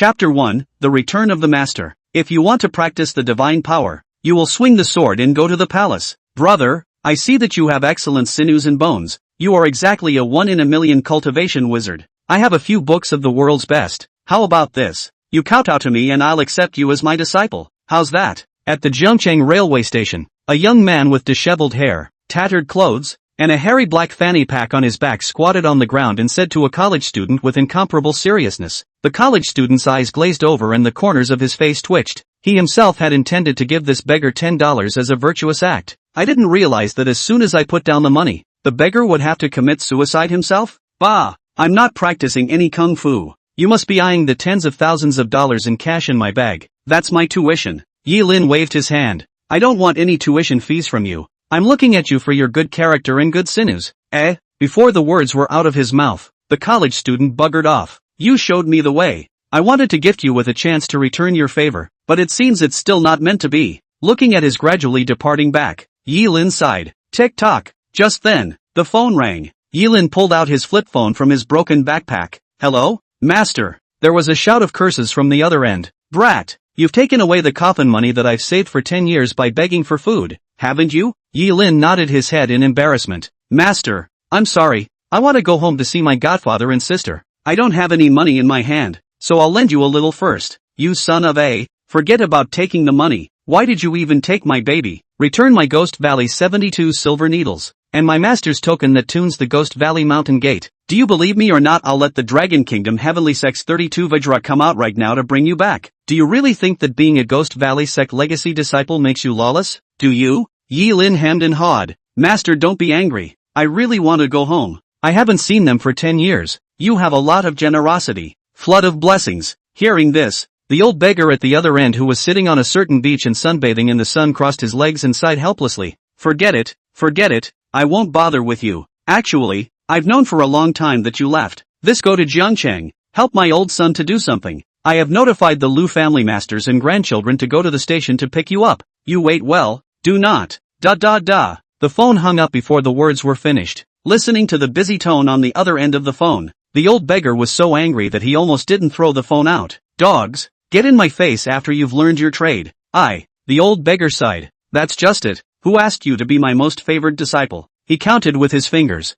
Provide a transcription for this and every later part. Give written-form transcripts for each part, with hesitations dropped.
Chapter 1, The Return of the Master. If you want to practice the divine power, you will swing the sword and go to the palace. Brother, I see that you have excellent sinews and bones. You are exactly a one-in-a-million cultivation wizard. I have a few books of the world's best. How about this? You kowtow to me and I'll accept you as my disciple. How's that? At the Zhengcheng railway station, a young man with disheveled hair, tattered clothes, and a hairy black fanny pack on his back squatted on the ground and said to a college student with incomparable seriousness. The college student's eyes glazed over and the corners of his face twitched. He himself had intended to give this beggar $10 as a virtuous act. I didn't realize that as soon as I put down the money, the beggar would have to commit suicide himself? Bah! I'm not practicing any kung fu. You must be eyeing the tens of thousands of dollars in cash in my bag. That's my tuition. Yi Lin waved his hand. I don't want any tuition fees from you. I'm looking at you for your good character and good sinews. Before the words were out of his mouth, the college student buggered off. You showed me the way. I wanted to gift you with a chance to return your favor, but it seems it's still not meant to be. Looking at his gradually departing back, Yi Lin sighed. Tick-tock. Just then, the phone rang. Yi Lin pulled out his flip phone from his broken backpack. Hello? Master. There was a shout of curses from the other end. Brat, you've taken away the coffin money that I've saved for 10 years by begging for food, haven't you? Yi Lin nodded his head in embarrassment. Master, I'm sorry, I want to go home to see my godfather and sister. I don't have any money in my hand, so I'll lend you a little first. You son of a, forget about taking the money. Why did you even take my baby? Return my Ghost Valley 72 silver needles, and my master's token that tunes the Ghost Valley mountain gate. Do you believe me or not? I'll let the Dragon Kingdom Heavenly Sect's 32 Vajra come out right now to bring you back. Do you really think that being a Ghost Valley Sect legacy disciple makes you lawless? Do you? Yi Lin hemmed and hawed. Master, don't be angry. I really want to go home. I haven't seen them for 10 years. You have a lot of generosity. Flood of blessings. Hearing this, the old beggar at the other end who was sitting on a certain beach and sunbathing in the sun crossed his legs and sighed helplessly. Forget it. I won't bother with you. Actually, I've known for a long time that you left. This go to Zhengcheng. Help my old son to do something. I have notified the Lu family masters and grandchildren to go to the station to pick you up. You wait well. Do not. The phone hung up before the words were finished. Listening to the busy tone on the other end of the phone, the old beggar was so angry that he almost didn't throw the phone out. Dogs, get in my face after you've learned your trade. The old beggar sighed. That's just it. Who asked you to be my most favored disciple? He counted with his fingers.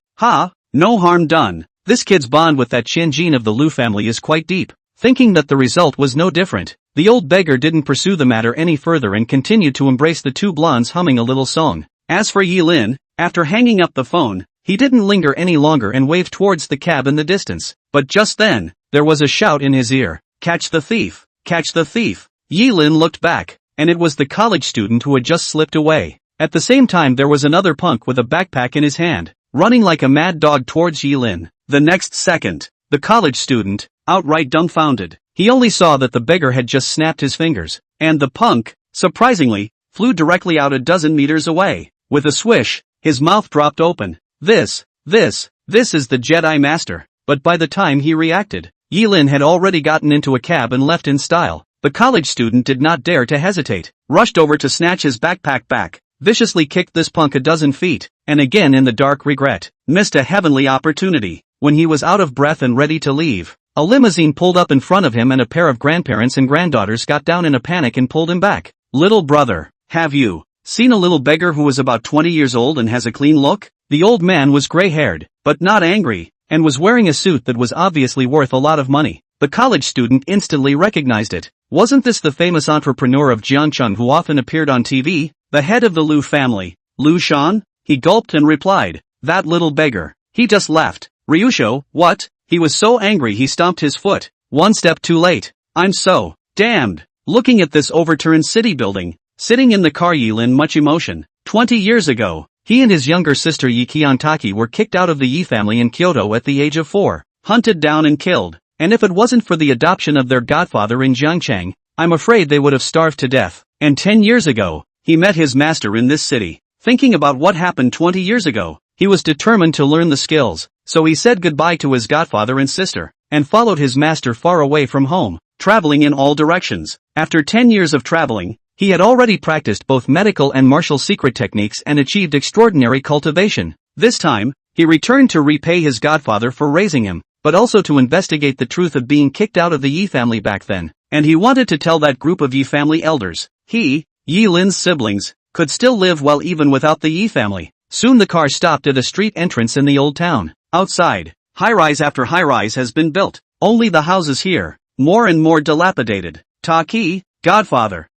No harm done. This kid's bond with that Qianjin of the Lu family is quite deep. Thinking that the result was no different, the old beggar didn't pursue the matter any further and continued to embrace the two blondes humming a little song. As for Yi Lin, after hanging up the phone, he didn't linger any longer and waved towards the cab in the distance. But just then, there was a shout in his ear. Catch the thief! Catch the thief! Yi Lin looked back, and it was the college student who had just slipped away. At the same time there was another punk with a backpack in his hand, running like a mad dog towards Yi Lin. The next second, the college student, outright dumbfounded, he only saw that the beggar had just snapped his fingers, and the punk, surprisingly, flew directly out a dozen meters away. With a swish, his mouth dropped open. This is the Jedi Master. But by the time he reacted, Yi Lin had already gotten into a cab and left in style. The college student did not dare to hesitate, rushed over to snatch his backpack back, viciously kicked this punk a dozen feet, and again in the dark regret, missed a heavenly opportunity. When he was out of breath and ready to leave, a limousine pulled up in front of him and a pair of grandparents and granddaughters got down in a panic and pulled him back. Little brother, have you seen a little beggar who is about 20 years old and has a clean look? The old man was gray-haired, but not angry, and was wearing a suit that was obviously worth a lot of money. The college student instantly recognized it. Wasn't this the famous entrepreneur of Jiangcheng who often appeared on TV? The head of the Lu family, Lu Shan? He gulped and replied, that little beggar. He just left. Ryusho, what? He was so angry he stomped his foot. One step too late. I'm so damned. Looking at this overturned city building, sitting in the car, Yi Lin much emotion. 20 years ago, he and his younger sister Yi Qiantaki were kicked out of the Yi family in Kyoto at the age of 4, hunted down and killed, and if it wasn't for the adoption of their godfather in Zhengcheng, I'm afraid they would have starved to death. And 10 years ago, he met his master in this city. Thinking about what happened 20 years ago, he was determined to learn the skills, so he said goodbye to his godfather and sister, and followed his master far away from home, traveling in all directions. After 10 years of traveling, he had already practiced both medical and martial secret techniques and achieved extraordinary cultivation. This time, he returned to repay his godfather for raising him. but also to investigate the truth of being kicked out of the Yi family back then, and he wanted to tell that group of Yi family elders, Yi Lin's siblings, could still live well even without the Yi family. Soon the car stopped at a street entrance in the old town. Outside, high-rise after high-rise has been built, only the houses here, more and more dilapidated. Taki, Godfather,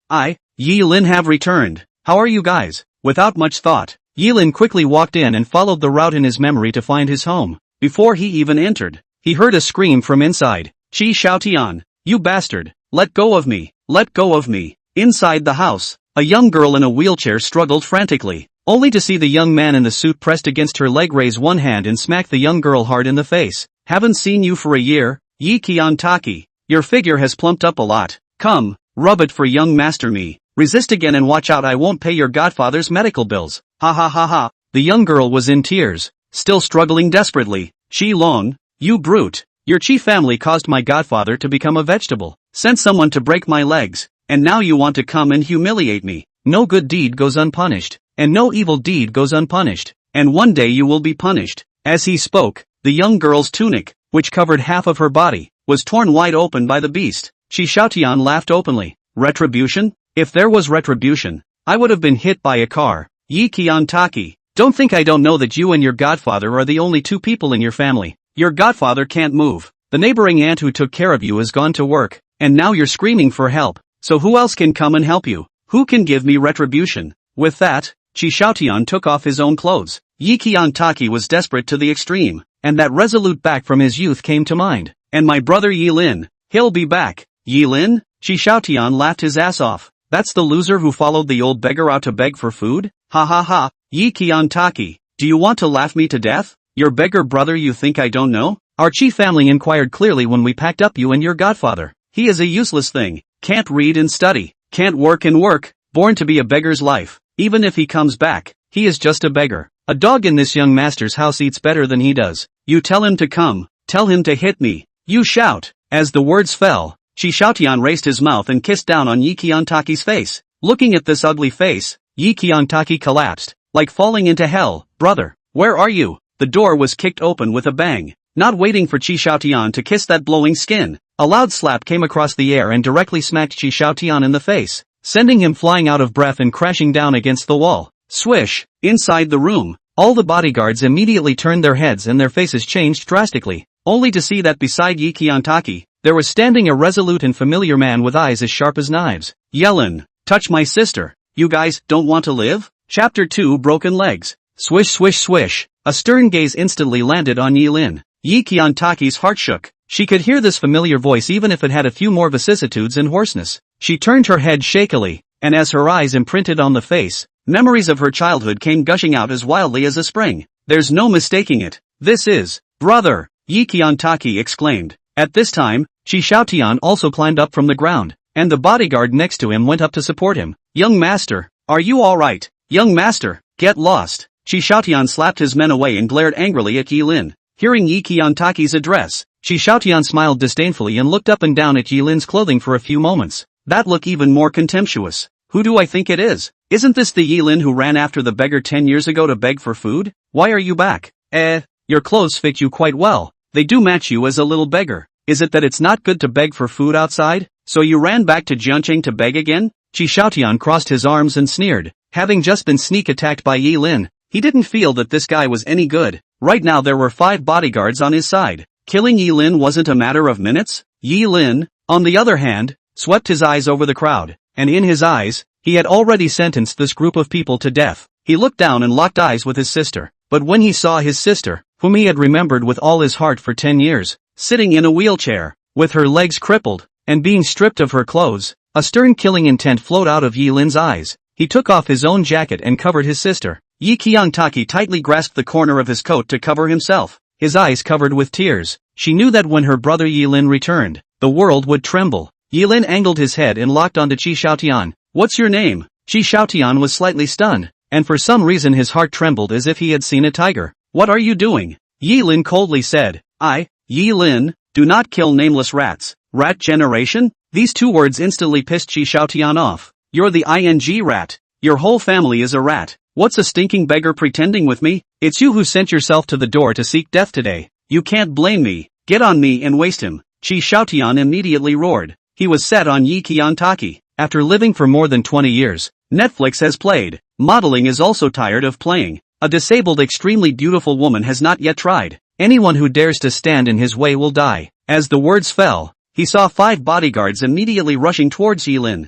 Yi Lin have returned. How are you guys? Without much thought, Yi Lin quickly walked in and followed the route in his memory to find his home. Before he even entered, he heard a scream from inside. Qi Xiaotian, you bastard, let go of me, let go of me. Inside the house, a young girl in a wheelchair struggled frantically, only to see the young man in the suit pressed against her leg raise one hand and smack the young girl hard in the face. Haven't seen you for a year, Yi Qian Taki. Your figure has plumped up a lot. Come, rub it for young master me. Resist again and watch out, I won't pay your godfather's medical bills. Ha ha ha ha. The young girl was in tears, still struggling desperately. Shi Long, you brute. Your Qi family caused my godfather to become a vegetable, sent someone to break my legs, and now you want to come and humiliate me. No good deed goes unpunished, and no evil deed goes unpunished, and one day you will be punished. As he spoke, the young girl's tunic, which covered half of her body, was torn wide open by the beast. Qi Xiaotian laughed openly. Retribution? If there was retribution, I would have been hit by a car. Yi Qian Taki, don't think I don't know that you and your godfather are the only two people in your family. Your godfather can't move. The neighboring aunt who took care of you has gone to work, and now you're screaming for help. So who else can come and help you? Who can give me retribution? With that, Qi Xiaotian took off his own clothes. Yi Qian Taki was desperate to the extreme, and that resolute back from his youth came to mind. And my brother Yi Lin, he'll be back. Yi Lin? Qi Xiaotian laughed his ass off. That's the loser who followed the old beggar out to beg for food? Ha ha ha. Yi Qian Taki, do you want to laugh me to death? Your beggar brother you think I don't know? Our Qi family inquired clearly when we packed up you and your godfather. He is a useless thing, can't read and study, can't work and work, born to be a beggar's life. Even if he comes back, he is just a beggar. A dog in this young master's house eats better than he does. You tell him to come, tell him to hit me. You shout. As the words fell, Qi Xiaotian raised his mouth and kissed down on Yi Qian Taki's face. Looking at this ugly face, Yi Qian Taki collapsed, like falling into hell. Brother, where are you? The door was kicked open with a bang. Not waiting for Qi Xiaotian to kiss that glowing skin, a loud slap came across the air and directly smacked Qi Xiaotian in the face, sending him flying out of breath and crashing down against the wall. Swish! Inside the room, all the bodyguards immediately turned their heads and their faces changed drastically, only to see that beside Yi Qian Taki, there was standing a resolute and familiar man with eyes as sharp as knives. Yellen, touch my sister. You guys don't want to live? Chapter 2 Broken Legs. Swish swish swish. A stern gaze instantly landed on Yi Lin. Yi Qian Taki's heart shook. She could hear this familiar voice even if it had a few more vicissitudes and hoarseness. She turned her head shakily, and as her eyes imprinted on the face, memories of her childhood came gushing out as wildly as a spring. There's no mistaking it. This is, brother, Yi Qian Taki exclaimed. At this time, Qi Xiaotian also climbed up from the ground, and the bodyguard next to him went up to support him. Young master, are you alright? Young master, get lost. Qi Xiaotian slapped his men away and glared angrily at Yi Lin. Hearing Yi Qian Taki's address, Qi Xiaotian smiled disdainfully and looked up and down at Yi Lin's clothing for a few moments. That look even more contemptuous. Who do I think it is? Isn't this the Yi Lin who ran after the beggar 10 years ago to beg for food? Why are you back? Your clothes fit you quite well. They do match you as a little beggar. Is it that it's not good to beg for food outside? So you ran back to Jianqing to beg again? Qi Xiaotian crossed his arms and sneered. Having just been sneak attacked by Yi Lin, he didn't feel that this guy was any good. Right now there were 5 bodyguards on his side. Killing Yi Lin wasn't a matter of minutes. Yi Lin, on the other hand, swept his eyes over the crowd, and in his eyes, he had already sentenced this group of people to death. He looked down and locked eyes with his sister, but when he saw his sister, whom he had remembered with all his heart for 10 years, sitting in a wheelchair, with her legs crippled, and being stripped of her clothes, a stern killing intent flowed out of Yi Lin's eyes. He took off his own jacket and covered his sister. Yi Qian Taki tightly grasped the corner of his coat to cover himself, his eyes covered with tears. She knew that when her brother Yi Lin returned, the world would tremble. Yi Lin angled his head and locked onto Qi Xiaotian. What's your name? Qi Xiaotian was slightly stunned, and for some reason his heart trembled as if he had seen a tiger. What are you doing? Yi Lin coldly said. Yi Lin, do not kill nameless rats. Rat generation? These 2 words instantly pissed Qi Xiaotian off. You're the ing rat. Your whole family is a rat. What's a stinking beggar pretending with me? It's you who sent yourself to the door to seek death today. You can't blame me. Get on me and waste him. Qi Xiaotian immediately roared. He was set on Yi Qiantaki. After living for more than 20 years, Netflix has played. Modeling is also tired of playing. A disabled extremely beautiful woman has not yet tried. Anyone who dares to stand in his way will die. As the words fell, he saw 5 bodyguards immediately rushing towards Yilin.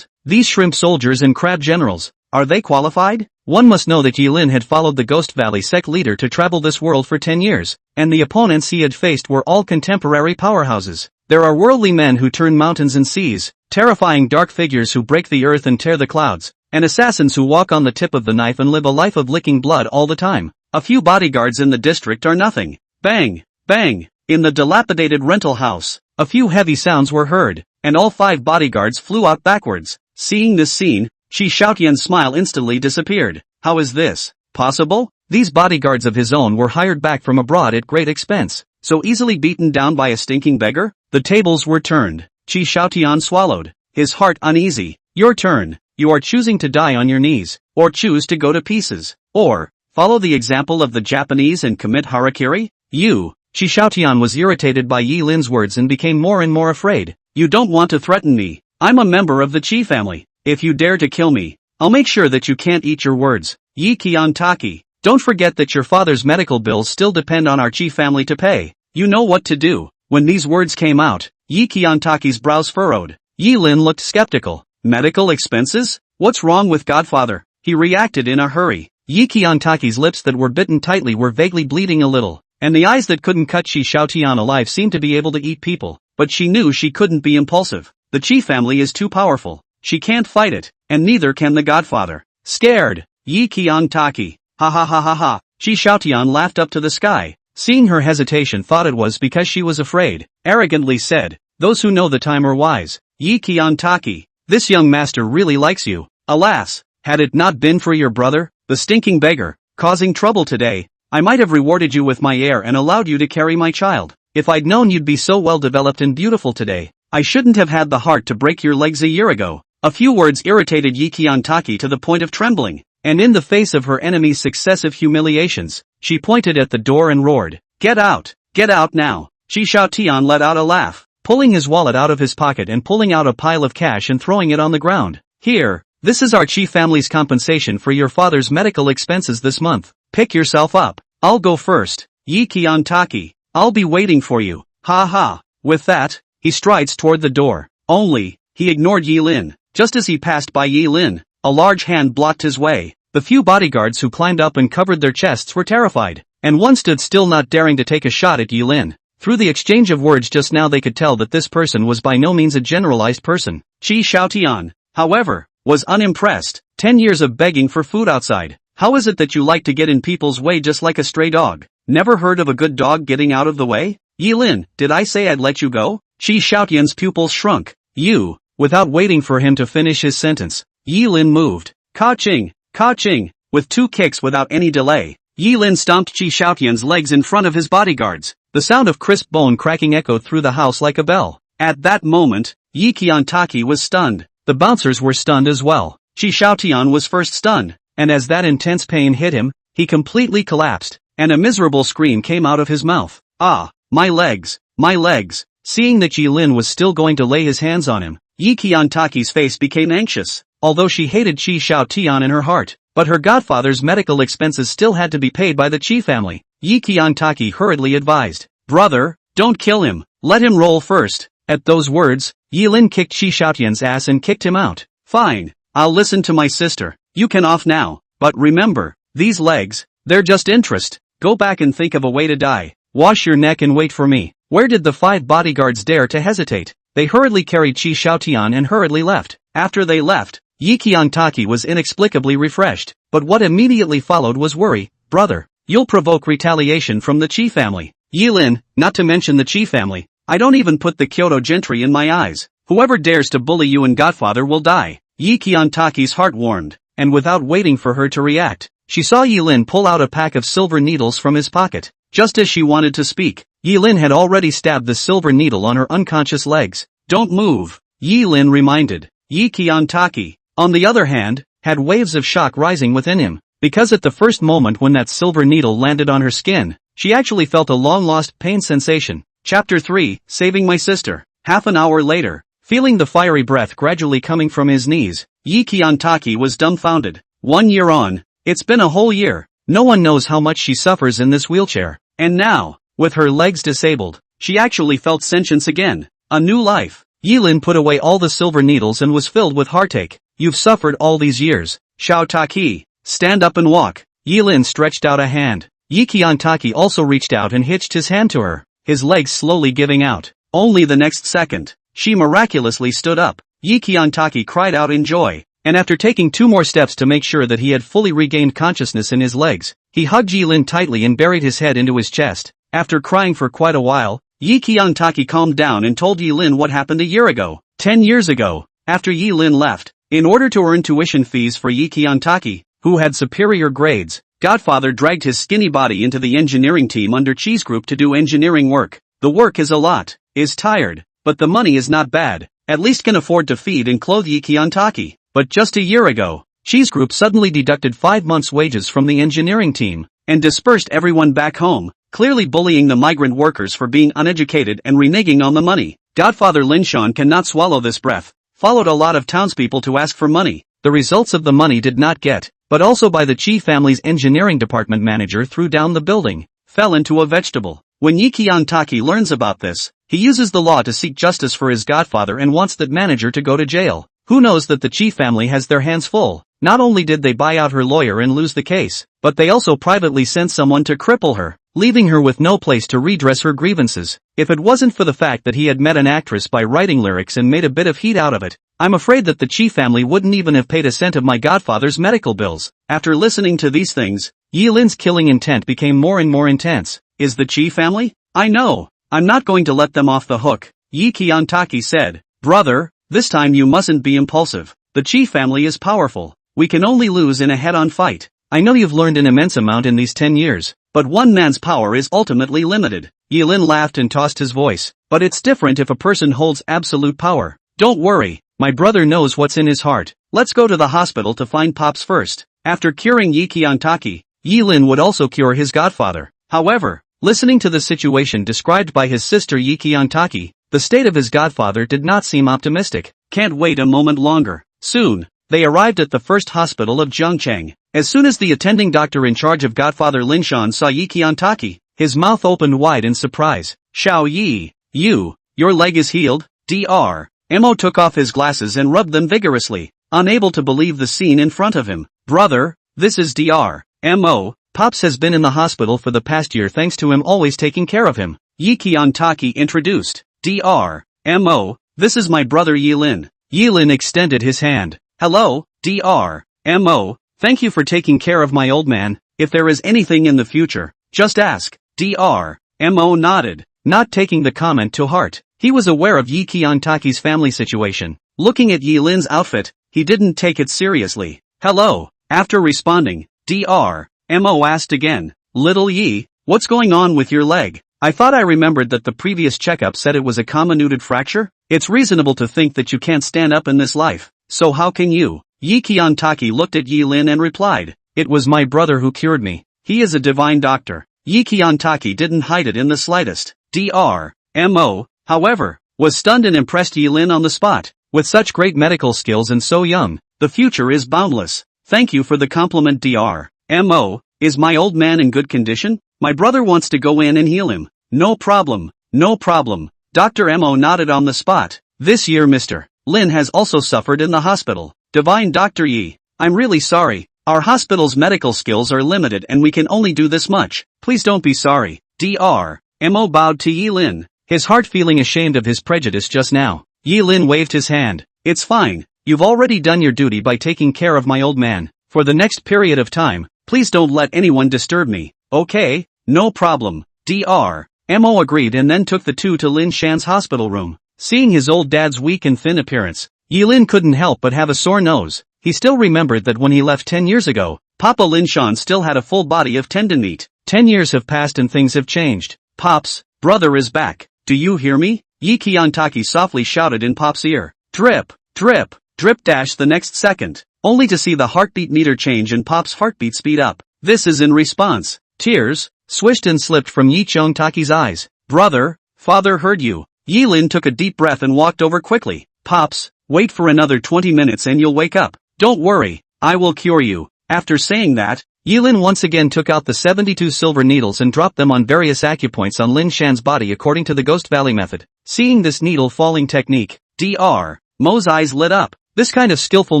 These shrimp soldiers and crab generals, are they qualified? One must know that Yilin had followed the Ghost Valley sect leader to travel this world for 10 years, and the opponents he had faced were all contemporary powerhouses. There are worldly men who turn mountains and seas, terrifying dark figures who break the earth and tear the clouds, and assassins who walk on the tip of the knife and live a life of licking blood all the time. A few bodyguards in the district are nothing. Bang! Bang! In the dilapidated rental house, a few heavy sounds were heard, and all 5 bodyguards flew out backwards. Seeing this scene, Qi Xiaotian's smile instantly disappeared. How is this possible? These bodyguards of his own were hired back from abroad at great expense, so easily beaten down by a stinking beggar? The tables were turned. Qi Xiaotian swallowed, his heart uneasy. Your turn. You are choosing to die on your knees, or choose to go to pieces, or follow the example of the Japanese and commit harakiri? Qi Xiaotian was irritated by Yi Lin's words and became more and more afraid. You don't want to threaten me. I'm a member of the Qi family. If you dare to kill me, I'll make sure that you can't eat your words. Yi Qiantaki, don't forget that your father's medical bills still depend on our Qi family to pay. You know what to do. When these words came out, Yi Qiantaki's brows furrowed. Yi Lin looked skeptical. Medical expenses? What's wrong with Godfather? He reacted in a hurry. Yi Qiantaki's lips that were bitten tightly were vaguely bleeding a little, and the eyes that couldn't cut Qi Xiaotian alive seemed to be able to eat people, but she knew she couldn't be impulsive. The Qi family is too powerful. She can't fight it, and neither can the Godfather. Scared. Yi Qiantaki. Ha ha ha ha ha. Qi Xiaotian laughed up to the sky. Seeing her hesitation, thought it was because she was afraid. Arrogantly said, those who know the time are wise. Yi Qiantaki, this young master really likes you. Alas, had it not been for your brother, the stinking beggar, causing trouble today, I might have rewarded you with my heir and allowed you to carry my child. If I'd known you'd be so well developed and beautiful today, I shouldn't have had the heart to break your legs a year ago. A few words irritated Yi Qiantaki to the point of trembling, and in the face of her enemy's successive humiliations, she pointed at the door and roared, Get out now. Qi Xiaotian let out a laugh, pulling his wallet out of his pocket and pulling out a pile of cash and throwing it on the ground. Here, this is our Qi family's compensation for your father's medical expenses this month. Pick yourself up. I'll go first. Yi Qiantaki, I'll be waiting for you. Ha ha. With that, he strides toward the door. Only, he ignored Yi Lin. Just as he passed by Yi Lin, a large hand blocked his way. The few bodyguards who climbed up and covered their chests were terrified, and one stood still, not daring to take a shot at Yi Lin. Through the exchange of words just now they could tell that this person was by no means a generalized person. Qi Xiaotian, however, was unimpressed. 10 years of begging for food outside. How is it that you like to get in people's way just like a stray dog? Never heard of a good dog getting out of the way? Yi Lin, did I say I'd let you go? Qi Xiaotian's pupils shrunk. You. Without waiting for him to finish his sentence, Yi Lin moved. Ka-ching, ka-ching, with 2 kicks without any delay. Yi Lin stomped Qi Xiaotian's legs in front of his bodyguards. The sound of crisp bone cracking echoed through the house like a bell. At that moment, Yi Qiantaki was stunned. The bouncers were stunned as well. Qi Xiaotian was first stunned, and as that intense pain hit him, he completely collapsed, and a miserable scream came out of his mouth. Ah, my legs, my legs. Seeing that Yi Lin was still going to lay his hands on him, Yi Qiantaki's face became anxious. Although she hated Qi Xiaotian in her heart, but her godfather's medical expenses still had to be paid by the Qi family. Yi Qiantaki hurriedly advised, Brother, don't kill him, let him roll first. At those words, Yi Lin kicked Qi Xiaotian's ass and kicked him out. Fine, I'll listen to my sister. You can off now, but remember, these legs, they're just interest. Go back and think of a way to die. Wash your neck and wait for me. Where did the 5 bodyguards dare to hesitate? They hurriedly carried Qi Xiaotian and hurriedly left. After they left, Yi Qiantaki was inexplicably refreshed, but what immediately followed was worry. Brother, you'll provoke retaliation from the Qi family. Yi Lin, not to mention the Qi family. I don't even put the Kyoto gentry in my eyes. Whoever dares to bully you and Godfather will die. Yi Qiantaki's heart warmed, and without waiting for her to react, she saw Yi Lin pull out a pack of silver needles from his pocket. Just as she wanted to speak, Yi Lin had already stabbed the silver needle on her unconscious legs. Don't move, Yi Lin reminded. Yi Qiantaki, on the other hand, had waves of shock rising within him, because at the first moment when that silver needle landed on her skin, she actually felt a long-lost pain sensation. Chapter 3, Saving My Sister. Half an hour later, feeling the fiery breath gradually coming from his knees, Yi Qiantaki was dumbfounded. 1 year on. It's been a whole year. No one knows how much she suffers in this wheelchair. And now, with her legs disabled, she actually felt sentience again. A new life. Yilin put away all the silver needles and was filled with heartache. You've suffered all these years. Xiao Taki, stand up and walk. Yilin stretched out a hand. Yi Qiantaki also reached out and hitched his hand to her, his legs slowly giving out. Only the next second, she miraculously stood up. Yi Qiantaki cried out in joy, and after taking 2 more steps to make sure that he had fully regained consciousness in his legs, he hugged Yilin tightly and buried his head into his chest. After crying for quite a while, Yi Qiantaki calmed down and told Yilin what happened a year ago. 10 years ago, after Yilin left, in order to earn tuition fees for Yi Qiantaki, who had superior grades, Godfather dragged his skinny body into the engineering team under Cheese Group to do engineering work. The work is a lot, is tired, but the money is not bad, at least can afford to feed and clothe Yi Qiantaki. But just a year ago, Cheese Group suddenly deducted 5 months' wages from the engineering team, and dispersed everyone back home, clearly bullying the migrant workers for being uneducated and reneging on the money. Godfather Linshan cannot swallow this breath, followed a lot of townspeople to ask for money. The results of the money did not get, but also by the Chi family's engineering department manager threw down the building, fell into a vegetable. When Yi Qiantaki learns about this, he uses the law to seek justice for his godfather and wants that manager to go to jail. Who knows that the Chi family has their hands full? Not only did they buy out her lawyer and lose the case, but they also privately sent someone to cripple her, leaving her with no place to redress her grievances. If it wasn't for the fact that he had met an actress by writing lyrics and made a bit of heat out of it, I'm afraid that the Chi family wouldn't even have paid a cent of my godfather's medical bills. After listening to these things, Yilin's killing intent became more and more intense. Is the Chi family? I know. I'm not going to let them off the hook, Yi Qiantaki said. Brother, this time you mustn't be impulsive. The Chi family is powerful. We can only lose in a head-on fight. I know you've learned an immense amount in these 10 years, but one man's power is ultimately limited. Yilin laughed and tossed his voice. But it's different if a person holds absolute power. Don't worry, my brother knows what's in his heart. Let's go to the hospital to find Pops first. After curing Yi Qiantaki, Yilin would also cure his godfather. However, listening to the situation described by his sister Yi Qiantaki, the state of his godfather did not seem optimistic. Can't wait a moment longer. Soon, they arrived at the first hospital of Zhengcheng. As soon as the attending doctor in charge of Godfather Linshan saw Yi Qiantaki, his mouth opened wide in surprise. Xiao Yi, your leg is healed? Dr. Mo took off his glasses and rubbed them vigorously, unable to believe the scene in front of him. Brother, this is Dr. Mo. Pops has been in the hospital for the past year thanks to him always taking care of him. Yi Qiantaki introduced. Dr. Mo, this is my brother Yilin. Yilin extended his hand. Hello, Dr. Mo, thank you for taking care of my old man. If there is anything in the future, just ask. Dr. Mo nodded, not taking the comment to heart. He was aware of Yi Qiantaki's family situation. Looking at Yilin's outfit, he didn't take it seriously. Hello. After responding, Dr. Mo asked again. Little Yi, what's going on with your leg? I thought I remembered that the previous checkup said it was a comminuted fracture? It's reasonable to think that you can't stand up in this life. So how can you? Yi Qiantaki looked at Yilin and replied. It was my brother who cured me. He is a divine doctor. Yi Qiantaki didn't hide it in the slightest. Dr. Mo, however, was stunned and impressed Yilin on the spot. With such great medical skills and so young, the future is boundless. Thank you for the compliment Dr. Mo. Is my old man in good condition? My brother wants to go in and heal him. No problem, no problem. Dr. Mo nodded on the spot. This year Mr. Lin has also suffered in the hospital. Divine Dr. Yi, I'm really sorry. Our hospital's medical skills are limited and we can only do this much. Please don't be sorry. Dr. Mo bowed to Yilin, his heart feeling ashamed of his prejudice just now. Yilin waved his hand. It's fine. You've already done your duty by taking care of my old man. For the next period of time, please don't let anyone disturb me. Okay, no problem. Dr. Mo agreed and then took the two to Lin Shan's hospital room. Seeing his old dad's weak and thin appearance, Yilin couldn't help but have a sore nose. He still remembered that when he left 10 years ago, Papa Lin Shan still had a full body of tendon meat. 10 years have passed and things have changed. Pops, brother is back. Do you hear me? Yi Qiantaki softly shouted in Pop's ear. Drip, drip, drip dash the next second, only to see the heartbeat meter change and Pop's heartbeat speed up. This is in response. Tears swished and slipped from Yi Qiantaki's eyes. Brother, Father heard you. Yilin took a deep breath and walked over quickly. Pops, wait for another 20 minutes and you'll wake up. Don't worry, I will cure you. After saying that, Yilin once again took out the 72 silver needles and dropped them on various acupoints on Lin Shan's body according to the Ghost Valley method. Seeing this needle falling technique, Dr. Mo's eyes lit up. This kind of skillful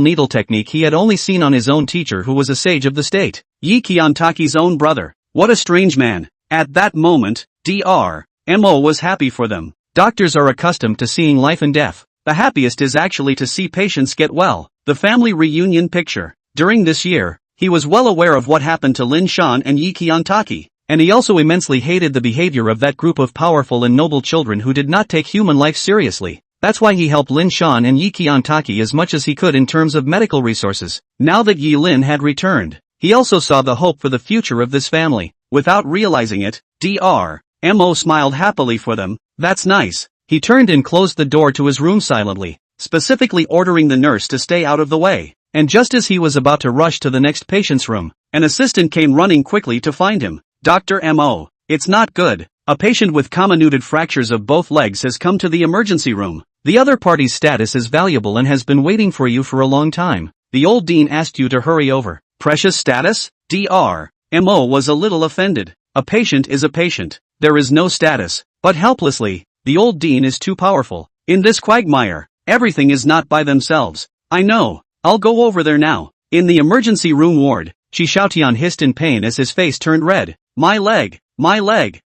needle technique he had only seen on his own teacher who was a sage of the state, Yi Qiantaki's own brother. What a strange man. At that moment, Dr. Mo was happy for them. Doctors are accustomed to seeing life and death. The happiest is actually to see patients get well. The family reunion picture. During this year, he was well aware of what happened to Lin Shan and Yi Qiantaki, and he also immensely hated the behavior of that group of powerful and noble children who did not take human life seriously. That's why he helped Lin Shan and Yi Qiantaki as much as he could in terms of medical resources. Now that Yi Lin had returned, he also saw the hope for the future of this family. Without realizing it, Dr. Mo smiled happily for them. That's nice. He turned and closed the door to his room silently, specifically ordering the nurse to stay out of the way. And just as he was about to rush to the next patient's room, an assistant came running quickly to find him. Dr. Mo, it's not good. A patient with comminuted fractures of both legs has come to the emergency room. The other party's status is valuable and has been waiting for you for a long time. The old dean asked you to hurry over. Precious status? Dr. Mo was a little offended. A patient is a patient. There is no status. But helplessly, the old dean is too powerful. In this quagmire, everything is not by themselves. I know. I'll go over there now. In the emergency room ward, Qi Shaotian hissed in pain as his face turned red. My leg.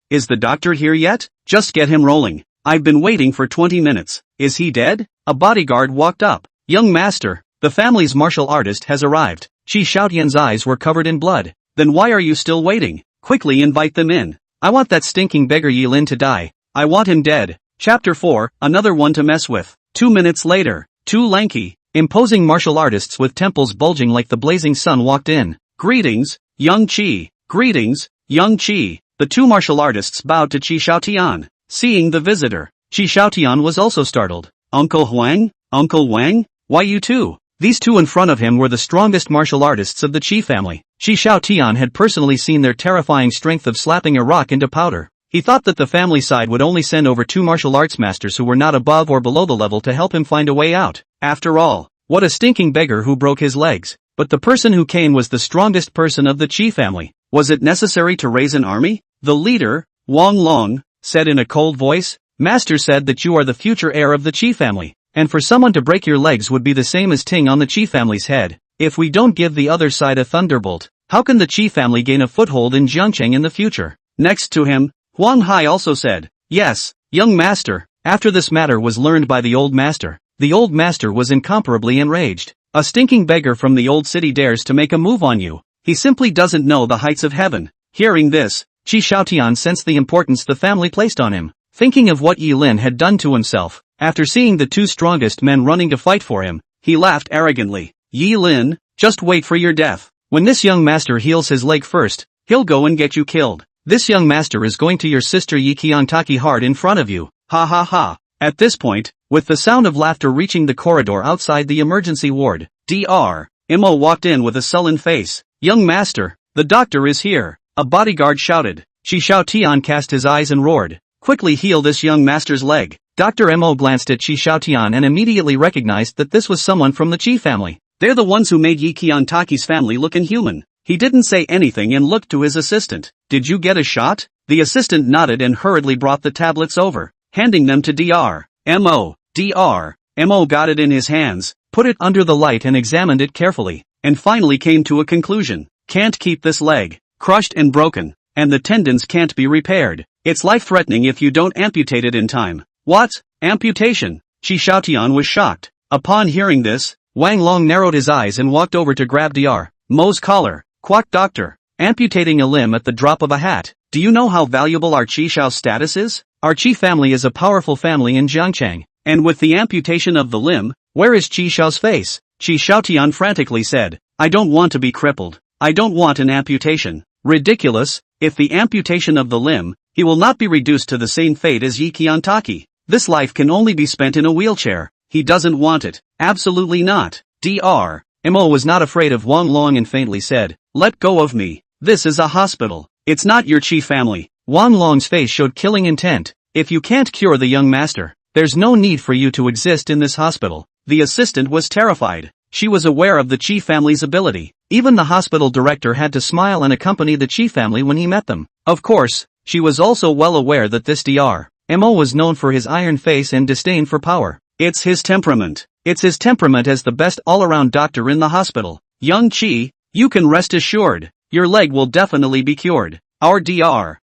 Is the doctor here yet? Just get him rolling. I've been waiting for 20 minutes. Is he dead? A bodyguard walked up. Young master, the family's martial artist has arrived. Qi Shaotian's eyes were covered in blood. Then why are you still waiting? Quickly invite them in. I want that stinking beggar Yilin to die. I want him dead. Chapter 4, another one to mess with. 2 minutes later, two lanky, imposing martial artists with temples bulging like the blazing sun walked in. Greetings, young Qi. Greetings, young Qi. The two martial artists bowed to Qi Shaotian. Seeing the visitor, Qi Shaotian was also startled. Uncle Huang? Uncle Wang? Why you two? These two in front of him were the strongest martial artists of the Qi family. Qi Shaotian had personally seen their terrifying strength of slapping a rock into powder. He thought that the family side would only send over 2 martial arts masters who were not above or below the level to help him find a way out. After all, what a stinking beggar who broke his legs. But the person who came was the strongest person of the Qi family. Was it necessary to raise an army? The leader, Wang Long, said in a cold voice, Master said that you are the future heir of the Qi family, and for someone to break your legs would be the same as Ting on the Qi family's head. If we don't give the other side a thunderbolt, how can the Qi family gain a foothold in Jiangcheng in the future? Next to him, Huang Hai also said, Yes, young master. After this matter was learned by the old master was incomparably enraged. A stinking beggar from the old city dares to make a move on you. He simply doesn't know the heights of heaven. Hearing this, Qi Shaotian sensed the importance the family placed on him. Thinking of what Yi Lin had done to himself, after seeing the 2 strongest men running to fight for him, he laughed arrogantly. Yi Lin, just wait for your death. When this young master heals his leg first, he'll go and get you killed. This young master is going to your sister Yi Qiantaki hard in front of you. Ha ha ha. At this point, with the sound of laughter reaching the corridor outside the emergency ward, Dr. Mo walked in with a sullen face. Young master, the doctor is here. A bodyguard shouted. Qi Shaotian cast his eyes and roared. Quickly heal this young master's leg. Dr. Mo glanced at Qi Shaotian and immediately recognized that this was someone from the Qi family. They're the ones who made Yi Qiantaki's family look inhuman. He didn't say anything and looked to his assistant. Did you get a shot? The assistant nodded and hurriedly brought the tablets over, handing them to Dr. Mo. Dr. Mo got it in his hands, put it under the light and examined it carefully, and finally came to a conclusion. Can't keep this leg. Crushed and broken, and the tendons can't be repaired. It's life-threatening if you don't amputate it in time. What? Amputation? Qi Shaotian was shocked. Upon hearing this, Wang Long narrowed his eyes and walked over to grab Dr. Mo's collar. Quack doctor. Amputating a limb at the drop of a hat. Do you know how valuable our Qi Shao's status is? Our Qi family is a powerful family in Jiangcheng. And with the amputation of the limb, where is Qi Shao's face? Qi Shaotian frantically said. I don't want to be crippled. I don't want an amputation. Ridiculous. If the amputation of the limb, he will not be reduced to the same fate as Yi Qiantaki. This life can only be spent in a wheelchair. He doesn't want it. Absolutely not. Dr. Mo was not afraid of Wang Long and faintly said, Let go of me. This is a hospital. It's not your Qi family. Wang Long's face showed killing intent. If you can't cure the young master, there's no need for you to exist in this hospital. The assistant was terrified. She was aware of the Chi family's ability. Even the hospital director had to smile and accompany the Chi family when he met them. Of course, she was also well aware that this Dr. was known for his iron face and disdain for power. It's his temperament. It's his temperament as the best all-around doctor in the hospital. Young Chi, you can rest assured. Your leg will definitely be cured. Our Dr.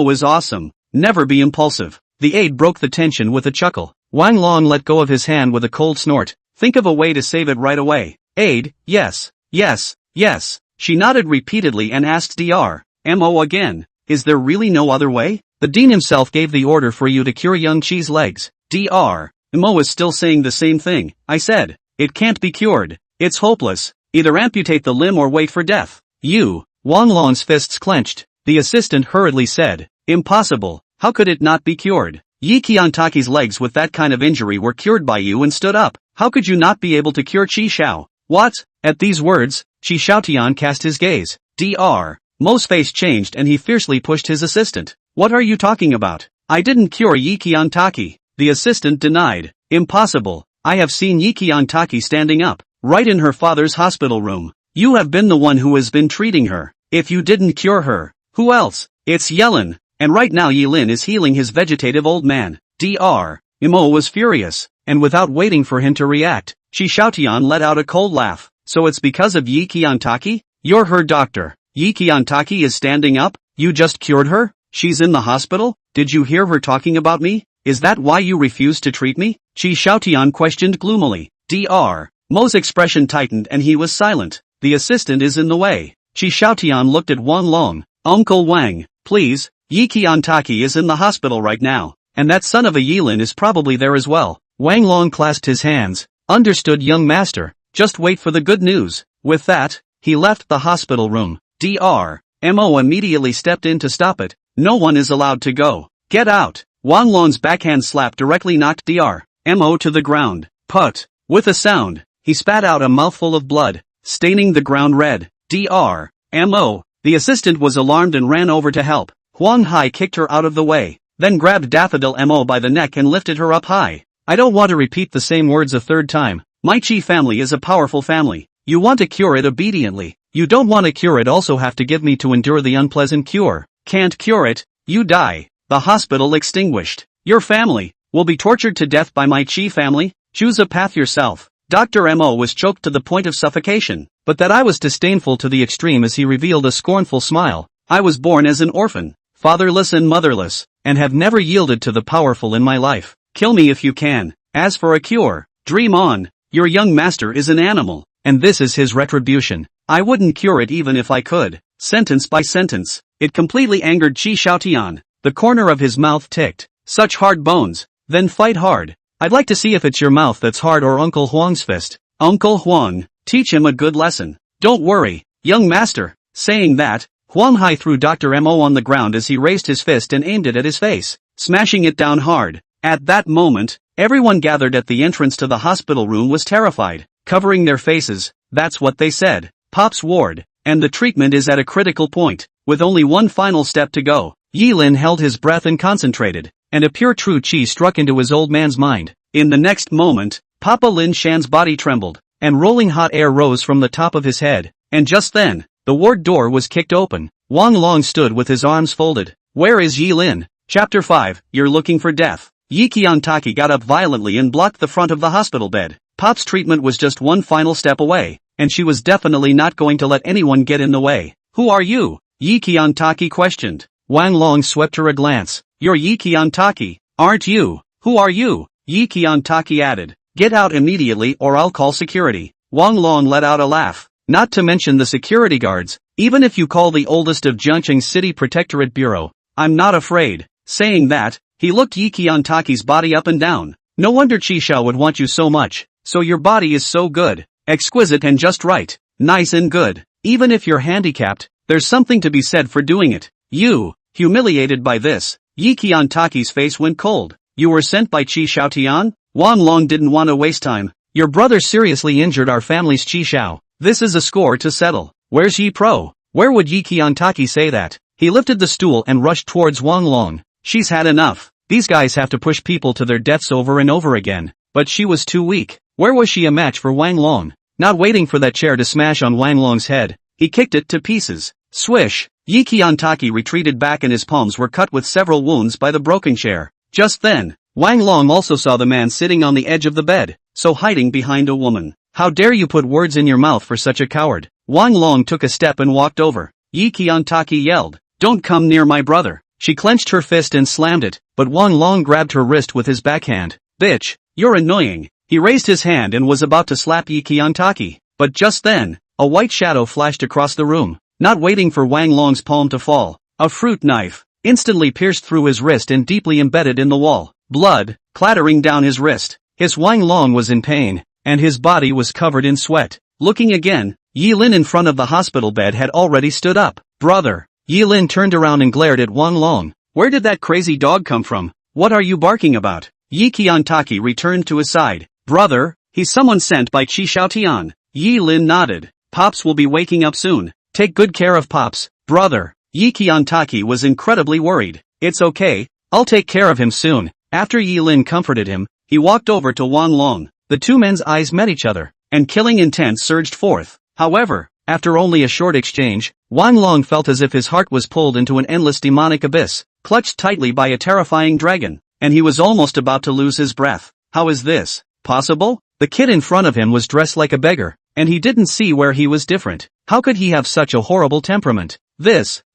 is awesome. Never be impulsive. The aide broke the tension with a chuckle. Wang Long let go of his hand with a cold snort. Think of a way to save it right away. Aide, yes, yes, yes. She nodded repeatedly and asked Dr. again. Is there really no other way? The dean himself gave the order for you to cure young Chi's legs. Dr. is still saying the same thing. I said, it can't be cured. It's hopeless. Either amputate the limb or wait for death. Wang Long's fists clenched. The assistant hurriedly said, impossible. How could it not be cured? Yi Qiantaki's legs with that kind of injury were cured by you and stood up. How could you not be able to cure Qi Xiao? What? At these words, Qi Xiaotian cast his gaze. Dr. Mo's face changed and he fiercely pushed his assistant. What are you talking about? I didn't cure Yi Qiantaki. The assistant denied. Impossible. I have seen Yi Qiantaki standing up, right in her father's hospital room. You have been the one who has been treating her. If you didn't cure her, who else? It's Yelin. And right now Yilin is healing his vegetative old man. Dr. was furious, and without waiting for him to react, Qi Xiaotian let out a cold laugh. So it's because of Yi Qiantaki? You're her doctor. Yi Qiantaki is standing up? You just cured her? She's in the hospital? Did you hear her talking about me? Is that why you refused to treat me? Qi Xiaotian questioned gloomily. Dr. Mo's expression tightened and he was silent. The assistant is in the way. Qi Xiaotian looked at Wang Long. Uncle Wang, please. Yi Qiantaki is in the hospital right now, and that son of a Yilin is probably there as well. Wang Long clasped his hands. Understood, young master. Just wait for the good news. With that, he left the hospital room. Dr. immediately stepped in to stop it. No one is allowed to go. Get out. Wang Long's backhand slap directly knocked Dr. to the ground. Put. With a sound, he spat out a mouthful of blood, staining the ground red. Dr. The assistant was alarmed and ran over to help. Huang Hai kicked her out of the way, then grabbed Daffodil Mo by the neck and lifted her up high. I don't want to repeat the same words a third time. My Chi family is a powerful family. You want to cure it obediently. You don't want to cure it also have to give me to endure the unpleasant cure. Can't cure it, you die. The hospital extinguished. Your family will be tortured to death by my Chi family. Choose a path yourself. Dr. Mo was choked to the point of suffocation, but that I was disdainful to the extreme as he revealed a scornful smile. I was born as an orphan, fatherless and motherless, and have never yielded to the powerful in my life. Kill me if you can. As for a cure, dream on. Your young master is an animal, and this is his retribution. I wouldn't cure it even if I could. Sentence by sentence. It completely angered Qi Xiaotian. The corner of his mouth ticked. Such hard bones. Then fight hard. I'd like to see if it's your mouth that's hard or Uncle Huang's fist. Uncle Huang, teach him a good lesson. Don't worry, young master. Saying that, Huang Hai threw Dr. Mo on the ground as he raised his fist and aimed it at his face, smashing it down hard. At that moment, everyone gathered at the entrance to the hospital room was terrified, covering their faces. That's what they said. Pop's ward, and the treatment is at a critical point, with only one final step to go. Yilin held his breath and concentrated, and a pure true chi struck into his old man's mind. In the next moment, Papa Lin Shan's body trembled, and rolling hot air rose from the top of his head, and just then, the ward door was kicked open. Wang Long stood with his arms folded. Where is Yilin? Chapter 5, You're looking for death. Yi Qiantaki got up violently and blocked the front of the hospital bed. Pop's treatment was just one final step away, and she was definitely not going to let anyone get in the way. Who are you? Yi Qiantaki questioned. Wang Long swept her a glance. You're Yi Qiantaki, aren't you? Who are you? Yi Qiantaki added. Get out immediately or I'll call security. Wang Long let out a laugh. Not to mention the security guards. Even if you call the oldest of Jiangcheng City Protectorate Bureau, I'm not afraid. Saying that, he looked Yi Qiantaki's body up and down. No wonder Qi Xiao would want you so much. So your body is so good. Exquisite and just right. Nice and good. Even if you're handicapped, there's something to be said for doing it. You, humiliated by this, Yi Qiantaki's face went cold. You were sent by Qi Xiaotian? Wang Long didn't want to waste time. Your brother seriously injured our family's Qi Xiao. This is a score to settle. Where's Yi Pro? Where would Yi Qiantaki say that? He lifted the stool and rushed towards Wang Long. She's had enough. These guys have to push people to their deaths over and over again. But she was too weak. Where was she a match for Wang Long? Not waiting for that chair to smash on Wang Long's head, he kicked it to pieces. Swish! Yi Qiantaki retreated back and his palms were cut with several wounds by the broken chair. Just then, Wang Long also saw the man sitting on the edge of the bed, so hiding behind a woman. How dare you put words in your mouth for such a coward? Wang Long took a step and walked over. Yi Qiantaki yelled, "Don't come near my brother." She clenched her fist and slammed it, but Wang Long grabbed her wrist with his backhand. "Bitch, you're annoying." He raised his hand and was about to slap Yi Qiantaki, but just then, a white shadow flashed across the room. Not waiting for Wang Long's palm to fall, a fruit knife instantly pierced through his wrist and deeply embedded in the wall. Blood, clattering down his wrist. His Wang Long was in pain, and his body was covered in sweat. Looking again, Yi Lin in front of the hospital bed had already stood up. "Brother." Yi Lin turned around and glared at Wang Long. "Where did that crazy dog come from? What are you barking about?" Yi Qiantaki returned to his side. "Brother, he's someone sent by Qi Xiaotian." Yi Lin nodded. "Pops will be waking up soon. Take good care of Pops, brother." Yi Qiantaki was incredibly worried. "It's okay, I'll take care of him soon." After Yi Lin comforted him, he walked over to Wang Long. The two men's eyes met each other, and killing intent surged forth. However, after only a short exchange, Wang Long felt as if his heart was pulled into an endless demonic abyss, clutched tightly by a terrifying dragon, and he was almost about to lose his breath. How is this possible? The kid in front of him was dressed like a beggar, and he didn't see where he was different. How could he have such a horrible temperament?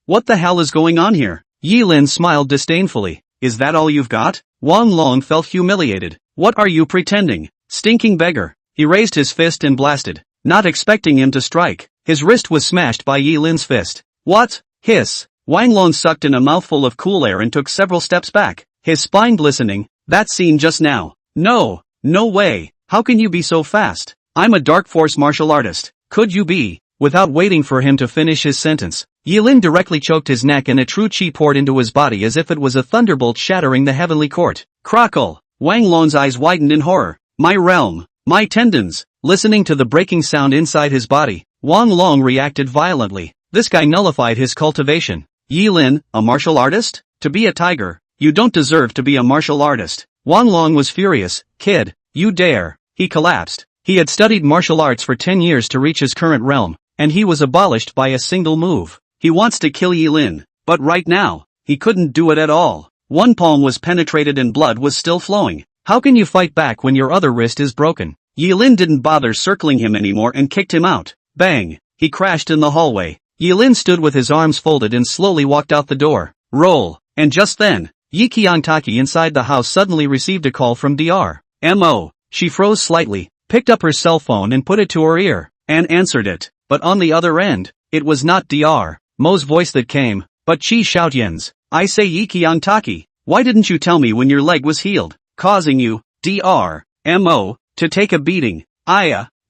What the hell is going on here? Yi Lin smiled disdainfully. "Is that all you've got?" Wang Long felt humiliated. "What are you pretending? Stinking beggar." He raised his fist and blasted, not expecting him to strike. His wrist was smashed by Yi Lin's fist. "What?" Hiss. Wang Long sucked in a mouthful of cool air and took several steps back, his spine glistening. "That scene just now. No way. How can you be so fast? I'm a dark force martial artist. Could you be?" Without waiting for him to finish his sentence, Yi Lin directly choked his neck and a true chi poured into his body as if it was a thunderbolt shattering the heavenly court. Crackle! Wang Long's eyes widened in horror. "My realm! My tendons!" Listening to the breaking sound inside his body, Wang Long reacted violently. This guy nullified his cultivation. "Yi Lin, a martial artist? To be a tiger, you don't deserve to be a martial artist." Wang Long was furious. "Kid, you dare!" He collapsed. He had studied martial arts for 10 years to reach his current realm, and he was abolished by a single move. He wants to kill Yi Lin, but right now, he couldn't do it at all. One palm was penetrated and blood was still flowing. How can you fight back when your other wrist is broken? Yi Lin didn't bother circling him anymore and kicked him out. Bang! He crashed in the hallway. Yi Lin stood with his arms folded and slowly walked out the door. Roll! And just then, Yi Qiantaki inside the house suddenly received a call from Dr. Mo. She froze slightly, picked up her cell phone and put it to her ear, and answered it. But on the other end, it was not Dr. Mo's voice that came, but Qi Xiaotian's. "I say Yi Qiantaki, why didn't you tell me when your leg was healed, causing you, Dr. Mo, to take a beating?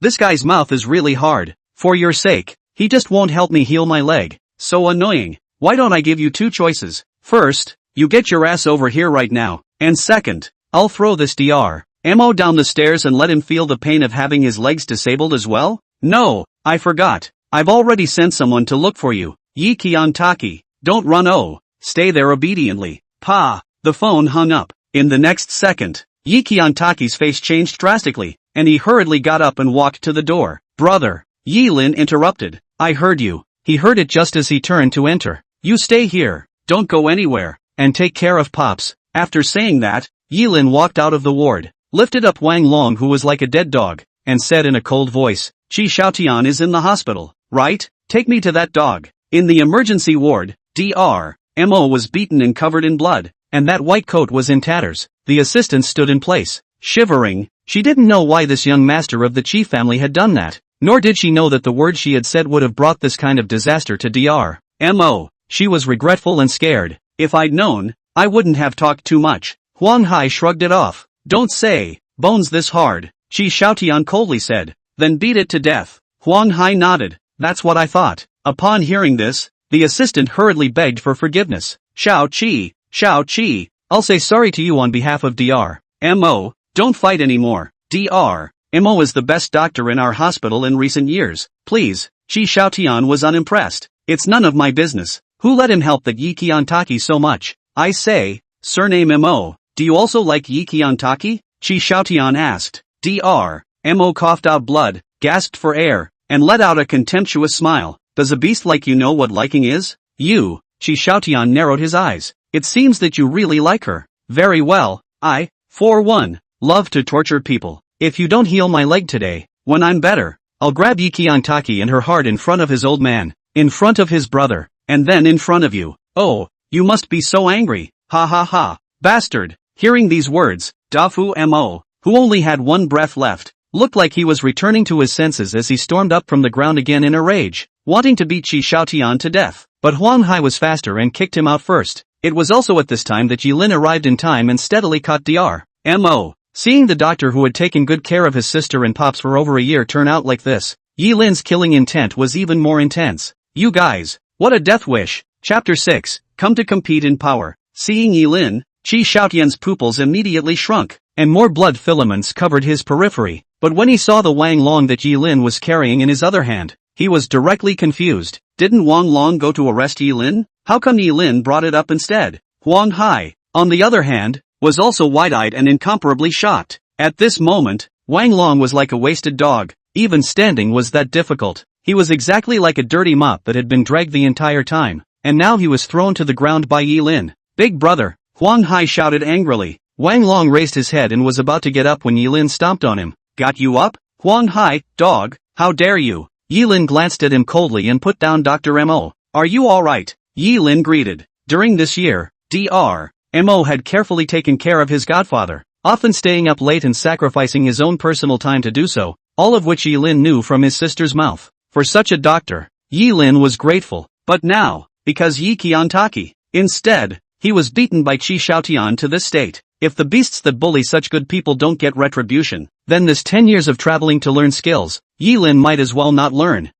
This guy's mouth is really hard. For your sake, he just won't help me heal my leg. So annoying. Why don't I give you two choices? First, you get your ass over here right now, and second, I'll throw this Dr. Mo down the stairs and let him feel the pain of having his legs disabled as well?" "No, I forgot. I've already sent someone to look for you. Yi Qiantaki, don't run. Stay there obediently." Pa! The phone hung up. In the next second, Yi Qiantaki's face changed drastically, and he hurriedly got up and walked to the door. "Brother," Yi Lin interrupted. "I heard you." He heard it just as he turned to enter. "You stay here, don't go anywhere, and take care of Pops." After saying that, Yi Lin walked out of the ward, lifted up Wang Long who was like a dead dog, and said in a cold voice, "Qi Xiaotian is in the hospital, right? Take me to that dog." In the emergency ward, Dr. Mo was beaten and covered in blood, and that white coat was in tatters. The assistant stood in place, shivering. She didn't know why this young master of the Qi family had done that, nor did she know that the words she had said would have brought this kind of disaster to Dr. Mo. She was regretful and scared. "If I'd known, I wouldn't have talked too much." Huang Hai shrugged it off. "Don't say bones this hard," Qi Xiaotian coldly said. "Then beat it to death." Huang Hai nodded. "That's what I thought." Upon hearing this, the assistant hurriedly begged for forgiveness. Xiao Qi, I'll say sorry to you on behalf of Dr. Mo. Don't fight anymore. Dr. Mo is the best doctor in our hospital in recent years. Please." Qi Xiaotian was unimpressed. "It's none of my business. Who let him help that Yi Qiantaki so much? I say, surname Mo, do you also like Yikiantaki? Chi Xiaotian asked. Mo coughed out blood, gasped for air, and let out a contemptuous smile. Does a beast like you know what liking is? You, Chi Xiaotian narrowed his eyes. It seems that you really like her. Very well, I, for one, love to torture people. If you don't heal my leg today, when I'm better, I'll grab Yikiantaki and her heart in front of his old man, in front of his brother, and then in front of you. Oh, you must be so angry. Ha ha ha. Bastard. Hearing these words, Dafu Mo, who only had one breath left, looked like he was returning to his senses as he stormed up from the ground again in a rage, wanting to beat Chi Xiaotian to death. But Huang Hai was faster and kicked him out first. It was also at this time that Yilin arrived in time and steadily caught Mo. Seeing the doctor who had taken good care of his sister and pops for over a year turn out like this, Yilin's killing intent was even more intense. You guys, what a death wish. Chapter 6, Come to compete in power. Seeing Yilin, Chi Xiaotian's pupils immediately shrunk, and more blood filaments covered his periphery. But when he saw the Wang Long that Yilin was carrying in his other hand, he was directly confused. Didn't Wang Long go to arrest Yilin? How come Yilin brought it up instead? Huang Hai, on the other hand, was also wide-eyed and incomparably shocked. At this moment, Wang Long was like a wasted dog. Even standing was that difficult. He was exactly like a dirty mop that had been dragged the entire time, and now he was thrown to the ground by Yilin. Big brother, Huang Hai shouted angrily. Wang Long raised his head and was about to get up when Yilin stomped on him. Got you up? Huang Hai, dog, how dare you? Yilin glanced at him coldly and put down Dr. Mo. Are you alright? Yilin greeted. During this year, Mo had carefully taken care of his godfather, often staying up late and sacrificing his own personal time to do so, all of which Yilin knew from his sister's mouth. For such a doctor, Yilin was grateful. But now, because Yikiantaki, instead, he was beaten by Chi Xiaotian to this state. If the beasts that bully such good people don't get retribution, then this 10 years of traveling to learn skills, Yilin might as well not learn.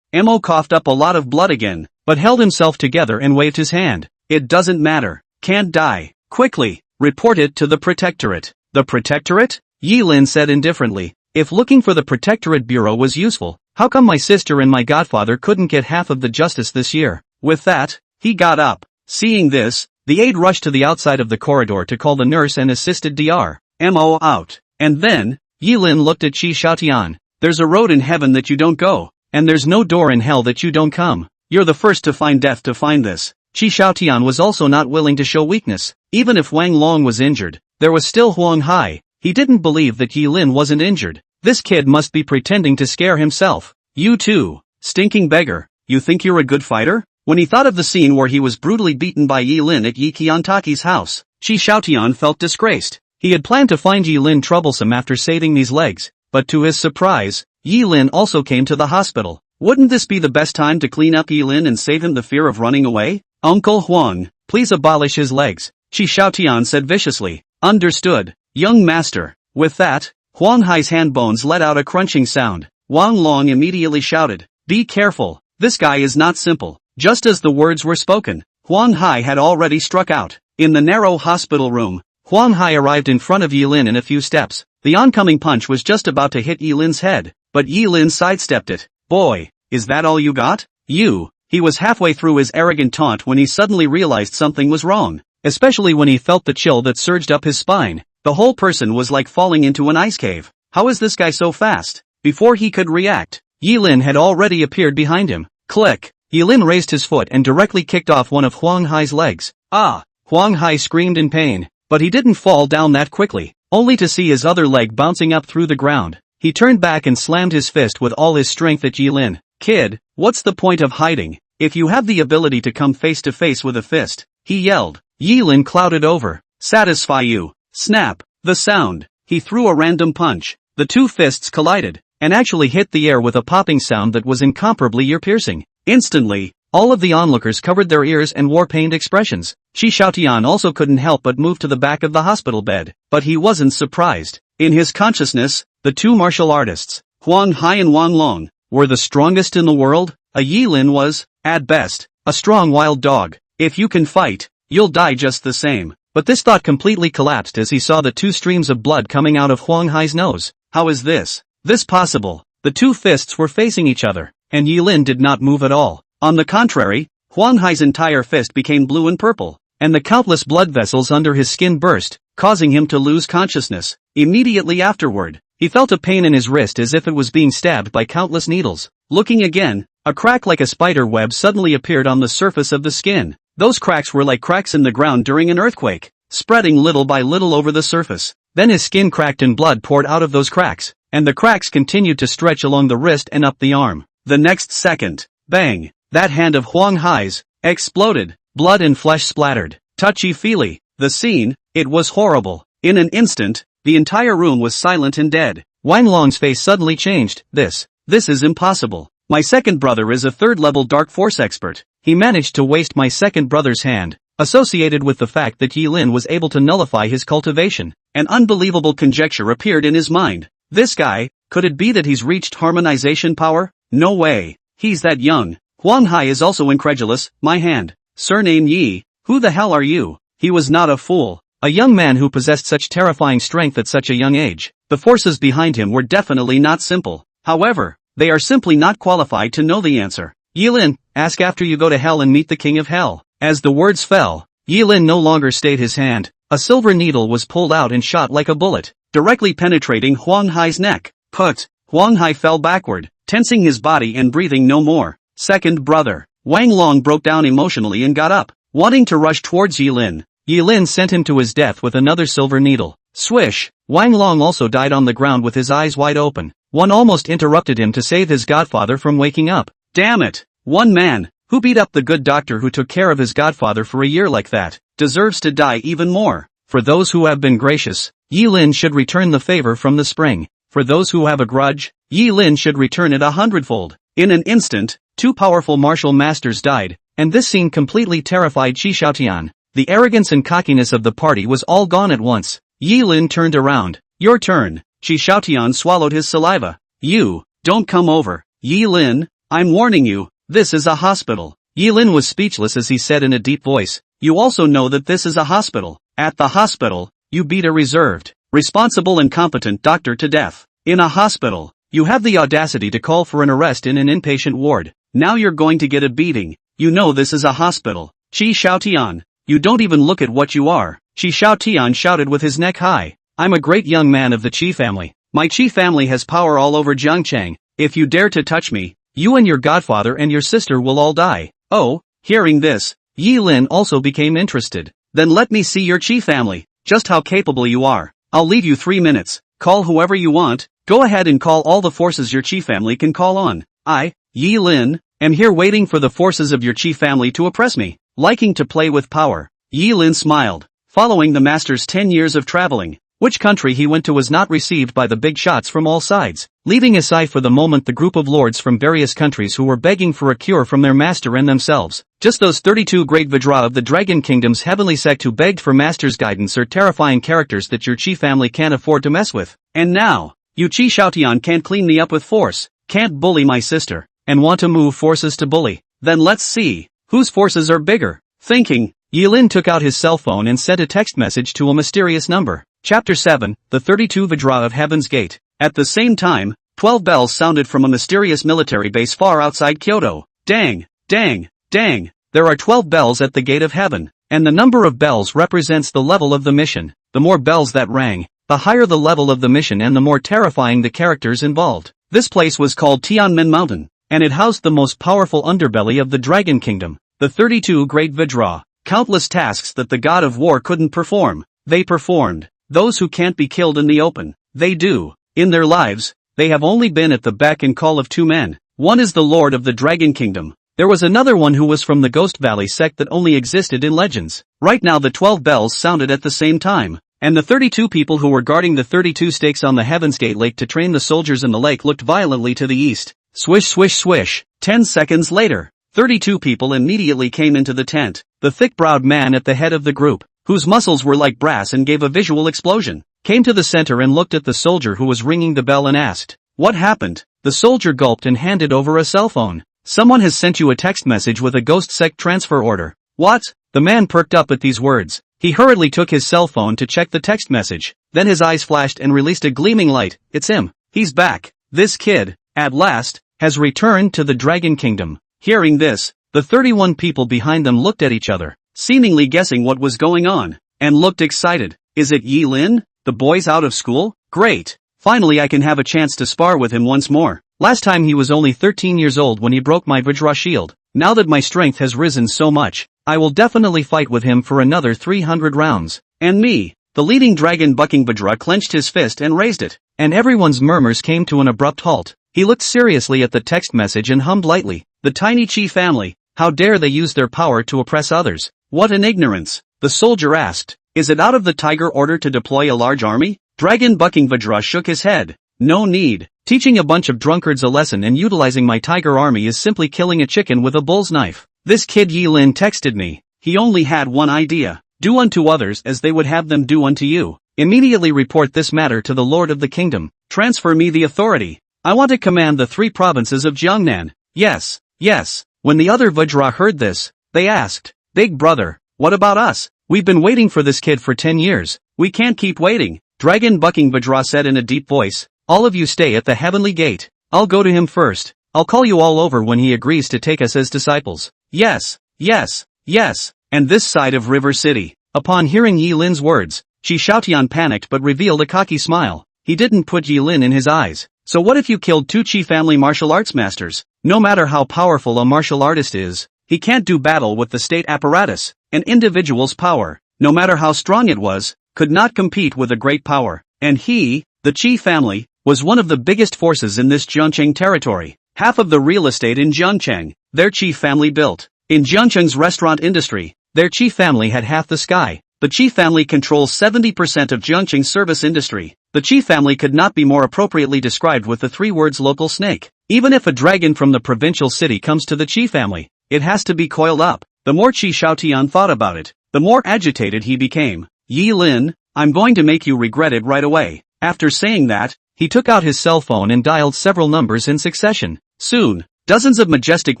Mo coughed up a lot of blood again, but held himself together and waved his hand. It doesn't matter. Can't die. Quickly, report it to the Protectorate. The Protectorate? Yilin said indifferently. If looking for the Protectorate Bureau was useful, how come my sister and my godfather couldn't get half of the justice this year? With that, he got up. Seeing this, the aide rushed to the outside of the corridor to call the nurse and assisted Mo out. And then, Yilin looked at Chi Xiaotian. There's a road in heaven that you don't go, and there's no door in hell that you don't come. You're the first to find death to find this. Chi Xiaotian was also not willing to show weakness. Even if Wang Long was injured, there was still Huang Hai. He didn't believe that Yilin wasn't injured. This kid must be pretending to scare himself. You too, stinking beggar, you think you're a good fighter? When he thought of the scene where he was brutally beaten by Yilin at Yikiantaki's house, Chi Xiaotian felt disgraced. He had planned to find Yilin troublesome after saving these legs, but to his surprise, Yilin also came to the hospital. Wouldn't this be the best time to clean up Yilin and save him the fear of running away? Uncle Huang, please abolish his legs, Chi Xiaotian said viciously. Understood, young master. With that, Huang Hai's hand bones let out a crunching sound. Wang Long immediately shouted, be careful, this guy is not simple. Just as the words were spoken, Huang Hai had already struck out. In the narrow hospital room, Huang Hai arrived in front of Yilin in a few steps. The oncoming punch was just about to hit Yilin's head, but Yilin sidestepped it. Boy, is that all you got? He was halfway through his arrogant taunt when he suddenly realized something was wrong, especially when he felt the chill that surged up his spine. The whole person was like falling into an ice cave. How is this guy so fast? Before he could react, Yilin had already appeared behind him. Click! Yilin raised his foot and directly kicked off one of Huang Hai's legs. Ah! Huang Hai screamed in pain, but he didn't fall down that quickly, only to see his other leg bouncing up through the ground. He turned back and slammed his fist with all his strength at Yilin. Kid, what's the point of hiding? If you have the ability to come face to face with a fist, he yelled. Yilin clouded over. Satisfy you. Snap. The sound. He threw a random punch. The two fists collided, and actually hit the air with a popping sound that was incomparably ear-piercing. Instantly, all of the onlookers covered their ears and wore pained expressions. Chi Xiaotian also couldn't help but move to the back of the hospital bed, but he wasn't surprised. In his consciousness, the two martial artists, Huang Hai and Wang Long, were the strongest in the world. A Yilin was, at best, a strong wild dog. If you can fight, you'll die just the same. But this thought completely collapsed as he saw the two streams of blood coming out of Huang Hai's nose. How is this possible? The two fists were facing each other, and Yilin did not move at all. On the contrary, Huang Hai's entire fist became blue and purple, and the countless blood vessels under his skin burst, causing him to lose consciousness. Immediately afterward, he felt a pain in his wrist as if it was being stabbed by countless needles. Looking again, a crack like a spider web suddenly appeared on the surface of the skin. Those cracks were like cracks in the ground during an earthquake, spreading little by little over the surface. Then his skin cracked and blood poured out of those cracks, and the cracks continued to stretch along the wrist and up the arm. The next second, bang, that hand of Huang Hai's exploded. Blood and flesh splattered. Touchy-feely. The scene, it was horrible. In an instant, the entire room was silent and dead. Wang Long's face suddenly changed. This is impossible. My second brother is a third-level dark force expert. He managed to waste my second brother's hand. Associated with the fact that Yi Lin was able to nullify his cultivation, an unbelievable conjecture appeared in his mind. This guy, could it be that he's reached harmonization power? No way. He's that young. Huang Hai is also incredulous. My hand. Surname Yi, who the hell are you? He was not a fool. A young man who possessed such terrifying strength at such a young age. The forces behind him were definitely not simple. However, they are simply not qualified to know the answer. Yi Lin, ask after you go to hell and meet the king of hell. As the words fell, Yi Lin no longer stayed his hand. A silver needle was pulled out and shot like a bullet, directly penetrating Huang Hai's neck. Put. Huang Hai fell backward, tensing his body and breathing no more. Second brother. Wang Long broke down emotionally and got up, wanting to rush towards Yi Lin. Yi Lin sent him to his death with another silver needle. Swish! Wang Long also died on the ground with his eyes wide open. One almost interrupted him to save his godfather from waking up. Damn it! One man, who beat up the good doctor who took care of his godfather for a year like that, deserves to die even more. For those who have been gracious, Yi Lin should return the favor from the spring. For those who have a grudge, Yi Lin should return it 100-fold. In an instant, two powerful martial masters died, and this scene completely terrified Qi Xiaotian. The arrogance and cockiness of the party was all gone at once. Yi Lin turned around. Your turn. Qi Xiaotian swallowed his saliva. You, don't come over. Yi Lin, I'm warning you, this is a hospital. Yi Lin was speechless as he said in a deep voice, you also know that this is a hospital. At the hospital, you beat a reserved, responsible and competent doctor to death. In a hospital, you have the audacity to call for an arrest in an inpatient ward. Now you're going to get a beating. You know this is a hospital. Qi Xiaotian, you don't even look at what you are. Qi Xiaotian shouted with his neck high. I'm a great young man of the Qi family. My Qi family has power all over Jiangcheng. If you dare to touch me, you and your godfather and your sister will all die. Oh, hearing this, Yi Lin also became interested. Then let me see your Qi family, just how capable you are. I'll leave you 3 minutes. Call whoever you want. Go ahead and call all the forces your Qi family can call on. I, Yi Lin, am here waiting for the forces of your Qi family to oppress me. Liking to play with power, Yi Lin smiled. Following the master's 10 years of traveling, which country he went to was not received by the big shots from all sides. Leaving aside for the moment the group of lords from various countries who were begging for a cure from their master and themselves, just those 32 great Vajra of the Dragon Kingdom's heavenly sect who begged for master's guidance are terrifying characters that your Qi family can't afford to mess with. And now, you Qi Xiaotian can't clean me up with force, can't bully my sister, and want to move forces to bully. Then let's see, whose forces are bigger. Thinking, Yi Lin took out his cell phone and sent a text message to a mysterious number. Chapter 7, The 32 Vajra of Heaven's Gate. At the same time, 12 bells sounded from a mysterious military base far outside Kyoto. Dang, dang, dang, there are 12 bells at the gate of heaven, and the number of bells represents the level of the mission. The more bells that rang, the higher the level of the mission and the more terrifying the characters involved. This place was called Tianmen Mountain, and it housed the most powerful underbelly of the Dragon Kingdom, the 32 Great Vajra. Countless tasks that the god of war couldn't perform, they performed. Those who can't be killed in the open, they do. In their lives, they have only been at the beck and call of two men. One is the Lord of the Dragon Kingdom. There was another one who was from the Ghost Valley sect that only existed in legends. Right now the 12 bells sounded at the same time, and the 32 people who were guarding the 32 stakes on the Heaven's Gate lake to train the soldiers in the lake looked violently to the east. Swish swish swish. 10 seconds later, 32 people immediately came into the tent. The thick-browed man at the head of the group, whose muscles were like brass and gave a visual explosion, came to the center and looked at the soldier who was ringing the bell and asked, "What happened?" The soldier gulped and handed over a cell phone. "Someone has sent you a text message with a ghost sect transfer order." "What?" The man perked up at these words. He hurriedly took his cell phone to check the text message. Then his eyes flashed and released a gleaming light. It's him. He's back. This kid, at last, has returned to the Dragon Kingdom. Hearing this, the 31 people behind them looked at each other. seemingly guessing what was going on, and looked excited. Is it Yi Lin? The boy's out of school? Great! Finally I can have a chance to spar with him once more. Last time he was only 13 years old when he broke my Vajra shield. Now that my strength has risen so much, I will definitely fight with him for another 300 rounds. And me? The leading dragon bucking Vajra clenched his fist and raised it, and everyone's murmurs came to an abrupt halt. He looked seriously at the text message and hummed lightly. The tiny Chi family, how dare they use their power to oppress others? What an ignorance! The soldier asked. Is it out of the tiger order to deploy a large army? Dragon bucking Vajra shook his head. No need. Teaching a bunch of drunkards a lesson and utilizing my tiger army is simply killing a chicken with a bull's knife. This kid Yi Lin texted me. He only had one idea. Do unto others as they would have them do unto you. Immediately report this matter to the Lord of the Kingdom. Transfer me the authority. I want to command the 3 provinces of Jiangnan. Yes, yes. When the other Vajra heard this, they asked, Big brother, what about us? We've been waiting for this kid for 10 years. We can't keep waiting. Dragon bucking Vajra said in a deep voice. All of you stay at the heavenly gate. I'll go to him first. I'll call you all over when he agrees to take us as disciples. Yes, yes, yes. And this side of River City. Upon hearing Yi Lin's words, Qi Shaotian panicked but revealed a cocky smile. He didn't put Yi Lin in his eyes. So what if you killed 2 Qi family martial arts masters? No matter how powerful a martial artist is, he can't do battle with the state apparatus. An individual's power, no matter how strong it was, could not compete with a great power. And he, the Qi family, was one of the biggest forces in this Jiangcheng territory. Half of the real estate in Jiangcheng, their Qi family built. In Jiangcheng's restaurant industry, their Qi family had half the sky. The Qi family controls 70% of Jiangcheng's service industry. The Qi family could not be more appropriately described with the 3 words local snake. Even if a dragon from the provincial city comes to the Qi family, it has to be coiled up. The more Qi Shaotian thought about it, the more agitated he became. Yi Lin, I'm going to make you regret it right away. After saying that, he took out his cell phone and dialed several numbers in succession. Soon, dozens of majestic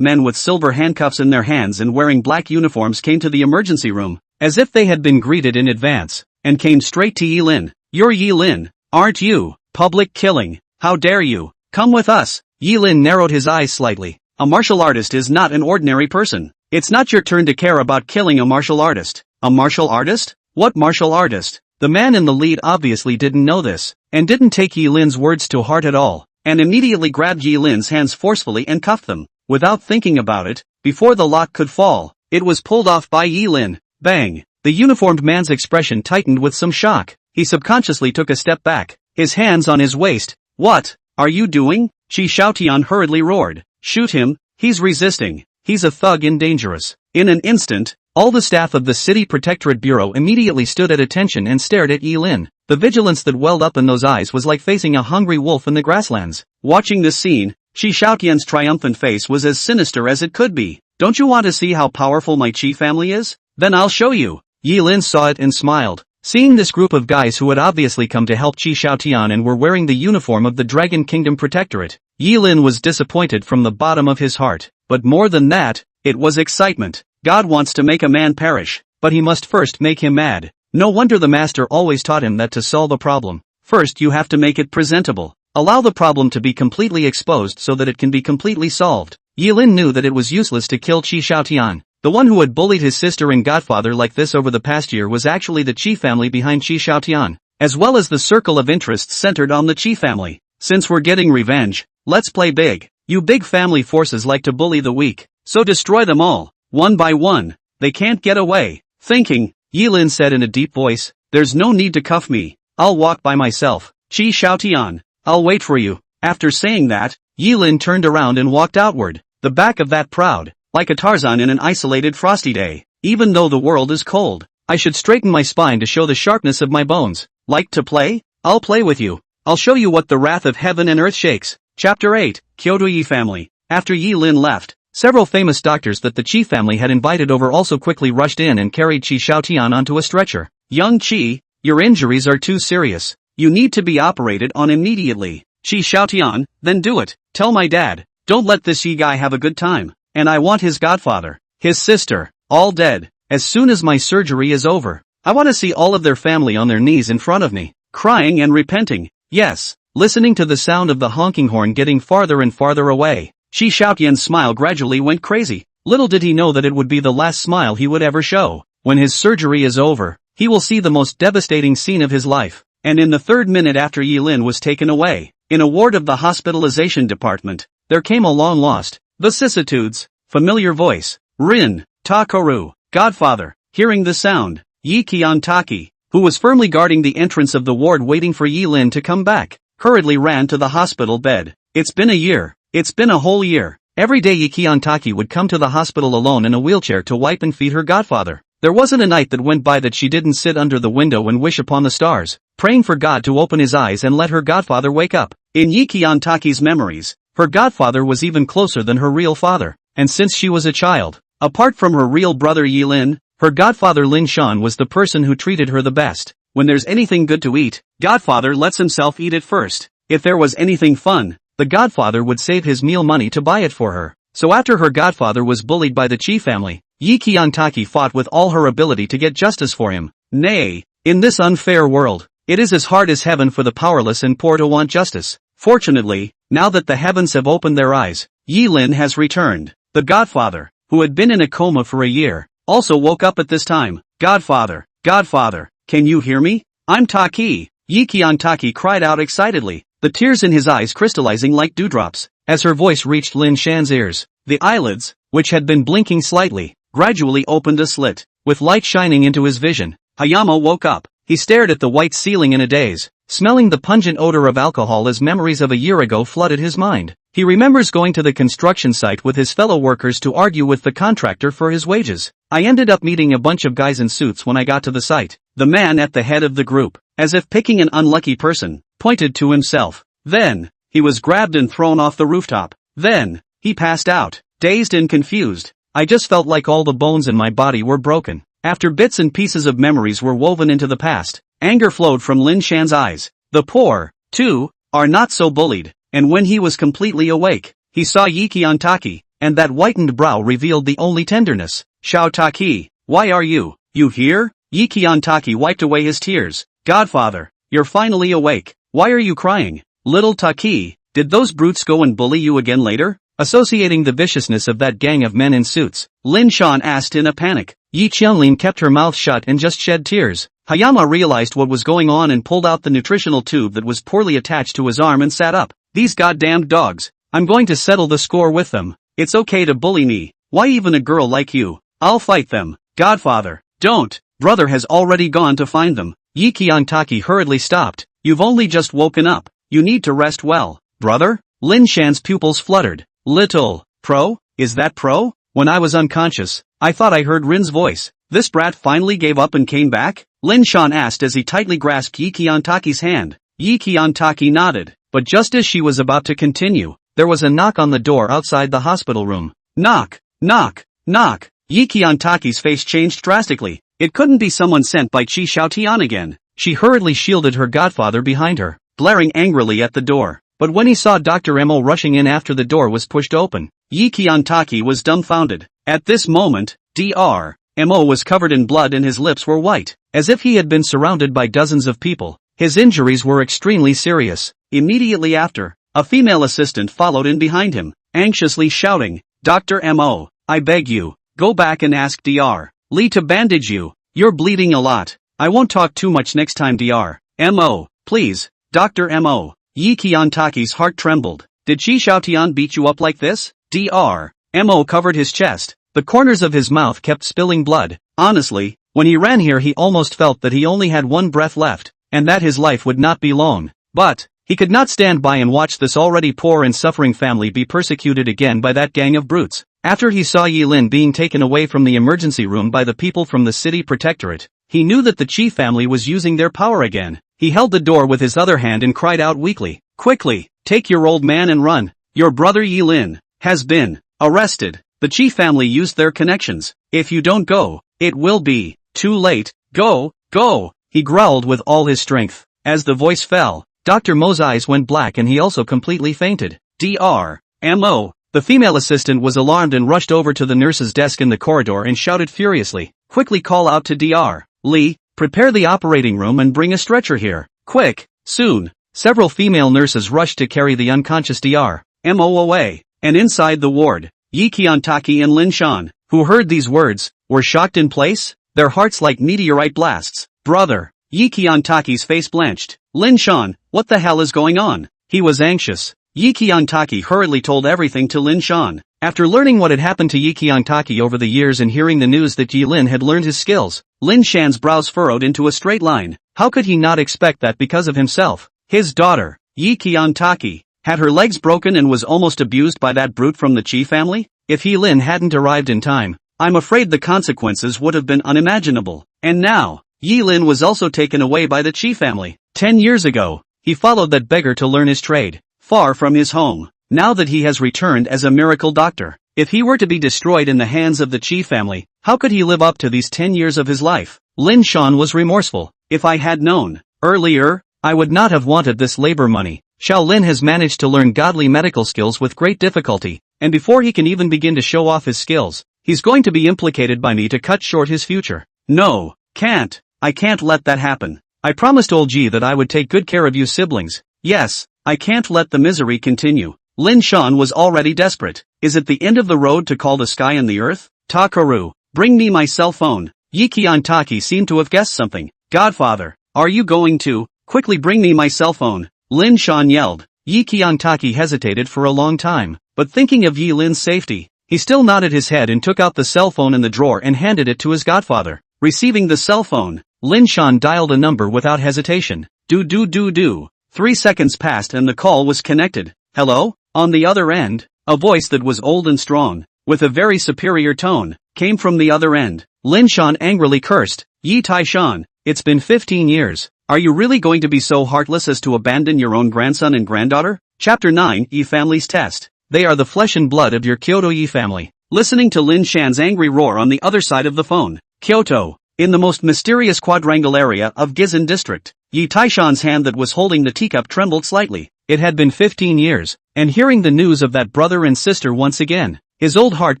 men with silver handcuffs in their hands and wearing black uniforms came to the emergency room, as if they had been greeted in advance, and came straight to Yi Lin. You're Yi Lin, aren't you? Public killing. How dare you? Come with us. Yi Lin narrowed his eyes slightly. A martial artist is not an ordinary person. It's not your turn to care about killing a martial artist. A martial artist? What martial artist? The man in the lead obviously didn't know this, and didn't take Yi Lin's words to heart at all, and immediately grabbed Yi Lin's hands forcefully and cuffed them. Without thinking about it, before the lock could fall, it was pulled off by Yi Lin. Bang! The uniformed man's expression tightened with some shock. He subconsciously took a step back, his hands on his waist. What are you doing? Qi Shaotian hurriedly roared. Shoot him, he's resisting. He's a thug and dangerous. In an instant, all the staff of the City Protectorate Bureau immediately stood at attention and stared at Yi Lin. The vigilance that welled up in those eyes was like facing a hungry wolf in the grasslands. Watching this scene, Qi Shaotian's triumphant face was as sinister as it could be. Don't you want to see how powerful my Qi family is? Then I'll show you. Yi Lin saw it and smiled. Seeing this group of guys who had obviously come to help Qi Shaotian and were wearing the uniform of the Dragon Kingdom Protectorate, Yi Lin was disappointed from the bottom of his heart. But more than that, it was excitement. God wants to make a man perish, but he must first make him mad. No wonder the master always taught him that to solve a problem, first you have to make it presentable. Allow the problem to be completely exposed so that it can be completely solved. Yi Lin knew that it was useless to kill Qi Shaotian. The one who had bullied his sister and godfather like this over the past year was actually the Qi family behind Qi Shaotian, as well as the circle of interests centered on the Qi family. Since we're getting revenge, let's play big. You big family forces like to bully the weak, so destroy them all, one by one. They can't get away. Thinking, Yi Lin said in a deep voice, there's no need to cuff me. I'll walk by myself. Qi Shaotian, I'll wait for you. After saying that, Yi Lin turned around and walked outward, the back of that proud, like a Tarzan in an isolated frosty day. Even though the world is cold, I should straighten my spine to show the sharpness of my bones. Like to play? I'll play with you. I'll show you what the wrath of heaven and earth shakes. Chapter 8, Kyoto Yi Family. After Yi Lin left, several famous doctors that the Qi family had invited over also quickly rushed in and carried Qi Shaotian onto a stretcher. Young Qi, your injuries are too serious. You need to be operated on immediately. Qi Shaotian, then do it. Tell my dad, don't let this Yi guy have a good time. And I want his godfather, his sister, all dead. As soon as my surgery is over, I want to see all of their family on their knees in front of me, crying and repenting. Yes. Listening to the sound of the honking horn getting farther and farther away, Qi Shaotian's smile gradually went crazy. Little did he know that it would be the last smile he would ever show. When his surgery is over, he will see the most devastating scene of his life. And in the 3rd minute after Yilin was taken away, in a ward of the hospitalization department, there came a long-lost vicissitudes, familiar voice, Rin, Takeru, Godfather. Hearing the sound, Yi Kiyotaki, who was firmly guarding the entrance of the ward waiting for Yilin to come back, hurriedly ran to the hospital bed. It's been a year. It's been a whole year. Every day Yi Kiyotaki would come to the hospital alone in a wheelchair to wipe and feed her godfather. There wasn't a night that went by that she didn't sit under the window and wish upon the stars, praying for God to open his eyes and let her godfather wake up. In Yi Kiyotaki's memories, her godfather was even closer than her real father, and since she was a child, apart from her real brother Yilin, her godfather Lin Shan was the person who treated her the best. When there's anything good to eat, godfather lets himself eat it first. If there was anything fun, the godfather would save his meal money to buy it for her. So after her godfather was bullied by the Chi family, Yi Kiyotaki fought with all her ability to get justice for him. Nay, in this unfair world, it is as hard as heaven for the powerless and poor to want justice. Fortunately, now that the heavens have opened their eyes, Yilin has returned. The godfather, who had been in a coma for a year, also woke up at this time. Godfather, Godfather, can you hear me? I'm Taki. Yi Kiyotaki cried out excitedly, the tears in his eyes crystallizing like dewdrops, as her voice reached Lin Shan's ears. The eyelids, which had been blinking slightly, gradually opened a slit, with light shining into his vision. Hayama woke up. He stared at the white ceiling in a daze, smelling the pungent odor of alcohol as memories of a year ago flooded his mind. He remembers going to the construction site with his fellow workers to argue with the contractor for his wages. I ended up meeting a bunch of guys in suits when I got to the site. The man at the head of the group, as if picking an unlucky person, pointed to himself. Then, he was grabbed and thrown off the rooftop. Then, he passed out, dazed and confused. I just felt like all the bones in my body were broken. After bits and pieces of memories were woven into the past, anger flowed from Lin Shan's eyes. The poor, too, are not so bullied. And when he was completely awake, he saw Yi Kiyotaki, and that whitened brow revealed the only tenderness. Xiao Taki, why are you here? Yi Kiyotaki wiped away his tears. Godfather, you're finally awake. Why are you crying? Little Taki, did those brutes go and bully you again later? Associating the viciousness of that gang of men in suits, Lin Shan asked in a panic. Yi Qianlin kept her mouth shut and just shed tears. Hayama realized what was going on and pulled out the nutritional tube that was poorly attached to his arm and sat up. These goddamned dogs. I'm going to settle the score with them. It's okay to bully me. Why even a girl like you? I'll fight them. Godfather, don't. Brother has already gone to find them. Yi Kiyotaki hurriedly stopped. You've only just woken up. You need to rest well. Brother? Lin Shan's pupils fluttered. Little Pro? Is that Pro? When I was unconscious, I thought I heard Rin's voice. This brat finally gave up and came back? Lin Shan asked as he tightly grasped Yi Kiyotaki's hand. Yi Kiyotaki nodded. But just as she was about to continue, there was a knock on the door outside the hospital room. Knock, knock, knock. Yi Kiyotaki's face changed drastically. It couldn't be someone sent by Chi Xiaotian again. She hurriedly shielded her godfather behind her, glaring angrily at the door. But when he saw Dr. Mo rushing in after the door was pushed open, Yi Kiyotaki was dumbfounded. At this moment, Dr. Mo was covered in blood and his lips were white, as if he had been surrounded by dozens of people. His injuries were extremely serious. Immediately after, a female assistant followed in behind him, anxiously shouting, Dr. Mo, I beg you, go back and ask Dr. Lee to bandage you. You're bleeding a lot. I won't talk too much next time Dr. Mo, please, Dr. Mo. Yi Kiyotaki's heart trembled. Did Chi Xiaotian beat you up like this? Dr. Mo covered his chest. The corners of his mouth kept spilling blood. Honestly, when he ran here he almost felt that he only had one breath left, and that his life would not be long. But he could not stand by and watch this already poor and suffering family be persecuted again by that gang of brutes. After he saw Yilin being taken away from the emergency room by the people from the city protectorate, he knew that the Chi family was using their power again. He held the door with his other hand and cried out weakly, quickly, take your old man and run. Your brother Yilin has been arrested. The Chi family used their connections. If you don't go, it will be too late. Go, go, he growled with all his strength. As the voice fell, Dr. Mo's eyes went black and he also completely fainted. Dr. Mo. The female assistant was alarmed and rushed over to the nurse's desk in the corridor and shouted furiously, quickly call out to Dr. Lee, prepare the operating room and bring a stretcher here. Quick, soon. Several female nurses rushed to carry the unconscious Dr. Mo away, and inside the ward, Yi Qiantaki and Lin Shan, who heard these words, were shocked in place, their hearts like meteorite blasts. Brother. Yi Qiantaki's face blanched. Lin Shan, what the hell is going on? He was anxious. Yi Qiantaki hurriedly told everything to Lin Shan. After learning what had happened to Yi Qiantaki over the years and hearing the news that Yi Lin had learned his skills, Lin Shan's brows furrowed into a straight line. How could he not expect that because of himself? His daughter, Yi Qiantaki, had her legs broken and was almost abused by that brute from the Qi family? If Yi Lin hadn't arrived in time, I'm afraid the consequences would have been unimaginable. And now, Yi Lin was also taken away by the Qi family. 10 years ago, he followed that beggar to learn his trade, far from his home. Now that he has returned as a miracle doctor, if he were to be destroyed in the hands of the Qi family, how could he live up to these 10 years of his life? Lin Shan was remorseful. If I had known earlier, I would not have wanted this labor money. Xiao Lin has managed to learn godly medical skills with great difficulty, and before he can even begin to show off his skills, he's going to be implicated by me to cut short his future. No, can't. I can't let that happen. I promised old Ji that I would take good care of you siblings. Yes, I can't let the misery continue. Lin Shan was already desperate. Is it the end of the road to call the sky and the earth? Takaru, bring me my cell phone. Yi Qiantaki seemed to have guessed something. Godfather, are you going to quickly bring me my cell phone? Lin Shan yelled. Yi Qiantaki hesitated for a long time, but thinking of Yi Lin's safety, he still nodded his head and took out the cell phone in the drawer and handed it to his godfather. Receiving the cell phone, Lin Shan dialed a number without hesitation. 3 seconds passed and the call was connected. Hello? On the other end, a voice that was old and strong, with a very superior tone, came from the other end. Lin Shan angrily cursed. Yi Taishan, it's been 15 years. Are you really going to be so heartless as to abandon your own grandson and granddaughter? Chapter 9, Yi Family's Test. They are the flesh and blood of your Kyoto Yi family. Listening to Lin Shan's angry roar on the other side of the phone. Kyoto. In the most mysterious quadrangle area of Gizan district, Yi Taishan's hand that was holding the teacup trembled slightly. It had been 15 years, and hearing the news of that brother and sister once again, his old heart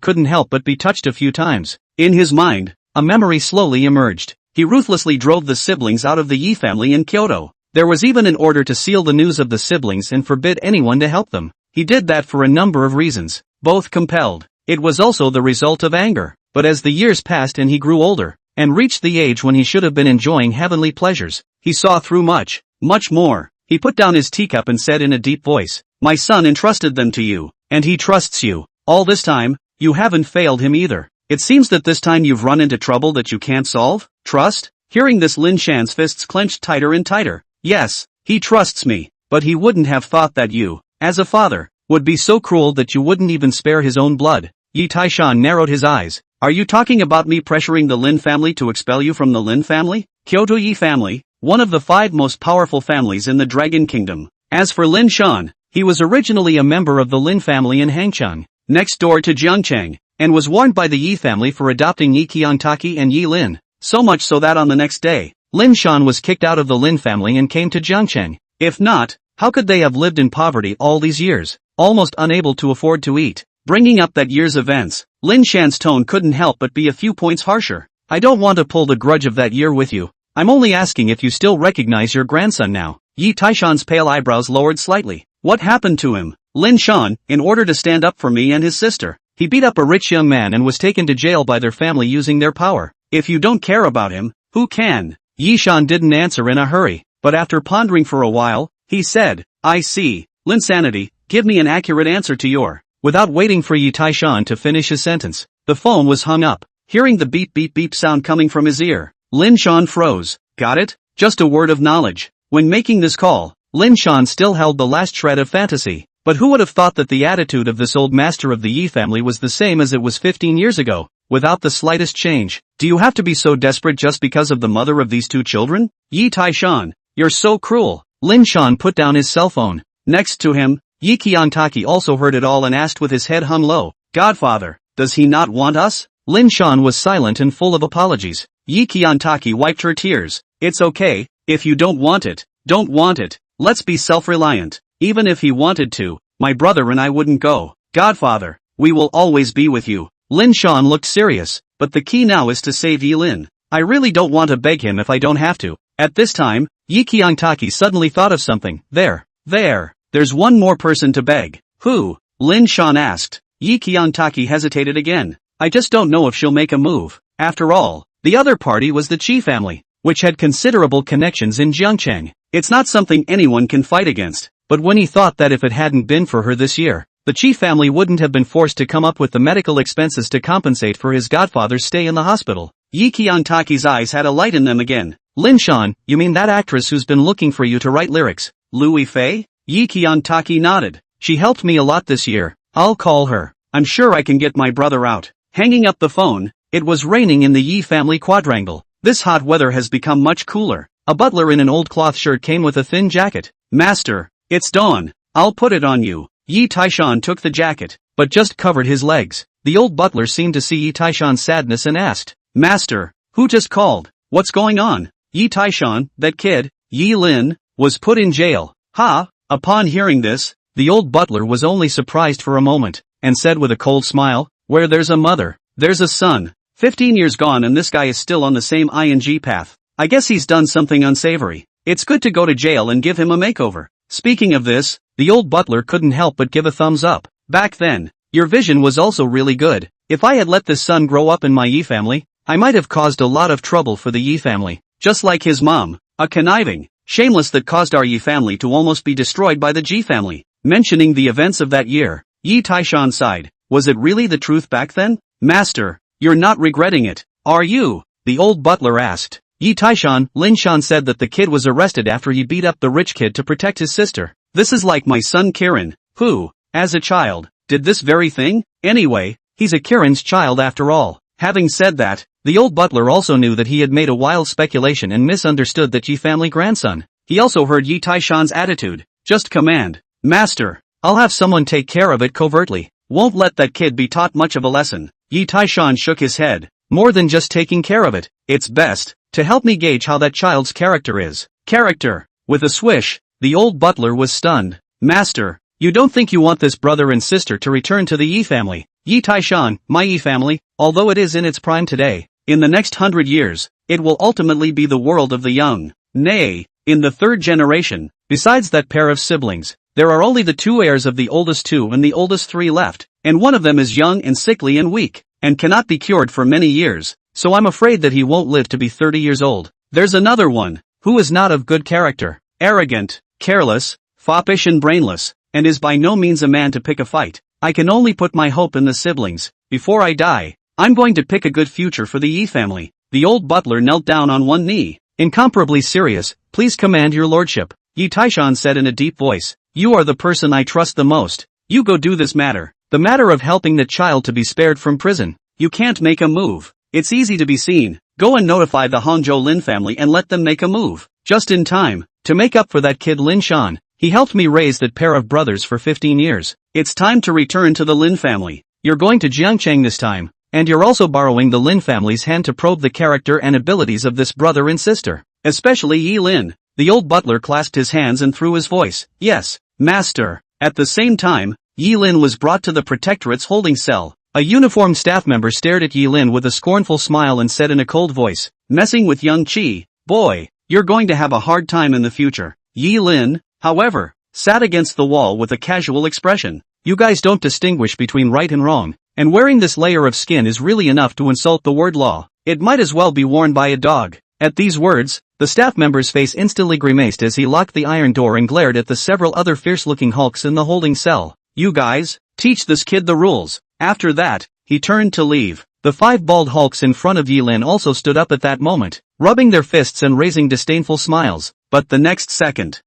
couldn't help but be touched a few times. In his mind, a memory slowly emerged. He ruthlessly drove the siblings out of the Yi family in Kyoto. There was even an order to seal the news of the siblings and forbid anyone to help them. He did that for a number of reasons, both compelled. It was also the result of anger. But as the years passed and he grew older, and reached the age when he should have been enjoying heavenly pleasures, he saw through much, much more. He put down his teacup and said in a deep voice, my son entrusted them to you, and he trusts you. All this time, you haven't failed him either. It seems that this time you've run into trouble that you can't solve? Trust? Hearing this, Lin Shan's fists clenched tighter and tighter. Yes, he trusts me, but he wouldn't have thought that you, as a father, would be so cruel that you wouldn't even spare his own blood. Yi Taishan narrowed his eyes. Are you talking about me pressuring the Lin family to expel you from the Lin family? Kyoto Yi family, one of the 5 most powerful families in the Dragon Kingdom. As for Lin Shan, he was originally a member of the Lin family in Hangchang, next door to Jiangcheng, and was warned by the Yi family for adopting Yi Qiantaki and Yi Lin, so much so that on the next day, Lin Shan was kicked out of the Lin family and came to Jiangcheng. If not, how could they have lived in poverty all these years, almost unable to afford to eat? Bringing up that year's events, Lin Shan's tone couldn't help but be a few points harsher. I don't want to pull the grudge of that year with you. I'm only asking if you still recognize your grandson now. Yi Taishan's pale eyebrows lowered slightly. What happened to him? Lin Shan, in order to stand up for me and his sister, he beat up a rich young man and was taken to jail by their family using their power. If you don't care about him, who can? Yi Shan didn't answer in a hurry, but after pondering for a while, he said, I see. Linsanity, give me an accurate answer to your. Without waiting for Yi Taishan to finish his sentence, the phone was hung up. Hearing the beep beep beep sound coming from his ear, Lin Shan froze. Got it? Just a word of knowledge. When making this call, Lin Shan still held the last shred of fantasy. But who would have thought that the attitude of this old master of the Yi family was the same as it was 15 years ago, without the slightest change? Do you have to be so desperate just because of the mother of these 2 children? Yi Taishan, you're so cruel. Lin Shan put down his cell phone. Next to him, Yi Qiantaki also heard it all and asked with his head hung low, Godfather, does he not want us? Lin Shan was silent and full of apologies. Yi Qiantaki wiped her tears. It's okay, if you don't want it, don't want it. Let's be self-reliant. Even if he wanted to, my brother and I wouldn't go. Godfather, we will always be with you. Lin Shan looked serious, but the key now is to save Yi Lin. I really don't want to beg him if I don't have to. At this time, Yi Qiantaki suddenly thought of something. There's one more person to beg. Who? Lin Shan asked. Yi Qiantaki hesitated again. I just don't know if she'll make a move. After all, the other party was the Qi family, which had considerable connections in Jiangcheng. It's not something anyone can fight against. But when he thought that if it hadn't been for her this year, the Qi family wouldn't have been forced to come up with the medical expenses to compensate for his godfather's stay in the hospital. Yi Qiantaki's eyes had a light in them again. Lin Shan, you mean that actress who's been looking for you to write lyrics? Louis Fei? Yi Qiantaki nodded. She helped me a lot this year. I'll call her. I'm sure I can get my brother out. Hanging up the phone, it was raining in the Yi family quadrangle. This hot weather has become much cooler. A butler in an old cloth shirt came with a thin jacket. Master, it's dawn. I'll put it on you. Yi Taishan took the jacket, but just covered his legs. The old butler seemed to see Yi Taishan's sadness and asked, Master, who just called? What's going on? Yi Taishan, that kid, Yi Lin, was put in jail. Ha! Upon hearing this, the old butler was only surprised for a moment, and said with a cold smile, where there's a mother, there's a son. 15 years gone and this guy is still on the same ing path. I guess he's done something unsavory. It's good to go to jail and give him a makeover. Speaking of this, the old butler couldn't help but give a thumbs up. Back then, your vision was also really good. If I had let this son grow up in my Yi family, I might have caused a lot of trouble for the Yi family. Just like his mom, a conniving, shameless that caused our Yi family to almost be destroyed by the Ji family. Mentioning the events of that year, Yi Taishan sighed. Was it really the truth back then? Master, you're not regretting it, are you? The old butler asked. Yi Taishan, Lin Shan said that the kid was arrested after he beat up the rich kid to protect his sister. This is like my son Kiran, who, as a child, did this very thing? Anyway, he's a Kiran's child after all. Having said that, the old butler also knew that he had made a wild speculation and misunderstood the Ji family grandson. He also heard Yi Taishan's attitude. Just command. Master, I'll have someone take care of it covertly. Won't let that kid be taught much of a lesson. Yi Taishan shook his head. More than just taking care of it, it's best to help me gauge how that child's character is. Character. With a swish, the old butler was stunned. Master, you don't think you want this brother and sister to return to the Yi family? Yi Taishan, my Yi family, although it is in its prime today, in the next 100 years, it will ultimately be the world of the young. Nay, in the third generation, besides that pair of siblings, there are only the two heirs of the oldest two and the oldest three left, and one of them is young and sickly and weak, and cannot be cured for many years, so I'm afraid that he won't live to be 30 years old. There's another one, who is not of good character, arrogant, careless, foppish and brainless, and is by no means a man to pick a fight. I can only put my hope in the siblings. Before I die, I'm going to pick a good future for the Yi family. The old butler knelt down on one knee. Incomparably serious, please command your lordship, Yi Taishan said in a deep voice. You are the person I trust the most. You go do this matter. The matter of helping the child to be spared from prison. You can't make a move. It's easy to be seen. Go and notify the Hangzhou Lin family and let them make a move. Just in time, to make up for that kid Lin Shan. He helped me raise that pair of brothers for 15 years. It's time to return to the Lin family. You're going to Jiangcheng this time, and you're also borrowing the Lin family's hand to probe the character and abilities of this brother and sister. Especially Yi Lin. The old butler clasped his hands and threw his voice. Yes, master. At the same time, Yi Lin was brought to the protectorate's holding cell. A uniformed staff member stared at Yi Lin with a scornful smile and said in a cold voice, messing with young Qi, boy, you're going to have a hard time in the future. Yi Lin, however, sat against the wall with a casual expression. You guys don't distinguish between right and wrong, and wearing this layer of skin is really enough to insult the word law. It might as well be worn by a dog. At these words, the staff member's face instantly grimaced as he locked the iron door and glared at the several other fierce-looking hulks in the holding cell. You guys, teach this kid the rules. After that, he turned to leave. The 5 bald hulks in front of Yi Lin also stood up at that moment, rubbing their fists and raising disdainful smiles. But the next second,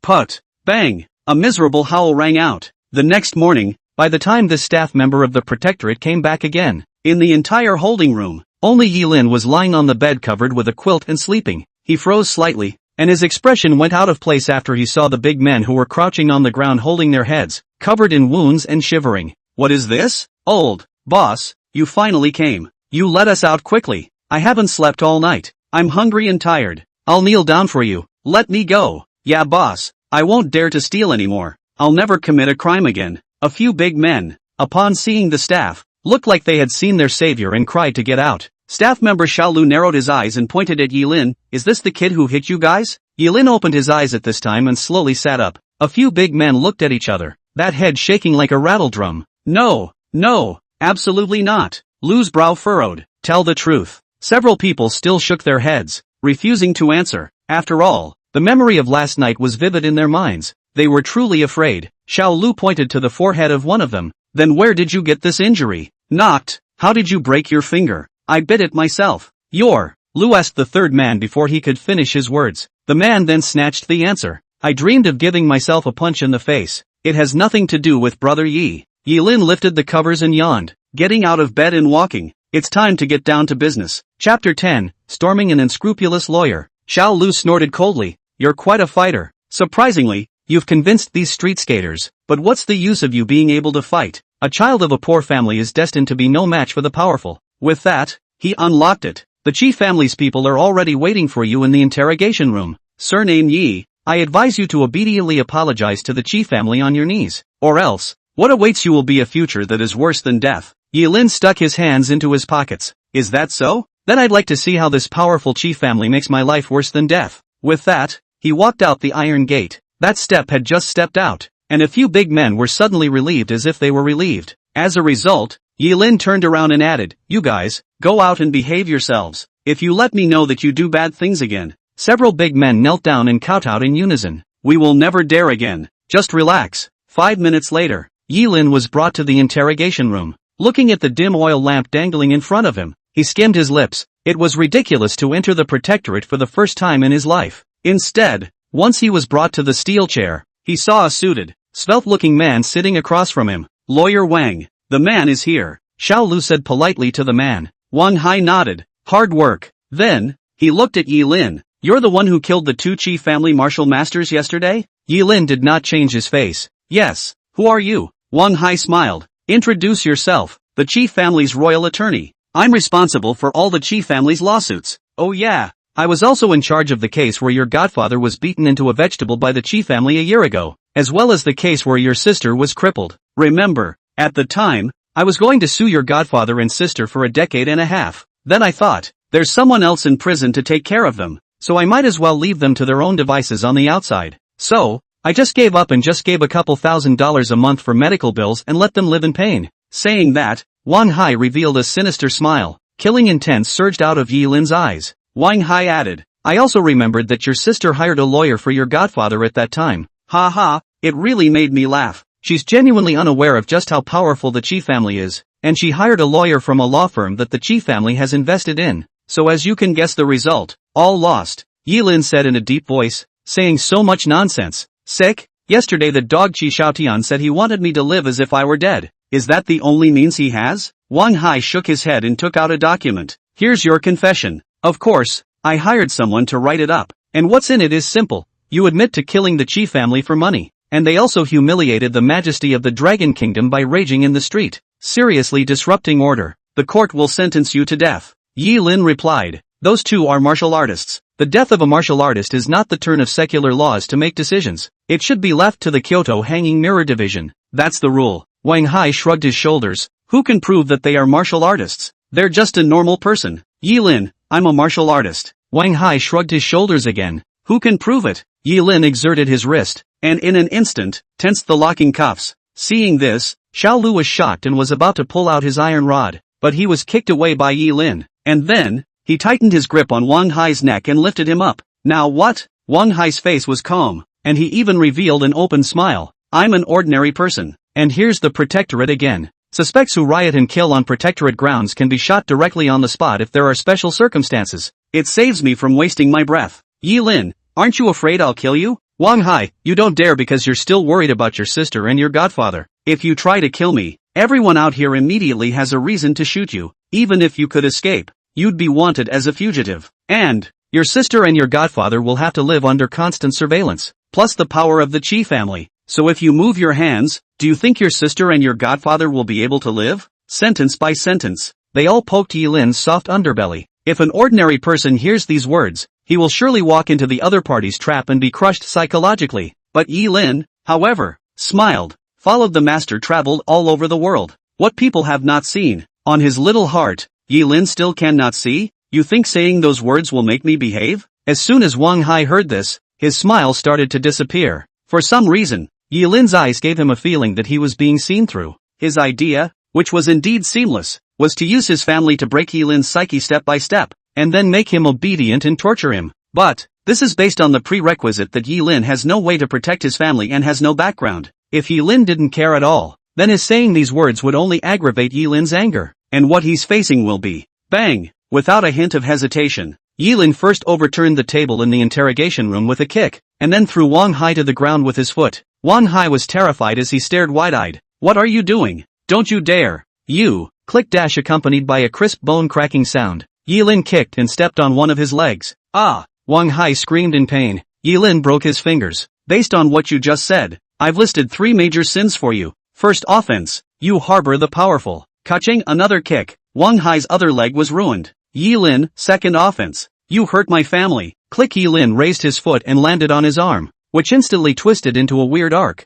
put, bang, a miserable howl rang out. The next morning, by the time this staff member of the protectorate came back again, in the entire holding room, only Yi Lin was lying on the bed covered with a quilt and sleeping. He froze slightly, and his expression went out of place after he saw the big men who were crouching on the ground holding their heads, covered in wounds and shivering. What is this? Old boss, you finally came. You let us out quickly. I haven't slept all night. I'm hungry and tired. I'll kneel down for you. Let me go. Yeah boss, I won't dare to steal anymore. I'll never commit a crime again. A few big men, upon seeing the staff, looked like they had seen their savior and cried to get out. Staff member Xiaolu narrowed his eyes and pointed at Yi Lin. Is this the kid who hit you guys? Yi Lin opened his eyes at this time and slowly sat up. A few big men looked at each other. that head shaking like a rattledrum. No, no, absolutely not. Lu's brow furrowed. Tell the truth. Several people still shook their heads, refusing to answer. After all, the memory of last night was vivid in their minds. They were truly afraid. Xiao Lu pointed to the forehead of one of them. Then where did you get this injury? Knocked. How did you break your finger? I bit it myself. Lu asked the third man before he could finish his words. The man then snatched the answer. I dreamed of giving myself a punch in the face. It has nothing to do with Brother Yi. Yilin lifted the covers and yawned. Getting out of bed and walking. It's time to get down to business. Chapter 10, Storming an Unscrupulous Lawyer. Xiao Lu snorted coldly. You're quite a fighter. Surprisingly, you've convinced these street skaters. But what's the use of you being able to fight? A child of a poor family is destined to be no match for the powerful. With that, he unlocked it. The Chi family's people are already waiting for you in the interrogation room. Surname Yi, I advise you to obediently apologize to the Chi family on your knees. Or else, what awaits you will be a future that is worse than death. Yilin stuck his hands into his pockets. Is that so? Then I'd like to see how this powerful Chi family makes my life worse than death. With that, he walked out the iron gate. That step had just stepped out, and a few big men were suddenly relieved as if they were relieved. As a result, Yilin turned around and added, You guys, go out and behave yourselves. If you let me know that you do bad things again. Several big men knelt down and kowtowed in unison. We will never dare again. Just relax. 5 minutes later, Yilin was brought to the interrogation room. Looking at the dim oil lamp dangling in front of him, he skimmed his lips. It was ridiculous to enter the protectorate for the first time in his life. Instead, once he was brought to the steel chair, he saw a suited, svelte-looking man sitting across from him. Lawyer Wang. The man is here, Xiao Lu said politely to the man. Wang Hai nodded. Hard work. Then, he looked at Yilin. You're the one who killed the two Chi family martial masters yesterday? Yilin did not change his face. Yes. Who are you? Wang Hai smiled. Introduce yourself. The Chi family's royal attorney. I'm responsible for all the Chi family's lawsuits. Oh yeah. I was also in charge of the case where your godfather was beaten into a vegetable by the Chi family a year ago, as well as the case where your sister was crippled. Remember, at the time, I was going to sue your godfather and sister for a decade and a half. Then I thought, there's someone else in prison to take care of them, so I might as well leave them to their own devices on the outside. So, I just gave up and just gave a couple $1,000s a month for medical bills and let them live in pain. Saying that, Wang Hai revealed a sinister smile. Killing intent surged out of Yilin's eyes. Wang Hai added, I also remembered that your sister hired a lawyer for your godfather at that time. Ha ha, it really made me laugh. She's genuinely unaware of just how powerful the Chi family is, and she hired a lawyer from a law firm that the Chi family has invested in. So as you can guess the result, all lost. Yilin said in a deep voice, saying so much nonsense. Sick? Yesterday the dog Chi Xiaotian said he wanted me to live as if I were dead. Is that the only means he has? Wang Hai shook his head and took out a document. Here's your confession. Of course, I hired someone to write it up. And what's in it is simple. You admit to killing the Chi family for money. And they also humiliated the majesty of the Dragon Kingdom by raging in the street, seriously disrupting order. The court will sentence you to death. Yilin replied. Those two are martial artists. The death of a martial artist is not the turn of secular laws to make decisions. It should be left to the Kyoto Hanging Mirror Division. That's the rule. Wang Hai shrugged his shoulders. Who can prove that they are martial artists? They're just a normal person. Yilin, I'm a martial artist. Wang Hai shrugged his shoulders again. Who can prove it? Yilin exerted his wrist, and in an instant, tensed the locking cuffs. Seeing this, Xiao Lu was shocked and was about to pull out his iron rod, but he was kicked away by Yilin, and then, he tightened his grip on Wang Hai's neck and lifted him up. Now what? Wang Hai's face was calm, and he even revealed an open smile. I'm an ordinary person, and here's the protectorate again. Suspects who riot and kill on protectorate grounds can be shot directly on the spot if there are special circumstances. It saves me from wasting my breath. Yilin, aren't you afraid I'll kill you? Wang Hai, you don't dare because you're still worried about your sister and your godfather. If you try to kill me, everyone out here immediately has a reason to shoot you. Even if you could escape, you'd be wanted as a fugitive. And, your sister and your godfather will have to live under constant surveillance, plus the power of the Chi family. So if you move your hands, do you think your sister and your godfather will be able to live? Sentence by sentence, they all poked Yilin's soft underbelly. If an ordinary person hears these words, he will surely walk into the other party's trap and be crushed psychologically. But Yilin, however, smiled, followed the master traveled all over the world. What people have not seen, on his little heart, Yilin still cannot see? You think saying those words will make me behave? As soon as Wang Hai heard this, his smile started to disappear. For some reason, Yi Lin's eyes gave him a feeling that he was being seen through. His idea, which was indeed seamless, was to use his family to break Yi Lin's psyche step by step, and then make him obedient and torture him. But this is based on the prerequisite that Yi Lin has no way to protect his family and has no background. If Yi Lin didn't care at all, then his saying these words would only aggravate Yi Lin's anger, and what he's facing will be bang. Without a hint of hesitation, Yi Lin first overturned the table in the interrogation room with a kick, and then threw Wang Hai to the ground with his foot. Wang Hai was terrified as he stared wide-eyed. "What are you doing? Don't you dare!" "You!" Click dash accompanied by a crisp bone-cracking sound. Yi Lin kicked and stepped on one of his legs. "Ah!" Wang Hai screamed in pain. Yi Lin broke his fingers. "Based on what you just said, I've listed 3 major sins for you. First offense, you harbor the powerful." Kaching, another kick. Wang Hai's other leg was ruined. "Yi Lin, second offense, you hurt my family." Click. Yi Lin raised his foot and landed on his arm, which instantly twisted into a weird arc.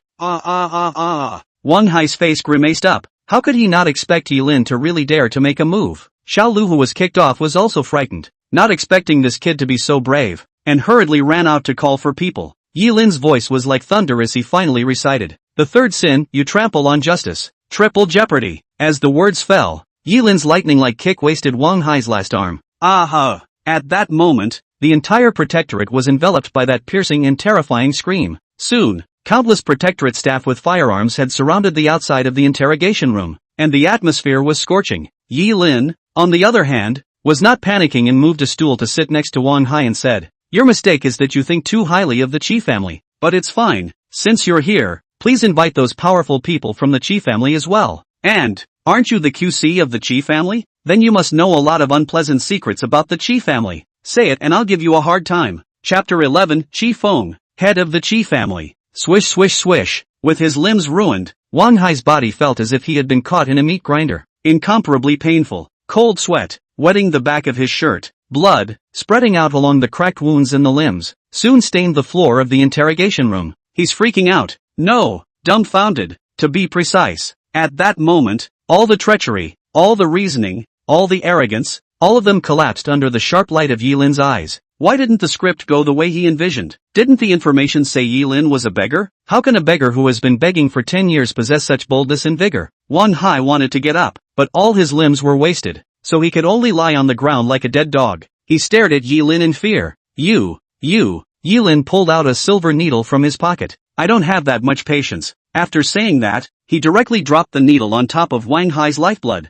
Wang Hai's face grimaced up. How could he not expect Yi Lin to really dare to make a move? Xiao Lu, who was kicked off, was also frightened, not expecting this kid to be so brave, and hurriedly ran out to call for people. Yi Lin's voice was like thunder as he finally recited, "The third sin, you trample on justice. Triple jeopardy." As the words fell, Yi Lin's lightning-like kick wasted Wang Hai's last arm. Aha! At that moment, the entire protectorate was enveloped by that piercing and terrifying scream. Soon, countless protectorate staff with firearms had surrounded the outside of the interrogation room, and the atmosphere was scorching. Yi Lin, on the other hand, was not panicking and moved a stool to sit next to Wang Hai and said, "Your mistake is that you think too highly of the Qi family, but it's fine. Since you're here, please invite those powerful people from the Qi family as well. And, aren't you the QC of the Qi family? Then you must know a lot of unpleasant secrets about the Qi family. Say it and I'll give you a hard time." Chapter 11, Qi Feng, head of the Qi family. Swish swish swish. With his limbs ruined, Wang Hai's body felt as if he had been caught in a meat grinder. Incomparably painful. Cold sweat, wetting the back of his shirt. Blood, spreading out along the cracked wounds in the limbs, soon stained the floor of the interrogation room. He's freaking out. No, dumbfounded, to be precise. At that moment, all the treachery, all the reasoning, all the arrogance, all of them collapsed under the sharp light of Yi Lin's eyes. Why didn't the script go the way he envisioned? Didn't the information say Yi Lin was a beggar? How can a beggar who has been begging for 10 years possess such boldness and vigor? Wang Hai wanted to get up, but all his limbs were wasted, so he could only lie on the ground like a dead dog. He stared at Yi Lin in fear. You. Yi Lin pulled out a silver needle from his pocket. "I don't have that much patience." After saying that, he directly dropped the needle on top of Wang Hai's lifeblood.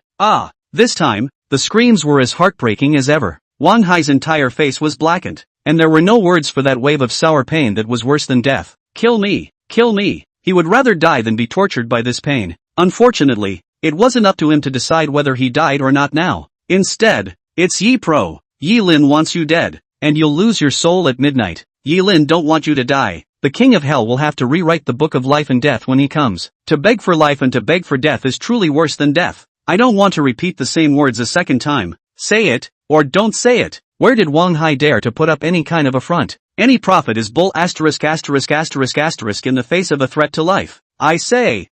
This time, the screams were as heartbreaking as ever. Wang Hai's entire face was blackened, and there were no words for that wave of sour pain that was worse than death. Kill me. Kill me. He would rather die than be tortured by this pain. Unfortunately, it wasn't up to him to decide whether he died or not now. Instead, it's Yi Pro. Yi Lin wants you dead, and you'll lose your soul at midnight. Yi Lin don't want you to die. The King of Hell will have to rewrite the book of life and death when he comes. To beg for life and to beg for death is truly worse than death. I don't want to repeat the same words a second time. Say it, or don't say it. Where did Wang Hai dare to put up any kind of affront? Any prophet is bull ****** in the face of a threat to life. I say.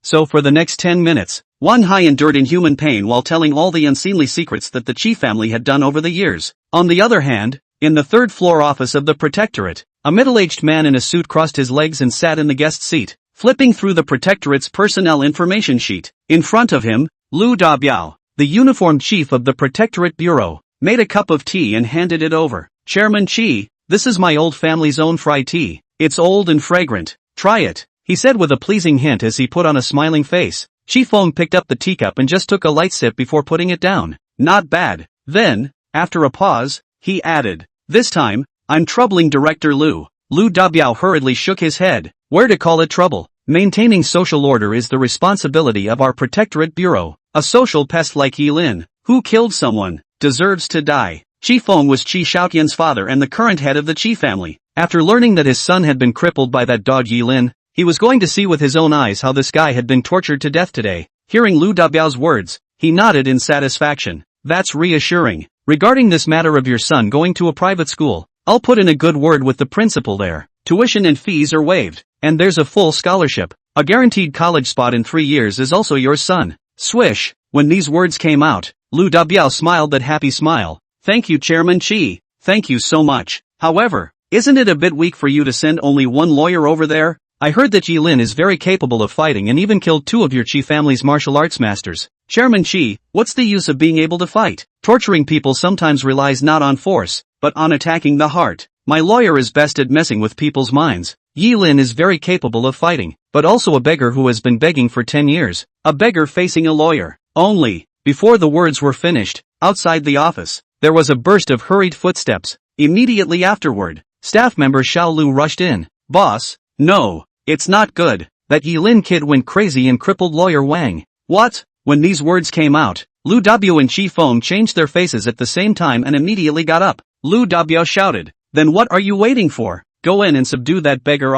So for the next 10 minutes, Wang Hai endured inhuman pain while telling all the unseemly secrets that the Qi family had done over the years. On the other hand, in the third-floor office of the Protectorate, a middle-aged man in a suit crossed his legs and sat in the guest seat, flipping through the Protectorate's personnel information sheet. In front of him, Lu Dabiao, the uniformed chief of the Protectorate Bureau, made a cup of tea and handed it over. "Chairman Qi, this is my old family's own fried tea. It's old and fragrant. Try it," he said with a pleasing hint as he put on a smiling face. Qi Feng picked up the teacup and just took a light sip before putting it down. "Not bad." Then, after a pause, he added, "This time, I'm troubling Director Lu." Lu Dabiao hurriedly shook his head. "Where to call it trouble? Maintaining social order is the responsibility of our Protectorate Bureau. A social pest like Yi Lin, who killed someone, deserves to die." Qi Feng was Qi Shaotian's father and the current head of the Qi family. After learning that his son had been crippled by that dog Yi Lin, he was going to see with his own eyes how this guy had been tortured to death today. Hearing Lu Dabiao's words, he nodded in satisfaction. "That's reassuring. Regarding this matter of your son going to a private school, I'll put in a good word with the principal there. Tuition and fees are waived, and there's a full scholarship. A guaranteed college spot in 3 years is also yours, son." Swish. When these words came out, Lu Dabiao smiled that happy smile. "Thank you, Chairman Qi. Thank you so much. However, isn't it a bit weak for you to send only one lawyer over there? I heard that Yi Lin is very capable of fighting and even killed 2 of your Qi family's martial arts masters. Chairman Qi, what's the use of being able to fight? Torturing people sometimes relies not on force, but on attacking the heart. My lawyer is best at messing with people's minds. Yi Lin is very capable of fighting, but also a beggar who has been begging for 10 years. A beggar facing a lawyer. Only, before the words were finished, outside the office, there was a burst of hurried footsteps. Immediately afterward, staff member Xiao Lu rushed in. Boss, no, it's not good. That Yi Lin kid went crazy and crippled lawyer Wang. What? When these words came out, Lu Dabiao and Qi Feng changed their faces at the same time and immediately got up. Lu Dabiao shouted, then what are you waiting for? Go in and subdue that beggar.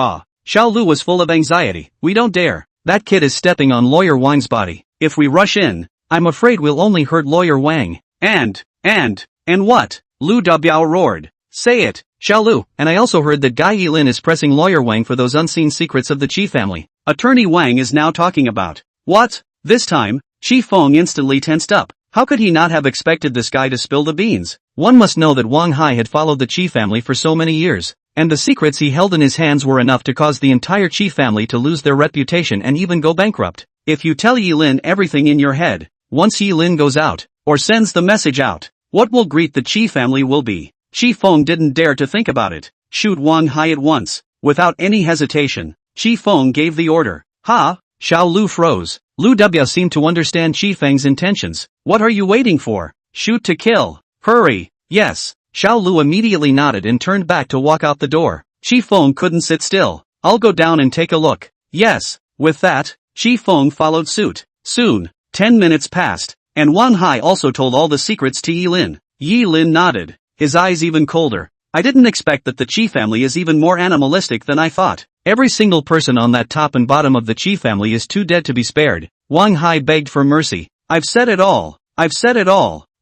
Xiao Lu was full of anxiety. We don't dare. That kid is stepping on lawyer Wang's body. If we rush in, I'm afraid we'll only hurt lawyer Wang. And what? Lu Dabiao roared. Say it, Xiao Lu. And I also heard that Guy Yi Lin is pressing lawyer Wang for those unseen secrets of the Qi family. Attorney Wang is now talking about. What? This time, Qi Feng instantly tensed up. How could he not have expected this guy to spill the beans? One must know that Wang Hai had followed the Qi family for so many years, and the secrets he held in his hands were enough to cause the entire Qi family to lose their reputation and even go bankrupt. If you tell Yi Lin everything in your head, once Yi Lin goes out, or sends the message out, what will greet the Qi family will be. Qi Feng didn't dare to think about it. Shoot Wang Hai at once. Without any hesitation, Qi Feng gave the order. Ha! Xiao Lu froze. Lu Dabiao seemed to understand Qi Feng's intentions. What are you waiting for? Shoot to kill. Hurry. Yes. Xiao Lu immediately nodded and turned back to walk out the door. Qi Feng couldn't sit still. I'll go down and take a look. Yes. With that, Qi Feng followed suit. Soon, 10 minutes passed, and Wang Hai also told all the secrets to Yi Lin. Yi Lin nodded, his eyes even colder. I didn't expect that the Qi family is even more animalistic than I thought. Every single person on that top and bottom of the Qi family is too dead to be spared. Wang Hai begged for mercy. I've said it all.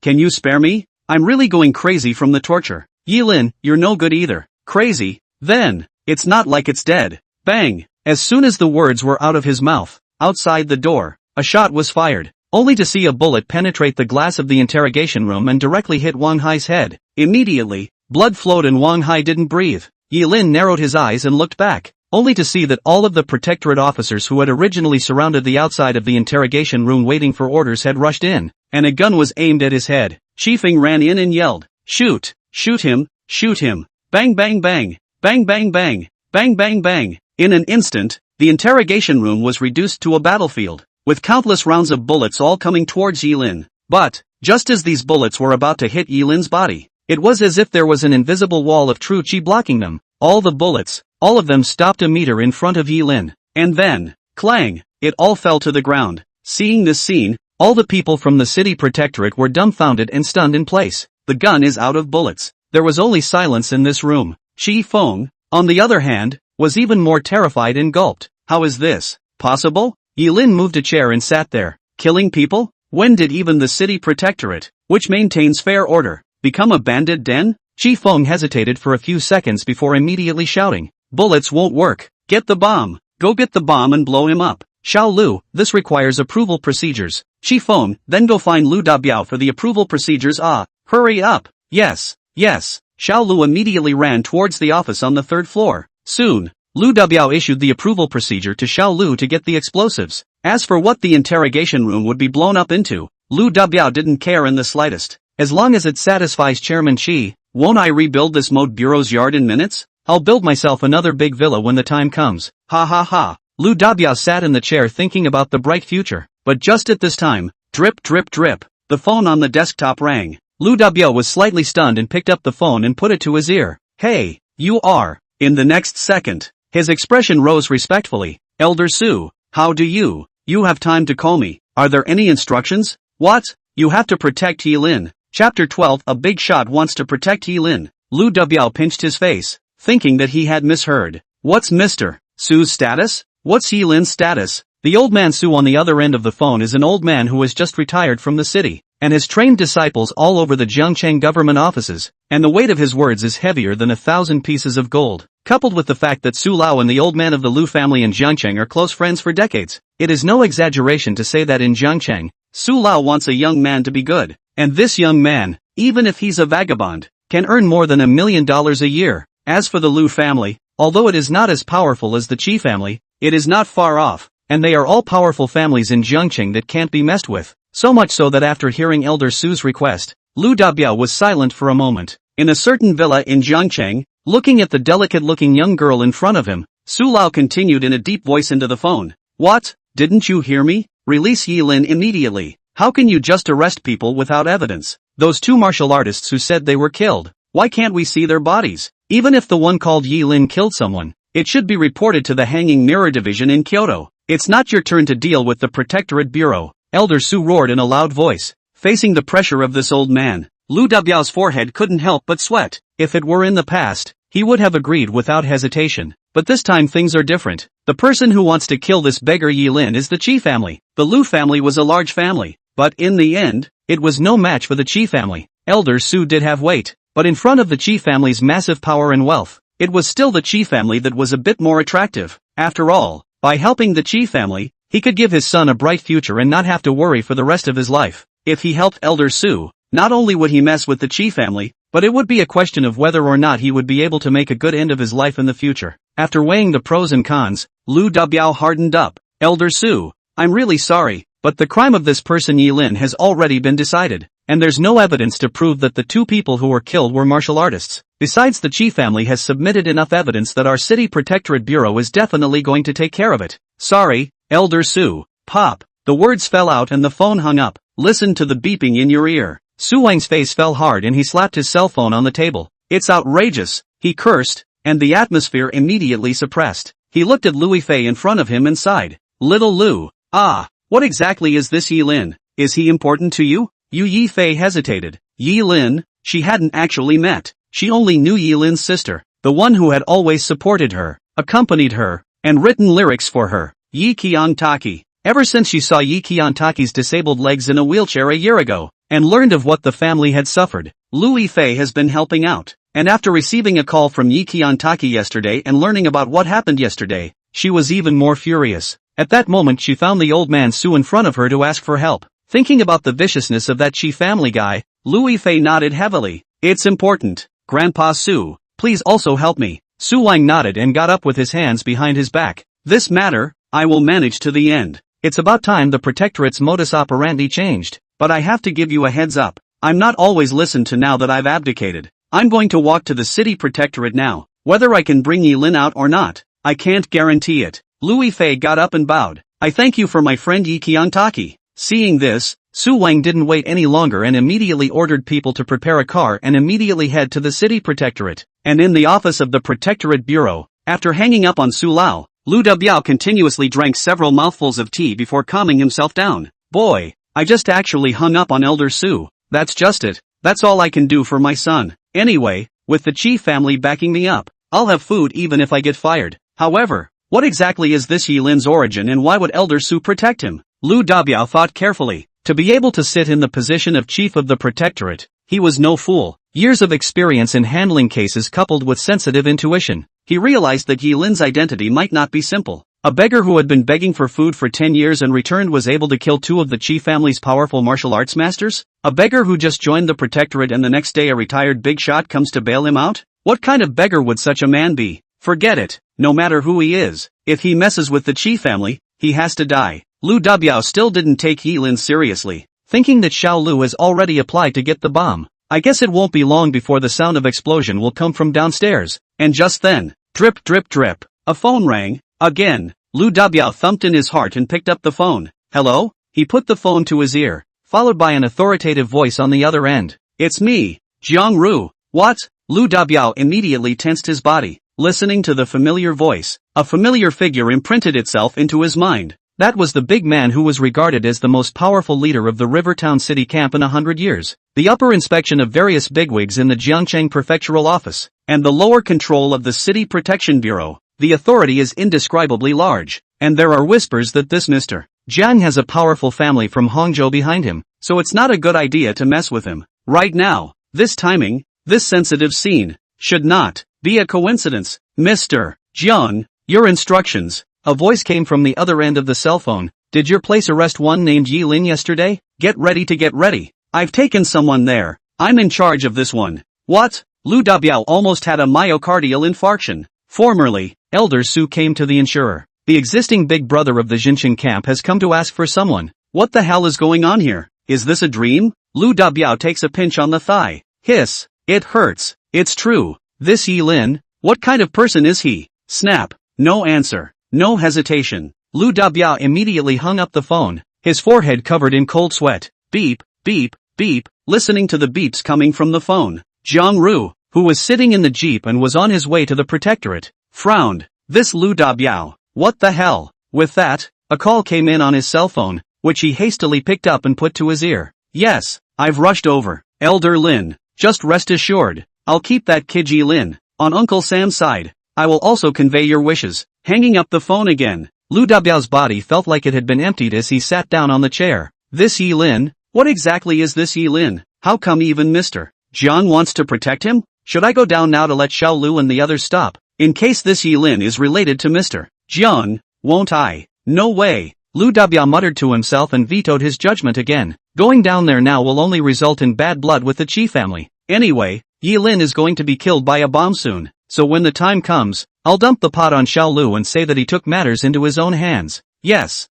Can you spare me? I'm really going crazy from the torture. Yi Lin, you're no good either. Crazy? Then, it's not like it's dead. Bang! As soon as the words were out of his mouth, outside the door, a shot was fired, only to see a bullet penetrate the glass of the interrogation room and directly hit Wang Hai's head. Immediately, blood flowed and Wang Hai didn't breathe. Yi Lin narrowed his eyes and looked back, only to see that all of the protectorate officers who had originally surrounded the outside of the interrogation room waiting for orders had rushed in, and a gun was aimed at his head. Qi Feng ran in and yelled, shoot! Shoot him! Shoot him! Bang bang bang! Bang bang bang! Bang bang bang! In an instant, the interrogation room was reduced to a battlefield, with countless rounds of bullets all coming towards Yi Lin. But, just as these bullets were about to hit Yi Lin's body, it was as if there was an invisible wall of true Qi blocking them. All the bullets, all of them stopped a meter in front of Yi Lin. And then, clang, it all fell to the ground. Seeing this scene, all the people from the city protectorate were dumbfounded and stunned in place. The gun is out of bullets. There was only silence in this room. Qi Feng, on the other hand, was even more terrified and gulped. How is this possible? Yi Lin moved a chair and sat there. Killing people? When did even the city protectorate, which maintains fair order, become a bandit den? Qi Feng hesitated for a few seconds before immediately shouting, bullets won't work. Get the bomb. Go get the bomb and blow him up. Xiao Lu, this requires approval procedures. Qi Feng, then go find Lu Dabiao for the approval procedures. Hurry up. Yes. Xiao Lu immediately ran towards the office on the 3rd floor. Soon, Lu Dabiao issued the approval procedure to Xiao Lu to get the explosives. As for what the interrogation room would be blown up into, Lu Dabiao didn't care in the slightest. As long as it satisfies Chairman Qi, won't I rebuild this moat bureau's yard in minutes? I'll build myself another big villa when the time comes. Ha ha ha. Lu Dabiao sat in the chair thinking about the bright future. But just at this time, drip drip drip, the phone on the desktop rang. Lu Dabiao was slightly stunned and picked up the phone and put it to his ear. Hey, you are. In the next second, his expression rose respectfully. Elder Su, how do you? You have time to call me. Are there any instructions? What? You have to protect Yi Lin. Chapter 12. A big shot wants to protect Yi Lin. Lu Dabiao pinched his face, thinking that he had misheard. What's Mr. Su's status? What's Yi Lin's status? The old man Su on the other end of the phone is an old man who has just retired from the city, and has trained disciples all over the Jiangcheng government offices, and the weight of his words is heavier than 1,000 pieces of gold. Coupled with the fact that Su Lao and the old man of the Lu family in Jiangcheng are close friends for decades, it is no exaggeration to say that in Jiangcheng, Su Lao wants a young man to be good, and this young man, even if he's a vagabond, can earn more than $1 million a year. As for the Lu family, Although it is not as powerful as the Qi family, it is not far off, and they are all powerful families in Jiangqing that can't be messed with. So much so that after hearing Elder Su's request, Lu Dabiao was silent for a moment. In a certain villa in Jiangcheng, looking at the delicate-looking young girl in front of him, Su Lao continued in a deep voice into the phone. What? Didn't you hear me? Release Yi Lin immediately. How can you just arrest people without evidence? Those two martial artists who said they were killed. Why can't we see their bodies? Even if the one called Yi Lin killed someone, it should be reported to the Hanging Mirror Division in Kyoto. It's not your turn to deal with the Protectorate Bureau. Elder Su roared in a loud voice. Facing the pressure of this old man, Lu Dabiao's forehead couldn't help but sweat. If it were in the past, he would have agreed without hesitation. But this time things are different. The person who wants to kill this beggar Yi Lin is the Qi family. The Lu family was a large family, but in the end, it was no match for the Qi family. Elder Su did have weight, but in front of the Qi family's massive power and wealth, it was still the Qi family that was a bit more attractive. After all, by helping the Qi family, he could give his son a bright future and not have to worry for the rest of his life. If he helped Elder Su, not only would he mess with the Qi family, but it would be a question of whether or not he would be able to make a good end of his life in the future. After weighing the pros and cons, Lu Dabiao hardened up. Elder Su, I'm really sorry, but the crime of this person Yi Lin has already been decided, and there's no evidence to prove that the two people who were killed were martial artists. Besides, the Qi family has submitted enough evidence that our City Protectorate Bureau is definitely going to take care of it. Sorry, Elder Su. Pop. The words fell out and the phone hung up. Listen to the beeping in your ear. Su Wang's face fell hard and he slapped his cell phone on the table. It's outrageous, he cursed, and the atmosphere immediately suppressed. He looked at Louis Fei in front of him and sighed. Little Lu. What exactly is this Yi Lin? Is he important to you? Yi Fei hesitated. Yi Lin, she hadn't actually met. She only knew Yi Lin's sister, the one who had always supported her, accompanied her, and written lyrics for her. Yi Qiantaki. Ever since she saw Yi Qiantaki's disabled legs in a wheelchair a year ago, and learned of what the family had suffered, Louis Fei has been helping out. And after receiving a call from Yi Qiantaki yesterday and learning about what happened yesterday, she was even more furious. At that moment she found the old man Su in front of her to ask for help. Thinking about the viciousness of that Qi family guy, Louis Fei nodded heavily. It's important. Grandpa Su, please also help me. Su Wang nodded and got up with his hands behind his back. This matter, I will manage to the end. It's about time the Protectorate's modus operandi changed. But I have to give you a heads up. I'm not always listened to now that I've abdicated. I'm going to walk to the City Protectorate now. Whether I can bring Yi Lin out or not, I can't guarantee it. Louis Fei got up and bowed. I thank you for my friend Yi Qiantaki. Seeing this, Su Wang didn't wait any longer and immediately ordered people to prepare a car and immediately head to the City Protectorate. And in the office of the Protectorate Bureau, after hanging up on Su Lao, Lu Dabiao continuously drank several mouthfuls of tea before calming himself down. Boy, I just actually hung up on Elder Su. That's just it. That's all I can do for my son. Anyway, with the Qi family backing me up, I'll have food even if I get fired. However, what exactly is this Yi Lin's origin and why would Elder Su protect him? Lu Dabiao thought carefully. To be able to sit in the position of chief of the Protectorate, he was no fool. Years of experience in handling cases coupled with sensitive intuition, he realized that Yi Lin's identity might not be simple. A beggar who had been begging for food for 10 years and returned was able to kill two of the Qi family's powerful martial arts masters? A beggar who just joined the Protectorate and the next day a retired big shot comes to bail him out? What kind of beggar would such a man be? Forget it. No matter who he is, if he messes with the Qi family, he has to die. Lu Dabiao still didn't take Yi Lin seriously, thinking that Xiao Lu has already applied to get the bomb. I guess it won't be long before the sound of explosion will come from downstairs. And just then, drip drip drip, a phone rang. Again, Lu Dabiao thumped in his heart and picked up the phone. Hello? He put the phone to his ear, followed by an authoritative voice on the other end. It's me, Jiang Ru. What? Lu Dabiao immediately tensed his body, listening to the familiar voice. A familiar figure imprinted itself into his mind. That was the big man who was regarded as the most powerful leader of the Rivertown City camp in 100 years. The upper inspection of various bigwigs in the Jiangcheng Prefectural Office, and the lower control of the City Protection Bureau. The authority is indescribably large, and there are whispers that this Mr. Jiang has a powerful family from Hangzhou behind him, so it's not a good idea to mess with him. Right now, this timing, this sensitive scene, should not be a coincidence. Mr. Jiang, your instructions. A voice came from the other end of the cell phone. Did your place arrest one named Yi Lin yesterday? Get ready to get ready. I've taken someone there. I'm in charge of this one. What? Lu Dabiao almost had a myocardial infarction. Formerly, Elder Su came to the insurer. The existing big brother of the Jinchen camp has come to ask for someone. What the hell is going on here? Is this a dream? Lu Dabiao takes a pinch on the thigh. Hiss. It hurts. It's true. This Yi Lin? What kind of person is he? Snap. No answer. No hesitation. Lu Dabiao immediately hung up the phone, his forehead covered in cold sweat. Beep, beep, beep, listening to the beeps coming from the phone. Jiang Ru, who was sitting in the jeep and was on his way to the protectorate, frowned. This Lu Dabiao. What the hell? With that, a call came in on his cell phone, which he hastily picked up and put to his ear. Yes, I've rushed over. Elder Lin, just rest assured, I'll keep that kid Yi Lin on Uncle Sam's side. I will also convey your wishes. Hanging up the phone again, Lu Dabiao's body felt like it had been emptied as he sat down on the chair. This Yi Lin? What exactly is this Yi Lin? How come even Mr. Jiang wants to protect him? Should I go down now to let Xiao Lu and the others stop? In case this Yi Lin is related to Mr. Jiang, won't I? No way. Lu Dabiao muttered to himself and vetoed his judgment again. Going down there now will only result in bad blood with the Qi family. Anyway, Yi Lin is going to be killed by a bomb soon, so when the time comes, I'll dump the pot on Xiao Lu and say that he took matters into his own hands. Yes,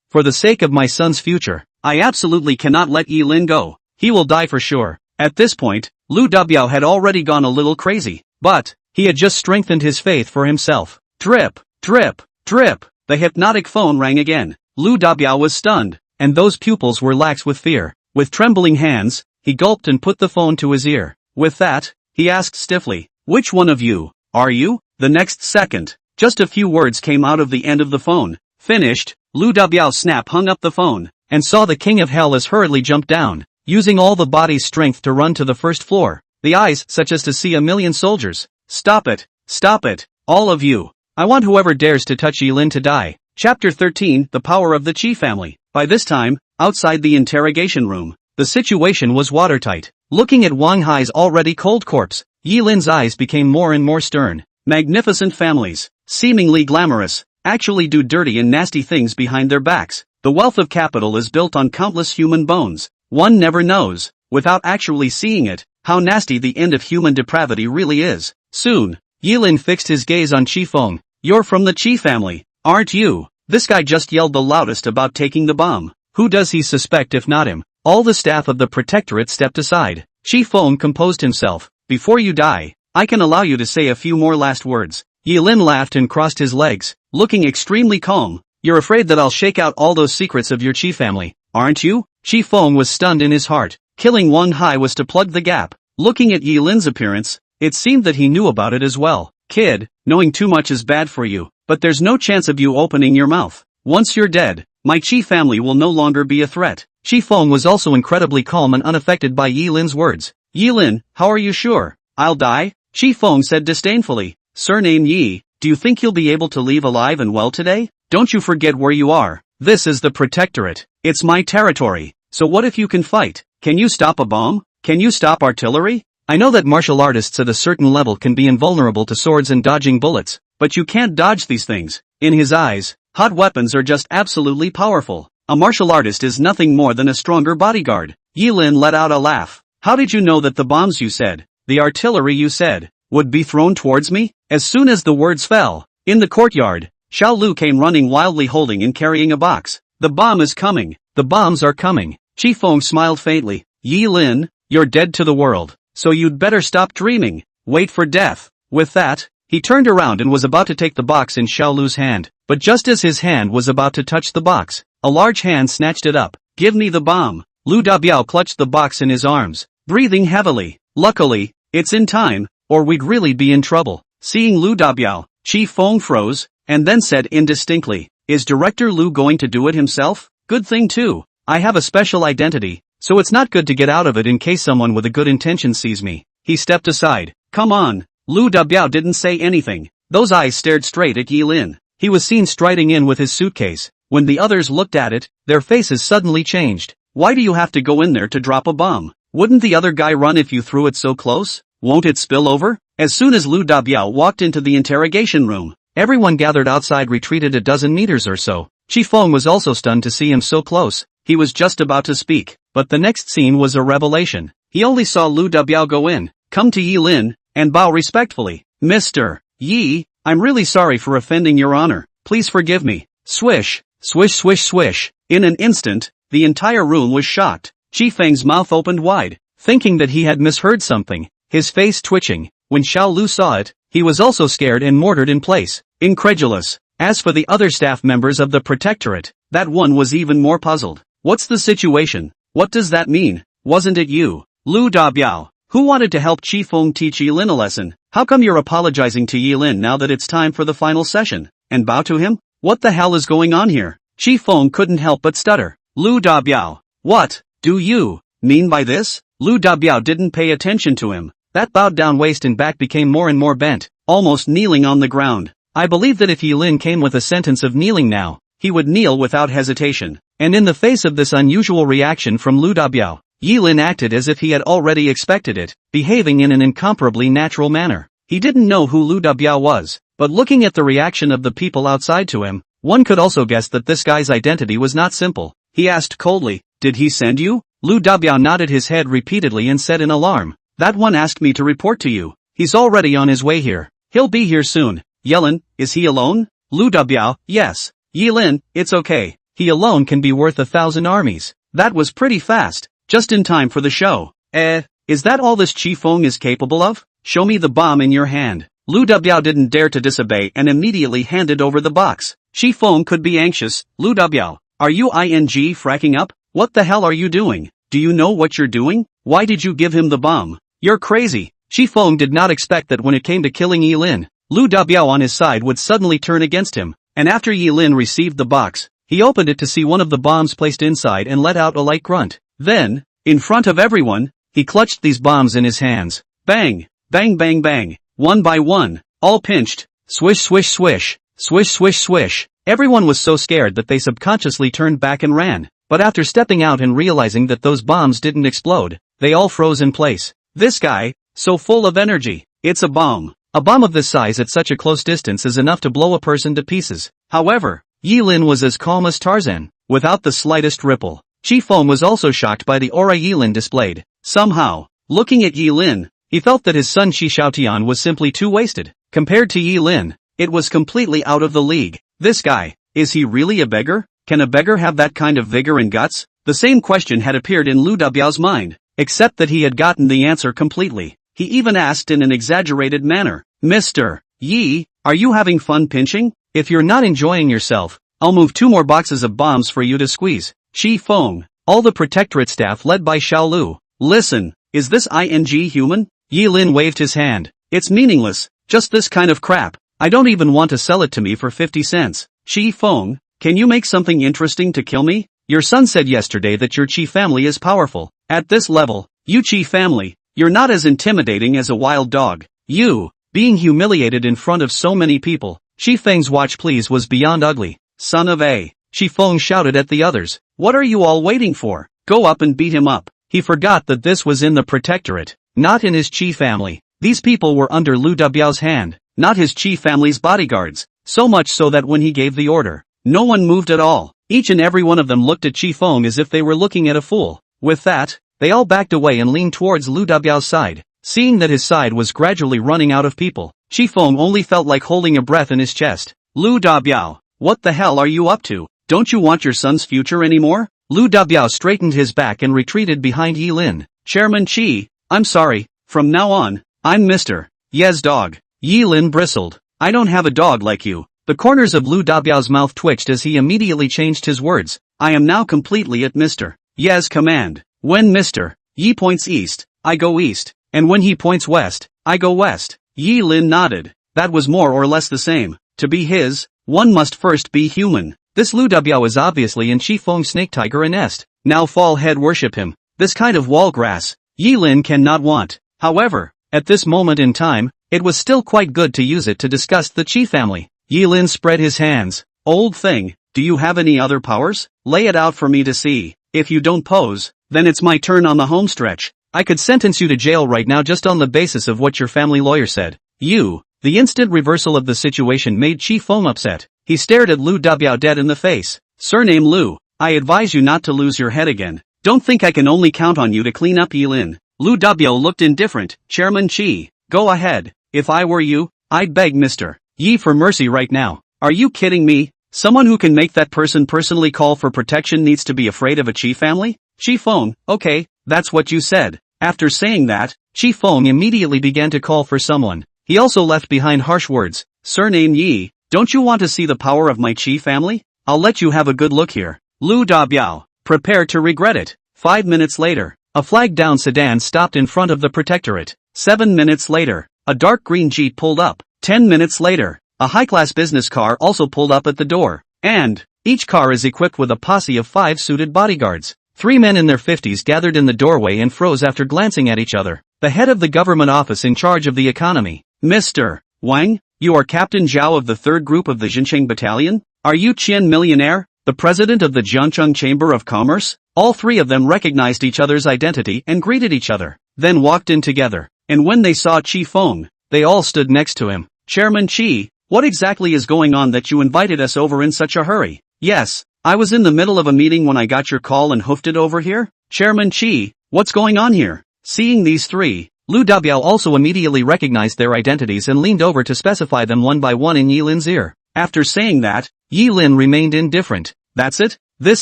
for the sake of my son's future, I absolutely cannot let Yi Lin go. He will die for sure. At this point, Lu Dabiao had already gone a little crazy, but he had just strengthened his faith for himself. Drip, drip, drip. The hypnotic phone rang again. Lu Dabiao was stunned, and those pupils were lax with fear. With trembling hands, he gulped and put the phone to his ear. With that, he asked stiffly, "Which one of you are you?" The next second, just a few words came out of the end of the phone. Finished, Lu Dabiao hung up the phone, and saw the king of hell as hurriedly jumped down, using all the body's strength to run to the first floor. The eyes such as to see a million soldiers. Stop it, all of you. I want whoever dares to touch Yi Lin to die. Chapter 13, The Power of the Qi Family. By this time, outside the interrogation room, the situation was watertight. Looking at Wang Hai's already cold corpse, Yi Lin's eyes became more and more stern. Magnificent families, seemingly glamorous, actually do dirty and nasty things behind their backs. The wealth of capital is built on countless human bones. One never knows, without actually seeing it, how nasty the end of human depravity really is. Soon, Yi Lin fixed his gaze on Qi Feng. You're from the Qi family, aren't you? This guy just yelled the loudest about taking the bomb. Who does he suspect if not him? All the staff of the protectorate stepped aside. Qi Feng composed himself. Before you die, I can allow you to say a few more last words. Yi Lin laughed and crossed his legs, looking extremely calm. You're afraid that I'll shake out all those secrets of your Qi family, aren't you? Qi Feng was stunned in his heart. Killing Wang Hai was to plug the gap. Looking at Yi Lin's appearance, it seemed that he knew about it as well. Kid, knowing too much is bad for you, but there's no chance of you opening your mouth. Once you're dead, my Qi family will no longer be a threat. Qi Feng was also incredibly calm and unaffected by Yi Lin's words. Yi Lin, how are you sure? I'll die? Qi Feng said disdainfully. Surname Yi, do you think you'll be able to leave alive and well today? Don't you forget where you are. This is the protectorate. It's my territory. So what if you can fight? Can you stop a bomb? Can you stop artillery? I know that martial artists at a certain level can be invulnerable to swords and dodging bullets, but you can't dodge these things. In his eyes, hot weapons are just absolutely powerful. A martial artist is nothing more than a stronger bodyguard. Yi Lin let out a laugh. How did you know that the bombs you said, the artillery you said, would be thrown towards me? As soon as the words fell, in the courtyard, Xiao Lu came running wildly holding and carrying a box. The bomb is coming. The bombs are coming. Qi Feng smiled faintly. Yi Lin, you're dead to the world. So you'd better stop dreaming. Wait for death. With that, he turned around and was about to take the box in Xiao Lu's hand, but just as his hand was about to touch the box, a large hand snatched it up. Give me the bomb. Lu Dabiao clutched the box in his arms, breathing heavily. Luckily, it's in time, or we'd really be in trouble. Seeing Lu Dabiao, Qi Feng froze, and then said indistinctly, is Director Lu going to do it himself? Good thing too. I have a special identity, so it's not good to get out of it in case someone with a good intention sees me. He stepped aside. Come on. Lu Dabiao didn't say anything. Those eyes stared straight at Yi Lin. He was seen striding in with his suitcase. When the others looked at it, their faces suddenly changed. Why do you have to go in there to drop a bomb? Wouldn't the other guy run if you threw it so close? Won't it spill over? As soon as Lu Dabiao walked into the interrogation room, everyone gathered outside retreated a dozen meters or so. Qi Feng was also stunned to see him so close. He was just about to speak, but the next scene was a revelation. He only saw Lu Dabiao go in, come to Yi Lin, and bow respectfully. Mr. Yi, I'm really sorry for offending your honor. Please forgive me. Swish, swish swish swish. In an instant, the entire room was shocked. Chi Feng's mouth opened wide, thinking that he had misheard something, his face twitching. When Xiao Lu saw it, he was also scared and mortared in place, incredulous. As for the other staff members of the Protectorate, that one was even more puzzled. What's the situation? What does that mean? Wasn't it you, Lu Dabiao, who wanted to help Chi Feng teach Yilin a lesson? How come you're apologizing to Yilin now that it's time for the final session, and bow to him? What the hell is going on here? Chi Feng couldn't help but stutter. Lu Dabiao, what do you mean by this? Lu Dabiao didn't pay attention to him. That bowed down waist and back became more and more bent, almost kneeling on the ground. I believe that if Yilin came with a sentence of kneeling now, he would kneel without hesitation. And in the face of this unusual reaction from Lu Dabiao, Yilin acted as if he had already expected it, behaving in an incomparably natural manner. He didn't know who Lu Dabiao was, but looking at the reaction of the people outside to him, one could also guess that this guy's identity was not simple. He asked coldly, "Did he send you?" Lu Dabiao nodded his head repeatedly and said in alarm, "That one asked me to report to you. He's already on his way here. He'll be here soon." Yilin, is he alone? Lu Dabiao, yes. Yilin, it's okay. He alone can be worth 1,000 armies. That was pretty fast. Just in time for the show. Is that all this Chi Feng is capable of? Show me the bomb in your hand. Lu Dabiao didn't dare to disobey and immediately handed over the box. Chi Feng could be anxious. Lu Dabiao, are you fracking up? What the hell are you doing? Do you know what you're doing? Why did you give him the bomb? You're crazy. Chi Feng did not expect that when it came to killing Yilin, Lu Dabiao on his side would suddenly turn against him, and after Yilin received the box, he opened it to see one of the bombs placed inside and let out a light grunt. Then, in front of everyone, he clutched these bombs in his hands. Bang! Bang bang bang! One by one, all pinched. Swish swish swish! Swish swish swish! Everyone was so scared that they subconsciously turned back and ran. But after stepping out and realizing that those bombs didn't explode, they all froze in place. This guy, so full of energy. It's a bomb. A bomb of this size at such a close distance is enough to blow a person to pieces. However, Yilin was as calm as Tarzan, without the slightest ripple. Chi Feng was also shocked by the aura Yilin displayed. Somehow, looking at Yilin, he felt that his son Shi Xiaotian was simply too wasted. Compared to Yilin, it was completely out of the league. This guy, is he really a beggar? Can a beggar have that kind of vigor and guts? The same question had appeared in Lu Dabiao's mind, except that he had gotten the answer completely. He even asked in an exaggerated manner, "Mr. Yi, are you having fun pinching? If you're not enjoying yourself, I'll move 2 more boxes of bombs for you to squeeze." Chi Feng, all the Protectorate staff led by Xiao Lu. Listen, is this human? Yilin waved his hand. It's meaningless, just this kind of crap. I don't even want to sell it to me for 50 cents. Chi Feng, can you make something interesting to kill me? Your son said yesterday that your Chi family is powerful. At this level, you Chi family, you're not as intimidating as a wild dog. You, being humiliated in front of so many people. Chi Feng's watch please was beyond ugly. Son of a. Chi Feng shouted at the others. What are you all waiting for? Go up and beat him up. He forgot that this was in the Protectorate, not in his Chi family. These people were under Lu Dabiao's hand, not his Chi family's bodyguards, so much so that when he gave the order, no one moved at all. Each and every one of them looked at Chi Feng as if they were looking at a fool. With that, they all backed away and leaned towards Lu Dabiao's side. Seeing that his side was gradually running out of people, Chi Feng only felt like holding a breath in his chest. Lu Dabiao, what the hell are you up to? Don't you want your son's future anymore? Lu Dabiao straightened his back and retreated behind Yilin. Chairman Chi, I'm sorry, from now on, I'm Mr. Ye's dog. Yilin bristled. I don't have a dog like you. The corners of Lu Dabiao's mouth twitched as he immediately changed his words. I am now completely at Mr. Ye's command. When Mr. Yi points east, I go east, and when he points west, I go west. Yilin nodded. That was more or less the same. To be his, one must first be human. This Lu Dabiao is obviously in Chi Feng's snake tiger a nest. Now fall head worship him. This kind of wall grass, Yilin cannot want. However, at this moment in time, it was still quite good to use it to discuss the Chi family. Yilin spread his hands. Old thing, do you have any other powers? Lay it out for me to see. If you don't pose, then it's my turn on the home stretch. I could sentence you to jail right now just on the basis of what your family lawyer said. The instant reversal of the situation made Chi Feng upset. He stared at Lu Dabiao dead in the face. Surname Lu, I advise you not to lose your head again. Don't think I can only count on you to clean up Yilin. Lu Dabiao looked indifferent. Chairman Chi, go ahead. If I were you, I'd beg Mr. Yi for mercy right now. Are you kidding me? Someone who can make that person personally call for protection needs to be afraid of a Chi family? Chi Feng, okay, that's what you said. After saying that, Chi Feng immediately began to call for someone. He also left behind harsh words. Surname Yi, don't you want to see the power of my Chi family? I'll let you have a good look here. Lu Dabiao, prepare to regret it. 5 minutes later, a flagged-down sedan stopped in front of the protectorate. 7 minutes later, a dark green Jeep pulled up. 10 minutes later, a high-class business car also pulled up at the door. And each car is equipped with a posse of 5 suited bodyguards. 3 men in their 50s gathered in the doorway and froze after glancing at each other. The head of the government office in charge of the economy. Mr. Wang, you are Captain Zhao of the 3rd Group of the Xinqiang Battalion? Are you Qian Millionaire, the president of the Jiangcheng Chamber of Commerce? All 3 of them recognized each other's identity and greeted each other, then walked in together. And when they saw Chi Feng, they all stood next to him. Chairman Chi, what exactly is going on that you invited us over in such a hurry? Yes, I was in the middle of a meeting when I got your call and hoofed it over here. Chairman Chi, what's going on here? Seeing these 3, Lu Dabiao also immediately recognized their identities and leaned over to specify them one by one in Yi Lin's ear. After saying that, Yi Lin remained indifferent. That's it? This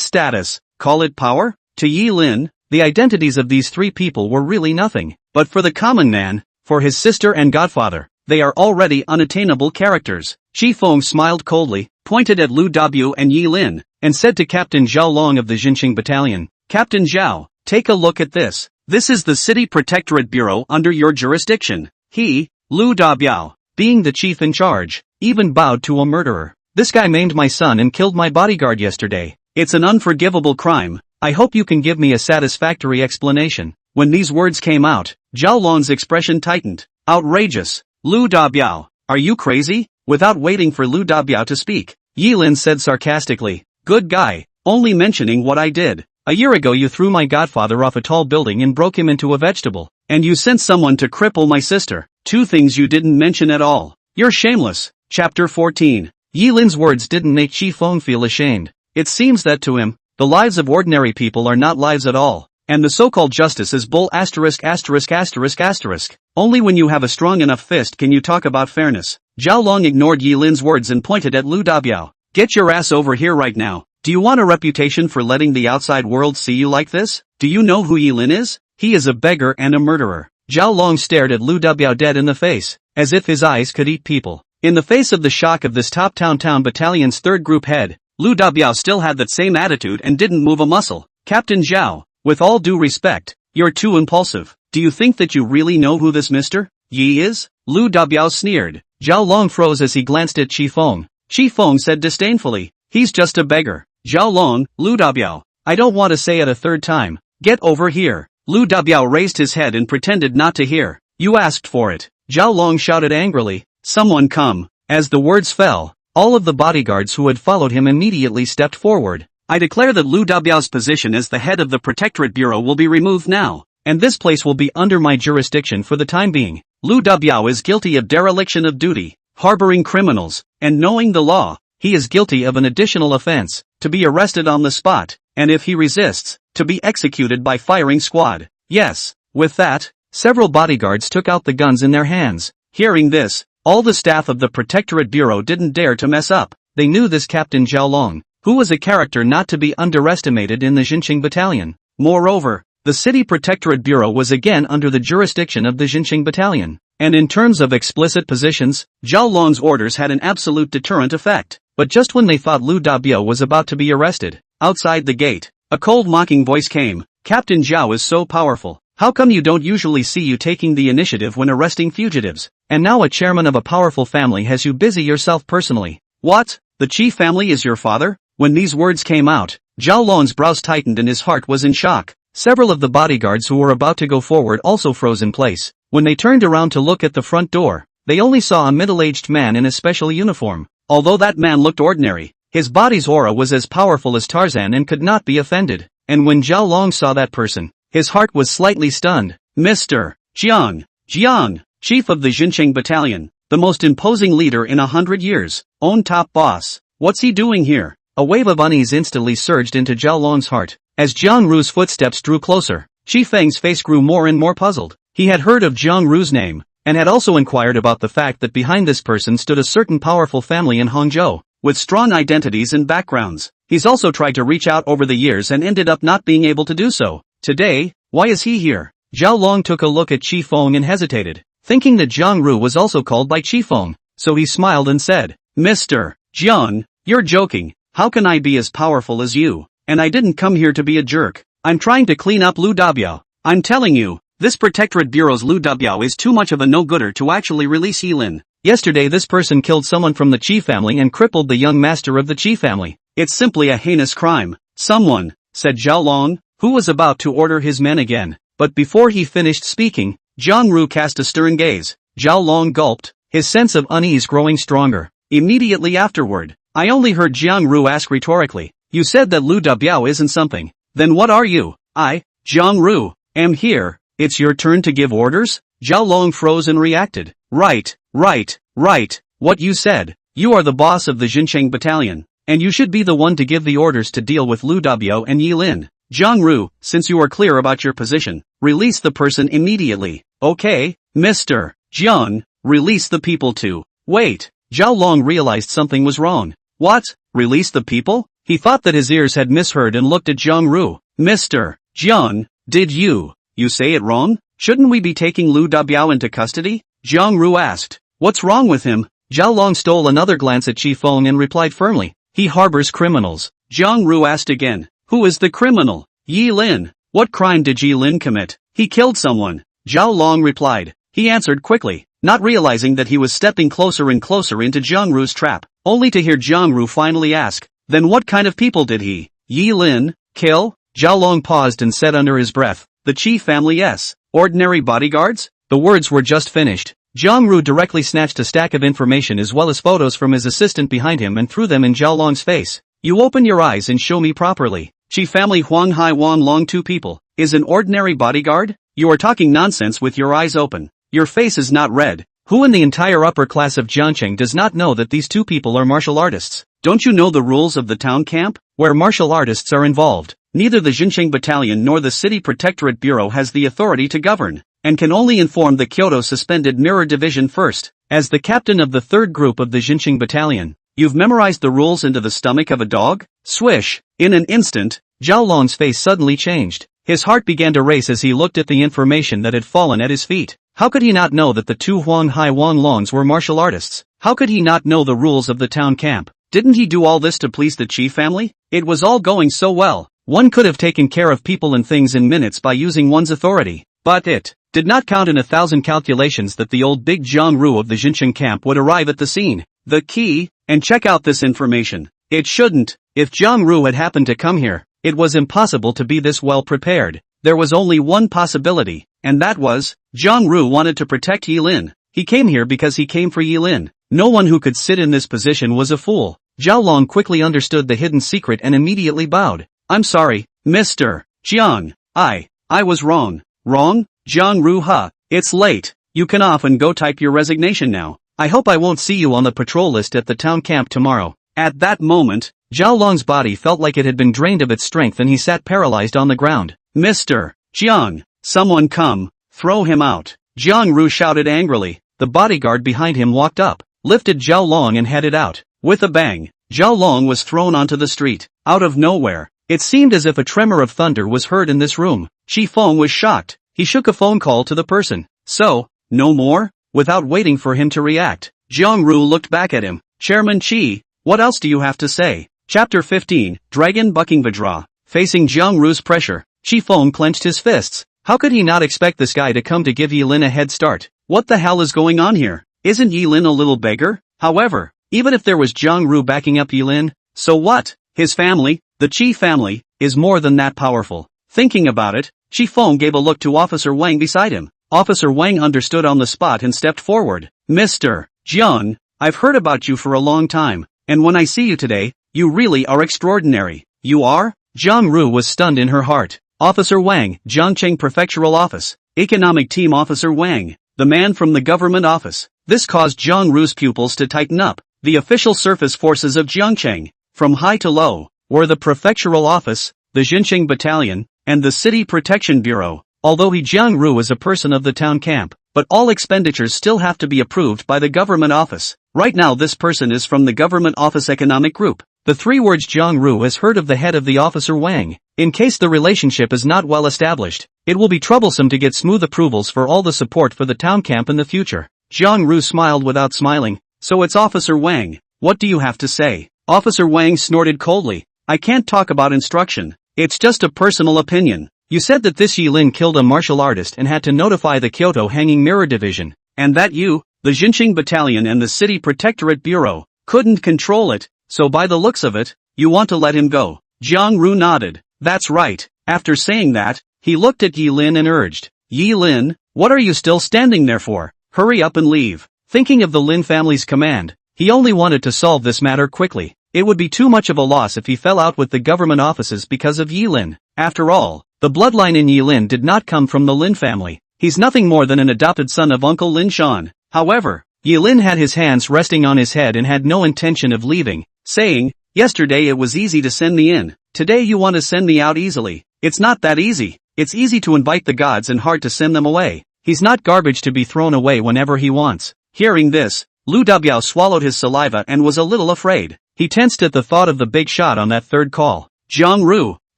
status, call it power? To Yi Lin, the identities of these 3 people were really nothing. But for the common man, for his sister and godfather, they are already unattainable characters. Chi Feng smiled coldly, pointed at Lu Dabiao and Yi Lin, and said to Captain Zhao Long of the Xinqiang Battalion, Captain Zhao, take a look at this. This is the City Protectorate Bureau under your jurisdiction. He, Lu Dabiao, being the chief in charge, even bowed to a murderer. This guy maimed my son and killed my bodyguard yesterday. It's an unforgivable crime. I hope you can give me a satisfactory explanation. When these words came out, Zhao Long's expression tightened. Outrageous. Lu Dabiao, are you crazy? Without waiting for Lu Dabiao to speak, Yi Lin said sarcastically, good guy, only mentioning what I did. A year ago you threw my godfather off a tall building and broke him into a vegetable. And you sent someone to cripple my sister. 2 things you didn't mention at all. You're shameless. Chapter 14. Yi Lin's words didn't make Chi Feng feel ashamed. It seems that to him, the lives of ordinary people are not lives at all. And the so-called justice is bull asterisk asterisk asterisk asterisk. Only when you have a strong enough fist can you talk about fairness. Zhao Long ignored Yi Lin's words and pointed at Lu Dabiao. Get your ass over here right now. Do you want a reputation for letting the outside world see you like this? Do you know who Yi Lin is? He is a beggar and a murderer. Zhao Long stared at Lu Dabiao dead in the face, as if his eyes could eat people. In the face of the shock of this top town battalion's 3rd group head, Lu Dabiao still had that same attitude and didn't move a muscle. Captain Zhao, with all due respect, you're too impulsive. Do you think that you really know who this Mr. Yi is? Lu Dabiao sneered. Zhao Long froze as he glanced at Chi Feng. Chi Feng said disdainfully, he's just a beggar. Zhao Long, Lu Dabiao, I don't want to say it a 3rd time. Get over here. Lu Dabiao raised his head and pretended not to hear. You asked for it. Zhao Long shouted angrily, someone come. As the words fell, all of the bodyguards who had followed him immediately stepped forward. I declare that Lu Dabiao's position as the head of the Protectorate Bureau will be removed now, and this place will be under my jurisdiction for the time being. Lu Dabiao is guilty of dereliction of duty, harboring criminals, and knowing the law. He is guilty of an additional offense, to be arrested on the spot, and if he resists, to be executed by firing squad. Yes. With that, several bodyguards took out the guns in their hands. Hearing this, all the staff of the Protectorate Bureau didn't dare to mess up. They knew this Captain Zhao Long, who was a character not to be underestimated in the Xinqiang Battalion. Moreover, the City Protectorate Bureau was again under the jurisdiction of the Xinqiang Battalion. And in terms of explicit positions, Zhao Long's orders had an absolute deterrent effect. But just when they thought Lu Dabiao was about to be arrested, outside the gate, a cold mocking voice came. Captain Zhao is so powerful. How come you don't usually see you taking the initiative when arresting fugitives? And now a chairman of a powerful family has you busy yourself personally. What? The Qi family is your father? When these words came out, Zhao Long's brows tightened and his heart was in shock. Several of the bodyguards who were about to go forward also froze in place. When they turned around to look at the front door, they only saw a middle-aged man in a special uniform. Although that man looked ordinary, his body's aura was as powerful as Tarzan and could not be offended. And when Zhao Long saw that person, his heart was slightly stunned. Mr. Jiang, chief of the Xinqiang Battalion, the most imposing leader in 100 years, own top boss. What's he doing here? A wave of unease instantly surged into Zhao Long's heart. As Jiang Ru's footsteps drew closer, Qi Feng's face grew more and more puzzled. He had heard of Jiang Ru's name, and had also inquired about the fact that behind this person stood a certain powerful family in Hangzhou, with strong identities and backgrounds. He's also tried to reach out over the years and ended up not being able to do so. Today, why is he here? Zhao Long took a look at Qi Feng and hesitated, thinking that Jiang Ru was also called by Qi Feng, so he smiled and said, Mr. Jiang, you're joking, how can I be as powerful as you? And I didn't come here to be a jerk. I'm trying to clean up Lu Dabiao. I'm telling you, this Protectorate Bureau's Lu Dabiao is too much of a no-gooder to actually release Yilin. Yesterday this person killed someone from the Qi family and crippled the young master of the Qi family. It's simply a heinous crime. Someone, said Zhao Long, who was about to order his men again. But before he finished speaking, Jiang Ru cast a stern gaze. Zhao Long gulped, his sense of unease growing stronger. Immediately afterward, I only heard Jiang Ru ask rhetorically, you said that Lu Dabiao isn't something. Then what are you? I, Jiang Ru, am here. It's your turn to give orders? Zhao Long froze and reacted. Right. What you said. You are the boss of the Xincheng battalion, and you should be the one to give the orders to deal with Lu Dabiao and Yilin. Jiang Ru, since you are clear about your position, release the person immediately. Okay, Mr. Jiang, release the people too. Wait. Zhao Long realized something was wrong. What? Release the people? He thought that his ears had misheard and looked at Jiang Ru. Mr. Jiang, did you say it wrong? Shouldn't we be taking Lu Dabiao into custody? Jiang Ru asked. What's wrong with him? Zhao Long stole another glance at Qi Feng and replied firmly. He harbors criminals. Jiang Ru asked again. Who is the criminal? Yilin. What crime did Yilin commit? He killed someone. Zhao Long replied. He answered quickly, not realizing that he was stepping closer and closer into Jiang Ru's trap, only to hear Jiang Ru finally ask, then what kind of people did he, Yilin, kill? Zhao Long paused and said under his breath, the Qi family yes. Ordinary bodyguards? The words were just finished. Jiang Ru directly snatched a stack of information as well as photos from his assistant behind him and threw them in Zhao Long's face. You open your eyes and show me properly. Qi family Huang Hai Wan Long two people, is an ordinary bodyguard? You are talking nonsense with your eyes open. Your face is not red. Who in the entire upper class of Jiangcheng does not know that these two people are martial artists? Don't you know the rules of the town camp? Where martial artists are involved, neither the Xincheng Battalion nor the City Protectorate Bureau has the authority to govern, and can only inform the Kyoto Suspended Mirror Division first. As the captain of the third group of the Xincheng Battalion, you've memorized the rules into the stomach of a dog? Swish! In an instant, Zhao Long's face suddenly changed. His heart began to race as he looked at the information that had fallen at his feet. How could he not know that the two Huang Hai Wan Longs were martial artists? How could he not know the rules of the town camp? Didn't he do all this to please the Qi family? It was all going so well. One could have taken care of people and things in minutes by using one's authority. But it did not count in 1,000 calculations that the old big Jiang Ru of the Xincheng camp would arrive at the scene. The key, and check out this information. It shouldn't. If Jiang Ru had happened to come here, it was impossible to be this well prepared. There was only one possibility, and that was, Jiang Ru wanted to protect Yilin. He came here because he came for Yilin. No one who could sit in this position was a fool. Zhao Long quickly understood the hidden secret and immediately bowed. I'm sorry, Mr. Jiang. I was wrong. Wrong? Jiang Ru it's late. You can off and go type your resignation now. I hope I won't see you on the patrol list at the town camp tomorrow. At that moment, Zhao Long's body felt like it had been drained of its strength and he sat paralyzed on the ground. Mr. Jiang, someone come, throw him out. Jiang Ru shouted angrily. The bodyguard behind him walked up, lifted Zhao Long and headed out. With a bang, Zhao Long was thrown onto the street. Out of nowhere, it seemed as if a tremor of thunder was heard in this room. Qi Feng was shocked. He shook a phone call to the person. So, no more? Without waiting for him to react, Jiang Ru looked back at him. Chairman Qi, what else do you have to say? Chapter 15, Dragon Bucking Vajra. Facing Jiang Ru's pressure, Qi Feng clenched his fists. How could he not expect this guy to come to give Yilin a head start? What the hell is going on here? Isn't Yilin a little beggar? However, even if there was Jiang Ru backing up Yilin, so what? His family, the Qi family, is more than that powerful. Thinking about it, Qi Feng gave a look to Officer Wang beside him. Officer Wang understood on the spot and stepped forward. Mr. Jiang, I've heard about you for a long time, and when I see you today, you really are extraordinary. You are? Jiang Ru was stunned in her heart. Officer Wang, Jiangcheng Prefectural Office. Economic Team Officer Wang, the man from the government office. This caused Jiang Ru's pupils to tighten up. The official surface forces of Jiangcheng, from high to low, were the Prefectural Office, the Xincheng Battalion, and the City Protection Bureau. Although Jiang Ru was a person of the town camp, but all expenditures still have to be approved by the government office. Right now this person is from the government office economic group. The three words Jiang Ru has heard of the head of the officer Wang. In case the relationship is not well established, it will be troublesome to get smooth approvals for all the support for the town camp in the future. Jiang Ru smiled without smiling. So it's Officer Wang. What do you have to say? Officer Wang snorted coldly. I can't talk about instruction. It's just a personal opinion. You said that this Yilin killed a martial artist and had to notify the Kyoto Hanging Mirror Division. And that you, the Jinqing Battalion and the City Protectorate Bureau, couldn't control it, so by the looks of it, you want to let him go. Jiang Ru nodded. That's right. After saying that, he looked at Yilin and urged. Yilin, what are you still standing there for? Hurry up and leave. Thinking of the Lin family's command, he only wanted to solve this matter quickly. It would be too much of a loss if he fell out with the government offices because of Yilin. After all, the bloodline in Yilin did not come from the Lin family. He's nothing more than an adopted son of Uncle Lin Shan. However, Yilin had his hands resting on his head and had no intention of leaving, saying, yesterday it was easy to send me in. Today you want to send me out easily. It's not that easy. It's easy to invite the gods and hard to send them away. He's not garbage to be thrown away whenever he wants. Hearing this, Lu Dabiao swallowed his saliva and was a little afraid. He tensed at the thought of the big shot on that third call. Jiang Ru,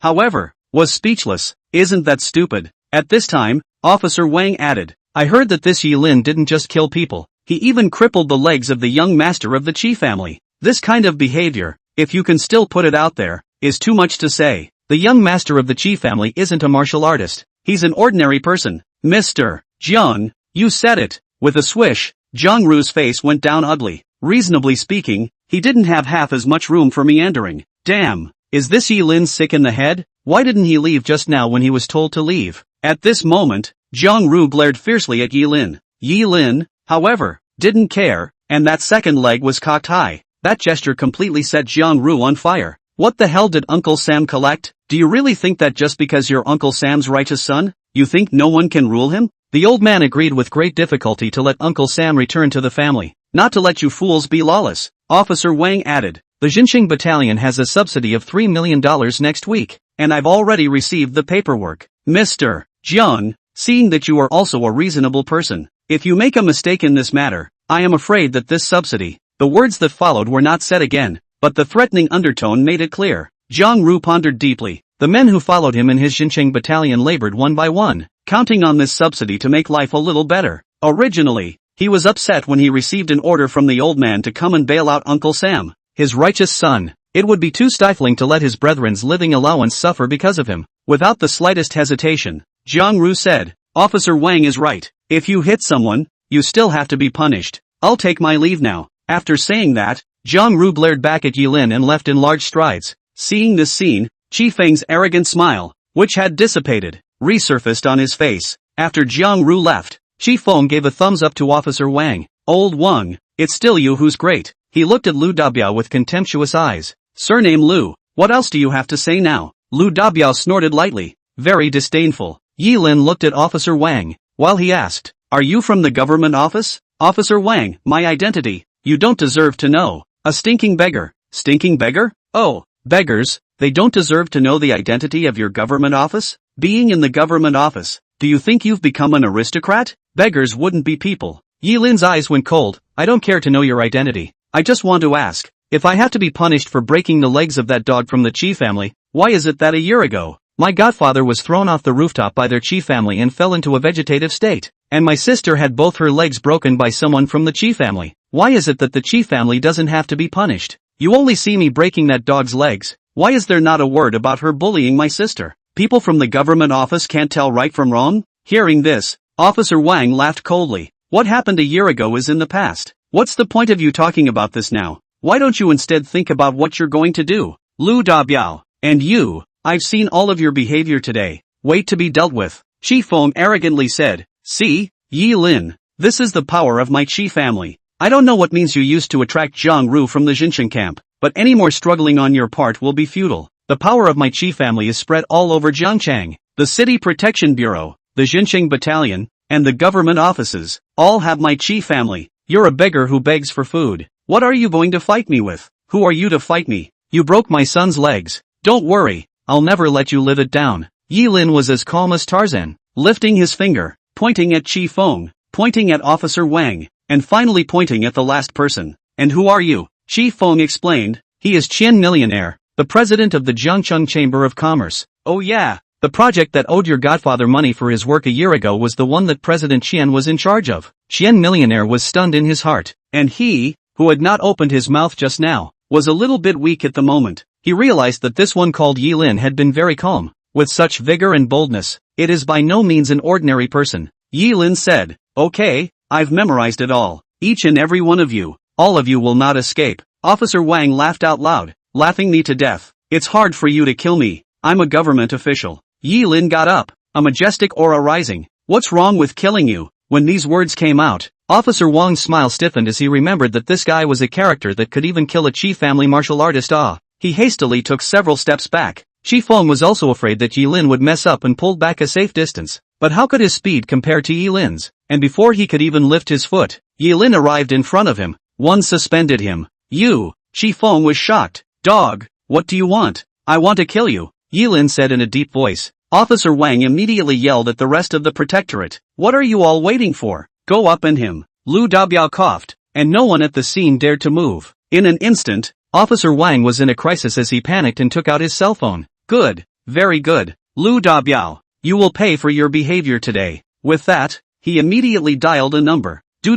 however, was speechless. Isn't that stupid? At this time, Officer Wang added, I heard that this Yilin didn't just kill people, he even crippled the legs of the young master of the Qi family. This kind of behavior, if you can still put it out there, is too much to say. The young master of the Qi family isn't a martial artist. He's an ordinary person. Mr. Jiang, you said it. With a swish, Jiang Ru's face went down ugly. Reasonably speaking, he didn't have half as much room for meandering. Damn, is this Yilin sick in the head? Why didn't he leave just now when he was told to leave? At this moment, Jiang Ru glared fiercely at Yilin. Yilin, however, didn't care, and that second leg was cocked high. That gesture completely set Jiang Ru on fire. What the hell did Uncle Sam collect? Do you really think that just because you're Uncle Sam's righteous son, you think no one can rule him? The old man agreed with great difficulty to let Uncle Sam return to the family. Not to let you fools be lawless, Officer Wang added. The Jinqing Battalion has a subsidy of $3 million next week, and I've already received the paperwork. Mr. Jiang, seeing that you are also a reasonable person, if you make a mistake in this matter, I am afraid that this subsidy. The words that followed were not said again, but the threatening undertone made it clear. Jiang Ru pondered deeply. The men who followed him in his Jinqing Battalion labored one by one, counting on this subsidy to make life a little better. Originally, he was upset when he received an order from the old man to come and bail out Uncle Sam, his righteous son. It would be too stifling to let his brethren's living allowance suffer because of him. Without the slightest hesitation, Jiang Ru said, Officer Wang is right. If you hit someone, you still have to be punished. I'll take my leave now. After saying that, Jiang Ru glared back at Yilin and left in large strides. Seeing this scene, Qi Feng's arrogant smile, which had dissipated, resurfaced on his face. After Jiang Ru left, Qi Feng gave a thumbs up to Officer Wang. Old Wang, it's still you who's great. He looked at Lu Dabiao with contemptuous eyes. Surname Lu, what else do you have to say now? Lu Dabiao snorted lightly, very disdainful. Yilin looked at Officer Wang, while he asked, are you from the government office? Officer Wang, my identity, you don't deserve to know. A stinking beggar. Stinking beggar? Oh, beggars, they don't deserve to know the identity of your government office? Being in the government office, do you think you've become an aristocrat? Beggars wouldn't be people. Yilin's eyes went cold. I don't care to know your identity. I just want to ask, if I have to be punished for breaking the legs of that dog from the Qi family, why is it that a year ago, my godfather was thrown off the rooftop by their Qi family and fell into a vegetative state, and my sister had both her legs broken by someone from the Qi family? Why is it that the Qi family doesn't have to be punished? You only see me breaking that dog's legs. Why is there not a word about her bullying my sister? People from the government office can't tell right from wrong? Hearing this, Officer Wang laughed coldly. What happened a year ago is in the past. What's the point of you talking about this now? Why don't you instead think about what you're going to do? Lu Dabiao, and you, I've seen all of your behavior today. Wait to be dealt with. Qi Feng arrogantly said. See, Yilin, this is the power of my Qi family. I don't know what means you used to attract Jiang Ru from the Jinqing camp, but any more struggling on your part will be futile. The power of my Qi family is spread all over Jiangchang. The City Protection Bureau, the Jinqing Battalion, and the government offices, all have my Qi family. You're a beggar who begs for food. What are you going to fight me with? Who are you to fight me? You broke my son's legs. Don't worry, I'll never let you live it down. Yilin was as calm as Tarzan, lifting his finger, pointing at Qi Feng. pointing at Officer Wang, and finally pointing at the last person. And who are you? Chi Feng explained. He is Qian Millionaire, the president of the Jiangcheng Chamber of Commerce. Oh yeah, the project that owed your godfather money for his work a year ago was the one that President Qian was in charge of. Qian Millionaire was stunned in his heart, and he, who had not opened his mouth just now, was a little bit weak at the moment. He realized that this one called Yi Lin had been very calm, with such vigor and boldness. It is by no means an ordinary person. Yi Lin said, okay, I've memorized it all. Each and every one of you, all of you will not escape. Officer Wang laughed out loud, laughing me to death. It's hard for you to kill me. I'm a government official. Yi Lin got up, a majestic aura rising. What's wrong with killing you? When these words came out, Officer Wang's smile stiffened as he remembered that this guy was a character that could even kill a Qi family martial artist. He hastily took several steps back. Chi Feng was also afraid that Yi Lin would mess up and pulled back a safe distance. But how could his speed compare to Yi Lin's? And before he could even lift his foot, Yi Lin arrived in front of him. One suspended him. You! Chi Feng was shocked. Dog, what do you want? I want to kill you, Yi Lin said in a deep voice. Officer Wang immediately yelled at the rest of the protectorate. What are you all waiting for? Go up on him. Lu Dabiao coughed, and no one at the scene dared to move. In an instant, Officer Wang was in a crisis as he panicked and took out his cell phone. Good, very good. Lu Dabiao, you will pay for your behavior today. With that, he immediately dialed a number. Do.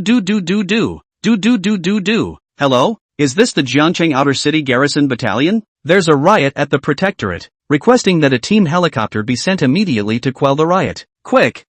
Hello? Is this the Jiangcheng Outer City Garrison Battalion? There's a riot at the protectorate, requesting that a team helicopter be sent immediately to quell the riot. Quick!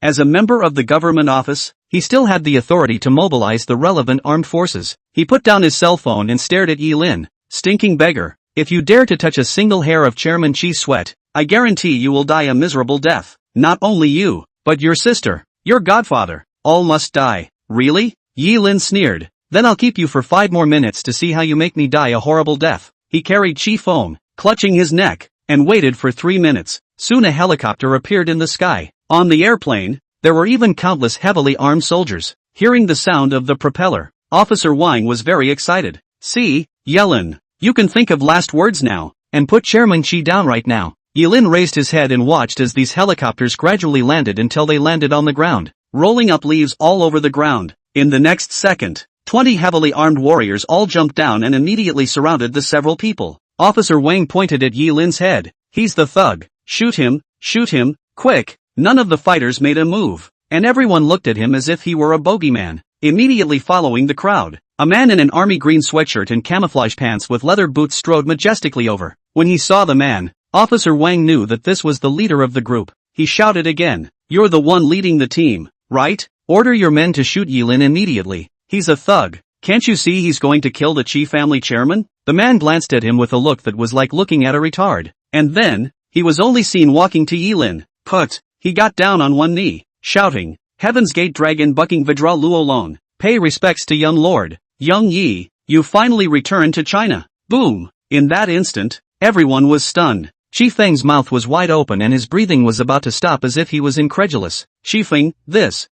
As a member of the government office, he still had the authority to mobilize the relevant armed forces. He put down his cell phone and stared at Yi Lin. Stinking beggar, if you dare to touch a single hair of Chairman Chi's sweat, I guarantee you will die a miserable death. Not only you, but your sister, your godfather, all must die. Really? Yi Lin sneered. Then I'll keep you for 5 more minutes to see how you make me die a horrible death. He carried Chi Feng, clutching his neck, and waited for 3 minutes. Soon a helicopter appeared in the sky. On the airplane, there were even countless heavily armed soldiers. Hearing the sound of the propeller, Officer Wang was very excited. See, Yelin, you can think of last words now, and put Chairman Chi down right now. Yilin raised his head and watched as these helicopters gradually landed until they landed on the ground, rolling up leaves all over the ground. In the next second, 20 heavily armed warriors all jumped down and immediately surrounded the several people. Officer Wang pointed at Yilin's head. He's the thug. Shoot him, quick. None of the fighters made a move, and everyone looked at him as if he were a bogeyman. Immediately following the crowd, a man in an army green sweatshirt and camouflage pants with leather boots strode majestically over. When he saw the man, Officer Wang knew that this was the leader of the group. He shouted again, "You're the one leading the team, right? Order your men to shoot Yilin immediately. He's a thug. Can't you see he's going to kill the Chi family chairman?" The man glanced at him with a look that was like looking at a retard. And then, he was only seen walking to Yilin. He got down on one knee, shouting, "Heaven's Gate Dragon Bucking Vidra Luolong, pay respects to young Lord, Young Yi, you finally returned to China." Boom! In that instant, everyone was stunned. Chi Feng's mouth was wide open and his breathing was about to stop as if he was incredulous. Chi Feng, this.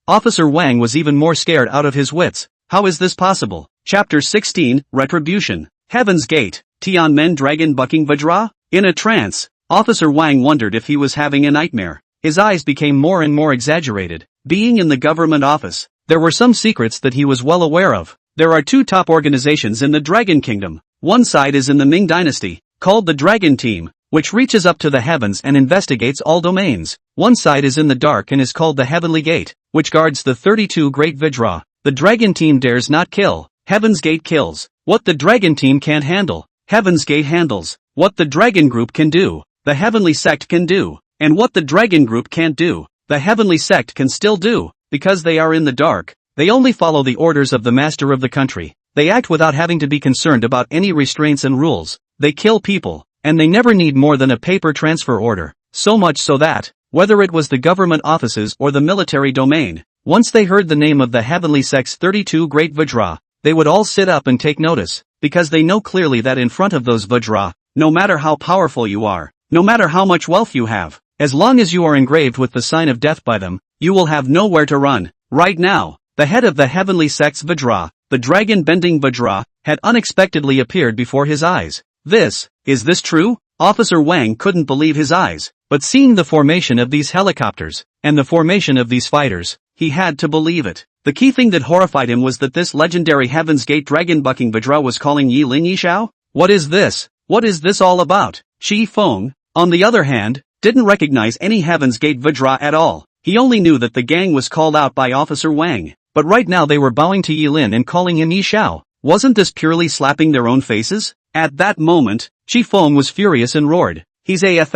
Officer Wang was even more scared out of his wits. How is this possible? Chapter 16, Retribution. Heaven's Gate, Tianmen Dragon Bucking Vidra? In a trance, Officer Wang wondered if he was having a nightmare. His eyes became more and more exaggerated. Being in the government office, there were some secrets that he was well aware of. There are 2 top organizations in the Dragon Kingdom. One side is in the Ming Dynasty, called the Dragon Team, which reaches up to the heavens and investigates all domains. One side is in the dark and is called the Heavenly Gate, which guards the 32 Great Vidra. The Dragon Team dares not kill. Heaven's Gate kills. What the Dragon Team can't handle, Heaven's Gate handles. What the Dragon Group can do, the Heavenly Sect can do. And what the Dragon Group can't do, the Heavenly Sect can still do. Because they are in the dark, they only follow the orders of the master of the country. They act without having to be concerned about any restraints and rules. They kill people, and they never need more than a paper transfer order. So much so that, whether it was the government offices or the military domain, once they heard the name of the Heavenly Sect's 32 Great Vidra, they would all sit up and take notice, because they know clearly that in front of those Vidra, no matter how powerful you are, no matter how much wealth you have, as long as you are engraved with the sign of death by them, you will have nowhere to run. Right now, the head of the Heavenly Sect's Vidra, the dragon-bending Vidra, had unexpectedly appeared before his eyes. Is this true? Officer Wang couldn't believe his eyes, but seeing the formation of these helicopters, and the formation of these fighters, he had to believe it. The key thing that horrified him was that this legendary Heaven's Gate dragon-bucking Vidra was calling Yi Lin Yi Xiao? What is this? What is this all about? Shi Feng, on the other hand, didn't recognize any Heaven's Gate Vidra at all. He only knew that the gang was called out by Officer Wang. But right now they were bowing to Yi Lin and calling him Yi Xiao. Wasn't this purely slapping their own faces? At that moment, Shi Feng was furious and roared. He's AF**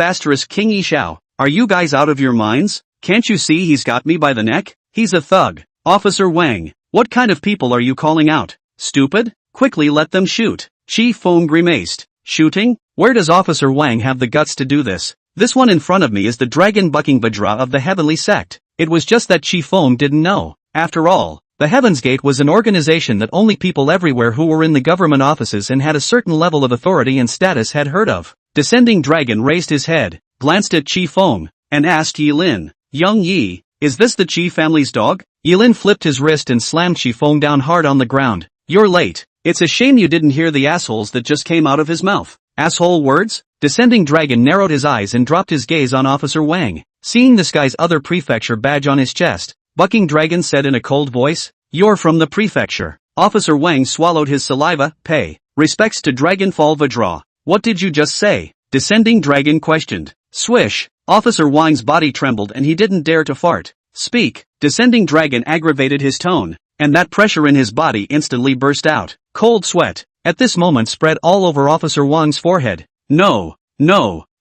King Yi Xiao. Are you guys out of your minds? Can't you see he's got me by the neck? He's a thug. Officer Wang, what kind of people are you calling out? Stupid? Quickly let them shoot. Shi Feng grimaced. Shooting? Where does Officer Wang have the guts to do this? This one in front of me is the dragon-bucking Vidra of the Heavenly Sect. It was just that Shi Feng didn't know. After all, the Heaven's Gate was an organization that only people everywhere who were in the government offices and had a certain level of authority and status had heard of. Descending Dragon raised his head, glanced at Shi Feng, and asked Yi Lin, Young Yi, is this the Qi family's dog? Yi Lin flipped his wrist and slammed Shi Feng down hard on the ground. You're late. It's a shame you didn't hear the assholes that just came out of his mouth. Asshole words? Descending Dragon narrowed his eyes and dropped his gaze on Officer Wang. Seeing this guy's other prefecture badge on his chest, Bucking Dragon said in a cold voice, You're from the prefecture. Officer Wang swallowed his saliva. Pay respects to Dragonfall Vidra. What did you just say? Descending Dragon questioned. Swish. Officer Wang's body trembled and he didn't dare to fart. Speak. Descending Dragon aggravated his tone, and that pressure in his body instantly burst out. Cold sweat, at this moment spread all over Officer Wang's forehead. No,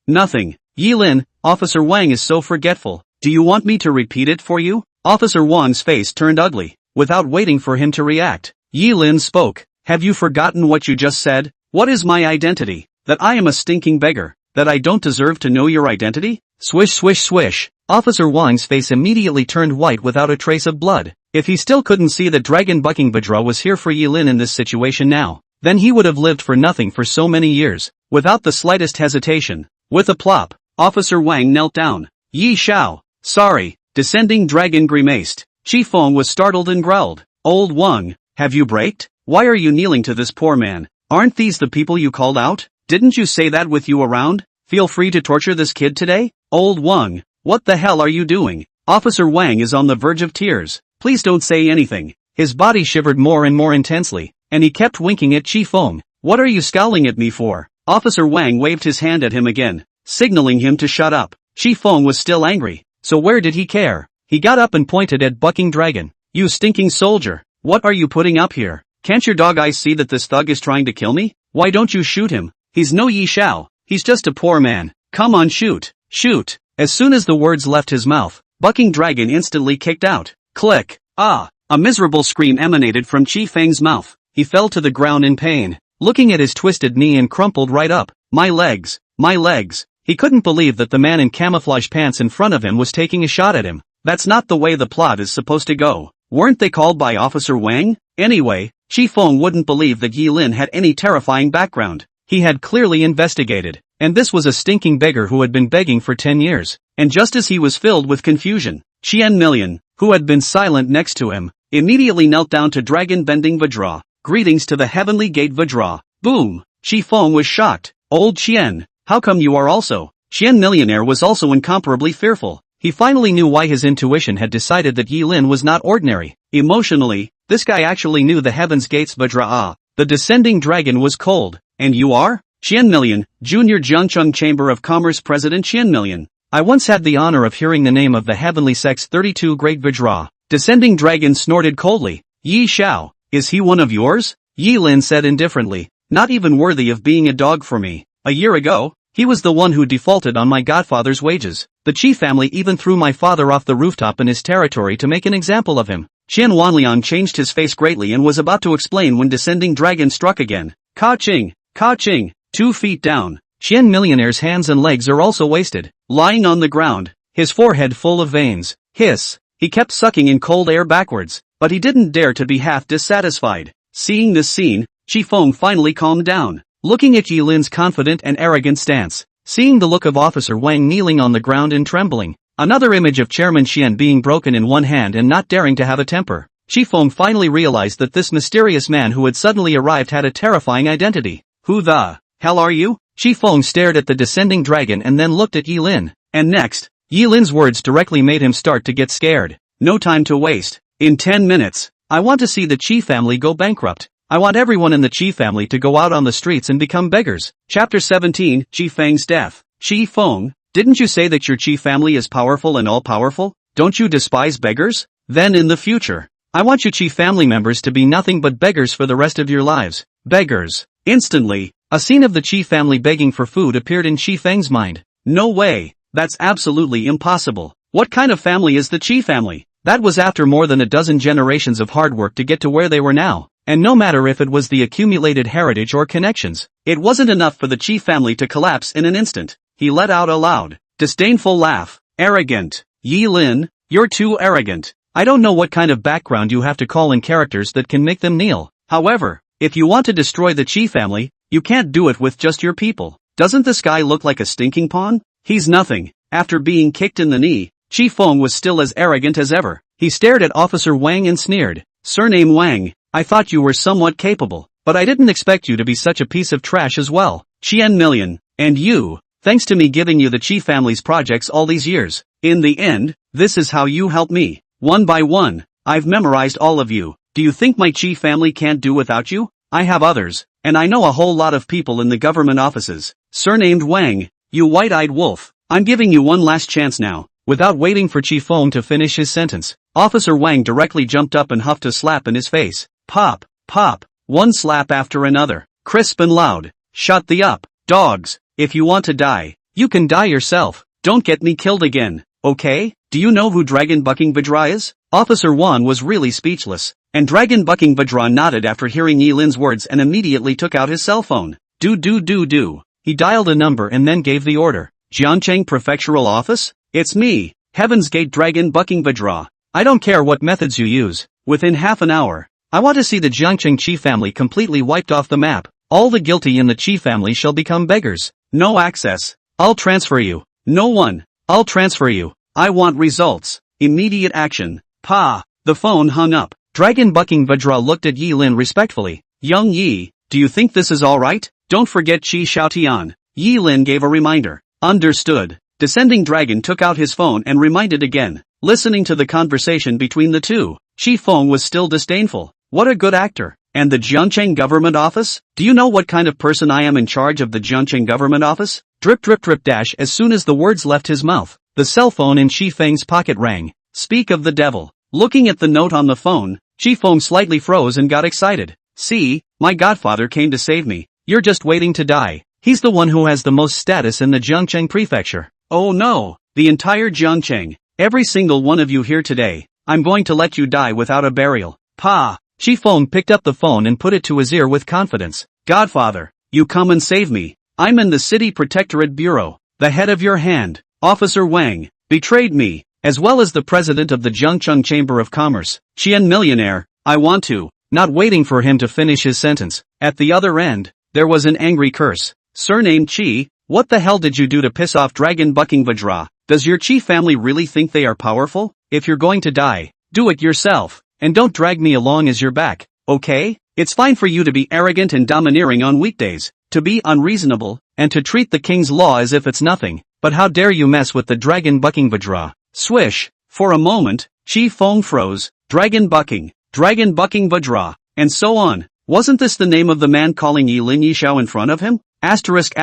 nothing. Yi Lin, Officer Wang is so forgetful. Do you want me to repeat it for you? Officer Wang's face turned ugly. Without waiting for him to react, Yi Lin spoke. Have you forgotten what you just said? What is my identity? That I am a stinking beggar? That I don't deserve to know your identity? Swish swish swish. Officer Wang's face immediately turned white without a trace of blood. If he still couldn't see that dragon-bucking Vidra was here for Yi Lin in this situation now, then he would have lived for nothing for so many years. Without the slightest hesitation, with a plop, Officer Wang knelt down. Yi Xiao, sorry. Descending Dragon grimaced. Shi Feng was startled and growled. Old Wang, have you braked? Why are you kneeling to this poor man? Aren't these the people you called out? Didn't you say that with you around? Feel free to torture this kid today? Old Wang, what the hell are you doing? Officer Wang is on the verge of tears. Please don't say anything. His body shivered more and more intensely, and he kept winking at Shi Feng. What are you scowling at me for? Officer Wang waved his hand at him again, signaling him to shut up. Shi Feng was still angry, so where did he care? He got up and pointed at Bucking Dragon. You stinking soldier, what are you putting up here? Can't your dog eyes see that this thug is trying to kill me? Why don't you shoot him? He's no Yi Xiao, he's just a poor man. Come on, shoot, shoot. As soon as the words left his mouth, Bucking Dragon instantly kicked out. Click. Ah! A miserable scream emanated from Qi Feng's mouth. He fell to the ground in pain, looking at his twisted knee and crumpled right up. My legs, my legs. He couldn't believe that the man in camouflage pants in front of him was taking a shot at him. That's not the way the plot is supposed to go. Weren't they called by Officer Wang? Anyway, Qi Feng wouldn't believe that Yi Lin had any terrifying background. He had clearly investigated, and this was a stinking beggar who had been begging for 10 years. And just as he was filled with confusion, Qian Million, who had been silent next to him, immediately knelt down to dragon-bending Vidra. Greetings to the Heavenly Gate Vidra. Boom! Qi Feng was shocked. Old Qian, how come you are also? Qian Millionaire was also incomparably fearful. He finally knew why his intuition had decided that Yi Lin was not ordinary. Emotionally, this guy actually knew the Heaven's Gates Vidra. The descending dragon was cold. And you are? Qian Million, Junior Jiangcheng Chamber of Commerce President Qian Million. I once had the honor of hearing the name of the Heavenly Sect's 32 Great Vidra. Descending Dragon snorted coldly. Yi Xiao, is he one of yours? Yi Lin said indifferently. Not even worthy of being a dog for me. A year ago, he was the one who defaulted on my godfather's wages. The Qi family even threw my father off the rooftop in his territory to make an example of him. Qian Wanlian changed his face greatly and was about to explain when Descending Dragon struck again. Ka-ching! Ka-ching! 2 feet down. Qian Millionaire's hands and legs are also wasted, lying on the ground, his forehead full of veins. Hiss! He kept sucking in cold air backwards, but he didn't dare to be half dissatisfied. Seeing this scene, Qi Feng finally calmed down, looking at Yi Lin's confident and arrogant stance, seeing the look of Officer Wang kneeling on the ground and trembling, another image of Chairman Qian being broken in one hand and not daring to have a temper. Qi Feng finally realized that this mysterious man who had suddenly arrived had a terrifying identity. Who the hell are you? Qi Feng stared at the descending dragon and then looked at Yi Lin, and next, Yi Lin's words directly made him start to get scared. no time to waste. In 10 minutes, I want to see the Chi family go bankrupt. I want everyone in the Chi family to go out on the streets and become beggars. Chapter 17, Chi Feng's death. Chi Feng, didn't you say that your Chi family is powerful and all-powerful? Don't you despise beggars? Then in the future, I want you Chi family members to be nothing but beggars for the rest of your lives. Beggars. Instantly, a scene of the Chi family begging for food appeared in Chi Feng's mind. No way, that's absolutely impossible. What kind of family is the Chi family? That was after more than a dozen generations of hard work to get to where they were now. And no matter if it was the accumulated heritage or connections, it wasn't enough for the Chi family to collapse in an instant. He let out a loud, disdainful laugh. Arrogant. Yi Lin, you're too arrogant. I don't know what kind of background you have to call in characters that can make them kneel. However, if you want to destroy the Chi family, you can't do it with just your people. Doesn't this guy look like a stinking pawn? He's nothing. After being kicked in the knee, Chi Feng was still as arrogant as ever. He stared at Officer Wang and sneered. Surname Wang, I thought you were somewhat capable, but I didn't expect you to be such a piece of trash as well. Chien Million, and you, thanks to me giving you the Chi family's projects all these years. In the end, this is how you help me. One by one, I've memorized all of you. Do you think my Chi family can't do without you? I have others, and I know a whole lot of people in the government offices. Surnamed Wang, you white-eyed wolf, I'm giving you one last chance now. Without waiting for Chi Feng to finish his sentence, Officer Wang directly jumped up and huffed a slap in his face. Pop, pop, one slap after another, crisp and loud. Shut the up, dogs. If you want to die, you can die yourself. Don't get me killed again, okay? Do you know who Dragon Bucking Vajra is? Officer Wan was really speechless, and Dragon Bucking Vajra nodded after hearing Yi Lin's words and immediately took out his cell phone. Do. He dialed a number and then gave the order. Jiangcheng Prefectural Office? It's me, Heaven's Gate Dragon Bucking Vajra. I don't care what methods you use. Within half an hour, I want to see the Jiangcheng Chi family completely wiped off the map. All the guilty in the Chi family shall become beggars. No access. I'll transfer you. No one. I'll transfer you. I want results. Immediate action. Pa. The phone hung up. Dragon Bucking Vajra looked at Yi Lin respectfully. Young Yi, do you think this is alright? Don't forget Chi Xiaotian. Yi Lin gave a reminder. Understood. Descending Dragon took out his phone and reminded again. Listening to the conversation between the two, Chi Feng was still disdainful. What a good actor. And the Jiangcheng government office? Do you know what kind of person I am in charge of the Jiangcheng government office? Drip dash. As soon as the words left his mouth, the cell phone in Chi Feng's pocket rang. Speak of the devil. Looking at the note on the phone, Chi Feng slightly froze and got excited. See, my godfather came to save me. You're just waiting to die. He's the one who has the most status in the Jiangcheng prefecture. Oh no, the entire Jiangcheng. Every single one of you here today. I'm going to let you die without a burial. Pa. Chi Feng picked up the phone and put it to his ear with confidence. Godfather, you come and save me. I'm in the City Protectorate Bureau. The head of your hand, Officer Wang, betrayed me, as well as the president of the Jiangcheng Chamber of Commerce, Chien Millionaire. I want to. Not waiting for him to finish his sentence. At the other end, there was an angry curse. Surname Chi, what the hell did you do to piss off Dragon Bucking Vajra? Does your Chi family really think they are powerful? If you're going to die, do it yourself. And don't drag me along as your back, okay? It's fine for you to be arrogant and domineering on weekdays, to be unreasonable, and to treat the king's law as if it's nothing, but how dare you mess with the Dragon Bucking Vajra? Swish! For a moment, Chi Feng froze. Dragon Bucking Vajra, and so on. Wasn't this the name of the man calling Yi Lin Yishao in front of him? Asterisk.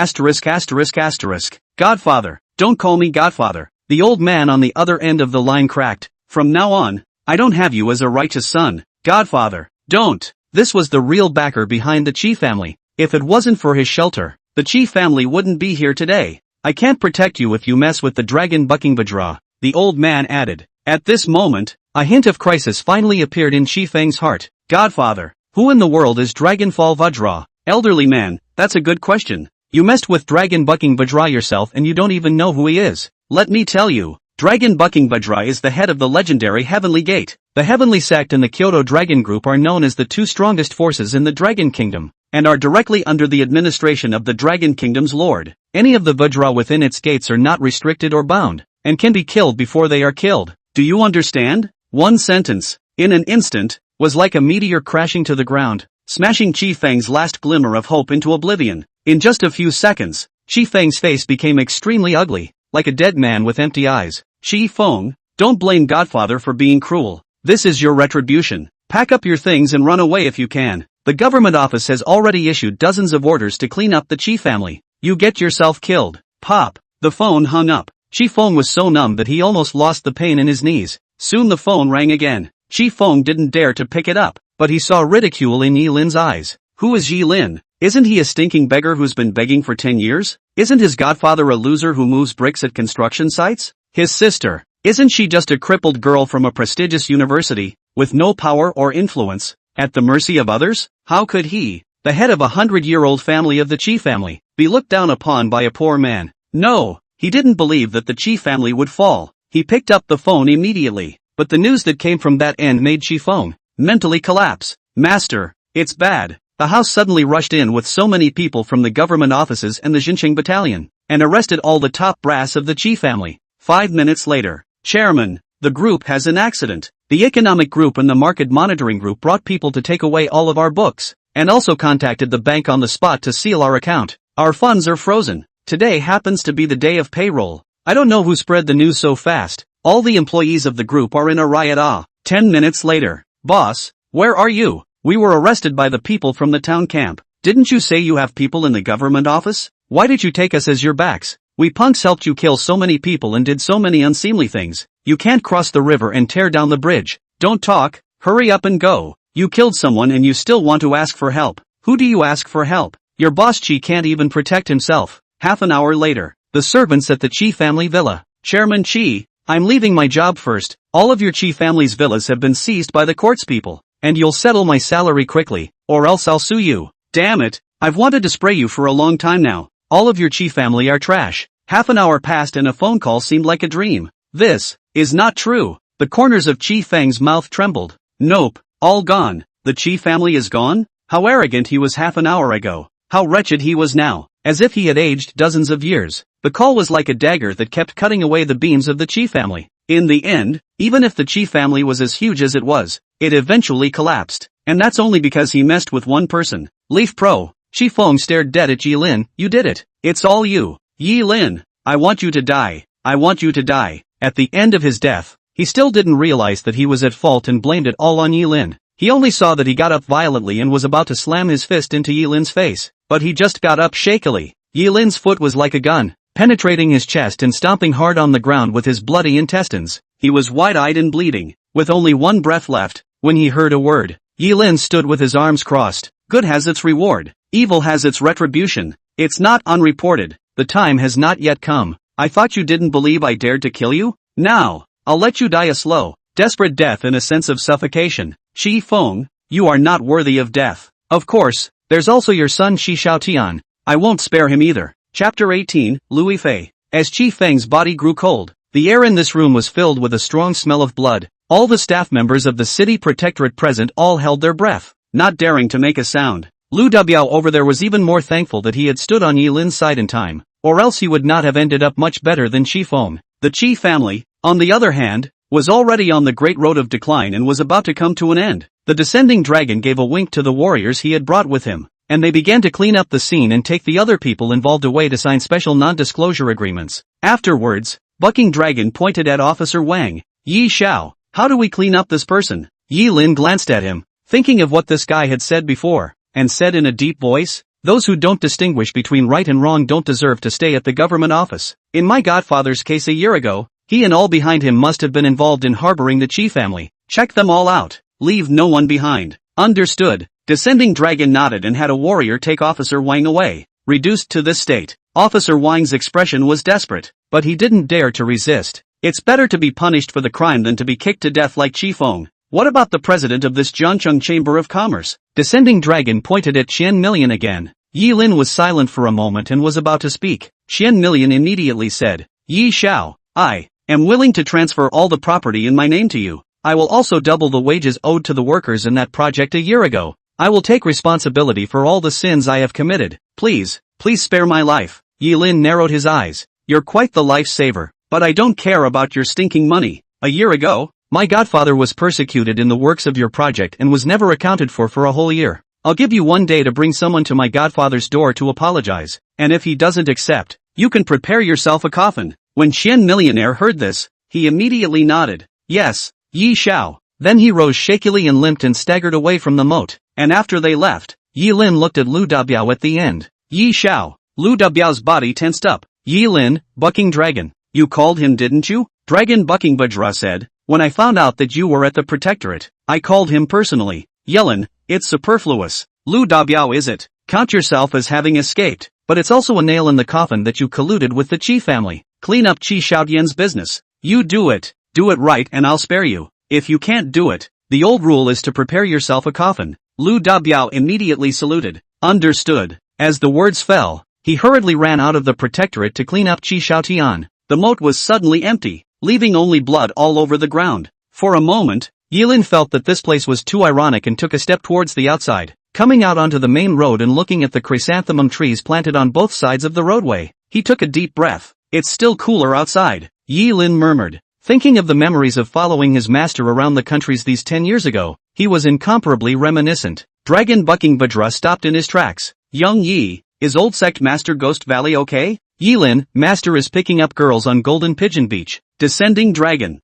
Godfather, don't call me Godfather. The old man on the other end of the line cracked. From now on, I don't have you as a righteous son. Godfather, don't. This was the real backer behind the Chi family. If it wasn't for his shelter, the Chi family wouldn't be here today. I can't protect you if you mess with the Dragon Bucking Vajra, the old man added. At this moment, a hint of crisis finally appeared in Chi Feng's heart. Godfather, who in the world is Dragonfall Vajra? Elderly man, that's a good question. You messed with Dragon Bucking Vajra yourself and you don't even know who he is. Let me tell you. Dragon Bucking Vajra is the head of the legendary Heavenly Gate. The Heavenly Sect and the Kyoto Dragon Group are known as the two strongest forces in the Dragon Kingdom, and are directly under the administration of the Dragon Kingdom's Lord. Any of the Vajra within its gates are not restricted or bound, and can be killed before they are killed. Do you understand? One sentence, in an instant, was like a meteor crashing to the ground, smashing Chi Feng's last glimmer of hope into oblivion. In just a few seconds, Chi Feng's face became extremely ugly, like a dead man with empty eyes. Chi Feng, Don't blame Godfather for being cruel. This is your retribution. Pack up your things and run away if you can. The government office has already issued dozens of orders to clean up the Chi family. You get yourself killed. Pop. The phone hung up. Chi Feng was so numb that he almost lost the pain in his knees. Soon the phone rang again. Chi Feng didn't dare to pick it up, but he saw ridicule in Yi Lin's eyes. Who is Yi Lin? Isn't he a stinking beggar who's been begging for 10 years? Isn't his godfather a loser who moves bricks at construction sites? His sister. Isn't she just a crippled girl from a prestigious university, with no power or influence, at the mercy of others? How could he, the head of a 100-year-old family of the Chi family, be looked down upon by a poor man? No, he didn't believe that the Chi family would fall. He picked up the phone immediately, but the news that came from that end made Chi Feng mentally collapse. Master, it's bad. The house suddenly rushed in with so many people from the government offices and the Xinqiang battalion, and arrested all the top brass of the Chi family. 5 minutes later, Chairman, the group has an accident. The economic group and the market monitoring group brought people to take away all of our books, and also contacted the bank on the spot to seal our account. Our funds are frozen. Today happens to be the day of payroll. I don't know who spread the news so fast. All the employees of the group are in a riot. 10 minutes later. Boss, where are you? We were arrested by the people from the town camp. Didn't you say you have people in the government office? Why did you take us as your backs? We punks helped you kill so many people and did so many unseemly things. You can't cross the river and tear down the bridge. Don't talk, hurry up and go. You killed someone and you still want to ask for help. Who do you ask for help? Your boss Chi can't even protect himself. Half an hour later, the servants at the Chi family villa. Chairman Chi, I'm leaving my job first. All of your Chi family's villas have been seized by the courts people. And you'll settle my salary quickly, or else I'll sue you. Damn it, I've wanted to spray you for a long time now. All of your Chi family are trash. Half an hour passed and a phone call seemed like a dream. This is not true. The corners of Chi Feng's mouth trembled. Nope, all gone. The Chi family is gone? How arrogant he was half an hour ago. How wretched he was now, as if he had aged dozens of years. The call was like a dagger that kept cutting away the beams of the Chi family. In the end, even if the Chi family was as huge as it was, it eventually collapsed. And that's only because he messed with one person. Leaf Pro. Chi Feng stared dead at Yi Lin. You did it. It's all you. Yi Lin. I want you to die. I want you to die. At the end of his death, he still didn't realize that he was at fault and blamed it all on Yi Lin. He only saw that he got up violently and was about to slam his fist into Yi Lin's face. But he just got up shakily. Yi Lin's foot was like a gun, penetrating his chest and stomping hard on the ground with his bloody intestines. He was wide-eyed and bleeding, with only one breath left, when he heard a word. Yi Lin stood with his arms crossed. Good has its reward. Evil has its retribution. It's not unreported. The time has not yet come. I thought you didn't believe I dared to kill you? Now, I'll let you die a slow, desperate death in a sense of suffocation. Chi Feng, you are not worthy of death. Of course, there's also your son Shi Xiaotian. I won't spare him either. Chapter 18, Louis Fei. As Chi Feng's body grew cold, the air in this room was filled with a strong smell of blood. All the staff members of the city protectorate present all held their breath, not daring to make a sound. Lu Dubiao over there was even more thankful that he had stood on Yi Lin's side in time, or else he would not have ended up much better than Chi Feng. The Chi family, on the other hand, was already on the great road of decline and was about to come to an end. The descending dragon gave a wink to the warriors he had brought with him, and they began to clean up the scene and take the other people involved away to sign special non-disclosure agreements. Afterwards, Bucking Dragon pointed at Officer Wang. Yi Xiao, how do we clean up this person? Yi Lin glanced at him, thinking of what this guy had said before, and said in a deep voice, those who don't distinguish between right and wrong don't deserve to stay at the government office. In my godfather's case a year ago, he and all behind him must have been involved in harboring the Chi family. Check them all out. Leave no one behind. Understood. Descending Dragon nodded and had a warrior take Officer Wang away. Reduced to this state, Officer Wang's expression was desperate, but he didn't dare to resist. It's better to be punished for the crime than to be kicked to death like Chi Feng. What about the president of this Jiangcheng Chamber of Commerce? Descending Dragon pointed at Qian Million again. Yi Lin was silent for a moment and was about to speak. Qian Million immediately said, Yi Xiao, I am willing to transfer all the property in my name to you. I will also double the wages owed to the workers in that project a year ago. I will take responsibility for all the sins I have committed. Please spare my life. Yi Lin narrowed his eyes. You're quite the lifesaver, but I don't care about your stinking money. A year ago, my godfather was persecuted in the works of your project and was never accounted for a whole year. I'll give you 1 day to bring someone to my godfather's door to apologize, and if he doesn't accept, you can prepare yourself a coffin. When Qian Millionaire heard this, He immediately nodded. Yes, Yi Xiao. Then he rose shakily and limped and staggered away from the moat, and after they left, Yi Lin looked at Lu Dabiao at the end. Yi Xiao. Lu Dabiao's body tensed up. Yi Lin, bucking dragon. You called him, didn't you? Dragon bucking Bajra said. When I found out that you were at the protectorate, I called him personally. Yellen, it's superfluous. Lu Dabiao, is it? Count yourself as having escaped, but it's also a nail in the coffin that you colluded with the Qi family. Clean up Qi Xiaotian's business. You do it right and I'll spare you. If you can't do it, the old rule is to prepare yourself a coffin. Lu Dabiao immediately saluted. Understood. As the words fell, he hurriedly ran out of the protectorate to clean up Qi Xiaotian. The moat was suddenly empty, leaving only blood all over the ground. For a moment, Yilin felt that this place was too ironic and took a step towards the outside, coming out onto the main road and looking at the chrysanthemum trees planted on both sides of the roadway. He took a deep breath. It's still cooler outside, Yilin murmured. Thinking of the memories of following his master around the countries these 10 years ago, he was incomparably reminiscent. Dragon bucking Bajra stopped in his tracks. Young Yi, is old sect master Ghost Valley okay? Yilin, master is picking up girls on Golden Pigeon Beach. Descending dragon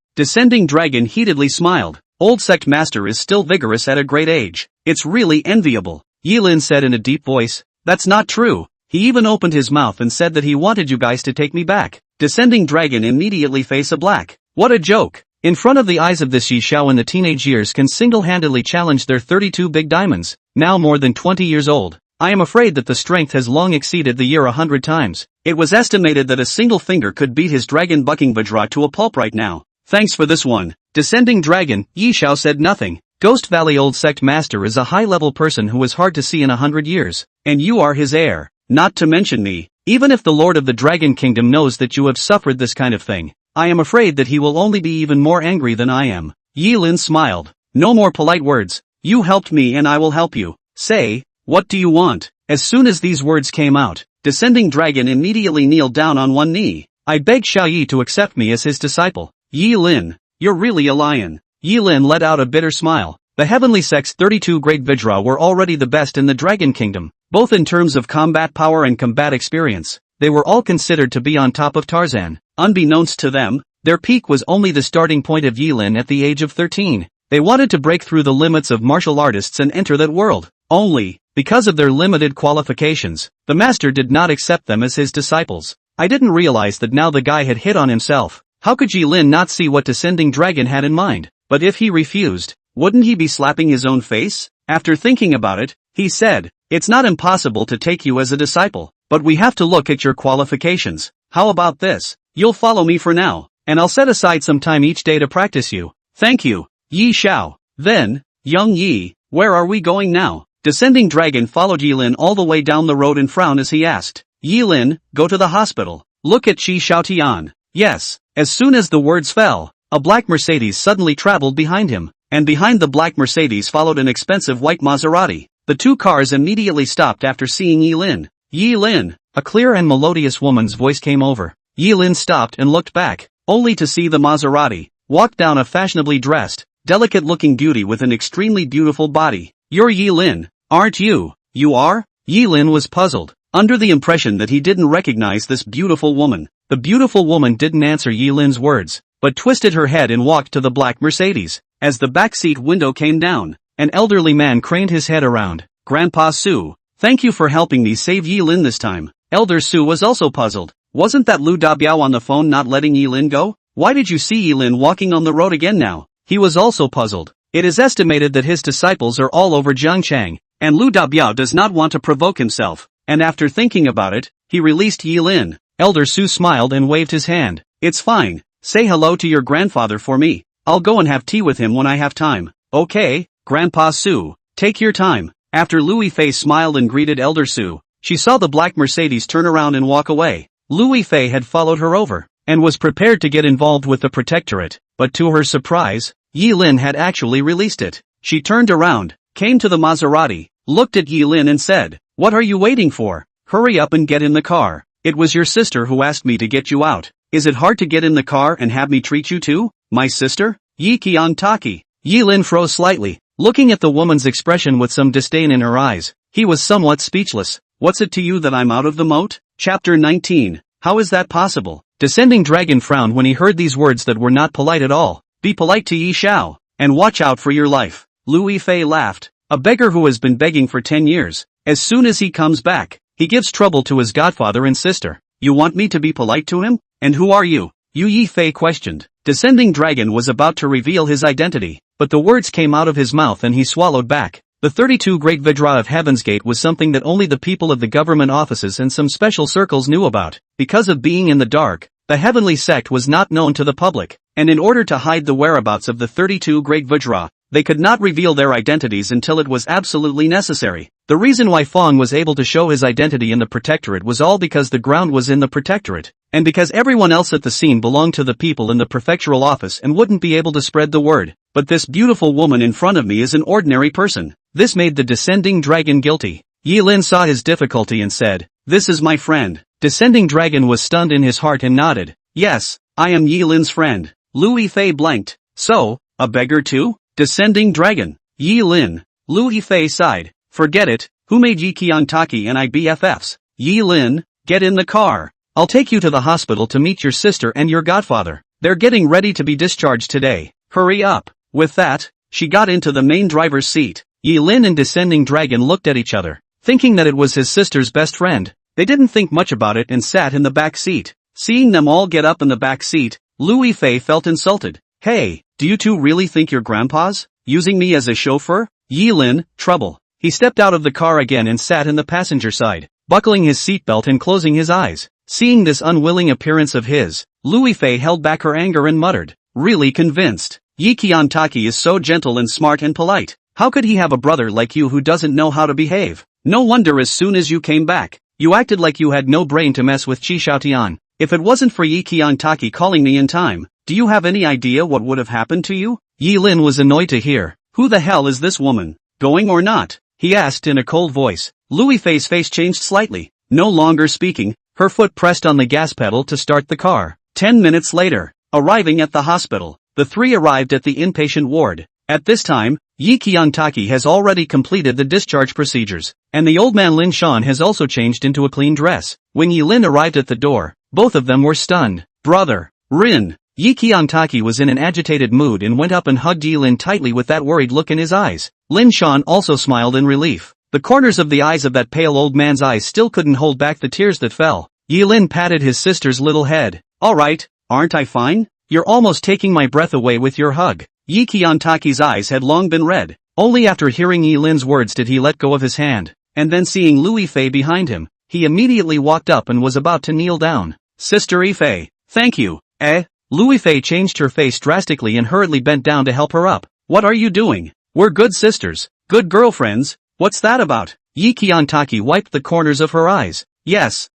heatedly smiled. Old sect master is still vigorous at a great age. It's really enviable, Yilin said in a deep voice. That's not true. He even opened his mouth and said that he wanted you guys to take me back. Descending dragon immediately face a black. What a joke. In front of the eyes of this Yi Xiao in the teenage years can single-handedly challenge their 32 big diamonds, now more than 20 years old. I am afraid that the strength has long exceeded the year 100 times. It was estimated that a single finger could beat his dragon bucking Vajra to a pulp right now. Thanks for this one. Descending dragon, Yi Xiao said nothing. Ghost Valley Old Sect Master is a high-level person who is hard to see in 100 years. And you are his heir. Not to mention me. Even if the Lord of the Dragon Kingdom knows that you have suffered this kind of thing, I am afraid that he will only be even more angry than I am. Yilin smiled. No more polite words. You helped me and I will help you. Say, what do you want? As soon as these words came out, Descending Dragon immediately kneeled down on one knee. I beg Xiao Yi to accept me as his disciple. Yilin, you're really a lion. Yilin let out a bitter smile. The Heavenly Sect's 32 great Vajra were already the best in the Dragon Kingdom, both in terms of combat power and combat experience. They were all considered to be on top of Tarzan. Unbeknownst to them, their peak was only the starting point of Yilin at the age of 13. They wanted to break through the limits of martial artists and enter that world. Only, because of their limited qualifications, the master did not accept them as his disciples. I didn't realize that now the guy had hit on himself. How could Yilin not see what Descending Dragon had in mind? But if he refused, wouldn't he be slapping his own face? After thinking about it, he said, it's not impossible to take you as a disciple, but we have to look at your qualifications. How about this? You'll follow me for now, and I'll set aside some time each day to practice you. Thank you, Yi Xiao. Then, young Yi, where are we going now? Descending Dragon followed Yilin all the way down the road and frowned as he asked. Yilin, go to the hospital. Look at Qi Xiaotian. Yes. As soon as the words fell, a black Mercedes suddenly traveled behind him, and behind the black Mercedes followed an expensive white Maserati. The two cars immediately stopped after seeing Yilin. Yilin, a clear and melodious woman's voice came over. Yilin stopped and looked back, only to see the Maserati walk down a fashionably dressed, delicate-looking beauty with an extremely beautiful body. You're Yilin, aren't you? You are? Yilin was puzzled, under the impression that he didn't recognize this beautiful woman. The beautiful woman didn't answer Yilin's words, but twisted her head and walked to the black Mercedes. As the backseat window came down, an elderly man craned his head around. Grandpa Su, thank you for helping me save Yilin this time. Elder Su was also puzzled. Wasn't that Lu Dabiao on the phone not letting Yilin go? Why did you see Yilin walking on the road again now? He was also puzzled. It is estimated that his disciples are all over Jiangchang, and Lu Dabiao does not want to provoke himself. And after thinking about it, he released Yilin. Elder Su smiled and waved his hand. It's fine. Say hello to your grandfather for me. I'll go and have tea with him when I have time. Okay, Grandpa Su. Take your time. After Louis Fei smiled and greeted Elder Su, she saw the black Mercedes turn around and walk away. Louis Fei had followed her over, and was prepared to get involved with the protectorate, but to her surprise, Yilin had actually released it. She turned around, came to the Maserati, looked at Yilin and said, what are you waiting for? Hurry up and get in the car. It was your sister who asked me to get you out. Is it hard to get in the car and have me treat you too? My sister? Yi Qiang Taki. Yilin froze slightly, looking at the woman's expression with some disdain in her eyes. He was somewhat speechless. What's it to you that I'm out of the moat? Chapter 19. How is that possible? Descending Dragon frowned when he heard these words that were not polite at all. Be polite to Yi Xiao, and watch out for your life. Lu Yifei laughed. A beggar who has been begging for 10 years. As soon as he comes back, he gives trouble to his godfather and sister. You want me to be polite to him? And who are you? Yu Yifei questioned. Descending Dragon was about to reveal his identity, but the words came out of his mouth and he swallowed back. The 32 Great Vidra of Heaven's Gate was something that only the people of the government offices and some special circles knew about. Because of being in the dark, the heavenly sect was not known to the public, and in order to hide the whereabouts of the 32 Great Vidra, they could not reveal their identities until it was absolutely necessary. The reason why Fong was able to show his identity in the protectorate was all because the ground was in the protectorate, and because everyone else at the scene belonged to the people in the prefectural office and wouldn't be able to spread the word. But this beautiful woman in front of me is an ordinary person. This made the Descending Dragon guilty. Yi Lin saw his difficulty and said, "This is my friend." Descending Dragon was stunned in his heart and nodded. "Yes, I am Yi Lin's friend." Lu Yifei blanked. "So, a beggar too? Descending Dragon. Yi Lin." Lu Yifei sighed. "Forget it, who made Yi Qiantaki and I BFFs? Yi Lin, get in the car. I'll take you to the hospital to meet your sister and your godfather. They're getting ready to be discharged today. Hurry up." With that, she got into the main driver's seat. Yi Lin and Descending Dragon looked at each other, thinking that it was his sister's best friend. They didn't think much about it and sat in the back seat. Seeing them all get up in the back seat, Lu Yifei felt insulted. "Hey, do you two really think you're grandpas? Using me as a chauffeur?" Yi Lin, trouble. He stepped out of the car again and sat in the passenger side, buckling his seatbelt and closing his eyes. Seeing this unwilling appearance of his, Lu Yifei held back her anger and muttered, "Really convinced. Yi Qiantaki is so gentle and smart and polite. How could he have a brother like you who doesn't know how to behave? No wonder as soon as you came back, you acted like you had no brain to mess with Qi Xiaotian. If it wasn't for Yi Qiantaki calling me in time, do you have any idea what would have happened to you?" Yi Lin was annoyed to hear. "Who the hell is this woman? Going or not?" he asked in a cold voice. Lu Yifei's face changed slightly. No longer speaking, her foot pressed on the gas pedal to start the car. 10 minutes later, arriving at the hospital, the three arrived at the inpatient ward. At this time, Yi Qiantaki has already completed the discharge procedures, and the old man Lin Shan has also changed into a clean dress. When Yi Lin arrived at the door, both of them were stunned. "Brother, Rin." Yi Qiantaki was in an agitated mood and went up and hugged Yi Lin tightly with that worried look in his eyes. Lin Shan also smiled in relief. The corners of the eyes of that pale old man's eyes still couldn't hold back the tears that fell. Yi Lin patted his sister's little head. "All right, aren't I fine? You're almost taking my breath away with your hug." Yi Qiantaki's eyes had long been red. Only after hearing Yi Lin's words did he let go of his hand, and then seeing Lu Yifei behind him, he immediately walked up and was about to kneel down. "Sister Yifei, thank you." Lu Yifei changed her face drastically and hurriedly bent down to help her up. "What are you doing? We're good sisters, good girlfriends. What's that about?" Yi Qiantaki wiped the corners of her eyes. Yes,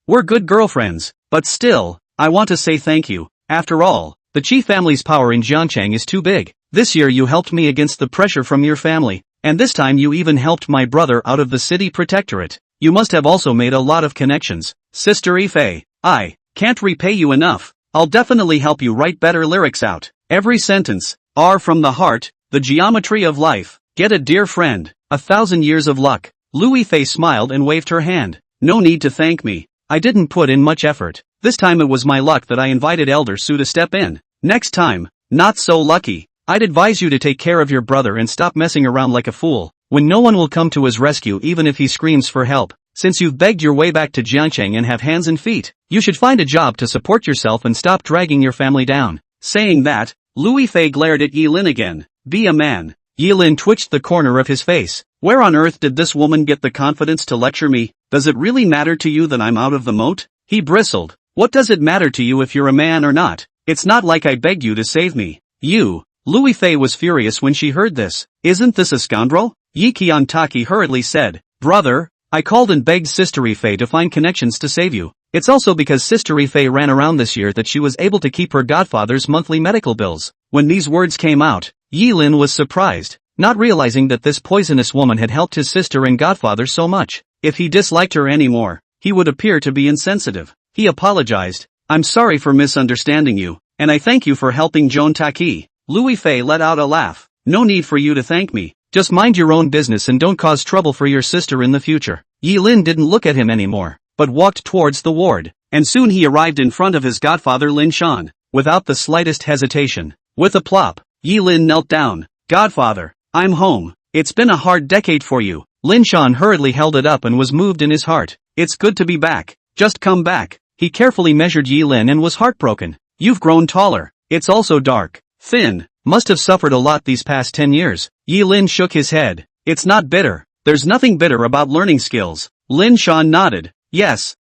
we're good girlfriends, but still, I want to say thank you. After all, the Qi family's power in Jiancheng is too big. This year you helped me against the pressure from your family, and this time you even helped my brother out of the city protectorate. You must have also made a lot of connections. Sister Yifei, I can't repay you enough. I'll definitely help you write better lyrics out. Every sentence, are from the heart, the geometry of life. Get it, dear friend. 1,000 years of luck. Lu Yifei smiled and waved her hand. No need to thank me. I didn't put in much effort. This time it was my luck that I invited Elder Su to step in. Next time, not so lucky. I'd advise you to take care of your brother and stop messing around like a fool, when no one will come to his rescue even if he screams for help. Since you've begged your way back to Jiancheng and have hands and feet, you should find a job to support yourself and stop dragging your family down. Saying that, Lu Yifei glared at Yi Lin again. Be a man. Yi Lin twitched the corner of his face. Where on earth did this woman get the confidence to lecture me? Does it really matter to you that I'm out of the moat? He bristled. What does it matter to you if you're a man or not? It's not like I begged you to save me. You. Lu Yifei was furious when she heard this. Isn't this a scoundrel? Yi Qiantaki hurriedly said. Brother, I called and begged Sister Yifei to find connections to save you. It's also because Sister Yifei ran around this year that she was able to keep her godfather's monthly medical bills. When these words came out, Yi Lin was surprised, not realizing that this poisonous woman had helped his sister and godfather so much. If he disliked her anymore, he would appear to be insensitive. He apologized. I'm sorry for misunderstanding you, and I thank you for helping Joan Taki. Lu Yifei let out a laugh. No need for you to thank me. Just mind your own business and don't cause trouble for your sister in the future. Yi Lin didn't look at him anymore, but walked towards the ward. and soon he arrived in front of his godfather Lin Shan, without the slightest hesitation. With a plop, Yi Lin knelt down. "Godfather, I'm home. It's been a hard decade for you." Lin Shan hurriedly held it up and was moved in his heart. "It's good to be back. Just come back." He carefully measured Yi Lin and was heartbroken. "You've grown taller. It's also dark. Thin. Must have suffered a lot these past 10 years. Yi Lin shook his head. "It's not bitter. There's nothing bitter about learning skills." Lin Shan nodded. Yes,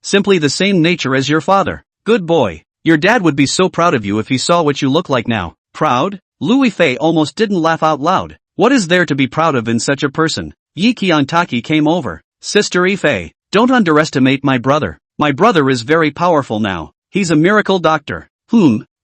simply the same nature as your father. Good boy. Your dad would be so proud of you if he saw what you look like now." "Proud?" Louis Fei almost didn't laugh out loud. What is there to be proud of in such a person? Yi Qiantaki came over. "Sister Ifei, don't underestimate my brother. My brother is very powerful now. He's a miracle doctor."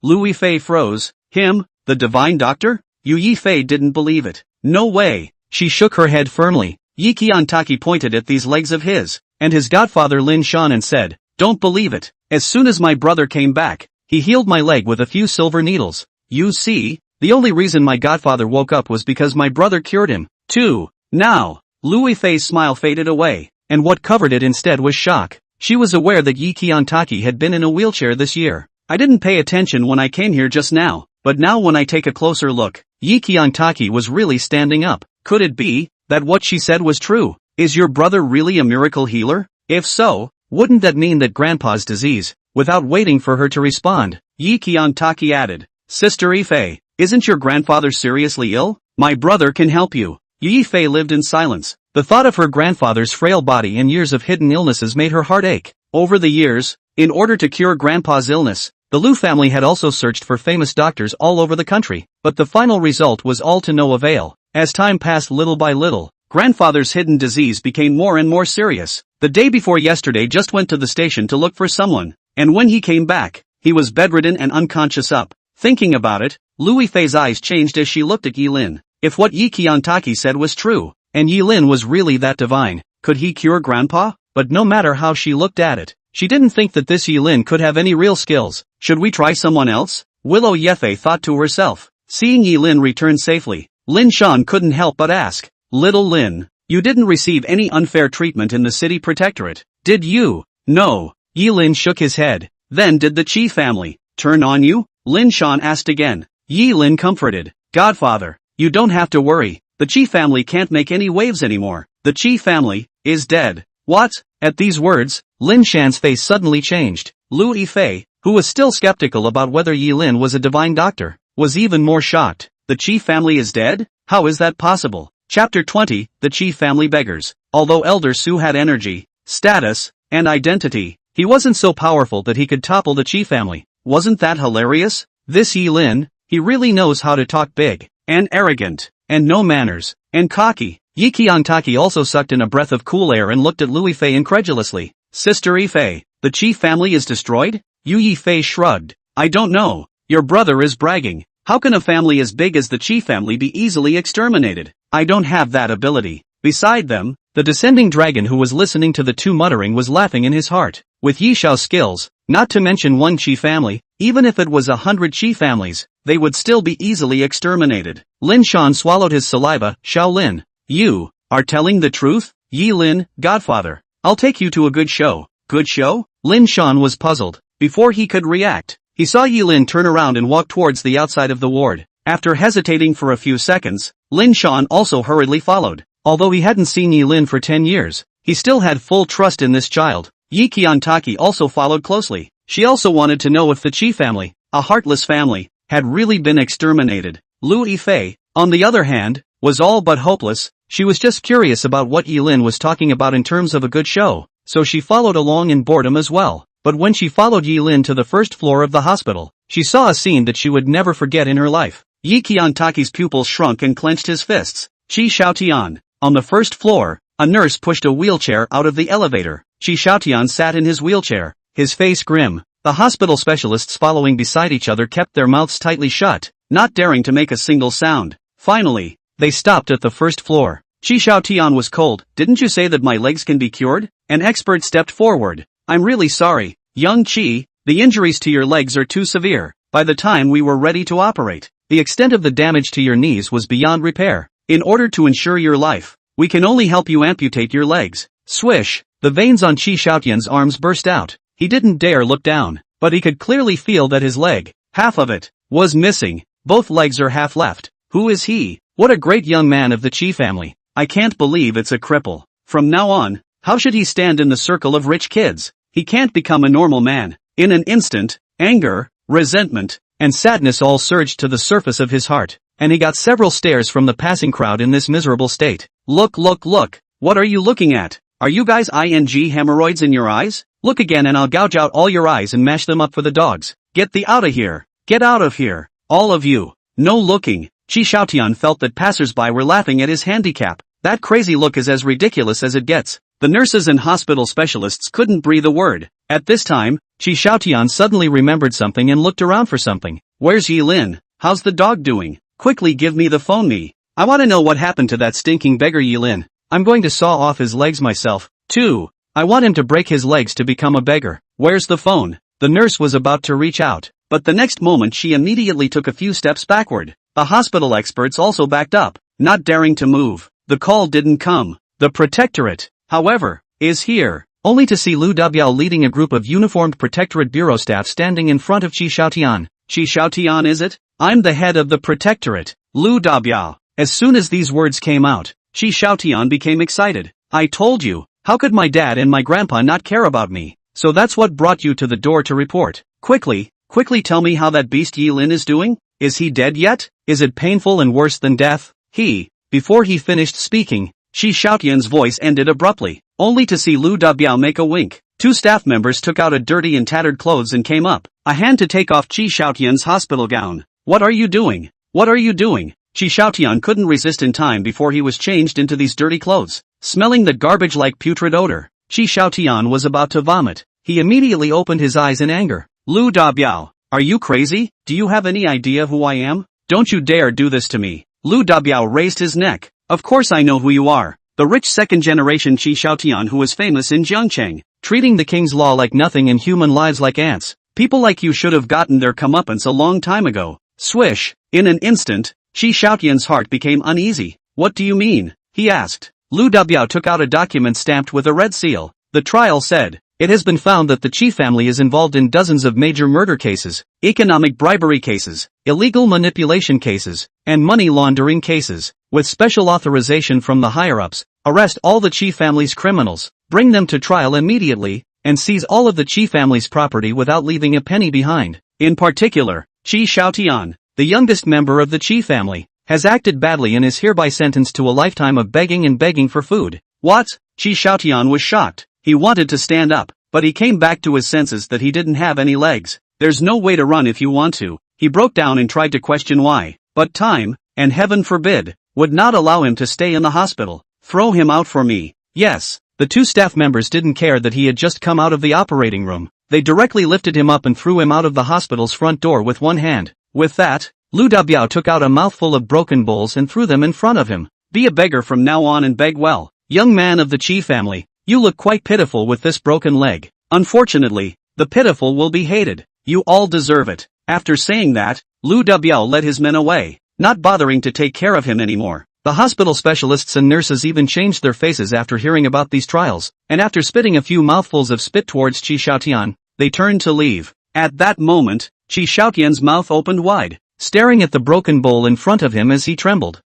Louis Fei froze. "Him? The divine doctor?" Yu Yifei didn't believe it. "No way." She shook her head firmly. Yi Qiantaki pointed at these legs of his, and his godfather Lin Shan and said, "Don't believe it. As soon as my brother came back, he healed my leg with a few silver needles. You see, the only reason my godfather woke up was because my brother cured him, too." Now, Louis Fei's smile faded away, and what covered it instead was shock. She was aware that Yi Qiantaki had been in a wheelchair this year. "I didn't pay attention when I came here just now, but now when I take a closer look, Yi Qiantaki was really standing up. Could it be that what she said was true? Is your brother really a miracle healer? If so, wouldn't that mean that Grandpa's disease?" Without waiting for her to respond, Yi Qiantaki added, "Sister Ifei, isn't your grandfather seriously ill? My brother can help you." Yi Fei lived in silence. The thought of her grandfather's frail body and years of hidden illnesses made her heart ache. Over the years, in order to cure Grandpa's illness, the Liu family had also searched for famous doctors all over the country, but the final result was all to no avail. As time passed little by little, Grandfather's hidden disease became more and more serious. The day before yesterday just went to the station to look for someone, and when he came back, he was bedridden and unconscious up. Thinking about it, Louis Fei's eyes changed as she looked at Yi Lin. If what Yi Qiantaki said was true, and Yi Lin was really that divine, could he cure Grandpa? But no matter how she looked at it, she didn't think that this Yi Lin could have any real skills. Should we try someone else? Willow Yefei thought to herself. Seeing Yi Lin return safely, Lin Shan couldn't help but ask, "Little Lin, you didn't receive any unfair treatment in the city protectorate, did you?" "No." Yi Lin shook his head. "Then did the Qi family turn on you?" Lin Shan asked again. Yi Lin comforted. "Godfather, you don't have to worry. The Qi family can't make any waves anymore. The Qi family is dead." "What?" At these words, Lin Shan's face suddenly changed. Lu Yifei, who was still skeptical about whether Yi Lin was a divine doctor, was even more shocked. "The Qi family is dead? How is that possible?" Chapter 20, The Qi Family Beggars. Although Elder Su had energy, status, and identity, he wasn't so powerful that he could topple the Qi family. Wasn't that hilarious? This Yi Lin, he really knows how to talk big, and arrogant, and no manners, and cocky. Yi Qiantaki also sucked in a breath of cool air and looked at Lu Yifei incredulously. "Sister Yifei, the Qi family is destroyed?" Yu Yifei shrugged. "I don't know. Your brother is bragging. How can a family as big as the Qi family be easily exterminated? I don't have that ability." Beside them, the descending dragon who was listening to the two muttering was laughing in his heart. With Yi Xiao's skills, not to mention one Qi family, even if it was 100 Qi families, they would still be easily exterminated. Lin Shan swallowed his saliva. "Shaolin, you are telling the truth?" "Yi Lin, Godfather, I'll take you to a good show." "Good show?" Lin Shan was puzzled. Before he could react, he saw Yi Lin turn around and walk towards the outside of the ward. After hesitating for a few seconds, Lin Shan also hurriedly followed. Although he hadn't seen Yi Lin for 10 years, he still had full trust in this child. Yi Qiantaki also followed closely. She also wanted to know if the Qi family, a heartless family, had really been exterminated. Lu Yifei, on the other hand, was all but hopeless. She was just curious about what Yi Lin was talking about in terms of a good show, so she followed along in boredom as well. But when she followed Yi Lin to the first floor of the hospital, she saw a scene that she would never forget in her life. Yi Qiantaki's pupils shrunk and clenched his fists. Qi Xiaotian. On the first floor, a nurse pushed a wheelchair out of the elevator. Qi Xiaotian sat in his wheelchair, his face grim. The hospital specialists following beside each other kept their mouths tightly shut, not daring to make a single sound. Finally, they stopped at the first floor. Qi Xiaotian was cold. "Didn't you say that my legs can be cured?" An expert stepped forward. "I'm really sorry, young Qi, the injuries to your legs are too severe. By the time we were ready to operate, the extent of the damage to your knees was beyond repair. In order to ensure your life, we can only help you amputate your legs." Swish! The veins on Qi Xiaotian's arms burst out. He didn't dare look down, but he could clearly feel that his leg, half of it, was missing. Both legs are half left. Who is he? What a great young man of the Chi family. I can't believe it's a cripple. From now on, how should he stand in the circle of rich kids? He can't become a normal man. In an instant, anger, resentment, and sadness all surged to the surface of his heart, and he got several stares from the passing crowd in this miserable state. Look, look, look. What are you looking at? Are you guys hemorrhoids in your eyes? Look again and I'll gouge out all your eyes and mash them up for the dogs. Get the out of here. Get out of here. All of you. No looking. Qi Xiaotian felt that passers-by were laughing at his handicap. That crazy look is as ridiculous as it gets. The nurses and hospital specialists couldn't breathe a word. At this time, Qi Xiaotian suddenly remembered something and looked around for something. Where's Yilin? How's the dog doing? Quickly give me the phone me. I want to know what happened to that stinking beggar Yilin. I'm going to saw off his legs myself, too. I want him to break his legs to become a beggar. Where's the phone? The nurse was about to reach out, but the next moment she immediately took a few steps backward. The hospital experts also backed up, not daring to move. The call didn't come. The protectorate, however, is here, only to see Lu Dabiao leading a group of uniformed protectorate bureau staff standing in front of Qi Xiaotian. Qi Xiaotian, is it? I'm the head of the protectorate, Lu Dabiao. As soon as these words came out, Qi Xiaotian became excited. I told you, how could my dad and my grandpa not care about me? So that's what brought you to the door to report. Quickly tell me how that beast Yilin is doing? Is he dead yet? Is it painful and worse than death? Before he finished speaking, Qi Xiaotian's voice ended abruptly, only to see Lu Dabiao make a wink. Two staff members took out a dirty and tattered clothes and came up, a hand to take off Qi Xiaotian's hospital gown. What are you doing? What are you doing? Qi Xiaotian couldn't resist in time before he was changed into these dirty clothes. Smelling the garbage-like putrid odor, Qi Xiaotian was about to vomit. He immediately opened his eyes in anger. Lu Dabiao, are you crazy? Do you have any idea who I am? Don't you dare do this to me. Lu Dabiao raised his neck. Of course I know who you are. The rich second-generation Qi Xiaotian who was famous in Jiangcheng, treating the king's law like nothing and human lives like ants. People like you should have gotten their comeuppance a long time ago. Swish. In an instant, Qi Xiaotian's heart became uneasy. What do you mean? He asked. Lu Dabiao took out a document stamped with a red seal. The trial said, it has been found that the Qi family is involved in dozens of major murder cases, economic bribery cases, illegal manipulation cases, and money laundering cases. With special authorization from the higher-ups, arrest all the Qi family's criminals, bring them to trial immediately, and seize all of the Qi family's property without leaving a penny behind. In particular, Qi Xiaotian, the youngest member of the Qi family, has acted badly and is hereby sentenced to a lifetime of begging and begging for food. What? Qi Xiaotian was shocked. He wanted to stand up, but he came back to his senses that he didn't have any legs. There's no way to run if you want to. He broke down and tried to question why, but time, and heaven forbid, would not allow him to stay in the hospital. Throw him out for me. Yes. The two staff members didn't care that he had just come out of the operating room. They directly lifted him up and threw him out of the hospital's front door with one hand. With that, Lu Dabiao took out a mouthful of broken bowls and threw them in front of him. Be a beggar from now on and beg well. Young man of the Qi family, you look quite pitiful with this broken leg. Unfortunately, the pitiful will be hated. You all deserve it. After saying that, Lu Dabiao led his men away, not bothering to take care of him anymore. The hospital specialists and nurses even changed their faces after hearing about these trials, and after spitting a few mouthfuls of spit towards Qi Xiaotian, they turned to leave. At that moment, Qi Xiaotian's mouth opened wide, staring at the broken bowl in front of him as he trembled.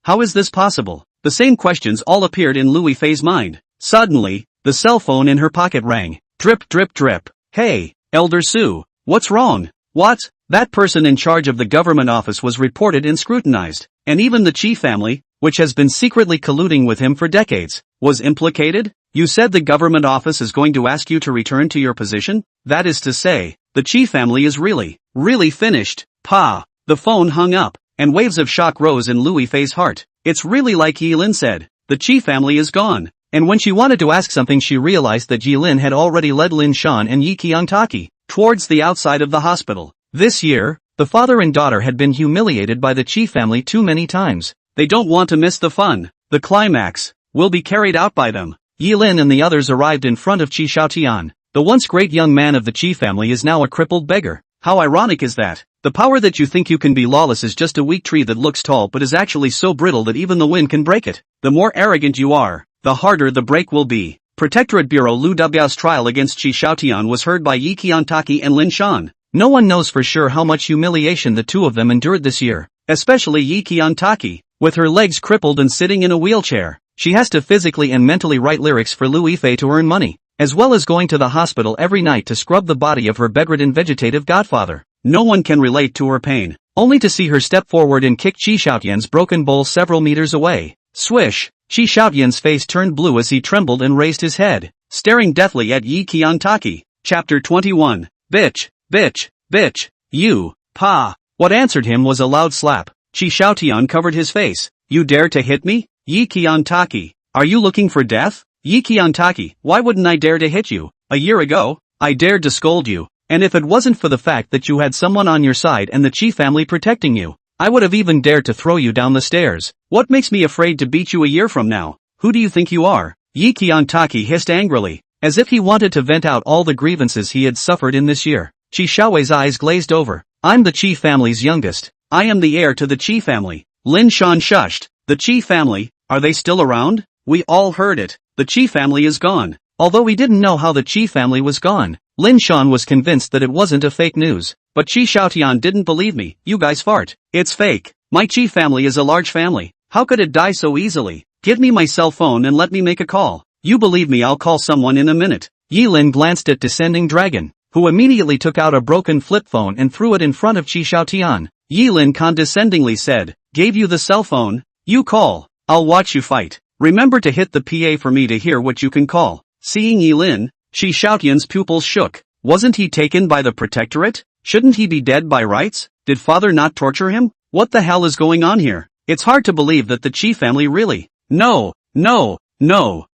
How is this possible? The same questions all appeared in Louis Fei's mind. Suddenly, the cell phone in her pocket rang. Drip drip drip. Hey, Elder Su, what's wrong? What? That person in charge of the government office was reported and scrutinized, and even the Qi family, which has been secretly colluding with him for decades, was implicated? You said the government office is going to ask you to return to your position? That is to say, the Qi family is really finished. Pa! The phone hung up, and waves of shock rose in Louis Fei's heart. It's really like Yilin said, the Qi family is gone. And when she wanted to ask something she realized that Yilin had already led Lin Shan and Yi Qiangtaki towards the outside of the hospital. This year, the father and daughter had been humiliated by the Qi family too many times. They don't want to miss the fun. The climax will be carried out by them. Yilin and the others arrived in front of Qi Xiaotian. The once great young man of the Qi family is now a crippled beggar. How ironic is that? The power that you think you can be lawless is just a weak tree that looks tall but is actually so brittle that even the wind can break it. The more arrogant you are, the harder the break will be. Protectorate Bureau Lu Dubiao's trial against Qi Xiaotian was heard by Yi Qiantaki and Lin Shan. No one knows for sure how much humiliation the two of them endured this year, especially Yi Qiantaki, with her legs crippled and sitting in a wheelchair. She has to physically and mentally write lyrics for Lu Yifei to earn money, as well as going to the hospital every night to scrub the body of her bedridden vegetative godfather. No one can relate to her pain, only to see her step forward and kick Qi Xiaotian's broken bowl several meters away. Swish! Qi Xiaotian's face turned blue as he trembled and raised his head, staring deathly at Yi Qiantaki. Chapter 21. Bitch, bitch, bitch, you, pa. What answered him was a loud slap. Qi Xiaotian covered his face. You dare to hit me? Yi Qiantaki, are you looking for death? Yi Qiantaki, why wouldn't I dare to hit you? A year ago, I dared to scold you, and if it wasn't for the fact that you had someone on your side and the Qi family protecting you, I would have even dared to throw you down the stairs. What makes me afraid to beat you a year from now? Who do you think you are? Yi Qiantaki hissed angrily, as if he wanted to vent out all the grievances he had suffered in this year. Qi Xiaowei's eyes glazed over. I'm the Qi family's youngest. I am the heir to the Qi family. Lin Shan shushed. The Qi family, are they still around? We all heard it. The Qi family is gone. Although we didn't know how the Qi family was gone, Lin Shan was convinced that it wasn't a fake news. But Qi Xiaotian didn't believe me. You guys fart. It's fake. My Qi family is a large family. How could it die so easily? Give me my cell phone and let me make a call. You believe me, I'll call someone in a minute. Yi Lin glanced at Descending Dragon, who immediately took out a broken flip phone and threw it in front of Qi Xiaotian. Yi Lin condescendingly said, gave you the cell phone? You call. I'll watch you fight. Remember to hit the PA for me to hear what you can call. Seeing Yi Lin, Qi Xiaotian's pupils shook. Wasn't he taken by the protectorate? Shouldn't he be dead by rights? Did father not torture him? What the hell is going on here? It's hard to believe that the Qi family really. No. Qi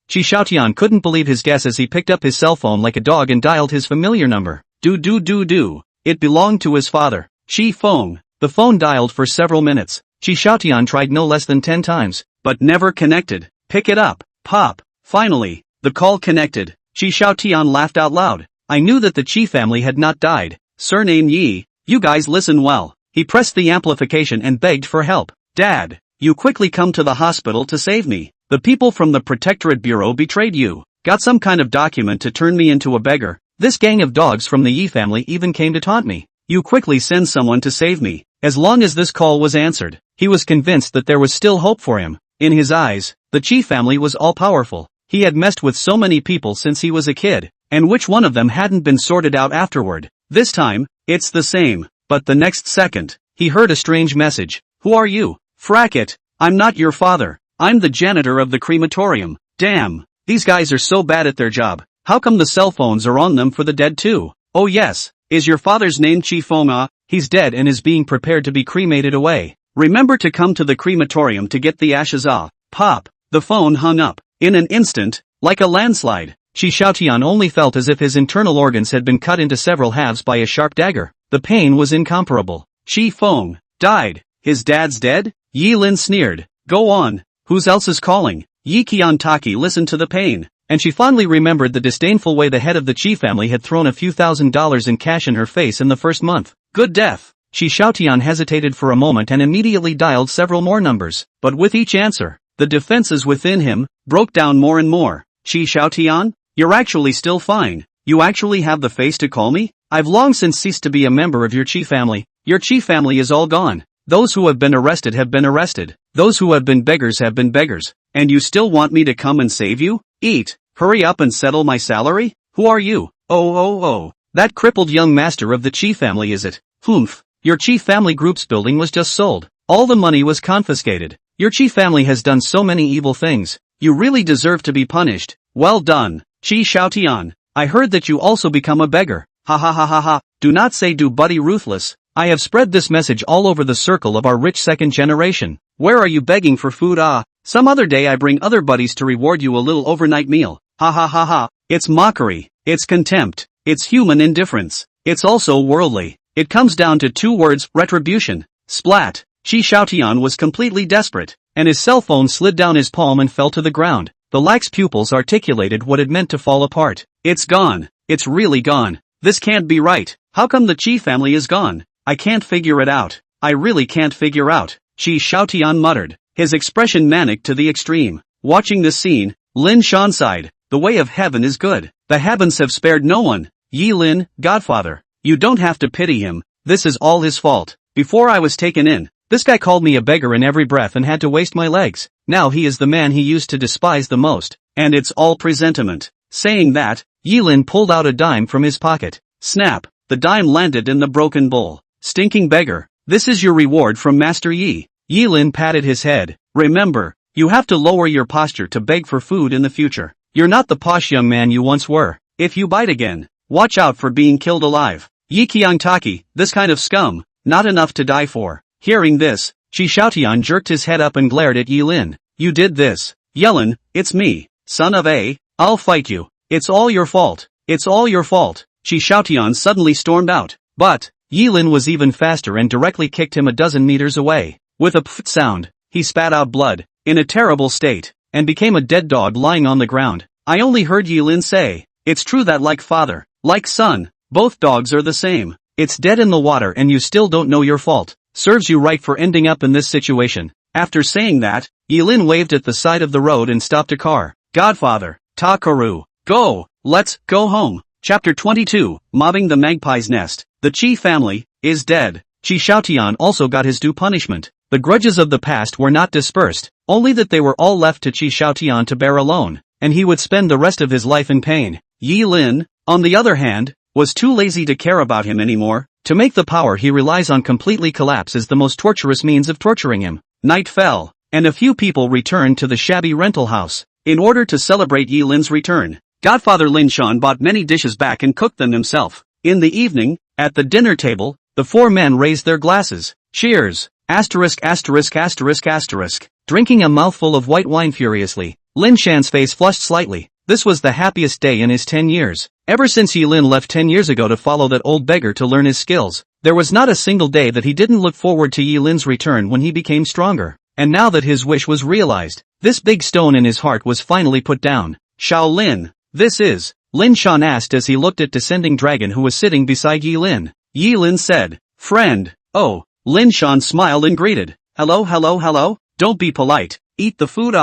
Xiaotian couldn't believe his guess as he picked up his cell phone like a dog and dialed his familiar number. Do. It belonged to his father. Qi Feng. The phone dialed for several minutes. Qi Xiaotian tried no less than 10 times, but never connected. Pick it up. Pop. Finally, the call connected. Qi Xiaotian laughed out loud. I knew that the Qi family had not died. Surname Yi. You guys listen well. He pressed the amplification and begged for help. Dad, you quickly come to the hospital to save me. The people from the Protectorate Bureau betrayed you. Got some kind of document to turn me into a beggar. This gang of dogs from the Yi family even came to taunt me. You quickly send someone to save me. As long as this call was answered, he was convinced that there was still hope for him. In his eyes, the Qi family was all-powerful. He had messed with so many people since he was a kid, and which one of them hadn't been sorted out afterward? This time, it's the same. But the next second, he heard a strange message. Who are you? Frack it. I'm not your father. I'm the janitor of the crematorium. Damn. These guys are so bad at their job. How come the cell phones are on them for the dead too? Oh yes. Is your father's name Qi Feng? He's dead and is being prepared to be cremated away. Remember to come to the crematorium to get the ashes. Pop. The phone hung up. In an instant, like a landslide, Qi Xiaotian only felt as if his internal organs had been cut into several halves by a sharp dagger. The pain was incomparable. Qi Feng died. His dad's dead? Yi Lin sneered. Go on. Who's else is calling? Yi Qiantaki listened to the pain, and she fondly remembered the disdainful way the head of the Qi family had thrown a few $1,000s in cash in her face in the first month. Good death. Qi Xiaotian hesitated for a moment and immediately dialed several more numbers, but with each answer, the defenses within him broke down more and more. Qi Xiaotian? You're actually still fine. You actually have the face to call me? I've long since ceased to be a member of your Qi family. Your Qi family is all gone. Those who have been arrested have been arrested. Those who have been beggars have been beggars. And you still want me to come and save you? Eat. Hurry up and settle my salary? Who are you? Oh. That crippled young master of the Qi family is it? Humph. Your Qi family group's building was just sold. All the money was confiscated. Your Qi family has done so many evil things. You really deserve to be punished. Well done, Qi Xiaotian. I heard that you also become a beggar. Ha. Do not say do, buddy, ruthless. I have spread this message all over the circle of our rich second generation. Where are you begging for food? Some other day I bring other buddies to reward you a little overnight meal. Ha. It's mockery. It's contempt. It's human indifference. It's also worldly. It comes down to 2 words, retribution. Splat. Qi Xiaotian was completely desperate, and his cell phone slid down his palm and fell to the ground. The lax pupils articulated what it meant to fall apart. It's gone. It's really gone. This can't be right. How come the Qi family is gone? I can't figure it out. I really can't figure out. Qi Xiaotian muttered, his expression manic to the extreme. Watching this scene, Lin Shan sighed. the way of heaven is good. The heavens have spared no one. Yi Lin, godfather. You don't have to pity him, this is all his fault. Before I was taken in, this guy called me a beggar in every breath and had to waste my legs. Now he is the man he used to despise the most, and it's all presentiment. Saying that, Yi Lin pulled out a dime from his pocket. Snap, the dime landed in the broken bowl. Stinking beggar, this is your reward from Master Yi. Yi Lin patted his head. Remember, you have to lower your posture to beg for food in the future. You're not the posh young man you once were. If you bite again, watch out for being killed alive. Yi Qiangtaki, this kind of scum, not enough to die for. Hearing this, Qi Xiaotian jerked his head up and glared at Yi Lin. You did this. Yellen, it's me, son of a, I'll fight you. It's all your fault. It's all your fault. Qi Xiaotian suddenly stormed out. But, Yi Lin was even faster and directly kicked him a dozen meters away. With a pft sound, he spat out blood, in a terrible state, and became a dead dog lying on the ground. I only heard Yi Lin say, it's true that like father, like son, both dogs are the same. It's dead in the water and you still don't know your fault. Serves you right for ending up in this situation. After saying that, Yi Lin waved at the side of the road and stopped a car. Godfather, Takaru, go, let's go home. Chapter 22, Mobbing the Magpie's Nest. The Qi family is dead. Qi Xiaotian also got his due punishment. The grudges of the past were not dispersed, only that they were all left to Qi Xiaotian to bear alone, and he would spend the rest of his life in pain. Yi Lin, on the other hand, was too lazy to care about him anymore. To make the power he relies on completely collapse is the most torturous means of torturing him. Night fell, and a few people returned to the shabby rental house. In order to celebrate Yi Lin's return, Godfather Lin Shan bought many dishes back and cooked them himself. In the evening, at the dinner table, the four men raised their glasses. Cheers! Asterisk asterisk asterisk asterisk. Drinking a mouthful of white wine furiously, Lin Shan's face flushed slightly. This was the happiest day in his 10 years. Ever since Yi Lin left 10 years ago to follow that old beggar to learn his skills, there was not a single day that he didn't look forward to Yi Lin's return when he became stronger. And now that his wish was realized, this big stone in his heart was finally put down. Xiao Lin, this is, Lin Shan asked as he looked at Descending Dragon who was sitting beside Yi Lin. Yi Lin said, friend. Oh, Lin Shan smiled and greeted. Hello hello hello, don't be polite, eat the food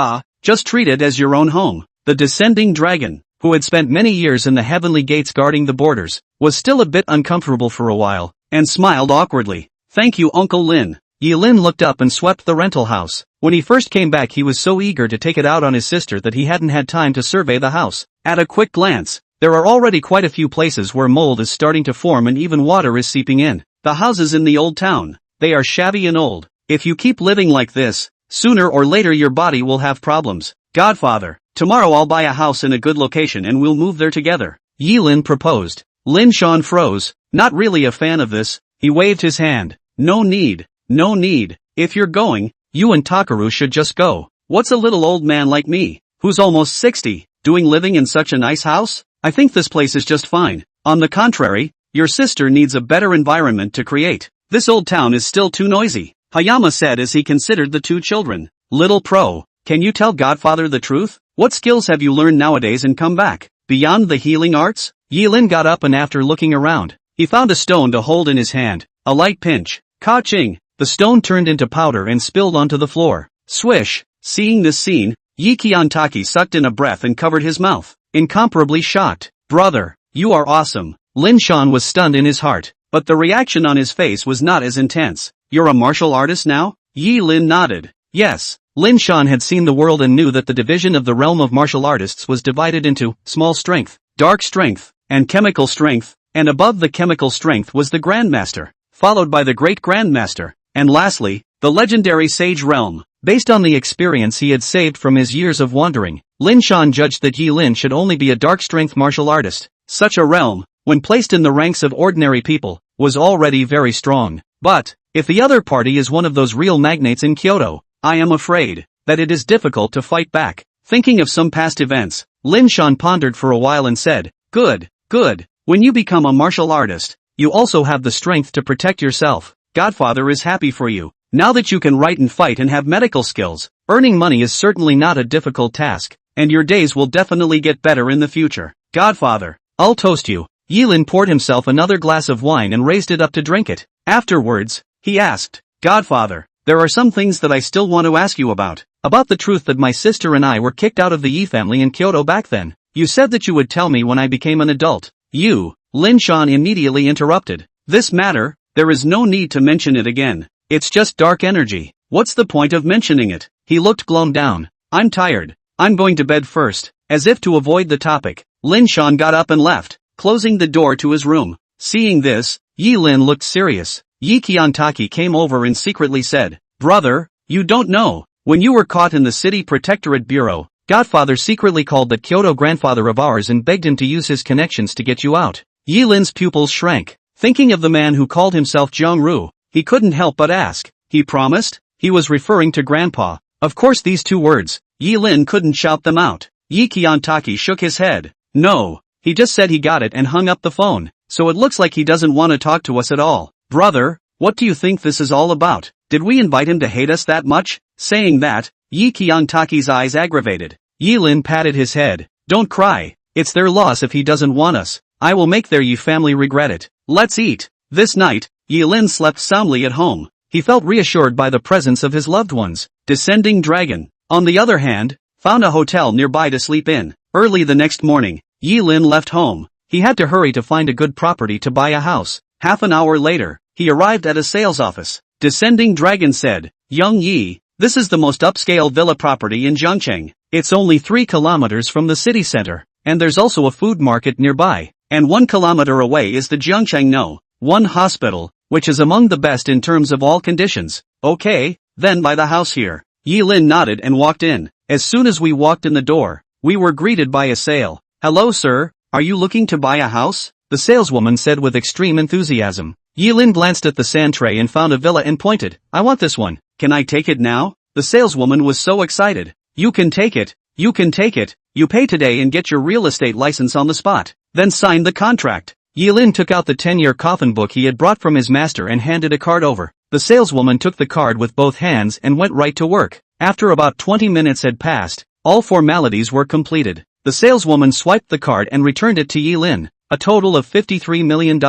just treat it as your own home. The Descending Dragon, who had spent many years in the heavenly gates guarding the borders, was still a bit uncomfortable for a while, and smiled awkwardly. Thank you Uncle Lin. Yi Lin looked up and swept the rental house. When he first came back he was so eager to take it out on his sister that he hadn't had time to survey the house. At a quick glance, there are already quite a few places where mold is starting to form and even water is seeping in. The houses in the old town, they are shabby and old. If you keep living like this, sooner or later your body will have problems. Godfather, tomorrow I'll buy a house in a good location and we'll move there together. Yi Lin proposed. Lin Shan froze, not really a fan of this. He waved his hand. No need, no need. If you're going, you and Takaru should just go. What's a little old man like me, who's almost 60, doing living in such a nice house? I think this place is just fine. On the contrary, your sister needs a better environment to create. This old town is still too noisy, Hayama said as he considered the two children. Little Pro, can you tell Godfather the truth? What skills have you learned nowadays and come back? Beyond the healing arts? Yi Lin got up and after looking around, he found a stone to hold in his hand. A light pinch. Ka-ching! The stone turned into powder and spilled onto the floor. Swish! Seeing this scene, Yi Qiantaki sucked in a breath and covered his mouth, incomparably shocked. Brother, you are awesome. Lin Shan was stunned in his heart, but the reaction on his face was not as intense. You're a martial artist now? Yi Lin nodded. Yes. Lin Shan had seen the world and knew that the division of the realm of martial artists was divided into small strength, dark strength, and chemical strength, and above the chemical strength was the Grandmaster, followed by the Great Grandmaster, and lastly, the legendary Sage realm. Based on the experience he had saved from his years of wandering, Lin Shan judged that Yi Lin should only be a dark strength martial artist. Such a realm, when placed in the ranks of ordinary people, was already very strong. But, if the other party is one of those real magnates in Kyoto, I am afraid that it is difficult to fight back. Thinking of some past events, Lin Shan pondered for a while and said, Good, good. When you become a martial artist, you also have the strength to protect yourself. Godfather is happy for you. Now that you can write and fight and have medical skills, earning money is certainly not a difficult task, and your days will definitely get better in the future. Godfather, I'll toast you. Yi Lin poured himself another glass of wine and raised it up to drink it. Afterwards, he asked, Godfather, there are some things that I still want to ask you about the truth that my sister and I were kicked out of the Yi family in Kyoto back then. You said that you would tell me when I became an adult. You, Lin Shan immediately interrupted. This matter, there is no need to mention it again. It's just dark energy. What's the point of mentioning it? He looked glum down. I'm tired. I'm going to bed first. As if to avoid the topic, Lin Shan got up and left, closing the door to his room. Seeing this, Yi Lin looked serious. Yi Qiantaki came over and secretly said, Brother, you don't know. When you were caught in the City Protectorate Bureau, Godfather secretly called that Kyoto grandfather of ours and begged him to use his connections to get you out. Yi Lin's pupils shrank. Thinking of the man who called himself Jiang Ru, he couldn't help but ask, he promised? He was referring to Grandpa. Of course these two words, Yi Lin couldn't shout them out. Yi Qiantaki shook his head. No, he just said he got it and hung up the phone, so it looks like he doesn't want to talk to us at all. Brother, what do you think this is all about? Did we invite him to hate us that much? Saying that, Yi Qiantaki's eyes aggravated. Yi Lin patted his head. Don't cry. It's their loss if he doesn't want us. I will make their Yi family regret it. Let's eat. This night, Yi Lin slept soundly at home. He felt reassured by the presence of his loved ones. Descending Dragon, on the other hand, found a hotel nearby to sleep in. Early the next morning, Yi Lin left home. He had to hurry to find a good property to buy a house. Half an hour later, he arrived at a sales office. Descending Dragon said, Young Yi, this is the most upscale villa property in Zhangcheng. It's only 3 kilometers from the city center, and there's also a food market nearby. And 1 kilometer away is the Zhangcheng No. 1 hospital, which is among the best in terms of all conditions. Okay, then buy the house here. Yi Lin nodded and walked in. As soon as we walked in the door, we were greeted by a sale. Hello sir, are you looking to buy a house? The saleswoman said with extreme enthusiasm. Yi Lin glanced at the sand tray and found a villa and pointed, I want this one. Can I take it now? The saleswoman was so excited. You can take it. You can take it. You pay today and get your real estate license on the spot. Then sign the contract. Yi Lin took out the 10-year coffin book he had brought from his master and handed a card over. The saleswoman took the card with both hands and went right to work. After about 20 minutes had passed, all formalities were completed. The saleswoman swiped the card and returned it to Yi Lin. A total of $53 million.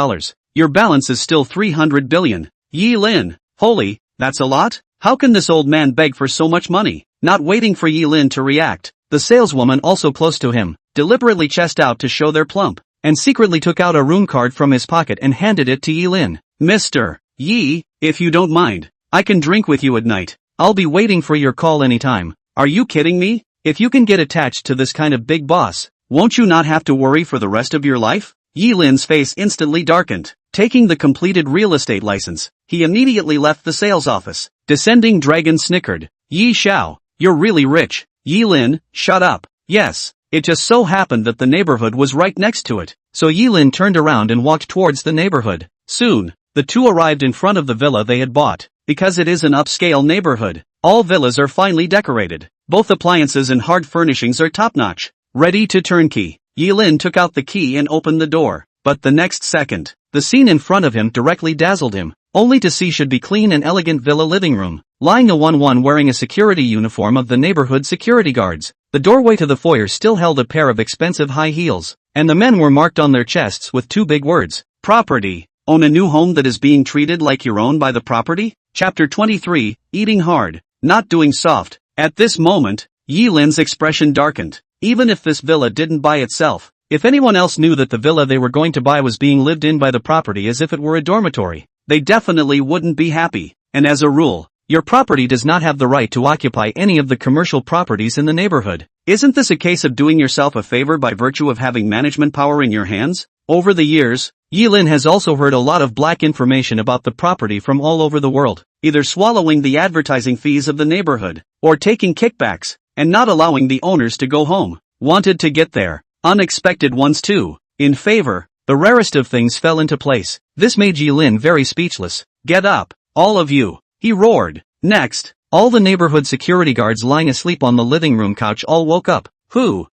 Your balance is still 300 billion. Yi Lin, holy, that's a lot? How can this old man beg for so much money? Not waiting for Yi Lin to react, the saleswoman also close to him, deliberately chest out to show their plump, and secretly took out a room card from his pocket and handed it to Yi Lin. Mr. Yi, if you don't mind, I can drink with you at night. I'll be waiting for your call anytime. Are you kidding me? If you can get attached to this kind of big boss, won't you not have to worry for the rest of your life? Yi Lin's face instantly darkened. Taking the completed real estate license, he immediately left the sales office. Descending Dragon snickered. Yi Xiao, you're really rich. Yi Lin, shut up. Yes, it just so happened that the neighborhood was right next to it, so Yi Lin turned around and walked towards the neighborhood. Soon, the two arrived in front of the villa they had bought. Because it is an upscale neighborhood, all villas are finely decorated. Both appliances and hard furnishings are top-notch. Ready to turnkey. Yi Lin took out the key and opened the door. But the next second, the scene in front of him directly dazzled him, only to see should be clean and elegant villa living room. Lying a one wearing a security uniform of the neighborhood security guards. The doorway to the foyer still held a pair of expensive high heels, and the men were marked on their chests with 2 big words. Property. Own a new home that is being treated like your own by the property? Chapter 23, Eating Hard, Not Doing Soft. At this moment, Yi Lin's expression darkened. Even if this villa didn't buy itself, if anyone else knew that the villa they were going to buy was being lived in by the property as if it were a dormitory, they definitely wouldn't be happy. And as a rule, your property does not have the right to occupy any of the commercial properties in the neighborhood. Isn't this a case of doing yourself a favor by virtue of having management power in your hands? Over the years, Yi Lin has also heard a lot of black information about the property from all over the world, either swallowing the advertising fees of the neighborhood, or taking kickbacks, and not allowing the owners to go home. Wanted to get there. Unexpected ones too. In favor, the rarest of things fell into place. This made Yi Lin very speechless. Get up, all of you, he roared. Next, all the neighborhood security guards lying asleep on the living room couch all woke up. Who?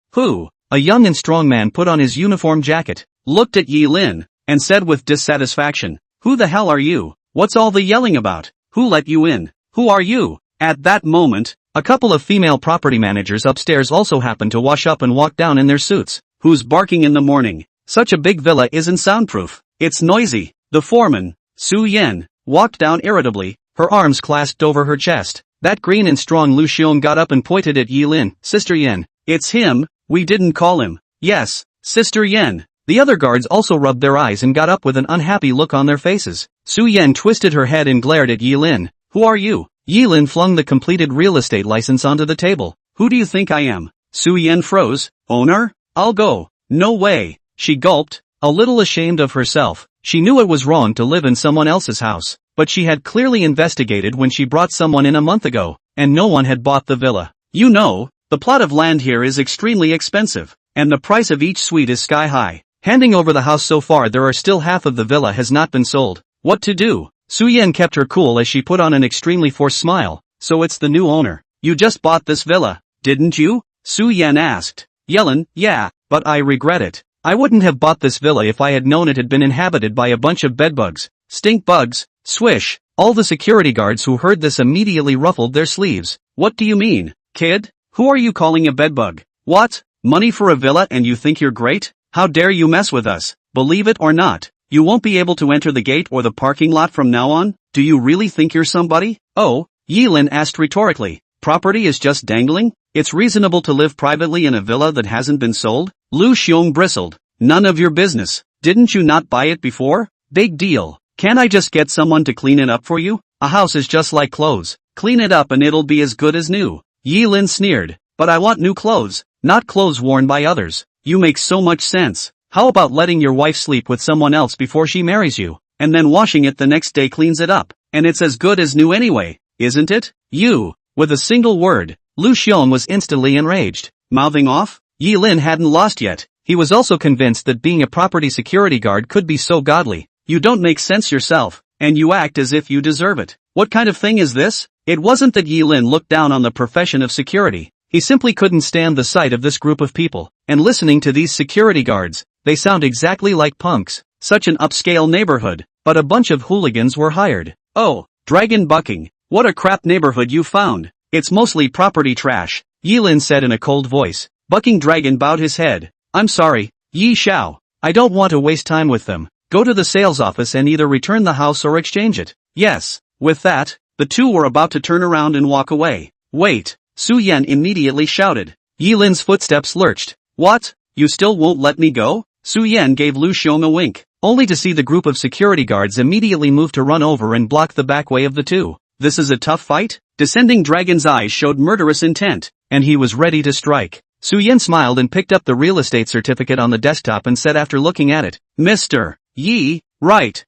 A young and strong man put on his uniform jacket, looked at Yi Lin, and said with dissatisfaction, Who the hell are you? What's all the yelling about? Who let you in? Who are you? At that moment, a couple of female property managers upstairs also happened to wash up and walk down in their suits. Who's barking in the morning? Such a big villa isn't soundproof. It's noisy. The foreman, Su Yen, walked down irritably, her arms clasped over her chest. That green and strong Lu Xiong got up and pointed at Yi Lin. Sister Yen, it's him, we didn't call him. Yes, Sister Yen. The other guards also rubbed their eyes and got up with an unhappy look on their faces. Su Yen twisted her head and glared at Yilin. Who are you? Yilin flung the completed real estate license onto the table. Who do you think I am? Su Yen froze. Owner? I'll go. No way. She gulped, a little ashamed of herself. She knew it was wrong to live in someone else's house, but she had clearly investigated when she brought someone in a month ago, and no one had bought the villa. You know, the plot of land here is extremely expensive, and the price of each suite is sky high. Handing over the house so far, there are still half of the villa has not been sold. What to do? Su Yen kept her cool as she put on an extremely forced smile. So it's the new owner. You just bought this villa, didn't you? Su Yen asked. Yellen, yeah, but I regret it. I wouldn't have bought this villa if I had known it had been inhabited by a bunch of bedbugs. Stink bugs. Swish. All the security guards who heard this immediately ruffled their sleeves. What do you mean, kid? Who are you calling a bedbug? What? Money for a villa and you think you're great? How dare you mess with us? Believe it or not, you won't be able to enter the gate or the parking lot from now on? Do you really think you're somebody? Oh, Yilin asked rhetorically. Property is just dangling? It's reasonable to live privately in a villa that hasn't been sold? Lu Xiong bristled. None of your business. Didn't you not buy it before? Big deal. Can't I just get someone to clean it up for you? A house is just like clothes. Clean it up and it'll be as good as new. Yilin sneered. But I want new clothes, not clothes worn by others. You make so much sense. How about letting your wife sleep with someone else before she marries you, and then washing it the next day cleans it up, and it's as good as new anyway, isn't it? You. With a single word, Lu Xiong was instantly enraged. Mouthing off? Yilin hadn't lost yet. He was also convinced that being a property security guard could be so godly. You don't make sense yourself, and you act as if you deserve it. What kind of thing is this? It wasn't that Yilin looked down on the profession of security. He simply couldn't stand the sight of this group of people, and listening to these security guards, they sound exactly like punks. Such an upscale neighborhood, but a bunch of hooligans were hired. Oh, dragon bucking. What a crap neighborhood you found. It's mostly property trash, Yilin said in a cold voice. Bucking Dragon bowed his head. I'm sorry, Yi Xiao. I don't want to waste time with them. Go to the sales office and either return the house or exchange it. Yes. With that, the two were about to turn around and walk away. Wait. Su Yen immediately shouted. Yilin's footsteps lurched. What? You still won't let me go? Su Yen gave Lu Xiong a wink, only to see the group of security guards immediately move to run over and block the back way of the two. This is a tough fight? Descending Dragon's eyes showed murderous intent, and he was ready to strike. Su Yen smiled and picked up the real estate certificate on the desktop and said after looking at it, Mr. Yi, right,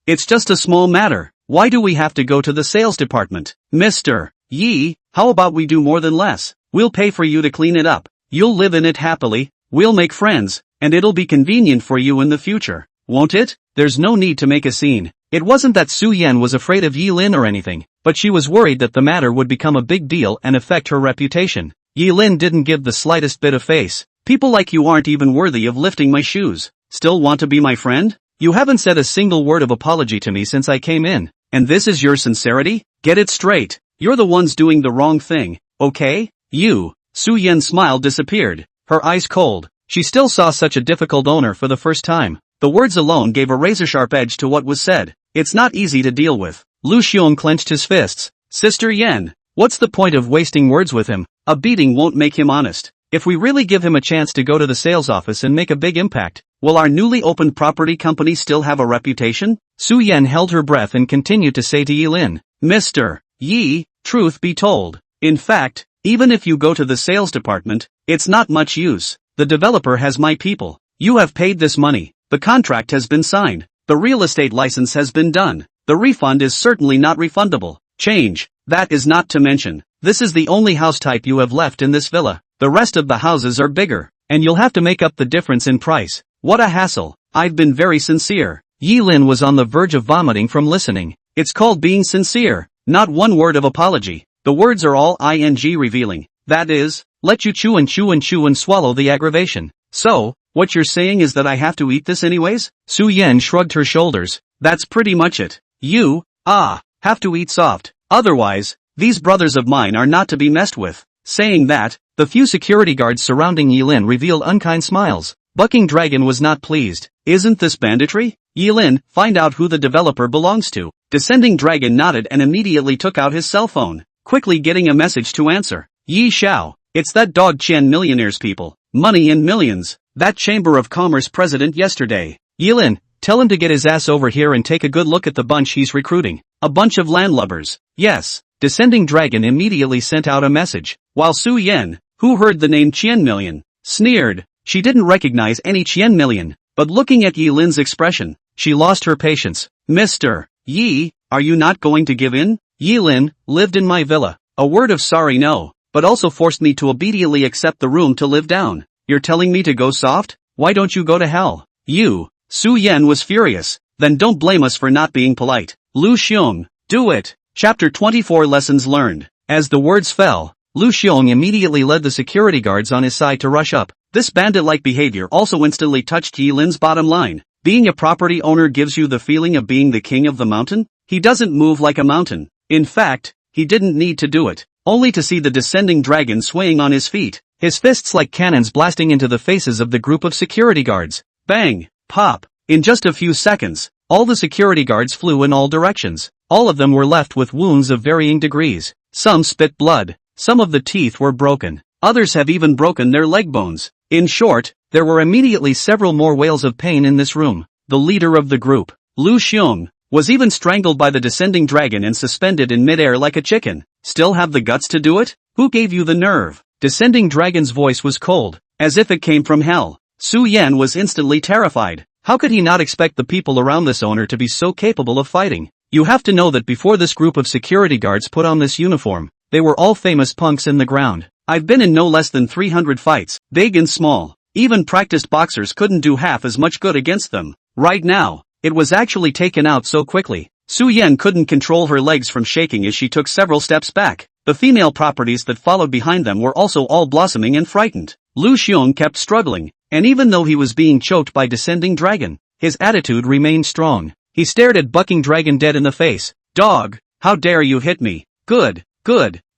it's just a small matter. Why do we have to go to the sales department? Mr. Yi, how about we do more than less? We'll pay for you to clean it up. You'll live in it happily, we'll make friends, and it'll be convenient for you in the future, won't it? There's no need to make a scene. It wasn't that Su Yen was afraid of Yilin or anything, but she was worried that the matter would become a big deal and affect her reputation. Yilin didn't give the slightest bit of face. People like you aren't even worthy of lifting my shoes. Still want to be my friend? You haven't said a single word of apology to me since I came in, and this is your sincerity? Get it straight. You're the ones doing the wrong thing, okay? You. Su Yen's smile disappeared, her eyes cold. She still saw such a difficult owner for the first time. The words alone gave a razor-sharp edge to what was said. It's not easy to deal with. Lu Xiong clenched his fists. Sister Yen, what's the point of wasting words with him? A beating won't make him honest. If we really give him a chance to go to the sales office and make a big impact, will our newly opened property company still have a reputation? Su Yen held her breath and continued to say to Yilin, Mr. Yi, truth be told. In fact, even if you go to the sales department, it's not much use. The developer has my people. You have paid this money. The contract has been signed. The real estate license has been done. The refund is certainly not refundable. Change. That is not to mention. This is the only house type you have left in this villa. The rest of the houses are bigger, and you'll have to make up the difference in price. What a hassle. I've been very sincere. Yilin was on the verge of vomiting from listening. It's called being sincere, not one word of apology. The words are all ing revealing. That is, let you chew and chew and chew and swallow the aggravation. So, what you're saying is that I have to eat this anyways? Su Yen shrugged her shoulders. That's pretty much it. You, have to eat soft. Otherwise, these brothers of mine are not to be messed with. Saying that, the few security guards surrounding Yilin revealed unkind smiles. Bucking Dragon was not pleased. Isn't this banditry? Yilin, find out who the developer belongs to. Descending Dragon nodded and immediately took out his cell phone, quickly getting a message to answer. Yi Xiao, it's that dog Chen Millionaires people. Money in millions. That Chamber of Commerce president yesterday. Yilin, tell him to get his ass over here and take a good look at the bunch he's recruiting. A bunch of landlubbers. Yes. Descending Dragon immediately sent out a message, while Su Yen, who heard the name Qian Million, sneered. She didn't recognize any Qian Million, but looking at Yilin's expression, she lost her patience. Mr. Yi, are you not going to give in? Yilin lived in my villa. A word of sorry no, but also forced me to obediently accept the room to live down. You're telling me to go soft? Why don't you go to hell? You. Su Yen was furious. Then don't blame us for not being polite. Lu Xiong, do it. Chapter 24 Lessons Learned. As the words fell, Lu Xiong immediately led the security guards on his side to rush up. This bandit-like behavior also instantly touched Yilin's bottom line. Being a property owner gives you the feeling of being the king of the mountain? He doesn't move like a mountain. In fact, he didn't need to do it, only to see the descending dragon swaying on his feet, his fists like cannons blasting into the faces of the group of security guards. Bang! Pop! In just a few seconds, all the security guards flew in all directions. All of them were left with wounds of varying degrees. Some spit blood. Some of the teeth were broken. Others have even broken their leg bones. In short, there were immediately several more wails of pain in this room. The leader of the group, Lu Xiong, was even strangled by the descending dragon and suspended in midair like a chicken. Still have the guts to do it? Who gave you the nerve? Descending dragon's voice was cold, as if it came from hell. Su Yan was instantly terrified. How could he not expect the people around this owner to be so capable of fighting? You have to know that before this group of security guards put on this uniform, they were all famous punks in the ground. I've been in no less than 300 fights, big and small. Even practiced boxers couldn't do half as much good against them. Right now, it was actually taken out so quickly. Su Yan couldn't control her legs from shaking as she took several steps back. The female properties that followed behind them were also all blossoming and frightened. Lu Xiong kept struggling, and even though he was being choked by descending dragon, his attitude remained strong. He stared at bucking dragon dead in the face. Dog, how dare you hit me? Good,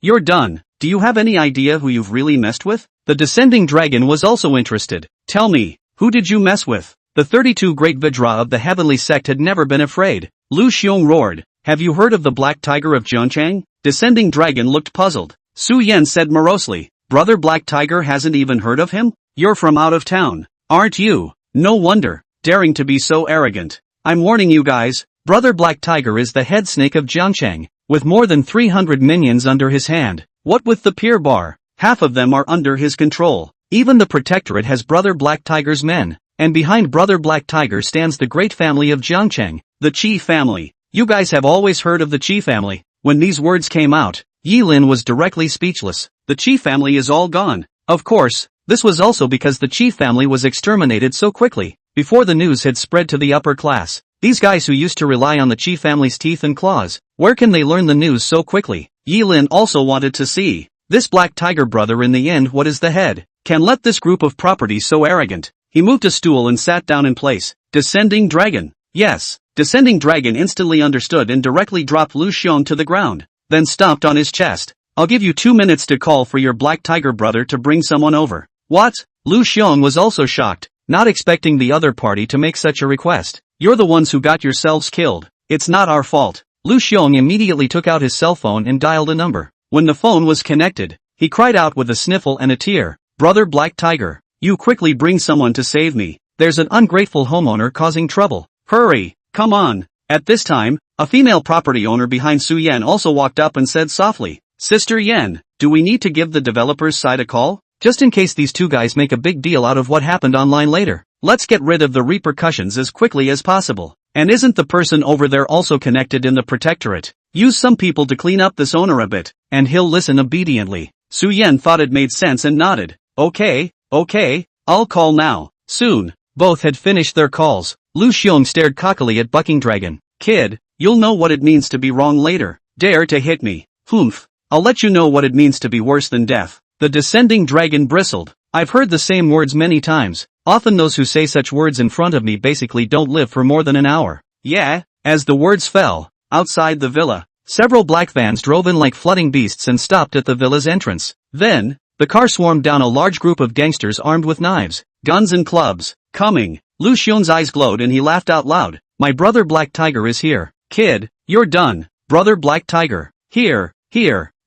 you're done. Do you have any idea who you've really messed with? The descending dragon was also interested. Tell me, who did you mess with? The 32 great Vidra of the heavenly sect had never been afraid. Lu Xiong roared. Have you heard of the Black Tiger of Zhongchang? Descending dragon looked puzzled. Su Yan said morosely, Brother Black Tiger hasn't even heard of him? You're from out of town, aren't you? No wonder, daring to be so arrogant. I'm warning you guys, Brother Black Tiger is the head snake of Zhongchang, with more than 300 minions under his hand. What with the Pier Bar? Half of them are under his control. Even the Protectorate has Brother Black Tiger's men. And behind Brother Black Tiger stands the great family of Zhongchang, the Qi family. You guys have always heard of the Qi family. When these words came out, Yilin was directly speechless. The Qi family is all gone. Of course, this was also because the Qi family was exterminated so quickly, before the news had spread to the upper class. These guys who used to rely on the Qi family's teeth and claws, where can they learn the news so quickly? Yilin also wanted to see. This Black Tiger brother in the end what is the head? Can let this group of properties so arrogant? He moved a stool and sat down in place. Descending dragon. Yes. Descending dragon instantly understood and directly dropped Lu Xiong to the ground, then stomped on his chest. I'll give you 2 minutes to call for your Black Tiger brother to bring someone over. What? Lu Xiong was also shocked, not expecting the other party to make such a request. You're the ones who got yourselves killed. It's not our fault. Lu Xiong immediately took out his cell phone and dialed a number. When the phone was connected, he cried out with a sniffle and a tear. Brother Black Tiger, you quickly bring someone to save me. There's an ungrateful homeowner causing trouble. Hurry, come on. At this time, a female property owner behind Su Yan also walked up and said softly, Sister Yan, do we need to give the developer's side a call? Just in case these two guys make a big deal out of what happened online later. Let's get rid of the repercussions as quickly as possible. And isn't the person over there also connected in the Protectorate? Use some people to clean up this owner a bit, and he'll listen obediently. Su Yan thought it made sense and nodded. Okay, I'll call now. Soon, both had finished their calls. Lu Xiong stared cockily at Bucking Dragon. Kid, you'll know what it means to be wrong later. Dare to hit me. Humph. I'll let you know what it means to be worse than death. The descending dragon bristled. I've heard the same words many times. Often those who say such words in front of me basically don't live for more than an hour. Yeah. As the words fell, outside the villa, several black vans drove in like flooding beasts and stopped at the villa's entrance. Then, the car swarmed down a large group of gangsters armed with knives, guns and clubs. Coming. Lu Xiong's eyes glowed and he laughed out loud. My brother Black Tiger is here. Kid, you're done. Brother Black Tiger. Here.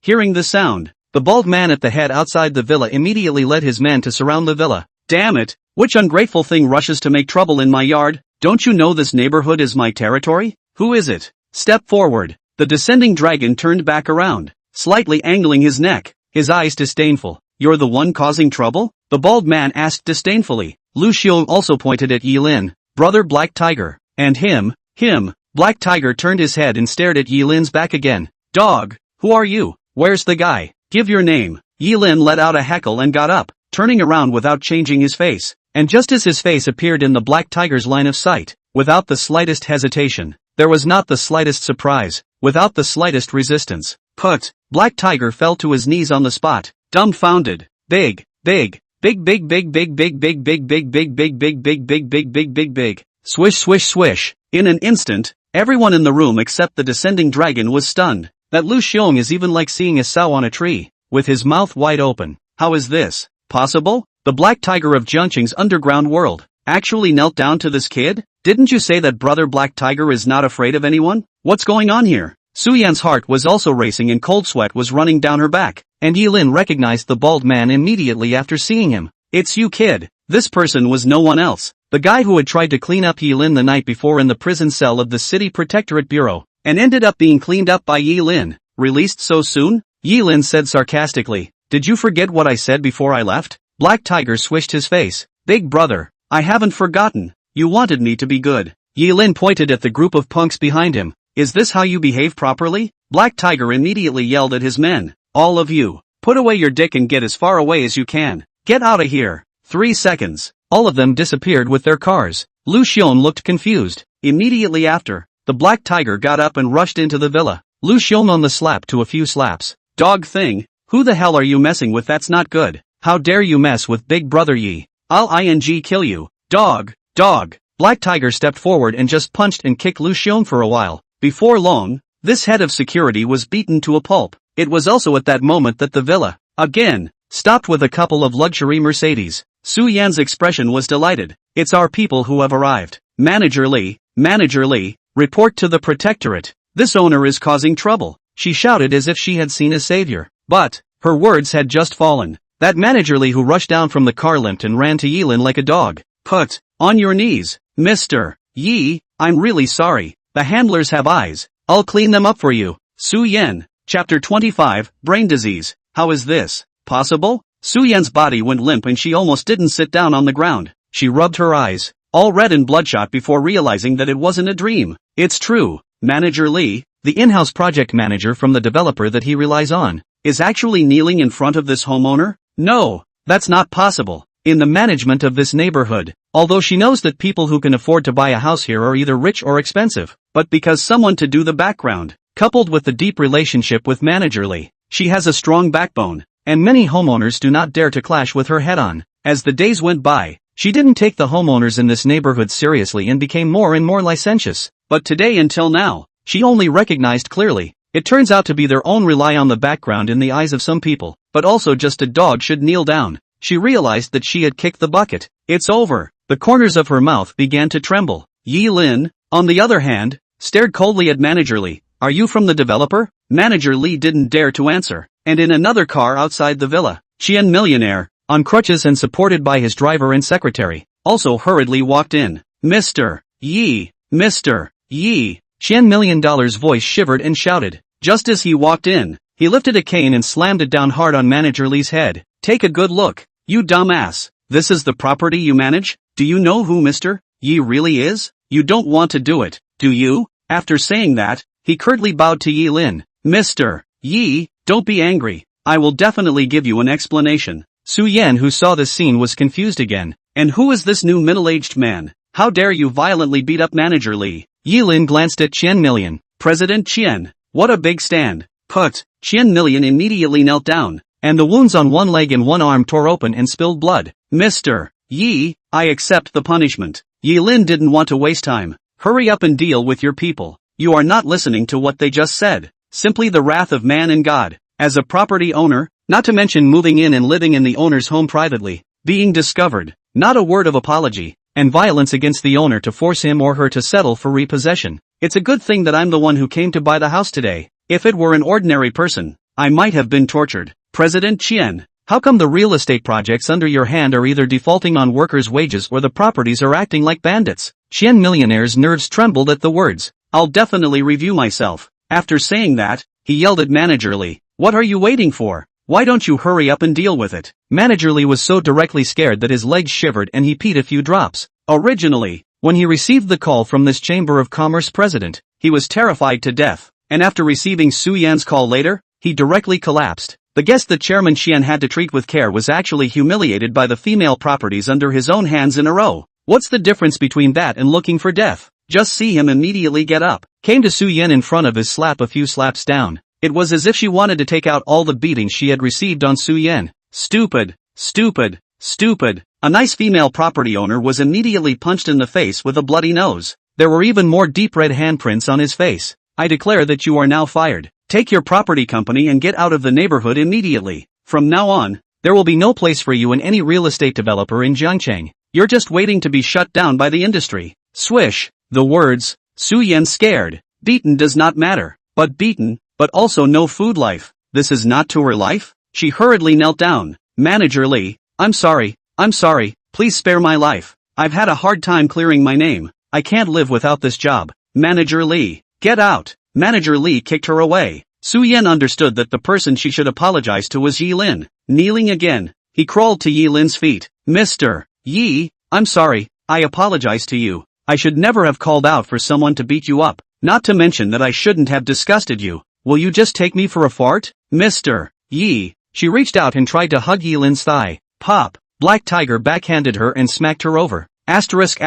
Hearing the sound, The bald man at the head outside the villa immediately led his men to surround the villa. Damn it! Which ungrateful thing rushes to make trouble in my yard? Don't you know this neighborhood is my territory? Who is it? Step forward. The descending dragon turned back around, slightly angling his neck, his eyes disdainful. You're the one causing trouble? The bald man asked disdainfully. Lu Xiong also pointed at Yilin. Brother Black Tiger. And him. Black Tiger turned his head and stared at Yilin's back again. Dog, who are you? Where's the guy? Give your name. Yilin let out a heckle and got up, turning around without changing his face. And just as his face appeared in the Black Tiger's line of sight, without the slightest hesitation, there was not the slightest surprise, without the slightest resistance. Put. Black Tiger fell to his knees on the spot, dumbfounded. Big. Swish swish swish. In an instant, everyone in the room except the descending dragon was stunned. That Lu Xiong is even like seeing a sow on a tree, with his mouth wide open. How is this possible? The Black Tiger of Jiangqing's underground world actually knelt down to this kid? Didn't you say that brother Black Tiger is not afraid of anyone? What's going on here? Su Yan's heart was also racing and cold sweat was running down her back, and Yilin recognized the bald man immediately after seeing him. It's you, kid. This person was no one else. The guy who had tried to clean up Yilin the night before in the prison cell of the City Protectorate Bureau, and ended up being cleaned up by Yilin. Released so soon? Yilin said sarcastically. Did you forget what I said before I left? Black Tiger swished his face. Big brother, I haven't forgotten. You wanted me to be good. Yilin pointed at the group of punks behind him. Is this how you behave properly? Black Tiger immediately yelled at his men. All of you, put away your dick and get as far away as you can. Get out of here. 3 seconds. All of them disappeared with their cars. Lu Xiong looked confused. Immediately after, the Black Tiger got up and rushed into the villa. Lu Xiong on the slap to a few slaps. Dog thing, who the hell are you messing with? That's not good. How dare you mess with Big Brother Yi? I'll kill you. Dog. Black Tiger stepped forward and just punched and kicked Lu Xiong for a while. Before long, this head of security was beaten to a pulp. It was also at that moment that the villa, again, stopped with a couple of luxury Mercedes. Su Yan's expression was delighted. It's our people who have arrived. Manager Li, report to the Protectorate. This owner is causing trouble. She shouted as if she had seen a savior. But, her words had just fallen. That Manager Li who rushed down from the car limped and ran to Yilin like a dog. Put, on your knees, Mr. Yi, I'm really sorry. The handlers have eyes. I'll clean them up for you. Su Yan, Chapter 25, Brain Disease. How is this possible? Su Yan's body went limp and she almost didn't sit down on the ground. She rubbed her eyes, all red and bloodshot before realizing that it wasn't a dream. It's true. Manager Li, the in-house project manager from the developer that he relies on, is actually kneeling in front of this homeowner? No, that's not possible. In the management of this neighborhood, although she knows that people who can afford to buy a house here are either rich or expensive, but because someone to do the background, coupled with the deep relationship with Manager Li, she has a strong backbone, and many homeowners do not dare to clash with her head-on. As the days went by, she didn't take the homeowners in this neighborhood seriously and became more and more licentious. But today until now, she only recognized clearly. It turns out to be their own rely on the background in the eyes of some people, but also just a dog should kneel down. She realized that she had kicked the bucket. It's over. The corners of her mouth began to tremble. Yilin, on the other hand, stared coldly at Manager Li. Are you from the developer? Manager Li didn't dare to answer. And in another car outside the villa, Qian Millionaire, on crutches and supported by his driver and secretary, also hurriedly walked in. Mr. Yi, Qian Million's voice shivered and shouted. Just as he walked in, he lifted a cane and slammed it down hard on Manager Li's head. Take a good look, you dumbass. This is the property you manage? Do you know who Mr. Yi really is? You don't want to do it, do you? After saying that, he curtly bowed to Yilin. Mr. Yi, don't be angry. I will definitely give you an explanation. Su Yan, who saw this scene, was confused again. And who is this new middle-aged man? How dare you violently beat up Manager Li? Yilin glanced at Qian Million. President Qian, what a big stand. Put. Qian Million immediately knelt down, and the wounds on one leg and one arm tore open and spilled blood. Mr. Yi, I accept the punishment. Yilin didn't want to waste time. Hurry up and deal with your people. You are not listening to what they just said. Simply the wrath of man and God. As a property owner, not to mention moving in and living in the owner's home privately, being discovered, not a word of apology, and violence against the owner to force him or her to settle for repossession. It's a good thing that I'm the one who came to buy the house today. If it were an ordinary person, I might have been tortured. President Qian, how come the real estate projects under your hand are either defaulting on workers' wages or the properties are acting like bandits? Qian Millionaire's nerves trembled at the words. I'll definitely review myself. After saying that, he yelled at Manager Lee, what are you waiting for? Why don't you hurry up and deal with it? Manager Lee was so directly scared that his legs shivered and he peed a few drops. Originally, when he received the call from this Chamber of Commerce president, he was terrified to death, and after receiving Su Yan's call later, he directly collapsed. The guest that Chairman Qian had to treat with care was actually humiliated by the female properties under his own hands in a row. What's the difference between that and looking for death? Just see him immediately get up, came to Su Yan in front of his slap a few slaps down. It was as if she wanted to take out all the beatings she had received on Su Yan. Stupid, stupid, stupid. A nice female property owner was immediately punched in the face with a bloody nose. There were even more deep red handprints on his face. I declare that you are now fired. Take your property company and get out of the neighborhood immediately. From now on, there will be no place for you in any real estate developer in Jiangcheng. You're just waiting to be shut down by the industry. Swish. The words, Su Yan scared. Beaten does not matter. But beaten, but also no food life. This is not to her life? She hurriedly knelt down. Manager Lee, I'm sorry, please spare my life. I've had a hard time clearing my name. I can't live without this job. Manager Lee, get out. Manager Lee kicked her away. Su Yan understood that the person she should apologize to was Yi Lin. Kneeling again, he crawled to Yi Lin's feet. Mr. Yi, I'm sorry, I apologize to you. I should never have called out for someone to beat you up. Not to mention that I shouldn't have disgusted you. Will you just take me for a fart? Mr. Yi. She reached out and tried to hug Yi Lin's thigh. Pop. Black Tiger backhanded her and smacked her over. Asterisk.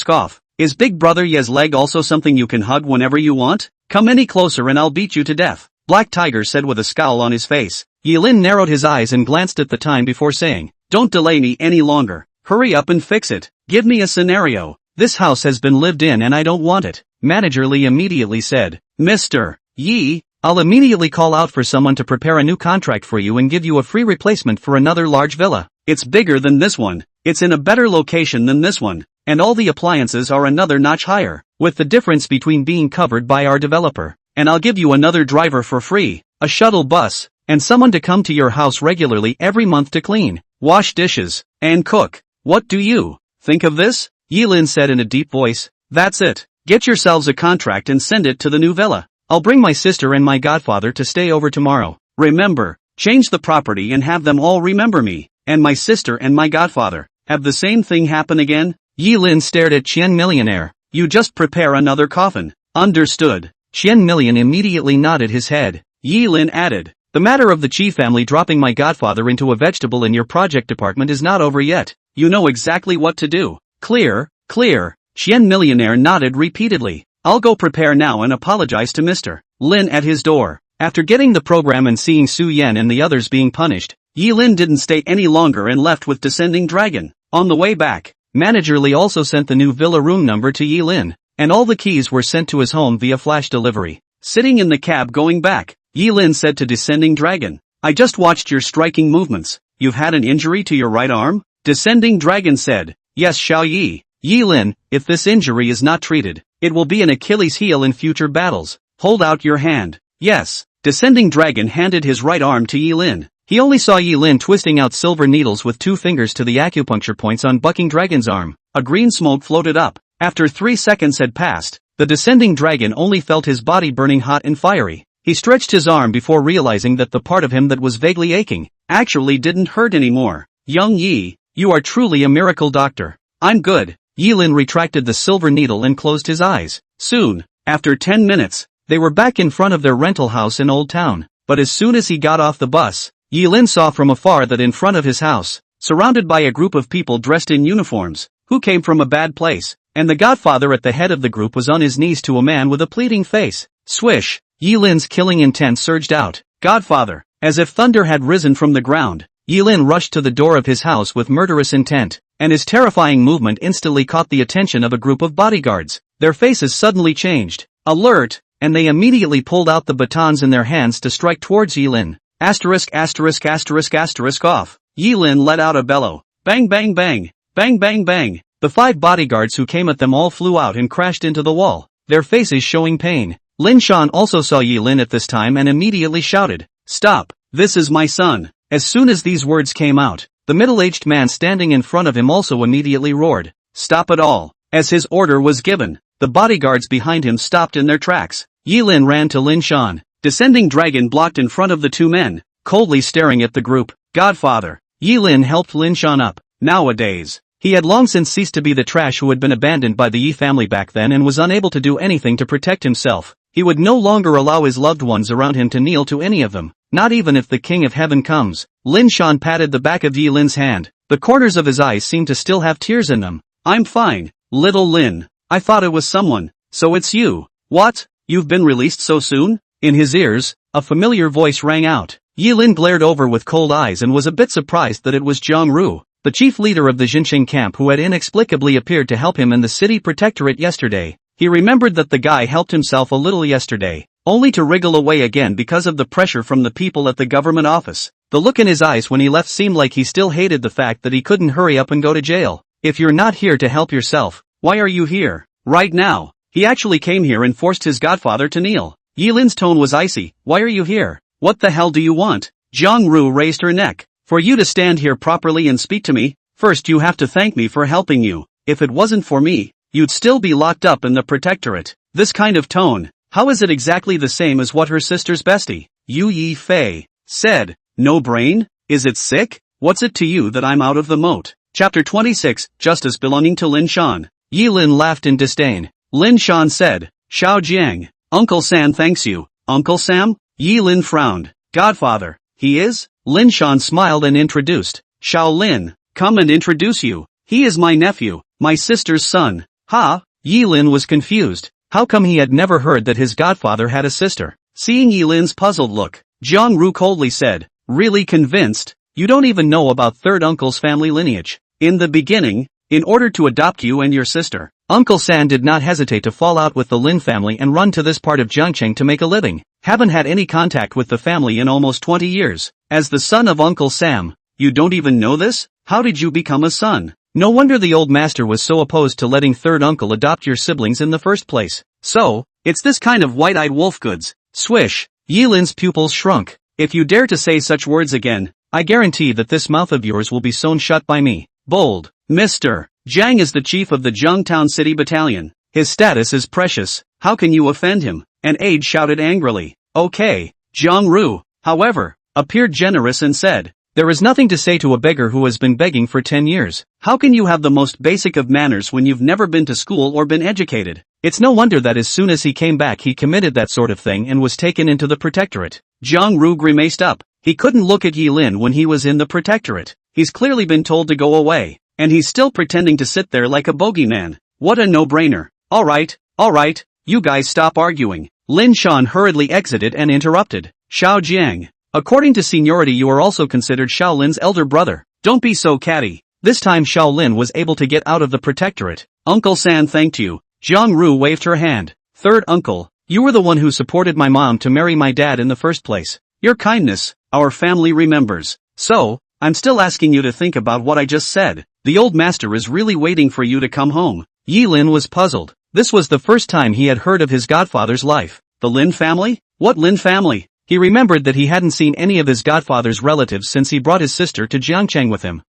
Off. Is Big Brother Ye's leg also something you can hug whenever you want? Come any closer and I'll beat you to death. Black Tiger said with a scowl on his face. Yi Lin narrowed his eyes and glanced at the time before saying, don't delay me any longer. Hurry up and fix it. Give me a scenario. This house has been lived in and I don't want it. Manager Lee immediately said, Mr. Yi, I'll immediately call out for someone to prepare a new contract for you and give you a free replacement for another large villa. It's bigger than this one. It's in a better location than this one. And all the appliances are another notch higher, with the difference between being covered by our developer. And I'll give you another driver for free, a shuttle bus, and someone to come to your house regularly every month to clean, wash dishes, and cook. What do you think of this? Yi Lin said in a deep voice. That's it. Get yourselves a contract and send it to the new villa. I'll bring my sister and my godfather to stay over tomorrow. Remember, change the property and have them all remember me, and my sister and my godfather. Have the same thing happen again? Yi Lin stared at Qian Millionaire. You just prepare another coffin. Understood. Qian Million immediately nodded his head. Yi Lin added, the matter of the Qi family dropping my godfather into a vegetable in your project department is not over yet. You know exactly what to do. Clear, clear. Qian Millionaire nodded repeatedly. I'll go prepare now and apologize to Mr. Lin at his door. After getting the program and seeing Su Yan and the others being punished, Yi Lin didn't stay any longer and left with Descending Dragon. On the way back, Manager Lee also sent the new villa room number to Yi Lin, and all the keys were sent to his home via flash delivery. Sitting in the cab going back, Yi Lin said to Descending Dragon, I just watched your striking movements. You've had an injury to your right arm? Descending Dragon said, yes Xiao Yi. Yi Lin, if this injury is not treated, it will be an Achilles heel in future battles. Hold out your hand. Yes. Descending Dragon handed his right arm to Yi Lin. He only saw Yi Lin twisting out silver needles with 2 fingers to the acupuncture points on Bucking Dragon's arm. A green smoke floated up. After 3 seconds had passed, the Descending Dragon only felt his body burning hot and fiery. He stretched his arm before realizing that the part of him that was vaguely aching actually didn't hurt anymore. Young Yi, you are truly a miracle doctor. I'm good. Yi Lin retracted the silver needle and closed his eyes. Soon, after 10 minutes, they were back in front of their rental house in Old Town. But as soon as he got off the bus, Yi Lin saw from afar that in front of his house, surrounded by a group of people dressed in uniforms, who came from a bad place, and the godfather at the head of the group was on his knees to a man with a pleading face. Swish! Yi Lin's killing intent surged out. Godfather! As if thunder had risen from the ground, Yi Lin rushed to the door of his house with murderous intent, and his terrifying movement instantly caught the attention of a group of bodyguards. Their faces suddenly changed. Alert! And they immediately pulled out the batons in their hands to strike towards Yi Lin. Off. Yi Lin let out a bellow. Bang bang bang. Bang bang bang. The 5 bodyguards who came at them all flew out and crashed into the wall, their faces showing pain. Lin Shan also saw Yi Lin at this time and immediately shouted, Stop! This is my son. As soon as these words came out, the middle-aged man standing in front of him also immediately roared, "Stop it all!" As his order was given, the bodyguards behind him stopped in their tracks. Yilin ran to Lin Shan. Descending dragon blocked in front of the two men, coldly staring at the group. Godfather. Yilin helped Lin Shan up. Nowadays, he had long since ceased to be the trash who had been abandoned by the Yi family back then and was unable to do anything to protect himself. He would no longer allow his loved ones around him to kneel to any of them, not even if the King of Heaven comes. Lin Shan patted the back of Yilin's hand. The corners of his eyes seemed to still have tears in them. "I'm fine, little Lin. I thought it was someone. So it's you. What? You've been released so soon?" In his ears, a familiar voice rang out. Yilin glared over with cold eyes and was a bit surprised that it was Zhang Ru, the chief leader of the Jinqing camp who had inexplicably appeared to help him in the city protectorate yesterday. He remembered that the guy helped himself a little yesterday, only to wriggle away again because of the pressure from the people at the government office. The look in his eyes when he left seemed like he still hated the fact that he couldn't hurry up and go to jail. "If you're not here to help yourself, why are you here? Right now?" He actually came here and forced his godfather to kneel. Yilin's tone was icy. "Why are you here? What the hell do you want?" Zhang Ru raised her neck. "For you to stand here properly and speak to me, first you have to thank me for helping you. If it wasn't for me, you'd still be locked up in the protectorate." This kind of tone, how is it exactly the same as what her sister's bestie, Yu Yi Fei, said? No brain? Is it sick? What's it to you that I'm out of the moat? Chapter 26, Justice belonging to Lin Shan. Yilin laughed in disdain. Lin Shan said, "Xiao Jiang, Uncle Sam thanks you." "Uncle Sam?" Yilin frowned. "Godfather, he is?" Lin Shan smiled and introduced. "Xiao Lin, come and introduce you. He is my nephew, my sister's son." "Ha?" Yilin was confused. How come he had never heard that his godfather had a sister? Seeing Yilin's puzzled look, Zhang Ru coldly said, "Really convinced? You don't even know about third uncle's family lineage. In the beginning, in order to adopt you and your sister, Uncle Sam did not hesitate to fall out with the Lin family and run to this part of Jiangcheng to make a living. Haven't had any contact with the family in almost 20 years. As the son of Uncle Sam, you don't even know this? How did you become a son? No wonder the old master was so opposed to letting third uncle adopt your siblings in the first place. So, it's this kind of white-eyed wolf goods." Swish. Yilin's pupils shrunk. "If you dare to say such words again, I guarantee that this mouth of yours will be sewn shut by me." Bold. Mr. Jiang is the chief of the Zhengtown City Battalion. His status is precious. How can you offend him? An aide shouted angrily. Okay. Zhang Ru, however, appeared generous and said, "There is nothing to say to a beggar who has been begging for 10 years. How can you have the most basic of manners when you've never been to school or been educated?" It's no wonder that as soon as he came back he committed that sort of thing and was taken into the protectorate. Zhang Ru grimaced up. He couldn't look at Yilin when he was in the protectorate. He's clearly been told to go away, and he's still pretending to sit there like a bogeyman. What a no-brainer. Alright, you guys stop arguing. Lin Shan hurriedly exited and interrupted. "Xiao Jiang, according to seniority you are also considered Xiao Lin's elder brother. Don't be so catty." This time Xiao Lin was able to get out of the protectorate. "Uncle San thanked you." Zhang Ru waved her hand. "Third uncle, you were the one who supported my mom to marry my dad in the first place. Your kindness, our family remembers. So, I'm still asking you to think about what I just said. The old master is really waiting for you to come home." Yilin was puzzled. This was the first time he had heard of his godfather's life. The Lin family? What Lin family? He remembered that he hadn't seen any of his godfather's relatives since he brought his sister to Jiangcheng with him.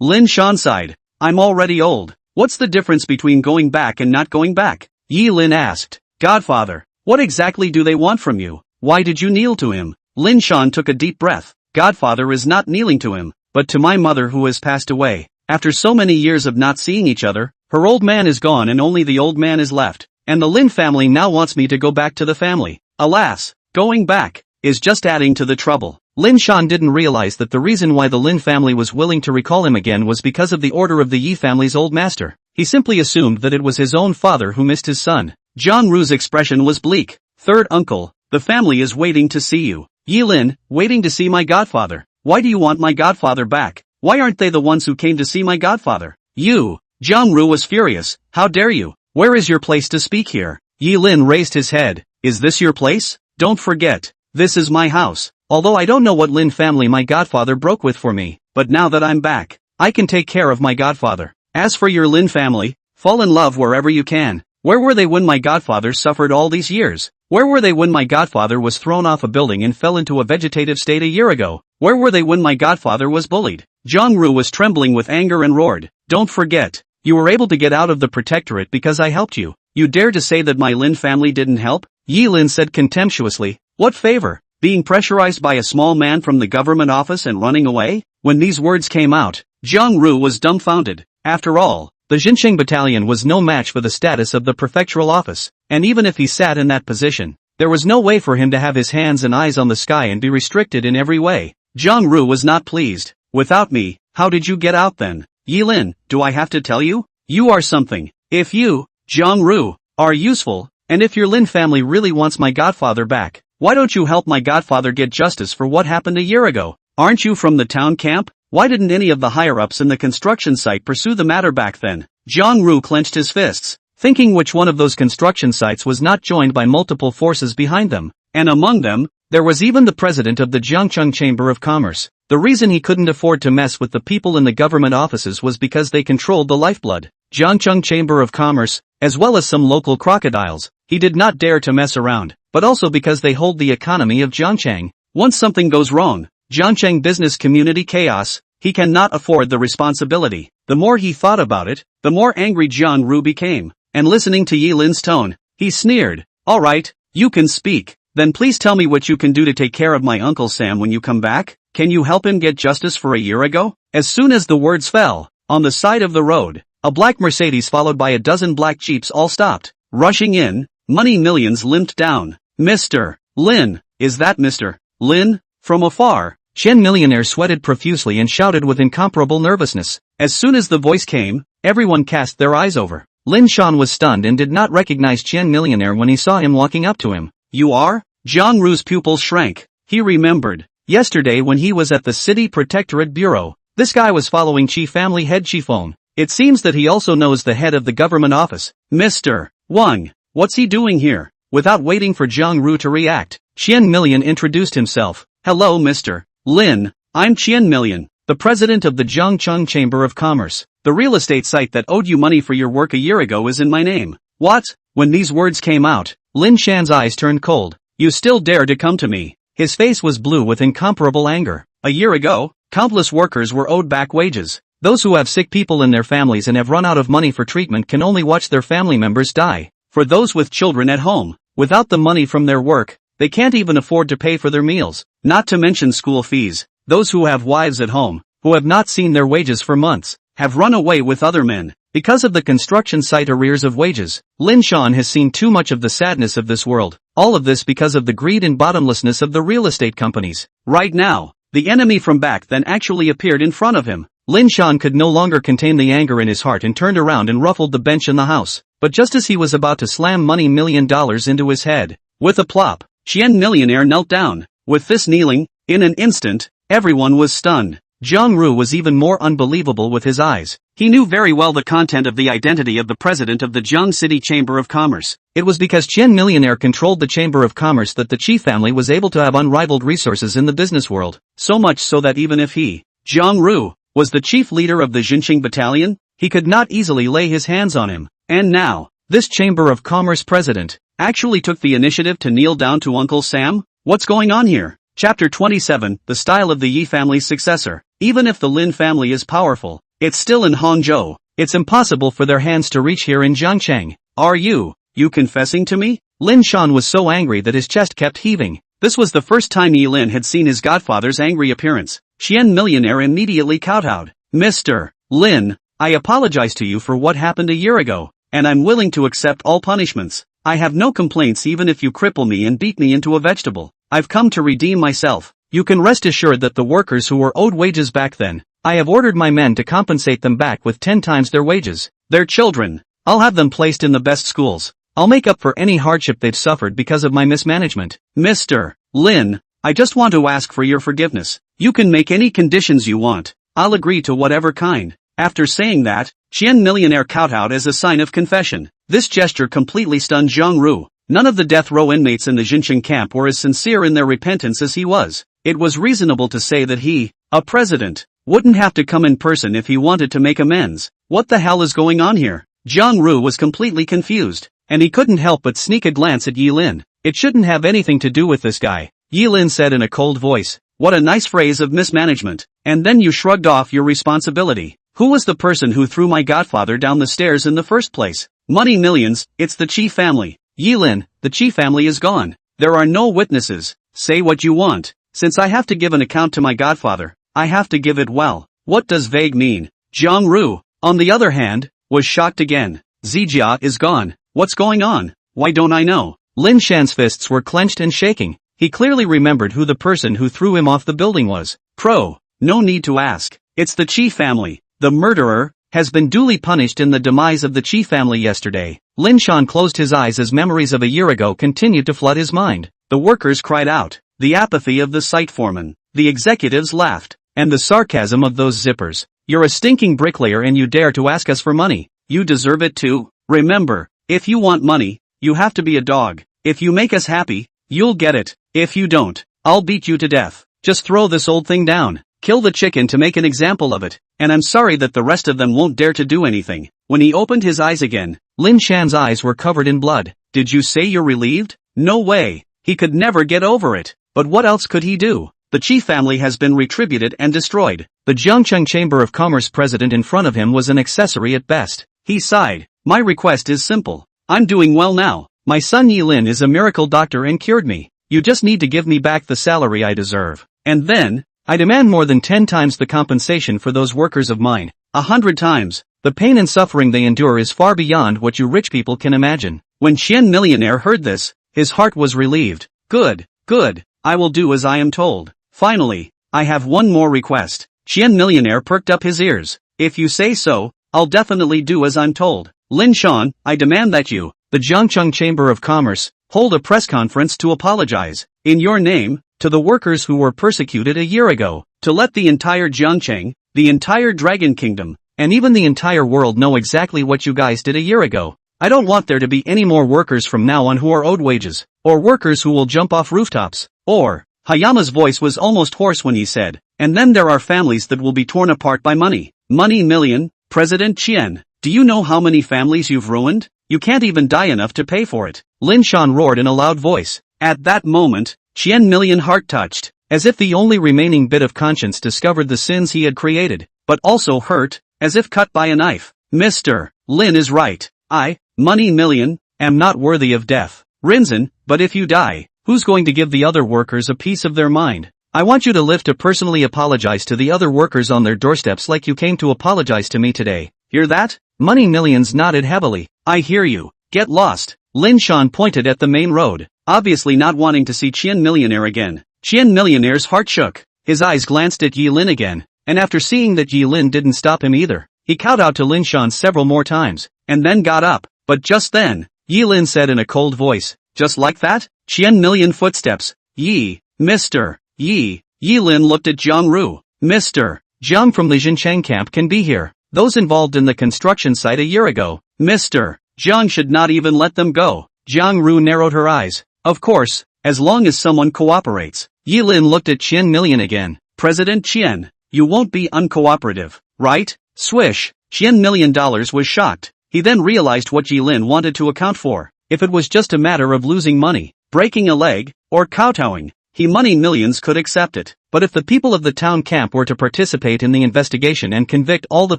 Lin Shan sighed. "I'm already old. What's the difference between going back and not going back?" Yilin asked. "Godfather, what exactly do they want from you? Why did you kneel to him?" Lin Shan took a deep breath. "Godfather is not kneeling to him, but to my mother who has passed away. After so many years of not seeing each other, her old man is gone and only the old man is left, and the Lin family now wants me to go back to the family. Alas, going back is just adding to the trouble." Lin Shan didn't realize that the reason why the Lin family was willing to recall him again was because of the order of the Yi family's old master. He simply assumed that it was his own father who missed his son. Zhang Ru's expression was bleak. "Third uncle, the family is waiting to see you." "Yilin, waiting to see my godfather? Why do you want my godfather back? Why aren't they the ones who came to see my godfather?" "You!" Zhang Ru was furious. "How dare you? Where is your place to speak here?" Yilin raised his head. "Is this your place? Don't forget, this is my house. Although I don't know what Lin family my godfather broke with for me, but now that I'm back, I can take care of my godfather. As for your Lin family, fall in love wherever you can. Where were they when my godfather suffered all these years? Where were they when my godfather was thrown off a building and fell into a vegetative state a year ago? Where were they when my godfather was bullied? Jong-ru was trembling with anger and roared, "Don't forget, you were able to get out of the protectorate because I helped you. You dare to say that my Lin family didn't help?" Yi Lin said contemptuously, "What favor? Being pressurized by a small man from the government office and running away?" When these words came out, Jong-ru was dumbfounded. After all, the Jincheng battalion was no match for the status of the prefectural office, and even if he sat in that position, there was no way for him to have his hands and eyes on the sky and be restricted in every way. Jong-ru was not pleased. "Without me, how did you get out then? Yi Lin, do I have to tell you? You are something. If you, Jong-ru, are useful, and if your Lin family really wants my godfather back, why don't you help my godfather get justice for what happened a year ago? Aren't you from the town camp? Why didn't any of the higher-ups in the construction site pursue the matter back then?" Jong-ru clenched his fists, thinking which one of those construction sites was not joined by multiple forces behind them, and among them, there was even the president of the Jiangcheng Chamber of Commerce. The reason he couldn't afford to mess with the people in the government offices was because they controlled the lifeblood. Jiangcheng Chamber of Commerce, as well as some local crocodiles. He did not dare to mess around, but also because they hold the economy of Jiangcheng. Once something goes wrong, Jiangcheng business community chaos, he cannot afford the responsibility. The more he thought about it, the more angry Jong-ru became, and listening to Yi Lin's tone, he sneered, "All right, you can speak. Then please tell me what you can do to take care of my Uncle Sam when you come back. Can you help him get justice for a year ago?" As soon as the words fell, on the side of the road, a black Mercedes followed by a dozen black jeeps all stopped. Rushing in, money millions limped down. "Mr. Lin, is that Mr. Lin?" From afar, Chen Millionaire sweated profusely and shouted with incomparable nervousness. As soon as the voice came, everyone cast their eyes over. Lin Shan was stunned and did not recognize Chen Millionaire when he saw him walking up to him. "You are?" Jong-ru's pupils shrank. He remembered. Yesterday when he was at the City Protectorate Bureau, this guy was following Chi family head Chifeng. It seems that he also knows the head of the government office. "Mr. Wang, what's he doing here?" Without waiting for Jong-ru to react, Chen Million introduced himself. "Hello Mr. Lin, I'm Chen Million, the president of the Jiangcheng Chamber of Commerce. The real estate site that owed you money for your work a year ago is in my name." "What?" When these words came out, Lin Shan's eyes turned cold. "You still dare to come to me?" His face was blue with incomparable anger. A year ago, countless workers were owed back wages. Those who have sick people in their families and have run out of money for treatment can only watch their family members die. For those with children at home, without the money from their work, they can't even afford to pay for their meals, not to mention school fees. Those who have wives at home, who have not seen their wages for months, have run away with other men. Because of the construction site arrears of wages, Lin Shan has seen too much of the sadness of this world. All of this because of the greed and bottomlessness of the real estate companies. Right now, the enemy from back then actually appeared in front of him. Lin Shan could no longer contain the anger in his heart and turned around and ruffled the bench in the house. But just as he was about to slam money $1 million into his head, with a plop, Chen Millionaire knelt down. With this kneeling, in an instant, everyone was stunned. Jong-ru was even more unbelievable with his eyes. He knew very well the content of the identity of the president of the Jiang City Chamber of Commerce. It was because Chen Millionaire controlled the Chamber of Commerce that the Chi family was able to have unrivaled resources in the business world. So much so that even if he, Jong-ru, was the chief leader of the Jincheng battalion, he could not easily lay his hands on him. And now, this Chamber of Commerce president actually took the initiative to kneel down to Uncle Sam? What's going on here? Chapter 27, The Style of the Yi family's successor. Even if the Lin family is powerful, it's still in Hangzhou. It's impossible for their hands to reach here in Jiangcheng. Are you confessing to me? Lin Shan was so angry that his chest kept heaving. This was the first time Yi Lin had seen his godfather's angry appearance. Chen Millionaire immediately kowtowed. "Mr. Lin, I apologize to you for what happened a year ago, and I'm willing to accept all punishments. I have no complaints even if you cripple me and beat me into a vegetable. I've come to redeem myself. You can rest assured that the workers who were owed wages back then, I have ordered my men to compensate them back with 10 times their wages. Their children, I'll have them placed in the best schools. I'll make up for any hardship they've suffered because of my mismanagement. Mr. Lin, I just want to ask for your forgiveness. You can make any conditions you want. I'll agree to whatever kind." After saying that, Chen Millionaire kowtowed as a sign of confession. This gesture completely stunned Jong-ru. None of the death row inmates in the Jincheng camp were as sincere in their repentance as he was. It was reasonable to say that he, a president, wouldn't have to come in person if he wanted to make amends. What the hell is going on here? Jong-ru was completely confused, and he couldn't help but sneak a glance at Yi Lin. It shouldn't have anything to do with this guy, Yi Lin said in a cold voice. What a nice phrase of mismanagement. And then you shrugged off your responsibility. Who was the person who threw my godfather down the stairs in the first place? Money millions, it's the Chi family. Yi Lin, the Chi family is gone. There are no witnesses. Say what you want. Since I have to give an account to my godfather, I have to give it well. What does vague mean? Jiang Ru, on the other hand, was shocked again. Zijia is gone. What's going on? Why don't I know? Lin Shan's fists were clenched and shaking. He clearly remembered who the person who threw him off the building was. Crow, no need to ask. It's the Chi family. The murderer has been duly punished in the demise of the Chi family yesterday. Lin Shan closed his eyes as memories of a year ago continued to flood his mind. The workers cried out. The apathy of the site foreman. The executives laughed. And the sarcasm of those zippers. You're a stinking bricklayer and you dare to ask us for money. You deserve it too. Remember, if you want money, you have to be a dog. If you make us happy, you'll get it. If you don't, I'll beat you to death. Just throw this old thing down. Kill the chicken to make an example of it. And I'm sorry that the rest of them won't dare to do anything. When he opened his eyes again, Lin Shan's eyes were covered in blood. Did you say you're relieved? No way. He could never get over it. But what else could he do? The Chi family has been retributed and destroyed. The Jiangcheng Chamber of Commerce president in front of him was an accessory at best. He sighed. My request is simple. I'm doing well now. My son Yi Lin is a miracle doctor and cured me. You just need to give me back the salary I deserve. And then, I demand more than 10 times the compensation for those workers of mine. 100 times. The pain and suffering they endure is far beyond what you rich people can imagine. When Qian Millionaire heard this, his heart was relieved. Good, good. I will do as I am told. Finally, I have one more request. Qian Millionaire perked up his ears. If you say so, I'll definitely do as I'm told. Lin Shan, I demand that you, the Jiangcheng Chamber of Commerce, hold a press conference to apologize, in your name, to the workers who were persecuted a year ago, to let the entire Jiangcheng, the entire Dragon Kingdom, and even the entire world know exactly what you guys did a year ago. I don't want there to be any more workers from now on who are owed wages, or workers who will jump off rooftops, or, Hayama's voice was almost hoarse when he said, and then there are families that will be torn apart by money. Money million, President Qian, do you know how many families you've ruined? You can't even die enough to pay for it. Lin Shan roared in a loud voice. At that moment, Qian Million heart touched, as if the only remaining bit of conscience discovered the sins he had created, but also hurt, as if cut by a knife. Mr. Lin is right. I, Money Million, am not worthy of death. Rinzin, but if you die, who's going to give the other workers a piece of their mind? I want you to live to personally apologize to the other workers on their doorsteps like you came to apologize to me today. Hear that? Money Millions nodded heavily. I hear you. Get lost. Lin Shan pointed at the main road, obviously not wanting to see Qian Millionaire again. Qian Millionaire's heart shook. His eyes glanced at Yi Lin again, and after seeing that Yi Lin didn't stop him either, he kowtowed to Lin Shan several more times, and then got up. But just then, Yi Lin said in a cold voice, just like that? Qian Million footsteps. Yi, Mr. Yi. Yi Lin looked at Jiang Ru. Mr. Jiang from the Jincheng camp can be here. Those involved in the construction site a year ago. Mr. Jiang should not even let them go. Jiang Ru narrowed her eyes. Of course, as long as someone cooperates. Yi Lin looked at Qian Million again. President Qian, you won't be uncooperative, right? Swish. Qian $1 million was shocked. He then realized what Yi Lin wanted to account for. If it was just a matter of losing money, breaking a leg, or kowtowing, he Money Millions could accept it. But if the people of the town camp were to participate in the investigation and convict all the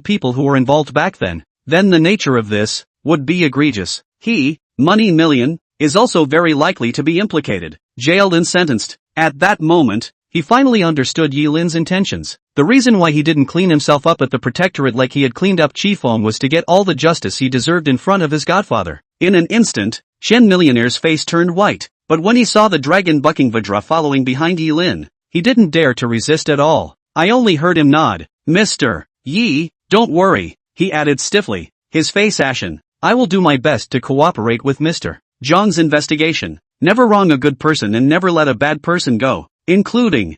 people who were involved back then the nature of this would be egregious. He, Money Million, is also very likely to be implicated, jailed and sentenced. At that moment, he finally understood Yi Lin's intentions. The reason why he didn't clean himself up at the protectorate like he had cleaned up Chi Feng was to get all the justice he deserved in front of his godfather. In an instant, Qian Millionaire's face turned white, but when he saw the dragon bucking Vajra following behind Yi Lin, he didn't dare to resist at all. I only heard him nod. Mr. Yi, don't worry, he added stiffly, his face ashen. I will do my best to cooperate with Mr. Zhang's investigation. Never wrong a good person and never let a bad person go, including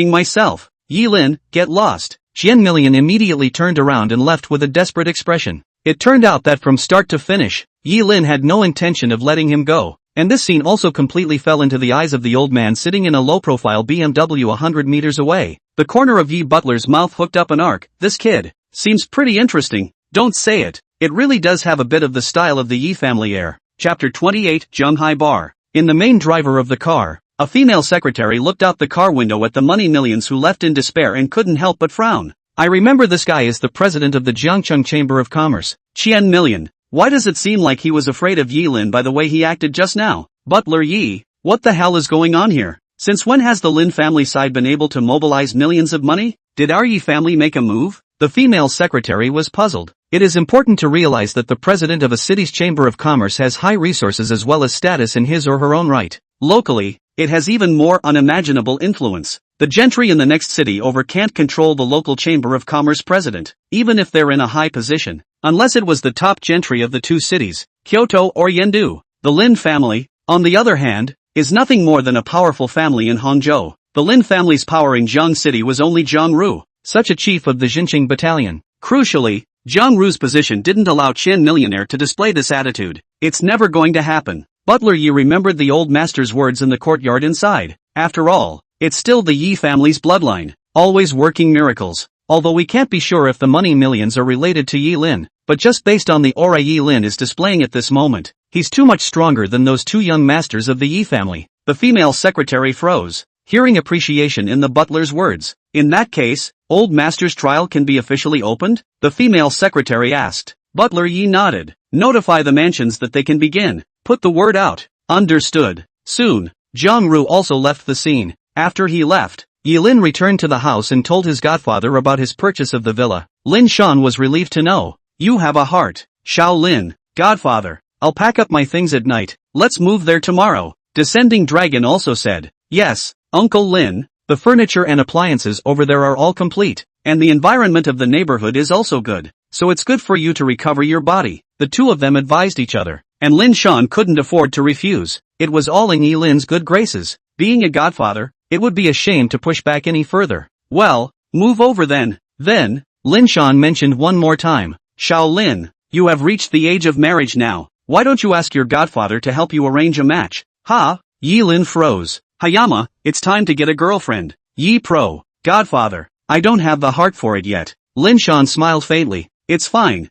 myself. Yi Lin, get lost. Qian Million immediately turned around and left with a desperate expression. It turned out that from start to finish, Yi Lin had no intention of letting him go, and this scene also completely fell into the eyes of the old man sitting in a low-profile BMW 100 meters away. The corner of Yi Butler's mouth hooked up an arc. This kid seems pretty interesting. Don't say it. It really does have a bit of the style of the Yi family air. Chapter 28, Zheng Hai Bar. In the main driver of the car, a female secretary looked out the car window at the money millions who left in despair and couldn't help but frown. I remember this guy is the president of the Jiangcheng Chamber of Commerce. Qian Million. Why does it seem like he was afraid of Yilin by the way he acted just now? Butler Yi, what the hell is going on here? Since when has the Lin family side been able to mobilize millions of money? Did our Yi family make a move? The female secretary was puzzled. It is important to realize that the president of a city's chamber of commerce has high resources as well as status in his or her own right. Locally, it has even more unimaginable influence. The gentry in the next city over can't control the local chamber of commerce president, even if they're in a high position. Unless it was the top gentry of the two cities, Kyoto or Yendu. The Lin family, on the other hand, is nothing more than a powerful family in Hangzhou. The Lin family's power in Jiang City was only Jiang Ru, such a chief of the Xinqing battalion. Crucially, Jiang Ru's position didn't allow Qian Millionaire to display this attitude. It's never going to happen. Butler Yi remembered the old master's words in the courtyard inside. After all, it's still the Yi family's bloodline, always working miracles. Although we can't be sure if the money millions are related to Yi Lin, but just based on the aura Yi Lin is displaying at this moment, he's too much stronger than those two young masters of the Yi family. The female secretary froze, hearing appreciation in the butler's words. In that case, old master's trial can be officially opened? The female secretary asked. Butler Yi nodded. Notify the mansions that they can begin. Put the word out. Understood. Soon, Jiang Ru also left the scene. After he left, Yilin returned to the house and told his godfather about his purchase of the villa. Lin Shan was relieved to know. You have a heart, Xiao Lin. Godfather, I'll pack up my things at night. Let's move there tomorrow. Descending Dragon also said. Yes, Uncle Lin, the furniture and appliances over there are all complete, and the environment of the neighborhood is also good, so it's good for you to recover your body. The two of them advised each other, and Lin Shan couldn't afford to refuse. It was all in Yilin's good graces. Being a godfather, it would be a shame to push back any further. Well, move over then. Then, Lin Shan mentioned one more time. Xiao Lin, you have reached the age of marriage now. Why don't you ask your godfather to help you arrange a match? Ha? Yilin froze. Hayama, it's time to get a girlfriend. Yi Pro. Godfather, I don't have the heart for it yet. Lin Shan smiled faintly. It's fine.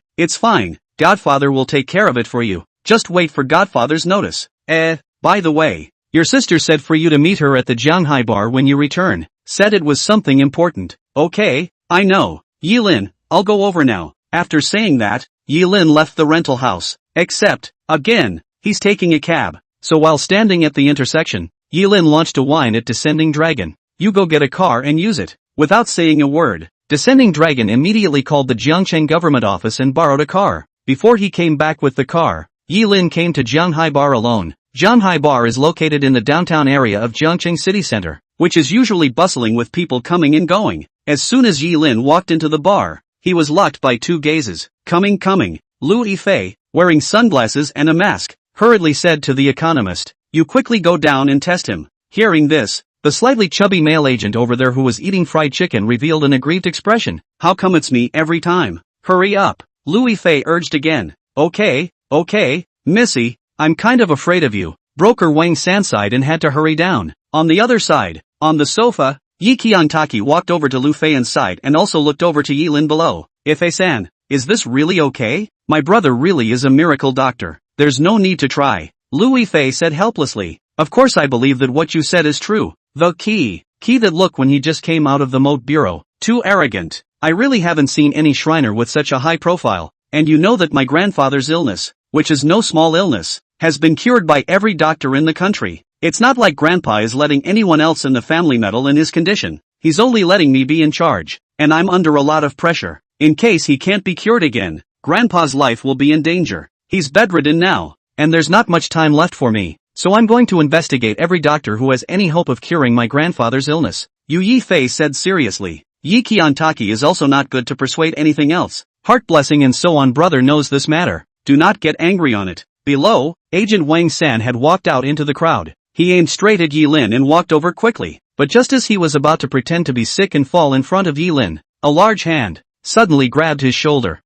Godfather will take care of it for you. Just wait for Godfather's notice. By the way, your sister said for you to meet her at the Jianghai bar when you return. Said it was something important. Okay, I know. Yilin, I'll go over now. After saying that, Yilin left the rental house. Except, again, he's taking a cab. So while standing at the intersection, Yilin launched a whine at Descending Dragon. You go get a car and use it. Without saying a word, Descending Dragon immediately called the Jiangcheng government office and borrowed a car. Before he came back with the car, Yilin came to Jianghai Bar alone. Jianghai Bar is located in the downtown area of Jiangcheng city center, which is usually bustling with people coming and going. As soon as Yilin walked into the bar, he was locked by two gazes. Coming. Lu Yifei, wearing sunglasses and a mask, hurriedly said to the economist, you quickly go down and test him. Hearing this, the slightly chubby male agent over there who was eating fried chicken revealed an aggrieved expression. How come it's me every time? Hurry up. Lu Yifei urged again. Okay, Missy, I'm kind of afraid of you. Broker Wang San sighed and had to hurry down. On the other side, on the sofa, Yi Qiantaki walked over to Lu Feiyan's side and also looked over to Yilin below. Ife-san, is this really okay? My brother really is a miracle doctor. There's no need to try. Lu Yifei said helplessly. Of course I believe that what you said is true. The key that look when he just came out of the moat bureau. Too arrogant. I really haven't seen any Shriner with such a high profile. And you know that my grandfather's illness, which is no small illness, has been cured by every doctor in the country. It's not like Grandpa is letting anyone else in the family meddle in his condition. He's only letting me be in charge. And I'm under a lot of pressure. In case he can't be cured again, Grandpa's life will be in danger. He's bedridden now. And there's not much time left for me, so I'm going to investigate every doctor who has any hope of curing my grandfather's illness. Yu Yifei said seriously. Yi Qiantaki is also not good to persuade anything else. Heart blessing and so on. Brother knows this matter. Do not get angry on it. Below, Agent Wang San had walked out into the crowd. He aimed straight at Yilin and walked over quickly, but just as he was about to pretend to be sick and fall in front of Yilin, a large hand suddenly grabbed his shoulder.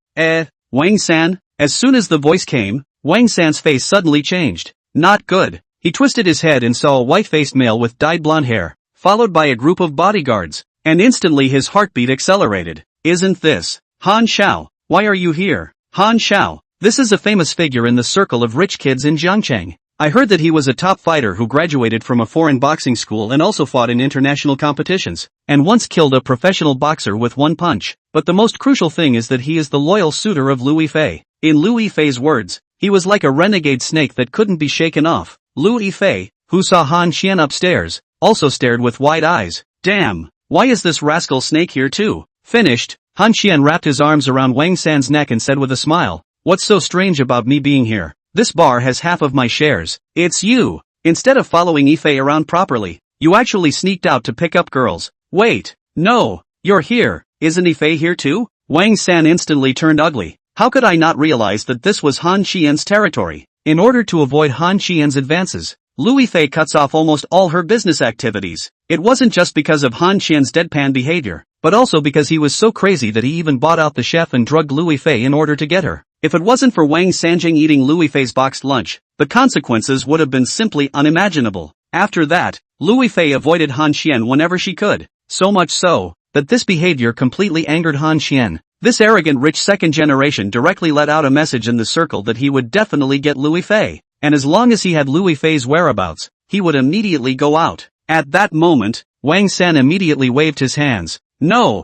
Wang San? As soon as the voice came, Wang San's face suddenly changed. Not good. He twisted his head and saw a white-faced male with dyed blonde hair, followed by a group of bodyguards, and instantly his heartbeat accelerated. Isn't this Han Xiao? Why are you here? Han Xiao. This is a famous figure in the circle of rich kids in Jiangcheng. I heard that he was a top fighter who graduated from a foreign boxing school and also fought in international competitions, and once killed a professional boxer with one punch. But the most crucial thing is that he is the loyal suitor of Louis Fei. In Louis Fei's words, he was like a renegade snake that couldn't be shaken off. Louis Fei, who saw Han Xian upstairs, also stared with wide eyes. Damn, why is this rascal snake here too? Finished, Han Xian wrapped his arms around Wang San's neck and said with a smile, "What's so strange about me being here? This bar has half of my shares. It's you. Instead of following Yifei around properly, you actually sneaked out to pick up girls. Wait, no, you're here. Isn't Yifei here too?" Wang San instantly turned ugly. How could I not realize that this was Han Xian's territory? In order to avoid Han Xian's advances, Louis Fei cuts off almost all her business activities. It wasn't just because of Han Xian's deadpan behavior, but also because he was so crazy that he even bought out the chef and drugged Louis Fei in order to get her. If it wasn't for Wang Sanjing eating Louis Fei's boxed lunch, the consequences would have been simply unimaginable. After that, Louis Fei avoided Han Xian whenever she could, so much so, that this behavior completely angered Han Xian. This arrogant rich second generation directly let out a message in the circle that he would definitely get Louis Fei, and as long as he had Louis Fei's whereabouts, he would immediately go out. At that moment, Wang San immediately waved his hands. No,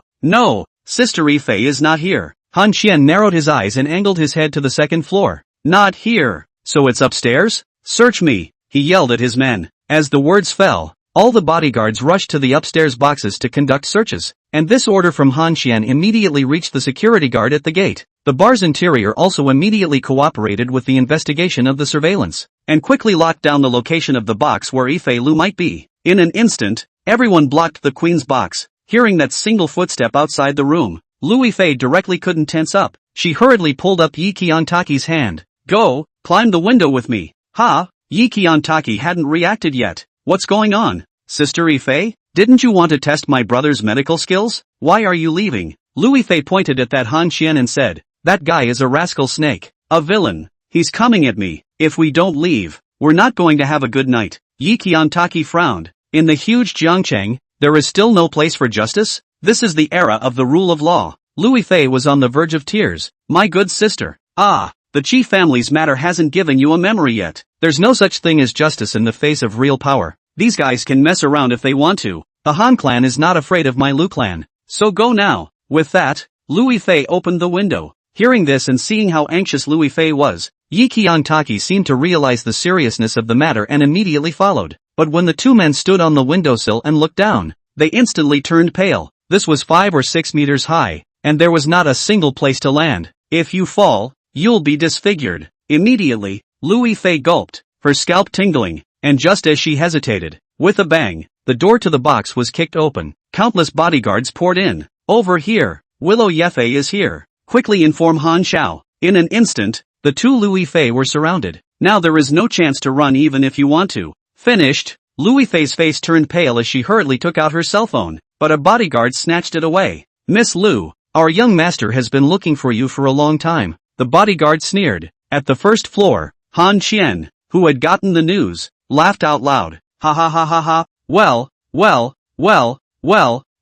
Sister Yifei is not here. Han Xian narrowed his eyes and angled his head to the second floor. Not here. So it's upstairs? Search me, he yelled at his men. As the words fell, all the bodyguards rushed to the upstairs boxes to conduct searches, and this order from Han Xian immediately reached the security guard at the gate. The bar's interior also immediately cooperated with the investigation of the surveillance, and quickly locked down the location of the box where Yifei Lu might be. In an instant, everyone blocked the queen's box. Hearing that single footstep outside the room, Louis Fei directly couldn't tense up. She hurriedly pulled up Yi Qiantaki's hand. Go, climb the window with me. Ha, Yi Qiantaki hadn't reacted yet. What's going on? Sister Yifei? Didn't you want to test my brother's medical skills? Why are you leaving? Louis Fei pointed at that Han Xian and said, that guy is a rascal snake. A villain. He's coming at me. If we don't leave, we're not going to have a good night. Yi Qiantaki frowned. In the huge Jiangcheng, there is still no place for justice? This is the era of the rule of law. Louis Fei was on the verge of tears. My good sister. Ah, the Qi family's matter hasn't given you a memory yet. There's no such thing as justice in the face of real power. These guys can mess around if they want to. The Han clan is not afraid of my Lu clan. So go now. With that, Louis Fei opened the window. Hearing this and seeing how anxious Louis Fei was, Yi Qiantaki seemed to realize the seriousness of the matter and immediately followed. But when the two men stood on the windowsill and looked down, they instantly turned pale. This was 5 or 6 meters high, and there was not a single place to land. If you fall, you'll be disfigured. Immediately, Louis Fei gulped, her scalp tingling, and just as she hesitated, with a bang, the door to the box was kicked open. Countless bodyguards poured in. Over here, Willow Yefei is here. Quickly inform Han Xiao. In an instant, the two Louis Fei were surrounded. Now there is no chance to run even if you want to. Finished. Louis Fei's face turned pale as she hurriedly took out her cell phone, but a bodyguard snatched it away. Miss Lu, our young master has been looking for you for a long time. The bodyguard sneered. At the first floor, Han Qian, who had gotten the news, laughed out loud. Ha ha ha ha ha. Well,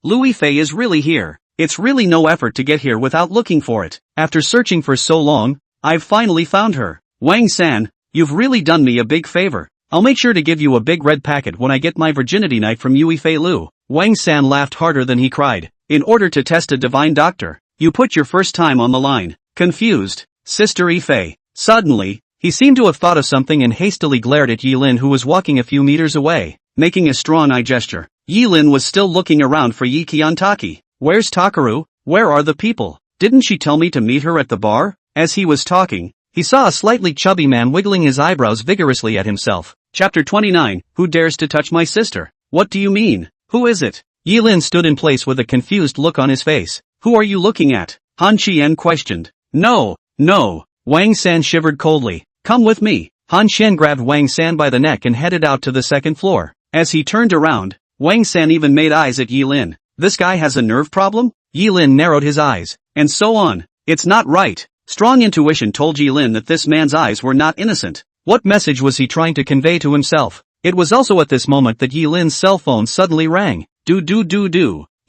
Louis Fei is really here. It's really no effort to get here without looking for it. After searching for so long, I've finally found her. Wang San, you've really done me a big favor. I'll make sure to give you a big red packet when I get my virginity knife from Yui Fei Lu. Wang San laughed harder than he cried. In order to test a divine doctor, you put your first time on the line. Confused, Sister Yifei. Suddenly, he seemed to have thought of something and hastily glared at Yilin, who was walking a few meters away, making a strong eye gesture. Yilin was still looking around for Yi Qiantaki. Where's Takaru? Where are the people? Didn't she tell me to meet her at the bar? As he was talking, he saw a slightly chubby man wiggling his eyebrows vigorously at himself. Chapter 29, Who dares to touch my sister? What do you mean? Who is it? Yilin stood in place with a confused look on his face. Who are you looking at? Han Qian questioned. No. Wang San shivered coldly. Come with me. Han Qian grabbed Wang San by the neck and headed out to the second floor. As he turned around, Wang San even made eyes at Yilin. This guy has a nerve problem? Yilin narrowed his eyes. And so on. It's not right. Strong intuition told Yilin that this man's eyes were not innocent. What message was he trying to convey to himself? It was also at this moment that Yilin's cell phone suddenly rang. Do.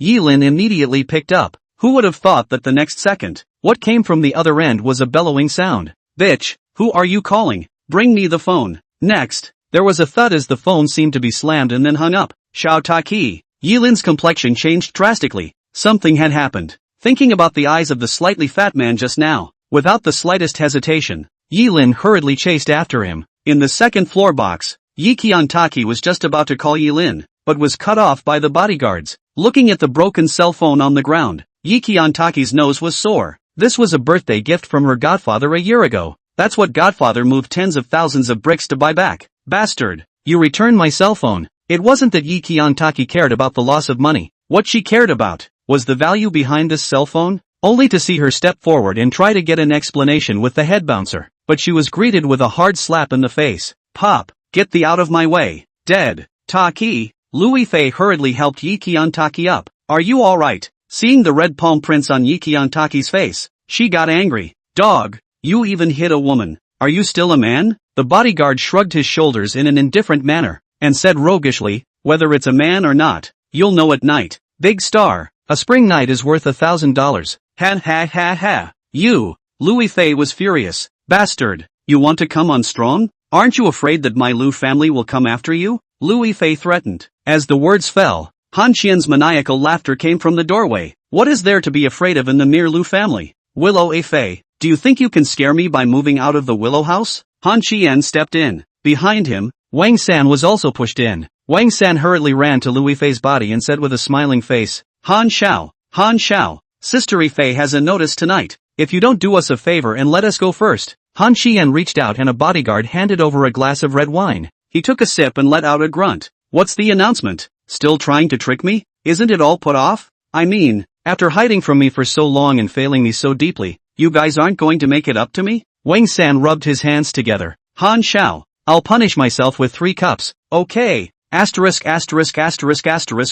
Yilin immediately picked up. Who would have thought that the next second, what came from the other end was a bellowing sound. Bitch, who are you calling? Bring me the phone. Next, there was a thud as the phone seemed to be slammed and then hung up. Xiao Taki. Yilin's complexion changed drastically. Something had happened. Thinking about the eyes of the slightly fat man just now, without the slightest hesitation, Yilin hurriedly chased after him. In the second floor box, Yi Qiantaki was just about to call Yilin, but was cut off by the bodyguards. Looking at the broken cell phone on the ground, Yi Qiantaki's nose was sore. This was a birthday gift from her godfather a year ago. That's what godfather moved tens of thousands of bricks to buy back. Bastard! You returned my cell phone. It wasn't that Yi Qiantaki cared about the loss of money. What she cared about was the value behind this cell phone, only to see her step forward and try to get an explanation with the head bouncer. But she was greeted with a hard slap in the face. Pop, get the out of my way. Dead. Taki. Louis Fei hurriedly helped Yi Qiantaki up. Are you alright? Seeing the red palm prints on Yi Qiantaki's face, she got angry. Dog, you even hit a woman. Are you still a man? The bodyguard shrugged his shoulders in an indifferent manner, and said roguishly, whether it's a man or not, you'll know at night. Big star. A spring night is worth $1,000. Ha ha ha ha. You. Louis Fei was furious. Bastard. You want to come on strong? Aren't you afraid that my Lu family will come after you? Louis Fei threatened. As the words fell, Han Qian's maniacal laughter came from the doorway. What is there to be afraid of in the mere Lu family? Willow A. Fei, do you think you can scare me by moving out of the Willow house? Han Qian stepped in. Behind him, Wang San was also pushed in. Wang San hurriedly ran to Louis Fei's body and said with a smiling face, Han Xiao, Sister Fei has a notice tonight. If you don't do us a favor and let us go first. Han Qian reached out and a bodyguard handed over a glass of red wine. He took a sip and let out a grunt. What's the announcement? Still trying to trick me? Isn't it all put off? I mean, after hiding from me for so long and failing me so deeply, you guys aren't going to make it up to me? Wang San rubbed his hands together. Han Xiao, I'll punish myself with 3 cups. Okay. Asterisk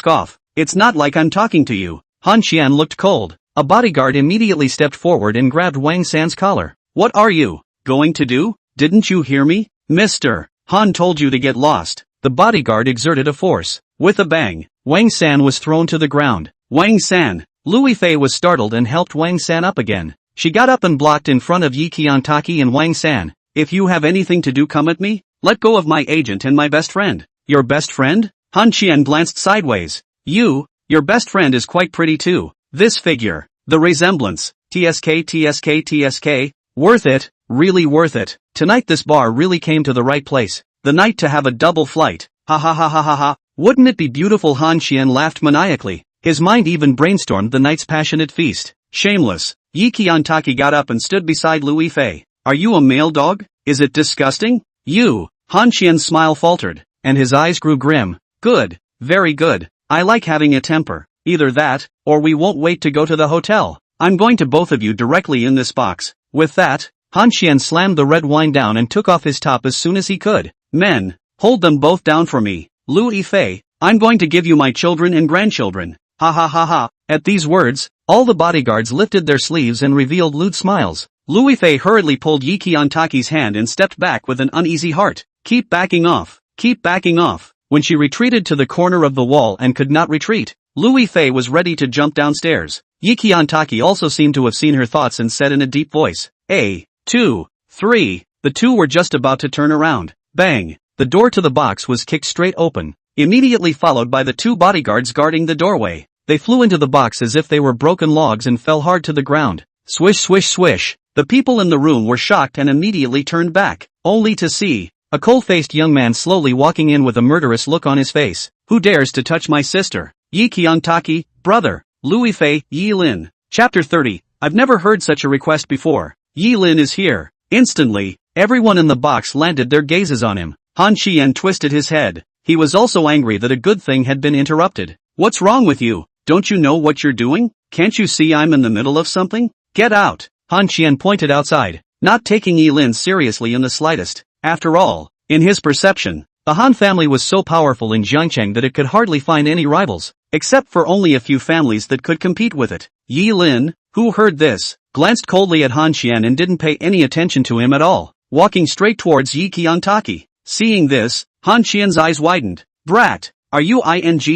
off. It's not like I'm talking to you. Han Qian looked cold. A bodyguard immediately stepped forward and grabbed Wang San's collar. What are you going to do? Didn't you hear me? Mister, Han told you to get lost. The bodyguard exerted a force. With a bang, Wang San was thrown to the ground. Wang San. Louis Fei was startled and helped Wang San up again. She got up and blocked in front of Yi Qiantaki and Wang San. If you have anything to do, come at me. Let go of my agent and my best friend. Your best friend? Han Qian glanced sideways. Your best friend is quite pretty too. This figure, the resemblance, TSK. Worth it, really worth it. Tonight this bar really came to the right place. The night to have a double flight. Ha ha ha ha ha ha. Wouldn't it be beautiful? Han Qian laughed maniacally. His mind even brainstormed the night's passionate feast. Shameless. Yi Qiantaki got up and stood beside Louis Fei. Are you a male dog? Is it disgusting? You. Han Qian's smile faltered, and his eyes grew grim. Good. Very good. I like having a temper. Either that, or we won't wait to go to the hotel. I'm going to both of you directly in this box. With that, Han Qian slammed the red wine down and took off his top as soon as he could. Men, hold them both down for me. Louis Fei, I'm going to give you my children and grandchildren. Ha ha ha ha. At these words, all the bodyguards lifted their sleeves and revealed lewd smiles. Louis Fei hurriedly pulled Yi Qiantaki's hand and stepped back with an uneasy heart. Keep backing off. Keep backing off. When she retreated to the corner of the wall and could not retreat, Louis Fei was ready to jump downstairs. Yi Qiantaki also seemed to have seen her thoughts and said in a deep voice, 2, 3. The two were just about to turn around. Bang! The door to the box was kicked straight open, immediately followed by the 2 bodyguards guarding the doorway. They flew into the box as if they were broken logs and fell hard to the ground. Swish swish swish. The people in the room were shocked and immediately turned back, only to see a cold-faced young man slowly walking in with a murderous look on his face. Who dares to touch my sister? Yi Qiantaki, brother. Louis Fei, Yi Lin. Chapter 30. I've never heard such a request before. Yi Lin is here. Instantly, everyone in the box landed their gazes on him. Han Qian twisted his head. He was also angry that a good thing had been interrupted. What's wrong with you? Don't you know what you're doing? Can't you see I'm in the middle of something? Get out. Han Qian pointed outside, not taking Yi Lin seriously in the slightest. After all, in his perception, the Han family was so powerful in Jiangcheng that it could hardly find any rivals, except for only a few families that could compete with it. Yi Lin, who heard this, glanced coldly at Han Qian and didn't pay any attention to him at all, walking straight towards Yi Qiantaki. Seeing this, Han Qian's eyes widened. Brat, are you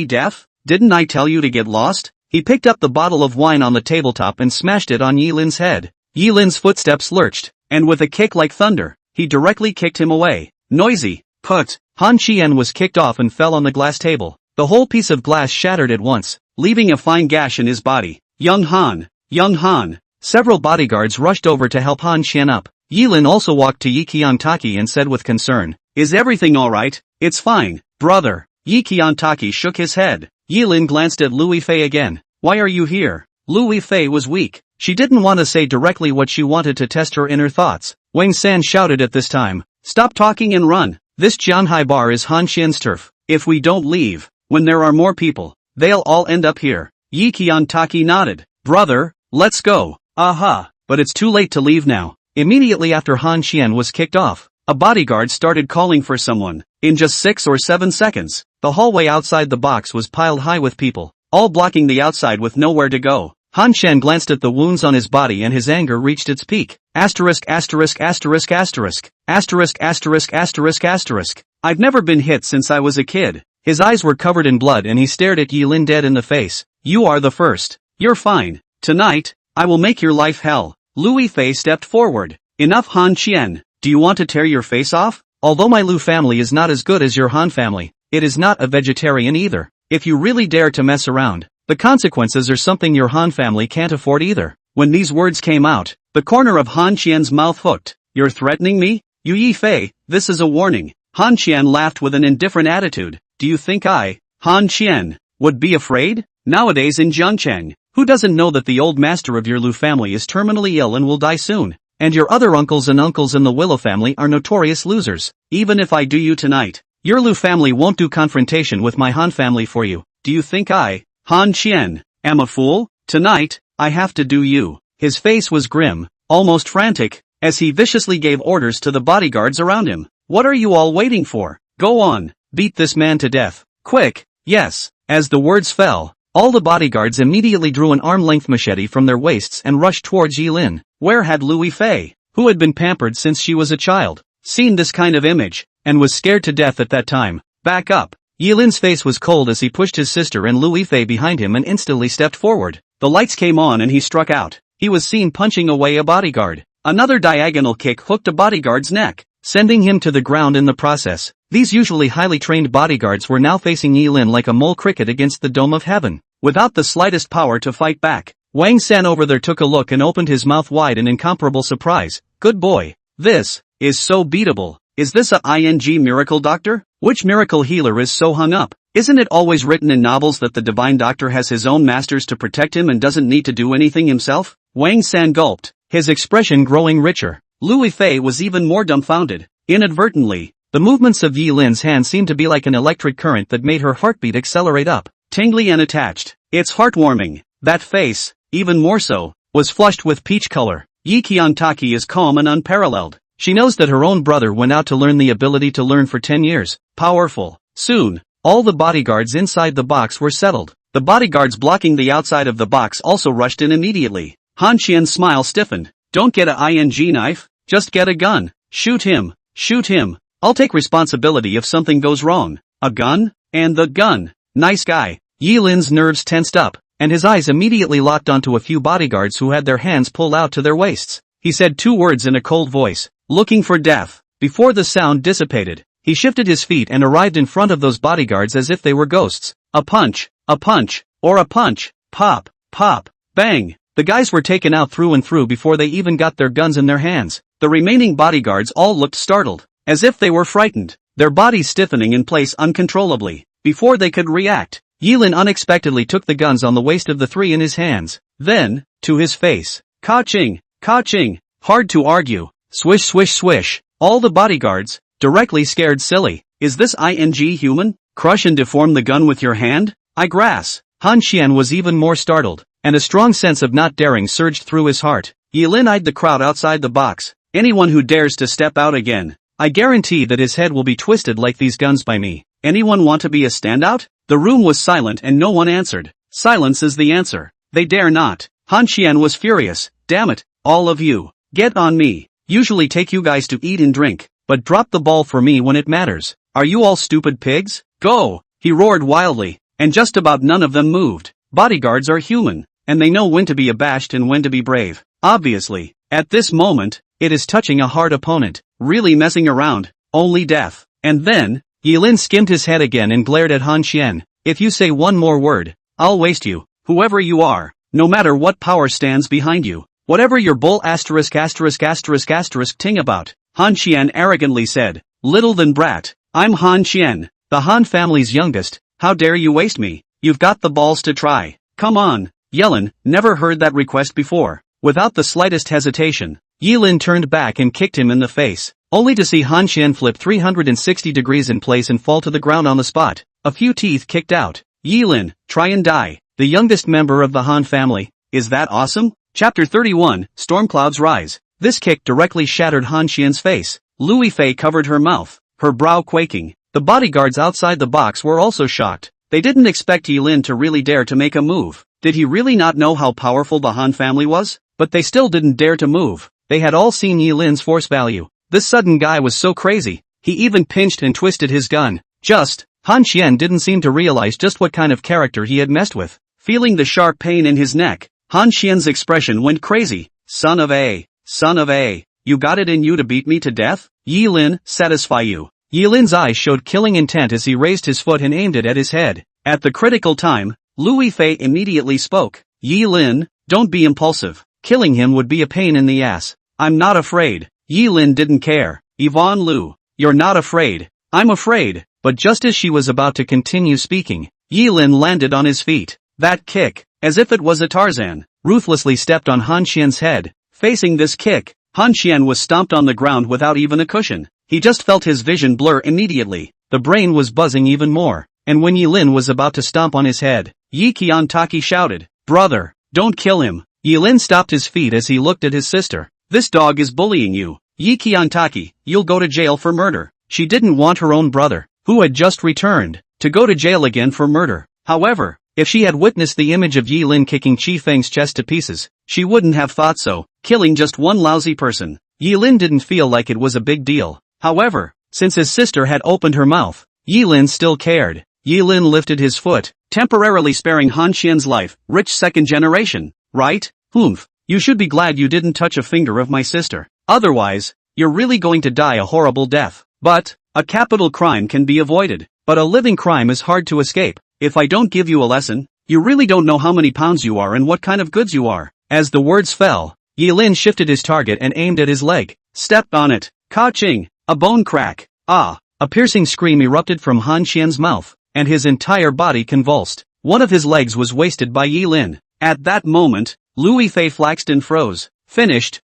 deaf? Didn't I tell you to get lost? He picked up the bottle of wine on the tabletop and smashed it on Yi Lin's head. Yi Lin's footsteps lurched, and with a kick like thunder, he directly kicked him away. Noisy. Put. Han Qian was kicked off and fell on the glass table. The whole piece of glass shattered at once, leaving a fine gash in his body. Young Han. Young Han. Several bodyguards rushed over to help Han Qian up. Yilin also walked to Yi Qiantaki and said with concern, "Is everything alright?" "It's fine, brother." Yi Qiantaki shook his head. Yilin glanced at Louis Fei again. "Why are you here?" Louis Fei was weak. She didn't want to say directly what she wanted to test her inner thoughts. Wang San shouted at this time, "Stop talking and run. This Jianhai bar is Han Qian's turf. If we don't leave, when there are more people, they'll all end up here." Yi Qiantaki nodded. "Brother, let's go." "Aha, but it's too late to leave now." Immediately after Han Qian was kicked off, a bodyguard started calling for someone. In just 6 or 7 seconds, the hallway outside the box was piled high with people, all blocking the outside with nowhere to go. Han Qian glanced at the wounds on his body and his anger reached its peak. Asterisk asterisk asterisk asterisk. Asterisk asterisk asterisk asterisk. "I've never been hit since I was a kid." His eyes were covered in blood and he stared at Yilin dead in the face. "You are the first. You're fine. Tonight, I will make your life hell." Louis Fei stepped forward. "Enough, Han Qian. Do you want to tear your face off? Although my Lu family is not as good as your Han family, it is not a vegetarian either. If you really dare to mess around, the consequences are something your Han family can't afford either." When these words came out, the corner of Han Qian's mouth hooked. "You're threatening me? Yu Yi Fei, this is a warning." Han Qian laughed with an indifferent attitude. "Do you think I, Han Qian, would be afraid? Nowadays in Jiangcheng, who doesn't know that the old master of your Lu family is terminally ill and will die soon? And your other uncles in the Willow family are notorious losers. Even if I do you tonight, your Lu family won't do confrontation with my Han family for you. Do you think I, Han Qian, am a fool? Tonight, I have to do you." His face was grim, almost frantic, as he viciously gave orders to the bodyguards around him. "What are you all waiting for? Go on, beat this man to death. Quick." "Yes." As the words fell, all the bodyguards immediately drew an arm-length machete from their waists and rushed towards Yilin. Where had Louis Fei, who had been pampered since she was a child, seen this kind of image, and was scared to death at that time? "Back up." Yilin's face was cold as he pushed his sister and Louis Fei behind him and instantly stepped forward. The lights came on and he struck out. He was seen punching away a bodyguard. Another diagonal kick hooked a bodyguard's neck, sending him to the ground in the process. These usually highly trained bodyguards were now facing Yilin like a mole cricket against the dome of heaven, without the slightest power to fight back. Wang San over there took a look and opened his mouth wide in incomparable surprise. "Good boy. This is so beatable. Is this a ing miracle doctor? Which miracle healer is so hung up? Isn't it always written in novels that the divine doctor has his own masters to protect him and doesn't need to do anything himself?" Wang San gulped, his expression growing richer. Louis Fei was even more dumbfounded. Inadvertently, the movements of Yilin's hand seemed to be like an electric current that made her heartbeat accelerate up, tingly and attached. It's heartwarming. That face, even more so, was flushed with peach color. Yi Qiantaki is calm and unparalleled. She knows that her own brother went out to learn the ability to learn for 10 years. Powerful. Soon, all the bodyguards inside the box were settled. The bodyguards blocking the outside of the box also rushed in immediately. Han Qian's smile stiffened. "Don't get a ing knife, just get a gun. Shoot him, shoot him. I'll take responsibility if something goes wrong." "A gun? And the gun? Nice guy." Yilin's nerves tensed up, and his eyes immediately locked onto a few bodyguards who had their hands pulled out to their waists. He said 2 words in a cold voice. "Looking for death." Before the sound dissipated, he shifted his feet and arrived in front of those bodyguards as if they were ghosts. A punch, or a punch. Pop, pop, bang. The guys were taken out through and through before they even got their guns in their hands. The remaining bodyguards all looked startled, as if they were frightened, their bodies stiffening in place uncontrollably. Before they could react, Yilin unexpectedly took the guns on the waist of the 3 in his hands. Then, to his face. Ka-ching, ka-ching. Hard to argue. Swish swish swish. All the bodyguards, directly scared silly. "Is this ing human? Crush and deform the gun with your hand? I grass." Han Qian was even more startled, and a strong sense of not daring surged through his heart. Yilin eyed the crowd outside the box. "Anyone who dares to step out again, I guarantee that his head will be twisted like these guns by me. Anyone want to be a standout?" The room was silent and no one answered. Silence is the answer. They dare not. Han Qian was furious. "Damn it, all of you. Get on me. Usually take you guys to eat and drink, but drop the ball for me when it matters. Are you all stupid pigs? Go!" He roared wildly, and just about none of them moved. Bodyguards are human, and they know when to be abashed and when to be brave. Obviously, at this moment, it is touching a hard opponent, really messing around. only death. And then, Yilin skimmed his head again and glared at Han Xian. If you say one more word, I'll waste you, whoever you are, no matter what power stands behind you. Whatever your bull ting about, Han Xian arrogantly said. Little than brat, I'm Han Xian, the Han family's youngest, how dare you waste me? You've got the balls to try. Come on. Yilin never heard that request before. Without the slightest hesitation, Yilin turned back and kicked him in the face, only to see Han Xian flip 360 degrees in place and fall to the ground on the spot. A few teeth kicked out. Yilin, try and die. The youngest member of the Han family. Is that awesome? Chapter 31, Storm Clouds Rise. This kick directly shattered Han Xian's face. Lui Fei covered her mouth, her brow quaking. The bodyguards outside the box were also shocked. They didn't expect Yilin to really dare to make a move. Did he really not know how powerful the Han family was? But they still didn't dare to move. They had all seen Yilin's force value. This sudden guy was so crazy. He even pinched and twisted his gun. Han Xian didn't seem to realize just what kind of character he had messed with. Feeling the sharp pain in his neck, Han Xian's expression went crazy. Son of a, you got it in you to beat me to death? Yilin, satisfy you. Yilin's eyes showed killing intent as he raised his foot and aimed it at his head. At the critical time, Lui Fei immediately spoke. Yilin, don't be impulsive. Killing him would be a pain in the ass. I'm not afraid. Yilin didn't care. Yvonne Liu, you're not afraid. I'm afraid. But just as she was about to continue speaking, Yilin landed on his feet. That kick, as if it was a Tarzan, ruthlessly stepped on Han Xian's head. Facing this kick, Han Xian was stomped on the ground without even a cushion. He just felt his vision blur immediately. The brain was buzzing even more. And when Yilin was about to stomp on his head, Yi Qiantaki shouted, "Brother, don't kill him." Yilin stopped his feet as he looked at his sister. "This dog is bullying you. Yi Qiantaki, you'll go to jail for murder." She didn't want her own brother, who had just returned, to go to jail again for murder. However, if she had witnessed the image of Yilin kicking Qi Feng's chest to pieces, she wouldn't have thought so. Killing just one lousy person, Yilin didn't feel like it was a big deal. However, since his sister had opened her mouth, Yilin still cared. Yilin lifted his foot, temporarily sparing Han Xian's life. Rich second generation, right? Humph, you should be glad you didn't touch a finger of my sister. Otherwise, you're really going to die a horrible death. But, a capital crime can be avoided, but a living crime is hard to escape. If I don't give you a lesson, you really don't know how many pounds you are and what kind of goods you are. As the words fell, Yilin shifted his target and aimed at his leg. Stepped on it. Ka-ching! A bone crack. Ah! A piercing scream erupted from Han Xian's mouth, and his entire body convulsed. One of his legs was wasted by Yilin. At that moment, Lui Fei flaxed and froze. Finished,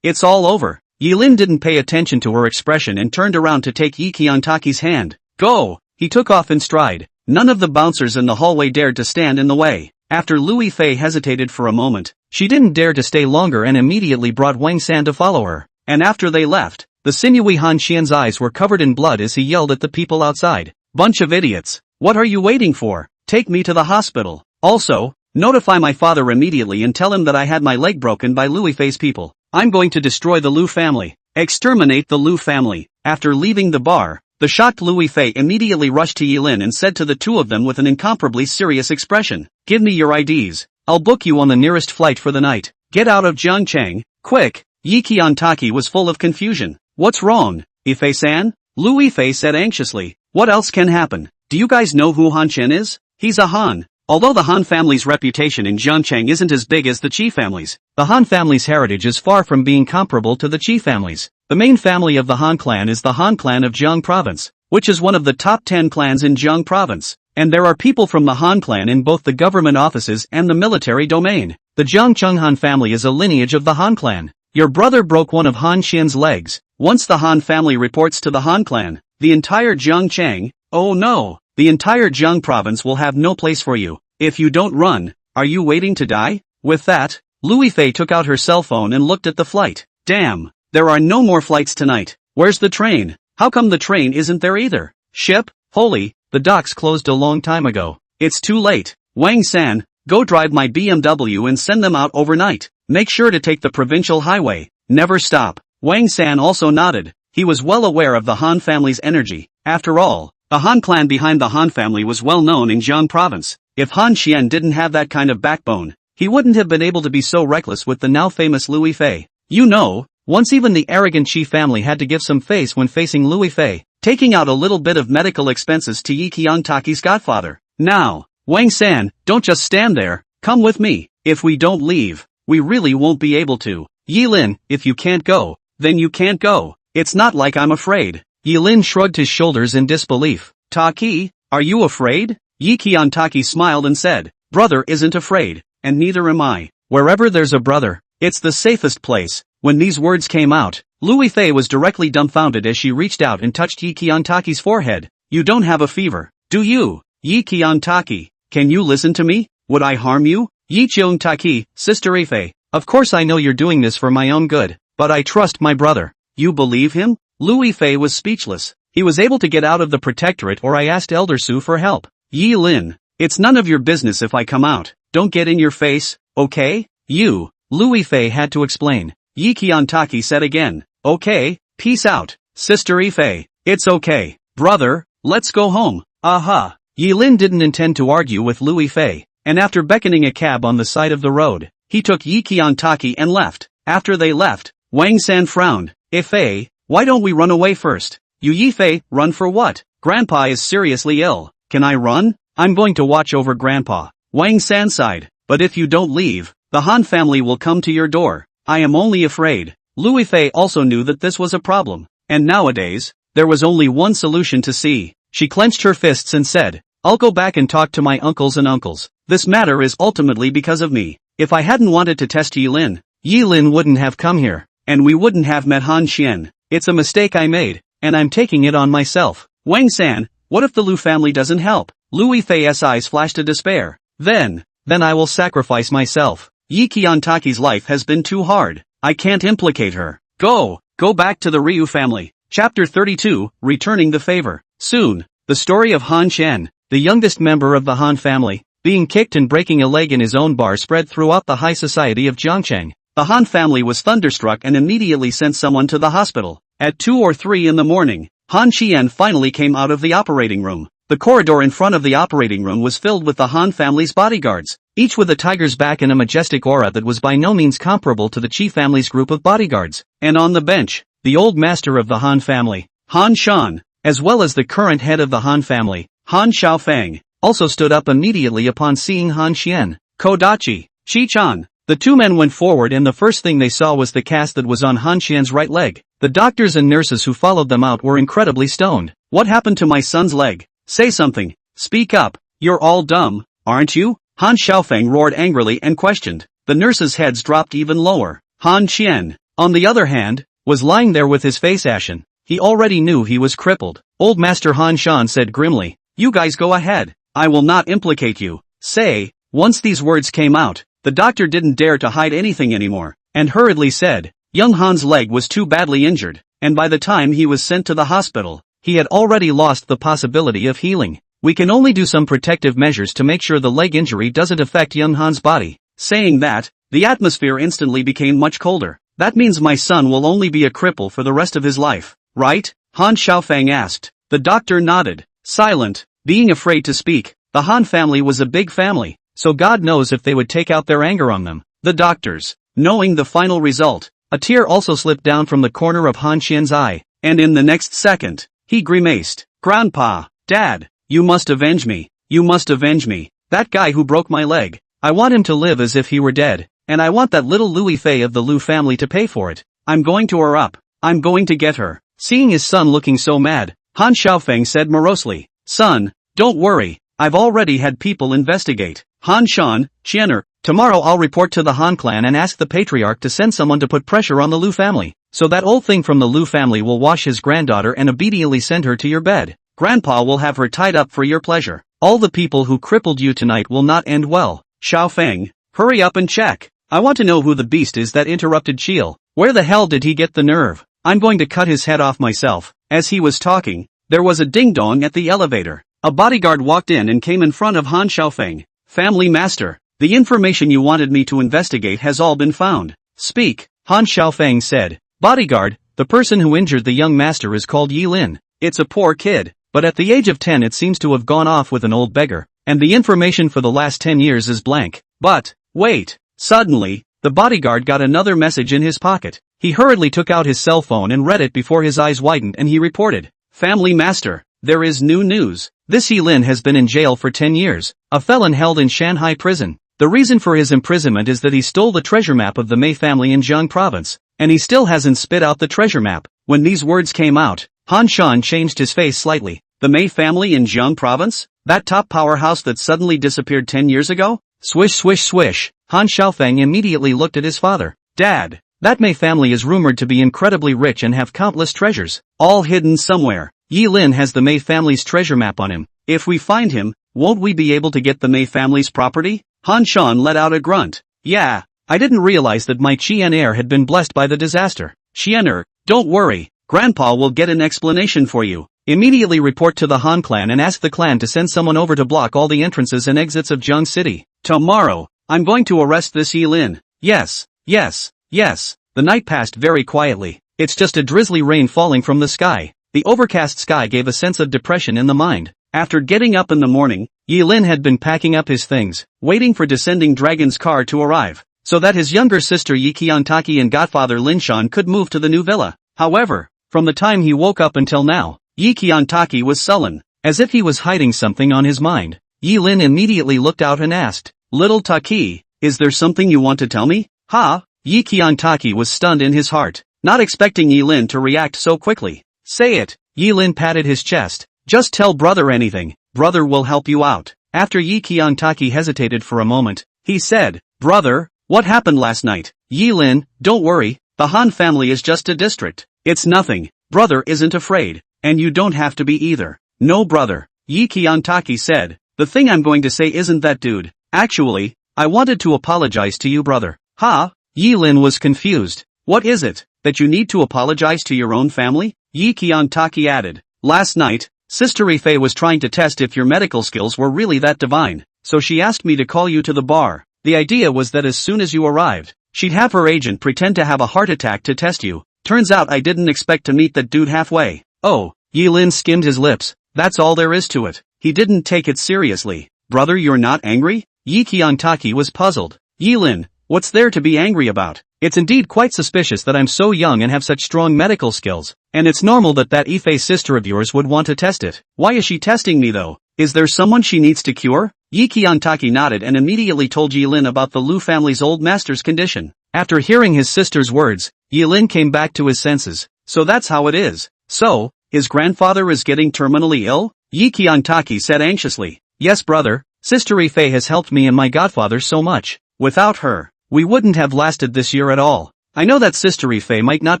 it's all over. Yilin didn't pay attention to her expression and turned around to take Yi Qiantaki's hand. Go! He took off in stride. None of the bouncers in the hallway dared to stand in the way. After Lui Fei hesitated for a moment, she didn't dare to stay longer and immediately brought Wang San to follow her. And after they left, the sinewy Han Xian's eyes were covered in blood as he yelled at the people outside. Bunch of idiots. What are you waiting for? Take me to the hospital. Also, notify my father immediately and tell him that I had my leg broken by Lui Fei's people. I'm going to destroy the Liu family. Exterminate the Liu family. After leaving the bar, the shocked Lui Fei immediately rushed to Yilin and said to the two of them with an incomparably serious expression, "Give me your IDs. I'll book you on the nearest flight for the night. Get out of Jiangcheng, quick." Yi Qiantaki was full of confusion. "What's wrong, Ifei-san?" Lui Fei said anxiously. "What else can happen? Do you guys know who Han Chen is? He's a Han. Although the Han family's reputation in Jiangcheng isn't as big as the Qi family's, the Han family's heritage is far from being comparable to the Qi family's. The main family of the Han clan is the Han clan of Jiang province, which is one of the top 10 clans in Jiang province. And there are people from the Han clan in both the government offices and the military domain. The Jiangcheng Han family is a lineage of the Han clan. Your brother broke one of Han Xian's legs. Once the Han family reports to the Han clan, the entire Jiangcheng, oh no, the entire Jiang province will have no place for you. If you don't run, are you waiting to die? With that, Lui Fei took out her cell phone and looked at the flight. Damn, there are no more flights tonight. Where's the train? How come the train isn't there either? Ship? Holy, the docks closed a long time ago. It's too late. Wang San, go drive my BMW and send them out overnight. Make sure to take the provincial highway. Never stop. Wang San also nodded. He was well aware of the Han family's energy. After all, the Han clan behind the Han family was well known in Jiang province. If Han Xian didn't have that kind of backbone, he wouldn't have been able to be so reckless with the now famous Lui Fei. You know, Once even the arrogant Qi family had to give some face when facing Louis Fei, taking out a little bit of medical expenses to Yi Qiangtaki's godfather. Now, Wang San, don't just stand there, come with me. If we don't leave, we really won't be able to. Yi Lin, if you can't go, then you can't go. It's not like I'm afraid. Yi Lin shrugged his shoulders in disbelief. Taki, are you afraid? Yi Qiangtaki smiled and said, brother isn't afraid, and neither am I. Wherever there's a brother, it's the safest place. When these words came out, Louis Fei was directly dumbfounded as she reached out and touched Yi Qiangtaki's forehead. You don't have a fever, do you? Yi Qiangtaki, can you listen to me? Would I harm you? Yi Qiangtaki, Sister Fei, of course I know you're doing this for my own good, but I trust my brother. You believe him? Louis Fei was speechless. He was able to get out of the protectorate, or I asked Elder Su for help. Yi Lin, it's none of your business if I come out. Don't get in your face, okay? You, Louis Fei had to explain. Yi Qiangtaki said again, okay, peace out, Sister Fei. It's okay, brother, let's go home. Aha. Yi Lin didn't intend to argue with Louis Fei, and after beckoning a cab on the side of the road, he took Yi Qiangtaki and left. After they left, Wang San frowned. Fei, why don't we run away first? You Yi Fei, run for what? Grandpa is seriously ill. Can I run? I'm going to watch over Grandpa. Wang San sighed. But if you don't leave, the Han family will come to your door. I am only afraid. Louis Fei also knew that this was a problem. And nowadays, there was only one solution to see. She clenched her fists and said, I'll go back and talk to my uncles and uncles. This matter is ultimately because of me. If I hadn't wanted to test Yi Lin wouldn't have come here. And we wouldn't have met Han Xian. It's a mistake I made, and I'm taking it on myself. Wang San, what if the Lu family doesn't help? Louis Fei's eyes flashed a despair. Then I will sacrifice myself. Yi Qiangtaki's life has been too hard. I can't implicate her. Go back to the Ryu family. Chapter 32, Returning the Favor. Soon, the story of Han Xian, the youngest member of the Han family, being kicked and breaking a leg in his own bar spread throughout the high society of Jiangcheng. The Han family was thunderstruck and immediately sent someone to the hospital. At 2 or 3 in the morning, Han Xian finally came out of the operating room. The corridor in front of the operating room was filled with the Han family's bodyguards, each with a tiger's back and a majestic aura that was by no means comparable to the Qi family's group of bodyguards. And on the bench, the old master of the Han family, Han Shan, as well as the current head of the Han family, Han Xiaofeng, also stood up immediately upon seeing Han Xian. Kodachi, Chi-chan. The two men went forward and the first thing they saw was the cast that was on Han Xian's right leg. The doctors and nurses who followed them out were incredibly stoned. What happened to my son's leg? Say something. Speak up. You're all dumb, aren't you? Han Xiaofeng roared angrily and questioned. The nurses' heads dropped even lower. Han Xian, on the other hand, was lying there with his face ashen. He already knew he was crippled. Old Master Han Shan said grimly, you guys go ahead. I will not implicate you. Say, once these words came out, the doctor didn't dare to hide anything anymore, and hurriedly said, young Han's leg was too badly injured, and by the time he was sent to the hospital, he had already lost the possibility of healing. We can only do some protective measures to make sure the leg injury doesn't affect young Han's body. Saying that, the atmosphere instantly became much colder. That means my son will only be a cripple for the rest of his life, right? Han Xiaofeng asked. The doctor nodded, silent, being afraid to speak. The Han family was a big family, so God knows if they would take out their anger on them. The doctors, knowing the final result, a tear also slipped down from the corner of Han Xian's eye, and in the next second, he grimaced. Grandpa, Dad, you must avenge me. You must avenge me. That guy who broke my leg. I want him to live as if he were dead, and I want that little Louis Fei of the Lu family to pay for it. I'm going to her up. I'm going to get her. Seeing his son looking so mad, Han Xiaofeng said morosely, son, don't worry, I've already had people investigate. Han Shan, Qianer, tomorrow I'll report to the Han clan and ask the patriarch to send someone to put pressure on the Lu family, so that old thing from the Lu family will wash his granddaughter and obediently send her to your bed. Grandpa will have her tied up for your pleasure. All the people who crippled you tonight will not end well. Xiaofeng, hurry up and check. I want to know who the beast is that interrupted Chiel. Where the hell did he get the nerve? I'm going to cut his head off myself. As he was talking, there was a ding-dong at the elevator. A bodyguard walked in and came in front of Han Xiaofeng. Family master, the information you wanted me to investigate has all been found. Speak, Han Xiaofeng said. Bodyguard, the person who injured the young master is called Yi Lin. It's a poor kid, but at the age of 10 it seems to have gone off with an old beggar, and the information for the last 10 years is blank. But, wait, suddenly, the bodyguard got another message in his pocket. He hurriedly took out his cell phone and read it before his eyes widened and he reported, "Family Master, there is new news. This Yilin has been in jail for 10 years, a felon held in Shanghai prison. The reason for his imprisonment is that he stole the treasure map of the Mei family in Jiang province, and he still hasn't spit out the treasure map." When these words came out, Han Shan changed his face slightly. The Mei family in Jiang province? That top powerhouse that suddenly disappeared 10 years ago? Swish swish swish. Han Xiaofeng immediately looked at his father. "Dad, that Mei family is rumored to be incredibly rich and have countless treasures, all hidden somewhere. Yilin has the Mei family's treasure map on him. If we find him, won't we be able to get the Mei family's property?" Han Shan let out a grunt. "Yeah, I didn't realize that my Qian heir had been blessed by the disaster. Qianer, don't worry, Grandpa will get an explanation for you. Immediately report to the Han clan and ask the clan to send someone over to block all the entrances and exits of Jiang City. Tomorrow, I'm going to arrest this Yilin." Yes, yes, yes. The night passed very quietly. It's just a drizzly rain falling from the sky. The overcast sky gave a sense of depression in the mind. After getting up in the morning, Yilin had been packing up his things, waiting for Descending Dragon's car to arrive, so that his younger sister Yi Qiantaki and godfather Lin Shan could move to the new villa. However, from the time he woke up until now, Yi Qiantaki was sullen, as if he was hiding something on his mind. Yilin immediately looked out and asked, "Little Taki, is there something you want to tell me?" "Ha?" Yi Qiantaki was stunned in his heart, not expecting Yilin to react so quickly. "Say it." Yilin patted his chest. "Just tell brother anything, brother will help you out." After Yi Qiantaki hesitated for a moment, he said, "Brother, what happened last night?" "Yilin, don't worry, the Han family is just a district. It's nothing, brother isn't afraid, and you don't have to be either." "No brother," Yi Qiantaki said, "the thing I'm going to say isn't that dude. Actually, I wanted to apologize to you brother." "Ha?" Yilin was confused. "What is it, that you need to apologize to your own family?" Yi Qiantaki added, "Last night, Sister Rifei was trying to test if your medical skills were really that divine, so she asked me to call you to the bar. The idea was that as soon as you arrived, she'd have her agent pretend to have a heart attack to test you. Turns out I didn't expect to meet that dude halfway." "Oh," Yilin skimmed his lips, "that's all there is to it." He didn't take it seriously. "Brother, you're not angry?" Yi Qiantaki was puzzled. "Yilin, what's there to be angry about? It's indeed quite suspicious that I'm so young and have such strong medical skills, and it's normal that Ifei sister of yours would want to test it. Why is she testing me though? Is there someone she needs to cure?" Yi Qiantaki nodded and immediately told Yilin about the Lu family's old master's condition. After hearing his sister's words, Yilin came back to his senses. "So that's how it is. So, his grandfather is getting terminally ill?" Yi Qiantaki said anxiously. "Yes brother, Sister Ifei has helped me and my godfather so much. Without her, we wouldn't have lasted this year at all. I know that Sister Ifei might not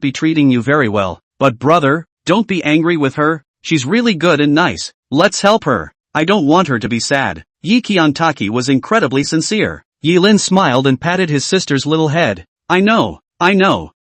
be treating you very well, but brother, don't be angry with her, she's really good and nice. Let's help her. I don't want her to be sad." Yi Qiantaki was incredibly sincere. Yilin smiled and patted his sister's little head. I know,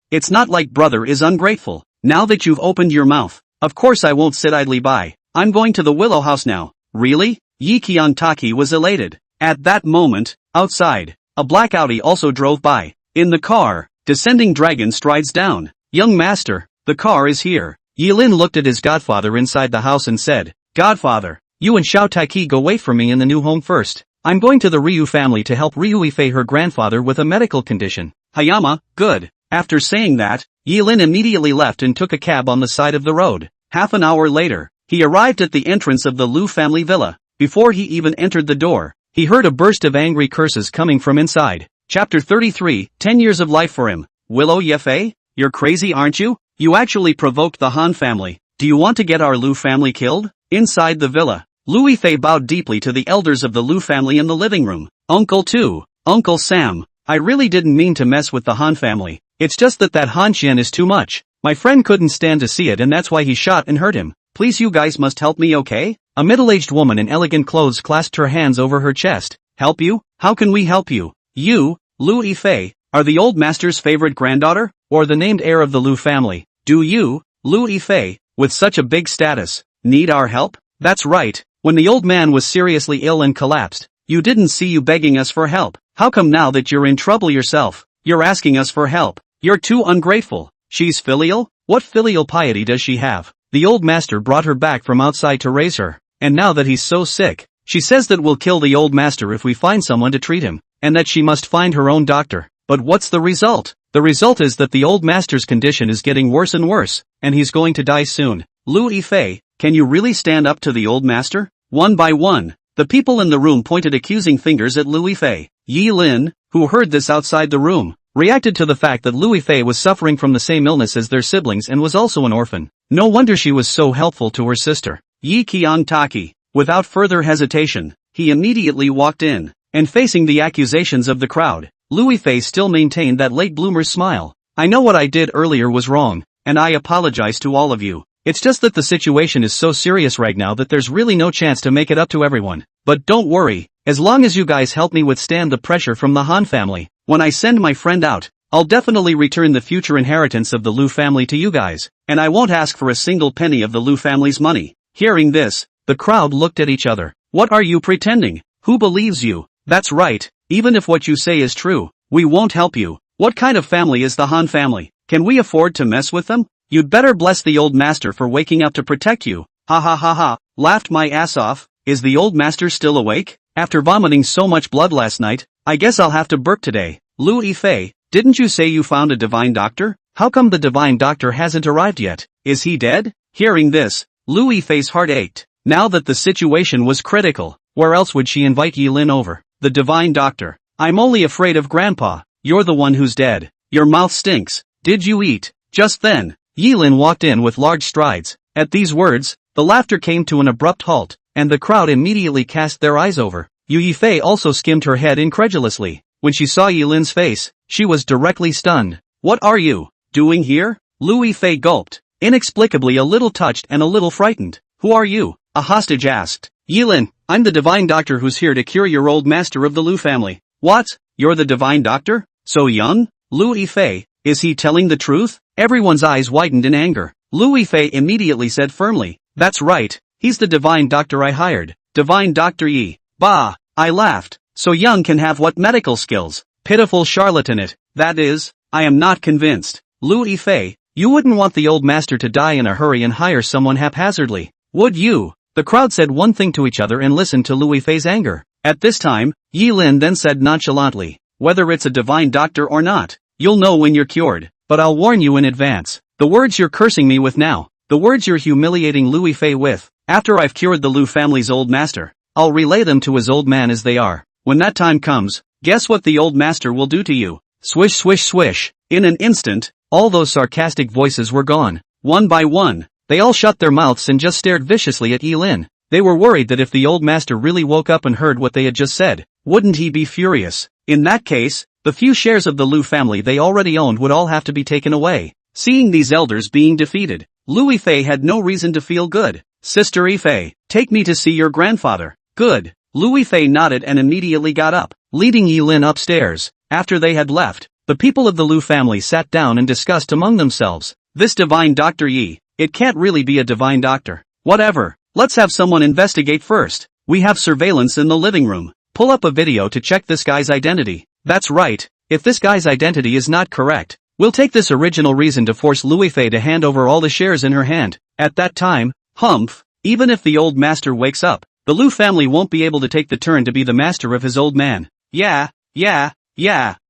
it's not like brother is ungrateful. Now that you've opened your mouth, of course I won't sit idly by. I'm going to the Willow House now." "Really?" Yi Qiantaki was elated. At that moment, outside, a black Audi also drove by. In the car, Descending Dragon strides down. "Young master, the car is here." Yilin looked at his godfather inside the house and said, "Godfather, you and Xiao Taiki go wait for me in the new home first. I'm going to the Ryu family to help Ryu Ifei her grandfather with a medical condition." "Hayama, good." After saying that, Yilin immediately left and took a cab on the side of the road. Half an hour later, he arrived at the entrance of the Lu family villa. Before he even entered the door, he heard a burst of angry curses coming from inside. Chapter 33, 10 years of life for him. "Willow Yefei? You're crazy aren't you? You actually provoked the Han family. Do you want to get our Lu family killed?" Inside the villa, Lu Yifei bowed deeply to the elders of the Lu family in the living room. "Uncle Tu, Uncle Sam, I really didn't mean to mess with the Han family. It's just that Han Xian is too much. My friend couldn't stand to see it and that's why he shot and hurt him. Please you guys must help me, okay?" A middle-aged woman in elegant clothes clasped her hands over her chest. "Help you? How can we help you? You, Lu Yifei, are the old master's favorite granddaughter, or the named heir of the Lu family. Do you, Lu Yifei, with such a big status, need our help?" "That's right. When the old man was seriously ill and collapsed, you didn't see you begging us for help. How come now that you're in trouble yourself, you're asking us for help? You're too ungrateful." "She's filial? What filial piety does she have? The old master brought her back from outside to raise her, and now that he's so sick, she says that we'll kill the old master if we find someone to treat him, and that she must find her own doctor. But what's the result? The result is that the old master's condition is getting worse and worse, and he's going to die soon. Lu Yifei, can you really stand up to the old master? One by one, the people in the room pointed accusing fingers at Lu Yifei. Yi Lin, who heard this outside the room, reacted to the fact that Lu Yifei was suffering from the same illness as their siblings and was also an orphan. No wonder she was so helpful to her sister. Yi Qiangtaki, without further hesitation, he immediately walked in, and facing the accusations of the crowd, Lu Yifei still maintained that late bloomer's smile. I know what I did earlier was wrong, and I apologize to all of you. It's just that the situation is so serious right now that there's really no chance to make it up to everyone. But don't worry, as long as you guys help me withstand the pressure from the Han family, when I send my friend out, I'll definitely return the future inheritance of the Lu family to you guys, and I won't ask for a single penny of the Lu family's money. Hearing this, the crowd looked at each other. What are you pretending? Who believes you? That's right, even if what you say is true, we won't help you. What kind of family is the Han family? Can we afford to mess with them? You'd better bless the old master for waking up to protect you. Ha ha ha ha, laughed my ass off. Is the old master still awake? After vomiting so much blood last night, I guess I'll have to burp today. Lu Yifei, didn't you say you found a divine doctor? How come the divine doctor hasn't arrived yet? Is he dead? Hearing this, Lu Yifei's heart ached. Now that the situation was critical, where else would she invite Yi Lin over? The divine doctor. I'm only afraid of Grandpa. You're the one who's dead. Your mouth stinks. Did you eat? Just then, Yi Lin walked in with large strides. At these words, the laughter came to an abrupt halt, and the crowd immediately cast their eyes over. Yu Yifei also skimmed her head incredulously. When she saw Yi Lin's face, she was directly stunned. What are you doing here? Lu Yifei gulped, inexplicably a little touched and a little frightened. Who are you? A hostage asked. Yi Lin, I'm the divine doctor who's here to cure your old master of the Lu family. What? You're the divine doctor? So young? Lu Yifei, is he telling the truth? Everyone's eyes widened in anger. Lu Yifei immediately said firmly, that's right, he's the divine doctor I hired. Divine Dr. Yi. Bah! I laughed. So young can have what medical skills? Pitiful charlatanate. That is, I am not convinced. Lu Yifei, you wouldn't want the old master to die in a hurry and hire someone haphazardly, would you? The crowd said one thing to each other and listened to Lu Yifei's anger. At this time, Yi Lin then said nonchalantly, whether it's a divine doctor or not, you'll know when you're cured, but I'll warn you in advance. The words you're cursing me with now, the words you're humiliating Lu Yifei with, after I've cured the Lu family's old master, I'll relay them to his old man as they are. When that time comes, guess what the old master will do to you? Swish swish swish. In an instant, all those sarcastic voices were gone. One by one, they all shut their mouths and just stared viciously at Yi Lin. They were worried that if the old master really woke up and heard what they had just said, wouldn't he be furious? In that case, the few shares of the Lu family they already owned would all have to be taken away. Seeing these elders being defeated, Lu Yifei had no reason to feel good. Sister Yifei, take me to see your grandfather. Good. Lu Yifei nodded and immediately got up, leading Yi Lin upstairs. After they had left, the people of the Lu family sat down and discussed among themselves. This divine Dr. Yi, it can't really be a divine doctor. Whatever, let's have someone investigate first. We have surveillance in the living room. Pull up a video to check this guy's identity. That's right, if this guy's identity is not correct, we'll take this original reason to force Lu Yifei to hand over all the shares in her hand. At that time, humph, even if the old master wakes up, the Lu family won't be able to take the turn to be the master of his old man. Yeah.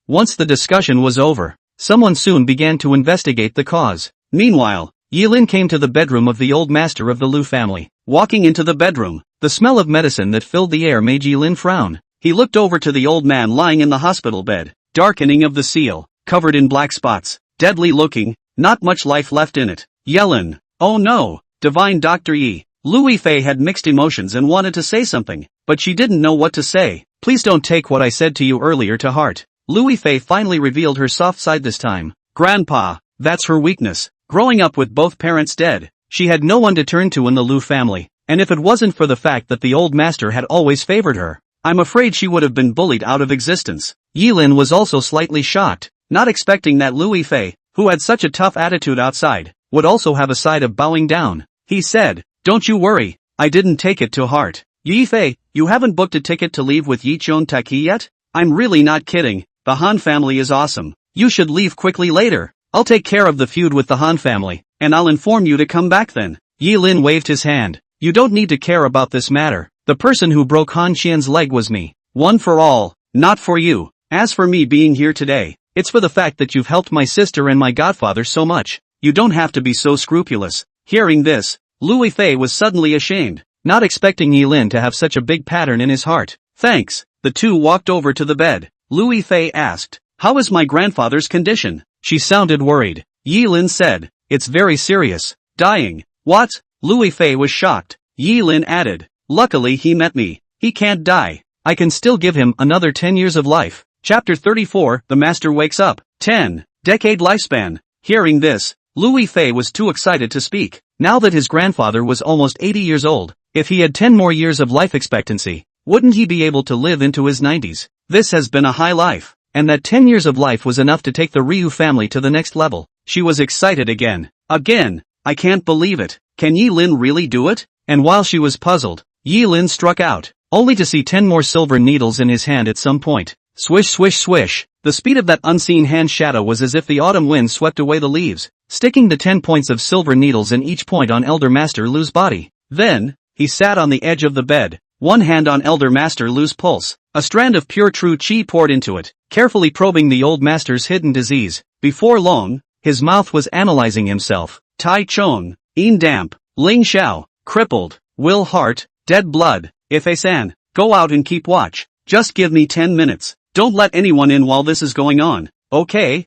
Once the discussion was over, someone soon began to investigate the cause. Meanwhile, Yi Lin came to the bedroom of the old master of the Lu family. Walking into the bedroom, the smell of medicine that filled the air made Yi Lin frown. He looked over to the old man lying in the hospital bed, darkening of the seal, covered in black spots, deadly looking, not much life left in it. Yelin, oh no, divine Dr. Yi. Lu Yifei had mixed emotions and wanted to say something, but she didn't know what to say. Please don't take what I said to you earlier to heart. Lu Yifei finally revealed her soft side this time. Grandpa, that's her weakness. Growing up with both parents dead, she had no one to turn to in the Lu family, and if it wasn't for the fact that the old master had always favored her, I'm afraid she would have been bullied out of existence. Yi Lin was also slightly shocked, not expecting that Lu Yifei, who had such a tough attitude outside, would also have a side of bowing down. He said, don't you worry, I didn't take it to heart. Yifei, you haven't booked a ticket to leave with Yichon Taki yet? I'm really not kidding, the Han family is awesome. You should leave quickly later. I'll take care of the feud with the Han family, and I'll inform you to come back then. Yi Lin waved his hand. You don't need to care about this matter. The person who broke Han Qian's leg was me. One for all, not for you. As for me being here today, It's for the fact that you've helped my sister and my godfather so much. You don't have to be so scrupulous." Hearing this, Louis Fei was suddenly ashamed, not expecting Yi Lin to have such a big pattern in his heart. "Thanks." The two walked over to the bed. Louis Fei asked, "How is my grandfather's condition?" She sounded worried. Yi Lin said, "It's very serious. Dying." "What?" Louis Fei was shocked. Yi Lin added, "Luckily he met me. He can't die. I can still give him another 10 years of life." Chapter 34, The Master Wakes Up. 10-decade lifespan. Hearing this, Louis Fei was too excited to speak. Now that his grandfather was almost 80 years old, if he had 10 more years of life expectancy, wouldn't he be able to live into his 90s? This has been a high life, and that 10 years of life was enough to take the Ryu family to the next level. She was excited again. I can't believe it. Can Yi Lin really do it? And while she was puzzled, Yi Lin struck out, only to see 10 more silver needles in his hand at some point. Swish swish swish. The speed of that unseen hand shadow was as if the autumn wind swept away the leaves, sticking the 10 points of silver needles in each point on Elder Master Lu's body. Then, he sat on the edge of the bed, one hand on Elder Master Lu's pulse. A strand of pure true chi poured into it, carefully probing the old master's hidden disease. Before long, his mouth was analyzing himself. Tai Chong, Yin Damp, Ling Xiao, crippled, Will Heart, dead blood. Ife-san, go out and keep watch. Just give me 10 minutes. Don't let anyone in while this is going on. Okay.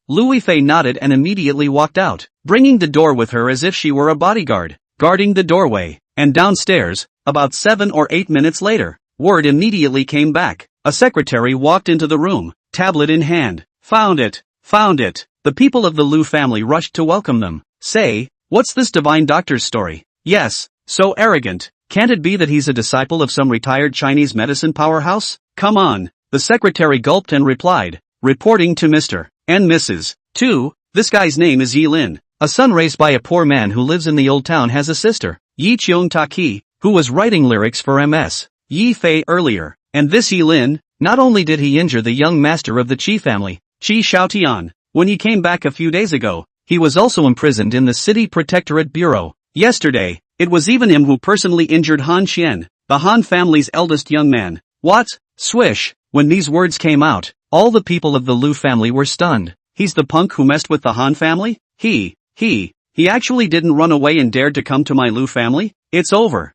Louis Fei nodded and immediately walked out, bringing the door with her as if she were a bodyguard, guarding the doorway. And downstairs, about 7 or 8 minutes later, word immediately came back. A secretary walked into the room, tablet in hand. Found it. The people of the Lu family rushed to welcome them. Say, what's this divine doctor's story? Yes, so arrogant. Can't it be that he's a disciple of some retired Chinese medicine powerhouse? Come on. The secretary gulped and replied, reporting to Mr. and Mrs. 2, this guy's name is Yi Lin. A son raised by a poor man who lives in the old town has a sister, Yi Cheong Taki, who was writing lyrics for MS. Yi Fei earlier. And this Yi Lin, not only did he injure the young master of the Qi family, Qi Xiaotian, when he came back a few days ago, he was also imprisoned in the City Protectorate Bureau. Yesterday, it was even him who personally injured Han Qian, the Han family's eldest young man. What? Swish. When these words came out, all the people of the Lu family were stunned. He's the punk who messed with the Han family? He actually didn't run away and dared to come to my Lu family? It's over.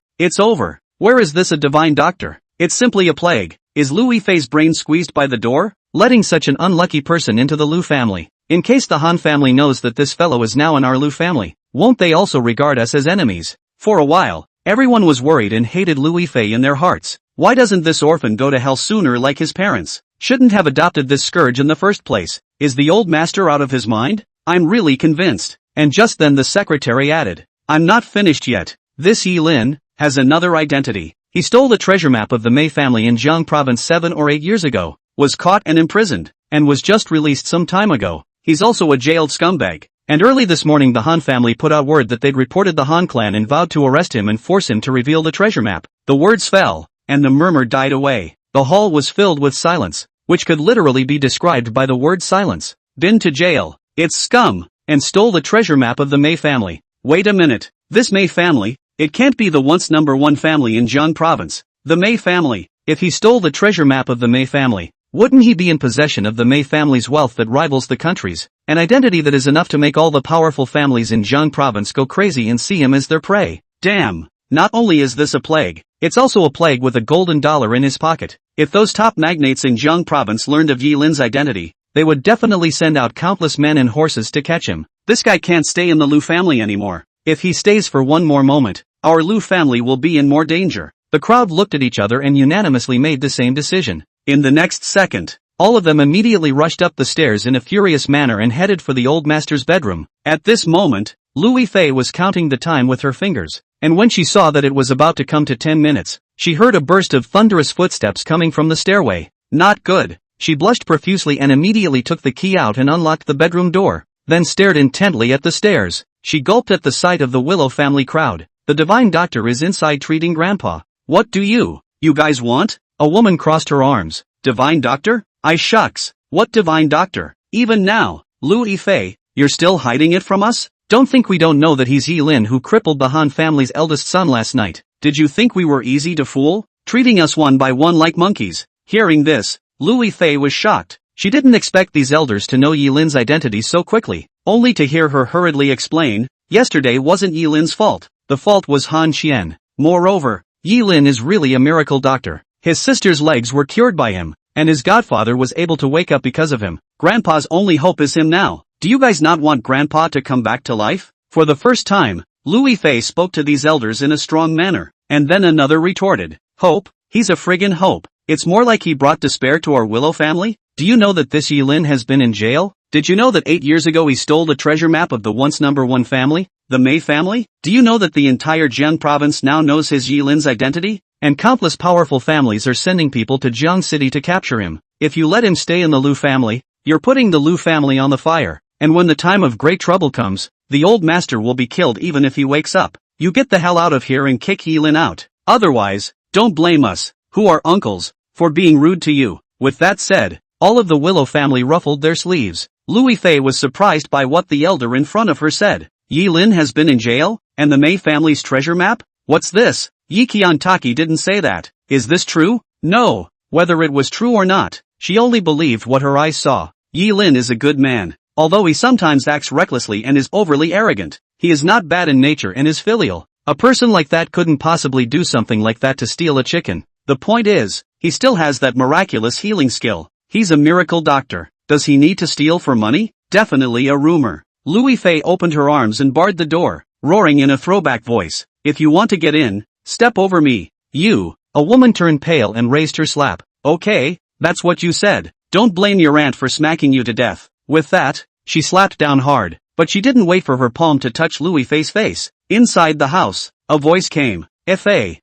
Where is this a divine doctor? It's simply a plague. Is Louis Fei's brain squeezed by the door, letting such an unlucky person into the Lu family? In case the Han family knows that this fellow is now in our Lu family, won't they also regard us as enemies? For a while, everyone was worried and hated Louis Fei in their hearts. Why doesn't this orphan go to hell sooner like his parents? Shouldn't have adopted this scourge in the first place. Is the old master out of his mind? I'm really convinced. And just then the secretary added, I'm not finished yet. This Yi Lin has another identity. He stole the treasure map of the Mei family in Jiang province 7 or 8 years ago, was caught and imprisoned, and was just released some time ago. He's also a jailed scumbag. And early this morning the Han family put out word that they'd reported the Han clan and vowed to arrest him and force him to reveal the treasure map. The words fell, and the murmur died away. The hall was filled with silence, which could literally be described by the word silence. Been to jail. It's scum. And stole the treasure map of the Mei family. Wait a minute. This Mei family? It can't be the once #1 family in Jiang province. The Mei family. If he stole the treasure map of the Mei family, wouldn't he be in possession of the Mei family's wealth that rivals the country's? An identity that is enough to make all the powerful families in Jiang province go crazy and see him as their prey. Damn. Not only is this a plague, it's also a plague with a golden dollar in his pocket. If those top magnates in Jiang province learned of Yi Lin's identity, they would definitely send out countless men and horses to catch him. This guy can't stay in the Lu family anymore. If he stays for one more moment, our Lu family will be in more danger. The crowd looked at each other and unanimously made the same decision. In the next second, all of them immediately rushed up the stairs in a furious manner and headed for the old master's bedroom. At this moment, Louis Fei was counting the time with her fingers, and when she saw that it was about to come to 10 minutes, she heard a burst of thunderous footsteps coming from the stairway. Not good. She blushed profusely and immediately took the key out and unlocked the bedroom door, then stared intently at the stairs. She gulped at the sight of the Willow family crowd. The divine doctor is inside treating Grandpa. What do you guys want? A woman crossed her arms. Divine doctor? I shucks. What divine doctor? Even now, Louis Fei, you're still hiding it from us? Don't think we don't know that he's Yi Lin who crippled the Han family's eldest son last night. Did you think we were easy to fool? Treating us one by one like monkeys. Hearing this, Louis Fei was shocked. She didn't expect these elders to know Yilin's identity so quickly, only to hear her hurriedly explain, yesterday wasn't Yilin's fault, the fault was Han Qian. Moreover, Yilin is really a miracle doctor. His sister's legs were cured by him, and his godfather was able to wake up because of him. Grandpa's only hope is him now. Do you guys not want Grandpa to come back to life? For the first time, Louis Fei spoke to these elders in a strong manner, and then another retorted, hope? He's a friggin' hope. It's more like he brought despair to our Willow family? Do you know that this Yilin has been in jail? Did you know that 8 years ago he stole the treasure map of the once #1 family, the Mei family? Do you know that the entire Jiang province now knows his Yilin's identity? And countless powerful families are sending people to Jiang City to capture him. If you let him stay in the Lu family, you're putting the Lu family on the fire. And when the time of great trouble comes, the old master will be killed even if he wakes up. You get the hell out of here and kick Yilin out. Otherwise, don't blame us, who are uncles, for being rude to you. With that said, all of the Willow family ruffled their sleeves. Louis Fei was surprised by what the elder in front of her said. Yilin has been in jail? And the Mei family's treasure map? What's this? Yi Qiantaki didn't say that. Is this true? No. Whether it was true or not, she only believed what her eyes saw. Yilin is a good man. Although he sometimes acts recklessly and is overly arrogant, he is not bad in nature and is filial. A person like that couldn't possibly do something like that to steal a chicken. The point is, he still has that miraculous healing skill. He's a miracle doctor. Does he need to steal for money? Definitely a rumor. Louis Fei opened her arms and barred the door, roaring in a throwback voice, if you want to get in, step over me. You. A woman turned pale and raised her slap. Okay, that's what you said. Don't blame your aunt for smacking you to death. With that, she slapped down hard, but she didn't wait for her palm to touch Louis Fei's face. Inside the house, a voice came. F.A.,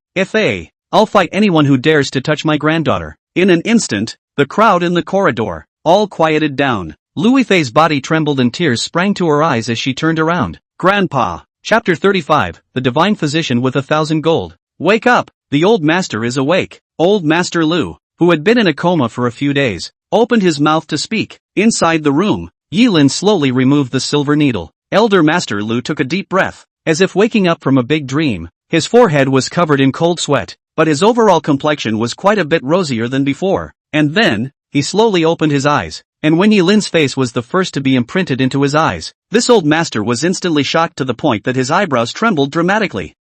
I'll fight anyone who dares to touch my granddaughter. In an instant, the crowd in the corridor, all quieted down. Louis Fei's body trembled and tears sprang to her eyes as she turned around. Grandpa. Chapter 35, The Divine Physician with 1,000 Gold. Wake up, the old master is awake. Old Master Lu, who had been in a coma for a few days, opened his mouth to speak. Inside the room, Yilin slowly removed the silver needle. Elder Master Lu took a deep breath, as if waking up from a big dream. His forehead was covered in cold sweat, but his overall complexion was quite a bit rosier than before. And then, he slowly opened his eyes, and when Yilin's face was the first to be imprinted into his eyes, this old master was instantly shocked to the point that his eyebrows trembled dramatically.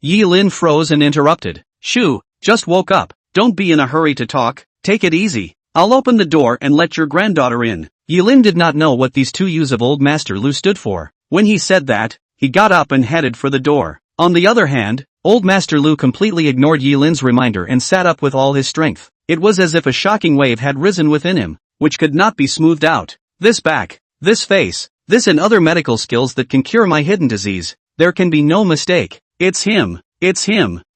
Yilin froze and interrupted. Shoo, just woke up. Don't be in a hurry to talk, take it easy. I'll open the door and let your granddaughter in. Yilin did not know what these 2 U's of old Master Lu stood for. When he said that, he got up and headed for the door. On the other hand, old Master Lu completely ignored Yilin's reminder and sat up with all his strength. It was as if a shocking wave had risen within him, which could not be smoothed out. This back, this face, this and other medical skills that can cure my hidden disease. There can be no mistake. It's him.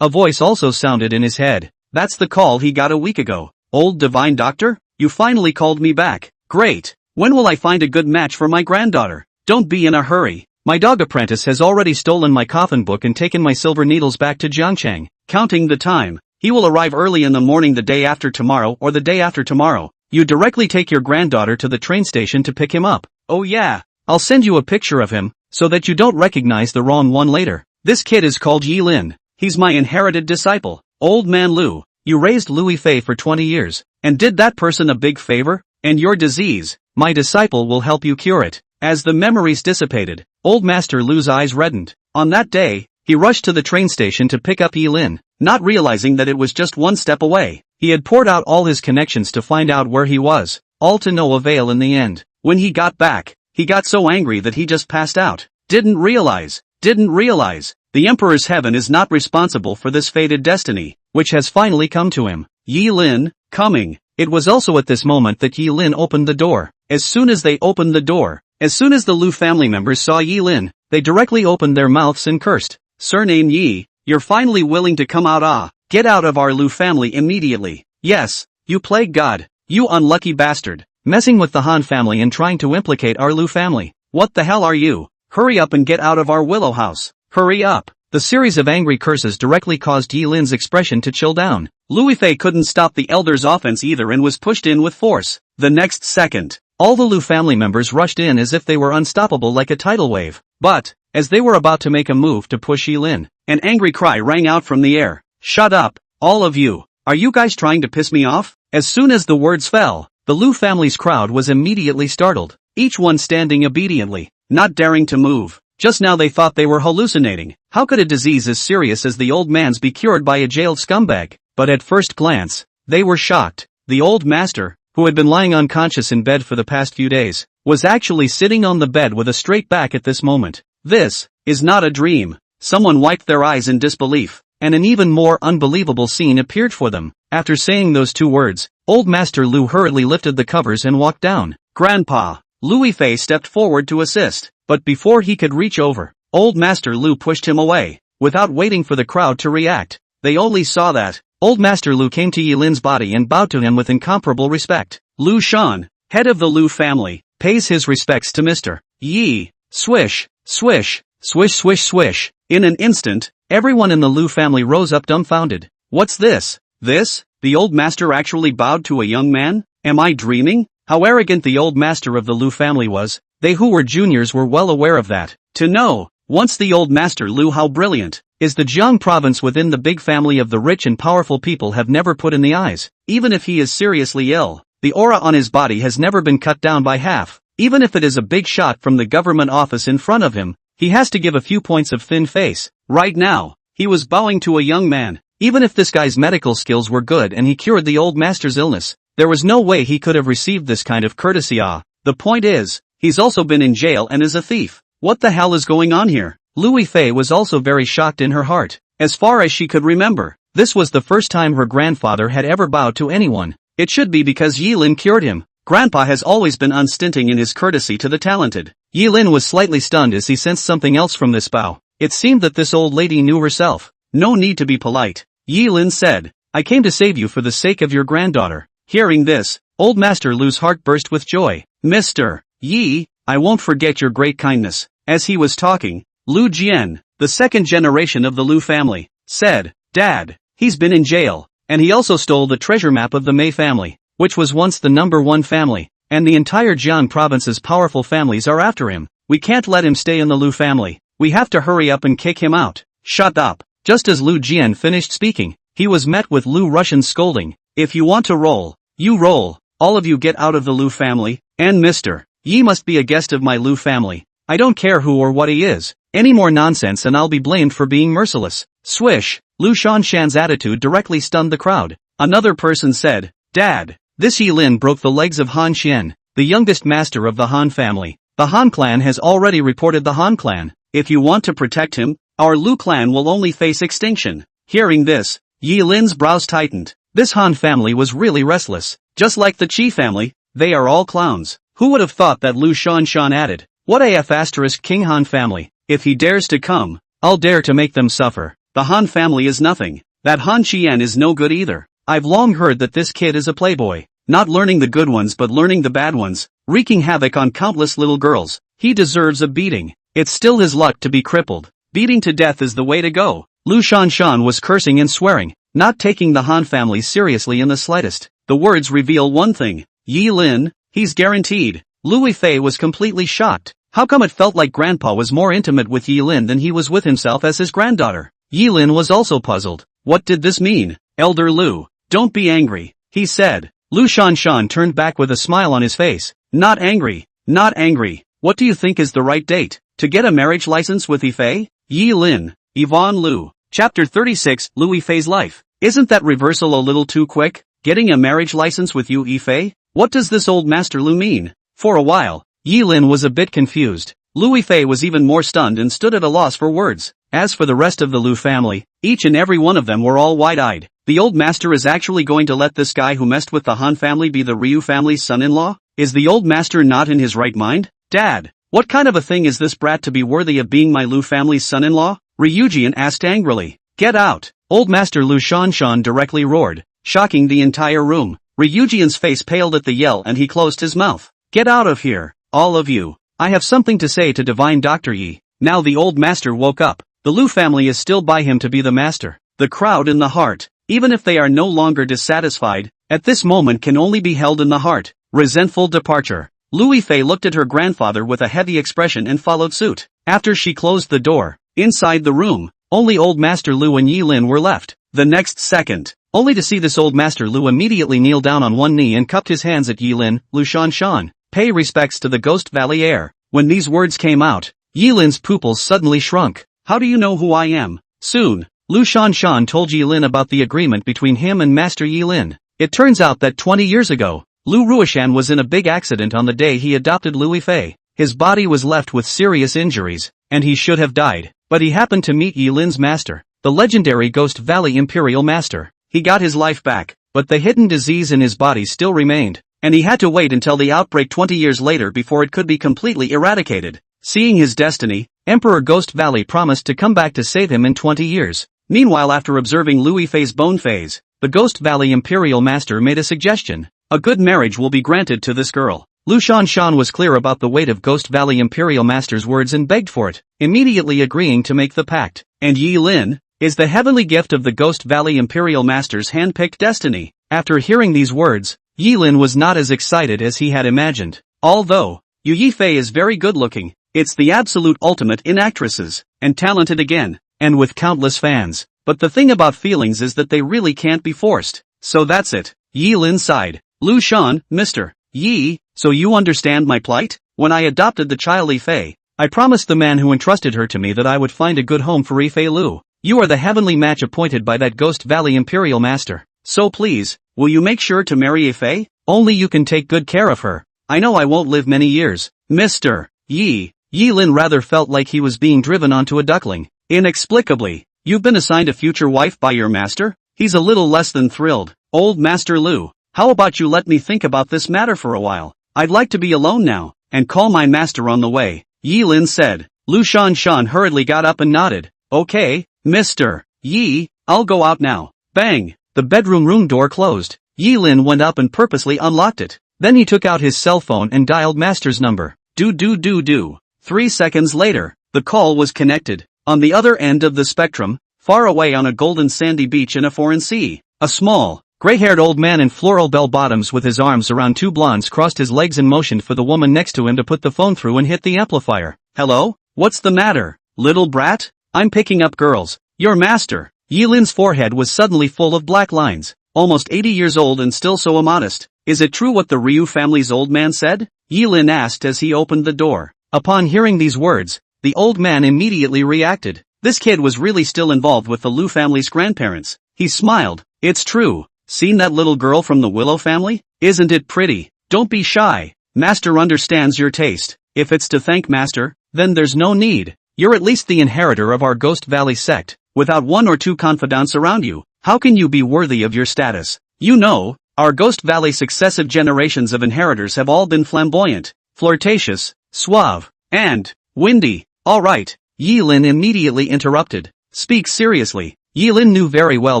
A voice also sounded in his head. That's the call he got a week ago. Old divine doctor? You finally called me back. Great. When will I find a good match for my granddaughter? Don't be in a hurry. My dog apprentice has already stolen my coffin book and taken my silver needles back to Jiangchang. Counting the time. He will arrive early in the morning the day after tomorrow or the day after tomorrow. You directly take your granddaughter to the train station to pick him up. Oh yeah. I'll send you a picture of him, so that you don't recognize the wrong one later. This kid is called Yilin. He's my inherited disciple. Old man Lu, you raised Louis Fei for 20 years, and did that person a big favor? And your disease, my disciple will help you cure it. As the memories dissipated, old Master Lu's eyes reddened. On that day, he rushed to the train station to pick up Yilin, not realizing that it was just one step away. He had poured out all his connections to find out where he was, all to no avail in the end. When he got back, he got so angry that he just passed out. Didn't realize. The Emperor's heaven is not responsible for this fated destiny, which has finally come to him. Yilin, coming. It was also at this moment that Yilin opened the door. As soon as they opened the door, as soon as the Lu family members saw Yilin, they directly opened their mouths and cursed. Surname Yi, you're finally willing to come out. Get out of our Lu family immediately. Yes, you plague god. You unlucky bastard. Messing with the Han family and trying to implicate our Lu family. What the hell are you? Hurry up and get out of our Willow house. Hurry up. The series of angry curses directly caused Yilin's expression to chill down. Louis Fei couldn't stop the elder's offense either and was pushed in with force. The next second, all the Lu family members rushed in as if they were unstoppable like a tidal wave. But, as they were about to make a move to push Yilin, an angry cry rang out from the air. Shut up, all of you. Are you guys trying to piss me off? As soon as the words fell, The Lu family's crowd was immediately startled, each one standing obediently, not daring to move. Just now they thought they were hallucinating. How could a disease as serious as the old man's be cured by a jailed scumbag? But at first glance, they were shocked. The old master, who had been lying unconscious in bed for the past few days, was actually sitting on the bed with a straight back at this moment. This is not a dream. Someone wiped their eyes in disbelief, and an even more unbelievable scene appeared for them. After saying those two words, old Master Lu hurriedly lifted the covers and walked down. Grandpa, Louis Fei stepped forward to assist, but before he could reach over, old Master Lu pushed him away. Without waiting for the crowd to react, they only saw that old Master Lu came to Yi Lin's body and bowed to him with incomparable respect. Lu Shan, head of the Lu family, pays his respects to Mr. Yi. Swish, swish, swish swish swish. In an instant, everyone in the Lu family rose up dumbfounded. What's this? This? The old master actually bowed to a young man? Am I dreaming? How arrogant the old master of the Lu family was. They who were juniors were well aware of that. To know, once the old master Lu how brilliant, is the Jiang province within the big family of the rich and powerful people have never put in the eyes. Even if he is seriously ill, the aura on his body has never been cut down by half. Even if it is a big shot from the government office in front of him, he has to give a few points of thin face. Right now, he was bowing to a young man. Even if this guy's medical skills were good and he cured the old master's illness, there was no way he could have received this kind of courtesy. The point is, he's also been in jail and is a thief. What the hell is going on here? Louis Fei was also very shocked in her heart. As far as she could remember, this was the first time her grandfather had ever bowed to anyone. It should be because Yi Lin cured him. Grandpa has always been unstinting in his courtesy to the talented. Yi Lin was slightly stunned as he sensed something else from this bow. It seemed that this old lady knew herself. No need to be polite. Yi Lin said, I came to save you for the sake of your granddaughter. Hearing this, old Master Lu's heart burst with joy. Mr. Yi, I won't forget your great kindness. As he was talking, Lu Jian, the second generation of the Lu family, said, Dad, he's been in jail, and he also stole the treasure map of the Mei family, which was once the #1 family, and the entire Jiang province's powerful families are after him. We can't let him stay in the Lu family. We have to hurry up and kick him out. Shut up. Just as Lu Jian finished speaking, he was met with Lu Russian's scolding. If you want to roll, you roll. All of you get out of the Lu family, and Mr. Yi must be a guest of my Lu family. I don't care who or what he is. Any more nonsense and I'll be blamed for being merciless. Swish. Lu Shanshan's attitude directly stunned the crowd. Another person said, Dad, this Yi Lin broke the legs of Han Xian, the youngest master of the Han family. The Han clan has already reported the Han clan. If you want to protect him, our Lu clan will only face extinction. Hearing this, Yi Lin's brows tightened. This Han family was really restless. Just like the Qi family, they are all clowns. Who would have thought that? Lu Shanshan added. What af** King Han family? If he dares to come, I'll dare to make them suffer. The Han family is nothing. That Han Qian is no good either. I've long heard that this kid is a playboy. Not learning the good ones but learning the bad ones, wreaking havoc on countless little girls. He deserves a beating. It's still his luck to be crippled. Beating to death is the way to go. Lu Shanshan was cursing and swearing, not taking the Han family seriously in the slightest. The words reveal one thing. Yi Lin, he's guaranteed. Louis Fei was completely shocked. How come it felt like Grandpa was more intimate with Yi Lin than he was with himself as his granddaughter? Yi Lin was also puzzled. What did this mean? Elder Lu, don't be angry, he said. Lu Shanshan turned back with a smile on his face. Not angry, not angry. What do you think is the right date? To get a marriage license with Yifei? Yi Lin, Yvonne Lu. Chapter 36, Louis Fei's life. Isn't that reversal a little too quick? Getting a marriage license with you Yifei? What does this old Master Lu mean? For a while, Yi Lin was a bit confused. Louis Fei was even more stunned and stood at a loss for words. As for the rest of the Lu family, each and every one of them were all wide-eyed. The old master is actually going to let this guy who messed with the Han family be the Ryu family's son-in-law? Is the old master not in his right mind? Dad, what kind of a thing is this brat to be worthy of being my Lu family's son-in-law? Ryujian asked angrily. Get out! Old Master Lu Shanshan directly roared, shocking the entire room. Ryujian's face paled at the yell and he closed his mouth. Get out of here, all of you. I have something to say to Divine Dr. Yi. Now the old master woke up. The Lu family is still by him to be the master. The crowd in the heart, even if they are no longer dissatisfied, at this moment can only be held in the heart. Resentful departure. Louis Fei looked at her grandfather with a heavy expression and followed suit. After she closed the door, inside the room, only old Master Lu and Yi Lin were left. The next second, only to see this old master Lu immediately kneel down on one knee and cupped his hands at Yilin. Lu Shan, pay respects to the Ghost Valley heir. When these words came out, Yilin's pupils suddenly shrunk. How do you know who I am? Soon, Lu Shan told Yilin about the agreement between him and Master Yilin. It turns out that 20 years ago, Lu Ruishan was in a big accident on the day he adopted Lu Yifei. His body was left with serious injuries, and he should have died. But he happened to meet Yilin's master, the legendary Ghost Valley Imperial Master. He got his life back, but the hidden disease in his body still remained, and he had to wait until the outbreak 20 years later before it could be completely eradicated. Seeing his destiny, Emperor Ghost Valley promised to come back to save him in 20 years. Meanwhile, after observing Lu Yifei's bone phase, the Ghost Valley Imperial Master made a suggestion. A good marriage will be granted to this girl. Lu Shan was clear about the weight of Ghost Valley Imperial Master's words and begged for it, immediately agreeing to make the pact. And Yilin is the heavenly gift of the Ghost Valley Imperial Master's hand-picked destiny. After hearing these words, Yilin was not as excited as he had imagined. Although Yu Yifei is very good-looking, it's the absolute ultimate in actresses, and talented again, and with countless fans. But the thing about feelings is that they really can't be forced. So that's it. Yilin sighed. Lu Shan, Mr. Yi, so you understand my plight? When I adopted the child Yifei, I promised the man who entrusted her to me that I would find a good home for Yifei Lu. You are the heavenly match appointed by that Ghost Valley Imperial Master. So please, will you make sure to marry Yifei? Only you can take good care of her. I know I won't live many years. Mr. Yi. Yilin rather felt like he was being driven onto a duckling. Inexplicably, you've been assigned a future wife by your master? He's a little less than thrilled. Old Master Lu, how about you let me think about this matter for a while? I'd like to be alone now, and call my master on the way, Yilin said. Lu Shan hurriedly got up and nodded. Okay, Mr. Yi, I'll go out now. Bang! The bedroom room door closed. Yilin went up and purposely unlocked it. Then he took out his cell phone and dialed master's number. 3 seconds later, the call was connected. On the other end of the spectrum, far away on a golden sandy beach in a foreign sea, a small, gray-haired old man in floral bell-bottoms with his arms around two blondes crossed his legs and motioned for the woman next to him to put the phone through and hit the amplifier. Hello? What's the matter, little brat? I'm picking up girls. Your master. Yilin's forehead was suddenly full of black lines. Almost 80 years old and still so immodest. Is it true what the Ryu family's old man said? Yilin asked as he opened the door. Upon hearing these words, the old man immediately reacted. This kid was really still involved with the Lu family's grandparents. He smiled. It's true. Seen that little girl from the Willow family? Isn't it pretty? Don't be shy. Master understands your taste. If it's to thank Master, then there's no need. You're at least the inheritor of our Ghost Valley sect. Without one or two confidants around you, how can you be worthy of your status? You know, our Ghost Valley successive generations of inheritors have all been flamboyant, flirtatious, suave, and windy. All right, Yilin immediately interrupted. Speak seriously. Yilin knew very well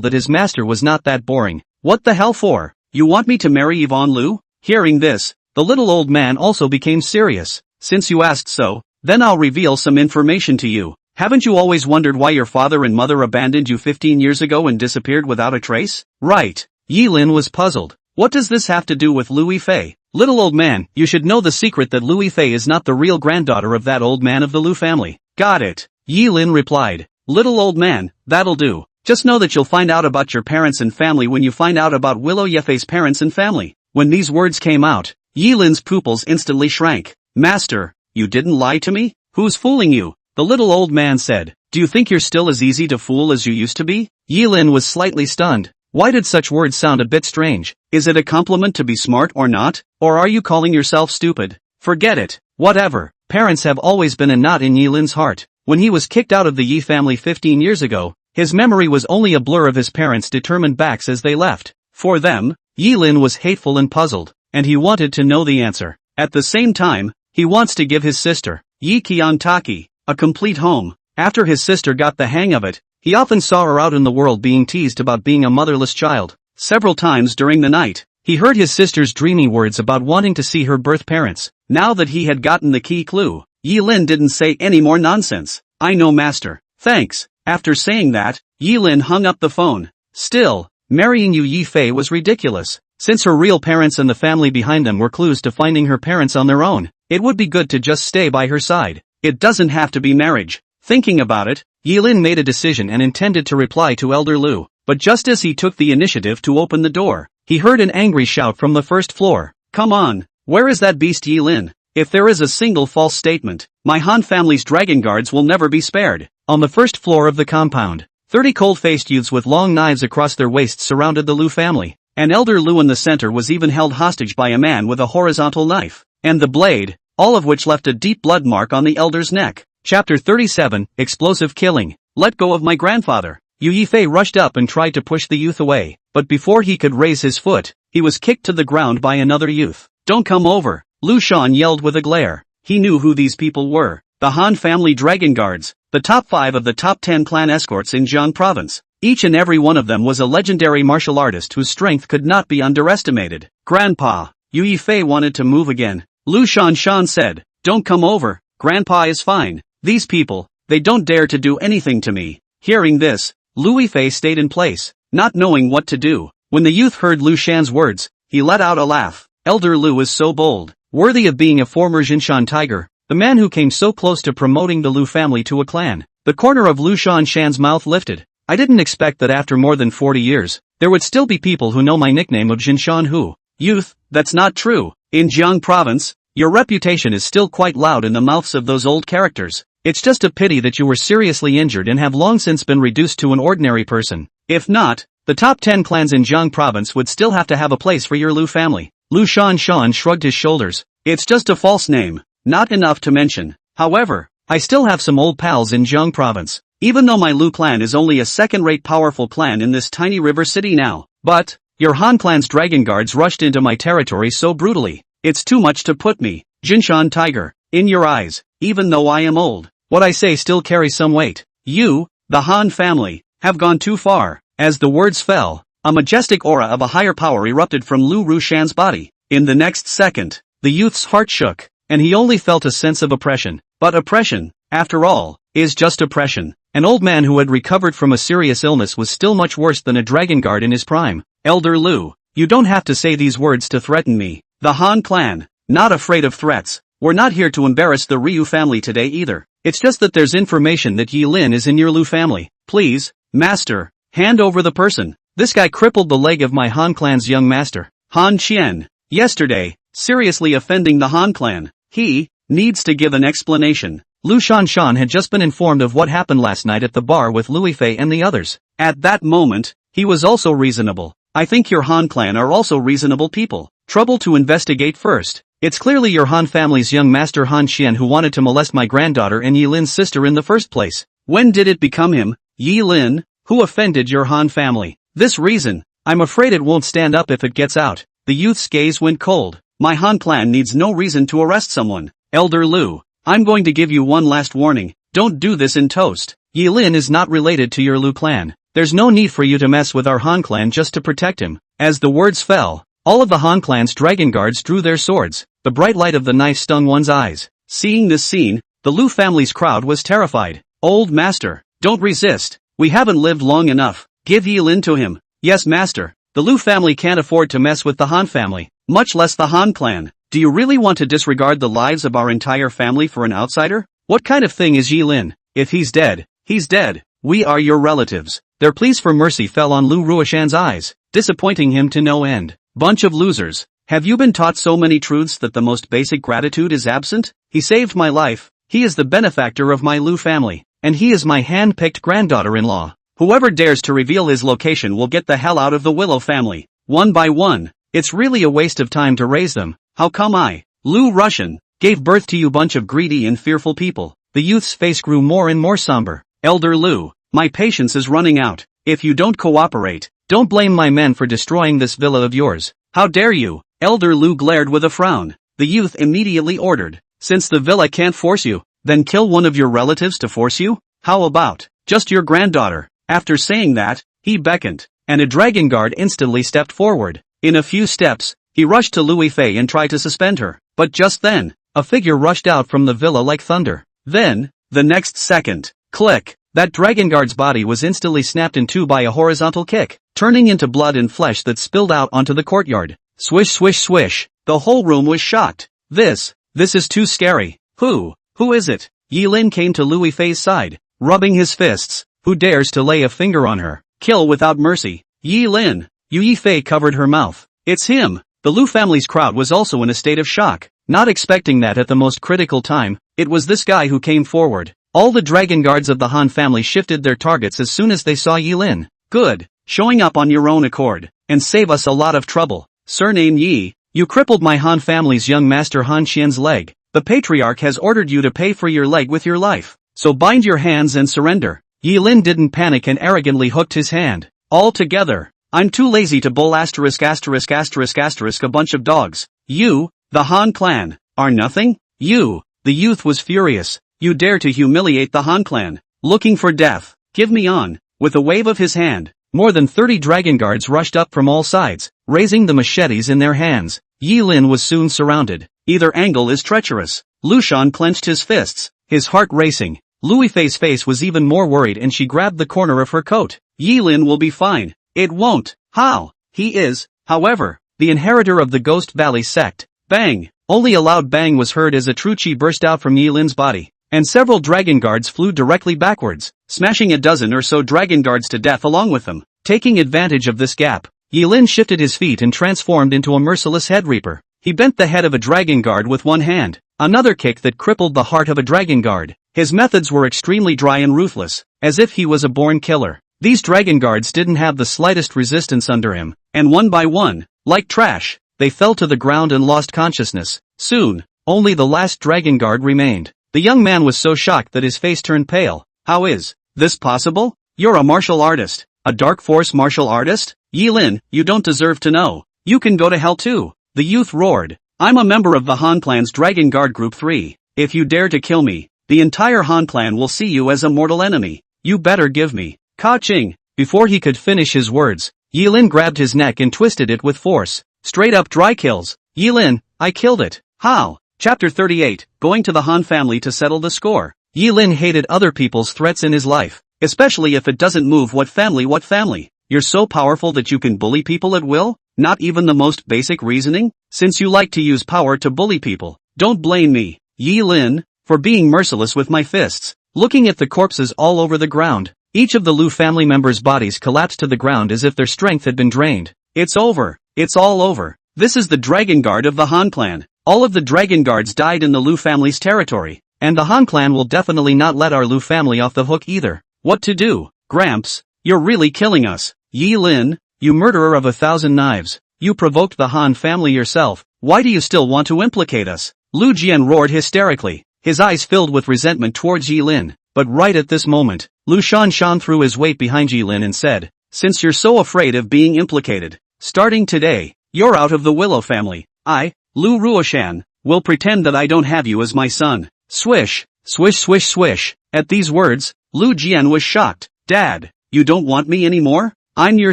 that his master was not that boring. What the hell for? You want me to marry Yvonne Lu? Hearing this, the little old man also became serious. Since you asked so, then I'll reveal some information to you. Haven't you always wondered why your father and mother abandoned you 15 years ago and disappeared without a trace? Right. Yilin was puzzled. What does this have to do with Lu Yifei? Little old man, you should know the secret that Lu Yifei is not the real granddaughter of that old man of the Lu family. Got it. Yilin replied. Little old man, that'll do. Just know that you'll find out about your parents and family when you find out about Willow Yifei's parents and family. When these words came out, Yilin's pupils instantly shrank. Master, you didn't lie to me? Who's fooling you? The little old man said. Do you think you're still as easy to fool as you used to be? Yilin was slightly stunned. Why did such words sound a bit strange? Is it a compliment to be smart or not? Or are you calling yourself stupid? Forget it. Whatever. Parents have always been a knot in Yilin's heart. When he was kicked out of the Yi family 15 years ago, his memory was only a blur of his parents' determined backs as they left. For them, Yilin was hateful and puzzled, and he wanted to know the answer. At the same time, he wants to give his sister, Yi Qiantaki, a complete home. After his sister got the hang of it, he often saw her out in the world being teased about being a motherless child. Several times during the night, he heard his sister's dreamy words about wanting to see her birth parents. Now that he had gotten the key clue, Yilin didn't say any more nonsense. I know, master. Thanks. After saying that, Yilin hung up the phone. Still, marrying Yu Yifei was ridiculous. Since her real parents and the family behind them were clues to finding her parents on their own, it would be good to just stay by her side. It doesn't have to be marriage. Thinking about it, Yilin made a decision and intended to reply to Elder Lu. but just as he took the initiative to open the door, he heard an angry shout from the first floor. Come on, where is that beast Yi Lin? If there is a single false statement, my Han family's dragon guards will never be spared. On the first floor of the compound, 30 cold-faced youths with long knives across their waists surrounded the Lu family. An elder Lu in the center was even held hostage by a man with a horizontal knife, and the blade, all of which left a deep blood mark on the elder's neck. Chapter 37, Explosive Killing. Let go of my grandfather. Yu Yifei rushed up and tried to push the youth away, but before he could raise his foot, he was kicked to the ground by another youth. Don't come over, Lu Shan yelled with a glare. He knew who these people were. The Han family dragon guards, the top 5 of the top 10 clan escorts in Jiang province. Each and every one of them was a legendary martial artist whose strength could not be underestimated. Grandpa, Yu Yifei wanted to move again. Lu Shan said, don't come over, Grandpa is fine. These people, they don't dare to do anything to me. Hearing this, Lu Yifei stayed in place, not knowing what to do. When the youth heard Lu Shan's words, he let out a laugh. Elder Lu is so bold, worthy of being a former Jinshan tiger, the man who came so close to promoting the Lu family to a clan. The corner of Lu Shan's mouth lifted. I didn't expect that after more than 40 years, there would still be people who know my nickname of Jinshan Hu. Youth, that's not true. In Jiang province, your reputation is still quite loud in the mouths of those old characters. It's just a pity that you were seriously injured and have long since been reduced to an ordinary person. If not, the top 10 clans in Jiang province would still have to have a place for your Lu family. Lu Shan shrugged his shoulders. It's just a false name, not enough to mention. However, I still have some old pals in Jiang province. Even though my Lu clan is only a second-rate powerful clan in this tiny river city now. But, your Han clan's dragon guards rushed into my territory so brutally. It's too much to put me, Jinshan tiger, in your eyes. Even though I am old, what I say still carries some weight. You, the Han family, have gone too far. As the words fell, a majestic aura of a higher power erupted from Lu Rushan's body. In the next second, the youth's heart shook, and he only felt a sense of oppression. But oppression, after all, is just oppression. An old man who had recovered from a serious illness was still much worse than a dragon guard in his prime. Elder Lu, you don't have to say these words to threaten me. The Han clan, not afraid of threats. We're not here to embarrass the Ryu family today either. It's just that there's information that Yi Lin is in your Lu family. Please, master, hand over the person. This guy crippled the leg of my Han clan's young master, Han Qian, yesterday, seriously offending the Han clan. He needs to give an explanation. Lu Shan had just been informed of what happened last night at the bar with Lu Yifei and the others. At that moment, he was also reasonable. I think your Han clan are also reasonable people. Trouble to investigate first. It's clearly your Han family's young master Han Qian who wanted to molest my granddaughter and Yi Lin's sister in the first place. When did it become him, Yi Lin, who offended your Han family? This reason, I'm afraid it won't stand up if it gets out. The youth's gaze went cold. My Han clan needs no reason to arrest someone. Elder Lu, I'm going to give you one last warning. Don't do this in toast. Yi Lin is not related to your Lu clan. There's no need for you to mess with our Han clan just to protect him. As the words fell, all of the Han clan's dragon guards drew their swords. The bright light of the knife stung one's eyes. Seeing this scene, the Lu family's crowd was terrified. Old master, don't resist. We haven't lived long enough. Give Yi Lin to him. Yes, master. The Lu family can't afford to mess with the Han family, much less the Han clan. Do you really want to disregard the lives of our entire family for an outsider? What kind of thing is Yi Lin? If he's dead, he's dead. We are your relatives. Their pleas for mercy fell on Lu Ruoshan's eyes, disappointing him to no end. Bunch of losers. Have you been taught so many truths that the most basic gratitude is absent? He saved my life. He is the benefactor of my Lu family, and he is my hand-picked granddaughter-in-law. Whoever dares to reveal his location will get the hell out of the Willow family. One by one. It's really a waste of time to raise them. How come I, Lu Russian, gave birth to you bunch of greedy and fearful people? The youth's face grew more and more somber. Elder Lu, my patience is running out. If you don't cooperate, don't blame my men for destroying this villa of yours. How dare you? Elder Lu glared with a frown. The youth immediately ordered, since the villa can't force you, then kill one of your relatives to force you? How about, just your granddaughter? After saying that, he beckoned, and a dragon guard instantly stepped forward. In a few steps, he rushed to Lu Yifei and tried to suspend her. But just then, a figure rushed out from the villa like thunder. Then, the next second, click, that dragon guard's body was instantly snapped in two by a horizontal kick, turning into blood and flesh that spilled out onto the courtyard. Swish swish swish, the whole room was shocked. This is too scary. Who is it? Yi Lin came to Lu Yifei's side, rubbing his fists. Who dares to lay a finger on her? Kill without mercy. Yi Lin. Yu Yifei covered her mouth. It's him. The Lu family's crowd was also in a state of shock, not expecting that at the most critical time, it was this guy who came forward. All the dragon guards of the Han family shifted their targets as soon as they saw Yi Lin. Good. Showing up on your own accord, and save us a lot of trouble. Surname Yi, you crippled my Han family's young master Han Qian's leg. The patriarch has ordered you to pay for your leg with your life. So bind your hands and surrender. Yi Lin didn't panic and arrogantly hooked his hand. All together. I'm too lazy to bull ***** a bunch of dogs. You, the Han clan, are nothing? You, the youth was furious. You dare to humiliate the Han clan. Looking for death. Give me on. With a wave of his hand, more than 30 dragon guards rushed up from all sides, raising the machetes in their hands. Yi Lin was soon surrounded. Either angle is treacherous. Lu Shan clenched his fists, his heart racing. Lu Yifei's face was even more worried and she grabbed the corner of her coat. Yi Lin will be fine. It won't. How? He is, however, the inheritor of the Ghost Valley sect. Bang! Only a loud bang was heard as a true chi burst out from Yi Lin's body, and several dragon guards flew directly backwards, smashing a dozen or so dragon guards to death along with them. Taking advantage of this gap, Yi Lin shifted his feet and transformed into a merciless head reaper. He bent the head of a dragon guard with one hand, another kick that crippled the heart of a dragon guard. His methods were extremely dry and ruthless, as if he was a born killer. These dragon guards didn't have the slightest resistance under him, and one by one, like trash, they fell to the ground and lost consciousness. Soon, only the last dragon guard remained. The young man was so shocked that his face turned pale. How is this possible? You're a martial artist, a dark force martial artist? Yi Lin, you don't deserve to know. You can go to hell too. The youth roared. I'm a member of the Han clan's Dragon Guard Group 3. If you dare to kill me, the entire Han clan will see you as a mortal enemy. You better give me. Ka-ching! Before he could finish his words, Yi Lin grabbed his neck and twisted it with force. Straight up dry kills. Yi Lin, I killed it. How? Chapter 38, going to the Han family to settle the score. Yi Lin hated other people's threats in his life, especially if it doesn't move what family. You're so powerful that you can bully people at will? Not even the most basic reasoning? Since you like to use power to bully people, don't blame me, Yi Lin, for being merciless with my fists. Looking at the corpses all over the ground, each of the Lu family members' bodies collapsed to the ground as if their strength had been drained. It's over. It's all over. This is the Dragon Guard of the Han clan. All of the Dragon Guards died in the Lu family's territory, and the Han clan will definitely not let our Lu family off the hook either. What to do? Gramps, you're really killing us. Yi Lin, you murderer of 1,000 knives. You provoked the Han family yourself. Why do you still want to implicate us? Lu Jian roared hysterically, his eyes filled with resentment towards Yi Lin. But right at this moment, Lu Shan threw his weight behind Yi Lin and said, since you're so afraid of being implicated, starting today, you're out of the Willow family. I, Lu Ruoshan, will pretend that I don't have you as my son. Swish, swish swish swish. At these words, Lu Jian was shocked. Dad, you don't want me anymore? I'm your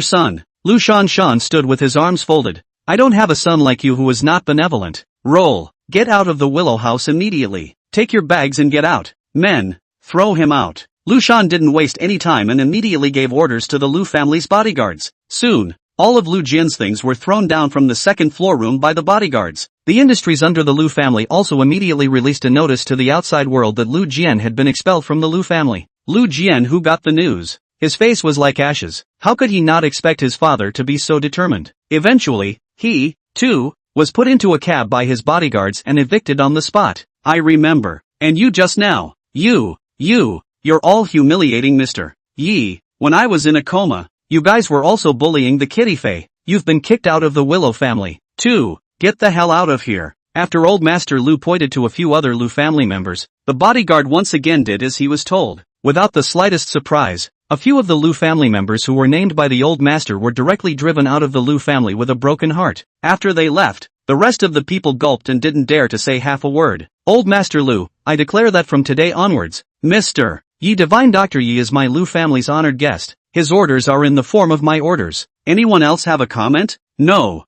son. Lu Shan stood with his arms folded. I don't have a son like you who is not benevolent. Roll. Get out of the Willow house immediately. Take your bags and get out. Men, throw him out. Lu Shan didn't waste any time and immediately gave orders to the Lu family's bodyguards. Soon, all of Lu Jian's things were thrown down from the second floor room by the bodyguards. The industries under the Lu family also immediately released a notice to the outside world that Lu Jian had been expelled from the Lu family. Lu Jian, who got the news, his face was like ashes. How could he not expect his father to be so determined? Eventually, he, too, was put into a cab by his bodyguards and evicted on the spot. I remember. And you just now. You're all humiliating Mr. Yi. When I was in a coma, you guys were also bullying the kitty fae. You've been kicked out of the Willow family, too. Get the hell out of here. After Old Master Lu pointed to a few other Lu family members, the bodyguard once again did as he was told. Without the slightest surprise, a few of the Lu family members who were named by the Old Master were directly driven out of the Lu family with a broken heart. After they left, the rest of the people gulped and didn't dare to say half a word. Old Master Lu, I declare that from today onwards, Mr. Yi Divine Dr. Yi is my Lu family's honored guest. His orders are in the form of my orders. Anyone else have a comment? No,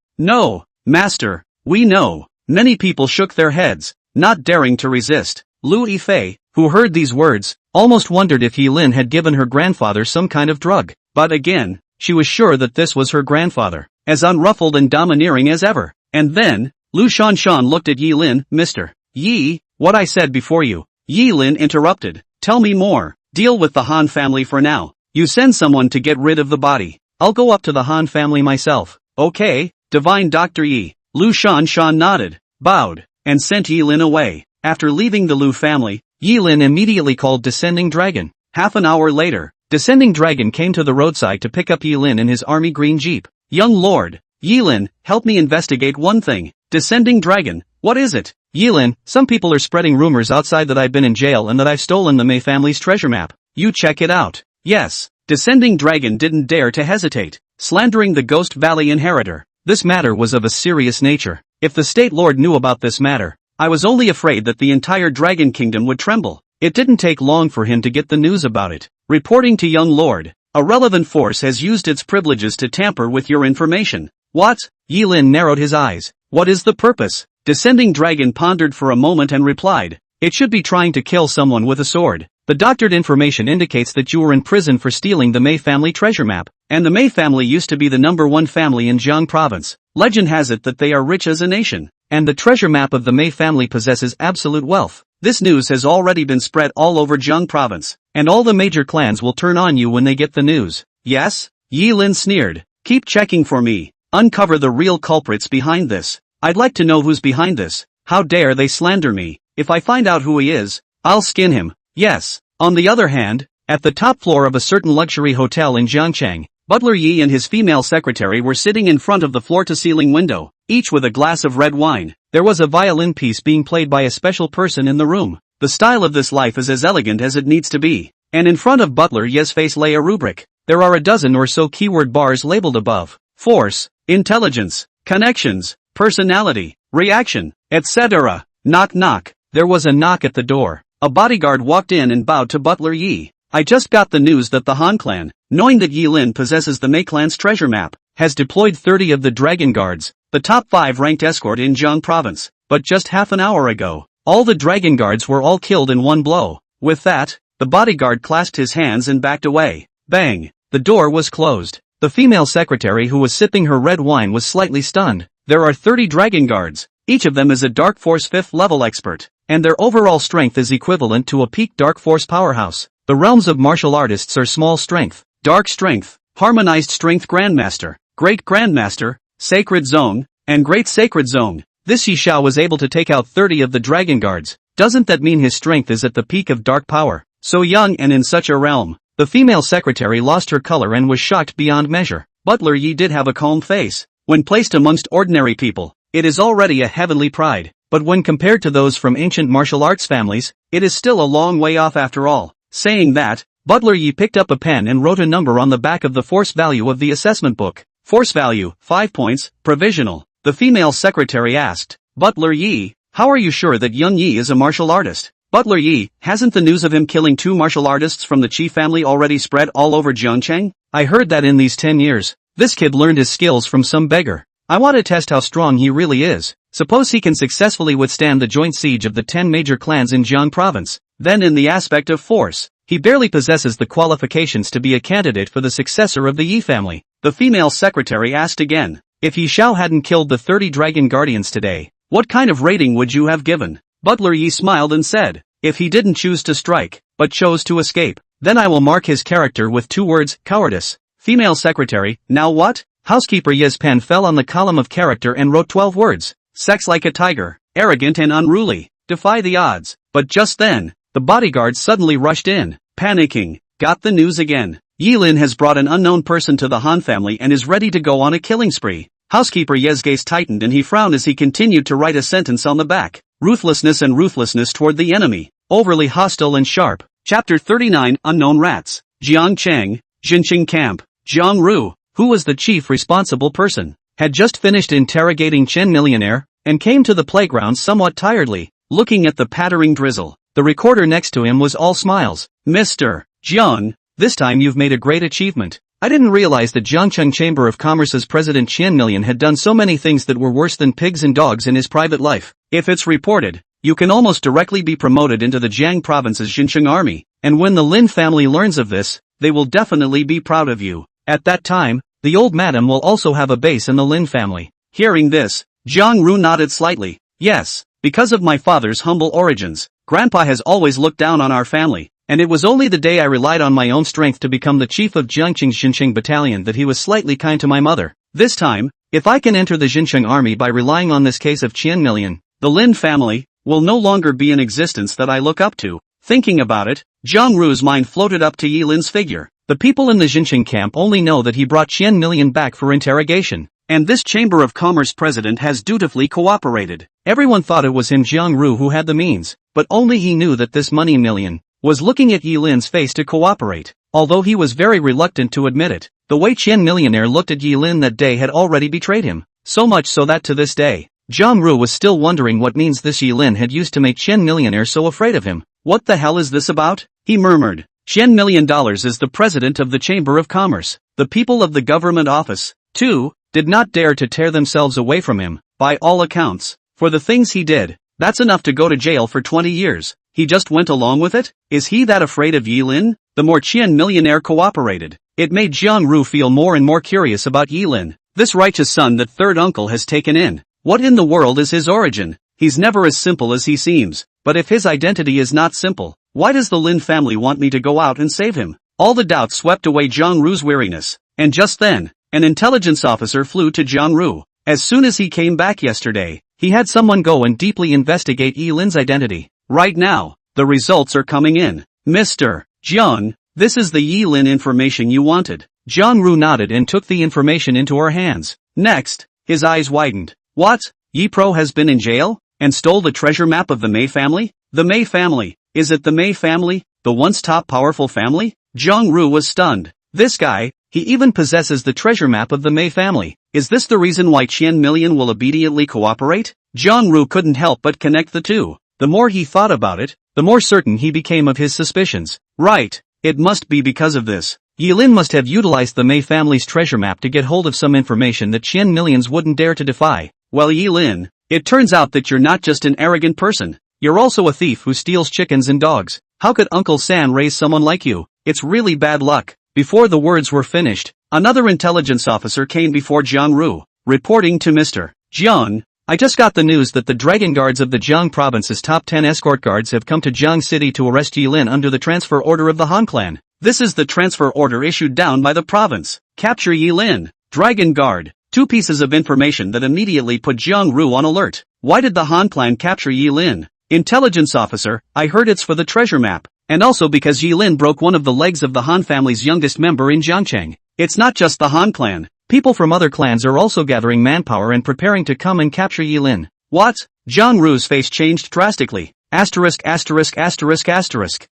Master, we know. Many people shook their heads, not daring to resist. Lu Yifei, who heard these words, almost wondered if Yi Lin had given her grandfather some kind of drug. But again, she was sure that this was her grandfather, as unruffled and domineering as ever. And then, Lu Shan looked at Yi Lin. Mr. Yi, what I said before you. Yi Lin interrupted. Tell me more. Deal with the Han family for now. You send someone to get rid of the body. I'll go up to the Han family myself. Okay, divine Dr. Yi. Lu Shan nodded, bowed, and sent Yi Lin away. After leaving the Lu family, Yi Lin immediately called Descending Dragon. Half an hour later, Descending Dragon came to the roadside to pick up Yi Lin in his army green jeep. Young lord, Yi Lin, help me investigate one thing. Descending Dragon, what is it? Yi Lin, some people are spreading rumors outside that I've been in jail and that I've stolen the Mei family's treasure map. You check it out. Yes. Descending Dragon didn't dare to hesitate, slandering the Ghost Valley inheritor. This matter was of a serious nature. If the State Lord knew about this matter, I was only afraid that the entire Dragon Kingdom would tremble. It didn't take long for him to get the news about it. Reporting to young lord, a relevant force has used its privileges to tamper with your information. What? Yi Lin narrowed his eyes. What is the purpose? Descending Dragon pondered for a moment and replied, it should be trying to kill someone with a sword. The doctored information indicates that you were in prison for stealing the Mei family treasure map, and the Mei family used to be the #1 family in Jiang province. Legend has it that they are rich as a nation, and the treasure map of the Mei family possesses absolute wealth. This news has already been spread all over Jiang province, and all the major clans will turn on you when they get the news. Yes? Yi Lin sneered. Keep checking for me. Uncover the real culprits behind this. I'd like to know who's behind this. How dare they slander me? If I find out who he is, I'll skin him. Yes. On the other hand, at the top floor of a certain luxury hotel in Jiangcheng, Butler Yi and his female secretary were sitting in front of the floor-to-ceiling window, each with a glass of red wine. There was a violin piece being played by a special person in the room. The style of this life is as elegant as it needs to be. And in front of Butler Yi's face lay a rubric. There are a dozen or so keyword bars labeled above. Force, intelligence, connections, personality, reaction, etc. Knock knock. There was a knock at the door. A bodyguard walked in and bowed to Butler Yi. I just got the news that the Han clan, knowing that Yi Lin possesses the Mei clan's treasure map, has deployed 30 of the Dragon Guards, the top 5 ranked escort in Jiang province. But just half an hour ago, all the Dragon Guards were all killed in one blow. With that, the bodyguard clasped his hands and backed away. Bang! The door was closed. The female secretary who was sipping her red wine was slightly stunned. There are 30 Dragon Guards. Each of them is a Dark Force 5th level expert, and their overall strength is equivalent to a peak Dark Force powerhouse. The realms of martial artists are small strength, dark strength, harmonized strength grandmaster, great grandmaster, sacred zone, and great sacred zone. This Xiao was able to take out 30 of the Dragon Guards. Doesn't that mean his strength is at the peak of dark power? So young and in such a realm. The female secretary lost her color and was shocked beyond measure. Butler Yi did have a calm face. When placed amongst ordinary people, it is already a heavenly pride. But when compared to those from ancient martial arts families, it is still a long way off after all. Saying that, Butler Yi picked up a pen and wrote a number on the back of the force value of the assessment book. Force value, 5 points, provisional. The female secretary asked, Butler Yi, how are you sure that young Yi is a martial artist? Butler Yi, hasn't the news of him killing 2 martial artists from the Qi family already spread all over Jiangcheng? I heard that in these 10 years, this kid learned his skills from some beggar. I want to test how strong he really is. Suppose he can successfully withstand the joint siege of the 10 major clans in Jiang province. Then in the aspect of force, he barely possesses the qualifications to be a candidate for the successor of the Yi family. The female secretary asked again, if Yi Xiao hadn't killed the 30 Dragon Guardians today, what kind of rating would you have given? Butler Yi smiled and said, if he didn't choose to strike, but chose to escape, then I will mark his character with 2 words, cowardice. Female secretary, now what? Housekeeper Yi's pen fell on the column of character and wrote 12 words. Sex like a tiger, arrogant and unruly, defy the odds. But just then, the bodyguard suddenly rushed in, panicking. Got the news again. Yi Lin has brought an unknown person to the Han family and is ready to go on a killing spree. Housekeeper Yi's gaze tightened and he frowned as he continued to write a sentence on the back. Ruthlessness and ruthlessness toward the enemy. Overly hostile and sharp. Chapter 39, Unknown Rats. Jiangcheng, Jinqing Camp. Jiang Ru, who was the chief responsible person, had just finished interrogating Chen Millionaire, and came to the playground somewhat tiredly, looking at the pattering drizzle. The recorder next to him was all smiles. Mr. Jiang, this time you've made a great achievement. I didn't realize that Jiangcheng Chamber of Commerce's president Qian Million had done so many things that were worse than pigs and dogs in his private life. If it's reported, you can almost directly be promoted into the Jiang province's Xinjiang army, and when the Lin family learns of this, they will definitely be proud of you. At that time, the old madam will also have a base in the Lin family. Hearing this, Jiang Ru nodded slightly. Yes, because of my father's humble origins, Grandpa has always looked down on our family, and it was only the day I relied on my own strength to become the chief of Jiangqing's Xinqiang battalion that he was slightly kind to my mother. This time, if I can enter the Xinqiang army by relying on this case of Qian Million, the Lin family will no longer be an existence that I look up to. Thinking about it, Jiang Ru's mind floated up to Yi Lin's figure. The people in the Xinqiang camp only know that he brought Qian Million back for interrogation, and this Chamber of Commerce president has dutifully cooperated. Everyone thought it was him, Jiang Ru, who had the means, but only he knew that this money million was looking at Yi Lin's face to cooperate, although he was very reluctant to admit it. The way Qian Millionaire looked at Yi Lin that day had already betrayed him, so much so that to this day, Jiang Ru was still wondering what means this Yi Lin had used to make Qian Millionaire so afraid of him. What the hell is this about? He murmured. Qian $1 million is the president of the Chamber of Commerce. The people of the government office, too, did not dare to tear themselves away from him, by all accounts, for the things he did. That's enough to go to jail for 20 years. He just went along with it? Is he that afraid of Yi Lin? The more Qian Millionaire cooperated, it made Jiang Ru feel more and more curious about Yi Lin, this righteous son that third uncle has taken in. What in the world is his origin? He's never as simple as he seems, but if his identity is not simple, why does the Lin family want me to go out and save him? All the doubts swept away Jiang Ru's weariness, and just then, an intelligence officer flew to Jiang Ru. As soon as he came back yesterday, he had someone go and deeply investigate Yi Lin's identity. Right now, the results are coming in. Mr. Jiang, this is the Yi Lin information you wanted. Jiang Ru nodded and took the information into her hands. Next, his eyes widened. What? Yi Pro has been in jail? And stole the treasure map of the Mei family? The Mei family? Is it the Mei family? The once top powerful family? Jiang Ru was stunned. This guy, he even possesses the treasure map of the Mei family. Is this the reason why Qian Million will obediently cooperate? Jiang Ru couldn't help but connect the two. The more he thought about it, the more certain he became of his suspicions. Right, it must be because of this. Yi Lin must have utilized the Mei family's treasure map to get hold of some information that Qian Millions wouldn't dare to defy. Well, Yi Lin, it turns out that you're not just an arrogant person. You're also a thief who steals chickens and dogs. How could Uncle Sam raise someone like you? It's really bad luck. Before the words were finished, another intelligence officer came before Jiang Ru, reporting to Mr. Jiang. I just got the news that the Dragon Guards of the Jiang province's top 10 escort guards have come to Jiang City to arrest Yi Lin under the transfer order of the Han clan. This is the transfer order issued down by the province. Capture Yi Lin, Dragon Guard. Two pieces of information that immediately put Jiang Ru on alert. Why did the Han clan capture Yi Lin? Intelligence officer, I heard it's for the treasure map, and also because Yi Lin broke one of the legs of the Han family's youngest member in Jiangcheng. It's not just the Han clan. People from other clans are also gathering manpower and preparing to come and capture Yi Lin. What? Jiang Ru's face changed drastically. Asterisk.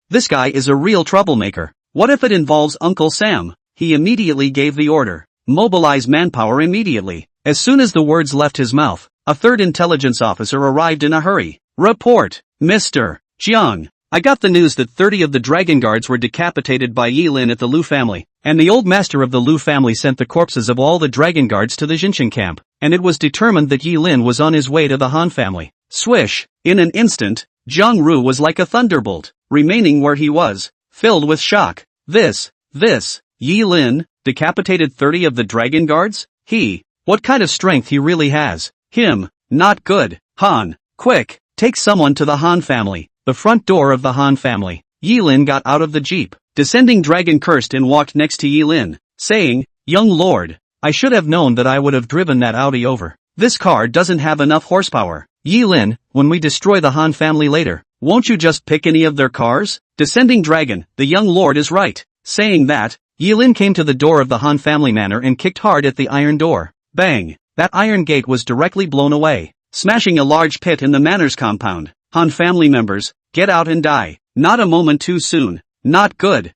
This guy is a real troublemaker. What if it involves Uncle Sam? He immediately gave the order. Mobilize manpower immediately. As soon as the words left his mouth, a third intelligence officer arrived in a hurry. Report, Mr. Jiang. I got the news that 30 of the Dragon Guards were decapitated by Yi Lin at the Lu family, and the old master of the Lu family sent the corpses of all the Dragon Guards to the Xinqiang camp, and it was determined that Yi Lin was on his way to the Han family. Swish! In an instant, Jiang Ru was like a thunderbolt, remaining where he was, filled with shock. This, Yi Lin, decapitated 30 of the Dragon Guards? What kind of strength he really has. Him, not good. Han, quick, take someone to the Han family. The front door of the Han family. Yi Lin got out of the jeep. Descending Dragon cursed and walked next to Yi Lin, saying, Young lord, I should have known that I would have driven that Audi over. This car doesn't have enough horsepower. Yi Lin, when we destroy the Han family later, won't you just pick any of their cars? Descending Dragon, the young lord is right. Saying that, Yi Lin came to the door of the Han family manor and kicked hard at the iron door. Bang! That iron gate was directly blown away, smashing a large pit in the manor's compound. Han family members, get out and die. Not a moment too soon. Not good.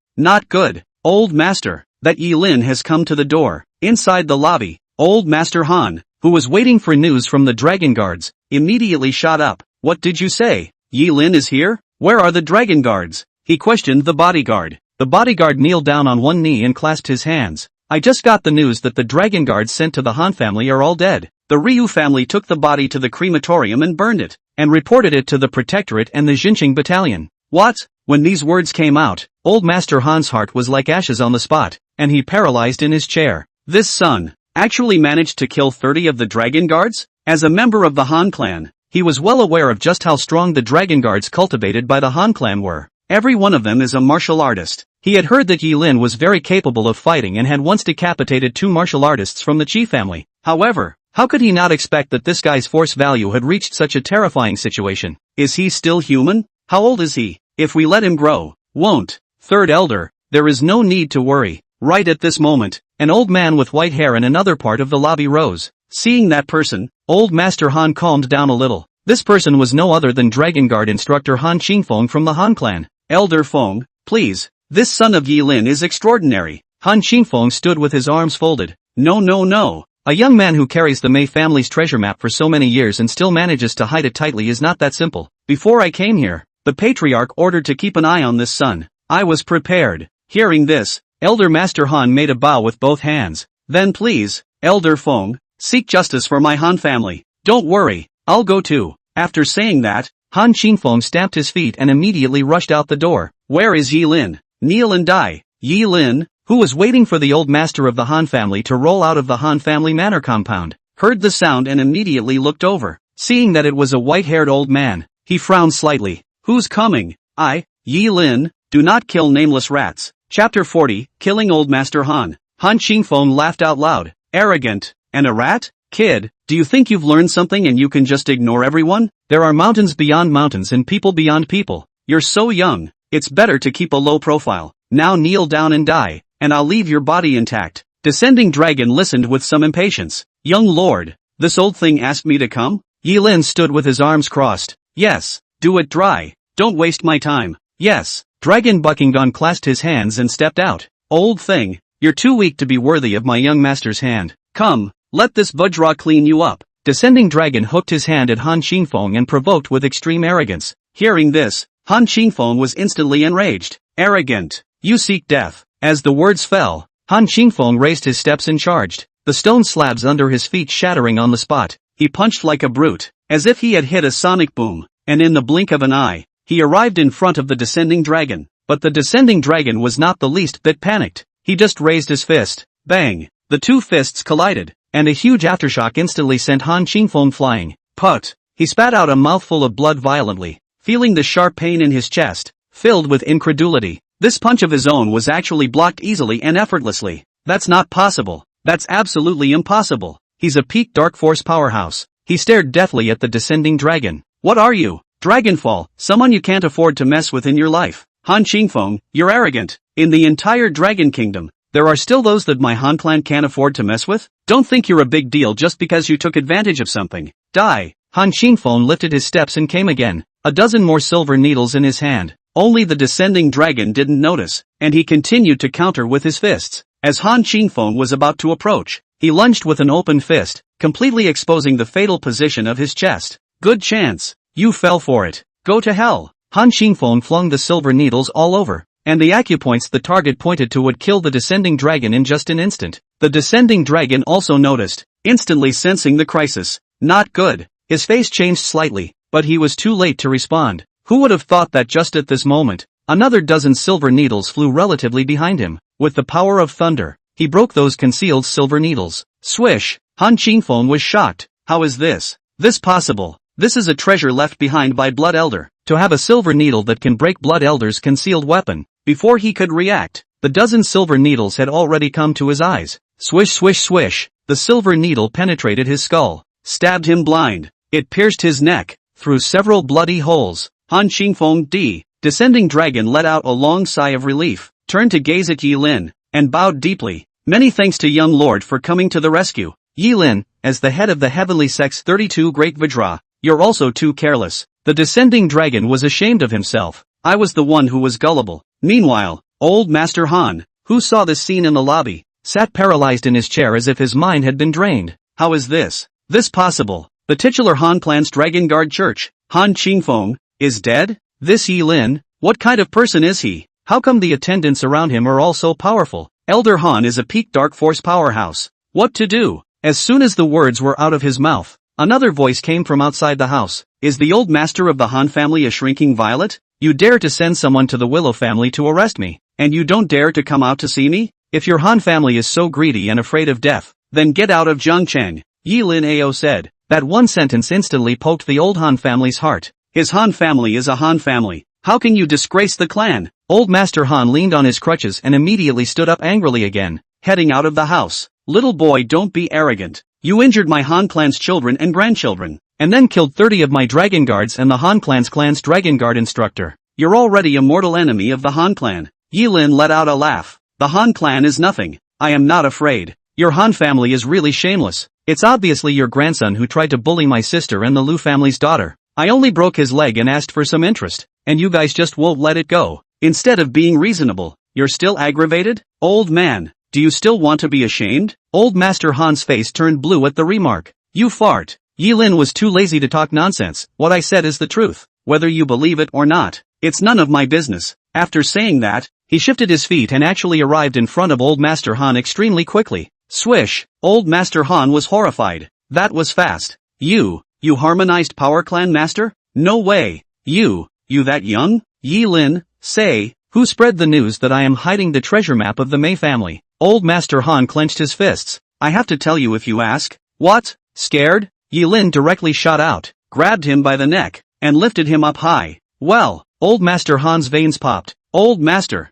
Old master, that Yi Lin has come to the door. Inside the lobby, old master Han, who was waiting for news from the Dragon Guards, immediately shot up. What did you say? Yi Lin is here? Where are the Dragon Guards? He questioned the bodyguard. The bodyguard kneeled down on one knee and clasped his hands. I just got the news that the Dragon Guards sent to the Han family are all dead. The Ryu family took the body to the crematorium and burned it, and reported it to the Protectorate and the Xinqiang battalion. What? When these words came out, old Master Han's heart was like ashes on the spot, and he paralyzed in his chair. This son actually managed to kill 30 of the Dragon Guards? As a member of the Han clan, he was well aware of just how strong the Dragon Guards cultivated by the Han clan were, Every one of them is a martial artist. He had heard that Yi Lin was very capable of fighting and had once decapitated 2 martial artists from the Qi family. However, how could he not expect that this guy's force value had reached such a terrifying situation? Is he still human? How old is he? If we let him grow, won't. Third elder, there is no need to worry. Right at this moment, an old man with white hair in another part of the lobby rose. Seeing that person, old Master Han calmed down a little. This person was no other than Dragon Guard instructor Han Qingfeng from the Han clan. Elder Feng, please, this son of Yi Lin is extraordinary. Han Qingfeng stood with his arms folded. No. A young man who carries the Mei family's treasure map for so many years and still manages to hide it tightly is not that simple. Before I came here, the patriarch ordered to keep an eye on this son. I was prepared. Hearing this, Elder Master Han made a bow with both hands. Then please, Elder Feng, seek justice for my Han family. Don't worry, I'll go too. After saying that, Han Qingfeng stamped his feet and immediately rushed out the door. Where is Yi Lin? Kneel and die. Yi Lin, who was waiting for the old master of the Han family to roll out of the Han family manor compound, heard the sound and immediately looked over. Seeing that it was a white-haired old man, he frowned slightly. Who's coming? I, Yi Lin, do not kill nameless rats. Chapter 40, Killing Old Master Han. Han Qingfeng laughed out loud. Arrogant. And a rat? Kid, do you think you've learned something and you can just ignore everyone? There are mountains beyond mountains and people beyond people. You're so young. It's better to keep a low profile. Now kneel down and die, and I'll leave your body intact. Descending Dragon listened with some impatience. Young lord, this old thing asked me to come? Yi Lin stood with his arms crossed. Yes, do it dry. Don't waste my time. Yes. Dragon Buckingham clasped his hands and stepped out. Old thing, you're too weak to be worthy of my young master's hand. Come, let this Vajra clean you up. Descending Dragon hooked his hand at Han Qingfeng and provoked with extreme arrogance. Hearing this, Han Qingfeng was instantly enraged. Arrogant, you seek death. As the words fell, Han Qingfeng raised his steps and charged, the stone slabs under his feet shattering on the spot. He punched like a brute, as if he had hit a sonic boom, and in the blink of an eye, he arrived in front of the descending dragon. But the descending dragon was not the least bit panicked. He just raised his fist. Bang! The two fists collided, and a huge aftershock instantly sent Han Qingfeng flying. Put! He spat out a mouthful of blood violently, feeling the sharp pain in his chest, filled with incredulity. This punch of his own was actually blocked easily and effortlessly. That's not possible. That's absolutely impossible. He's a peak dark force powerhouse. He stared deathly at the descending dragon. What are you? Dragonfall, someone you can't afford to mess with in your life. Han Qingfeng, you're arrogant. In the entire Dragon Kingdom, there are still those that my Han clan can't afford to mess with? Don't think you're a big deal just because you took advantage of something. Die. Han Qingfeng lifted his steps and came again, a dozen more silver needles in his hand. Only the descending dragon didn't notice, and he continued to counter with his fists. As Han Qingfeng was about to approach, he lunged with an open fist, completely exposing the fatal position of his chest. Good chance. You fell for it. Go to hell. Han Qingfeng flung the silver needles all over, and the acupoints the target pointed to would kill the descending dragon in just an instant. The descending dragon also noticed, instantly sensing the crisis. Not good. His face changed slightly, but he was too late to respond. Who would have thought that just at this moment, another dozen silver needles flew relatively behind him. With the power of thunder, he broke those concealed silver needles. Swish! Han Qingfeng was shocked. How is this possible? This is a treasure left behind by Blood Elder. To have a silver needle that can break Blood Elder's concealed weapon. Before he could react, the dozen silver needles had already come to his eyes. Swish swish swish, the silver needle penetrated his skull, stabbed him blind. It pierced his neck, through several bloody holes. Han Qingfeng descending dragon let out a long sigh of relief, turned to gaze at Yi Lin, and bowed deeply. Many thanks to young lord for coming to the rescue. Yi Lin, as the head of the Heavenly Sex 32 Great Vajra, you're also too careless. The descending dragon was ashamed of himself. I was the one who was gullible. Meanwhile, old Master Han, who saw this scene in the lobby, sat paralyzed in his chair as if his mind had been drained. How is this possible? The titular Han clan's Dragon Guard Church, Han Qingfeng, is dead? This Yi Lin, what kind of person is he? How come the attendants around him are all so powerful? Elder Han is a peak dark force powerhouse. What to do? As soon as the words were out of his mouth, another voice came from outside the house. Is the old master of the Han family a shrinking violet? You dare to send someone to the Willow family to arrest me, and you don't dare to come out to see me? If your Han family is so greedy and afraid of death, then get out of Zhongcheng, Yi Lin Ao said. That one sentence instantly poked the old Han family's heart. His Han family is a Han family. How can you disgrace the clan? Old Master Han leaned on his crutches and immediately stood up angrily again, heading out of the house. Little boy, don't be arrogant. You injured my Han clan's children and grandchildren, and then killed 30 of my dragon guards and the Han clan's dragon guard instructor. You're already a mortal enemy of the Han clan. Yi Lin let out a laugh. The Han clan is nothing. I am not afraid. Your Han family is really shameless. It's obviously your grandson who tried to bully my sister and the Lu family's daughter. I only broke his leg and asked for some interest, and you guys just won't let it go. Instead of being reasonable, you're still aggravated? Old man, do you still want to be ashamed? Old Master Han's face turned blue at the remark. You fart. Yi Lin was too lazy to talk nonsense. What I said is the truth. Whether you believe it or not, it's none of my business. After saying that, he shifted his feet and actually arrived in front of Old Master Han extremely quickly. Swish! Old Master Han was horrified. That was fast. You harmonized Power Clan Master? No way. You that young? Yi Lin, say, who spread the news that I am hiding the treasure map of the Mei family? Old Master Han clenched his fists. I have to tell you if you ask. What? Scared? Yi Lin directly shot out, grabbed him by the neck, and lifted him up high. Well, Old Master Han's veins popped. Old Master,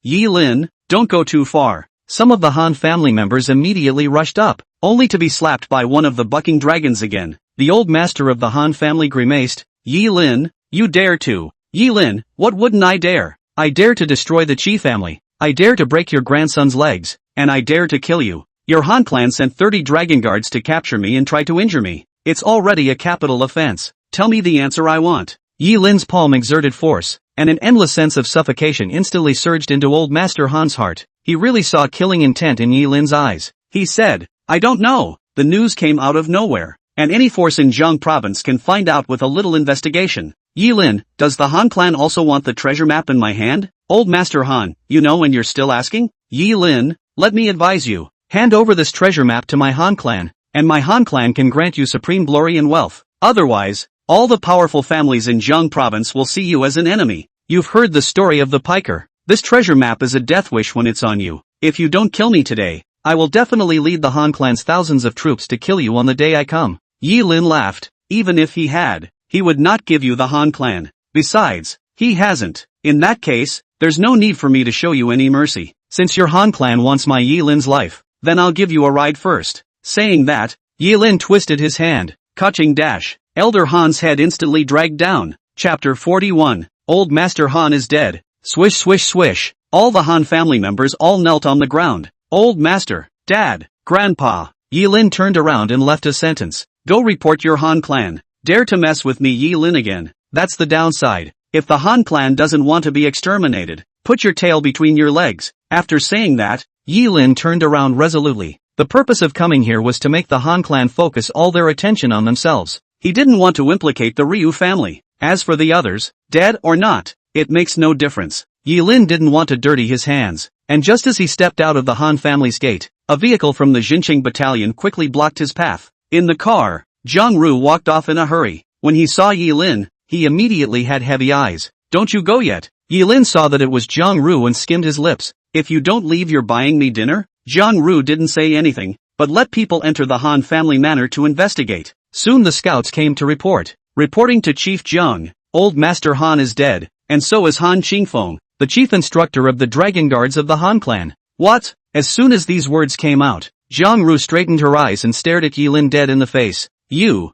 Yi Lin, don't go too far. Some of the Han family members immediately rushed up, only to be slapped by one of the bucking dragons again. The Old Master of the Han family grimaced. Yi Lin, you dare to. Yi Lin, what wouldn't I dare? I dare to destroy the Qi family. I dare to break your grandson's legs, and I dare to kill you. Your Han clan sent 30 dragon guards to capture me and try to injure me. It's already a capital offense. Tell me the answer I want. Yi Lin's palm exerted force, and an endless sense of suffocation instantly surged into Old Master Han's heart. He really saw killing intent in Yi Lin's eyes. He said, I don't know. The news came out of nowhere, and any force in Zhang province can find out with a little investigation. Yi Lin, does the Han clan also want the treasure map in my hand? Old Master Han, you know and you're still asking? Yi Lin, let me advise you. Hand over this treasure map to my Han clan, and my Han clan can grant you supreme glory and wealth. Otherwise, all the powerful families in Zhang province will see you as an enemy. You've heard the story of the piker. This treasure map is a death wish when it's on you. If you don't kill me today, I will definitely lead the Han clan's thousands of troops to kill you on the day I come. Yi Lin laughed. Even if he had, he would not give you the Han clan. Besides, he hasn't. In that case, there's no need for me to show you any mercy. Since your Han clan wants my Yi Lin's life, then I'll give you a ride first. Saying that, Yi Lin twisted his hand. Kaching dash. Elder Han's head instantly dragged down. Chapter 41. Old Master Han is dead. Swish swish swish. All the Han family members all knelt on the ground. Old Master, Dad, Grandpa. Yi Lin turned around and left a sentence. Go report your Han clan. Dare to mess with me Yi Lin again. That's the downside. If the Han clan doesn't want to be exterminated, put your tail between your legs. After saying that, Yi Lin turned around resolutely. The purpose of coming here was to make the Han clan focus all their attention on themselves. He didn't want to implicate the Ryu family. As for the others, dead or not, it makes no difference. Yi Lin didn't want to dirty his hands, and just as he stepped out of the Han family's gate, a vehicle from the Jinqing battalion quickly blocked his path. In the car, Zhang Ru walked off in a hurry. When he saw Yi Lin, he immediately had heavy eyes. Don't you go yet. Yi Lin saw that it was Zhang Ru and skimmed his lips. If you don't leave, you're buying me dinner? Zhang Ru didn't say anything, but let people enter the Han family manor to investigate. Soon the scouts came to report. Reporting to Chief Zhang, Old Master Han is dead, and so is Han Qingfeng, the chief instructor of the dragon guards of the Han clan. What? As soon as these words came out, Zhang Ru straightened her eyes and stared at Yi Lin dead in the face. You're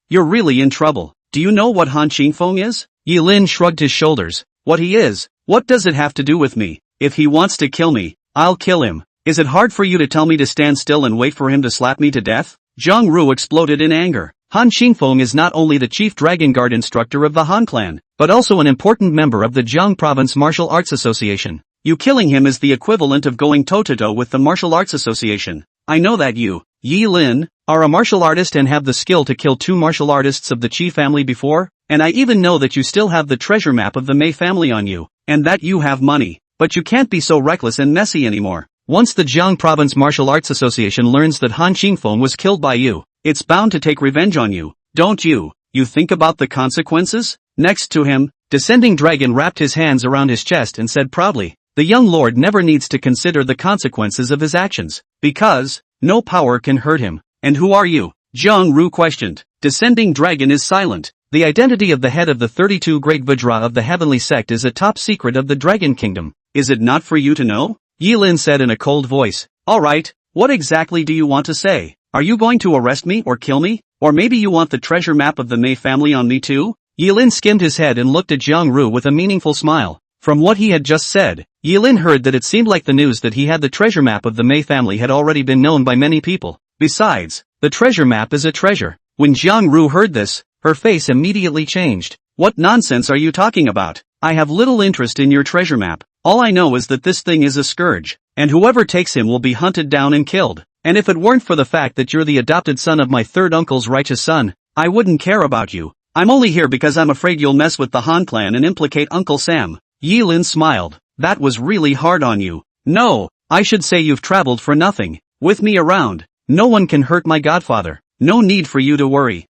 really in trouble. Do you know what Han Qingfeng is? Yi Lin shrugged his shoulders. What he is? What does it have to do with me? If he wants to kill me, I'll kill him. Is it hard for you to tell me to stand still and wait for him to slap me to death? Zhang Ru exploded in anger. Han Qingfeng is not only the chief dragon guard instructor of the Han clan, but also an important member of the Zhang Province Martial Arts Association. You killing him is the equivalent of going toe-to-toe with the Martial Arts Association. I know that you, Yi Lin, are a martial artist and have the skill to kill 2 martial artists of the Qi family before, and I even know that you still have the treasure map of the Mei family on you, and that you have money, but you can't be so reckless and messy anymore. Once the Zhang Province Martial Arts Association learns that Han Qingfeng was killed by you, it's bound to take revenge on you. Don't you think about the consequences? Next to him, Descending Dragon wrapped his hands around his chest and said proudly, the young lord never needs to consider the consequences of his actions, because no power can hurt him. And who are you? Zhang Ru questioned. Descending Dragon is silent. The identity of the head of the 32 great Vajra of the heavenly sect is a top secret of the Dragon Kingdom. Is it not for you to know? Yi Lin said in a cold voice. Alright, what exactly do you want to say? Are you going to arrest me or kill me? Or maybe you want the treasure map of the Mei family on me too? Yi Lin skimmed his head and looked at Jiang Ru with a meaningful smile. From what he had just said, Yi Lin heard that it seemed like the news that he had the treasure map of the Mei family had already been known by many people. Besides, the treasure map is a treasure. When Jiang Ru heard this, her face immediately changed. What nonsense are you talking about? I have little interest in your treasure map. All I know is that this thing is a scourge, and whoever takes him will be hunted down and killed. And if it weren't for the fact that you're the adopted son of my third uncle's righteous son, I wouldn't care about you. I'm only here because I'm afraid you'll mess with the Han clan and implicate Uncle Sam. Yi Lin smiled. That was really hard on you. No, I should say you've traveled for nothing. With me around, no one can hurt my godfather. No need for you to worry.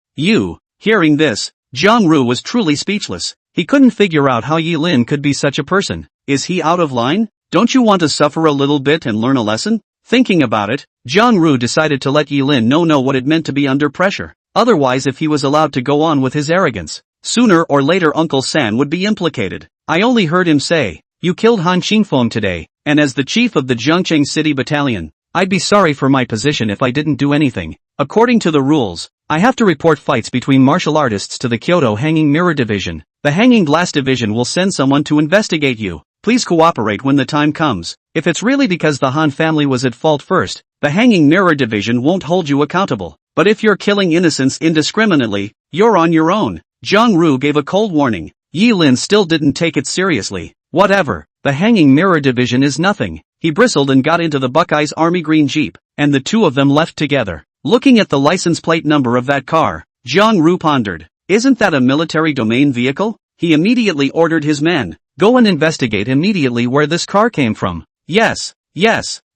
Hearing this, Jiang Ru was truly speechless. He couldn't figure out how Yi Lin could be such a person. Is he out of line? Don't you want to suffer a little bit and learn a lesson? Thinking about it, Jiang Ru decided to let Yi Lin know what it meant to be under pressure. Otherwise, if he was allowed to go on with his arrogance, sooner or later Uncle Sam would be implicated. I only heard him say, you killed Han Qingfeng today, and as the chief of the Zhongcheng City Battalion, I'd be sorry for my position if I didn't do anything. According to the rules, I have to report fights between martial artists to the Kyoto Hanging Mirror Division. The Hanging Glass Division will send someone to investigate you. Please cooperate when the time comes. If it's really because the Han family was at fault first, the Hanging Mirror Division won't hold you accountable. But if you're killing innocents indiscriminately, you're on your own. Jiang Ru gave a cold warning. Yi Lin still didn't take it seriously. Whatever, the Hanging Mirror Division is nothing. He bristled and got into the Buckeye's army green jeep, and the two of them left together. Looking at the license plate number of that car, Jiang Ru pondered. Isn't that a military domain vehicle? He immediately ordered his men, go and investigate immediately where this car came from. Yes.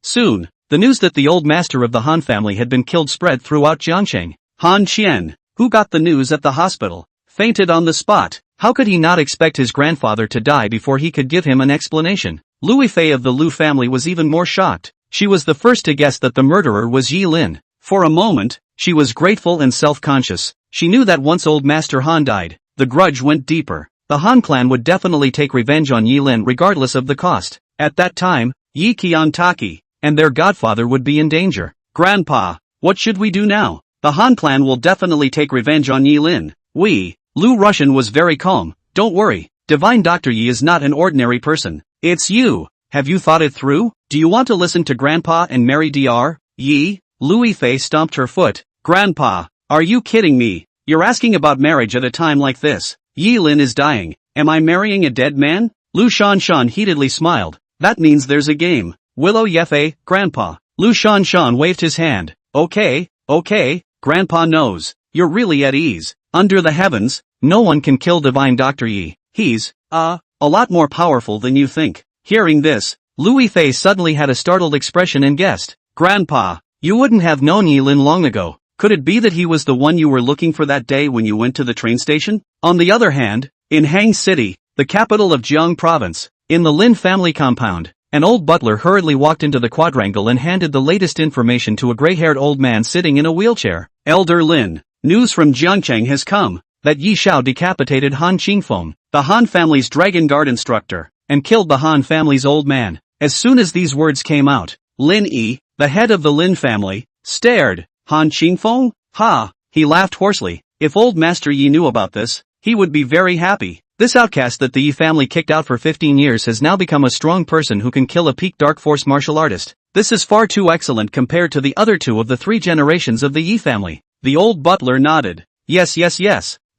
Soon, the news that the old master of the Han family had been killed spread throughout Zhongcheng. Han Qian, who got the news at the hospital, fainted on the spot. How could he not expect his grandfather to die before he could give him an explanation? Lui Fei of the Lu family was even more shocked. She was the first to guess that the murderer was Yi Lin. For a moment, she was grateful and self-conscious. She knew that once old Master Han died, the grudge went deeper. The Han clan would definitely take revenge on Yi Lin regardless of the cost. At that time, Yi Qiantaki and their godfather would be in danger. Grandpa, what should we do now? The Han clan will definitely take revenge on Yi Lin. Lu Russian was very calm. Don't worry, Divine Dr. Yi is not an ordinary person. It's you. Have you thought it through? Do you want to listen to Grandpa and marry Dr. Yi? Lui Fei stomped her foot. Grandpa, are you kidding me? You're asking about marriage at a time like this. Yi Lin is dying. Am I marrying a dead man? Lu Shanshan heatedly smiled. That means there's a game. Willow Yefei, Grandpa. Lu Shanshan waved his hand. Okay, Grandpa knows. You're really at ease. Under the heavens, no one can kill Divine Dr. Yi. He's, a lot more powerful than you think. Hearing this, Lui Fei suddenly had a startled expression and guessed. Grandpa, you wouldn't have known Yi Lin long ago. Could it be that he was the one you were looking for that day when you went to the train station? On the other hand, in Hang City, the capital of Jiang Province, in the Lin family compound, an old butler hurriedly walked into the quadrangle and handed the latest information to a gray-haired old man sitting in a wheelchair. Elder Lin, news from Jiangcheng has come, that Yi Shao decapitated Han Qingfeng, the Han family's Dragon Guard instructor, and killed the Han family's old man. As soon as these words came out, Lin Yi, the head of the Lin family, stared. Han Qingfeng? Ha! He laughed hoarsely. If old Master Yi knew about this, he would be very happy. This outcast that the Yi family kicked out for 15 years has now become a strong person who can kill a peak dark force martial artist. This is far too excellent compared to the other two of the 3 generations of the Yi family. The old butler nodded. Yes.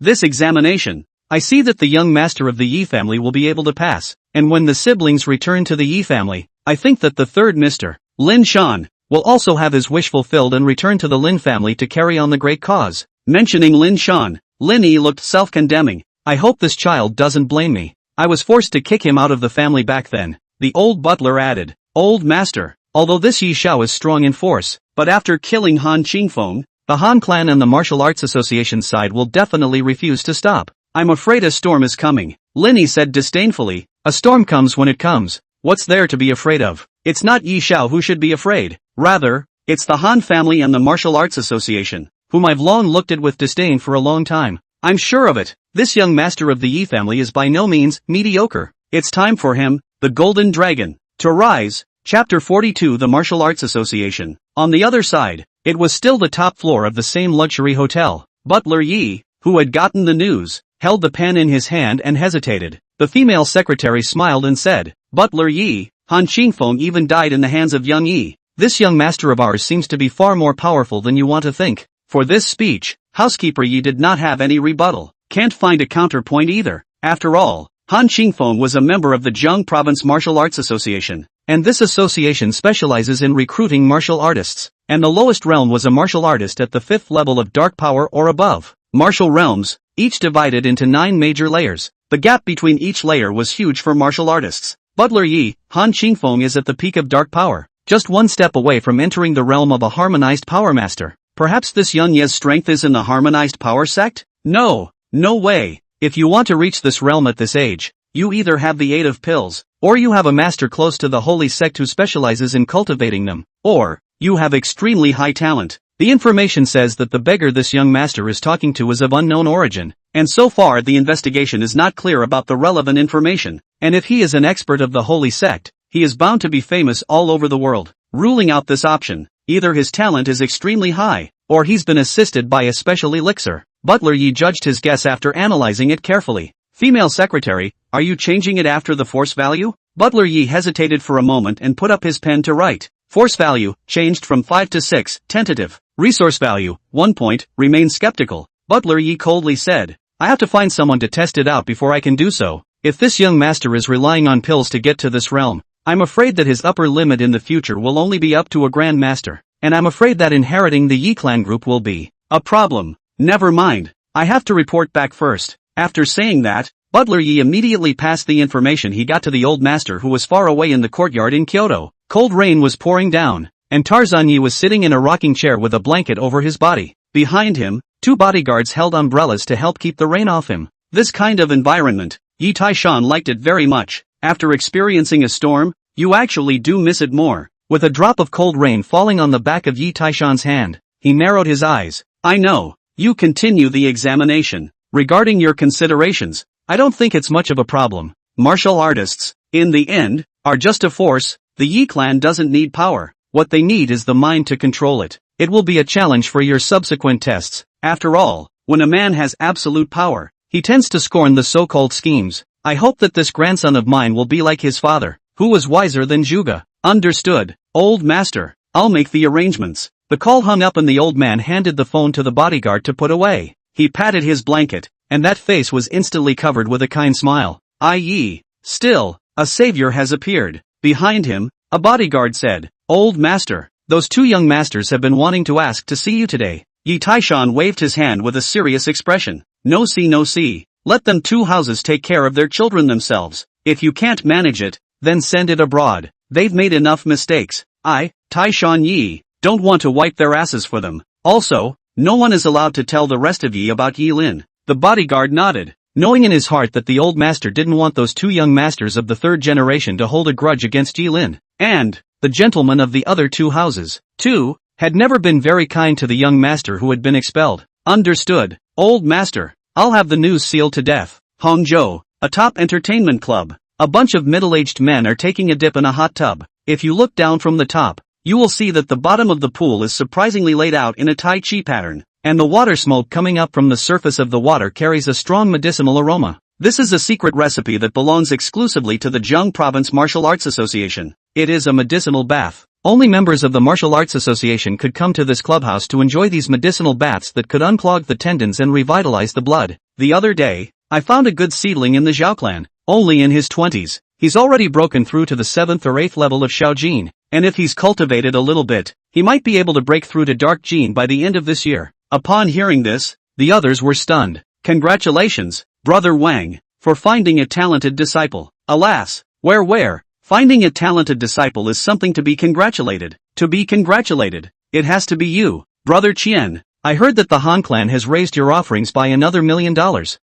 This examination. I see that the young master of the Yi family will be able to pass, and when the siblings return to the Yi family, I think that the third Mr. Lin Shan will also have his wish fulfilled and return to the Lin family to carry on the great cause. Mentioning Lin Shan, Lin Yi looked self-condemning. I hope this child doesn't blame me. I was forced to kick him out of the family back then. The old butler added. Old master, although this Yi Shao is strong in force, but after killing Han Qingfeng, the Han clan and the Martial Arts Association side will definitely refuse to stop. I'm afraid a storm is coming. Lin Yi said disdainfully. A storm comes when it comes. What's there to be afraid of? It's not Yi Shao who should be afraid. Rather, it's the Han family and the Martial Arts Association, whom I've long looked at with disdain for a long time. I'm sure of it. This young master of the Yi family is by no means mediocre. It's time for him, the Golden Dragon, to rise. Chapter 42 The Martial Arts Association. On the other side, it was still the top floor of the same luxury hotel. Butler Yi, who had gotten the news, held the pen in his hand and hesitated. The female secretary smiled and said, Butler Yi, Han Qingfeng even died in the hands of young Yi. This young master of ours seems to be far more powerful than you want to think. For this speech, housekeeper Yi did not have any rebuttal. Can't find a counterpoint either. After all, Han Qingfeng was a member of the Zheng Province Martial Arts Association, and this association specializes in recruiting martial artists, and the lowest realm was a martial artist at the 5th level of dark power or above. Martial realms, each divided into 9 major layers. The gap between each layer was huge for martial artists. Butler Yi, Han Qingfeng is at the peak of dark power, just one step away from entering the realm of a harmonized power master. Perhaps this young Ye's strength is in the harmonized power sect? No way. If you want to reach this realm at this age, you either have the aid of pills, or you have a master close to the holy sect who specializes in cultivating them, or you have extremely high talent. The information says that the beggar this young master is talking to is of unknown origin, and so far the investigation is not clear about the relevant information, and if he is an expert of the holy sect, he is bound to be famous all over the world. Ruling out this option, either his talent is extremely high, or he's been assisted by a special elixir. Butler Yi judged his guess after analyzing it carefully. Female secretary, are you changing it after the force value? Butler Yi hesitated for a moment and put up his pen to write. Force value, changed from 5 to 6, tentative. Resource value, 1 point, remain skeptical. Butler Yi coldly said, I have to find someone to test it out before I can do so. If this young master is relying on pills to get to this realm, I'm afraid that his upper limit in the future will only be up to a grand master, and I'm afraid that inheriting the Yi clan group will be a problem. Never mind, I have to report back first. After saying that, Butler Yi immediately passed the information he got to the old master who was far away in the courtyard in Kyoto. Cold rain was pouring down, and Tarzan Yi was sitting in a rocking chair with a blanket over his body. Behind him, 2 bodyguards held umbrellas to help keep the rain off him. This kind of environment, Yi Taishan liked it very much. After experiencing a storm, you actually do miss it more. With a drop of cold rain falling on the back of Yi Taishan's hand, he narrowed his eyes. I know. You continue the examination. Regarding your considerations, I don't think it's much of a problem. Martial artists, in the end, are just a force. The Yi clan doesn't need power. What they need is the mind to control it. It will be a challenge for your subsequent tests. After all, when a man has absolute power, he tends to scorn the so-called schemes. I hope that this grandson of mine will be like his father, who was wiser than Zhuge. Understood, old master. I'll make the arrangements. The call hung up and the old man handed the phone to the bodyguard to put away. He patted his blanket, and that face was instantly covered with a kind smile. I.e., still, a savior has appeared. Behind him, a bodyguard said, Old master, those 2 young masters have been wanting to ask to see you today. Yi Taishan waved his hand with a serious expression. No see. Let them 2 houses take care of their children themselves. If you can't manage it, then send it abroad. They've made enough mistakes. I, Taishan Yi, don't want to wipe their asses for them. Also, no one is allowed to tell the rest of Yi about Yi Lin. The bodyguard nodded, knowing in his heart that the old master didn't want those 2 young masters of the 3rd generation to hold a grudge against Yi Lin. And the gentlemen of the other 2 houses, too, had never been very kind to the young master who had been expelled. Understood, old master. I'll have the news sealed to death. Hangzhou, a top entertainment club. A bunch of middle-aged men are taking a dip in a hot tub. If you look down from the top, you will see that the bottom of the pool is surprisingly laid out in a Tai Chi pattern, and the water smoke coming up from the surface of the water carries a strong medicinal aroma. This is a secret recipe that belongs exclusively to the Zheng Province Martial Arts Association. It is a medicinal bath. Only members of the Martial Arts Association could come to this clubhouse to enjoy these medicinal baths that could unclog the tendons and revitalize the blood. The other day, I found a good seedling in the Zhao clan, only in his 20s. He's already broken through to the 7th or 8th level of Shaojin, and if he's cultivated a little bit, he might be able to break through to Dark Jin by the end of this year. Upon hearing this, the others were stunned. Congratulations, Brother Wang, for finding a talented disciple. Alas, where? Finding a talented disciple is something to be congratulated. To be congratulated, it has to be you, Brother Qian. I heard that the Han clan has raised your offerings by another $1 million.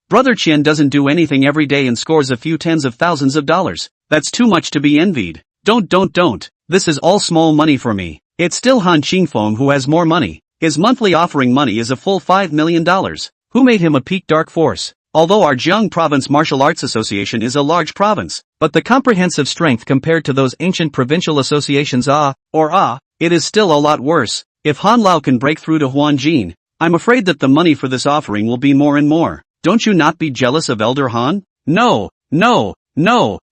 Brother Qian doesn't do anything every day and scores a few tens of thousands of dollars. That's too much to be envied. Don't. This is all small money for me. It's still Han Qingfeng who has more money. His monthly offering money is a full $5 million. Who made him a peak dark force? Although our Jiang Province Martial Arts Association is a large province, but the comprehensive strength compared to those ancient provincial associations it is still a lot worse. If Han Lao can break through to Huan Jin, I'm afraid that the money for this offering will be more and more. Don't you not be jealous of Elder Han? No,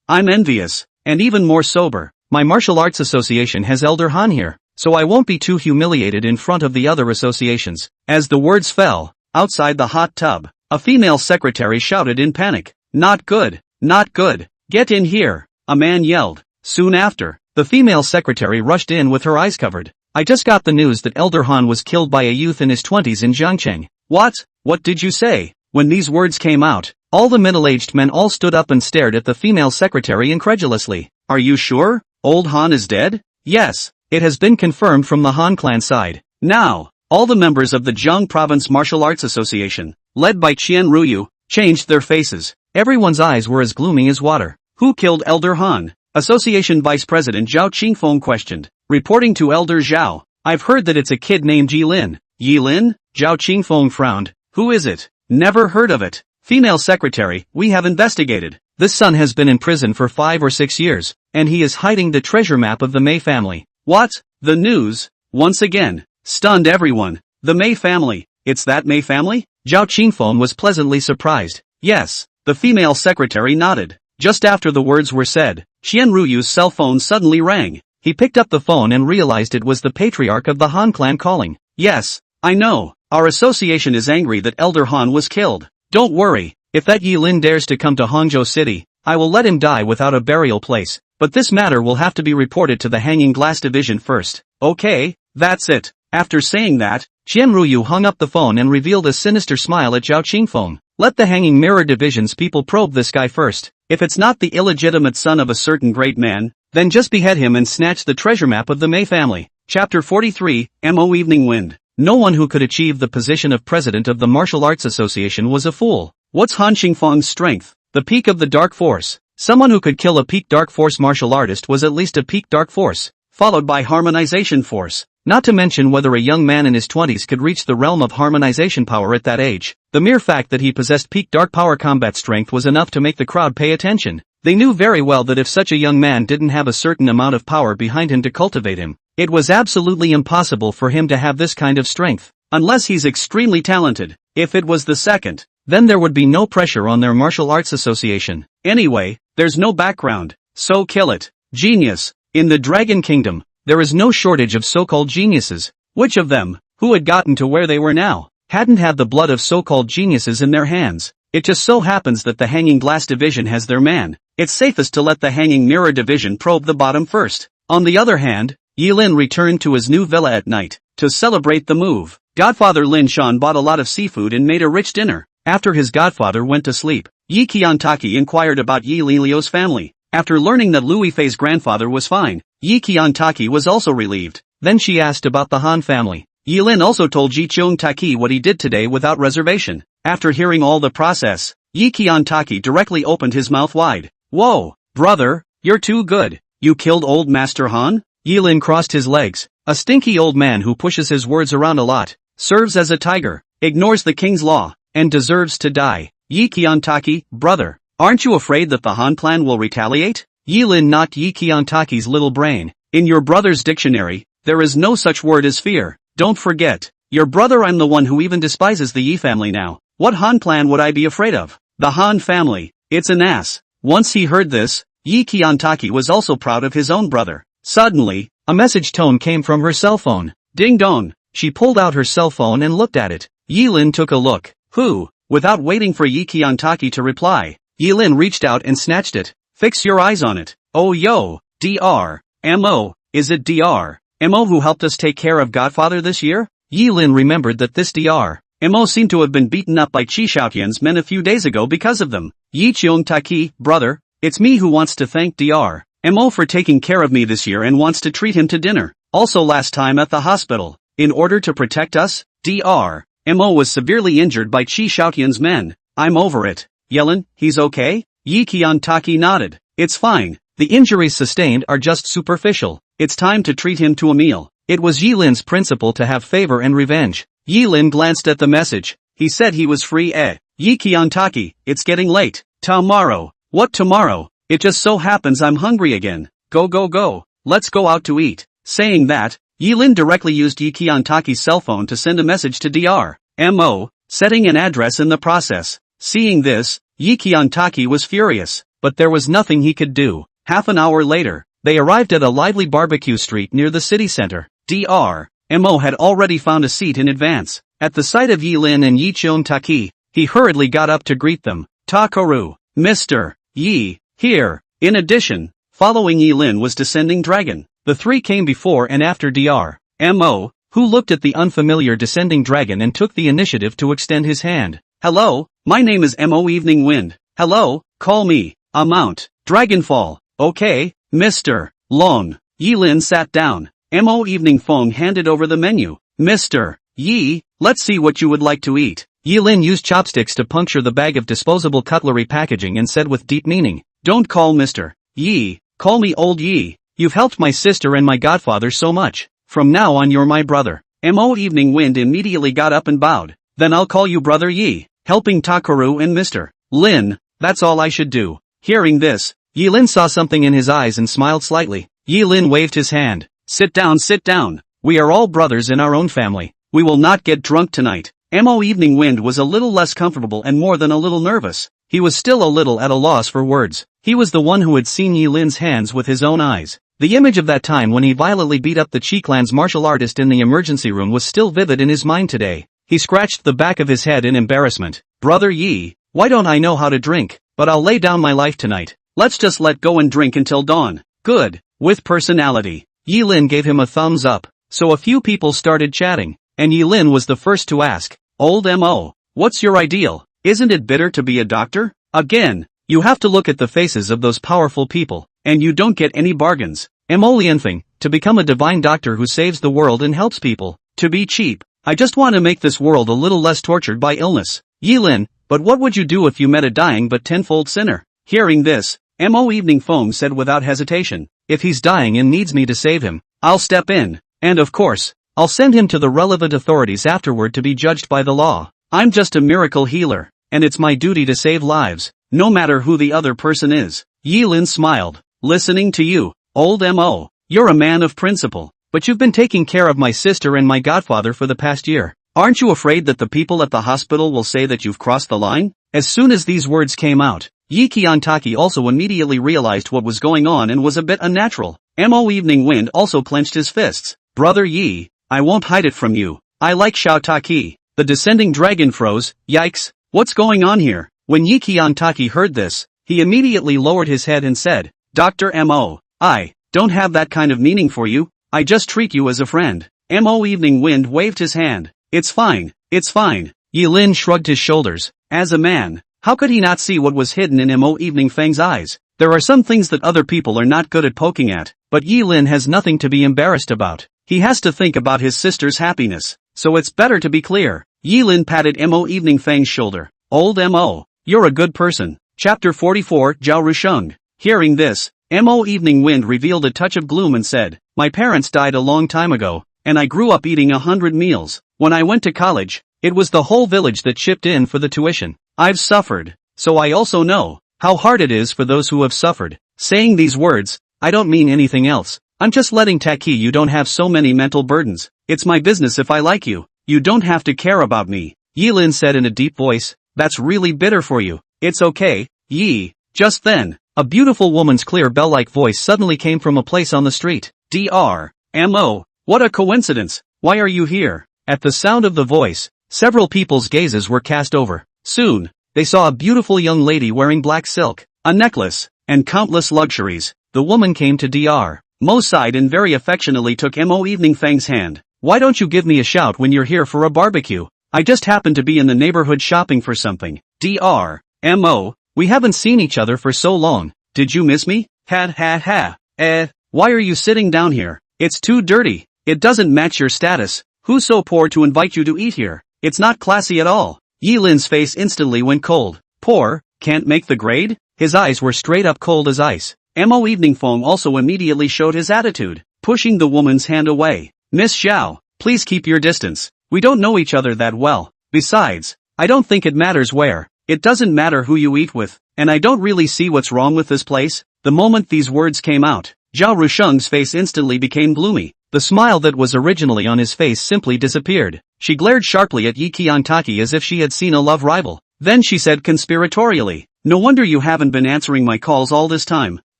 I'm envious, and even more sober. My martial arts association has Elder Han here, so I won't be too humiliated in front of the other associations. As the words fell, outside the hot tub, a female secretary shouted in panic. Not good, not good. Get in here, a man yelled. Soon after, the female secretary rushed in with her eyes covered. I just got the news that Elder Han was killed by a youth in his 20s in Jiangcheng. What? What did you say? When these words came out, all the middle-aged men all stood up and stared at the female secretary incredulously. Are you sure? Old Han is dead? Yes, it has been confirmed from the Han clan side. Now, all the members of the Jiang Province Martial Arts Association, led by Qian Ruyu, changed their faces. Everyone's eyes were as gloomy as water. Who killed Elder Han? Association Vice President Zhao Qingfeng questioned. Reporting to Elder Zhao, I've heard that it's a kid named Yilin. Yilin? Zhao Qingfeng frowned. Who is it? Never heard of it. Female secretary, we have investigated. This son has been in prison for 5 or 6 years, and he is hiding the treasure map of the Mei family. What? The news, once again, stunned everyone. The Mei family. It's that Mei family? Zhao Qingfeng was pleasantly surprised. Yes, the female secretary nodded. Just after the words were said, Qian Ruyu's cell phone suddenly rang. He picked up the phone and realized it was the patriarch of the Han clan calling. Yes, I know. Our association is angry that Elder Han was killed. Don't worry, if that Yilin dares to come to Hangzhou City, I will let him die without a burial place. But this matter will have to be reported to the Hanging Glass Division first. Okay, that's it. After saying that, Qian Ruyu hung up the phone and revealed a sinister smile at Zhao Qingfeng. Let the Hanging Mirror Division's people probe this guy first. If it's not the illegitimate son of a certain great man, then just behead him and snatch the treasure map of the Mei family. Chapter 43, Mo Evening Wind. No one who could achieve the position of president of the Martial Arts Association was a fool. What's Han Qingfeng's strength? The peak of the dark force. Someone who could kill a peak dark force martial artist was at least a peak dark force, followed by harmonization force. Not to mention whether a young man in his 20s could reach the realm of harmonization power at that age. The mere fact that he possessed peak dark power combat strength was enough to make the crowd pay attention. They knew very well that if such a young man didn't have a certain amount of power behind him to cultivate him, it was absolutely impossible for him to have this kind of strength. Unless he's extremely talented. If it was the second, then there would be no pressure on their martial arts association. Anyway, there's no background, so kill it. Genius. In the Dragon Kingdom, there is no shortage of so-called geniuses. Which of them, who had gotten to where they were now, hadn't had the blood of so-called geniuses in their hands? It just so happens that the Hanging Glass Division has their man. It's safest to let the Hanging Mirror Division probe the bottom first. On the other hand, Yilin returned to his new villa at night, to celebrate the move. Godfather Lin Shan bought a lot of seafood and made a rich dinner. After his godfather went to sleep, Yi Qiantaki inquired about Yi Liliu's family. After learning that Lu Yifei's grandfather was fine, Yi Qiantaki was also relieved. Then she asked about the Han family. Yilin also told Ji Qiantaki what he did today without reservation. After hearing all the process, Yi Qiantaki directly opened his mouth wide. Whoa, brother, you're too good. You killed old Master Han? Yilin crossed his legs. A stinky old man who pushes his words around a lot, serves as a tiger, ignores the king's law, and deserves to die. Yi Qiantaki, brother, aren't you afraid that the Han clan will retaliate? Yilin knocked Yi Qiantaki's little brain. In your brother's dictionary, there is no such word as fear. Don't forget, your brother, I'm the one who even despises the Yi family now. What Han clan would I be afraid of? The Han family, it's an ass. Once he heard this, Yi Qiantaki was also proud of his own brother. Suddenly, a message tone came from her cell phone. Ding dong. She pulled out her cell phone and looked at it. Yilin took a look. Who? Without waiting for Yi Qiantaki to reply, Yilin reached out and snatched it. Fix your eyes on it. Oh yo, Dr. Mo, is it Dr. Mo who helped us take care of Godfather this year? Yilin remembered that this Dr. Mo seemed to have been beaten up by Qi Shaotian's men a few days ago because of them. Yi Qiantaki, brother, it's me who wants to thank Dr. Mo for taking care of me this year and wants to treat him to dinner. Also last time at the hospital. In order to protect us, Dr. Mo was severely injured by Qi Shaotian's men. I'm over it. Yilin, he's okay? Yi Qiantaki nodded. It's fine. The injuries sustained are just superficial. It's time to treat him to a meal. It was Yilin's principle to have favor and revenge. Yilin glanced at the message. he said he was free Yi Kiyantaki, it's getting late. Tomorrow. What tomorrow? It just so happens I'm hungry again. Go go go. Let's go out to eat. Saying that, Yilin directly used Yi Kiyantaki's cell phone to send a message to Dr. Mo, setting an address in the process. Seeing this, Yi Kiyantaki was furious, but there was nothing he could do. Half an hour later, they arrived at a lively barbecue street near the city center. Dr. Mo had already found a seat in advance. At the sight of Yilin and Yi Kiyantaki, he hurriedly got up to greet them. Takaru, Mr. Yi, here. In addition, following Yilin was Descending Dragon. The three came before and after Dr. Mo, who looked at the unfamiliar Descending Dragon and took the initiative to extend his hand. Hello, my name is Mo Evening Wind. Hello, call me, Amount, Dragonfall. Okay, Mr. Long. Yilin sat down. Mo Evening Fong handed over the menu. Mr. Yi, let's see what you would like to eat. Yilin used chopsticks to puncture the bag of disposable cutlery packaging and said with deep meaning, Don't call Mr. Yi, call me Old Yi. You've helped my sister and my godfather so much. From now on you're my brother. Mo Evening Wind immediately got up and bowed. Then I'll call you Brother Yi. Helping Takaru and Mr. Lin, that's all I should do. Hearing this, Yilin saw something in his eyes and smiled slightly. Yilin waved his hand. Sit down, sit down. We are all brothers in our own family. We will not get drunk tonight. Mo Evening Wind was a little less comfortable and more than a little nervous. He was still a little at a loss for words. He was the one who had seen Yilin's hands with his own eyes. The image of that time when he violently beat up the Chi-clan's martial artist in the emergency room was still vivid in his mind today. He scratched the back of his head in embarrassment. Brother Yi, why don't I know how to drink? But I'll lay down my life tonight. Let's just let go and drink until dawn. Good. With personality. Yilin gave him a thumbs up. So a few people started chatting. And Yilin was the first to ask. Old Mo, what's your ideal? Isn't it bitter to be a doctor? Again, you have to look at the faces of those powerful people. And you don't get any bargains. Mo Lianfeng, to become a divine doctor who saves the world and helps people. To be cheap. I just want to make this world a little less tortured by illness. Yilin, but what would you do if you met a dying but tenfold sinner? Hearing this, Mo Evening Foam said without hesitation, if he's dying and needs me to save him, I'll step in. And of course, I'll send him to the relevant authorities afterward to be judged by the law. I'm just a miracle healer, and it's my duty to save lives, no matter who the other person is. Yilin smiled. Listening to you, Old Mo, you're a man of principle. But you've been taking care of my sister and my godfather for the past year. Aren't you afraid that the people at the hospital will say that you've crossed the line? As soon as these words came out, Yi Kiyantaki also immediately realized what was going on and was a bit unnatural. Mo Evening Wind also clenched his fists. Brother Yi, I won't hide it from you. I like Xiaotaki. The Descending Dragon froze. Yikes, what's going on here? When Yi Kiyantaki heard this, he immediately lowered his head and said, Dr. Mo, I don't have that kind of meaning for you. I just treat you as a friend. Mo Evening Wind waved his hand. It's fine, it's fine. Yilin shrugged his shoulders. As a man, how could he not see what was hidden in Mo Evening Feng's eyes? There are some things that other people are not good at poking at, but Yilin has nothing to be embarrassed about. He has to think about his sister's happiness, so it's better to be clear. Yilin patted Mo Evening Feng's shoulder. Old Mo, you're a good person. Chapter 44, Zhao Rusheng. Hearing this, Mo Evening Wind revealed a touch of gloom and said, My parents died a long time ago, and I grew up eating 100 meals. When I went to college, it was the whole village that chipped in for the tuition. I've suffered, so I also know how hard it is for those who have suffered. Saying these words, I don't mean anything else. I'm just letting Taki you don't have so many mental burdens. It's my business if I like you. You don't have to care about me. Yilin said in a deep voice, That's really bitter for you. It's okay, Yi. Just then, a beautiful woman's clear bell-like voice suddenly came from a place on the street. Dr. Mo, what a coincidence. Why are you here? At the sound of the voice, several people's gazes were cast over. Soon, they saw a beautiful young lady wearing black silk, a necklace, and countless luxuries. The woman came to Dr. Mo sighed and very affectionately took Mo Evening Feng's hand. Why don't you give me a shout when you're here for a barbecue? I just happened to be in the neighborhood shopping for something. Dr. Mo, we haven't seen each other for so long. Did you miss me? Ha. Why are you sitting down here? It's too dirty. It doesn't match your status. Who's so poor to invite you to eat here? It's not classy at all. Yilin's face instantly went cold. Poor? Can't make the grade? His eyes were straight up cold as ice. Mo Evening Fong also immediately showed his attitude, pushing the woman's hand away. Miss Xiao, please keep your distance. We don't know each other that well. Besides, I don't think it matters where. It doesn't matter who you eat with, and I don't really see what's wrong with this place. The moment these words came out, Zhao Rusheng's face instantly became gloomy. The smile that was originally on his face simply disappeared. She glared sharply at Yi Qiantaki as if she had seen a love rival. Then she said conspiratorially, "No wonder you haven't been answering my calls all this time.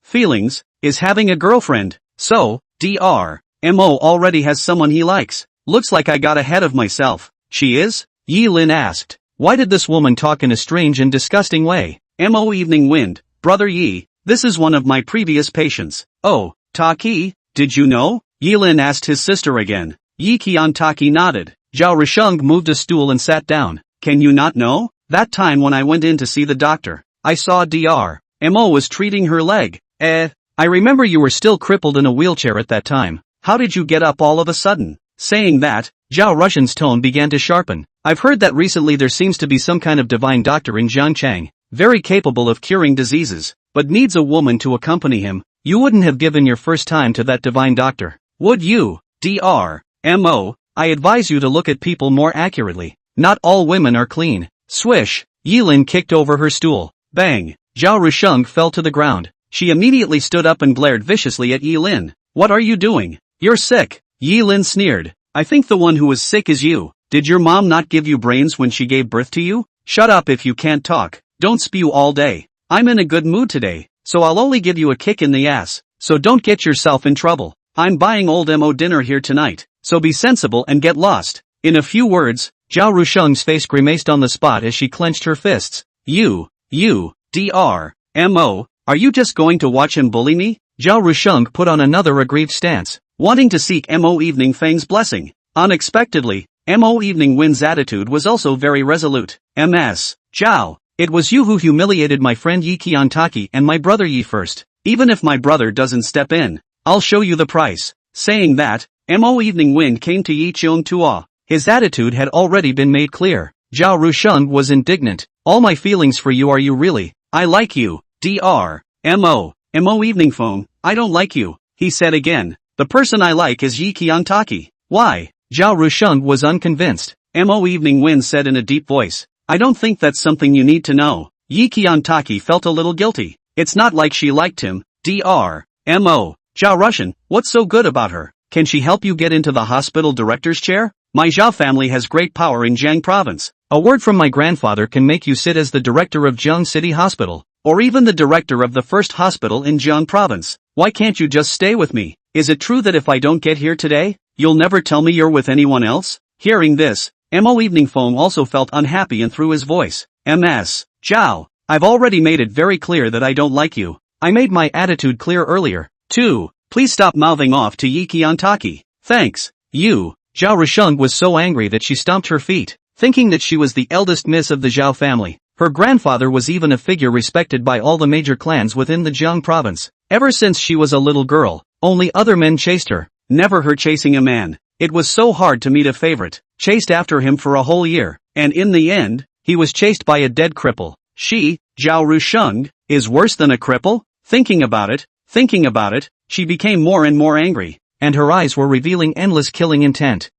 Feelings, is having a girlfriend. So, Dr. Mo already has someone he likes. Looks like I got ahead of myself." "She is?" Yi Lin asked. Why did this woman talk in a strange and disgusting way? "Mo Evening Wind, Brother Yi, this is one of my previous patients." "Oh, Taki, did you know?" Yi Lin asked his sister again. Yi Qiantaki nodded. Zhao Rusheng moved a stool and sat down. "Can you not know? That time when I went in to see the doctor, I saw Dr. Mo was treating her leg." I remember you were still crippled in a wheelchair at that time. How did you get up all of a sudden?" Saying that, Zhao Russian's tone began to sharpen. "I've heard that recently there seems to be some kind of divine doctor in Jiangchang, very capable of curing diseases, but needs a woman to accompany him. You wouldn't have given your first time to that divine doctor, would you, Dr. Mo? I advise you to look at people more accurately. Not all women are clean." Swish! Yilin kicked over her stool. Bang! Zhao Rusheng fell to the ground. She immediately stood up and glared viciously at Yilin. "What are you doing? You're sick." Yilin sneered. "I think the one who is sick is you. Did your mom not give you brains when she gave birth to you? Shut up if you can't talk. Don't spew all day. I'm in a good mood today, so I'll only give you a kick in the ass, so don't get yourself in trouble. I'm buying old Mo dinner here tonight, so be sensible and get lost." In a few words, Zhao Rusheng's face grimaced on the spot as she clenched her fists. You, Dr. Mo, are you just going to watch him bully me?" Zhao Rusheng put on another aggrieved stance, wanting to seek Mo Evening Fang's blessing. Unexpectedly, Mo Evening Wind's attitude was also very resolute. "Ms. Zhao, it was you who humiliated my friend Yi Qiantaki and my brother Yi first. Even if my brother doesn't step in, I'll show you the price." Saying that, Mo Evening Wind came to Yi Cheong Tua. His attitude had already been made clear. Zhao Rusheng was indignant. "All my feelings for you are you really? I like you, Dr. Mo. Mo Evening Phone, I don't like you," he said again. "The person I like is Yi Qiantaki." "Why?" Zhao Rusheng was unconvinced. Mo Evening Wind said in a deep voice. "I don't think that's something you need to know." Yi Qiantaki felt a little guilty. It's not like she liked him, Dr. Mo. "Zhao Russian, what's so good about her? Can she help you get into the hospital director's chair? My Zhao family has great power in Jiang province. A word from my grandfather can make you sit as the director of Jiang City Hospital, or even the director of the first hospital in Jiang province. Why can't you just stay with me? Is it true that if I don't get here today, you'll never tell me you're with anyone else?" Hearing this, Mo Evening Phone also felt unhappy and threw his voice. "Ms. Zhao, I've already made it very clear that I don't like you. I made my attitude clear earlier, too. Please stop mouthing off to Yi Qiantaki. Thanks, you." Zhao Rusheng was so angry that she stomped her feet, thinking that she was the eldest miss of the Zhao family. Her grandfather was even a figure respected by all the major clans within the Jiang province. Ever since she was a little girl, only other men chased her, never her chasing a man. It was so hard to meet a favorite, chased after him for a whole year, and in the end, he was chased by a dead cripple. She, Zhao Rusheng, is worse than a cripple? Thinking about it, she became more and more angry, and her eyes were revealing endless killing intent.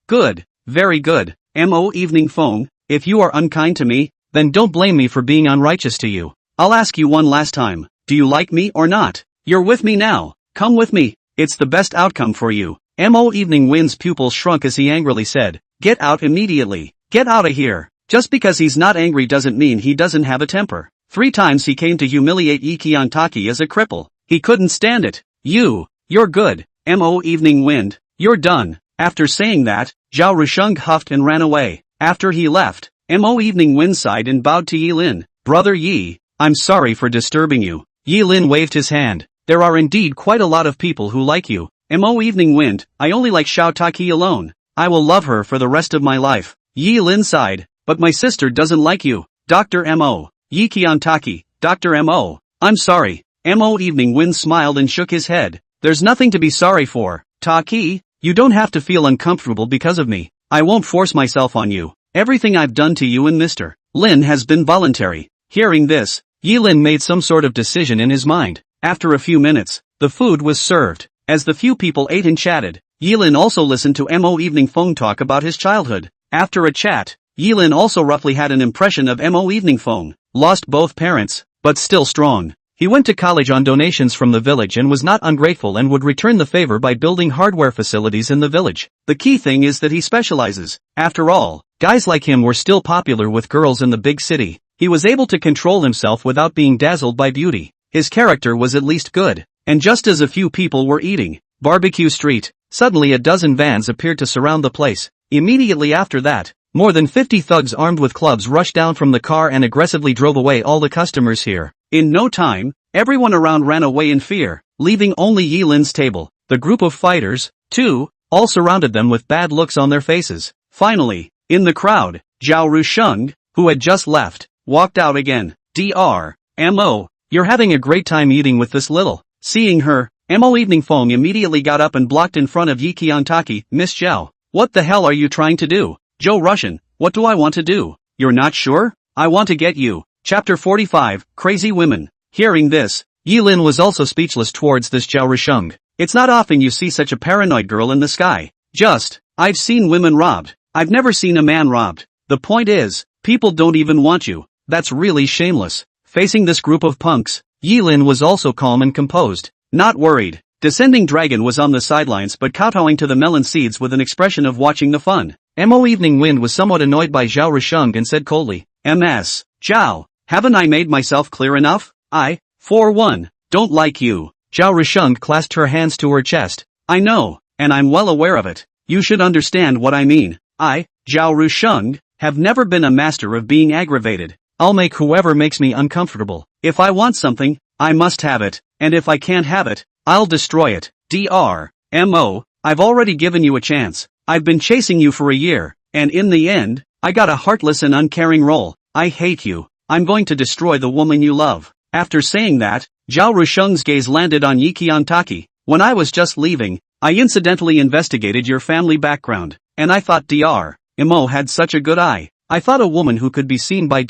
Good, very good. Mo Evening Phone, if you are unkind to me, then don't blame me for being unrighteous to you. I'll ask you one last time, do you like me or not? You're with me now, come with me, it's the best outcome for you. Mo Evening Wind's pupils shrunk as he angrily said, "Get out immediately, get out of here." Just because he's not angry doesn't mean he doesn't have a temper. 3 times he came to humiliate Yi Qiantaki as a cripple. He couldn't stand it. You're good, Mo Evening Wind, you're done. After saying that, Zhao Rusheng huffed and ran away. After he left, Mo Evening Wind sighed and bowed to Yilin. "Brother Yi, I'm sorry for disturbing you." Yilin waved his hand. "There are indeed quite a lot of people who like you. Mo Evening Wind, I only like Xiao Taki alone. I will love her for the rest of my life." Yilin sighed. "But my sister doesn't like you, Dr. Mo. Yi Qiantaki, Dr. Mo. I'm sorry." Mo Evening Wind smiled and shook his head. "There's nothing to be sorry for, Taki. You don't have to feel uncomfortable because of me. I won't force myself on you. Everything I've done to you and Mr. Lin has been voluntary." Hearing this, Yilin made some sort of decision in his mind. After a few minutes, the food was served. As the few people ate and chatted, Yilin also listened to Mo Evening Phone talk about his childhood. After a chat, Yilin also roughly had an impression of Mo Evening Phone, lost both parents, but still strong. He went to college on donations from the village and was not ungrateful and would return the favor by building hardware facilities in the village. The key thing is that he specializes. After all, guys like him were still popular with girls in the big city. He was able to control himself without being dazzled by beauty. His character was at least good. And just as a few people were eating barbecue street, suddenly a dozen vans appeared to surround the place. Immediately after that, more than 50 thugs armed with clubs rushed down from the car and aggressively drove away all the customers here. In no time, everyone around ran away in fear, leaving only Yilin's table. The group of fighters, too, all surrounded them with bad looks on their faces. Finally, in the crowd, Zhao Rusheng, who had just left, walked out again. Mo, you're having a great time eating with this little. Seeing her, Mo Evening Phone immediately got up and blocked in front of Yi Qiantaki. Miss Zhao, what the hell are you trying to do? Joe Russian, what do I want to do? You're not sure? I want to get you. Chapter 45, Crazy Women. Hearing this, Yilin was also speechless towards this Zhao Rusheng. It's not often you see such a paranoid girl in the sky. I've seen women robbed. I've never seen a man robbed. The point is, people don't even want you. That's really shameless. Facing this group of punks, Yilin was also calm and composed. Not worried. Descending Dragon was on the sidelines but kowtowing to the melon seeds with an expression of watching the fun. Mo Evening Wind was somewhat annoyed by Zhao Rusheng and said coldly, Ms. Zhao, haven't I made myself clear enough? I, for one, don't like you. Zhao Rusheng clasped her hands to her chest. I know, and I'm well aware of it. You should understand what I mean. I, Zhao Rusheng, have never been a master of being aggravated. I'll make whoever makes me uncomfortable. If I want something, I must have it, and if I can't have it, I'll destroy it. Mo, I've already given you a chance. I've been chasing you for a year, and in the end, I got a heartless and uncaring role. I hate you. I'm going to destroy the woman you love. After saying that, Zhao Rusheng's gaze landed on Yi Qiantaki. When I was just leaving, I incidentally investigated your family background, and I thought Mo had such a good eye. I thought a woman who could be seen by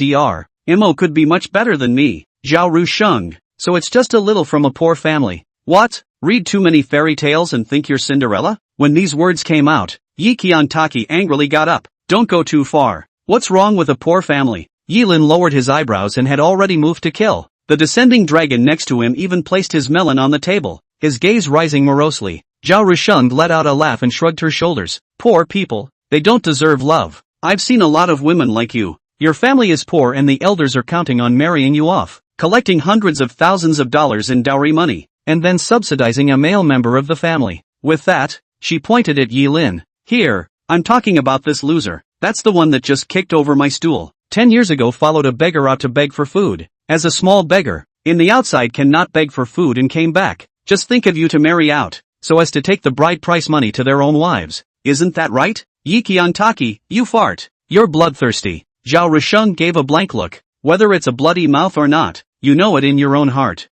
Mo could be much better than me, Zhao Rusheng. So it's just a little from a poor family. What? Read too many fairy tales and think you're Cinderella? When these words came out, Yi Qiantaki angrily got up. Don't go too far. What's wrong with a poor family? Yilin lowered his eyebrows and had already moved to kill. The descending dragon next to him even placed his melon on the table, his gaze rising morosely. Zhao Rusheng let out a laugh and shrugged her shoulders. Poor people, they don't deserve love. I've seen a lot of women like you. Your family is poor and the elders are counting on marrying you off, collecting hundreds of thousands of dollars in dowry money, and then subsidizing a male member of the family. With that, she pointed at Yilin. Here, I'm talking about this loser. That's the one that just kicked over my stool. 10 years ago followed a beggar out to beg for food. As a small beggar, in the outside cannot beg for food and came back. Just think of you to marry out, so as to take the bride price money to their own wives. Isn't that right? Yi Qiantaki, you fart. You're bloodthirsty. Zhao Rusheng gave a blank look. Whether it's a bloody mouth or not, you know it in your own heart.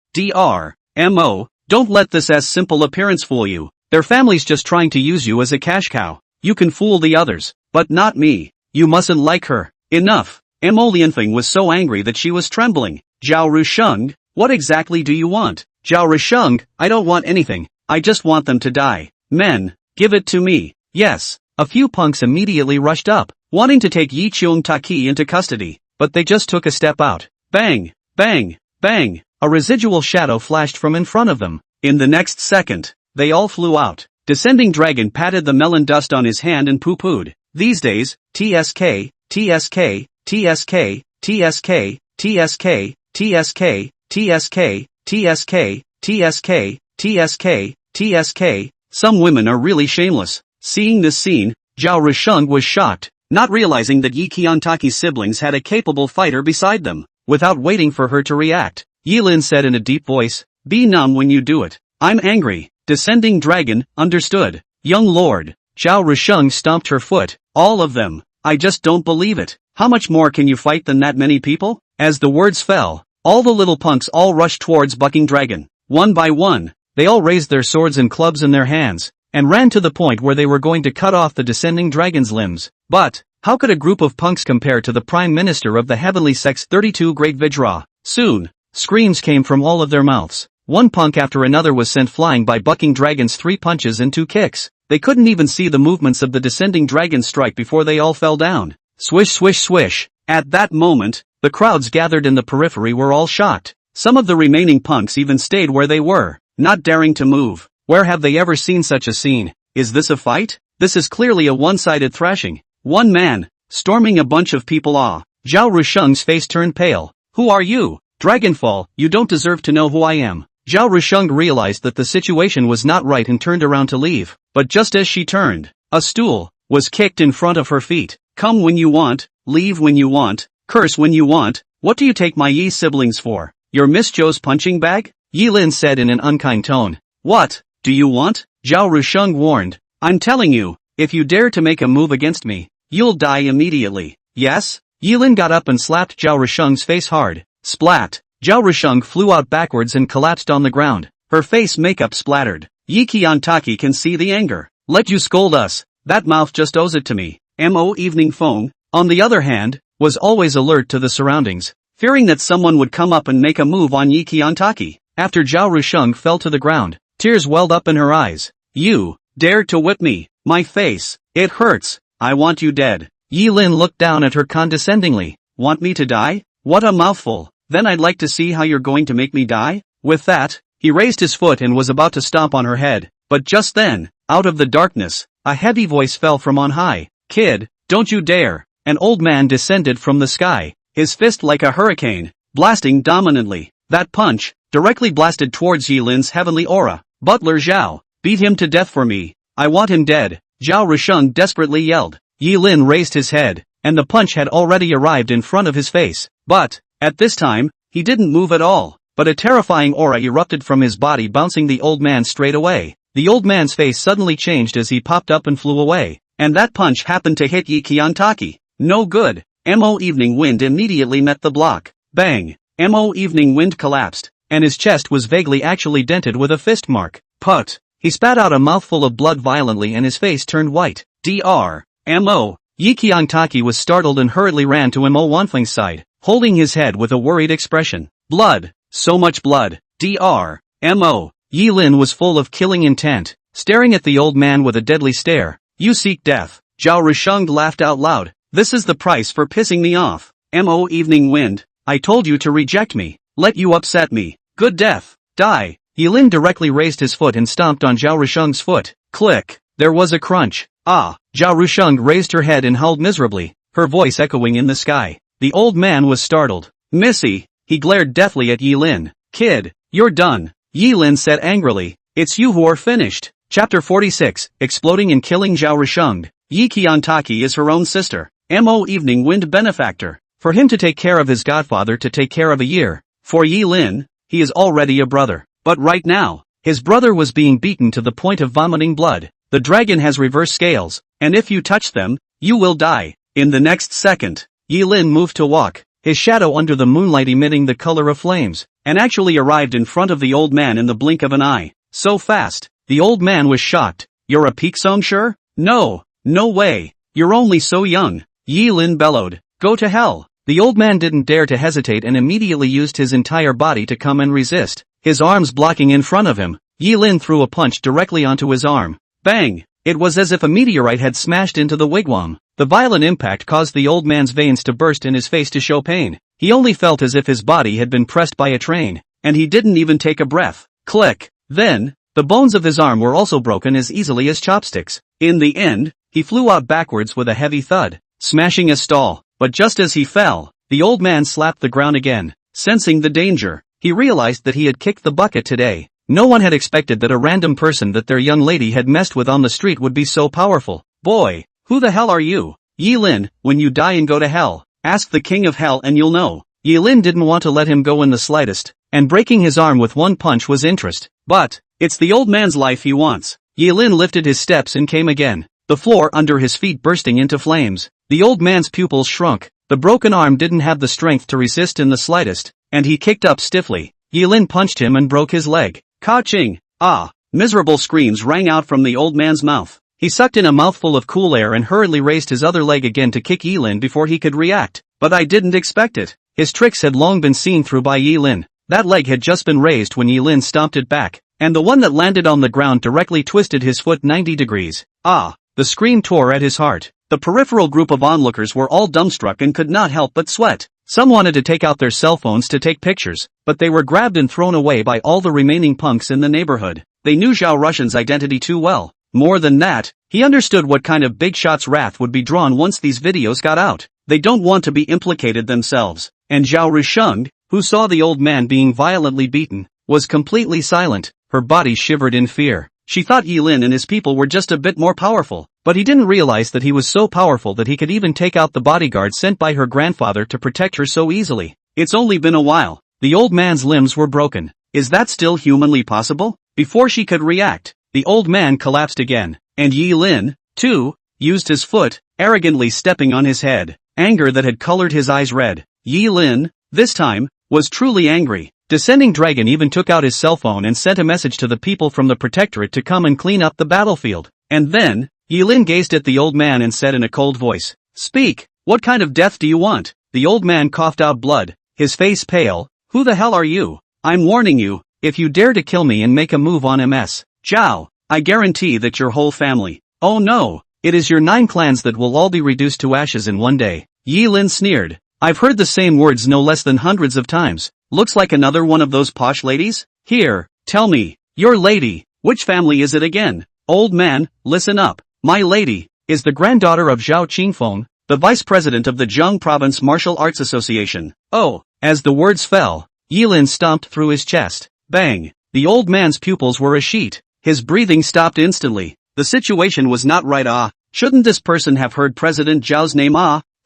Mo, don't let this as simple appearance fool you. Their family's just trying to use you as a cash cow. You can fool the others, but not me. You mustn't like her. Enough. Mo Lianfeng was so angry that she was trembling. Zhao Rusheng, what exactly do you want? Zhao Rusheng, I don't want anything. I just want them to die. Men, give it to me. Yes. A few punks immediately rushed up, wanting to take Yi Qiantaki into custody, but they just took a step out. Bang, bang, bang. A residual shadow flashed from in front of them. In the next second, they all flew out. Descending Dragon patted the melon dust on his hand and poo-pooed. These days, TSK, TSK, TSK, TSK, TSK, TSK, TSK, TSK, TSK, TSK, TSK. Some women are really shameless. Seeing this scene, Zhao Rusheng was shocked, not realizing that Yi Qiantaki's siblings had a capable fighter beside them. Without waiting for her to react, Yilin said in a deep voice, "Be numb when you do it." "I'm angry." Descending Dragon, understood. "Young lord." Zhao Rusheng stomped her foot. "All of them. I just don't believe it. How much more can you fight than that many people?" As the words fell, all the little punks all rushed towards Bucking Dragon. One by one, they all raised their swords and clubs in their hands, and ran to the point where they were going to cut off the descending dragon's limbs. But, how could a group of punks compare to the Prime Minister of the Heavenly Sex 32 Great Vajra? Soon, screams came from all of their mouths. One punk after another was sent flying by Bucking Dragon's 3 punches and 2 kicks. They couldn't even see the movements of the descending dragon strike before they all fell down. Swish swish swish. At that moment, the crowds gathered in the periphery were all shocked. Some of the remaining punks even stayed where they were, not daring to move. Where have they ever seen such a scene? Is this a fight? This is clearly a one-sided thrashing. One man, storming a bunch of people. Zhao Rusheng's face turned pale. Who are you? Dragonfall, you don't deserve to know who I am. Zhao Rusheng realized that the situation was not right and turned around to leave. But just as she turned, a stool was kicked in front of her feet. Come when you want, leave when you want, curse when you want. What do you take my Yi siblings for? Your Miss Joe's punching bag? Yi Lin said in an unkind tone. What do you want? Zhao Rusheng warned. I'm telling you, if you dare to make a move against me, you'll die immediately. Yes? Yi Lin got up and slapped Zhao Rusheng's face hard. Splat. Zhao Rusheng flew out backwards and collapsed on the ground. Her face makeup splattered. Yi Qiantaki can see the anger. Let you scold us. That mouth just owes it to me. Mo Evening Feng, on the other hand, was always alert to the surroundings, fearing that someone would come up and make a move on Yi Qiantaki. After Zhao Rusheng fell to the ground, tears welled up in her eyes. You dared to whip me. My face. It hurts. I want you dead. Yi Lin looked down at her condescendingly. Want me to die? What a mouthful. Then I'd like to see how you're going to make me die. With that, he raised his foot and was about to stomp on her head. But just then, out of the darkness, a heavy voice fell from on high. Kid, don't you dare. An old man descended from the sky, his fist like a hurricane, blasting dominantly. That punch directly blasted towards Yi Lin's heavenly aura. Butler Zhao, beat him to death for me. I want him dead. Zhao Rusheng desperately yelled. Yi Lin raised his head, and the punch had already arrived in front of his face. But, at this time, he didn't move at all. But a terrifying aura erupted from his body, bouncing the old man straight away. The old man's face suddenly changed as he popped up and flew away. And that punch happened to hit Yi Qiantaki. No good. Mo Evening Wind immediately met the block. Bang. Mo Evening Wind collapsed, and his chest was vaguely actually dented with a fist mark. Put. He spat out a mouthful of blood violently and his face turned white. Dr. Mo. Yi Qiantaki was startled and hurriedly ran to Mo Wanfeng's side, holding his head with a worried expression. Blood. So much blood. Dr. Mo. Yi Lin was full of killing intent, staring at the old man with a deadly stare. You seek death. Zhao Rusheng laughed out loud. This is the price for pissing me off. Mo Evening Wind, I told you to reject me. Let you upset me. Good death. Die. Yi Lin directly raised his foot and stomped on Zhao Rusheng's foot. Click. There was a crunch. Ah. Zhao Rusheng raised her head and howled miserably, her voice echoing in the sky. The old man was startled. Missy. He glared deathly at Yi Lin. Kid, you're done. Yi Lin said angrily. It's you who are finished. Chapter 46, Exploding and Killing Zhao Rusheng. Yi Qiantaki is her own sister. Mo Evening Wind benefactor. For him to take care of his godfather to take care of a year. For Yi Lin, he is already a brother. But right now, his brother was being beaten to the point of vomiting blood. The dragon has reverse scales, and if you touch them, you will die. In the next second, Yi Lin moved to walk, his shadow under the moonlight emitting the color of flames, and actually arrived in front of the old man in the blink of an eye. So fast, the old man was shocked. You're a peak song sure? No, no way. You're only so young. Yi Lin bellowed. Go to hell. The old man didn't dare to hesitate and immediately used his entire body to come and resist, his arms blocking in front of him. Yi Lin threw a punch directly onto his arm. Bang! It was as if a meteorite had smashed into the wigwam. The violent impact caused the old man's veins to burst and his face to show pain. He only felt as if his body had been pressed by a train, and he didn't even take a breath. Click! Then, the bones of his arm were also broken as easily as chopsticks. In the end, he flew out backwards with a heavy thud, smashing a stall. But just as he fell, the old man slapped the ground again. Sensing the danger, he realized that he had kicked the bucket today. No one had expected that a random person that their young lady had messed with on the street would be so powerful. Boy, who the hell are you? Yi Lin, when you die and go to hell, ask the king of hell and you'll know. Yi Lin didn't want to let him go in the slightest, and breaking his arm with one punch was interest. But, it's the old man's life he wants. Yi Lin lifted his steps and came again, the floor under his feet bursting into flames. The old man's pupils shrunk, the broken arm didn't have the strength to resist in the slightest, and he kicked up stiffly. Yi Lin punched him and broke his leg. Ka-ching! Ah! Miserable screams rang out from the old man's mouth. He sucked in a mouthful of cool air and hurriedly raised his other leg again to kick Yi Lin before he could react. But I didn't expect it. His tricks had long been seen through by Yi Lin. That leg had just been raised when Yi Lin stomped it back, and the one that landed on the ground directly twisted his foot 90 degrees. Ah! The scream tore at his heart. The peripheral group of onlookers were all dumbstruck and could not help but sweat. Some wanted to take out their cell phones to take pictures, but they were grabbed and thrown away by all the remaining punks in the neighborhood. They knew Zhao Rushan's identity too well. More than that, he understood what kind of big shot's wrath would be drawn once these videos got out. They don't want to be implicated themselves. And Zhao Rusheng, who saw the old man being violently beaten, was completely silent. Her body shivered in fear. She thought Yilin and his people were just a bit more powerful, but he didn't realize that he was so powerful that he could even take out the bodyguard sent by her grandfather to protect her so easily. It's only been a while. The old man's limbs were broken. Is that still humanly possible? Before she could react, the old man collapsed again, and Yilin, too, used his foot, arrogantly stepping on his head. Anger that had colored his eyes red. Yilin, this time, was truly angry. Descending Dragon even took out his cell phone and sent a message to the people from the Protectorate to come and clean up the battlefield. And then, Yilin gazed at the old man and said in a cold voice, "Speak, what kind of death do you want?" The old man coughed out blood, his face pale. "Who the hell are you? I'm warning you, if you dare to kill me and make a move on MS Zhao, I guarantee that your whole family, oh no, it is your 9 clans that will all be reduced to ashes in one day." Yilin sneered. "I've heard the same words no less than hundreds of times. Looks like another one of those posh ladies? Here, tell me, your lady, which family is it again?" "Old man, listen up. My lady is the granddaughter of Zhao Qingfeng, the vice president of the Zheng Province Martial Arts Association." "Oh." As the words fell, Yilin stomped through his chest. Bang! The old man's pupils were a sheet. His breathing stopped instantly. The situation was not right. Shouldn't this person have heard President Zhao's name?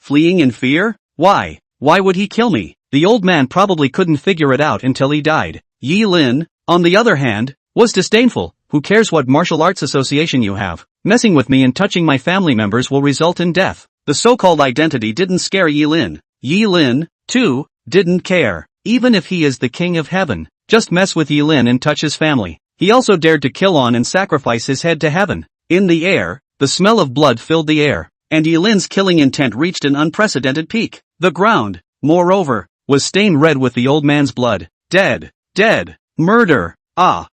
Fleeing in fear? Why? Why would he kill me? The old man probably couldn't figure it out until he died. Yilin, on the other hand, was disdainful. "Who cares what martial arts association you have? Messing with me and touching my family members will result in death." The so-called identity didn't scare Yilin. Yilin, too, didn't care. Even if he is the king of heaven, just mess with Yilin and touch his family. He also dared to kill on and sacrifice his head to heaven. In the air, the smell of blood filled the air, and Yilin's killing intent reached an unprecedented peak. The ground, moreover, was stained red with the old man's blood. Dead. Dead. Murder.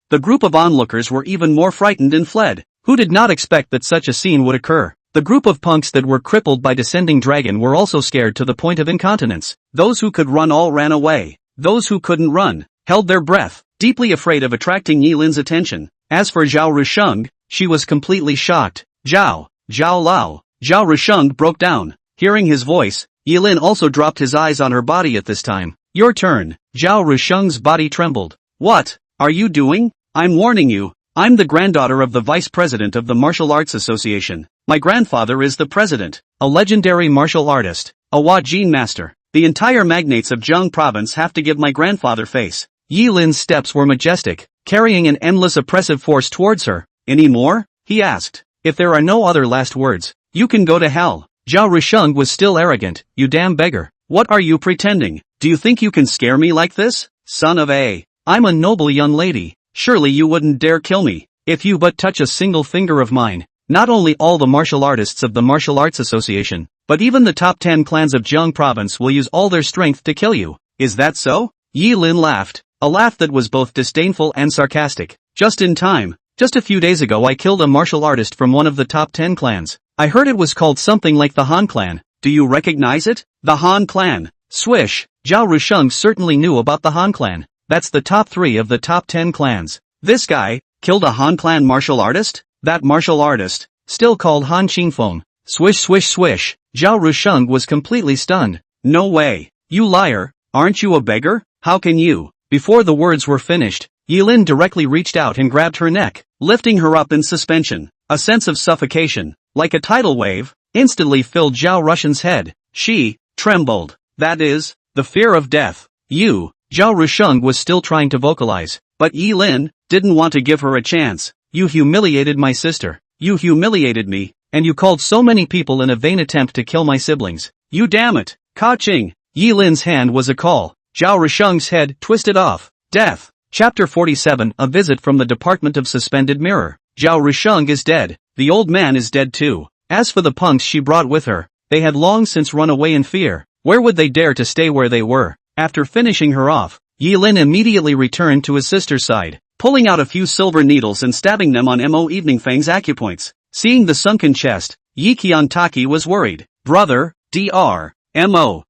The group of onlookers were even more frightened and fled. Who did not expect that such a scene would occur? The group of punks that were crippled by Descending Dragon were also scared to the point of incontinence. Those who could run all ran away. Those who couldn't run held their breath, deeply afraid of attracting Yilin's attention. As for Zhao Rusheng, she was completely shocked. Zhao Lao. Zhao Rusheng broke down. Hearing his voice, Yilin also dropped his eyes on her body at this time. "Your turn." Zhao Rusheng's body trembled. "What are you doing? I'm warning you. I'm the granddaughter of the vice president of the Martial Arts Association. My grandfather is the president, a legendary martial artist, a Wajin master. The entire magnates of Zheng province have to give my grandfather face." Yilin's steps were majestic, carrying an endless oppressive force towards her. "Any more?" he asked. "If there are no other last words, you can go to hell." Zhao Rusheng was still arrogant. "You damn beggar. What are you pretending? Do you think you can scare me like this? Son of a... I'm a noble young lady. Surely you wouldn't dare kill me. If you but touch a single finger of mine, not only all the martial artists of the Martial Arts Association, but even the top 10 clans of Zheng province will use all their strength to kill you. Is that so?" Yilin laughed, a laugh that was both disdainful and sarcastic. "Just in time. Just a few days ago I killed a martial artist from one of the top 10 clans. I heard it was called something like the Han clan. Do you recognize it? The Han clan." Swish. Zhao Rusheng certainly knew about the Han clan. That's the top 3 of the top 10 clans. This guy killed a Han clan martial artist? That martial artist, still called Han Qingfeng. Swish swish swish. Zhao Rusheng was completely stunned. "No way. You liar. Aren't you a beggar? How can you?" Before the words were finished, Yilin directly reached out and grabbed her neck, lifting her up in suspension. A sense of suffocation, like a tidal wave, instantly filled Zhao Rusheng's head. She trembled. That is, the fear of death. Zhao Rusheng was still trying to vocalize, but Yilin didn't want to give her a chance. "You humiliated my sister. You humiliated me, and you called so many people in a vain attempt to kill my siblings. You damn it." Ka-ching. Yilin's hand was a call. Zhao Rusheng's head twisted off. Death. Chapter 47. A visit from the Department of Suspended Mirror. Zhao Rusheng is dead. The old man is dead too. As for the punks she brought with her, they had long since run away in fear. Where would they dare to stay where they were? After finishing her off, Yilin immediately returned to his sister's side, pulling out a few silver needles and stabbing them on Mo Evening Fang's acupoints. Seeing the sunken chest, Yi Qiantaki was worried. Brother, Mo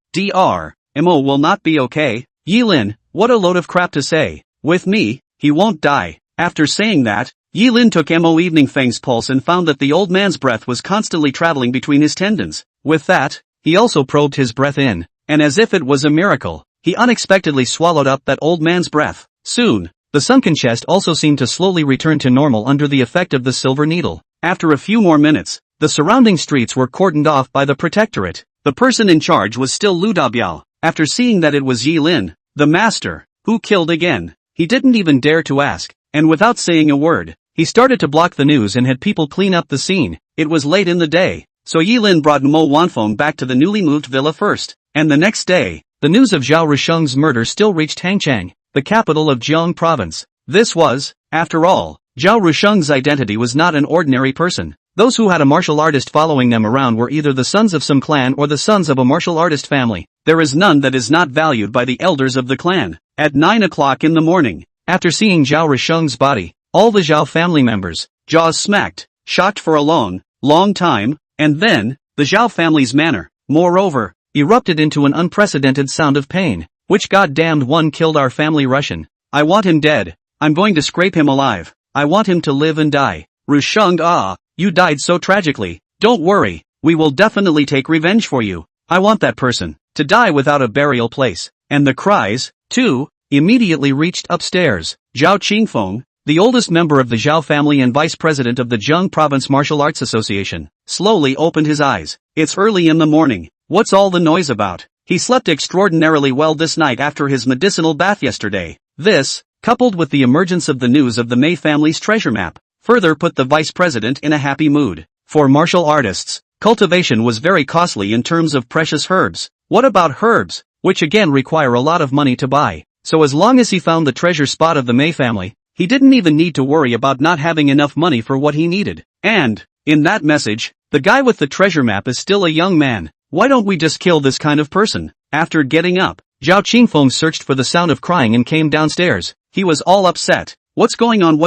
will not be okay. Yi Lin, what a load of crap to say. With me, he won't die. After saying that, Yi Lin took Mo Evening Feng's pulse and found that the old man's breath was constantly traveling between his tendons. With that, he also probed his breath in, and as if it was a miracle, he unexpectedly swallowed up that old man's breath. Soon, the sunken chest also seemed to slowly return to normal under the effect of the silver needle. After a few more minutes, the surrounding streets were cordoned off by the protectorate. The person in charge was still Lu Dabiao. After seeing that it was Yi Lin, the master, who killed again, he didn't even dare to ask, and without saying a word, he started to block the news and had people clean up the scene. It was late in the day, so Yi Lin brought Mo Wanfeng back to the newly moved villa first, and the next day, the news of Zhao Rusheng's murder still reached Hangchang, the capital of Jiang province. This was, after all, Zhao Rusheng's identity was not an ordinary person. Those who had a martial artist following them around were either the sons of some clan or the sons of a martial artist family. There is none that is not valued by the elders of the clan. At 9 o'clock in the morning, after seeing Zhao Rusheng's body, all the Zhao family members, jaws smacked, shocked for a long time, and then, the Zhao family's manner, moreover, erupted into an unprecedented sound of pain. Which goddamned one killed our family Russian? I want him dead. I'm going to scrape him alive. I want him to live and die. Rusheng, you died so tragically. Don't worry, we will definitely take revenge for you. I want that person to die without a burial place. And the cries, too, immediately reached upstairs. Zhao Qingfeng, the oldest member of the Zhao family and vice president of the Jiang Province Martial Arts Association, slowly opened his eyes. It's early in the morning. What's all the noise about? He slept extraordinarily well this night after his medicinal bath yesterday. This, coupled with the emergence of the news of the Mei family's treasure map, further put the vice president in a happy mood. For martial artists, cultivation was very costly in terms of precious herbs. What about herbs, which again require a lot of money to buy? So as long as he found the treasure spot of the Mei family, he didn't even need to worry about not having enough money for what he needed. And, in that message, the guy with the treasure map is still a young man. Why don't we just kill this kind of person? After getting up, Zhao Qingfeng searched for the sound of crying and came downstairs. He was all upset. What's going on?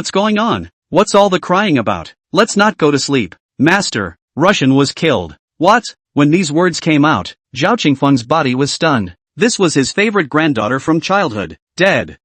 What's all the crying about? Let's not go to sleep. Master, Russian was killed. What? When these words came out, Zhao Qingfeng's body was stunned. This was his favorite granddaughter from childhood. Dead?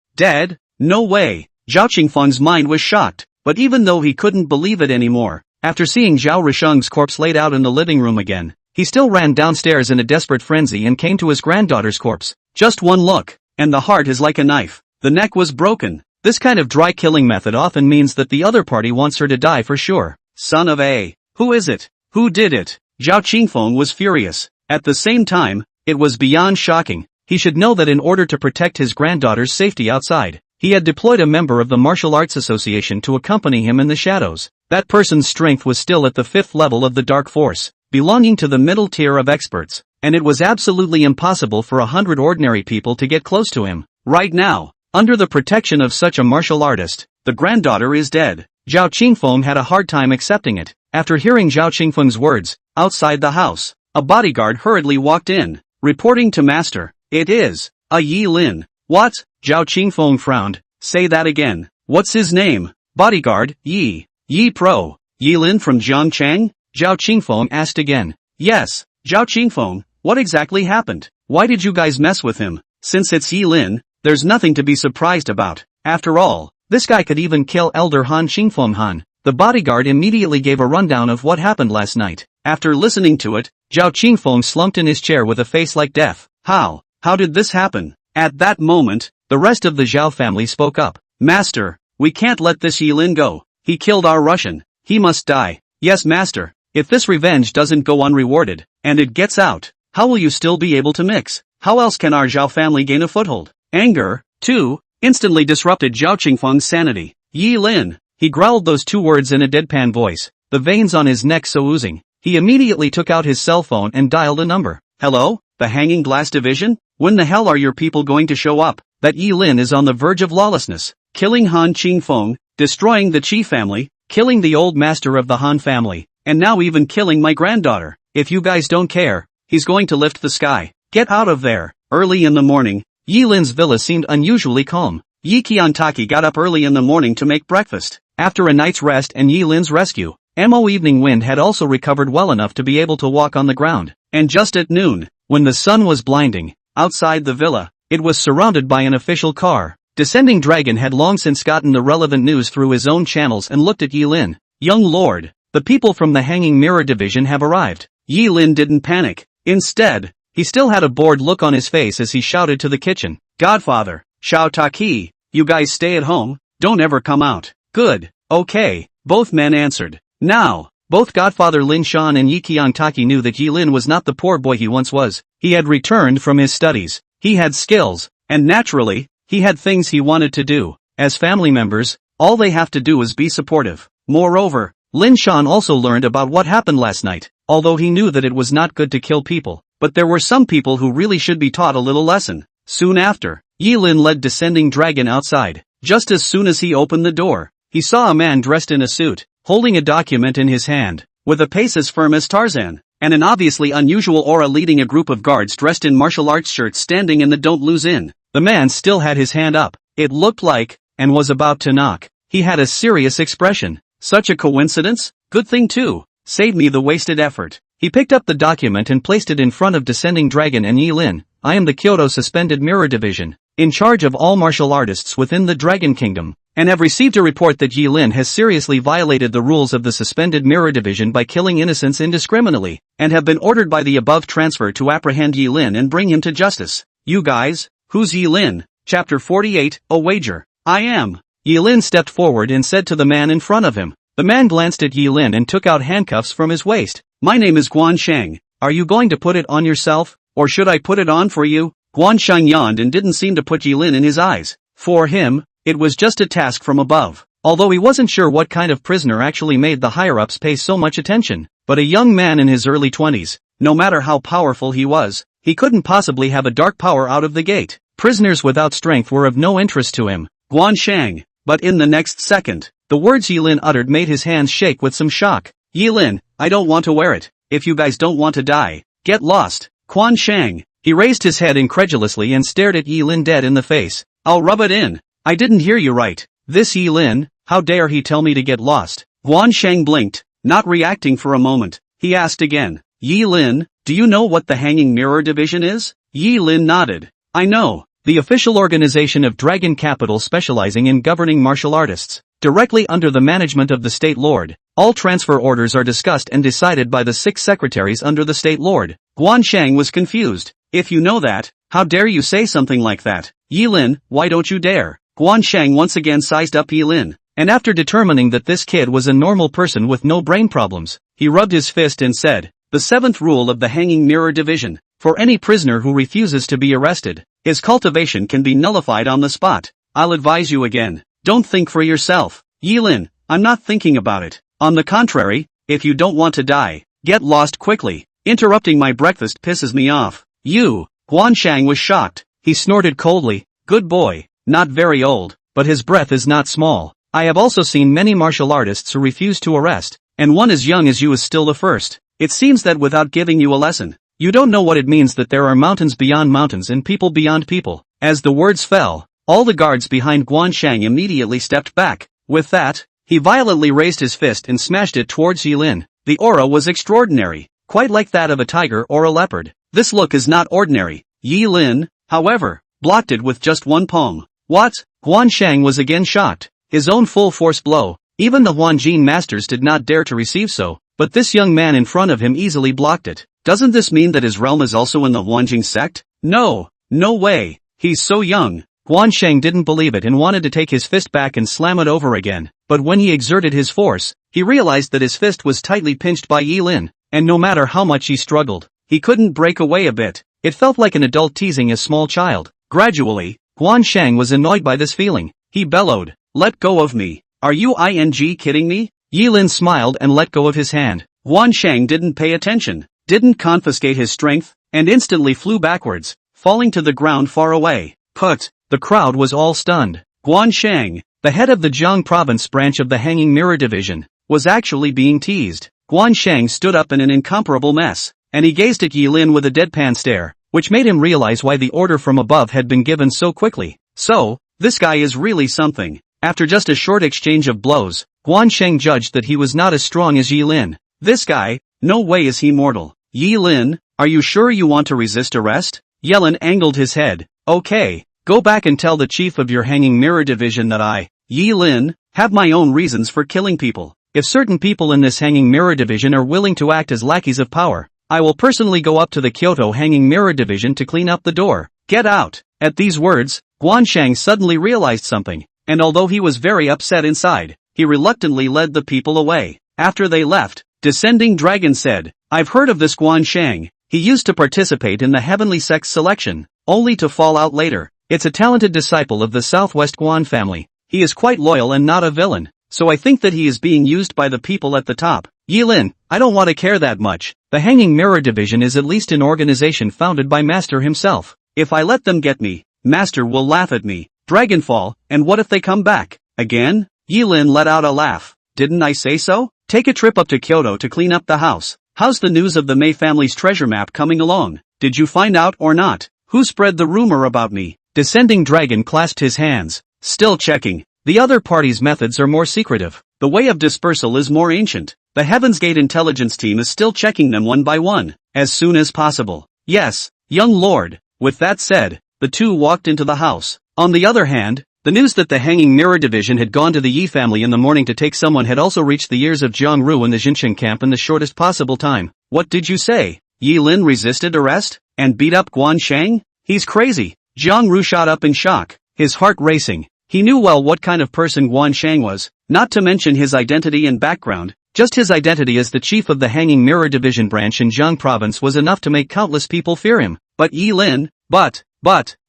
No way. Zhao Qingfeng's mind was shocked, but even though he couldn't believe it anymore, after seeing Zhao Rusheng's corpse laid out in the living room again, he still ran downstairs in a desperate frenzy and came to his granddaughter's corpse. Just one look, and the heart is like a knife. The neck was broken. This kind of dry killing method often means that the other party wants her to die for sure. Son of a. Who is it? Who did it? Zhao Qingfeng was furious. At the same time, it was beyond shocking. He should know that in order to protect his granddaughter's safety outside, he had deployed a member of the Martial Arts Association to accompany him in the shadows. That person's strength was still at the 5th level of the Dark Force, belonging to the middle tier of experts, and it was absolutely impossible for 100 ordinary people to get close to him. Right now, under the protection of such a martial artist, the granddaughter is dead. Zhao Qingfeng had a hard time accepting it. After hearing Zhao Qingfeng's words, outside the house, a bodyguard hurriedly walked in, reporting to Master. It is a Yi Lin. What? Zhao Qingfeng frowned. Say that again. What's his name? Bodyguard, Yi Pro. Yi Lin from Jiangchang? Zhao Qingfeng asked again. Yes, Zhao Qingfeng, what exactly happened? Why did you guys mess with him? Since it's Yi Lin, there's nothing to be surprised about. After all, this guy could even kill Elder Han Qingfeng Han. The bodyguard immediately gave a rundown of what happened last night. After listening to it, Zhao Qingfeng slumped in his chair with a face like death. How did this happen? At that moment, the rest of the Zhao family spoke up. Master, we can't let this Yi Lin go. He killed our Russian. He must die. Yes, Master. If this revenge doesn't go unrewarded, and it gets out, how will you still be able to mix? How else can our Zhao family gain a foothold? Anger, too, instantly disrupted Zhao Qingfeng's sanity. Yi Lin. He growled those two words in a deadpan voice, the veins on his neck so oozing. He immediately took out his cell phone and dialed a number. Hello? The Hanging Glass Division? When the hell are your people going to show up? That Yi Lin is on the verge of lawlessness, killing Han Qingfeng, destroying the Qi family, killing the old master of the Han family, and now even killing my granddaughter. If you guys don't care, he's going to lift the sky. Get out of there. Early in the morning, Yi Lin's villa seemed unusually calm. Yi Qiantaki got up early in the morning to make breakfast. After a night's rest and Yi Lin's rescue, Mo Evening Wind had also recovered well enough to be able to walk on the ground. And just at noon, when the sun was blinding, outside the villa, it was surrounded by an official car. Descending Dragon had long since gotten the relevant news through his own channels and looked at Yi Lin. Young lord, the people from the Hanging Mirror Division have arrived. Yi Lin didn't panic. Instead, he still had a bored look on his face as he shouted to the kitchen. Godfather, Xiao Taki, you guys stay at home, don't ever come out. Good, okay, both men answered. Now, both Godfather Lin Shan and Yi Qiang Taki knew that Yi Lin was not the poor boy he once was. He had returned from his studies. He had skills, and naturally, he had things he wanted to do. As family members, all they have to do is be supportive. Moreover, Lin Shan also learned about what happened last night, although he knew that it was not good to kill people. But there were some people who really should be taught a little lesson. Soon after, Yi Lin led Descending Dragon outside. Just as soon as he opened the door, he saw a man dressed in a suit, holding a document in his hand, with a pace as firm as Tarzan, and an obviously unusual aura leading a group of guards dressed in martial arts shirts standing in the Don't Lose Inn. The man still had his hand up. It looked like, and was about to knock. He had a serious expression. Such a coincidence? Good thing too. Save me the wasted effort. He picked up the document and placed it in front of Descending Dragon and Yi Lin. I am the Kyoto Suspended Mirror Division, in charge of all martial artists within the Dragon Kingdom, and have received a report that Yi Lin has seriously violated the rules of the Suspended Mirror Division by killing innocents indiscriminately, and have been ordered by the above transfer to apprehend Yi Lin and bring him to justice. You guys, who's Yi Lin? Chapter 48, A Wager. I am. Yi Lin stepped forward and said to the man in front of him. The man glanced at Yi Lin and took out handcuffs from his waist. My name is Guan Shang. Are you going to put it on yourself, or should I put it on for you? Guan Shang yawned and didn't seem to put Yi Lin in his eyes. For him, it was just a task from above. Although he wasn't sure what kind of prisoner actually made the higher-ups pay so much attention. But a young man in his early 20s, no matter how powerful he was, he couldn't possibly have a dark power out of the gate. Prisoners without strength were of no interest to him. Guan Shang. But in the next second, the words Yi Lin uttered made his hands shake with some shock. Yi Lin, I don't want to wear it. If you guys don't want to die, get lost. Guan Shang. He raised his head incredulously and stared at Yi Lin dead in the face. I'll rub it in. I didn't hear you right. This Yi Lin, how dare he tell me to get lost? Guan Shang blinked, not reacting for a moment. He asked again. Yi Lin, do you know what the Hanging Mirror Division is? Yi Lin nodded. I know. The official organization of Dragon Capital specializing in governing martial artists, directly under the management of the State Lord. All transfer orders are discussed and decided by the 6 secretaries under the State Lord. Guan Shang was confused. If you know that, how dare you say something like that? Yi Lin, why don't you dare? Guan Shang once again sized up Yi Lin, and after determining that this kid was a normal person with no brain problems, he rubbed his fist and said, the 7th rule of the Hanging Mirror Division. For any prisoner who refuses to be arrested, his cultivation can be nullified on the spot. I'll advise you again. Don't think for yourself. Yi Lin, I'm not thinking about it. On the contrary, if you don't want to die, get lost quickly. Interrupting my breakfast pisses me off. You. Guan Shang was shocked. He snorted coldly. Good boy. Not very old, but his breath is not small. I have also seen many martial artists who refuse to arrest, and one as young as you is still the first. It seems that without giving you a lesson, you don't know what it means that there are mountains beyond mountains and people beyond people. As the words fell, all the guards behind Guan Shang immediately stepped back. With that, he violently raised his fist and smashed it towards Yi Lin. The aura was extraordinary, quite like that of a tiger or a leopard. This look is not ordinary. Yi Lin, however, blocked it with just one palm. What? Guan Shang was again shocked. His own full-force blow. Even the Huanjin masters did not dare to receive so, but this young man in front of him easily blocked it. Doesn't this mean that his realm is also in the Huanjing sect? No. No way. He's so young. Guan Shang didn't believe it and wanted to take his fist back and slam it over again, but when he exerted his force, he realized that his fist was tightly pinched by Yi Lin, and no matter how much he struggled, he couldn't break away a bit. It felt like an adult teasing a small child. Gradually, Guan Shang was annoyed by this feeling. He bellowed, let go of me. Are you kidding me? Yi Lin smiled and let go of his hand. Guan Shang didn't pay attention, didn't confiscate his strength, and instantly flew backwards, falling to the ground far away. Put. The crowd was all stunned. Guan Shang, the head of the Jiang province branch of the Hanging Mirror Division, was actually being teased. Guan Shang stood up in an incomparable mess, and he gazed at Yi Lin with a deadpan stare, which made him realize why the order from above had been given so quickly. So, this guy is really something. After just a short exchange of blows, Guan Sheng judged that he was not as strong as Yi Lin. This guy, no way is he mortal. Yi Lin, are you sure you want to resist arrest? Yelin angled his head. Okay, go back and tell the chief of your hanging mirror division that I, Yi Lin, have my own reasons for killing people. If certain people in this hanging mirror division are willing to act as lackeys of power, I will personally go up to the Kyoto hanging mirror division to clean up the door. Get out. At these words, Guan Sheng suddenly realized something, and although he was very upset inside, he reluctantly led the people away. After they left, Descending Dragon said, I've heard of this Guan Sheng. He used to participate in the heavenly sex selection, only to fall out later. It's a talented disciple of the Southwest Guan family. He is quite loyal and not a villain, so I think that he is being used by the people at the top. Yi Lin, I don't want to care that much. The Hanging Mirror Division is at least an organization founded by Master himself. If I let them get me, Master will laugh at me. Dragonfall, and what if they come back? Again? Yi Lin let out a laugh. Didn't I say so? Take a trip up to Kyoto to clean up the house. How's the news of the Mei family's treasure map coming along? Did you find out or not? Who spread the rumor about me? Descending Dragon clasped his hands. Still checking. The other party's methods are more secretive. The way of dispersal is more ancient. The Heaven's Gate intelligence team is still checking them one by one, as soon as possible. Yes, young lord. With that said, the two walked into the house. On the other hand, the news that the Hanging Mirror Division had gone to the Yi family in the morning to take someone had also reached the ears of Jiang Ru in the Jincheng camp in the shortest possible time. What did you say? Yi Lin resisted arrest? And beat up Guan Sheng? He's crazy. Jiang Ru shot up in shock, his heart racing. He knew well what kind of person Guan Sheng was, not to mention his identity and background. Just his identity as the chief of the Hanging Mirror Division branch in Jiang province was enough to make countless people fear him. But Yi Lin, but,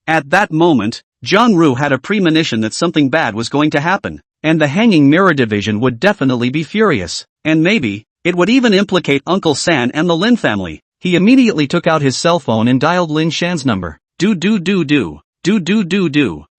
at that moment, Jiang Ru had a premonition that something bad was going to happen, and the Hanging Mirror Division would definitely be furious, and maybe, it would even implicate Uncle San and the Lin family. He immediately took out his cell phone and dialed Lin Shan's number.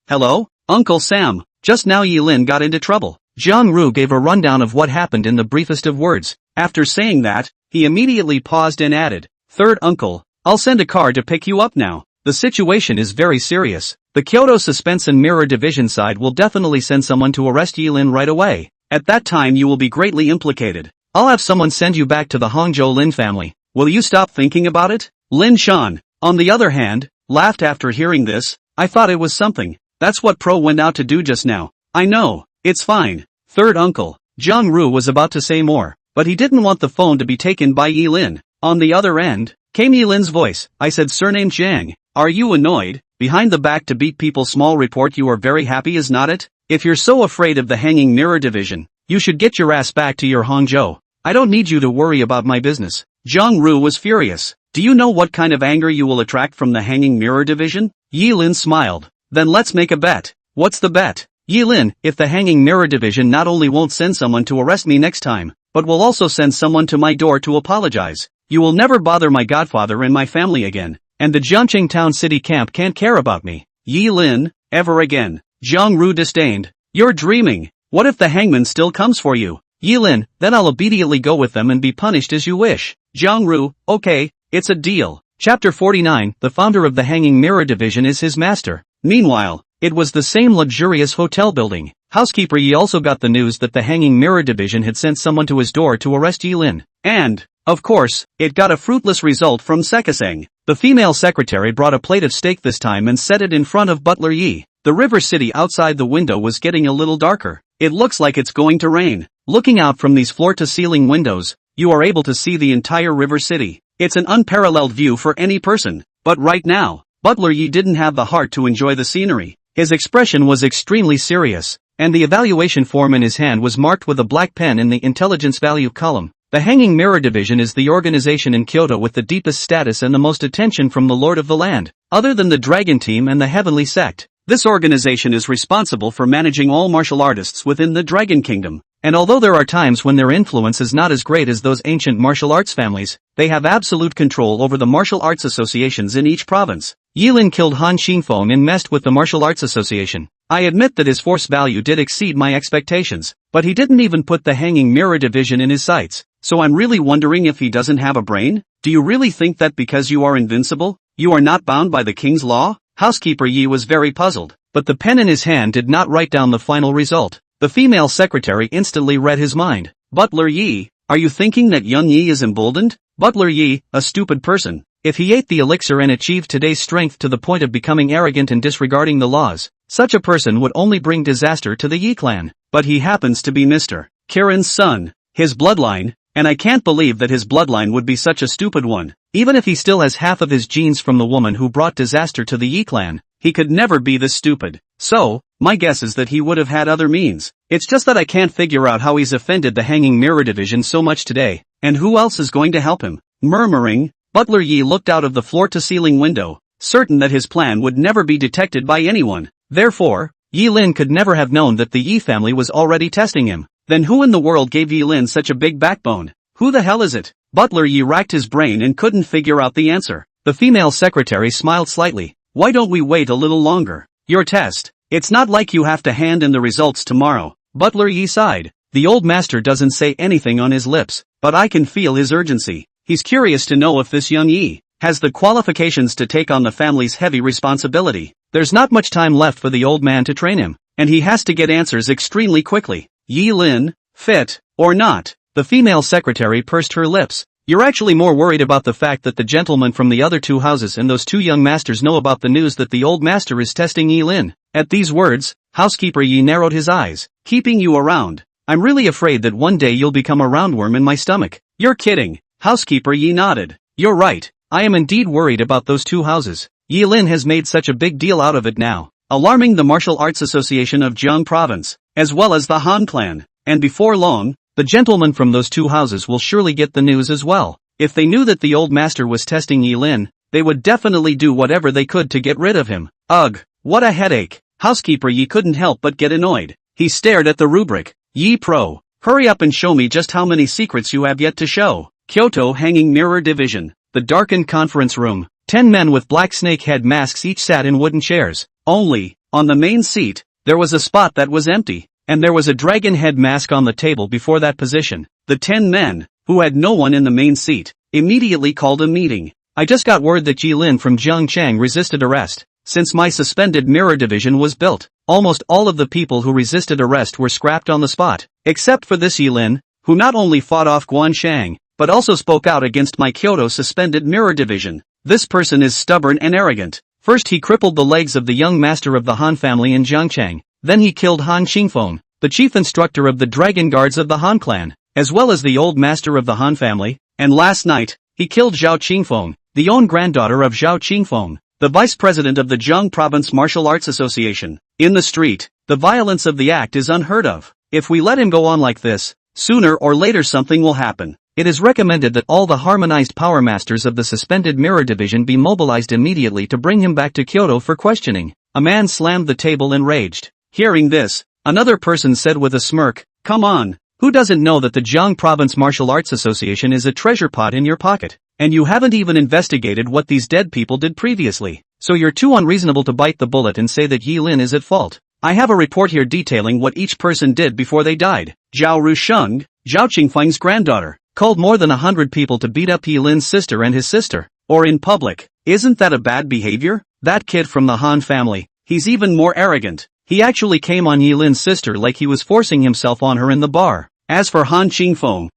Hello? Uncle Sam, just now Yi Lin got into trouble. Jiang Ru gave a rundown of what happened in the briefest of words. After saying that, he immediately paused and added, Third uncle, I'll send a car to pick you up now. The situation is very serious. The Kyoto Suspense and Mirror Division side will definitely send someone to arrest Yi Lin right away. At that time you will be greatly implicated. I'll have someone send you back to the Hangzhou Lin family. Will you stop thinking about it? Lin Shan, on the other hand, laughed after hearing this. I thought it was something. That's what Pro went out to do just now. I know, it's fine. Third uncle, Jiang Ru was about to say more, but he didn't want the phone to be taken by Yi Lin. On the other end, came Yi Lin's voice. I said surname Jiang. Are you annoyed? Behind the back to beat people small report you are very happy is not it? If you're so afraid of the Hanging Mirror Division, you should get your ass back to your Hangzhou. I don't need you to worry about my business. Jiang Ru was furious. Do you know what kind of anger you will attract from the Hanging Mirror Division? Yi Lin smiled. Then let's make a bet. What's the bet? Yi Lin, if the Hanging Mirror Division not only won't send someone to arrest me next time, but will also send someone to my door to apologize, you will never bother my godfather and my family again, and the Jiangqing Town City Camp can't care about me. Yi Lin, ever again. Jiang Ru disdained. You're dreaming. What if the hangman still comes for you? Yi Lin, then I'll obediently go with them and be punished as you wish. Jiang Ru, okay, it's a deal. Chapter 49, the founder of the Hanging Mirror Division is his master. Meanwhile, it was the same luxurious hotel building. Housekeeper Yi also got the news that the Hanging Mirror Division had sent someone to his door to arrest Yi Lin. And, of course, it got a fruitless result from Sekaseng. The female secretary brought a plate of steak this time and set it in front of Butler Yi. The river city outside the window was getting a little darker. It looks like it's going to rain. Looking out from these floor-to-ceiling windows, you are able to see the entire river city. It's an unparalleled view for any person. But right now, Butler Yi didn't have the heart to enjoy the scenery. His expression was extremely serious, and the evaluation form in his hand was marked with a black pen in the intelligence value column. The Hanging Mirror Division is the organization in Kyoto with the deepest status and the most attention from the Lord of the Land, other than the Dragon Team and the Heavenly Sect. This organization is responsible for managing all martial artists within the Dragon Kingdom, and although there are times when their influence is not as great as those ancient martial arts families, they have absolute control over the martial arts associations in each province. Yi Lin killed Han Xinfeng and messed with the martial arts association. I admit that his force value did exceed my expectations, but he didn't even put the Hanging Mirror Division in his sights, so I'm really wondering if he doesn't have a brain? Do you really think that because you are invincible, you are not bound by the king's law? Housekeeper Yi was very puzzled, but the pen in his hand did not write down the final result. The female secretary instantly read his mind. Butler Yi, are you thinking that young Yi is emboldened? Butler Yi, a stupid person. If he ate the elixir and achieved today's strength to the point of becoming arrogant and disregarding the laws, such a person would only bring disaster to the Yi clan. But he happens to be Mr. Kirin's son, his bloodline, and I can't believe that his bloodline would be such a stupid one. Even if he still has half of his genes from the woman who brought disaster to the Yi clan, he could never be this stupid. So, my guess is that he would have had other means. It's just that I can't figure out how he's offended the Hanging Mirror Division so much today, and who else is going to help him? Murmuring, Butler Yi looked out of the floor-to-ceiling window, certain that his plan would never be detected by anyone. Therefore, Yi Lin could never have known that the Yi family was already testing him. Then who in the world gave Yi Lin such a big backbone? Who the hell is it? Butler Yi racked his brain and couldn't figure out the answer. The female secretary smiled slightly. Why don't we wait a little longer? Your test. It's not like you have to hand in the results tomorrow. Butler Yi sighed. The old master doesn't say anything on his lips, but I can feel his urgency. He's curious to know if this young Yi has the qualifications to take on the family's heavy responsibility. There's not much time left for the old man to train him, and he has to get answers extremely quickly. Yi Lin, fit, or not? The female secretary pursed her lips. You're actually more worried about the fact that the gentleman from the other two houses and those two young masters know about the news that the old master is testing Yi Lin. At these words, housekeeper Yi narrowed his eyes. Keeping you around. I'm really afraid that one day you'll become a roundworm in my stomach. You're kidding. Housekeeper Yi nodded. You're right. I am indeed worried about those two houses. Yi Lin has made such a big deal out of it now, alarming the Martial Arts Association of Jiang Province, as well as the Han clan. And before long, the gentlemen from those two houses will surely get the news as well. If they knew that the old master was testing Yi Lin, they would definitely do whatever they could to get rid of him. Ugh, what a headache. Housekeeper Yi couldn't help but get annoyed. He stared at the rubric. Yi Pro, hurry up and show me just how many secrets you have yet to show. Kyoto Hanging Mirror Division. The darkened conference room. 10 men with black snake head masks each sat in wooden chairs. Only, on the main seat, there was a spot that was empty, and there was a dragon head mask on the table before that position. The 10 men, who had no one in the main seat, immediately called a meeting. I just got word that Ji Lin from Zhengchang resisted arrest. Since my suspended mirror division was built, almost all of the people who resisted arrest were scrapped on the spot, except for this Yi Lin, who not only fought off Guanshang, but also spoke out against my Kyoto suspended mirror division. This person is stubborn and arrogant. First he crippled the legs of the young master of the Han family in Zhengchang, then he killed Han Qingfeng, the chief instructor of the dragon guards of the Han clan, as well as the old master of the Han family, and last night, he killed Zhao Qingfeng, the own granddaughter of Zhao Qingfeng, the vice president of the Jiang Province Martial Arts Association. In the street, the violence of the act is unheard of. If we let him go on like this, sooner or later something will happen. It is recommended that all the harmonized power masters of the suspended mirror division be mobilized immediately to bring him back to Kyoto for questioning. A man slammed the table enraged. Hearing this, another person said with a smirk, come on, who doesn't know that the Jiang Province Martial Arts Association is a treasure pot in your pocket? And you haven't even investigated what these dead people did previously. So you're too unreasonable to bite the bullet and say that Yi Lin is at fault. I have a report here detailing what each person did before they died. Zhao Rusheng, Zhao Qingfeng's granddaughter, called more than 100 people to beat up Yi Lin's sister and his sister, or in public. Isn't that a bad behavior? That kid from the Han family, he's even more arrogant. He actually came on Yi Lin's sister like he was forcing himself on her in the bar. As for Han Qingfeng,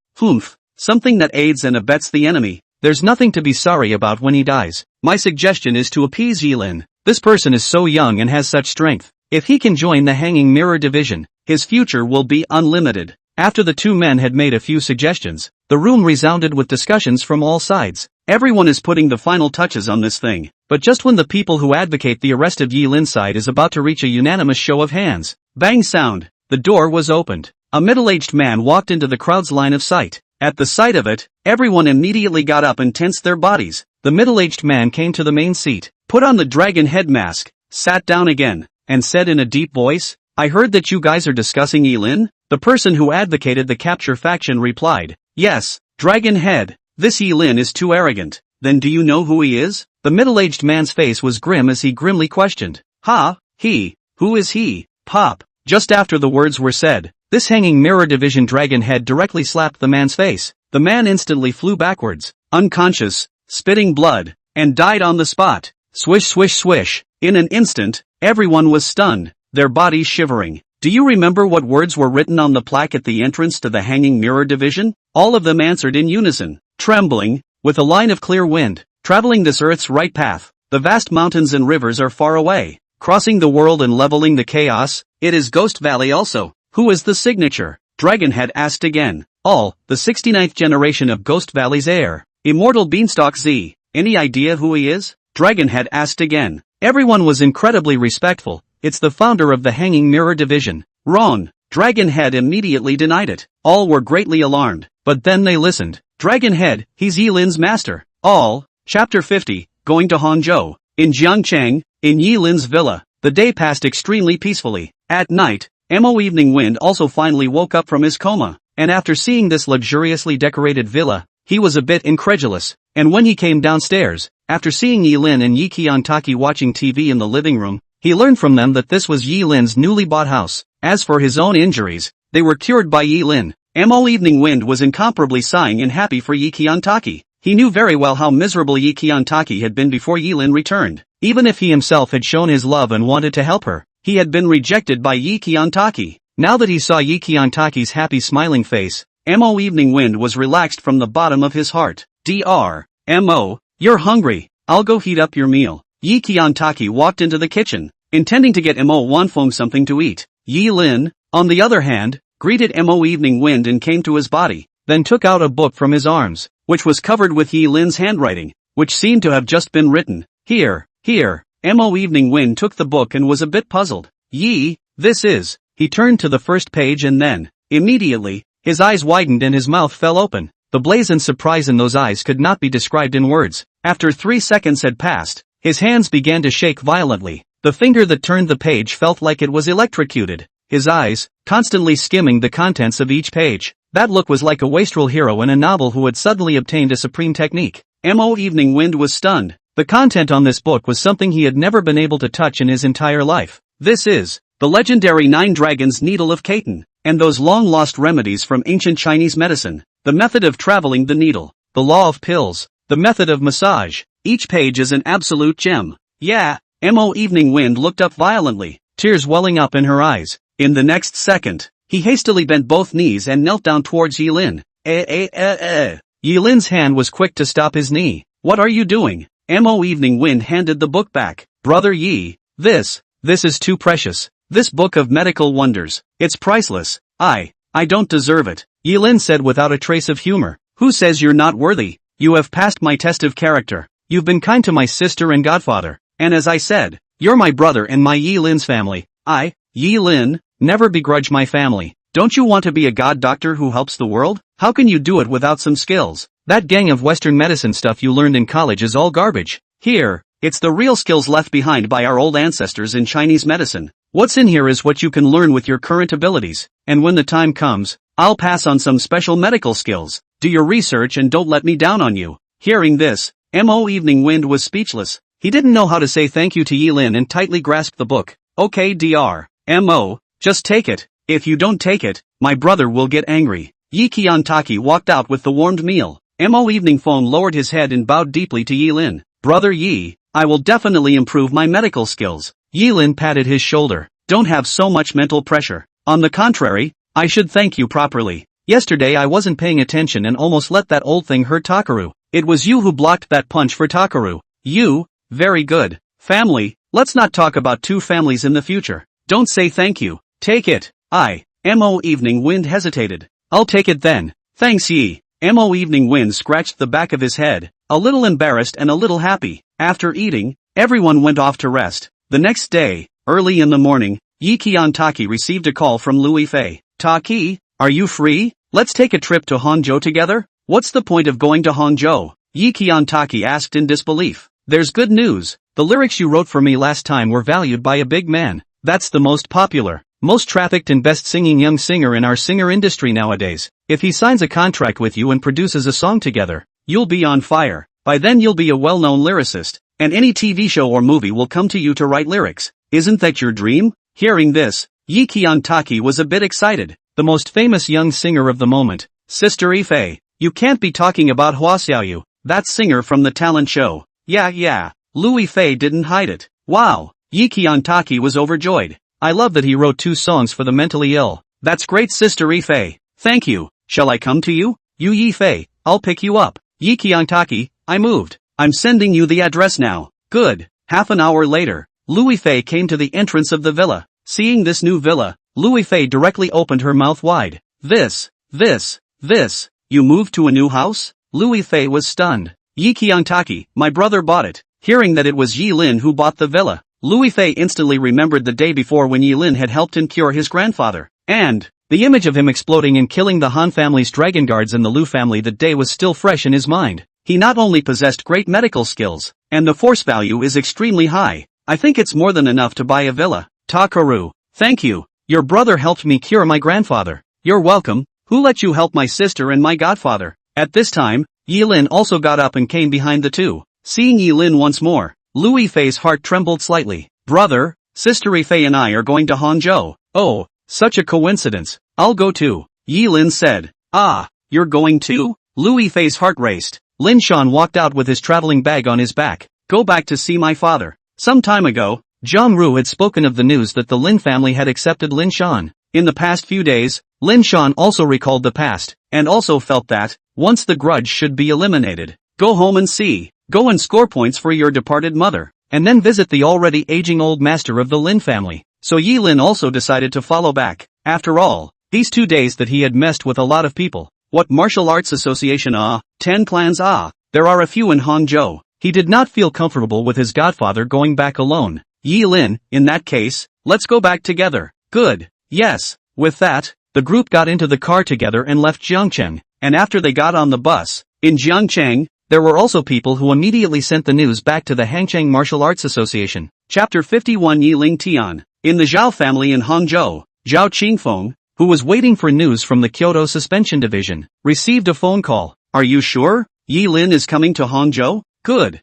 something that aids and abets the enemy, there's nothing to be sorry about when he dies. My suggestion is to appease Yi Lin. This person is so young and has such strength. If he can join the Hanging Mirror Division, his future will be unlimited. After the two men had made a few suggestions, the room resounded with discussions from all sides. Everyone is putting the final touches on this thing, but just when the people who advocate the arrest of Yi Lin's side is about to reach a unanimous show of hands, bang sound, the door was opened. A middle-aged man walked into the crowd's line of sight. At the sight of it, everyone immediately got up and tensed their bodies. The middle-aged man came to the main seat, put on the dragon head mask, sat down again, and said in a deep voice, I heard that you guys are discussing Yi Lin? The person who advocated the capture faction replied, yes, Dragon Head, this Yi Lin is too arrogant. Then do you know who he is? The middle-aged man's face was grim as he grimly questioned. Who is he? Pop. Just after the words were said, this Hanging Mirror Division Dragon Head directly slapped the man's face. The man instantly flew backwards, unconscious, spitting blood, and died on the spot. Swish swish swish. In an instant, everyone was stunned, their bodies shivering. Do you remember what words were written on the plaque at the entrance to the hanging mirror division? All of them answered in unison. Trembling, with a line of clear wind, traveling this earth's right path, the vast mountains and rivers are far away, crossing the world and leveling the chaos, it is Ghost Valley also. Who is the signature? Dragonhead asked again. All, the 69th generation of Ghost Valley's heir, Immortal Beanstalk Z. Any idea who he is? Dragonhead asked again. Everyone was incredibly respectful. It's the founder of the Hanging Mirror Division. Wrong. Dragonhead immediately denied it. All were greatly alarmed, but then they listened. Dragonhead, he's Yilin's master. All. Chapter 50, going to Hangzhou. In Jiangcheng, in Yilin's villa, the day passed extremely peacefully. At night, Mo Evening Wind also finally woke up from his coma, and after seeing this luxuriously decorated villa, he was a bit incredulous, and when he came downstairs, after seeing Yilin and Yi Qiantaki watching TV in the living room, he learned from them that this was Yilin's newly bought house. As for his own injuries, they were cured by Yilin. Mo Evening Wind was incomparably sighing and happy for Yi Qiantaki. He knew very well how miserable Yi Qiantaki had been before Yilin returned. Even if he himself had shown his love and wanted to help her, he had been rejected by Yi Qiantaki. Now that he saw Yi Qiantaki's happy smiling face, Mo Evening Wind was relaxed from the bottom of his heart. Mo, you're hungry. I'll go heat up your meal. Yi Qiantaki walked into the kitchen, intending to get Mo Wanfeng something to eat. Yi Lin, on the other hand, greeted Mo Evening Wind and came to his body, then took out a book from his arms, which was covered with Yi Lin's handwriting, which seemed to have just been written. Here. Mo Evening Wind took the book and was a bit puzzled. Yi, this is. He turned to the first page and then, immediately, his eyes widened and his mouth fell open. The blaze and surprise in those eyes could not be described in words. After 3 seconds had passed, his hands began to shake violently. The finger that turned the page felt like it was electrocuted. His eyes, constantly skimming the contents of each page. That look was like a wastrel hero in a novel who had suddenly obtained a supreme technique. Mo Evening Wind was stunned. The content on this book was something he had never been able to touch in his entire life. This is the legendary 9 Dragons Needle of Catan, and those long-lost remedies from ancient Chinese medicine, the method of traveling the needle, the law of pills, the method of massage. Each page is an absolute gem. Yeah, Mo Evening Wind looked up violently, tears welling up in her eyes. In the next second, he hastily bent both knees and knelt down towards Yilin. Yilin's hand was quick to stop his knee. What are you doing? Mo Evening Wind handed the book back. Brother Yi, this is too precious. This book of medical wonders, it's priceless. I don't deserve it. Yilin said without a trace of humor. Who says you're not worthy? You have passed my test of character. You've been kind to my sister and godfather. And as I said, you're my brother and my Yilin's family. I, Yilin, never begrudge my family. Don't you want to be a god doctor who helps the world? How can you do it without some skills? That gang of Western medicine stuff you learned in college is all garbage. Here, it's the real skills left behind by our old ancestors in Chinese medicine. What's in here is what you can learn with your current abilities, and when the time comes, I'll pass on some special medical skills. Do your research and don't let me down on you. Hearing this, Mo Evening Wind was speechless. He didn't know how to say thank you to Yilin and tightly grasped the book. Okay Mo, just take it. If you don't take it, my brother will get angry. Yi Qiantaki walked out with the warmed meal. Mo Evening Phone lowered his head and bowed deeply to Yilin. Brother Yi, I will definitely improve my medical skills. Yilin patted his shoulder. Don't have so much mental pressure. On the contrary, I should thank you properly. Yesterday I wasn't paying attention and almost let that old thing hurt Takaru. It was you who blocked that punch for Takaru. You, very good. Family, let's not talk about two families in the future. Don't say thank you. Take it. Mo Evening Wind hesitated. I'll take it then. Thanks Yi. Mo Evening Wind scratched the back of his head, a little embarrassed and a little happy. After eating, everyone went off to rest. The next day, early in the morning, Yi Qiantaki received a call from Louis Fei. Taki, are you free? Let's take a trip to Hangzhou together? What's the point of going to Hangzhou? Yi Qiantaki asked in disbelief. There's good news. The lyrics you wrote for me last time were valued by a big man. That's the most popular, most trafficked and best singing young singer in our singer industry nowadays. If he signs a contract with you and produces a song together, you'll be on fire. By then you'll be a well-known lyricist, and any TV show or movie will come to you to write lyrics. Isn't that your dream? Hearing this, Yi Qiantaki was a bit excited. The most famous young singer of the moment, Sister Ifei. You can't be talking about Hua Xiaoyu, that singer from the talent show. Yeah. Louis Fei didn't hide it. Wow. Yi Qiantaki was overjoyed. I love that he wrote 2 songs for the mentally ill. That's great, Sister Yifei. Thank you. Shall I come to you? You Yifei, I'll pick you up. Yi Qiangtaki, I moved. I'm sending you the address now. Good. Half an hour later, Lu Yifei came to the entrance of the villa. Seeing this new villa, Lu Yifei directly opened her mouth wide. This. You moved to a new house? Lu Yifei was stunned. Yi Qiangtaki, my brother bought it. Hearing that it was Yi Lin who bought the villa, Lu Yifei instantly remembered the day before when Yi Lin had helped him cure his grandfather. And the image of him exploding and killing the Han family's dragon guards and the Lu family that day was still fresh in his mind. He not only possessed great medical skills, and the force value is extremely high. I think it's more than enough to buy a villa. Takaru, thank you. Your brother helped me cure my grandfather. You're welcome. Who let you help my sister and my godfather? At this time, Yi Lin also got up and came behind the two. Seeing Yi Lin once more, Lu Yifei's heart trembled slightly. Brother, Sister Yifei and I are going to Hangzhou. Oh, such a coincidence. I'll go too. Yi Lin said. Ah, you're going too? Lu Yifei's heart raced. Lin Shan walked out with his traveling bag on his back. Go back to see my father. Some time ago, Zhang Ru had spoken of the news that the Lin family had accepted Lin Shan. In the past few days, Lin Shan also recalled the past, and also felt that, once the grudge should be eliminated, go home and see, go and score points for your departed mother, and then visit the already aging old master of the Lin family. So Yi Lin also decided to follow back. After all, these 2 days that he had messed with a lot of people. What martial arts association 10 clans there are a few in Hangzhou. He did not feel comfortable with his godfather going back alone. Yi Lin, in that case, let's go back together. Good. Yes. With that, the group got into the car together and left Jiangcheng, and after they got on the bus, in Jiangcheng, there were also people who immediately sent the news back to the Hangcheng Martial Arts Association. Chapter 51 Yi Ling Tian. In the Zhao family in Hangzhou, Zhao Qingfeng, who was waiting for news from the Kyoto Suspension Division, received a phone call. Are you sure? Yi Lin is coming to Hangzhou? Good.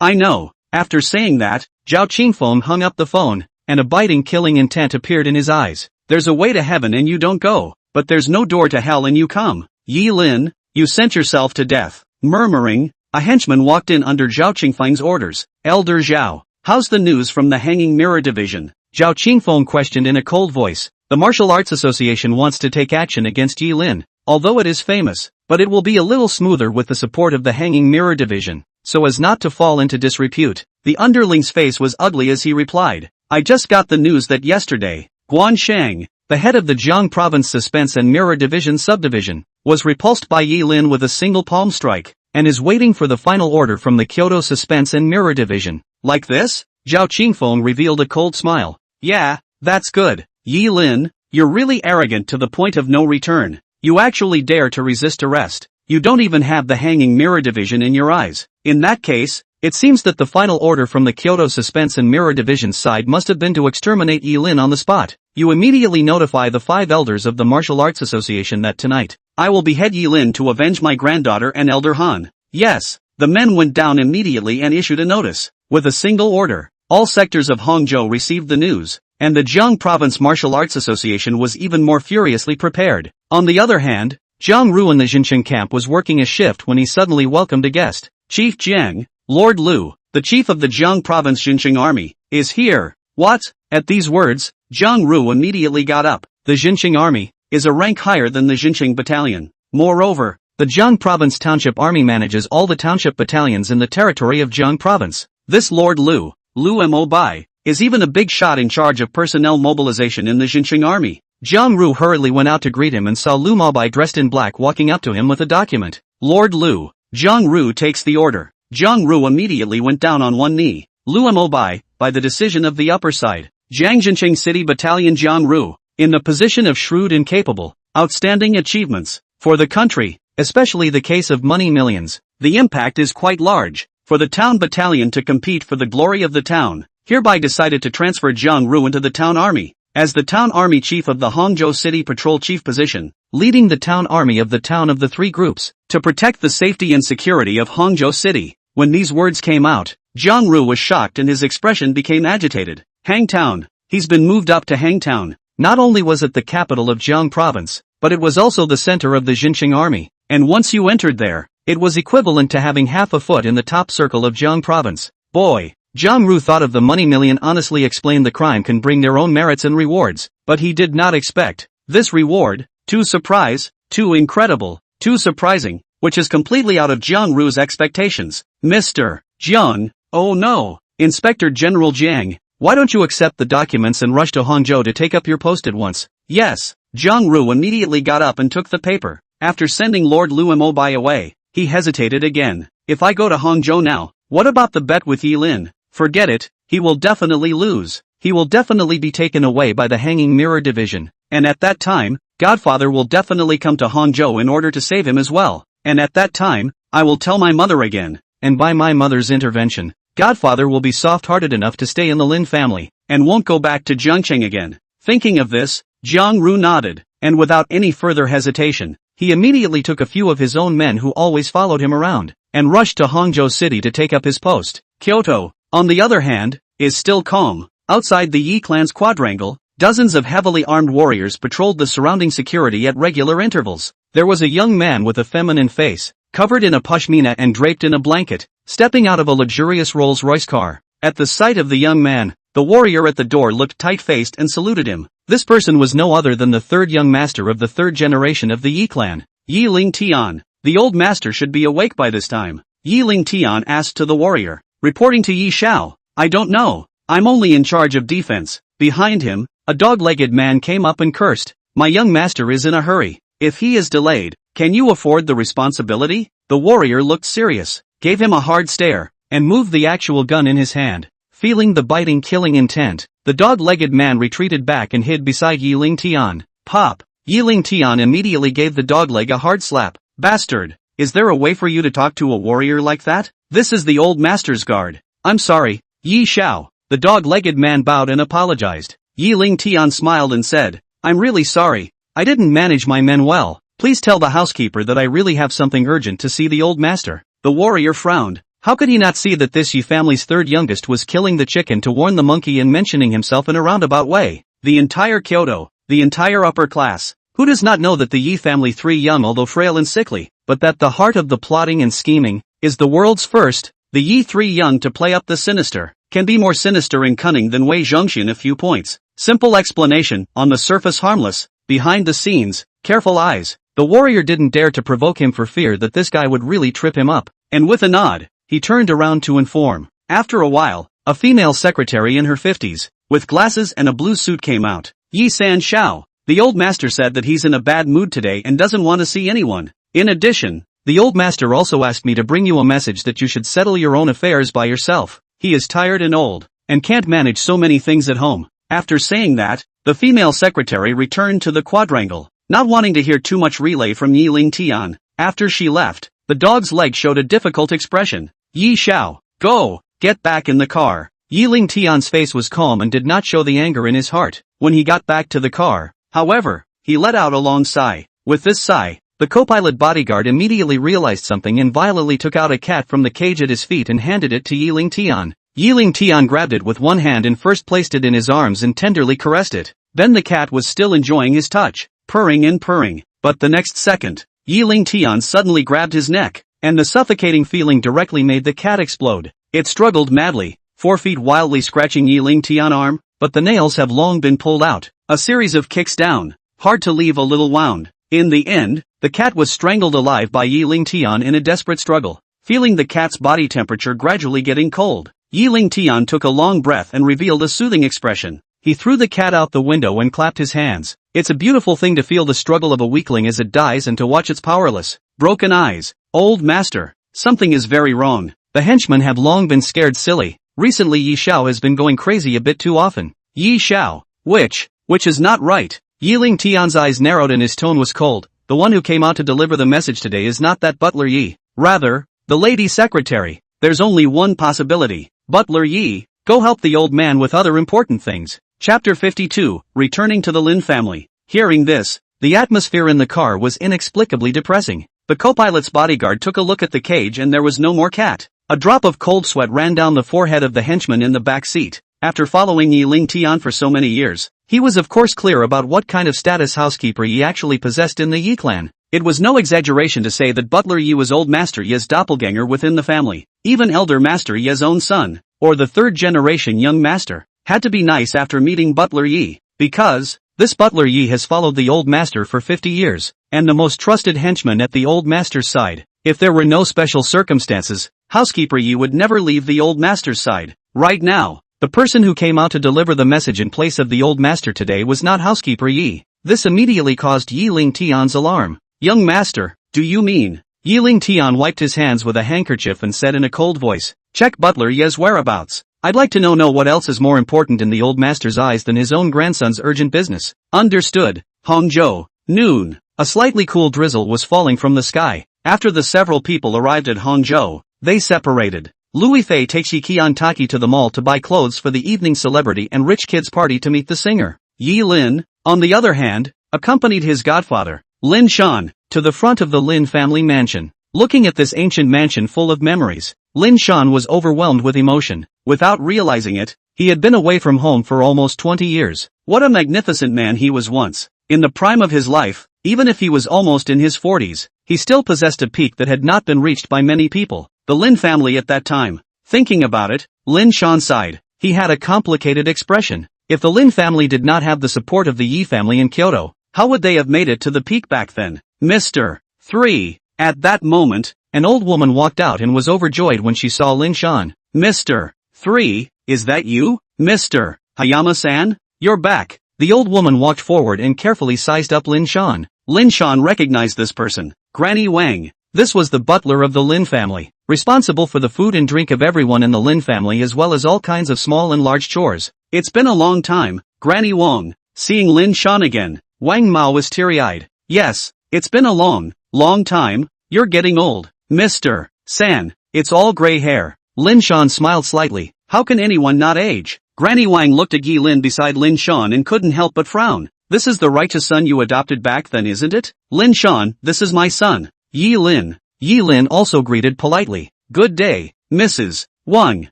I know. After saying that, Zhao Qingfeng hung up the phone, and a biting killing intent appeared in his eyes. There's a way to heaven and you don't go, but there's no door to hell and you come. Yi Lin, you sent yourself to death. Murmuring, a henchman walked in under Zhao Qingfeng's orders. Elder Zhao, how's the news from the Hanging Mirror Division? Zhao Qingfeng questioned in a cold voice. The Martial Arts Association wants to take action against Yi Lin, although it is famous, but it will be a little smoother with the support of the Hanging Mirror Division, so as not to fall into disrepute. The underling's face was ugly as he replied. I just got the news that yesterday, Guan Shang, the head of the Jiang Province Suspense and Mirror Division subdivision, was repulsed by Yi Lin with a single palm strike, and is waiting for the final order from the Kyoto Suspense and Mirror Division. Like this? Zhao Qingfeng revealed a cold smile. Yeah, that's good. Yi Lin, you're really arrogant to the point of no return. You actually dare to resist arrest. You don't even have the Hanging Mirror Division in your eyes. In that case, it seems that the final order from the Kyoto Suspense and Mirror Division's side must have been to exterminate Yi Lin on the spot. You immediately notify the 5 elders of the Martial Arts Association that tonight, I will behead Yi Lin to avenge my granddaughter and Elder Han. Yes, the men went down immediately and issued a notice. With a single order, all sectors of Hangzhou received the news, and the Jiang Province Martial Arts Association was even more furiously prepared. On the other hand, Zhang Ru in the Jincheng camp was working a shift when he suddenly welcomed a guest. Chief Jiang, Lord Lu, the chief of the Jiang Province Jincheng army, is here. What? At these words, Zhang Ru immediately got up. The Jincheng army is a rank higher than the Jincheng battalion. Moreover, the Jiang Province Township Army manages all the township battalions in the territory of Jiang Province. This Lord Lu, Lu Mo Bai, is even a big shot in charge of personnel mobilization in the Jincheng army. Zhang Ru hurriedly went out to greet him and saw Lu Maobai dressed in black walking up to him with a document. Lord Lu, Zhang Ru takes the order. Zhang Ru immediately went down on one knee. Lu Maobai, by the decision of the upper side. Jiang Jincheng City Battalion Zhang Ru, in the position of shrewd and capable, outstanding achievements, for the country, especially the case of money millions. The impact is quite large. For the town battalion to compete for the glory of the town, hereby decided to transfer Zhang Ru into the town army, as the town army chief of the Hangzhou City Patrol chief position, leading the town army of the town of the 3 groups, to protect the safety and security of Hangzhou City. When these words came out, Zhang Ru was shocked and his expression became agitated. Hangtown. He's been moved up to Hangtown. Not only was it the capital of Jiang Province, but it was also the center of the Jincheng army, and once you entered there, it was equivalent to having half a foot in the top circle of Jiang Province. Boy, Jiang Ru thought of the money million honestly explained the crime can bring their own merits and rewards, but he did not expect this reward. Too surprise, too incredible, too surprising, which is completely out of Jiang Ru's expectations. Mr. Jiang, oh no, Inspector General Jiang, why don't you accept the documents and rush to Hangzhou to take up your post at once? Yes. Jiang Ru immediately got up and took the paper. After sending Lord Luomobai away, he hesitated again. If I go to Hangzhou now, what about the bet with Yi Lin? Forget it, he will definitely lose. He will definitely be taken away by the Hanging Mirror Division. And at that time, Godfather will definitely come to Hangzhou in order to save him as well. And at that time, I will tell my mother again. And by my mother's intervention, Godfather will be soft-hearted enough to stay in the Lin family, and won't go back to Jiangcheng again. Thinking of this, Jiang Ru nodded, and without any further hesitation, he immediately took a few of his own men who always followed him around, and rushed to Hangzhou City to take up his post. Kyoto, on the other hand, is still calm. Outside the Yi clan's quadrangle, dozens of heavily armed warriors patrolled the surrounding security at regular intervals. There was a young man with a feminine face, covered in a pashmina and draped in a blanket, stepping out of a luxurious Rolls-Royce car. At the sight of the young man, the warrior at the door looked tight-faced and saluted him. This person was no other than the third young master of the third generation of the Yi clan, Yi Ling Tian. The old master should be awake by this time. Yi Ling Tian asked to the warrior, reporting to Yi Xiao. I don't know. I'm only in charge of defense. Behind him, a dog-legged man came up and cursed. My young master is in a hurry. If he is delayed, can you afford the responsibility? The warrior looked serious, gave him a hard stare, and moved the actual gun in his hand. Feeling the biting killing intent, the dog-legged man retreated back and hid beside Yi Ling Tian. Pop! Yi Ling Tian immediately gave the dog-leg a hard slap. Bastard! Is there a way for you to talk to a warrior like that? This is the old master's guard. I'm sorry, Yi Xiao. The dog-legged man bowed and apologized. Yi Ling Tian smiled and said, I'm really sorry. I didn't manage my men well. Please tell the housekeeper that I really have something urgent to see the old master. The warrior frowned. How could he not see that this Yi family's third youngest was killing the chicken to warn the monkey and mentioning himself in a roundabout way? The entire Kyoto, the entire upper class. Who does not know that the Yi family three young although frail and sickly, but that the heart of the plotting and scheming, is the world's first, the Yi three young to play up the sinister, can be more sinister and cunning than Wei Zhongxian a few points. Simple explanation, on the surface harmless, behind the scenes, careful eyes. The warrior didn't dare to provoke him for fear that this guy would really trip him up, and with a nod, he turned around to inform. After a while, a female secretary in her 50s, with glasses and a blue suit came out. Yi San Xiao. The old master said that he's in a bad mood today and doesn't want to see anyone. In addition, the old master also asked me to bring you a message that you should settle your own affairs by yourself. He is tired and old, and can't manage so many things at home. After saying that, the female secretary returned to the quadrangle, not wanting to hear too much relay from Yi Ling Tian. After she left, the dog's leg showed a difficult expression. Yi Xiao, go, get back in the car. Yi Ling Tian's face was calm and did not show the anger in his heart. When he got back to the car, however, he let out a long sigh. With this sigh, the co-pilot bodyguard immediately realized something and violently took out a cat from the cage at his feet and handed it to Yi Ling Tian. Yi Ling Tian grabbed it with one hand and first placed it in his arms and tenderly caressed it. Then the cat was still enjoying his touch, purring and purring, but the next second, Yi Ling Tian suddenly grabbed his neck, and the suffocating feeling directly made the cat explode. It struggled madly, 4 feet wildly scratching Yi Ling Tian's arm, but the nails have long been pulled out. A series of kicks down, hard to leave a little wound. In the end, the cat was strangled alive by Yi Ling Tian in a desperate struggle. Feeling the cat's body temperature gradually getting cold, Yi Ling Tian took a long breath and revealed a soothing expression. He threw the cat out the window and clapped his hands. It's a beautiful thing to feel the struggle of a weakling as it dies and to watch its powerless, broken eyes. Old master, something is very wrong. The henchmen have long been scared silly. Recently Yi Xiao has been going crazy a bit too often. Yi Xiao, which is not right. Yi Ling Tian's eyes narrowed and his tone was cold. The one who came out to deliver the message today is not that Butler Yi. Rather, the lady secretary. There's only one possibility. Butler Yi, go help the old man with other important things. Chapter 52, Returning to the Lin family. Hearing this, the atmosphere in the car was inexplicably depressing. The co-pilot's bodyguard took a look at the cage and there was no more cat. A drop of cold sweat ran down the forehead of the henchman in the back seat. After following Yi Ling Tian for so many years, he was of course clear about what kind of status housekeeper Yi actually possessed in the Yi clan. It was no exaggeration to say that Butler Yi was old Master Ye's doppelganger within the family. Even elder Master Ye's own son, or the third generation young master, had to be nice after meeting Butler Yi, because this Butler Yi has followed the old master for 50 years, and the most trusted henchman at the old master's side. If there were no special circumstances, housekeeper Yi would never leave the old master's side. Right now, the person who came out to deliver the message in place of the old master today was not housekeeper Yi. This immediately caused Yi Ling Tian's alarm. Young master, do you mean? Yi Ling Tian wiped his hands with a handkerchief and said in a cold voice, check Butler Yi's whereabouts. I'd like to know what else is more important in the old master's eyes than his own grandson's urgent business. Understood. Hangzhou. Noon. A slightly cool drizzle was falling from the sky. After the several people arrived at Hangzhou, they separated. Louis Fei takes Qian Taki to the mall to buy clothes for the evening celebrity and rich kids party to meet the singer. Yi Lin, on the other hand, accompanied his godfather, Lin Shan, to the front of the Lin family mansion. Looking at this ancient mansion full of memories, Lin Shan was overwhelmed with emotion. Without realizing it, he had been away from home for almost 20 years. What a magnificent man he was once. In the prime of his life, even if he was almost in his 40s, he still possessed a peak that had not been reached by many people. The Lin family at that time. Thinking about it, Lin Shan sighed. He had a complicated expression. If the Lin family did not have the support of the Yi family in Kyoto, how would they have made it to the peak back then? Mr. 3. At that moment, an old woman walked out and was overjoyed when she saw Lin Shan. Mr. 3, is that you? Mr. Hayama-san? You're back. The old woman walked forward and carefully sized up Lin Shan. Lin Shan recognized this person. Granny Wang. This was the butler of the Lin family, responsible for the food and drink of everyone in the Lin family as well as all kinds of small and large chores. It's been a long time, Granny Wang. Seeing Lin Shan again, Wang Mao was teary-eyed. Yes, it's been a long time. You're getting old. Mr. San, it's all gray hair. Lin Shan smiled slightly. How can anyone not age? Granny Wang looked at Yi Lin beside Lin Shan and couldn't help but frown. This is the righteous son you adopted back then, isn't it? Lin Shan, this is my son. Yi Lin. Yi Lin also greeted politely. Good day, Mrs. Wang.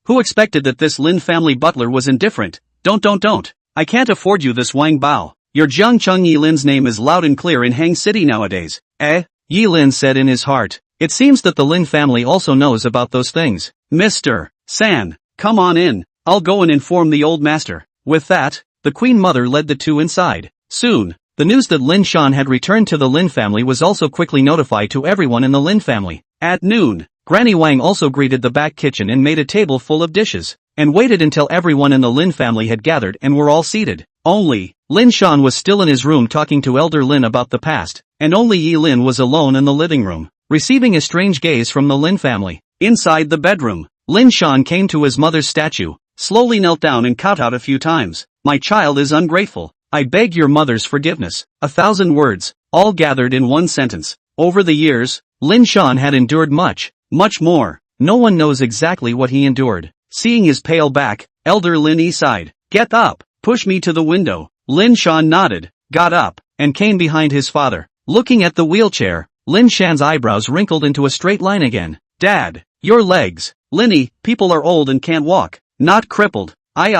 Who expected that this Lin family butler was indifferent? Don't. I can't afford you this Wang Bao. Your Jiangcheng Yi Lin's name is loud and clear in Hang City nowadays. Yi Lin said in his heart. It seems that the Lin family also knows about those things. Mr. San, come on in. I'll go and inform the old master. With that, the Queen Mother led the two inside. Soon, the news that Lin Shan had returned to the Lin family was also quickly notified to everyone in the Lin family. At noon, Granny Wang also greeted the back kitchen and made a table full of dishes, and waited until everyone in the Lin family had gathered and were all seated. Only, Lin Shan was still in his room talking to Elder Lin about the past, and only Yi Lin was alone in the living room, receiving a strange gaze from the Lin family. Inside the bedroom, Lin Shan came to his mother's statue, slowly knelt down and kowtowed a few times. My child is ungrateful. I beg your mother's forgiveness. 1,000 words, all gathered in one sentence. Over the years, Lin Shan had endured much more. No one knows exactly what he endured. Seeing his pale back, Elder Lin Yi sighed. Get up, push me to the window. Lin Shan nodded, got up, and came behind his father. Looking at the wheelchair, Lin Shan's eyebrows wrinkled into a straight line again. Dad, your legs. Linny, people are old and can't walk. Not crippled.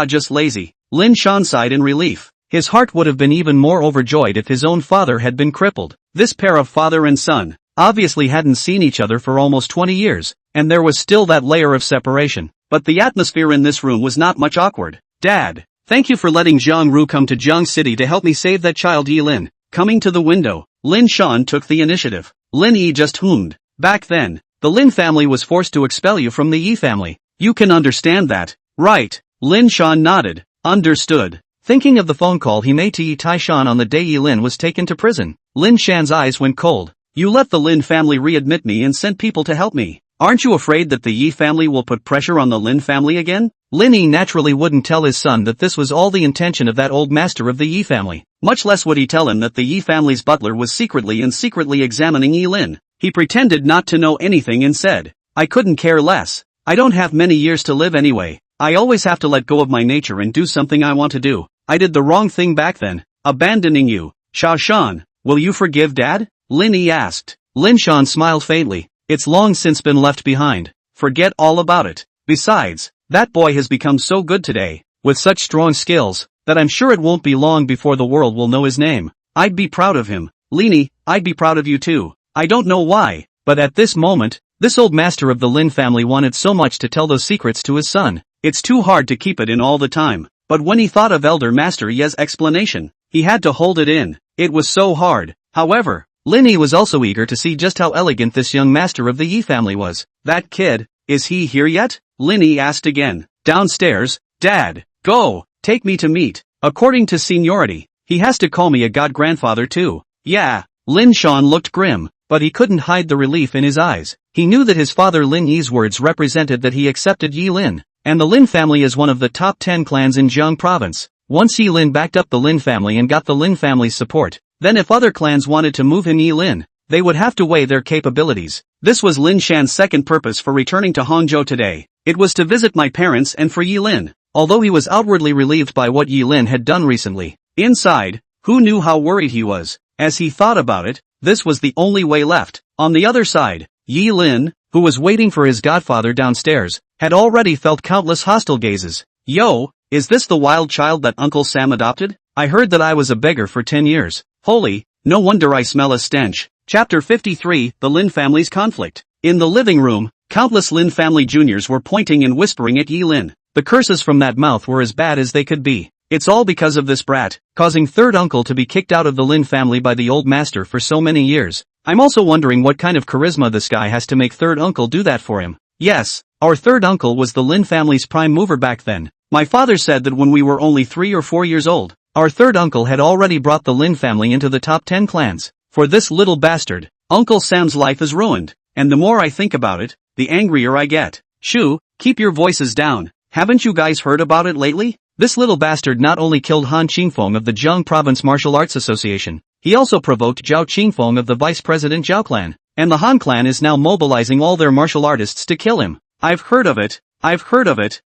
Just lazy. Lin Shan sighed in relief. His heart would have been even more overjoyed if his own father had been crippled. This pair of father and son obviously hadn't seen each other for almost 20 years, and there was still that layer of separation. But the atmosphere in this room was not much awkward. Dad, thank you for letting Zhang Ru come to Jiang City to help me save that child Yi Lin. Coming to the window, Lin Shan took the initiative. Lin Yi just hummed. Back then, the Lin family was forced to expel you from the Yi family. You can understand that, right? Lin Shan nodded. Understood. Thinking of the phone call he made to Yi Taishan on the day Yi Lin was taken to prison, Lin Shan's eyes went cold. You let the Lin family readmit me and sent people to help me. Aren't you afraid that the Yi family will put pressure on the Lin family again? Lin Yi naturally wouldn't tell his son that this was all the intention of that old master of the Yi family. Much less would he tell him that the Yi family's butler was secretly examining Yi Lin. He pretended not to know anything and said, I couldn't care less. I don't have many years to live anyway. I always have to let go of my nature and do something I want to do. I did the wrong thing back then, abandoning you. Xiao Shan, will you forgive Dad? Lin Yi asked. Lin Shan smiled faintly. It's long since been left behind. Forget all about it. Besides, that boy has become so good today, with such strong skills, that I'm sure it won't be long before the world will know his name. I'd be proud of him. Lini, I'd be proud of you too. I don't know why, but at this moment, this old master of the Lin family wanted so much to tell those secrets to his son. it's too hard to keep it in all the time. But when he thought of Elder Master Ye's explanation, he had to hold it in. It was so hard. However, Lin Yi was also eager to see just how elegant this young master of the Yi family was. That kid, is he here yet? Lin Yi asked again. Downstairs, Dad. Go, take me to meet. According to seniority, he has to call me a god-grandfather too. Yeah. Lin Shan looked grim, but he couldn't hide the relief in his eyes. He knew that his father Lin Yi's words represented that he accepted Yi Lin, and the Lin family is one of the top 10 clans in Jiang province. Once Yi Lin backed up the Lin family and got the Lin family's support, then if other clans wanted to move in Yi Lin, they would have to weigh their capabilities. This was Lin Shan's second purpose for returning to Hangzhou today. It was to visit my parents and for Yi Lin. Although he was outwardly relieved by what Yi Lin had done recently, inside, who knew how worried he was? As he thought about it, this was the only way left. On the other side, Yi Lin, who was waiting for his godfather downstairs, had already felt countless hostile gazes. Yo, is this the wild child that Uncle Sam adopted? I heard that I was a beggar for 10 years. Holy, no wonder I smell a stench. Chapter 53, The Lin Family's Conflict. In the living room, countless Lin family juniors were pointing and whispering at Yi Lin. The curses from that mouth were as bad as they could be. It's all because of this brat, causing third uncle to be kicked out of the Lin family by the old master for so many years. I'm also wondering what kind of charisma this guy has to make third uncle do that for him. Yes, our third uncle was the Lin family's prime mover back then. My father said that when we were only 3 or 4 years old, our third uncle had already brought the Lin family into the top 10 clans. For this little bastard, Uncle Sam's life is ruined, and the more I think about it, the angrier I get. Shoo, keep your voices down. Haven't you guys heard about it lately? This little bastard not only killed Han Qingfeng of the Jiang Province Martial Arts Association, he also provoked Zhao Qingfeng of the Vice President Zhao clan, and the Han clan is now mobilizing all their martial artists to kill him. I've heard of it.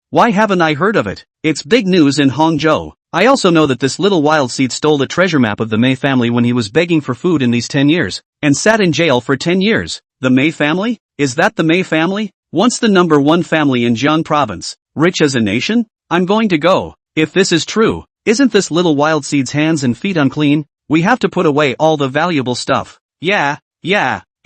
Why haven't I heard of it? It's big news in Hangzhou. I also know that this little wild seed stole the treasure map of the Mei family when he was begging for food in these 10 years, and sat in jail for 10 years. The Mei family? Is that the Mei family? Once the number 1 family in Jiang province, rich as a nation? I'm going to go. If this is true, isn't this little wild seed's hands and feet unclean? We have to put away all the valuable stuff. Yeah.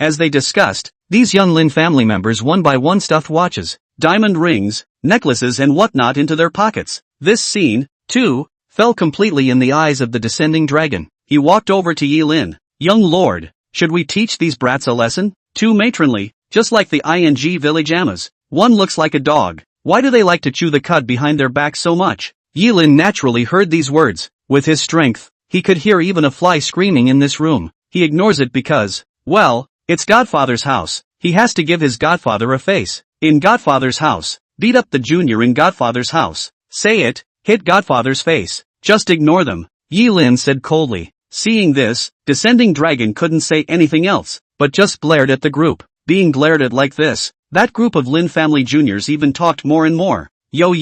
As they discussed, these young Lin family members one by one stuffed watches, diamond rings, necklaces and whatnot into their pockets. This scene, too, fell completely in the eyes of the descending dragon. He walked over to Yi Lin. Young lord, should we teach these brats a lesson? Too matronly, just like the ING village amas. One looks like a dog. Why do they like to chew the cud behind their back so much? Yi Lin naturally heard these words. With his strength, he could hear even a fly screaming in this room. He ignores it because, well, it's Godfather's house. He has to give his Godfather a face. In Godfather's house, beat up the junior in Godfather's house. Say it, hit Godfather's face. Just ignore them, Yi Lin said coldly. Seeing this, descending dragon couldn't say anything else, but just glared at the group. Being glared at like this, that group of Lin family juniors even talked more and more. Yo.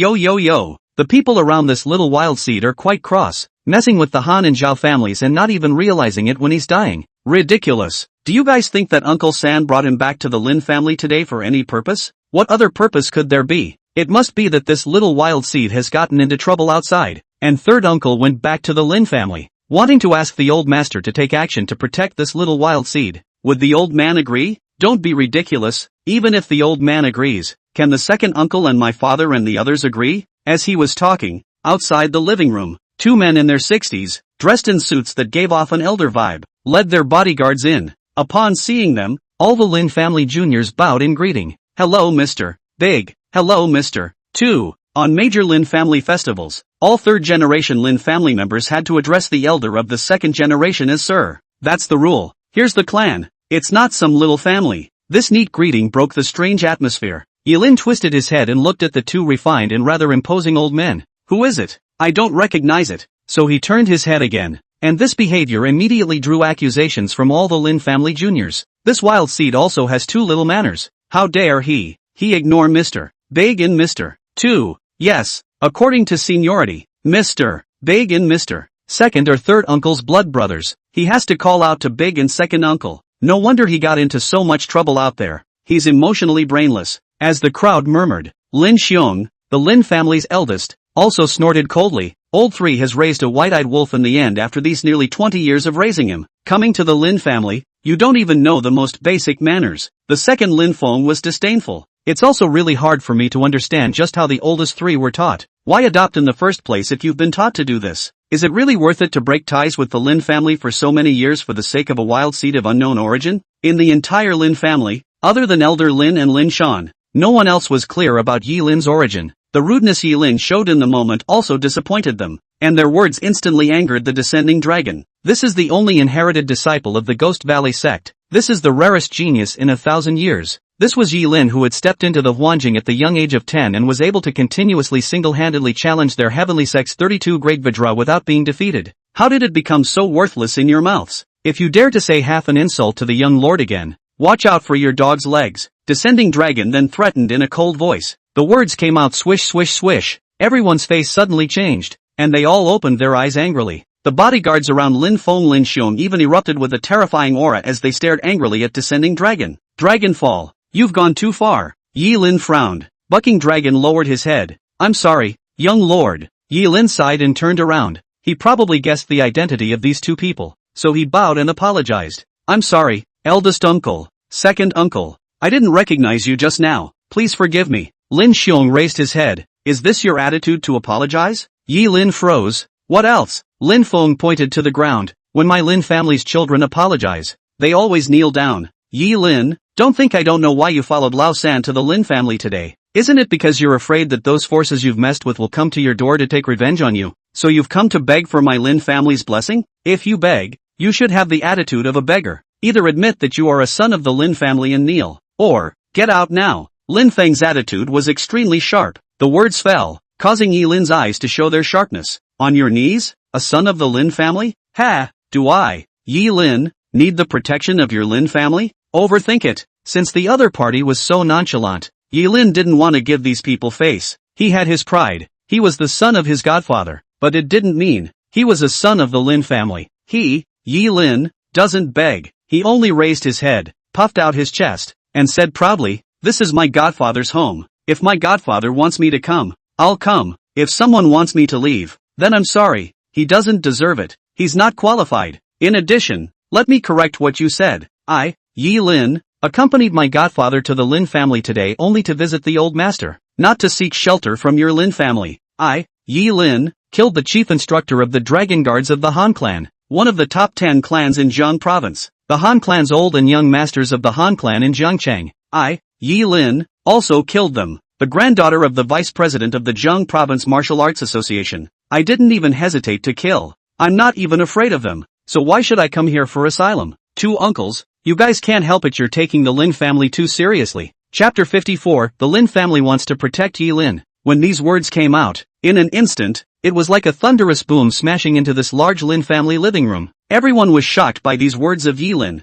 The people around this little wild seed are quite cross, messing with the Han and Zhao families and not even realizing it when he's dying. Ridiculous. Do you guys think that Uncle Sam brought him back to the Lin family today for any purpose? What other purpose could there be? It must be that this little wild seed has gotten into trouble outside, and third uncle went back to the Lin family, wanting to ask the old master to take action to protect this little wild seed. Would the old man agree? Don't be ridiculous. Even if the old man agrees, can the second uncle and my father and the others agree? As he was talking, outside the living room, 2 men in their 60s, dressed in suits that gave off an elder vibe, led their bodyguards in. Upon seeing them, all the Lin family juniors bowed in greeting. Hello Mr. Big. Hello Mr. 2. On major Lin family festivals, all third-generation Lin family members had to address the elder of the second generation as sir. That's the rule. Here's the clan. It's not some little family. This neat greeting broke the strange atmosphere. Yi Lin twisted his head and looked at the 2 refined and rather imposing old men. Who is it? I don't recognize it. So he turned his head again. And this behavior immediately drew accusations from all the Lin family juniors. This wild seed also has 2 little manners. How dare he ignore Mr. Big and Mr. 2. Yes, according to seniority, Mr. Big and Mr. Second or third uncle's blood brothers. He has to call out to Big and second uncle. No wonder he got into so much trouble out there. He's emotionally brainless. As the crowd murmured, Lin Xiong, the Lin family's eldest, also snorted coldly. Old 3 has raised a white-eyed wolf in the end after these nearly 20 years of raising him. Coming to the Lin family, you don't even know the most basic manners. The second Lin Feng was disdainful. It's also really hard for me to understand just how the oldest three were taught. Why adopt in the first place if you've been taught to do this? Is it really worth it to break ties with the Lin family for so many years for the sake of a wild seed of unknown origin? In the entire Lin family, other than Elder Lin and Lin Shan, no one else was clear about Yi Lin's origin. The rudeness Yi Lin showed in the moment also disappointed them, and their words instantly angered the descending dragon. This is the only inherited disciple of the Ghost Valley sect. This is the rarest genius in 1,000 years. This was Yi Lin, who had stepped into the Huanjing at the young age of 10 and was able to continuously single-handedly challenge their heavenly sect's 32 great Vajra without being defeated. How did it become so worthless in your mouths? If you dare to say half an insult to the young lord again, watch out for your dog's legs. Descending dragon then threatened in a cold voice. The words came out swish swish swish. Everyone's face suddenly changed, and they all opened their eyes angrily. The bodyguards around Lin Feng Lin Xiong even erupted with a terrifying aura as they stared angrily at descending dragon. Dragonfall. You've gone too far. Yi Lin frowned. Bucking Dragon lowered his head. I'm sorry, young lord. Yi Lin sighed and turned around. He probably guessed the identity of these two people, so he bowed and apologized. I'm sorry, eldest uncle, second uncle. I didn't recognize you just now. Please forgive me. Lin Xiong raised his head. Is this your attitude to apologize? Yi Lin froze. What else? Lin Feng pointed to the ground. When my Lin family's children apologize, they always kneel down. Yi Lin, don't think I don't know why you followed Lao San to the Lin family today. Isn't it because you're afraid that those forces you've messed with will come to your door to take revenge on you? So you've come to beg for my Lin family's blessing? If you beg, you should have the attitude of a beggar. Either admit that you are a son of the Lin family and kneel, or get out now. Lin Feng's attitude was extremely sharp. The words fell, causing Yi Lin's eyes to show their sharpness. On your knees? A son of the Lin family? Ha! Do I, Yi Lin, need the protection of your Lin family? Overthink it. Since the other party was so nonchalant, Yi Lin didn't want to give these people face. He had his pride. He was the son of his godfather, but it didn't mean he was a son of the Lin family. He, Yi Lin, doesn't beg. He only raised his head, puffed out his chest, and said proudly, this is my godfather's home. If my godfather wants me to come, I'll come. If someone wants me to leave, then I'm sorry. He doesn't deserve it. He's not qualified. In addition, let me correct what you said. I, Yi Lin, accompanied my godfather to the Lin family today only to visit the old master, not to seek shelter from your Lin family. I, Yi Lin, killed the chief instructor of the dragon guards of the Han clan, one of the top 10 clans in Jiang province. The Han clan's old and young masters of the Han clan in Jiangchang. I, Yi Lin, also killed them. The granddaughter of the vice president of the Jiang Province Martial Arts Association. I didn't even hesitate to kill. I'm not even afraid of them. So why should I come here for asylum? Two uncles, you guys can't help it, you're taking the Lin family too seriously. Chapter 54, the Lin family wants to protect Yi Lin. When these words came out, in an instant, it was like a thunderous boom smashing into this large Lin family living room. Everyone was shocked by these words of Yi Lin.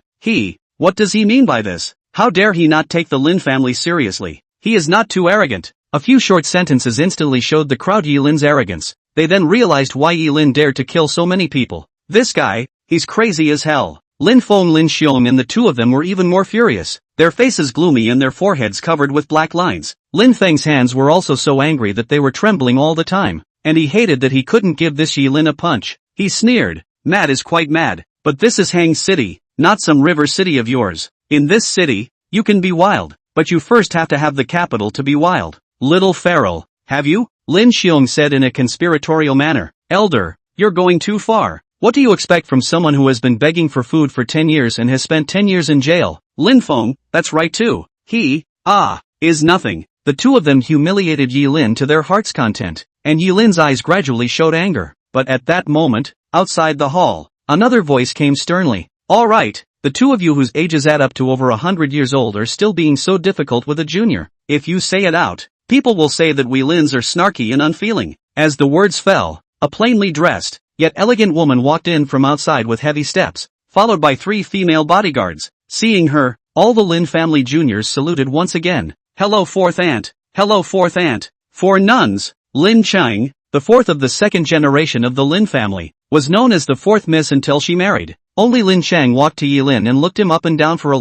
What does he mean by this? How dare he not take the Lin family seriously? He is not too arrogant. A few short sentences instantly showed the crowd Yi Lin's arrogance. They then realized why Yi Lin dared to kill so many people. This guy, he's crazy as hell. Lin Feng Lin Xiong and the two of them were even more furious, their faces gloomy and their foreheads covered with black lines. Lin Feng's hands were also so angry that they were trembling all the time, and he hated that he couldn't give this Yi Lin a punch. He sneered, mad is quite mad, but this is Hang City, not some river city of yours. In this city, you can be wild, but you first have to have the capital to be wild. Little feral, have you? Lin Xiong said in a conspiratorial manner. Elder, you're going too far. What do you expect from someone who has been begging for food for 10 years and has spent 10 years in jail? Lin Feng, that's right too. Is nothing. The two of them humiliated Yi Lin to their heart's content, and Yi Lin's eyes gradually showed anger. But at that moment, outside the hall, another voice came sternly. All right, the two of you whose ages add up to over 100 years old are still being so difficult with a junior. If you say it out, people will say that we Lins are snarky and unfeeling. As the words fell, a plainly dressed, yet elegant woman walked in from outside with heavy steps, followed by 3 female bodyguards. Seeing her, all the Lin family juniors saluted once again. Hello fourth aunt. Hello fourth aunt. 4 nuns. Lin Chang, the fourth of the second generation of the Lin family, was known as the fourth miss until she married. Only Lin Chang walked to Yi Lin and looked him up and down for a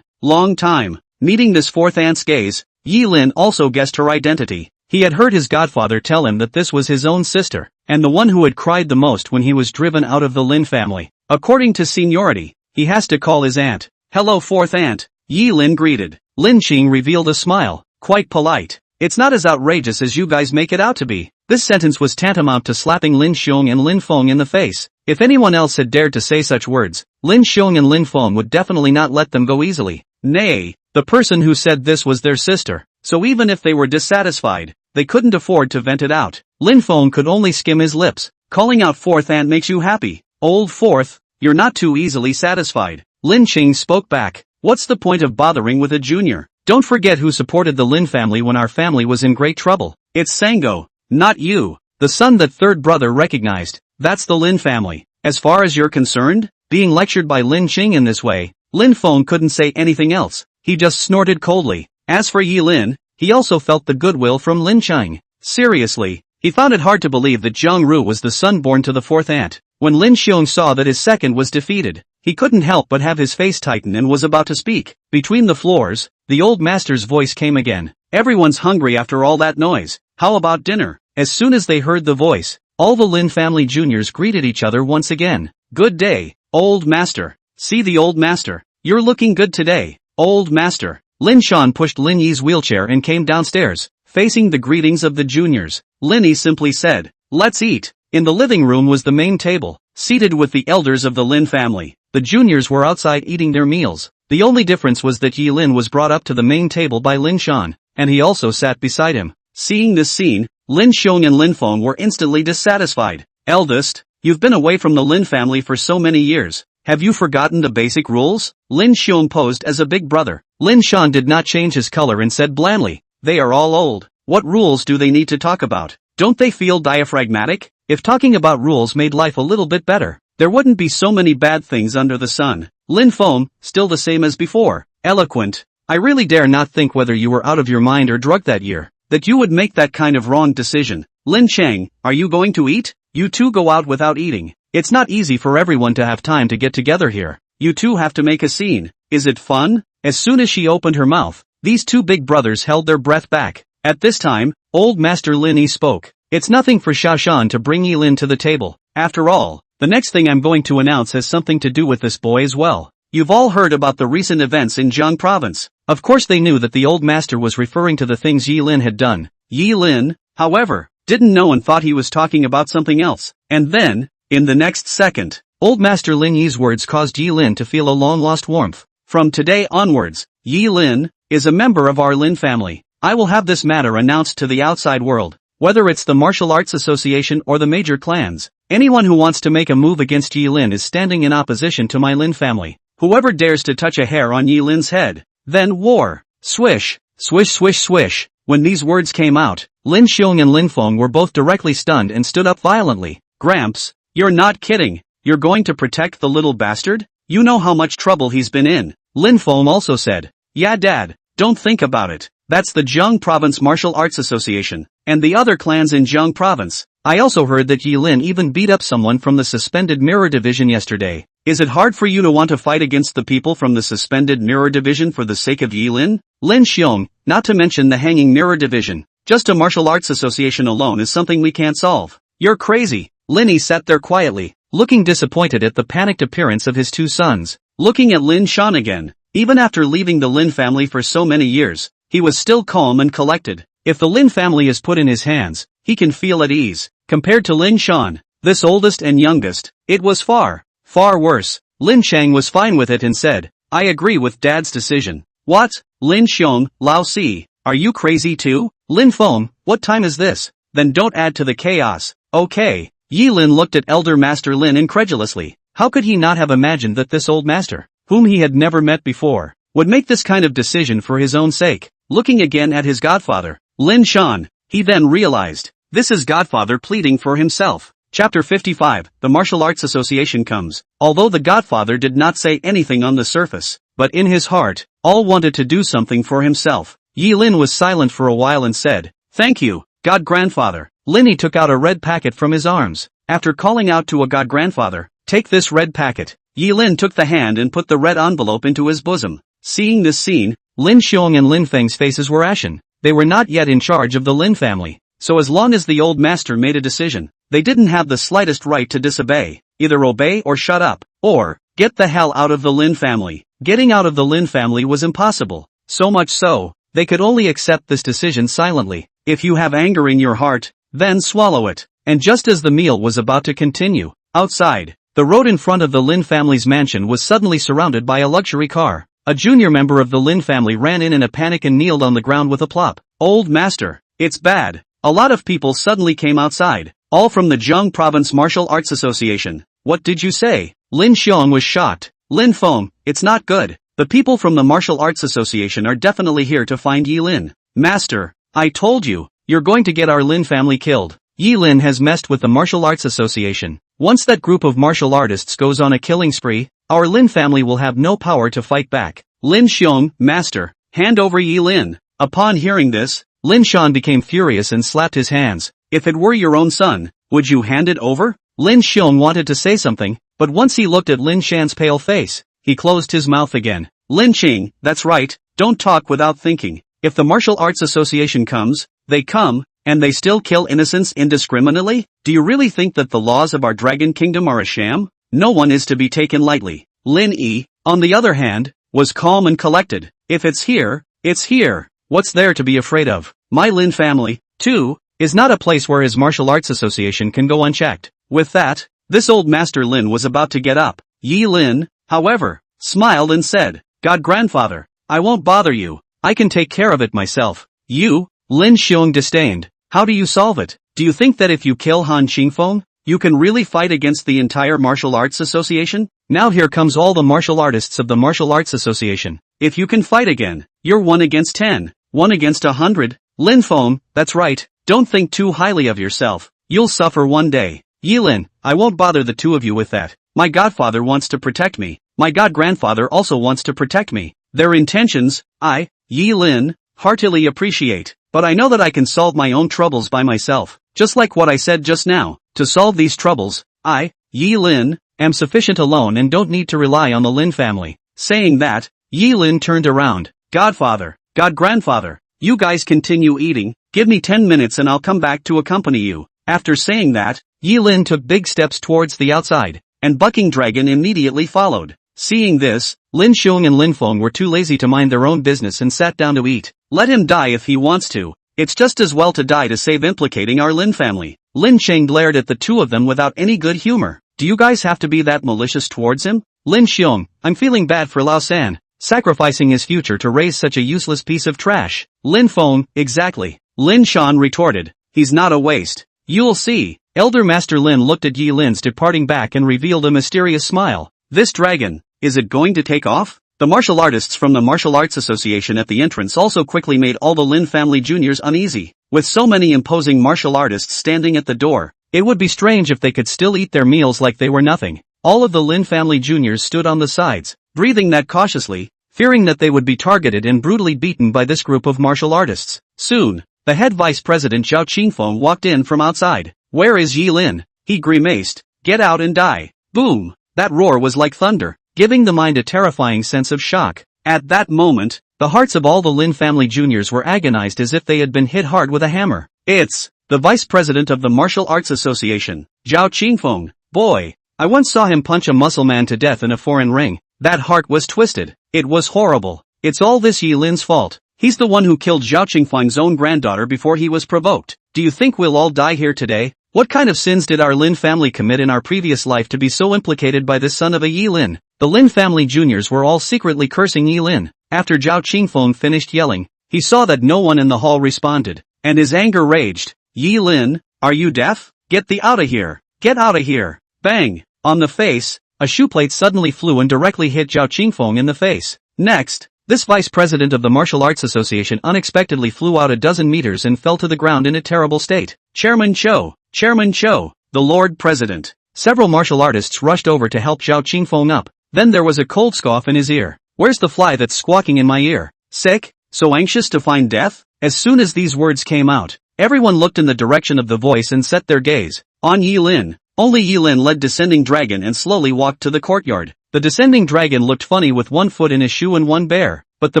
long time. Meeting this fourth aunt's gaze, Yi Lin also guessed her identity. He had heard his godfather tell him that this was his own sister, and the one who had cried the most when he was driven out of the Lin family. According to seniority, he has to call his aunt. Hello fourth aunt. Yi Lin greeted. Lin Qing revealed a smile. quite polite. It's not as outrageous as you guys make it out to be. This sentence was tantamount to slapping Lin Xiong and Lin Feng in the face. If anyone else had dared to say such words, Lin Xiong and Lin Feng would definitely not let them go easily. Nay, the person who said this was their sister, so even if they were dissatisfied, they couldn't afford to vent it out. Lin Feng could only skim his lips. Calling out fourth aunt makes you happy. Old fourth, you're not too easily satisfied. Lin Qing spoke back. What's the point of bothering with a junior? Don't forget who supported the Lin family when our family was in great trouble. It's Sango, not you. The son that third brother recognized. That's the Lin family. As far as you're concerned, being lectured by Lin Qing in this way, Lin Feng couldn't say anything else. He just snorted coldly. As for Yi Lin, he also felt the goodwill from Lin Qing. Seriously, he found it hard to believe that Zhang Ru was the son born to the fourth aunt. When Lin Xiong saw that his second was defeated, he couldn't help but have his face tighten and was about to speak. Between the floors, the old master's voice came again. Everyone's hungry after all that noise. How about dinner? As soon as they heard the voice, all the Lin family juniors greeted each other once again. Good day, old master. See the old master. You're looking good today, old master. Lin Shan pushed Lin Yi's wheelchair and came downstairs, facing the greetings of the juniors. Lin Yi simply said, let's eat. In the living room was the main table, seated with the elders of the Lin family. The juniors were outside eating their meals. The only difference was that Yi Lin was brought up to the main table by Lin Shan, and he also sat beside him. Seeing this scene, Lin Xiong and Lin Feng were instantly dissatisfied. Eldest, you've been away from the Lin family for so many years. Have you forgotten the basic rules? Lin Xiong posed as a big brother. Lin Shan did not change his color and said blandly, they are all old. What rules do they need to talk about? Don't they feel diaphragmatic? If talking about rules made life a little bit better, there wouldn't be so many bad things under the sun. Lin Feng, still the same as before, eloquent. I really dare not think whether you were out of your mind or drugged that year, that you would make that kind of wrong decision. Lin Cheng, are you going to eat? You two go out without eating. It's not easy for everyone to have time to get together here. You two have to make a scene. Is it fun? As soon as she opened her mouth, these two big brothers held their breath back. At this time, old master Lin Yi spoke. It's nothing for Xiaoshan to bring Yi Lin to the table. After all, the next thing I'm going to announce has something to do with this boy as well. You've all heard about the recent events in Jiang province. Of course they knew that the old master was referring to the things Yi Lin had done. Yi Lin, however, didn't know and thought he was talking about something else. And then, in the next second, old master Lin Yi's words caused Yi Lin to feel a long-lost warmth. From today onwards, Yi Lin is a member of our Lin family. I will have this matter announced to the outside world. Whether it's the Martial Arts Association or the major clans, anyone who wants to make a move against Yi Lin is standing in opposition to my Lin family. Whoever dares to touch a hair on Yi Lin's head, then war. Swish, swish swish swish. When these words came out, Lin Xiong and Lin Feng were both directly stunned and stood up violently. Gramps, you're not kidding. You're going to protect the little bastard? You know how much trouble he's been in. Lin Feng also said, yeah dad, don't think about it. That's the Jiang Province Martial Arts Association, and the other clans in Jiang Province. I also heard that Yi Lin even beat up someone from the suspended Mirror Division yesterday. Is it hard for you to want to fight against the people from the suspended Mirror Division for the sake of Yi Lin? Lin Xiong, not to mention the hanging Mirror Division. Just a Martial Arts Association alone is something we can't solve. You're crazy. Lin Yi sat there quietly, looking disappointed at the panicked appearance of his two sons. Looking at Lin Shan again, even after leaving the Lin family for so many years, he was still calm and collected. If the Lin family is put in his hands, he can feel at ease. Compared to Lin Shan, this oldest and youngest, it was far worse. Lin Chang was fine with it and said, I agree with dad's decision. What? Lin Xiong, Lao Si, are you crazy too? Lin Feng, what time is this? Then don't add to the chaos. Okay. Yi Lin looked at Elder Master Lin incredulously. How could he not have imagined that this old master, whom he had never met before, would make this kind of decision for his own sake? Looking again at his godfather, Lin Shan, he then realized, this is godfather pleading for himself. Chapter 55, The Martial Arts Association comes. Although the godfather did not say anything on the surface, but in his heart, all wanted to do something for himself. Yi Lin was silent for a while and said, thank you, god grandfather. Lin Yi took out a red packet from his arms. After calling out to a god grandfather, take this red packet. Yi Lin took the hand and put the red envelope into his bosom. Seeing this scene, Lin Xiong and Lin Feng's faces were ashen. They were not yet in charge of the Lin family, so as long as the old master made a decision, they didn't have the slightest right to disobey. Either obey or shut up, or get the hell out of the Lin family. Getting out of the Lin family was impossible. So much so, they could only accept this decision silently. If you have anger in your heart, then swallow it. And just as the meal was about to continue, outside, the road in front of the Lin family's mansion was suddenly surrounded by a luxury car. A junior member of the Lin family ran in a panic and kneeled on the ground with a plop. Old master, it's bad. A lot of people suddenly came outside, all from the Zheng Province Martial Arts Association. What did you say? Lin Xiong was shocked. Lin Feng, it's not good. The people from the Martial Arts Association are definitely here to find Yi Lin. Master, I told you, you're going to get our Lin family killed. Yi Lin has messed with the Martial Arts Association. Once that group of martial artists goes on a killing spree, our Lin family will have no power to fight back. Lin Xiong, master, hand over Yi Lin. Upon hearing this, Lin Shan became furious and slapped his hands. If it were your own son, would you hand it over? Lin Xiong wanted to say something, but once he looked at Lin Shan's pale face, he closed his mouth again. Lin Qing, that's right, don't talk without thinking. If the Martial Arts Association comes, they come, and they still kill innocents indiscriminately? Do you really think that the laws of our Dragon Kingdom are a sham? No one is to be taken lightly. Lin Yi, on the other hand, was calm and collected. If it's here, it's here. What's there to be afraid of? My Lin family, too, is not a place where his Martial Arts Association can go unchecked. With that, this old Master Lin was about to get up. Yi Lin, however, smiled and said, God grandfather, I won't bother you. I can take care of it myself. You? Lin Xiong disdained. How do you solve it? Do you think that if you kill Han Qingfeng, you can really fight against the entire Martial Arts Association? Now here comes all the martial artists of the Martial Arts Association. If you can fight again, you're 1 against 10, 1 against 100. Lin Feng, that's right, don't think too highly of yourself. You'll suffer one day. Yi Lin, I won't bother the two of you with that. My godfather wants to protect me. My god-grandfather also wants to protect me. Their intentions, I, Yi Lin, heartily appreciate. But I know that I can solve my own troubles by myself. Just like what I said just now. To solve these troubles, I, Yi Lin, am sufficient alone and don't need to rely on the Lin family. Saying that, Yi Lin turned around. Godfather, god-grandfather, you guys continue eating, give me 10 minutes and I'll come back to accompany you. After saying that, Yi Lin took big steps towards the outside, and Bucking Dragon immediately followed. Seeing this, Lin Xiong and Lin Feng were too lazy to mind their own business and sat down to eat. Let him die if he wants to. It's just as well to die to save implicating our Lin family. Lin Cheng glared at the two of them without any good humor. Do you guys have to be that malicious towards him? Lin Xiong, I'm feeling bad for Lao San, sacrificing his future to raise such a useless piece of trash. Lin Feng, exactly. Lin Shan retorted. He's not a waste. You'll see. Elder Master Lin looked at Yi Lin's departing back and revealed a mysterious smile. This dragon, is it going to take off? The martial artists from the Martial Arts Association at the entrance also quickly made all the Lin family juniors uneasy. With so many imposing martial artists standing at the door, it would be strange if they could still eat their meals like they were nothing. All of the Lin family juniors stood on the sides, breathing that cautiously, fearing that they would be targeted and brutally beaten by this group of martial artists. Soon, the head vice president Zhao Qingfeng walked in from outside. Where is Yi Lin? He grimaced. Get out and die. Boom! That roar was like thunder, giving the mind a terrifying sense of shock. At that moment, the hearts of all the Lin family juniors were agonized as if they had been hit hard with a hammer. It's the vice president of the Martial Arts Association, Zhao Qingfeng. Boy, I once saw him punch a muscle man to death in a foreign ring. That heart was twisted. It was horrible. It's all this Yi Lin's fault. He's the one who killed Zhao Qingfeng's own granddaughter before he was provoked. Do you think we'll all die here today? What kind of sins did our Lin family commit in our previous life to be so implicated by this son of a Yi Lin? The Lin family juniors were all secretly cursing Yi Lin. After Zhao Qingfeng finished yelling, he saw that no one in the hall responded, and his anger raged. Yi Lin, are you deaf? Get thee outta here. Get outta here. Bang! On the face, a shoe plate suddenly flew and directly hit Zhao Qingfeng in the face. Next, this vice president of the Martial Arts Association unexpectedly flew out a dozen meters and fell to the ground in a terrible state. Chairman Cho, the Lord President. Several martial artists rushed over to help Zhao Qingfeng up. Then there was a cold scoff in his ear. Where's the fly that's squawking in my ear? Sick? So anxious to find death? As soon as these words came out, everyone looked in the direction of the voice and set their gaze on Yi Lin. Only Yi Lin led Descending Dragon and slowly walked to the courtyard. The Descending Dragon looked funny with one foot in his shoe and one bare, but the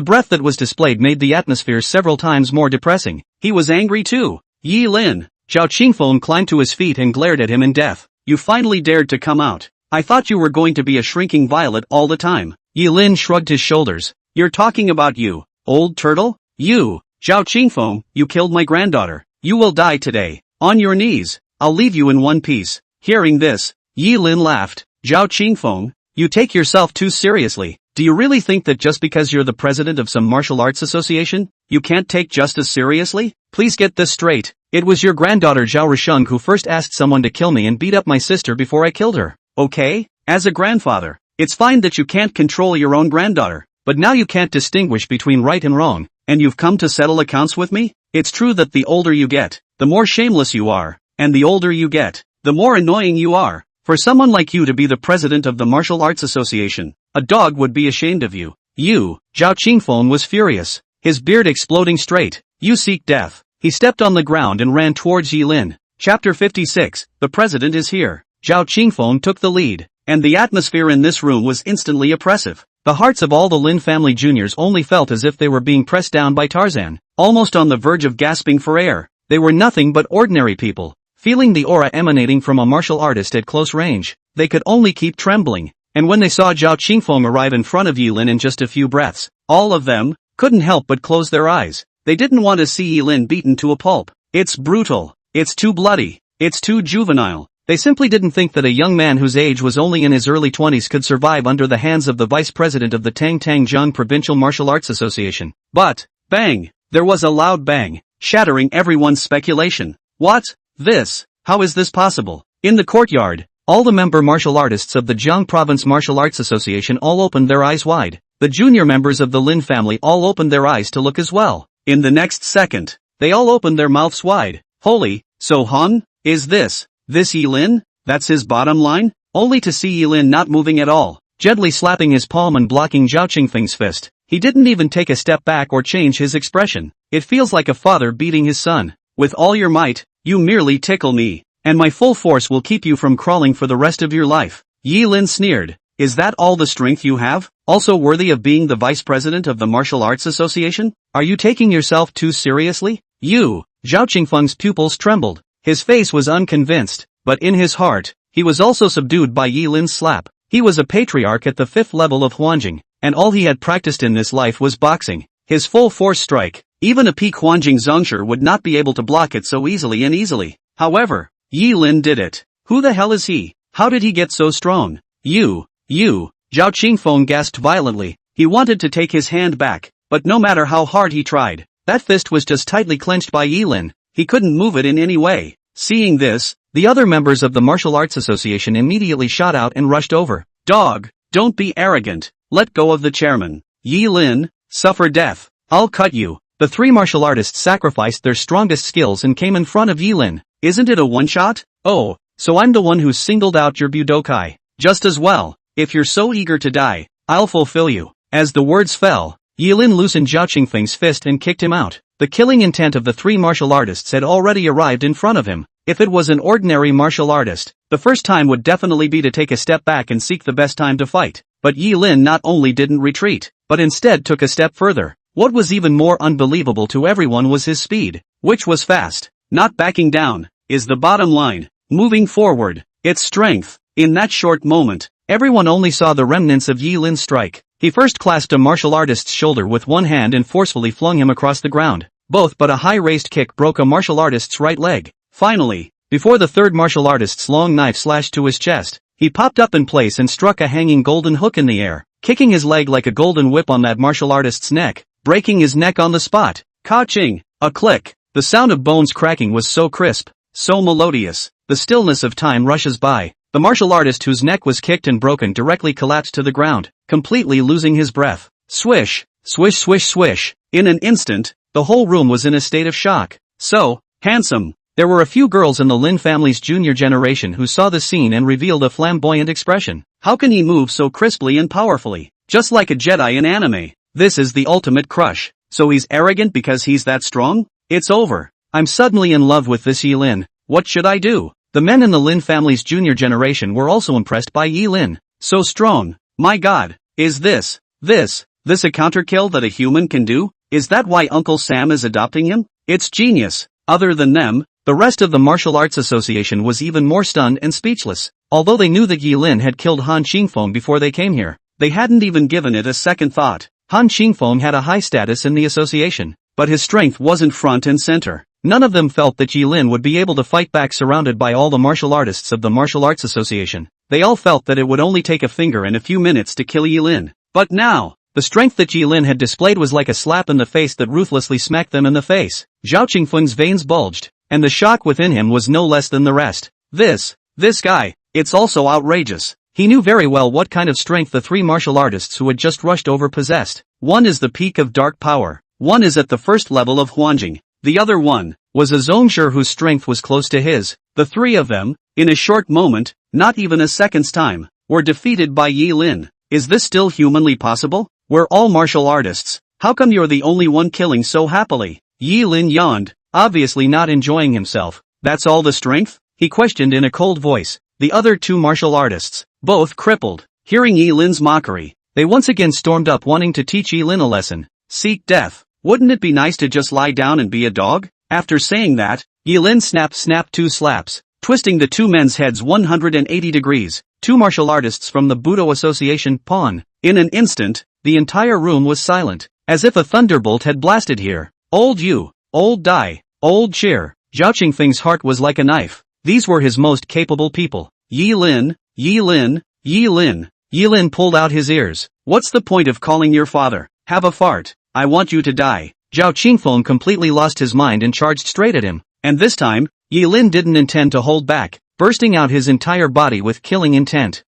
breath that was displayed made the atmosphere several times more depressing. He was angry too. Yi Lin. Zhao Qingfeng climbed to his feet and glared at him in death. You finally dared to come out. I thought you were going to be a shrinking violet all the time. Yi Lin shrugged his shoulders. You're talking about you, old turtle? You, Zhao Qingfeng, you killed my granddaughter. You will die today. On your knees. I'll leave you in one piece. Hearing this, Yi Lin laughed. Zhao Qingfeng, you take yourself too seriously. Do you really think that just because you're the president of some martial arts association, you can't take justice seriously? Please get this straight. It was your granddaughter Zhao Risheng who first asked someone to kill me and beat up my sister before I killed her. Okay? As a grandfather, it's fine that you can't control your own granddaughter, but now you can't distinguish between right and wrong, and you've come to settle accounts with me? It's true that the older you get, the more shameless you are, and the older you get, the more annoying you are. For someone like you to be the president of the Martial Arts Association, a dog would be ashamed of you. You, Zhao Qingfeng was furious, his beard exploding straight. You seek death. He stepped on the ground and ran towards Yi Lin. Chapter 56, The President is Here. Zhao Qingfeng took the lead, and the atmosphere in this room was instantly oppressive. The hearts of all the Lin family juniors only felt as if they were being pressed down by Tarzan, almost on the verge of gasping for air. They were nothing but ordinary people. Feeling the aura emanating from a martial artist at close range, they could only keep trembling, and when they saw Zhao Qingfeng arrive in front of Yi Lin in just a few breaths, all of them couldn't help but close their eyes. They didn't want to see Yi Lin beaten to a pulp. It's brutal. It's too bloody. It's too juvenile. They simply didn't think that a young man whose age was only in his early 20s could survive under the hands of the vice president of the Tangtangjang Provincial Martial Arts Association. But, bang! There was a loud bang, shattering everyone's speculation. What? This? How is this possible? In the courtyard, all the member martial artists of the Jiang Province Martial Arts Association all opened their eyes wide. The junior members of the Lin family all opened their eyes to look as well. In the next second, they all opened their mouths wide. Holy, so Han? Is this Yi Lin? That's his bottom line? Only to see Yi Lin not moving at all, gently slapping his palm and blocking Zhao Qingfeng's fist. He didn't even take a step back or change his expression. It feels like a father beating his son. With all your might, you merely tickle me, and my full force will keep you from crawling for the rest of your life. Yi Lin sneered. Is that all the strength you have? Also worthy of being the vice president of the Martial Arts Association? Are you taking yourself too seriously? You, Zhao Qingfeng's pupils trembled. His face was unconvinced, but in his heart, he was also subdued by Yi Lin's slap. He was a patriarch at the 5th level of Huanjing, and all he had practiced in this life was boxing. His full force strike, even a peak Huanjing Zongshi would not be able to block it so easily. However, Yi Lin did it. Who the hell is he? How did he get so strong? You, Zhao Qingfeng gasped violently. He wanted to take his hand back, but no matter how hard he tried, that fist was just tightly clenched by Yi Lin. He couldn't move it in any way. Seeing this, the other members of the Martial Arts Association immediately shot out and rushed over. Dog, don't be arrogant. Let go of the chairman. Yi Lin, suffer death. I'll cut you. The three martial artists sacrificed their strongest skills and came in front of Yi Lin. Isn't it a one-shot? Oh, so I'm the one who singled out your Budokai. Just as well. If you're so eager to die, I'll fulfill you. As the words fell, Yi Lin loosened Zhao Qingfeng's fist and kicked him out. The killing intent of the three martial artists had already arrived in front of him. If it was an ordinary martial artist, the first time would definitely be to take a step back and seek the best time to fight. But Yi Lin not only didn't retreat, but instead took a step further. What was even more unbelievable to everyone was his speed, which was fast. Not backing down is the bottom line. Moving forward, its strength. In that short moment, everyone only saw the remnants of Yi Lin's strike. He first clasped a martial artist's shoulder with one hand and forcefully flung him across the ground. Both but a high-raised kick broke a martial artist's right leg. Finally, before the third martial artist's long knife slashed to his chest, he popped up in place and struck a hanging golden hook in the air, kicking his leg like a golden whip on that martial artist's neck, breaking his neck on the spot. Ka-ching! A click. The sound of bones cracking was so crisp, so melodious. The stillness of time rushes by. The martial artist whose neck was kicked and broken directly collapsed to the ground, completely losing his breath. Swish, swish, swish, swish. In an instant, the whole room was in a state of shock. So handsome. There were a few girls in the Lin family's junior generation who saw the scene and revealed a flamboyant expression. How can he move so crisply and powerfully? Just like a Jedi in anime. This is the ultimate crush. So he's arrogant because he's that strong? It's over. I'm suddenly in love with this Yi Lin. What should I do? The men in the Lin family's junior generation were also impressed by Yi Lin. So strong. My god. Is this a counterkill that a human can do? Is that why Uncle Sam is adopting him? It's genius. Other than them, the rest of the Martial Arts Association was even more stunned and speechless. Although they knew that Yi Lin had killed Han Qingfeng before they came here, they hadn't even given it a second thought. Han Qingfeng had a high status in the association. but his strength wasn't front and center. None of them felt that Yi Lin would be able to fight back surrounded by all the martial artists of the Martial Arts Association. They all felt that it would only take a finger and a few minutes to kill Yi Lin. But now, the strength that Yi Lin had displayed was like a slap in the face that ruthlessly smacked them in the face. Zhao Qingfeng's veins bulged, and the shock within him was no less than the rest. This guy, it's also outrageous. He knew very well what kind of strength the three martial artists who had just rushed over possessed. One is the peak of dark power. One is at the first level of Huanjing. The other one was a Zhongzhi whose strength was close to his. The three of them, in a short moment, not even a second's time, were defeated by Yi Lin. Is this still humanly possible? We're all martial artists. How come you're the only one killing so happily? Yi Lin yawned, obviously not enjoying himself. That's all the strength? He questioned in a cold voice. The other two martial artists, both crippled, hearing Yi Lin's mockery, they once again stormed up wanting to teach Yi Lin a lesson. Seek death. Wouldn't it be nice to just lie down and be a dog? After saying that, Yi Lin snapped two slaps, twisting the two men's heads 180 degrees. Two martial artists from the Budo Association pawn. In an instant, the entire room was silent, as if a thunderbolt had blasted here. Old Yu, Old Dai, Old Cheer. Zhao Qingfeng's heart was like a knife. These were his most capable people. Yi Lin, Yi Lin, Yi Lin. Yi Lin pulled out his ears. What's the point of calling your father? Have a fart. I want you to die. Zhao Qingfeng completely lost his mind and charged straight at him. And this time, Yi Lin didn't intend to hold back, bursting out his entire body with killing intent.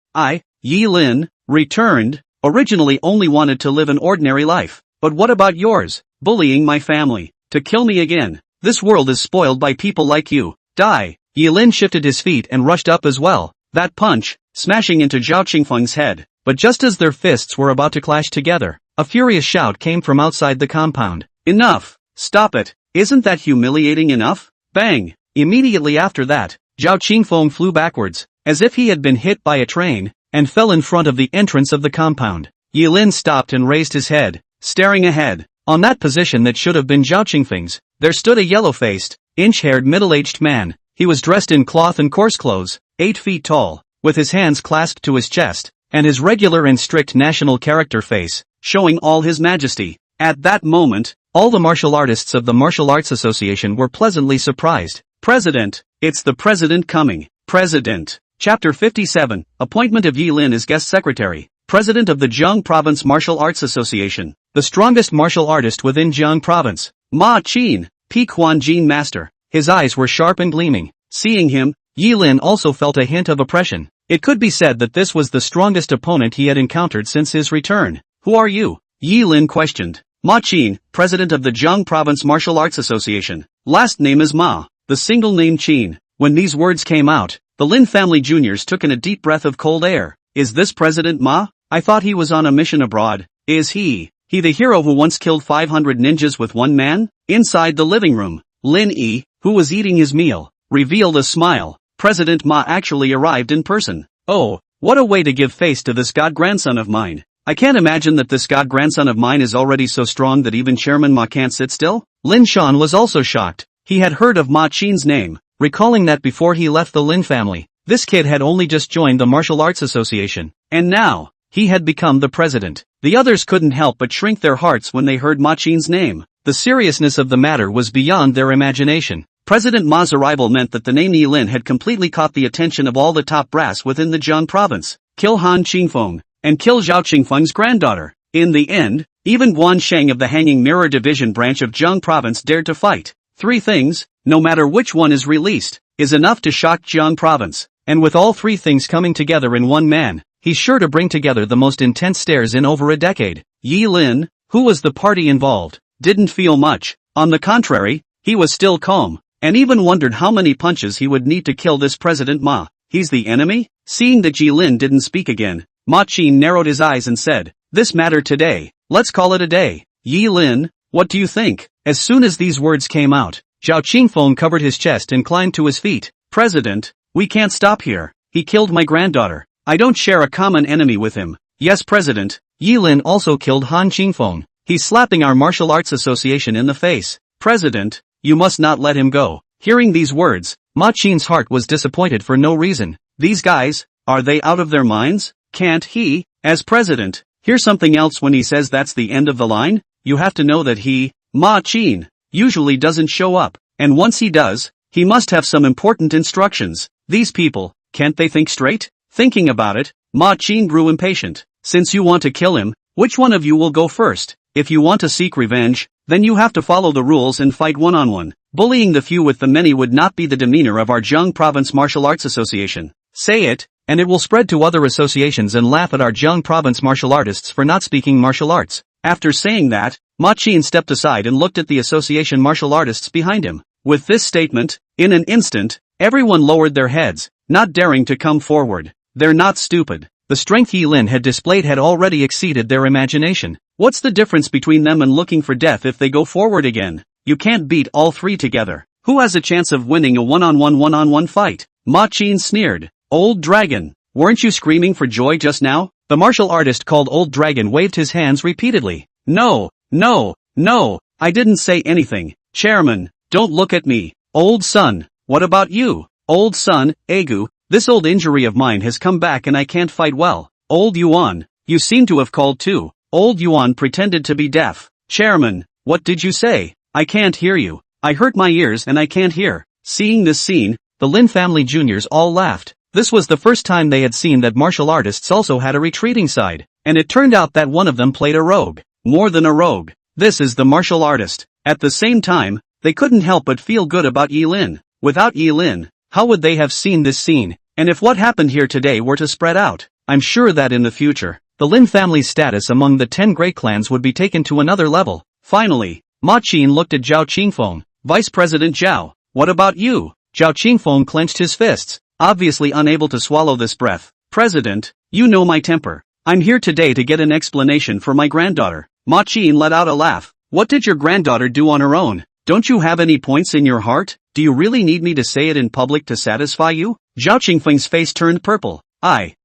Yi Lin, returned, originally only wanted to live an ordinary life. But what about yours? Bullying my family. To kill me again. This world is spoiled by people like you. Die. Yi Lin shifted his feet and rushed up as well. That punch, smashing into Zhao Qingfeng's head. But just as their fists were about to clash together, a furious shout came from outside the compound. Enough! Stop it! Isn't that humiliating enough? Bang! Immediately after that, Zhao Qingfeng flew backwards, as if he had been hit by a train, and fell in front of the entrance of the compound. Yi Lin stopped and raised his head, staring ahead. On that position that should have been Zhao Qingfeng's, there stood a yellow-faced, inch-haired middle-aged man. He was dressed in cloth and coarse clothes, 8 feet tall, with his hands clasped to his chest, and his regular and strict national character face, showing all his majesty. At that moment, all the martial artists of the Martial Arts Association were pleasantly surprised. President, it's the president coming. President. Chapter 57, Appointment of Yi Lin as Guest Secretary, President of the Jiang Province Martial Arts Association, the strongest martial artist within Jiang Province. Ma Qin, Peak Huanjin Master. His eyes were sharp and gleaming. Seeing him, Yi Lin also felt a hint of oppression. It could be said that this was the strongest opponent he had encountered since his return. Who are you? Yi Lin questioned. Ma Qin, President of the Jiang Province Martial Arts Association. Last name is Ma, the single name Qin. When these words came out, the Lin family juniors took in a deep breath of cold air. Is this President Ma? I thought he was on a mission abroad. Is he the hero who once killed 500 ninjas with one man? Inside the living room, Lin Yi, who was eating his meal, revealed a smile. President Ma actually arrived in person. Oh, what a way to give face to this god-grandson of mine. I can't imagine that this god-grandson of mine is already so strong that even Chairman Ma can't sit still. Lin Shan was also shocked. He had heard of Ma Qin's name, recalling that before he left the Lin family, this kid had only just joined the Martial Arts Association. And now, he had become the president. The others couldn't help but shrink their hearts when they heard Ma Qin's name. The seriousness of the matter was beyond their imagination. President Ma's arrival meant that the name Yi Lin had completely caught the attention of all the top brass within the Jiang province. Kill Han Qingfeng, and kill Zhao Qingfeng's granddaughter. In the end, even Guan Sheng of the Hanging Mirror Division branch of Jiang province dared to fight. 3 things, no matter which one is released, is enough to shock Jiang province. And with all 3 things coming together in one man, he's sure to bring together the most intense stares in over a decade. Yi Lin, who was the party involved, didn't feel much. On the contrary, he was still calm, and even wondered how many punches he would need to kill this President Ma. He's the enemy? Seeing that Yi Lin didn't speak again, Ma Qin narrowed his eyes and said, this matter today, let's call it a day. Yi Lin, what do you think? As soon as these words came out, Zhao Qingfeng covered his chest and climbed to his feet. President, we can't stop here. He killed my granddaughter. I don't share a common enemy with him. Yes, President, Yi Lin also killed Han Qingfeng. He's slapping our Martial Arts Association in the face. President, you must not let him go. Hearing these words, Ma Qin's heart was disappointed for no reason. These guys, are they out of their minds? Can't he, as president, hear something else when he says that's the end of the line? You have to know that he, Ma Qin usually doesn't show up, and once he does, he must have some important instructions. These people, can't they think straight? Thinking about it, Ma Qin grew impatient. Since you want to kill him, which one of you will go first? If you want to seek revenge, then you have to follow the rules and fight one-on-one. Bullying the few with the many would not be the demeanor of our Zheng Province Martial Arts Association. Say it, and it will spread to other associations and laugh at our Zheng Province martial artists for not speaking martial arts. After saying that, Ma Qin stepped aside and looked at the association martial artists behind him. With this statement, in an instant, everyone lowered their heads, not daring to come forward. They're not stupid. The strength Yilin had displayed had already exceeded their imagination. What's the difference between them and looking for death if they go forward again? You can't beat all three together. Who has a chance of winning a one-on-one fight? Ma Qin sneered. Old Dragon, weren't you screaming for joy just now? The martial artist called Old Dragon waved his hands repeatedly. No, I didn't say anything. Chairman, don't look at me. Old Sun, what about you? Old Sun, Agu, this old injury of mine has come back and I can't fight well. Old Yuan, you seem to have called too. Old Yuan pretended to be deaf. Chairman, what did you say? I can't hear you. I hurt my ears and I can't hear. Seeing this scene, the Lin family juniors all laughed. This was the first time they had seen that martial artists also had a retreating side, and it turned out that one of them played a rogue. More than a rogue. This is the martial artist. At the same time, they couldn't help but feel good about Yilin. Without Yilin, how would they have seen this scene? And if what happened here today were to spread out, I'm sure that in the future, the Lin family's status among the 10 great clans would be taken to another level. Finally, Ma Qin looked at Zhao Qingfeng. Vice President Zhao, what about you? Zhao Qingfeng clenched his fists, obviously unable to swallow this breath. President, you know my temper. I'm here today to get an explanation for my granddaughter. Ma Qin let out a laugh. What did your granddaughter do on her own? Don't you have any points in your heart? Do you really need me to say it in public to satisfy you? Zhao Qingfeng's face turned purple.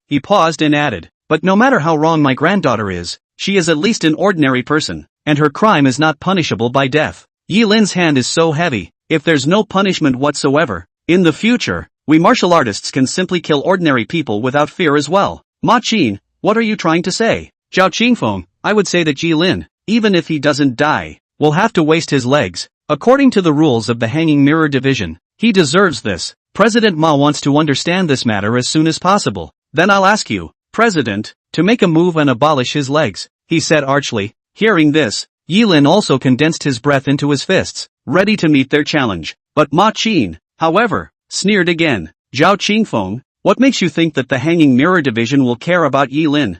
He paused and added, but no matter how wrong my granddaughter is, she is at least an ordinary person, and her crime is not punishable by death. Yilin's hand is so heavy, if there's no punishment whatsoever, in the future, we martial artists can simply kill ordinary people without fear as well. Ma Qin, what are you trying to say? Zhao Qingfeng, I would say that Yilin, even if he doesn't die, will have to waste his legs. According to the rules of the Hanging Mirror Division, he deserves this. President Ma wants to understand this matter as soon as possible. Then I'll ask you, President, to make a move and abolish his legs, he said archly. Hearing this, Yilin also condensed his breath into his fists, ready to meet their challenge. But Ma Qin, however, sneered again. Zhao Qingfeng, what makes you think that the Hanging Mirror Division will care about Yilin?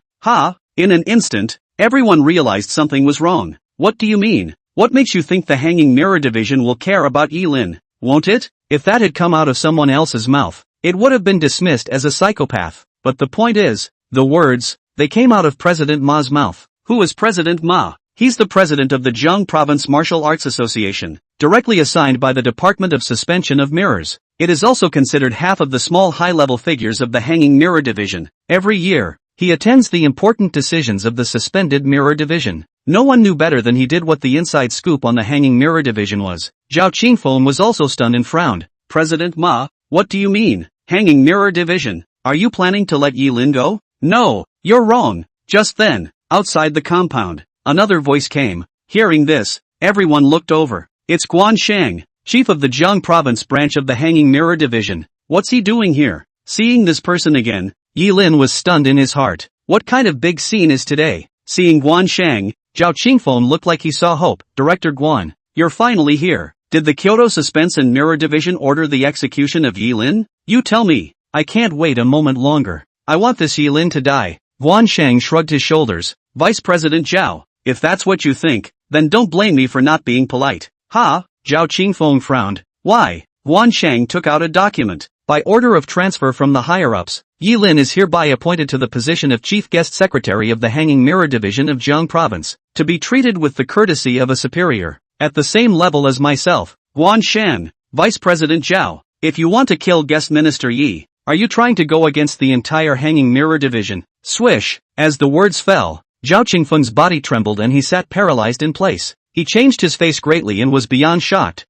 In an instant, everyone realized something was wrong. What do you mean? What makes you think the Hanging Mirror Division will care about Yilin? Won't it? If that had come out of someone else's mouth, it would have been dismissed as a psychopath. But the point is, the words, they came out of President Ma's mouth. Who is President Ma? He's the president of the Zheng Province Martial Arts Association, directly assigned by the Department of Suspension of Mirrors. It is also considered half of the small high-level figures of the Hanging Mirror Division. Every year, he attends the important decisions of the Suspended Mirror Division. No one knew better than he did what the inside scoop on the Hanging Mirror Division was. Zhao Qingfeng was also stunned and frowned. President Ma, what do you mean? Hanging Mirror Division? Are you planning to let Yilin go? No, you're wrong. Just then, outside the compound, another voice came. Hearing this, everyone looked over. It's Guan Shang, chief of the Zheng Province branch of the Hanging Mirror Division. What's he doing here? Seeing this person again, Yilin was stunned in his heart. What kind of big scene is today? Seeing Guan Shang, Zhao Qingfeng looked like he saw hope. Director Guan, you're finally here. Did the Kyoto Suspense and Mirror Division order the execution of Yilin? You tell me. I can't wait a moment longer. I want this Yilin to die. Guan Shang shrugged his shoulders. Vice President Zhao, if that's what you think, then don't blame me for not being polite. Zhao Qingfeng frowned. Why? Guan Shang took out a document. By order of transfer from the higher-ups, Yilin is hereby appointed to the position of Chief Guest Secretary of the Hanging Mirror Division of Zheng Province, to be treated with the courtesy of a superior, at the same level as myself. Guan Shan, Vice President Zhao, if you want to kill Guest Minister Yi, are you trying to go against the entire Hanging Mirror Division? Swish, as the words fell, Zhao Qingfeng's body trembled and he sat paralyzed in place. He changed his face greatly and was beyond shocked.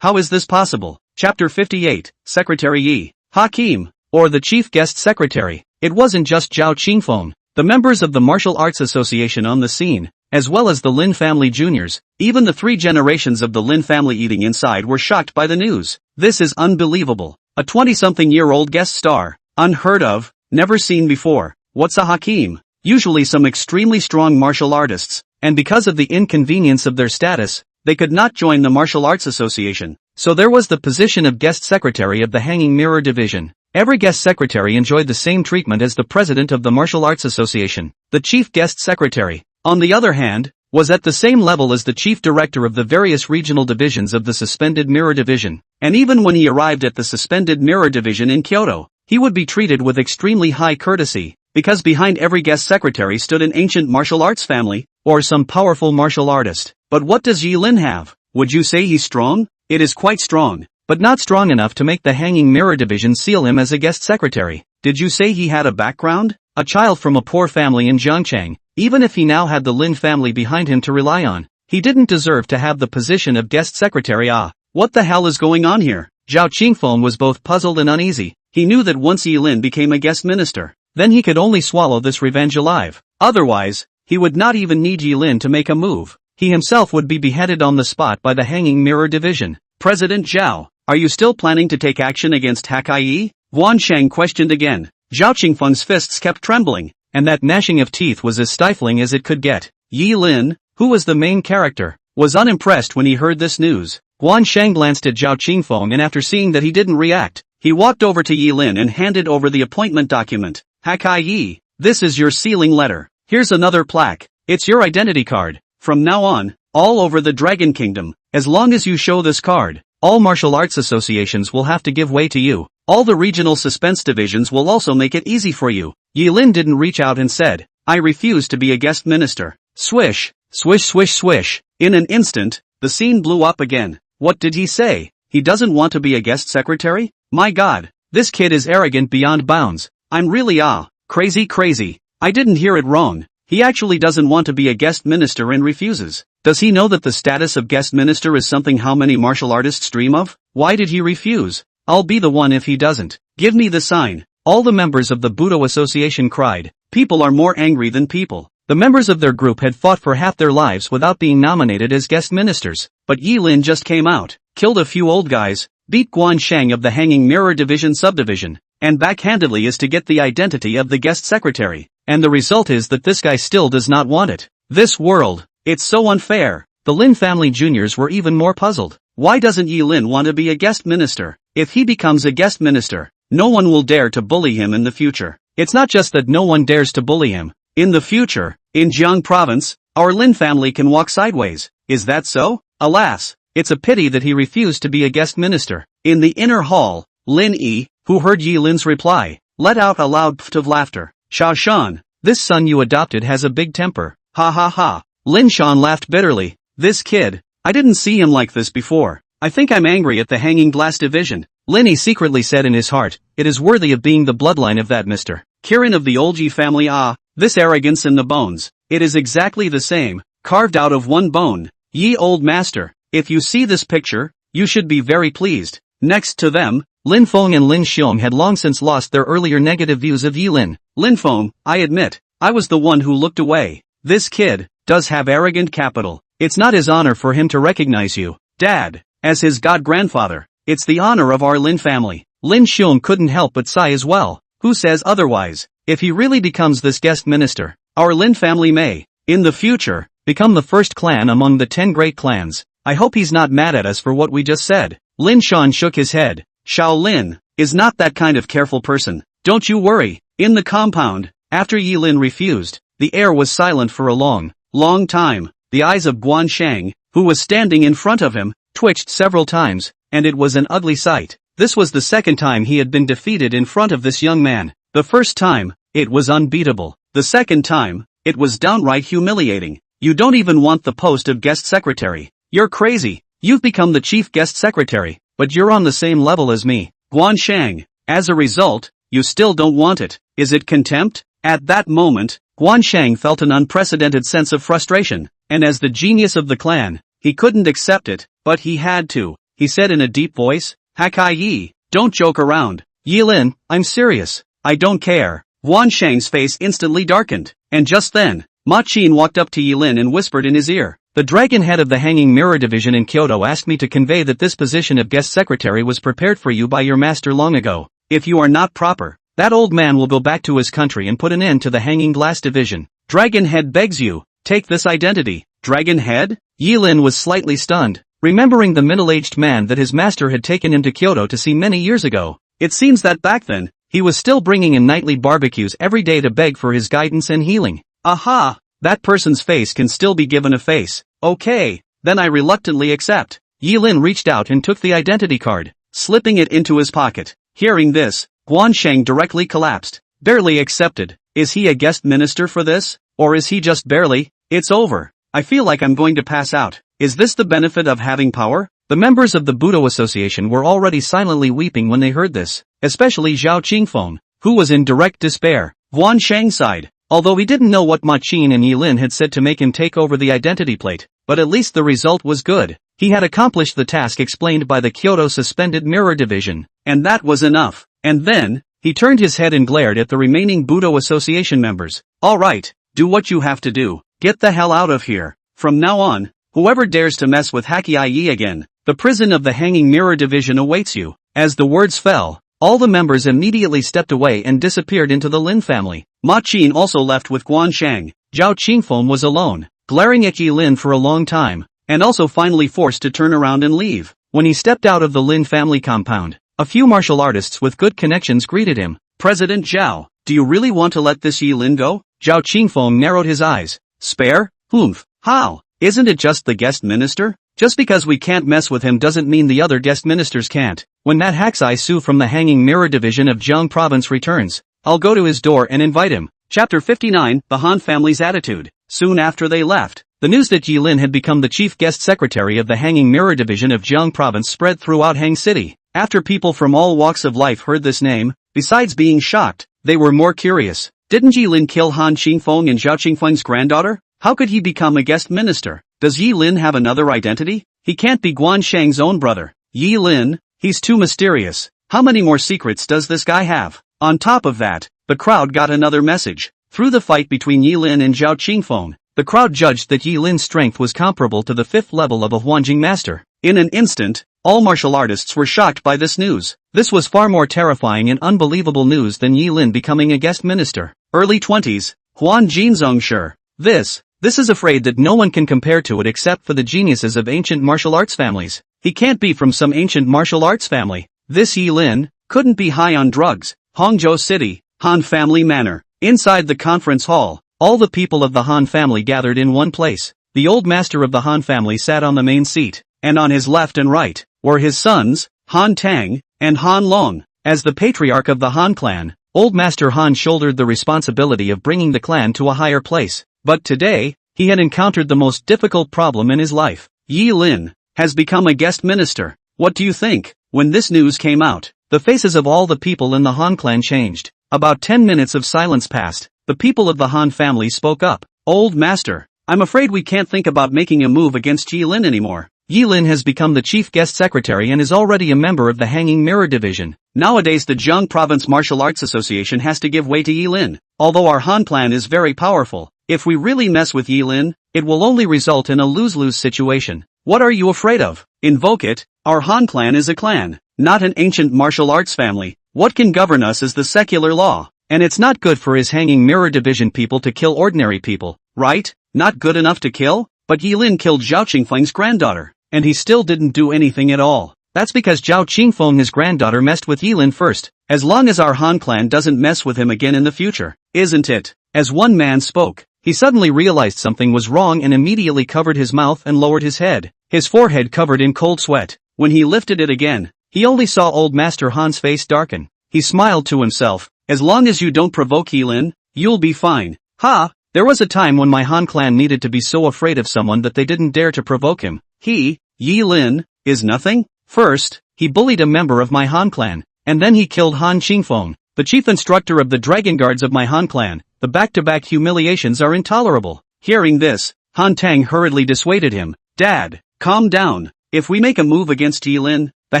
How is this possible? Chapter 58, Secretary Yi, Hakim, or the Chief Guest Secretary. It wasn't just Zhao Qingfeng. The members of the Martial Arts Association on the scene, as well as the Lin family juniors. Even the 3 generations of the Lin family eating inside were shocked by the news. This is unbelievable. A 20-something-year-old guest star. Unheard of, never seen before. What's a Hakim? Usually some extremely strong martial artists, and because of the inconvenience of their status, they could not join the Martial Arts Association. So there was the position of guest secretary of the Hanging Mirror Division. Every guest secretary enjoyed the same treatment as the president of the Martial Arts Association. The chief guest secretary, on the other hand, was at the same level as the chief director of the various regional divisions of the Suspended Mirror Division. And even when he arrived at the Suspended Mirror Division in Kyoto, he would be treated with extremely high courtesy, because behind every guest secretary stood an ancient martial arts family, or some powerful martial artist. But what does Yi Lin have? Would you say he's strong? It is quite strong, but not strong enough to make the Hanging Mirror Division seal him as a guest secretary. Did you say he had a background? A child from a poor family in Zhangchang. Even if he now had the Lin family behind him to rely on, he didn't deserve to have the position of guest secretary. What the hell is going on here? Zhao Qingfeng was both puzzled and uneasy. He knew that once Yi Lin became a guest minister, then he could only swallow this revenge alive. Otherwise, he would not even need Yi Lin to make a move. He himself would be beheaded on the spot by the Hanging Mirror Division. President Zhao, are you still planning to take action against Hakai? Guan Sheng questioned again. Zhao Qingfeng's fists kept trembling, and that gnashing of teeth was as stifling as it could get. Yi Lin, who was the main character, was unimpressed when he heard this news. Guan Sheng glanced at Zhao Qingfeng, and after seeing that he didn't react, he walked over to Yi Lin and handed over the appointment document. Hakai, this is your sealing letter. Here's another plaque. It's your identity card. From now on, all over the Dragon Kingdom, as long as you show this card, all martial arts associations will have to give way to you. All the regional suspense divisions will also make it easy for you. Yi Lin didn't reach out and said, I refuse to be a guest minister. Swish, swish swish swish. In an instant, the scene blew up again. What did he say? He doesn't want to be a guest secretary? My god, this kid is arrogant beyond bounds. I'm really crazy. I didn't hear it wrong. He actually doesn't want to be a guest minister and refuses. Does he know that the status of guest minister is something how many martial artists dream of? Why did he refuse? I'll be the one if he doesn't. Give me the sign. All the members of the Budo Association cried. People are more angry than people. The members of their group had fought for half their lives without being nominated as guest ministers. But Yi Lin just came out, killed a few old guys, beat Guan Sheng of the Hanging Mirror Division subdivision, and backhandedly is to get the identity of the guest secretary. And the result is that this guy still does not want it. This world, it's so unfair. The Lin family juniors were even more puzzled. Why doesn't Yi Lin want to be a guest minister? If he becomes a guest minister, no one will dare to bully him in the future. It's not just that no one dares to bully him. In the future, in Jiang province, our Lin family can walk sideways. Is that so? Alas, it's a pity that he refused to be a guest minister. In the inner hall, Lin Yi, who heard Yi Lin's reply, let out a loud pft of laughter. Xiao Shan, this son you adopted has a big temper. Ha ha ha. Lin Shan laughed bitterly. This kid, I didn't see him like this before. I think I'm angry at the Hanging Glass Division. Lin Yi secretly said in his heart, it is worthy of being the bloodline of that Mr. Kirin of the old Yi family. This arrogance in the bones. It is exactly the same, carved out of one bone. Yi old master, if you see this picture, you should be very pleased. Next to them, Lin Feng and Lin Xiong had long since lost their earlier negative views of Yi Lin. Lin Feng, I admit, I was the one who looked away. This kid does have arrogant capital. It's not his honor for him to recognize you, Dad, as his god-grandfather. It's the honor of our Lin family. Lin Xiong couldn't help but sigh as well. Who says otherwise? If he really becomes this guest minister, our Lin family may, in the future, become the first clan among the 10 great clans. I hope he's not mad at us for what we just said. Lin Shan shook his head. Xiao Lin is not that kind of careful person. Don't you worry. In the compound, after Yi Lin refused, the air was silent for a long time. The eyes of Guan Sheng, who was standing in front of him, twitched several times, and it was an ugly sight. This was the second time he had been defeated in front of this young man. The first time, it was unbeatable. The second time, it was downright humiliating. You don't even want the post of guest secretary. You're crazy. You've become the chief guest secretary, but you're on the same level as me. Guan Sheng, as a result, you still don't want it. Is it contempt? At that moment, Guan Sheng felt an unprecedented sense of frustration, and as the genius of the clan, he couldn't accept it, but he had to. He said in a deep voice, Hakai Yi, don't joke around. Yi Lin, I'm serious. I don't care. Guan Sheng's face instantly darkened, and just then, Ma Qin walked up to Yi Lin and whispered in his ear. The dragon head of the Hanging Mirror Division in Kyoto asked me to convey that this position of guest secretary was prepared for you by your master long ago. If you are not proper, that old man will go back to his country and put an end to the Hanging Glass Division. Dragon head begs you, take this identity. Dragon head? Yi Lin was slightly stunned, remembering the middle-aged man that his master had taken him to Kyoto to see many years ago. It seems that back then, he was still bringing in nightly barbecues every day to beg for his guidance and healing. Aha! That person's face can still be given a face. Okay, then I reluctantly accept. Yi Lin reached out and took the identity card, slipping it into his pocket. Hearing this, Guansheng directly collapsed. Barely accepted. Is he a guest minister for this? Or is he just barely? It's over. I feel like I'm going to pass out. Is this the benefit of having power? The members of the Budo Association were already silently weeping when they heard this, especially Zhao Qingfeng, who was in direct despair. Guansheng sighed. Although he didn't know what Ma Qin and Yi Lin had said to make him take over the identity plate, but at least the result was good. He had accomplished the task explained by the Kyoto Suspended Mirror Division, and that was enough. And then, he turned his head and glared at the remaining Budo Association members. Alright, do what you have to do. Get the hell out of here. From now on, whoever dares to mess with Hakiai Yi again, the prison of the Hanging Mirror Division awaits you. As the words fell, all the members immediately stepped away and disappeared into the Lin family. Ma Qin also left with Guansheng. Zhao Qingfeng was alone, glaring at Yi Lin for a long time, and also finally forced to turn around and leave. When he stepped out of the Lin family compound, a few martial artists with good connections greeted him. President Zhao, do you really want to let this Yi Lin go? Zhao Qingfeng narrowed his eyes. Spare? Humph. How? Isn't it just the guest minister? Just because we can't mess with him doesn't mean the other guest ministers can't. When that Haksai Su from the Hanging Mirror Division of Jiang Province returns, I'll go to his door and invite him. Chapter 59, The Han Family's Attitude. Soon after they left, the news that Yi Lin had become the chief guest secretary of the Hanging Mirror Division of Jiang Province spread throughout Hang City. After people from all walks of life heard this name, besides being shocked, they were more curious. Didn't Yi Lin kill Han Qingfeng and Zhao Qingfeng's granddaughter? How could he become a guest minister? Does Yi Lin have another identity? He can't be Guansheng's own brother. Yi Lin? He's too mysterious. How many more secrets does this guy have? On top of that, the crowd got another message. Through the fight between Yi Lin and Zhao Qingfeng, the crowd judged that Yi Lin's strength was comparable to the 5th level of a Huanjing master. In an instant, all martial artists were shocked by this news. This was far more terrifying and unbelievable news than Yi Lin becoming a guest minister. Early 20s, Huan Jinzong sure. This is afraid that no one can compare to it except for the geniuses of ancient martial arts families. He can't be from some ancient martial arts family. This Yi Lin couldn't be high on drugs. Hangzhou City, Han Family Manor. Inside the conference hall, all the people of the Han family gathered in one place. The old master of the Han family sat on the main seat, and on his left and right were his sons, Han Tang and Han Long. As the patriarch of the Han clan, old master Han shouldered the responsibility of bringing the clan to a higher place. But today, he had encountered the most difficult problem in his life. Yi Lin has become a guest minister. What do you think? When this news came out, the faces of all the people in the Han clan changed. About 10 minutes of silence passed. The people of the Han family spoke up. Old master, I'm afraid we can't think about making a move against Yi Lin anymore. Yi Lin has become the chief guest secretary and is already a member of the Hanging Mirror Division. Nowadays the Jiang Province Martial Arts Association has to give way to Yi Lin. Although our Han clan is very powerful, if we really mess with Yi Lin, it will only result in a lose-lose situation. What are you afraid of? Invoke it. Our Han clan is a clan, not an ancient martial arts family. What can govern us is the secular law. And it's not good for his Hanging Mirror Division people to kill ordinary people, right? Not good enough to kill? But Yi Lin killed Zhao Qingfeng's granddaughter, and he still didn't do anything at all. That's because Zhao Qingfeng, his granddaughter, messed with Yi Lin first. As long as our Han clan doesn't mess with him again in the future, isn't it? As one man spoke, he suddenly realized something was wrong and immediately covered his mouth and lowered his head, his forehead covered in cold sweat. When he lifted it again, he only saw old Master Han's face darken. He smiled to himself. As long as you don't provoke Yi Lin, you'll be fine. Ha! There was a time when my Han clan needed to be so afraid of someone that they didn't dare to provoke him. Yi Lin, is nothing? First, he bullied a member of my Han clan, and then he killed Han Qingfeng, the chief instructor of the dragon guards of my Han clan. The back-to-back humiliations are intolerable. Hearing this, Han Tang hurriedly dissuaded him. Dad, calm down. If we make a move against Yi Lin, the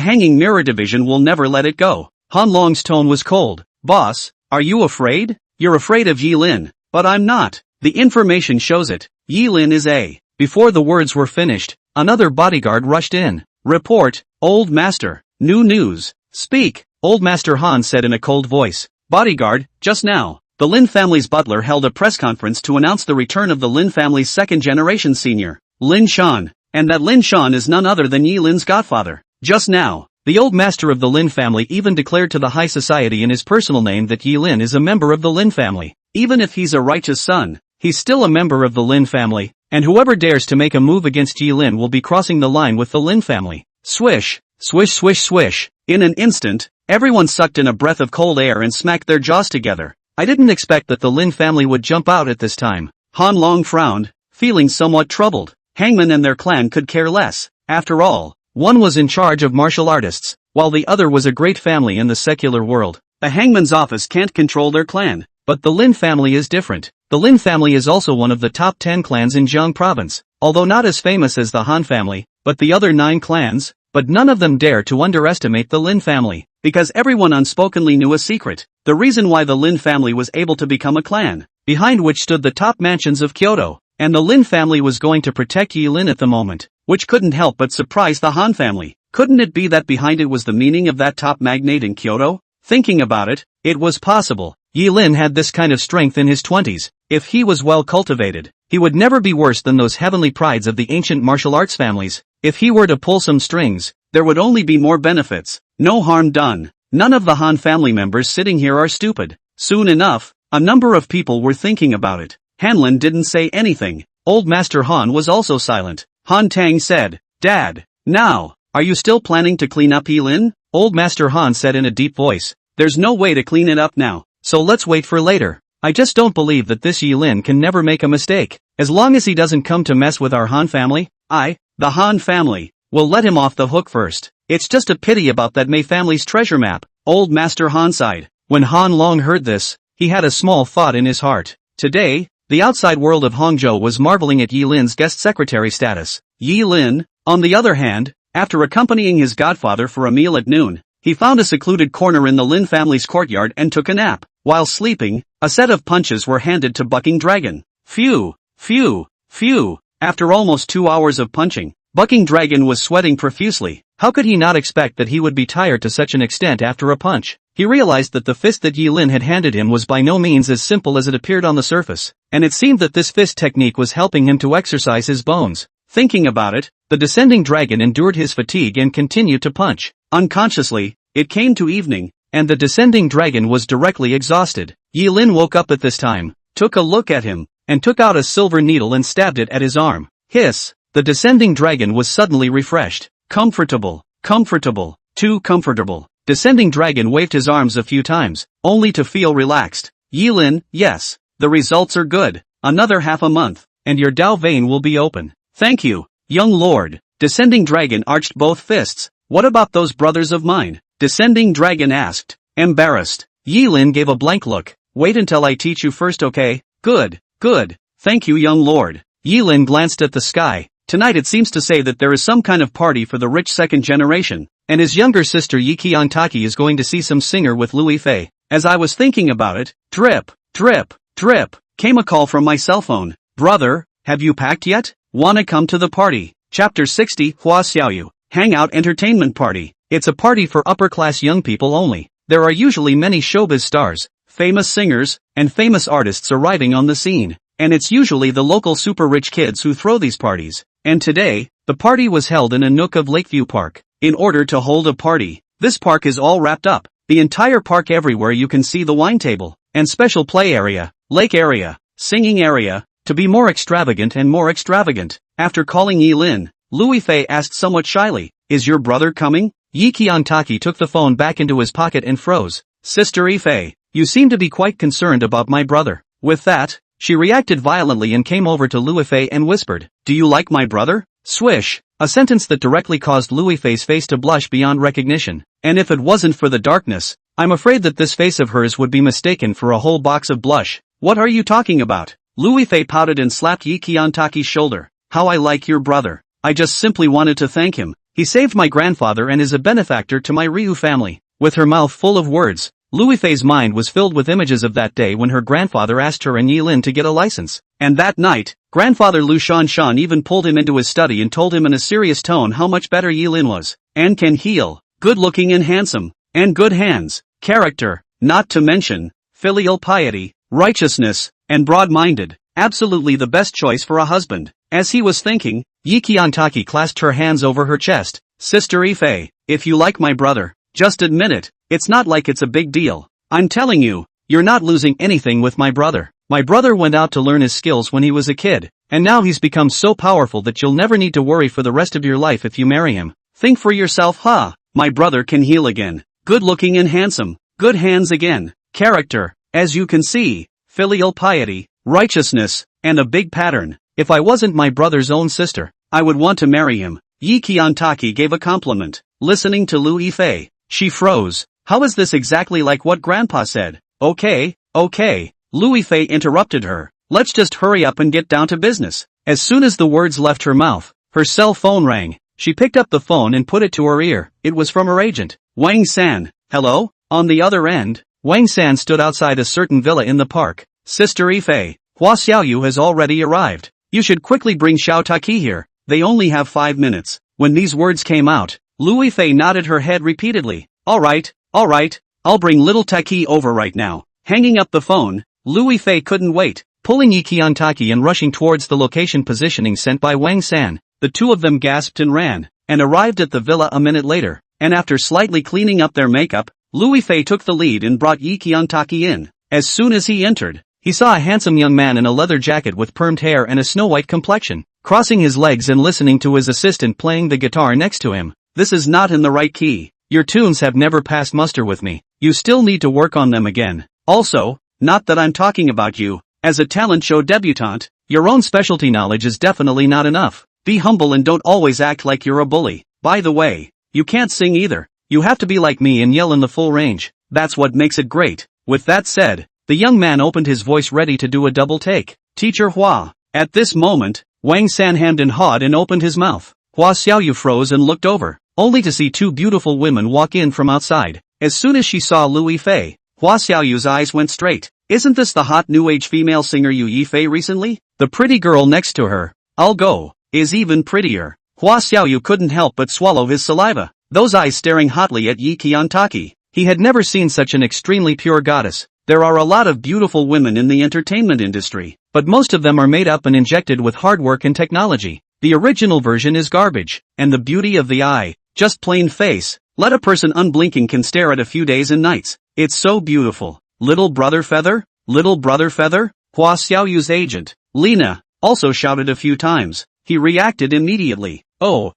Hanging Mirror Division will never let it go. Han Long's tone was cold. Boss, are you afraid? You're afraid of Yi Lin, but I'm not. The information shows it. Yi Lin is a. Before the words were finished, another bodyguard rushed in. Report, Old Master. New news. Speak, Old Master Han said in a cold voice. Bodyguard, just now, the Lin family's butler held a press conference to announce the return of the Lin family's second-generation senior, Lin Shan, and that Lin Shan is none other than Yi Lin's godfather. Just now, the old master of the Lin family even declared to the high society in his personal name that Yi Lin is a member of the Lin family. Even if he's a righteous son, he's still a member of the Lin family, and whoever dares to make a move against Yi Lin will be crossing the line with the Lin family. Swish, swish swish swish. In an instant, everyone sucked in a breath of cold air and smacked their jaws together. I didn't expect that the Lin family would jump out at this time. Han Long frowned, feeling somewhat troubled. Hangman and their clan could care less. After all, one was in charge of martial artists, while the other was a great family in the secular world. The Hangman's office can't control their clan, but the Lin family is different. The Lin family is also one of the top 10 clans in Jiang province, although not as famous as the Han family, but the other 9 clans, but none of them dare to underestimate the Lin family, because everyone unspokenly knew a secret. The reason why the Lin family was able to become a clan, behind which stood the top mansions of Kyoto, and the Lin family was going to protect Yi Lin at the moment, which couldn't help but surprise the Han family. Couldn't it be that behind it was the meaning of that top magnate in Kyoto? Thinking about it, it was possible. Yi Lin had this kind of strength in his 20s. If he was well cultivated, he would never be worse than those heavenly prides of the ancient martial arts families. If he were to pull some strings, there would only be more benefits. No harm done. None of the Han family members sitting here are stupid. Soon enough, a number of people were thinking about it. Hanlin didn't say anything. Old Master Han was also silent. Han Tang said, Dad, now, are you still planning to clean up Yi Lin? Old Master Han said in a deep voice. There's no way to clean it up now, so let's wait for later. I just don't believe that this Yi Lin can never make a mistake. As long as he doesn't come to mess with our Han family, the Han family, will let him off the hook first. It's just a pity about that Mei family's treasure map. Old Master Han sighed. When Han Long heard this, he had a small thought in his heart. Today, the outside world of Hangzhou was marveling at Yi Lin's guest secretary status. Yi Lin, on the other hand, after accompanying his godfather for a meal at noon, he found a secluded corner in the Lin family's courtyard and took a nap. While sleeping, a set of punches were handed to Bucking Dragon. Phew, phew, phew. After almost 2 hours of punching, Bucking Dragon was sweating profusely. How could he not expect that he would be tired to such an extent after a punch? He realized that the fist that Yi Lin had handed him was by no means as simple as it appeared on the surface, and it seemed that this fist technique was helping him to exercise his bones. Thinking about it, the descending dragon endured his fatigue and continued to punch. Unconsciously, it came to evening, and the descending dragon was directly exhausted. Yi Lin woke up at this time, took a look at him, and took out a silver needle and stabbed it at his arm. Hiss! The descending dragon was suddenly refreshed. Comfortable, comfortable, too comfortable. Descending dragon waved his arms a few times, only to feel relaxed. Yi Lin, yes, the results are good. Another half a month, and your Dao vein will be open. Thank you, young lord. Descending dragon arched both fists. What about those brothers of mine? Descending dragon asked, embarrassed. Yi Lin gave a blank look. Wait until I teach you first, okay? Good, good. Thank you, young lord. Yi Lin glanced at the sky. Tonight it seems to say that there is some kind of party for the rich second generation, and his younger sister Yi Qiantaki is going to see some singer with Louis Fei. As I was thinking about it, drip, drip, drip, came a call from my cell phone. Brother, have you packed yet? Wanna come to the party? Chapter 60, Hua Xiaoyu, Hangout Entertainment Party. It's a party for upper-class young people only. There are usually many showbiz stars, famous singers, and famous artists arriving on the scene, and it's usually the local super-rich kids who throw these parties. And today, the party was held in a nook of Lakeview Park. In order to hold a party, this park is all wrapped up. The entire park, everywhere you can see the wine table, and special play area, lake area, singing area, to be more extravagant and more extravagant. After calling Yi Lin, Louis Fei asked somewhat shyly, is your brother coming? Yi Qiantaki took the phone back into his pocket and froze. Sister Ifei, you seem to be quite concerned about my brother. With that, she reacted violently and came over to Louis Fei and whispered, do you like my brother? Swish, a sentence that directly caused Louis Fei's face to blush beyond recognition. And if it wasn't for the darkness, I'm afraid that this face of hers would be mistaken for a whole box of blush. What are you talking about? Louis Fei pouted and slapped Yi Qiantaki's shoulder. How I like your brother. I just simply wanted to thank him. He saved my grandfather and is a benefactor to my Ryu family. With her mouth full of words, Louis Fei's mind was filled with images of that day when her grandfather asked her and Yilin to get a license. And that night, grandfather Lu Shanshan even pulled him into his study and told him in a serious tone how much better Yilin was, and can heal, good-looking and handsome, and good hands, character, not to mention, filial piety, righteousness, and broad-minded, absolutely the best choice for a husband. As he was thinking, Yi Qiantaki clasped her hands over her chest. Sister Ifei, if you like my brother, just admit it, it's not like it's a big deal. I'm telling you, you're not losing anything with my brother. My brother went out to learn his skills when he was a kid, and now he's become so powerful that you'll never need to worry for the rest of your life if you marry him. Think for yourself, huh? My brother can heal again, good-looking and handsome, good hands again, character, as you can see, filial piety, righteousness, and a big pattern. If I wasn't my brother's own sister, I would want to marry him. Yi Qiantaki gave a compliment. Listening to Lu Yifei, she froze. How is this exactly like what Grandpa said? Okay. Lu Yifei interrupted her. Let's just hurry up and get down to business. As soon as the words left her mouth, her cell phone rang. She picked up the phone and put it to her ear. It was from her agent. Wang San. Hello? On the other end, Wang San stood outside a certain villa in the park. Sister Yifei, Hua Xiaoyu has already arrived. You should quickly bring Xiao Taki here. They only have 5 minutes. When these words came out, Lu Yifei nodded her head repeatedly. Alright, I'll bring little Taki over right now. Hanging up the phone, Lu Yifei couldn't wait, pulling Yi Qiantaki and rushing towards the location positioning sent by Wang San. The two of them gasped and ran, and arrived at the villa a minute later, and after slightly cleaning up their makeup, Lu Yifei took the lead and brought Yi Qiantaki in. As soon as he entered, he saw a handsome young man in a leather jacket with permed hair and a snow-white complexion, crossing his legs and listening to his assistant playing the guitar next to him. This is not in the right key. Your tunes have never passed muster with me. You still need to work on them again. Also, not that I'm talking about you. As a talent show debutante, your own specialty knowledge is definitely not enough. Be humble and don't always act like you're a bully. By the way, you can't sing either. You have to be like me and yell in the full range. That's what makes it great. With that said, the young man opened his voice ready to do a double take. Teacher Hua. At this moment, Wang San hemmed and hawed and opened his mouth. Hua Xiaoyu froze and looked over, only to see two beautiful women walk in from outside. As soon as she saw Lu Yifei, Hua Xiaoyu's eyes went straight. Isn't this the hot new-age female singer Yu Yifei recently? The pretty girl next to her, I'll go, is even prettier. Hua Xiaoyu couldn't help but swallow his saliva, those eyes staring hotly at Yi Qiantaki. He had never seen such an extremely pure goddess. There are a lot of beautiful women in the entertainment industry, but most of them are made up and injected with hard work and technology. The original version is garbage, and the beauty of the eye, just plain face, let a person unblinking can stare at a few days and nights. It's so beautiful. Little brother feather? Little brother feather? Hua Xiaoyu's agent, Lina, also shouted a few times. He reacted immediately. Oh,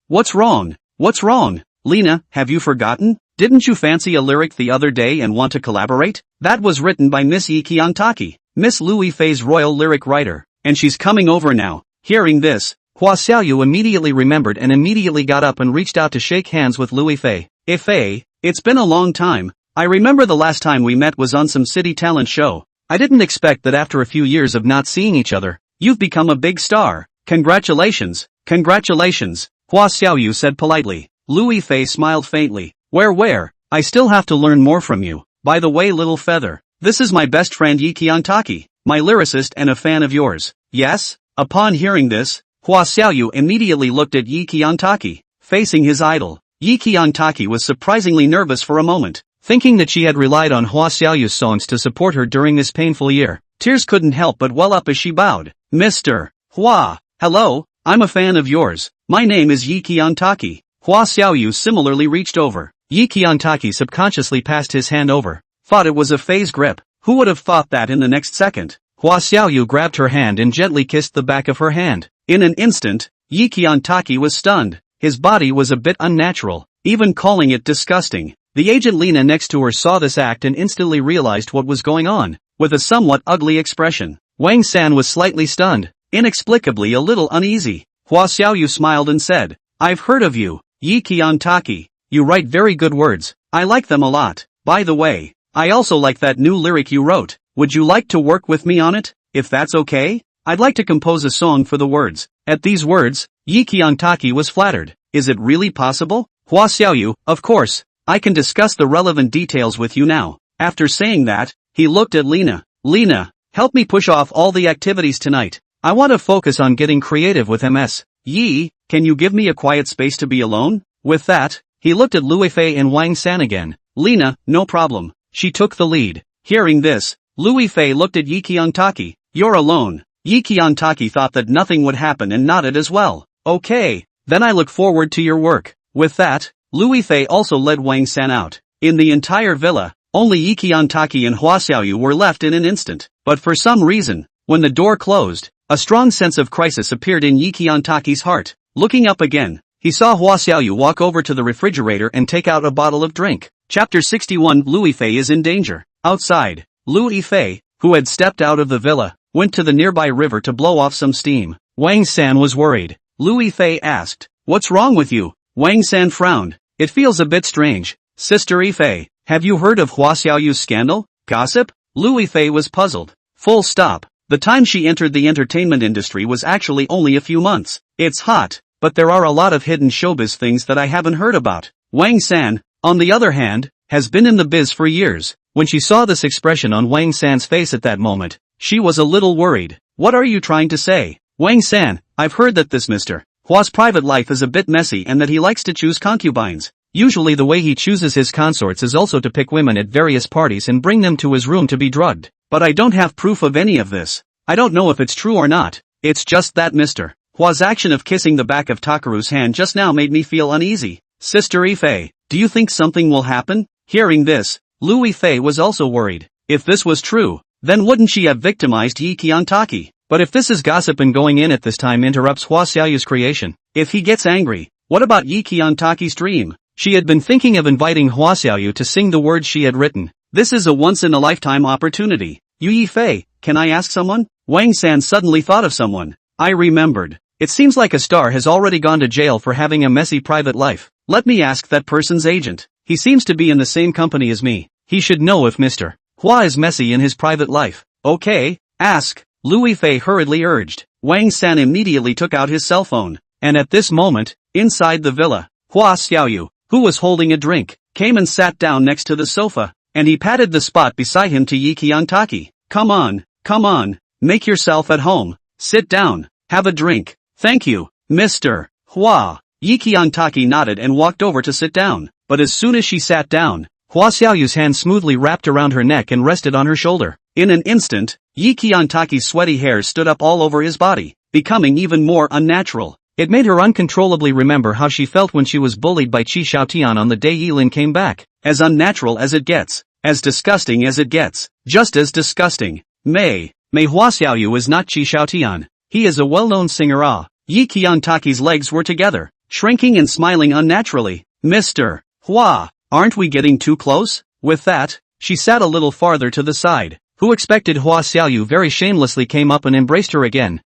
what's wrong? What's wrong? Lina, have you forgotten? Didn't you fancy a lyric the other day and want to collaborate? That was written by Miss Yi Qiantaki, Miss Lu Yifei's royal lyric writer, and she's coming over now. Hearing this, Hua Xiaoyu immediately remembered and immediately got up and reached out to shake hands with Lu Yifei. Yifei, it's been a long time. I remember the last time we met was on some city talent show. I didn't expect that after a few years of not seeing each other, you've become a big star. Congratulations, congratulations, Hua Xiaoyu said politely. Lu Yifei smiled faintly. Where? I still have to learn more from you. By the way, little feather, this is my best friend Yi Qiantaki, my lyricist and a fan of yours. Yes? Upon hearing this, Hua Xiaoyu immediately looked at Yi Qiantaki, facing his idol. Yi Qiantaki was surprisingly nervous for a moment, thinking that she had relied on Hua Xiaoyu's songs to support her during this painful year. Tears couldn't help but well up as she bowed. Mr. Hua, hello, I'm a fan of yours. My name is Yi Qiantaki. Hua Xiaoyu similarly reached over. Yi Qiantaki subconsciously passed his hand over. Thought it was a phase grip. Who would have thought that in the next second? Hua Xiaoyu grabbed her hand and gently kissed the back of her hand. In an instant, Yi Qiantaki was stunned. His body was a bit unnatural, even calling it disgusting. The agent Lina next to her saw this act and instantly realized what was going on. With a somewhat ugly expression, Wang San was slightly stunned, inexplicably a little uneasy. Hua Xiaoyu smiled and said, I've heard of you, Yi Qiantaki. You write very good words. I like them a lot. By the way, I also like that new lyric you wrote. Would you like to work with me on it? If that's okay, I'd like to compose a song for the words. At these words, Yi Qiantaki was flattered. Is it really possible? Hua Xiaoyu, of course. I can discuss the relevant details with you now. After saying that, he looked at Lena. Lena, help me push off all the activities tonight. I want to focus on getting creative with MS. Yi, can you give me a quiet space to be alone? With that, he looked at Lui Fei and Wang San again. Lena, no problem. She took the lead. Hearing this, Lui Fei looked at Yi Qiantaki. You're alone. Yi Qiantaki thought that nothing would happen and nodded as well. Okay, then I look forward to your work. With that, Lui Fei also led Wang San out. In the entire villa, only Yi Qiantaki and Hua Xiaoyu were left in an instant. But for some reason, when the door closed, a strong sense of crisis appeared in Yi Qiantaki's heart. Looking up again, he saw Hua Xiaoyu walk over to the refrigerator and take out a bottle of drink. Chapter 61 Lui Fei is in danger. Outside, Lui Fei, who had stepped out of the villa, went to the nearby river to blow off some steam. Wang San was worried. Lui Fei asked, "What's wrong with you?" Wang San frowned. "It feels a bit strange. Sister Fei, have you heard of Hua Xiaoyu's scandal? Gossip?" Lui Fei was puzzled. Full stop. The time she entered the entertainment industry was actually only a few months. It's hot, but there are a lot of hidden showbiz things that I haven't heard about. Wang San, on the other hand, has been in the biz for years. When she saw this expression on Wang San's face at that moment, she was a little worried. "What are you trying to say?" "Wang San, I've heard that this Mr. Hua's private life is a bit messy and that he likes to choose concubines. Usually the way he chooses his consorts is also to pick women at various parties and bring them to his room to be drugged. But I don't have proof of any of this. I don't know if it's true or not. It's just that Mr. Hua's action of kissing the back of Takaru's hand just now made me feel uneasy. Sister Fei, do you think something will happen?" Hearing this, Lui Fei was also worried. If this was true, then wouldn't she have victimized Yi Qiantaki? But if this is gossip and going in at this time interrupts Hua Xiaoyu's creation, if he gets angry, what about Yi Qiantaki's dream? She had been thinking of inviting Hua Xiaoyu to sing the words she had written. This is a once-in-a-lifetime opportunity. Yi Fei, can I ask someone? Wang San suddenly thought of someone. I remembered. It seems like a star has already gone to jail for having a messy private life. Let me ask that person's agent. He seems to be in the same company as me. He should know if Mr. Hua is messy in his private life. Okay, ask. Lui Fei hurriedly urged. Wang San immediately took out his cell phone. And at this moment, inside the villa, Hua Xiaoyu, who was holding a drink, came and sat down next to the sofa, and he patted the spot beside him to Yi Qiantaki. Come on, make yourself at home. Sit down, have a drink. Thank you, Mr. Hua. Yi Qiantaki nodded and walked over to sit down, but as soon as she sat down, Hua Xiaoyu's hand smoothly wrapped around her neck and rested on her shoulder. In an instant, Yi Qiantaki's sweaty hair stood up all over his body, becoming even more unnatural. It made her uncontrollably remember how she felt when she was bullied by Qi Xiaotian on the day Yilin came back. As unnatural as it gets. As disgusting as it gets. Just as disgusting. May Hua Xiaoyu is not Qi Xiaotian. He is a well-known singer. Yi Qiantaki's legs were together, shrinking and smiling unnaturally. Mr. Hua, aren't we getting too close? With that, she sat a little farther to the side. Who expected Hua Xiaoyu very shamelessly came up and embraced her again.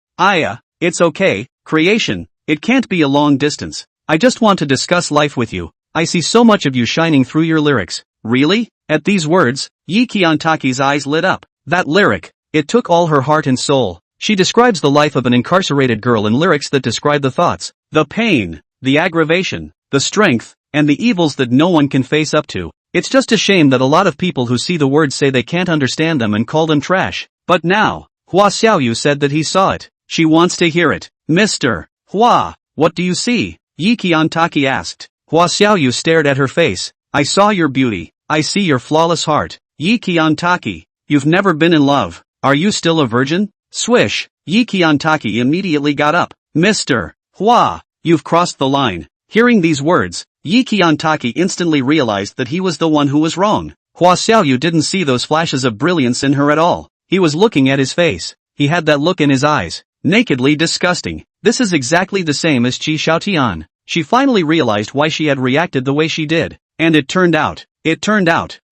It's okay, creation. It can't be a long distance. I just want to discuss life with you. I see so much of you shining through your lyrics. Really? At these words, Yi Qiantaki's eyes lit up. That lyric, it took all her heart and soul. She describes the life of an incarcerated girl in lyrics that describe the thoughts, the pain, the aggravation, the strength, and the evils that no one can face up to. It's just a shame that a lot of people who see the words say they can't understand them and call them trash. But now, Hua Xiaoyu said that he saw it. She wants to hear it. Mr. Hua, what do you see? Yi Qiantaki asked. Hua Xiaoyu stared at her face. I saw your beauty. I see your flawless heart. Yi Qiantaki, you've never been in love. Are you still a virgin? Swish. Yi Qiantaki immediately got up. Mr. Hua, you've crossed the line. Hearing these words, Yi Qiantaki instantly realized that he was the one who was wrong. Hua Xiaoyu didn't see those flashes of brilliance in her at all. He was looking at his face. He had that look in his eyes. Nakedly disgusting. This is exactly the same as Qi Xiaotian. She finally realized why she had reacted the way she did. And it turned out,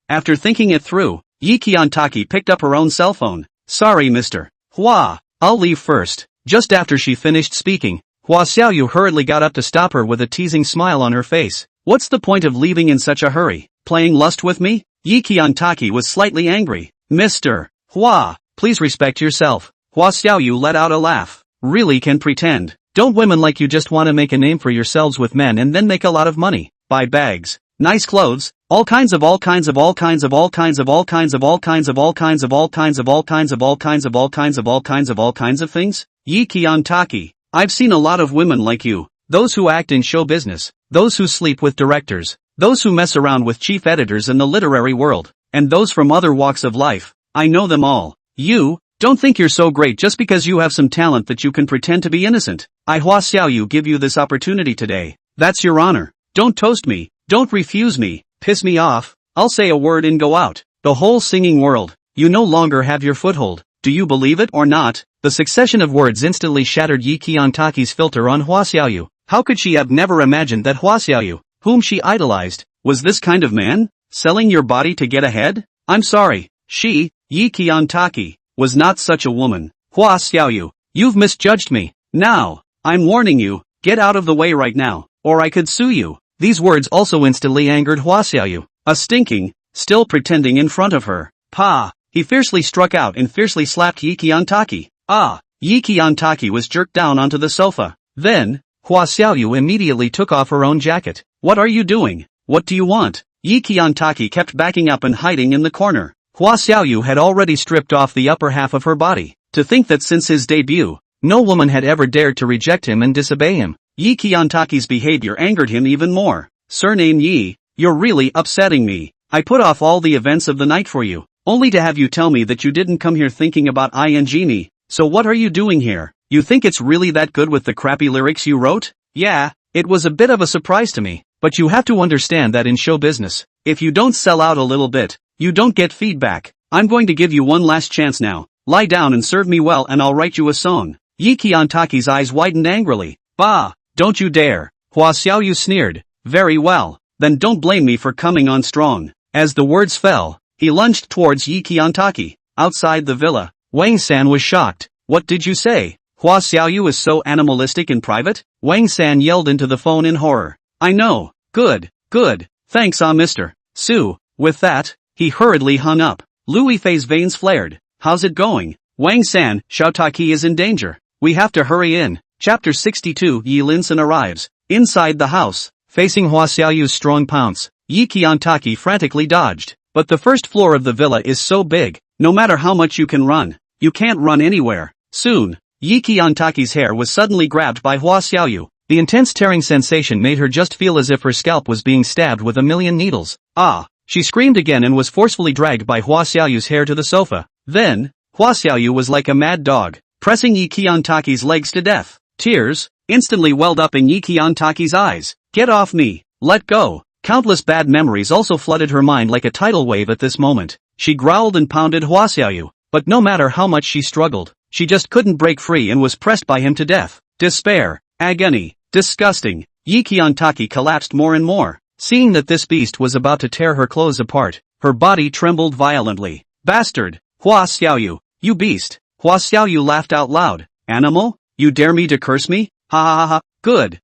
after thinking it through, Yi Qiantaki picked up her own cell phone. Sorry Mr. Hua, I'll leave first. Just after she finished speaking, Hua Xiaoyu hurriedly got up to stop her with a teasing smile on her face. What's the point of leaving in such a hurry? Playing lust with me? Yi Qiantaki was slightly angry. Mr. Hua, please respect yourself. Hua Xiaoyu let out a laugh. Really can pretend. Don't women like you just want to make a name for yourselves with men and then make a lot of money? Buy bags, nice clothes, All kinds of things? Yi Kiyantaki. I've seen a lot of women like you. Those who act in show business. Those who sleep with directors. Those who mess around with chief editors in the literary world. And those from other walks of life. I know them all. You, don't think you're so great just because you have some talent that you can pretend to be innocent. I Hua Xiaoyu give you this opportunity today. That's your honor. Don't toast me. Don't refuse me. Piss me off. I'll say a word and go out. The whole singing world. You no longer have your foothold. Do you believe it or not? The succession of words instantly shattered Yi Qiantaki's filter on Hua Xiaoyu. How could she have never imagined that Hua Xiaoyu, whom she idolized, was this kind of man? Selling your body to get ahead? I'm sorry. She, Yi Qiantaki, was not such a woman. Hua Xiaoyu, you've misjudged me. Now, I'm warning you, get out of the way right now, or I could sue you. These words also instantly angered Hua Xiaoyu. A stinking, still pretending in front of her. Pa! He fiercely struck out and fiercely slapped Yi Qiantaki. Ah! Yi Qiantaki was jerked down onto the sofa. Then, Hua Xiaoyu immediately took off her own jacket. What are you doing? What do you want? Yi Qiantaki kept backing up and hiding in the corner. Hua Xiaoyu had already stripped off the upper half of her body. To think that since his debut, no woman had ever dared to reject him and disobey him. Yi Qiantaki's behavior angered him even more. Surname Yi, you're really upsetting me. I put off all the events of the night for you, only to have you tell me that you didn't come here thinking about ing me. So what are you doing here? You think it's really that good with the crappy lyrics you wrote? Yeah, it was a bit of a surprise to me, but you have to understand that in show business, if you don't sell out a little bit, you don't get feedback. I'm going to give you one last chance now. Lie down and serve me well and I'll write you a song. Yi Qiantaki's eyes widened angrily. Bah! Don't you dare. Hua Xiaoyu sneered. Very well, then don't blame me for coming on strong. As the words fell, he lunged towards Yi Qiantaki. Outside the villa, Wang San was shocked. What did you say? Hua Xiaoyu is so animalistic in private? Wang San yelled into the phone in horror. I know. Good. Thanks Mr. Su. With that, he hurriedly hung up. Lu Yifei's veins flared. How's it going? Wang San, Xiaotaki is in danger. We have to hurry in. Chapter 62 Yi Linsun arrives. Inside the house, facing Hua Xiaoyu's strong pounce, Yi Qiantaki frantically dodged. But the first floor of the villa is so big, no matter how much you can run, you can't run anywhere. Soon, Yi Qiantaki's hair was suddenly grabbed by Hua Xiaoyu. The intense tearing sensation made her just feel as if her scalp was being stabbed with a million needles. Ah! She screamed again and was forcefully dragged by Hua Xiaoyu's hair to the sofa. Then, Hua Xiaoyu was like a mad dog, pressing Yi Qiantaki's legs to death. Tears instantly welled up in Yi Qiantaki's eyes. Get off me! Let go! Countless bad memories also flooded her mind like a tidal wave at this moment. She growled and pounded Hua Xiaoyu, but no matter how much she struggled, she just couldn't break free and was pressed by him to death. Despair, agony, disgusting. Yi Qiantaki collapsed more and more. Seeing that this beast was about to tear her clothes apart, her body trembled violently. Bastard! Hua Xiaoyu, you beast! Hua Xiaoyu laughed out loud. Animal? You dare me to curse me? Ha ha ha ha. Good.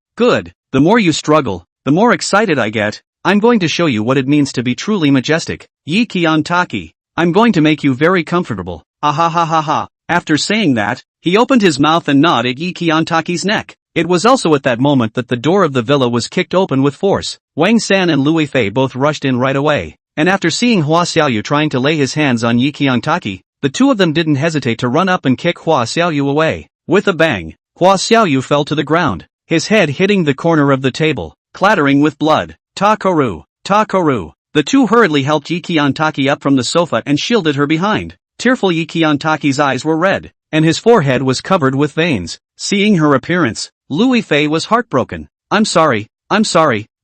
The more you struggle, the more excited I get. I'm going to show you what it means to be truly majestic. Yi Qiantaki, I'm going to make you very comfortable. Ah ha ha ha ha. After saying that, he opened his mouth and gnawed at Yi Qiantaki's neck. It was also at that moment that the door of the villa was kicked open with force. Wang San and Lu Yifei both rushed in right away, and after seeing Hua Xiaoyu trying to lay his hands on Yi Qiantaki, the two of them didn't hesitate to run up and kick Hua Xiaoyu away. With a bang, Hua Xiaoyu fell to the ground, his head hitting the corner of the table, clattering with blood. Takoru! The two hurriedly helped Yi Qiantaki up from the sofa and shielded her behind. Tearful Yi Qiantaki's eyes were red, and his forehead was covered with veins. Seeing her appearance, Lu Yifei was heartbroken. I'm sorry,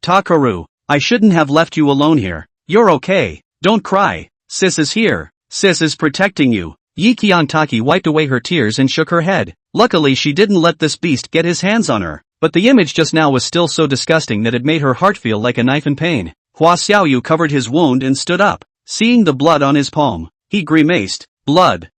Takoru. I shouldn't have left you alone here. You're okay. Don't cry. Sis is here. Sis is protecting you. Yi Qiantaki wiped away her tears and shook her head. Luckily she didn't let this beast get his hands on her, but the image just now was still so disgusting that it made her heart feel like a knife in pain. Hua Xiaoyu covered his wound and stood up. Seeing the blood on his palm, he grimaced. Blood.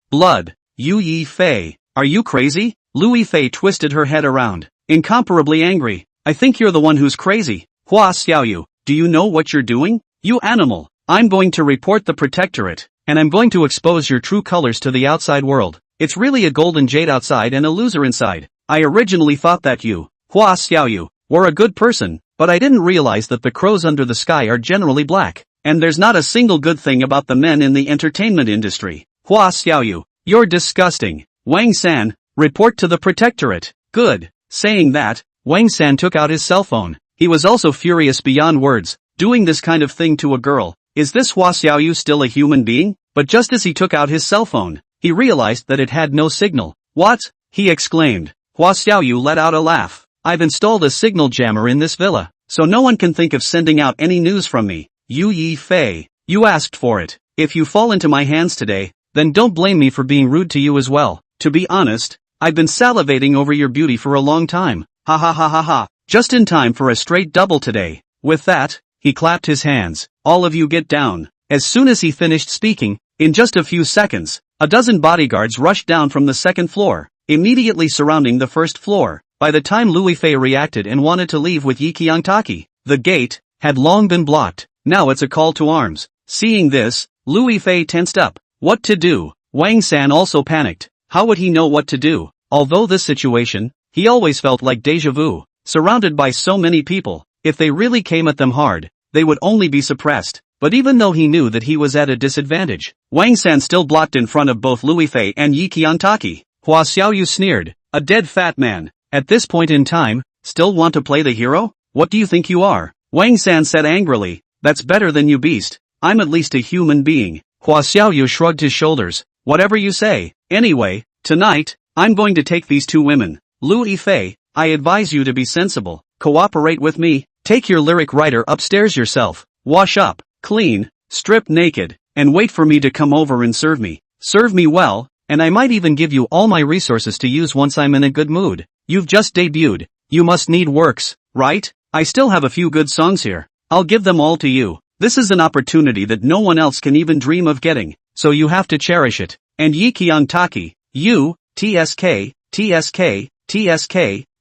Yu Yifei, are you crazy? Lu Yifei twisted her head around, incomparably angry. I think you're the one who's crazy. Hua Xiaoyu, do you know what you're doing? You animal! I'm going to report the protectorate, and I'm going to expose your true colors to the outside world. It's really a golden jade outside and a loser inside. I originally thought that you, Hua Xiaoyu, were a good person, but I didn't realize that the crows under the sky are generally black. and there's not a single good thing about the men in the entertainment industry. Hua Xiaoyu, you're disgusting. Wang San, report to the protectorate. Good. Saying that, Wang San took out his cell phone. He was also furious beyond words. Doing this kind of thing to a girl. Is this Hua Xiaoyu still a human being? But just as he took out his cell phone, he realized that it had no signal. What? He exclaimed. Hua Xiaoyu let out a laugh. I've installed a signal jammer in this villa, so no one can think of sending out any news from me. Yu Yi Fei, you asked for it. If you fall into my hands today, then don't blame me for being rude to you as well. To be honest, I've been salivating over your beauty for a long time. Ha ha ha ha ha. Just in time for a straight double today. With that, he clapped his hands. All of you get down. As soon as he finished speaking, in just a few seconds, a dozen bodyguards rushed down from the second floor, immediately surrounding the first floor. By the time Lui Fei reacted and wanted to leave with Yi Qiangtaki, the gate had long been blocked. Now it's a call to arms. Seeing this, Lui Fei tensed up. What to do? Wang San also panicked. How would he know what to do? Although this situation, he always felt like deja vu. Surrounded by so many people, if they really came at them hard, they would only be suppressed. But even though he knew that he was at a disadvantage, Wang San still blocked in front of both Lui Fei and Yi Qiangtaki. Hua Xiaoyu sneered. A dead fat man. At this point in time, still want to play the hero? What do you think you are? Wang San said angrily. That's better than you beast. I'm at least a human being. Hua Xiaoyu shrugged his shoulders. Whatever you say. Anyway, tonight, I'm going to take these two women. Lui Fei, I advise you to be sensible. Cooperate with me. Take your lyric writer upstairs yourself. Wash up, clean, strip naked, and wait for me to come over and serve me. Serve me well, and I might even give you all my resources to use once I'm in a good mood. You've just debuted. You must need works, right? I still have a few good songs here. I'll give them all to you. This is an opportunity that no one else can even dream of getting, so you have to cherish it. And Yi Qiangtaki, you, TSK,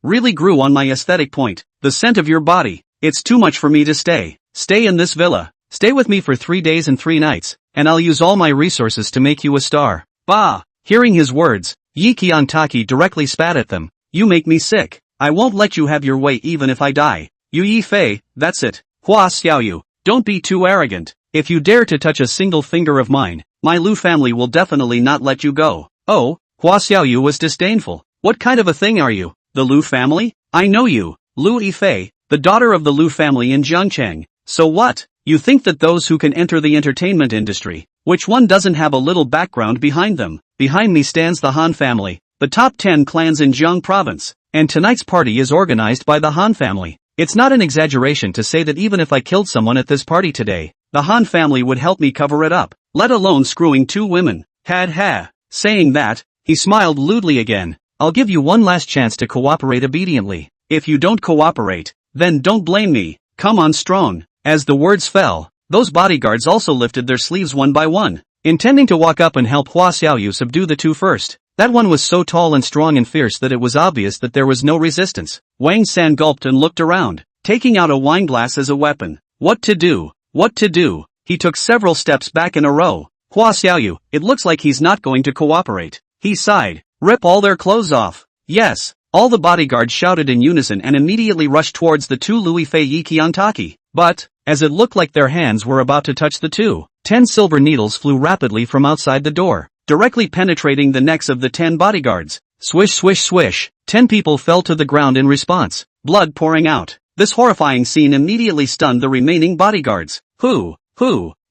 really grew on my aesthetic point. The scent of your body. It's too much for me to stay. Stay in this villa. Stay with me for 3 days and 3 nights, and I'll use all my resources to make you a star. Bah! Hearing his words, Yi Qiangtaki directly spat at them. You make me sick. I won't let you have your way even if I die. Yu Yi Fei, that's it. Hua Xiaoyu, don't be too arrogant. If you dare to touch a single finger of mine, my Lu family will definitely not let you go. Oh, Hua Xiaoyu was disdainful. What kind of a thing are you? The Lu family? I know you. Lu Yifei, the daughter of the Lu family in Jiangcheng. So what? You think that those who can enter the entertainment industry, which one doesn't have a little background behind them? Behind me stands the Han family, the top 10 clans in Jiang province, and tonight's party is organized by the Han family. It's not an exaggeration to say that even if I killed someone at this party today, the Han family would help me cover it up, let alone screwing 2 women. Had ha. Saying that, he smiled lewdly again. I'll give you one last chance to cooperate obediently. If you don't cooperate, then don't blame me. Come on strong. As the words fell, those bodyguards also lifted their sleeves one by one, intending to walk up and help Hua Xiaoyu subdue the 2 first. That one was so tall and strong and fierce that it was obvious that there was no resistance. Wang San gulped and looked around, taking out a wineglass as a weapon. What to do? What to do? He took several steps back in a row. Hua Xiaoyu, it looks like he's not going to cooperate. He sighed. Rip all their clothes off. Yes. All the bodyguards shouted in unison and immediately rushed towards the 2 Lui Fei Yi Qiangtaki. But, as it looked like their hands were about to touch the 2, 10 silver needles flew rapidly from outside the door, directly penetrating the necks of the 10 bodyguards. Swish swish swish. 10 people fell to the ground in response, blood pouring out. This horrifying scene immediately stunned the remaining bodyguards. Who?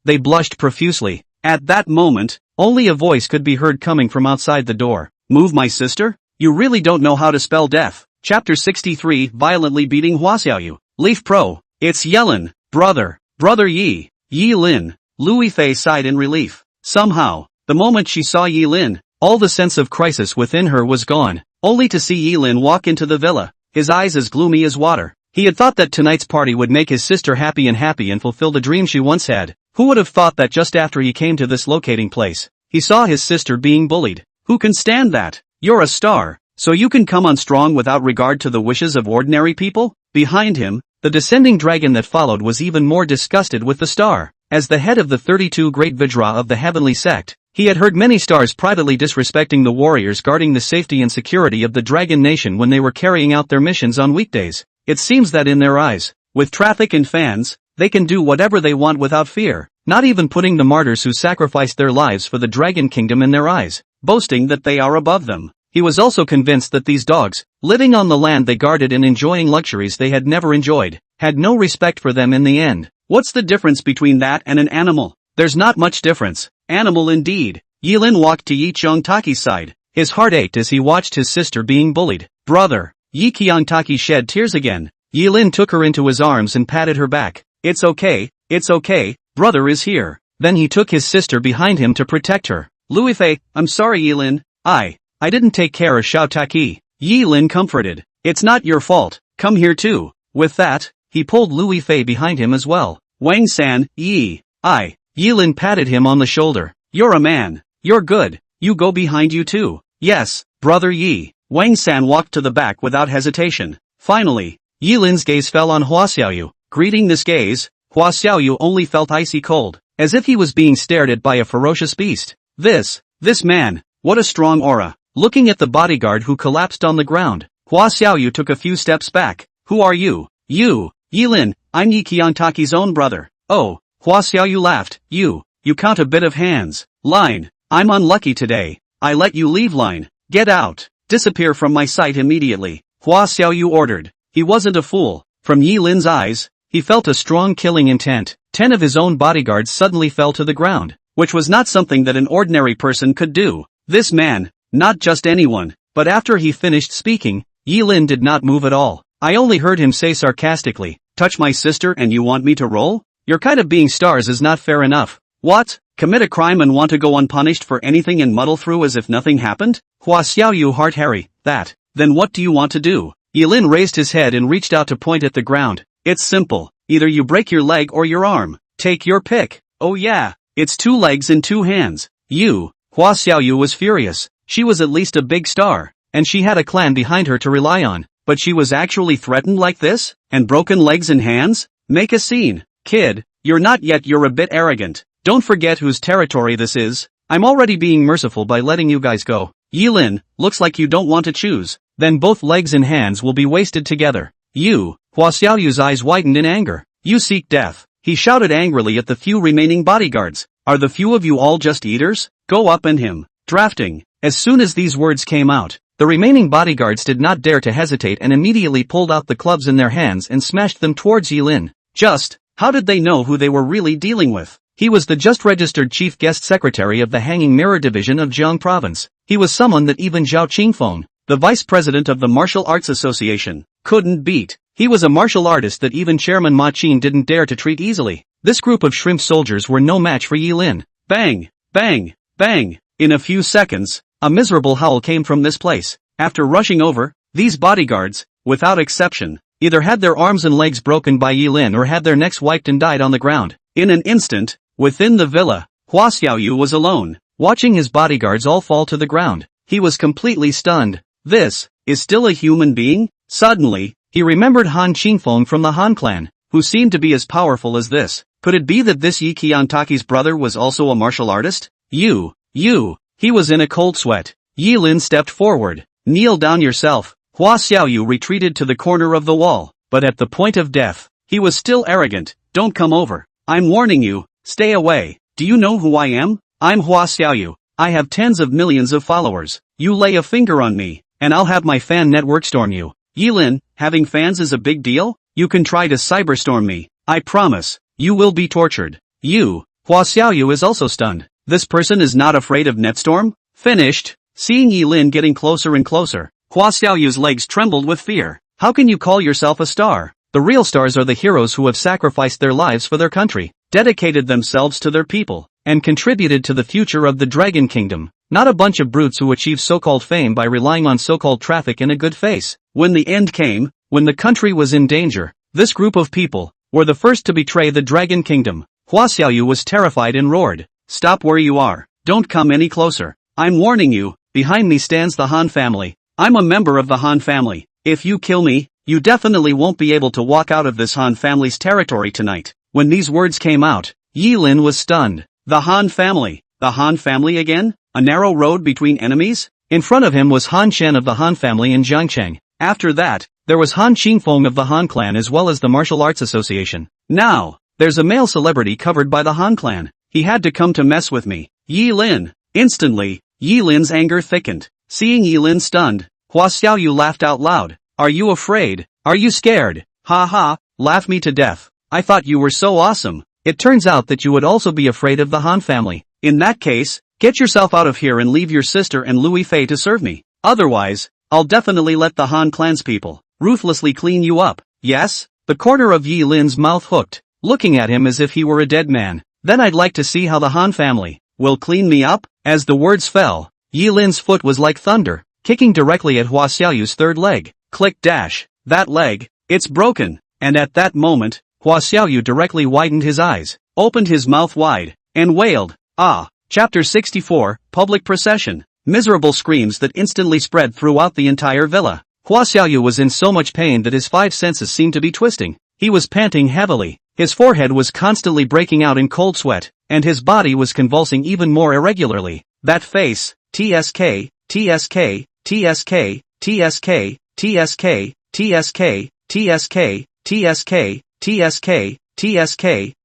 They blushed profusely. At that moment, only a voice could be heard coming from outside the door. Move my sister? You really don't know how to spell death. Chapter 63 Violently beating Hua Xiaoyu. Leaf Pro. It's Yelin. Brother Yi. Yi Lin. Lui Fei sighed in relief. Somehow, the moment she saw Yi Lin, all the sense of crisis within her was gone, only to see Yi Lin walk into the villa, his eyes as gloomy as water. He had thought that tonight's party would make his sister happy and fulfill the dream she once had. Who would have thought that just after he came to this locating place, he saw his sister being bullied? Who can stand that? You're a star, so you can come on strong without regard to the wishes of ordinary people? Behind him, the descending dragon that followed was even more disgusted with the star. As the head of the 32 great Vajra of the heavenly sect, he had heard many stars privately disrespecting the warriors guarding the safety and security of the dragon nation when they were carrying out their missions on weekdays. It seems that in their eyes, with traffic and fans, They can do whatever they want without fear, not even putting the martyrs who sacrificed their lives for the Dragon Kingdom in their eyes, boasting that they are above them. He was also convinced that these dogs, living on the land they guarded and enjoying luxuries they had never enjoyed, had no respect for them in the end. What's the difference between that and an animal? There's not much difference. Animal indeed. Yilin walked to Yi Qiangtaki's side. His heart ached as he watched his sister being bullied. Brother. Yi Qiangtaki shed tears again. Yilin took her into his arms and patted her back. It's okay, brother is here. Then he took his sister behind him to protect her. Luifei, I'm sorry Yilin. I didn't take care of Xiao Taki. Yilin comforted. It's not your fault. Come here too. With that, he pulled Luifei behind him as well. Wang-san, Yilin patted him on the shoulder. You're a man. You're good. You go behind you too. Yes, brother Yi. Wang-san walked to the back without hesitation. Finally, Yilin's gaze fell on Hua Xiaoyu. Greeting this gaze, Hua Xiaoyu only felt icy cold, as if he was being stared at by a ferocious beast. This man, what a strong aura. Looking at the bodyguard who collapsed on the ground, Hua Xiaoyu took a few steps back. Who are you? You, Yilin, I'm Yi Qiangtaki's own brother. Oh, Hua Xiaoyu laughed. You count a bit of hands. Line, I'm unlucky today. I let you leave line. Get out. Disappear from my sight immediately. Hua Xiaoyu ordered. He wasn't a fool. From Yilin's eyes, he felt a strong killing intent. 10 of his own bodyguards suddenly fell to the ground, which was not something that an ordinary person could do. This man, not just anyone, but after he finished speaking, Yilin did not move at all. I only heard him say sarcastically, touch my sister and you want me to roll? Your kind of being stars is not fair enough. What? Commit a crime and want to go unpunished for anything and muddle through as if nothing happened? Hua Xiaoyu heart Harry, that. Then what do you want to do? Yilin raised his head and reached out to point at the ground. It's simple. Either you break your leg or your arm. Take your pick. Oh yeah, it's 2 legs and 2 hands. Hua Xiaoyu was furious. She was at least a big star, and she had a clan behind her to rely on, but she was actually threatened like this? And broken legs and hands? Make a scene. Kid, you're not yet, you're a bit arrogant. Don't forget whose territory this is. I'm already being merciful by letting you guys go. Yilin, looks like you don't want to choose. Then both legs and hands will be wasted together. Hua Xiaoyu's eyes widened in anger. You seek death. He shouted angrily at the few remaining bodyguards. Are the few of you all just eaters? Go up and him. Drafting. As soon as these words came out, the remaining bodyguards did not dare to hesitate and immediately pulled out the clubs in their hands and smashed them towards Yilin. How did they know who they were really dealing with? He was the just registered chief guest secretary of the Hanging Mirror Division of Jiang Province. He was someone that even Zhao Qingfeng, the vice president of the Martial Arts Association, couldn't beat. He was a martial artist that even Chairman Ma Qin didn't dare to treat easily. This group of shrimp soldiers were no match for Yilin. Bang! Bang! Bang! In a few seconds, a miserable howl came from this place. After rushing over, these bodyguards, without exception, either had their arms and legs broken by Yilin or had their necks wiped and died on the ground. In an instant, within the villa, Hua Xiaoyu was alone, watching his bodyguards all fall to the ground. He was completely stunned. This is still a human being? Suddenly, he remembered Han Qingfeng from the Han clan, who seemed to be as powerful as this. Could it be that this Yi Qiangtaki's brother was also a martial artist? He was in a cold sweat. Yilin stepped forward. Kneel down yourself. Hua Xiaoyu retreated to the corner of the wall, but at the point of death, he was still arrogant. Don't come over. I'm warning you, stay away. Do you know who I am? I'm Hua Xiaoyu. I have tens of millions of followers. You lay a finger on me, and I'll have my fan network storm you. Yilin, having fans is a big deal? You can try to cyberstorm me. I promise, you will be tortured. Hua Xiaoyu is also stunned. This person is not afraid of Netstorm? Finished. Seeing Yilin getting closer and closer, Hua Xiaoyu's legs trembled with fear. How can you call yourself a star? The real stars are the heroes who have sacrificed their lives for their country, dedicated themselves to their people, and contributed to the future of the Dragon Kingdom. Not a bunch of brutes who achieve so-called fame by relying on so-called traffic and a good face. When the end came, when the country was in danger, this group of people were the first to betray the Dragon Kingdom. Hua Xiaoyu was terrified and roared. Stop where you are. Don't come any closer. I'm warning you, behind me stands the Han family. I'm a member of the Han family. If you kill me, you definitely won't be able to walk out of this Han family's territory tonight. When these words came out, Yilin was stunned. The Han family. The Han family again? A narrow road between enemies? In front of him was Han Shen of the Han family in Jiangcheng. After that, there was Han Qingfeng of the Han clan as well as the Martial Arts Association. Now, there's a male celebrity covered by the Han clan. He had to come to mess with me. Yi Lin. Instantly, Yi Lin's anger thickened. Seeing Yi Lin stunned, Hua Xiaoyu laughed out loud. Are you afraid? Are you scared? Ha ha, laugh me to death. I thought you were so awesome. It turns out that you would also be afraid of the Han family. In that case, get yourself out of here and leave your sister and Louis Fei to serve me. Otherwise, I'll definitely let the Han clanspeople ruthlessly clean you up. Yes? The corner of Yi Lin's mouth hooked, looking at him as if he were a dead man. Then I'd like to see how the Han family will clean me up. As the words fell, Yi Lin's foot was like thunder, kicking directly at Hua Xiaoyu's third leg. Click dash. That leg, it's broken. And at that moment, Hua Xiaoyu directly widened his eyes, opened his mouth wide, and wailed. Ah. Chapter 64, Public Procession. Miserable screams that instantly spread throughout the entire villa. Hua Xiaoyu was in so much pain that his five senses seemed to be twisting. He was panting heavily, his forehead was constantly breaking out in cold sweat, and his body was convulsing even more irregularly. That face, TSK, TSK, TSK, TSK, TSK, TSK, TSK, TSK, TSK, TSK,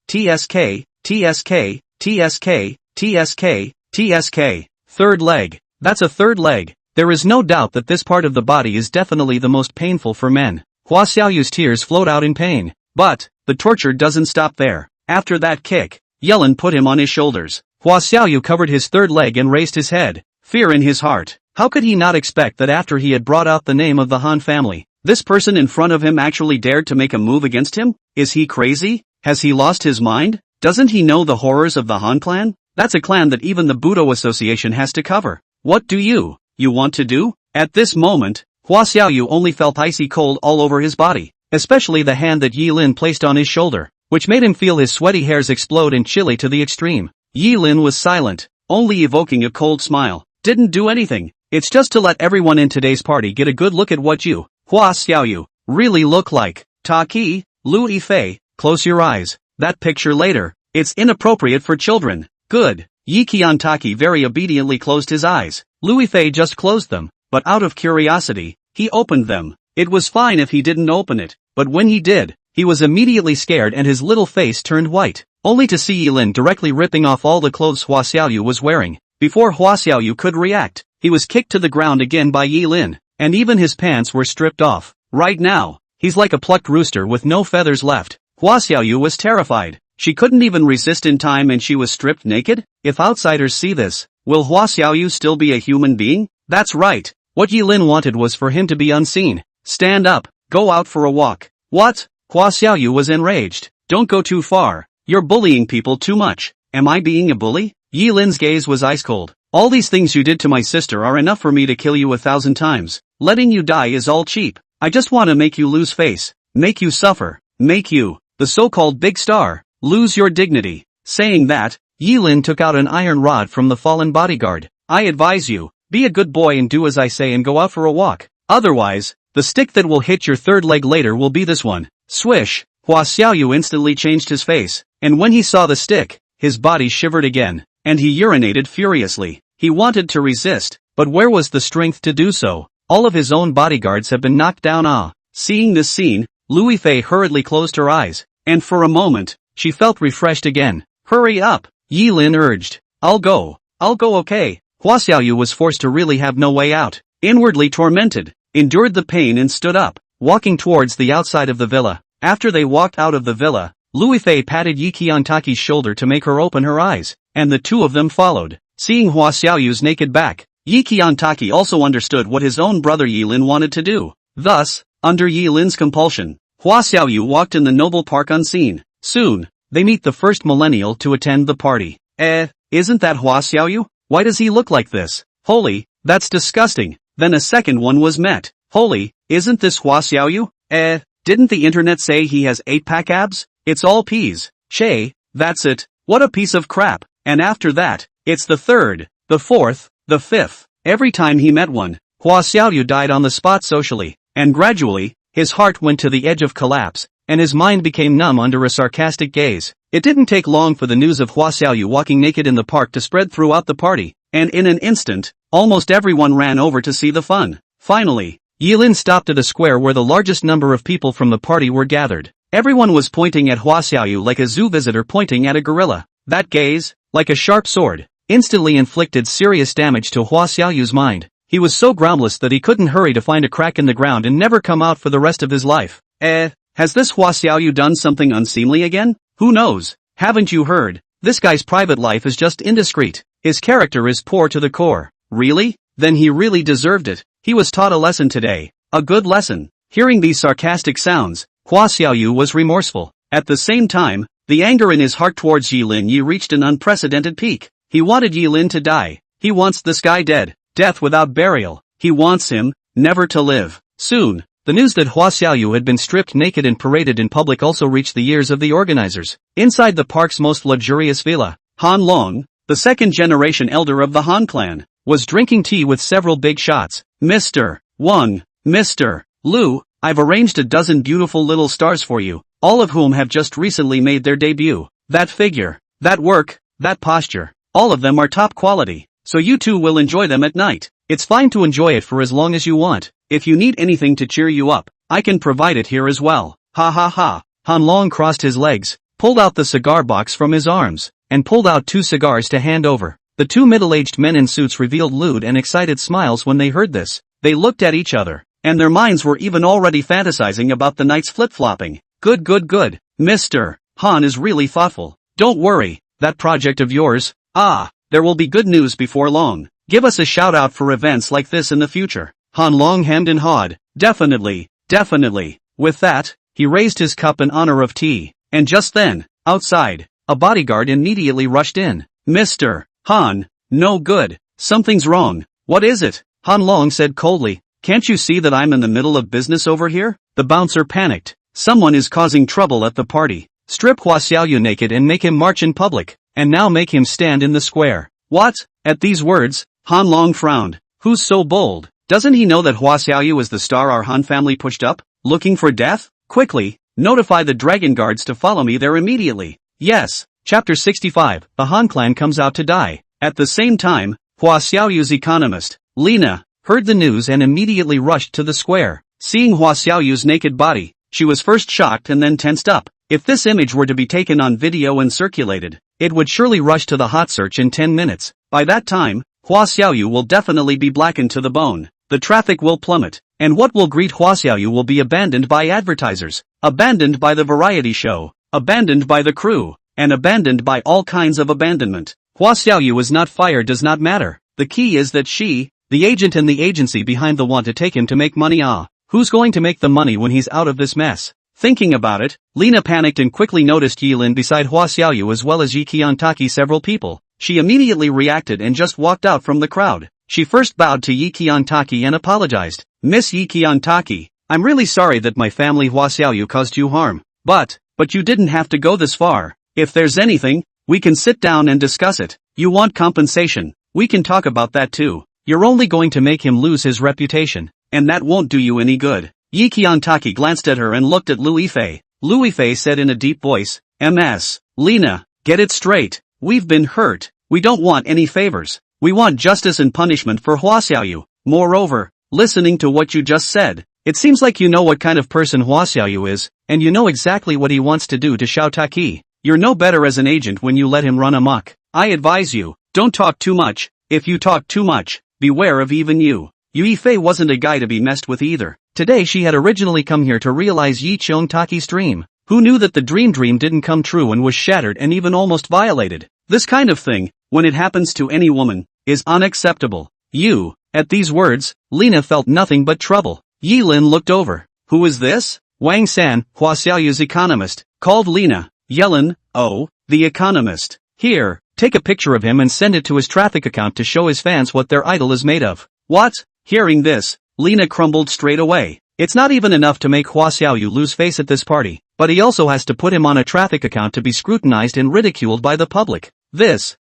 TSK, TSK, TSK, TSK, TSK. Third leg. That's a third leg. There is no doubt that this part of the body is definitely the most painful for men. Hua Xiaoyu's tears flowed out in pain. But, the torture doesn't stop there. After that kick, Yellen put him on his shoulders. Hua Xiaoyu covered his third leg and raised his head, fear in his heart. How could he not expect that after he had brought out the name of the Han family, this person in front of him actually dared to make a move against him? Is he crazy? Has he lost his mind? Doesn't he know the horrors of the Han clan? That's a clan that even the Budo Association has to cover. What do you want to do? At this moment, Hua Xiaoyu only felt icy cold all over his body, especially the hand that Yi Lin placed on his shoulder, which made him feel his sweaty hairs explode and chilly to the extreme. Yi Lin was silent, only evoking a cold smile. Didn't do anything. It's just to let everyone in today's party get a good look at what you, Hua Xiaoyu, really look like. Taki, Lu Yifei, close your eyes. That picture later. It's inappropriate for children. Good. Yi Qiantaki very obediently closed his eyes. Lu Yifei just closed them, but out of curiosity, he opened them. It was fine if he didn't open it, but when he did, he was immediately scared and his little face turned white, only to see Yi Lin directly ripping off all the clothes Hua Xiaoyu was wearing. Before Hua Xiaoyu could react, he was kicked to the ground again by Yi Lin, and even his pants were stripped off. Right now, he's like a plucked rooster with no feathers left. Hua Xiaoyu was terrified. She couldn't even resist in time and she was stripped naked? If outsiders see this, will Hua Xiaoyu still be a human being? That's right. What Yi Lin wanted was for him to be unseen. Stand up, go out for a walk. What? Hua Xiaoyu was enraged. Don't go too far. You're bullying people too much. Am I being a bully? Yi Lin's gaze was ice cold. All these things you did to my sister are enough for me to kill you 1,000 times. Letting you die is all cheap. I just want to make you lose face. Make you suffer. Make you, the so-called big star, lose your dignity. Saying that, Yi Lin took out an iron rod from the fallen bodyguard. I advise you, be a good boy and do as I say and go out for a walk. Otherwise, the stick that will hit your third leg later will be this one. Swish! Hua Xiaoyu instantly changed his face, and when he saw the stick, his body shivered again, and he urinated furiously. He wanted to resist, but where was the strength to do so? All of his own bodyguards have been knocked down. Seeing this scene, Lu Yifei hurriedly closed her eyes, and for a moment, she felt refreshed again. Hurry up, Yi Lin urged. I'll go okay. Hua Xiaoyu was forced to really have no way out. Inwardly tormented, endured the pain and stood up, walking towards the outside of the villa. After they walked out of the villa, Lu Yifei patted Yi Qiantaki's shoulder to make her open her eyes, and the two of them followed. Seeing Hua Xiaoyu's naked back, Yi Qiantaki also understood what his own brother Yi Lin wanted to do. Thus, under Yi Lin's compulsion, Hua Xiaoyu walked in the noble park unseen. Soon, they meet the first millennial to attend the party. Isn't that Hua Xiaoyu? Why does he look like this? Holy, that's disgusting. Then a second one was met. Holy, isn't this Hua Xiaoyu? Didn't the internet say he has 8-pack abs? It's all peas. Che, that's it. What a piece of crap. And after that, it's the third, the fourth, the fifth. Every time he met one, Hua Xiaoyu died on the spot socially, and gradually, his heart went to the edge of collapse, and his mind became numb under a sarcastic gaze. It didn't take long for the news of Hua Xiaoyu walking naked in the park to spread throughout the party, and in an instant, almost everyone ran over to see the fun. Finally, Yi Lin stopped at a square where the largest number of people from the party were gathered. Everyone was pointing at Hua Xiaoyu like a zoo visitor pointing at a gorilla. That gaze, like a sharp sword, instantly inflicted serious damage to Hua Xiaoyu's mind. He was so groundless that he couldn't hurry to find a crack in the ground and never come out for the rest of his life. Has this Hua Xiaoyu done something unseemly again? Who knows? Haven't you heard? This guy's private life is just indiscreet. His character is poor to the core. Really? Then he really deserved it. He was taught a lesson today. A good lesson. Hearing these sarcastic sounds, Hua Xiaoyu was remorseful. At the same time, the anger in his heart towards Yilin Yi reached an unprecedented peak. He wanted Yilin to die. He wants this guy dead. Death without burial. He wants him, never to live. Soon, the news that Hua Xiaoyu had been stripped naked and paraded in public also reached the ears of the organizers. Inside the park's most luxurious villa, Han Long, the second-generation elder of the Han clan, was drinking tea with several big shots. Mr. Wang, Mr. Lu, I've arranged a dozen beautiful little stars for you, all of whom have just recently made their debut. That figure, that work, that posture, all of them are top quality, so you two will enjoy them at night. It's fine to enjoy it for as long as you want. If you need anything to cheer you up, I can provide it here as well. Ha ha ha. Han Long crossed his legs, pulled out the cigar box from his arms, and pulled out 2 cigars to hand over. The 2 middle-aged men in suits revealed lewd and excited smiles when they heard this. They looked at each other, and their minds were even already fantasizing about the night's flip-flopping. Good. Mr. Han is really thoughtful. Don't worry, that project of yours, there will be good news before long. Give us a shout-out for events like this in the future. Han Long hemmed and hawed. Definitely. With that, he raised his cup in honor of tea. And just then, outside, a bodyguard immediately rushed in. Mr. Han, no good. Something's wrong. What is it? Han Long said coldly. Can't you see that I'm in the middle of business over here? The bouncer panicked. Someone is causing trouble at the party. Strip Hua Xiaoyu naked and make him march in public, and now make him stand in the square. What? At these words, Han Long frowned. Who's so bold? Doesn't he know that Hua Xiaoyu is the star our Han family pushed up? Looking for death? Quickly, notify the dragon guards to follow me there immediately. Yes. Chapter 65, the Han clan comes out to die. At the same time, Hua Xiaoyu's economist, Lina, heard the news and immediately rushed to the square. Seeing Hua Xiaoyu's naked body, she was first shocked and then tensed up. If this image were to be taken on video and circulated, it would surely rush to the hot search in 10 minutes. By that time, Hua Xiaoyu will definitely be blackened to the bone. The traffic will plummet, and what will greet Hua Xiaoyu will be abandoned by advertisers, abandoned by the variety show, abandoned by the crew, and abandoned by all kinds of abandonment. Hua Xiaoyu is not fired does not matter. The key is that she, the agent and the agency behind the want to take him to make money. Who's going to make the money when he's out of this mess? Thinking about it, Lina panicked and quickly noticed Yilin beside Hua Xiaoyu as well as Yi Qiantaki several people. She immediately reacted and just walked out from the crowd. She first bowed to Yi Qiantaki and apologized. Miss Yi Qiantaki, I'm really sorry that my family Hua Xiaoyu caused you harm. But you didn't have to go this far. If there's anything, we can sit down and discuss it. You want compensation? We can talk about that too. You're only going to make him lose his reputation, and that won't do you any good. Yi Qiantaki glanced at her and looked at Lu Yifei. Lu Yifei said in a deep voice, Ms. Lina, get it straight. We've been hurt. We don't want any favors. We want justice and punishment for Hua Xiaoyu. Moreover, listening to what you just said, it seems like you know what kind of person Hua Xiaoyu is, and you know exactly what he wants to do to Xiao Taki. You're no better as an agent when you let him run amok. I advise you, don't talk too much. If you talk too much, beware of even you. Yu Yifei wasn't a guy to be messed with either. Today she had originally come here to realize Yi Qiantaki's dream. Who knew that the dream didn't come true and was shattered and even almost violated? This kind of thing, when it happens to any woman, is unacceptable. At these words, Lina felt nothing but trouble. Yilin looked over. Who is this? Wang San, Hua Xiaoyu's economist, called Lina. Yelin, oh, the economist. Here, take a picture of him and send it to his traffic account to show his fans what their idol is made of. What? Hearing this, Lina crumbled straight away. It's not even enough to make Hua Xiaoyu lose face at this party, but he also has to put him on a traffic account to be scrutinized and ridiculed by the public. This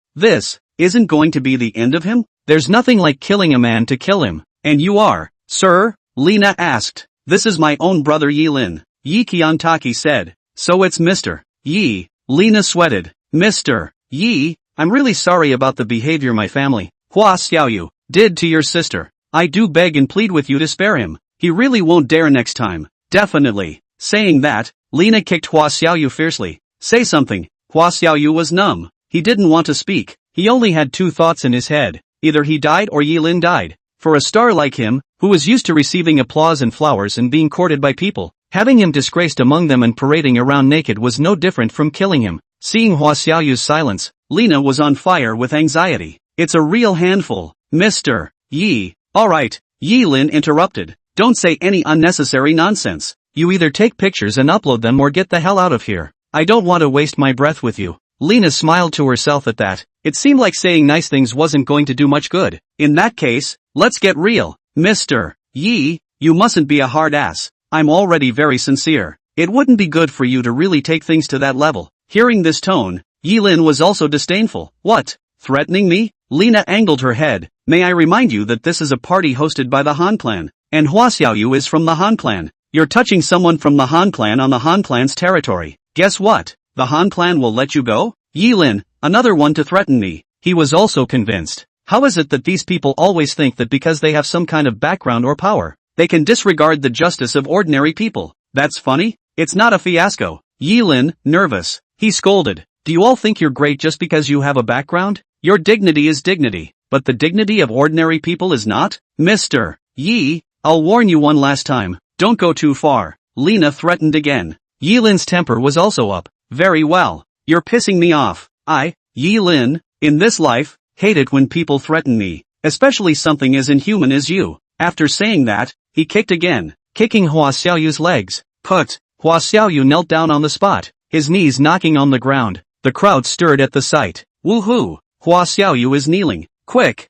isn't going to be the end of him? There's nothing like killing a man to kill him. And you are, sir? Lina asked. This is my own brother Yilin. Yi Qiantaki said. So it's Mr. Yi. Lina sweated. Mr. Yi, I'm really sorry about the behavior my family, Hua Xiaoyu, did to your sister. I do beg and plead with you to spare him. He really won't dare next time. Definitely. Saying that, Lena kicked Hua Xiaoyu fiercely. Say something. Hua Xiaoyu was numb. He didn't want to speak. He only had two thoughts in his head. Either he died or Yilin died. For a star like him, who was used to receiving applause and flowers and being courted by people, having him disgraced among them and parading around naked was no different from killing him. Seeing Hua Xiaoyu's silence, Lena was on fire with anxiety. It's a real handful, Mr. Yi. Alright, Yilin interrupted. Don't say any unnecessary nonsense. You either take pictures and upload them or get the hell out of here. I don't want to waste my breath with you. Lena smiled to herself at that. It seemed like saying nice things wasn't going to do much good. In that case, let's get real. Mr. Yi, you mustn't be a hard ass. I'm already very sincere. It wouldn't be good for you to really take things to that level. Hearing this tone, Yilin was also disdainful. What? Threatening me? Lena angled her head. May I remind you that this is a party hosted by the Han clan, and Hua Xiaoyu is from the Han clan. You're touching someone from the Han clan on the Han clan's territory. Guess what? The Han clan will let you go? Yilin, another one to threaten me. He was also convinced. How is it that these people always think that because they have some kind of background or power, they can disregard the justice of ordinary people? That's funny? It's not a fiasco. Yilin, nervous. He scolded. Do you all think you're great just because you have a background? Your dignity is dignity, but the dignity of ordinary people is not? Mr. Yi, I'll warn you one last time. Don't go too far. Lena threatened again. Yilin's temper was also up. Very well. You're pissing me off. Yilin, in this life, hate it when people threaten me, especially something as inhuman as you. After saying that, he kicked again, kicking Hua Xiaoyu's legs. Put. Hua Xiaoyu knelt down on the spot, his knees knocking on the ground. The crowd stirred at the sight. Woohoo! Hua Xiaoyu is kneeling. Quick,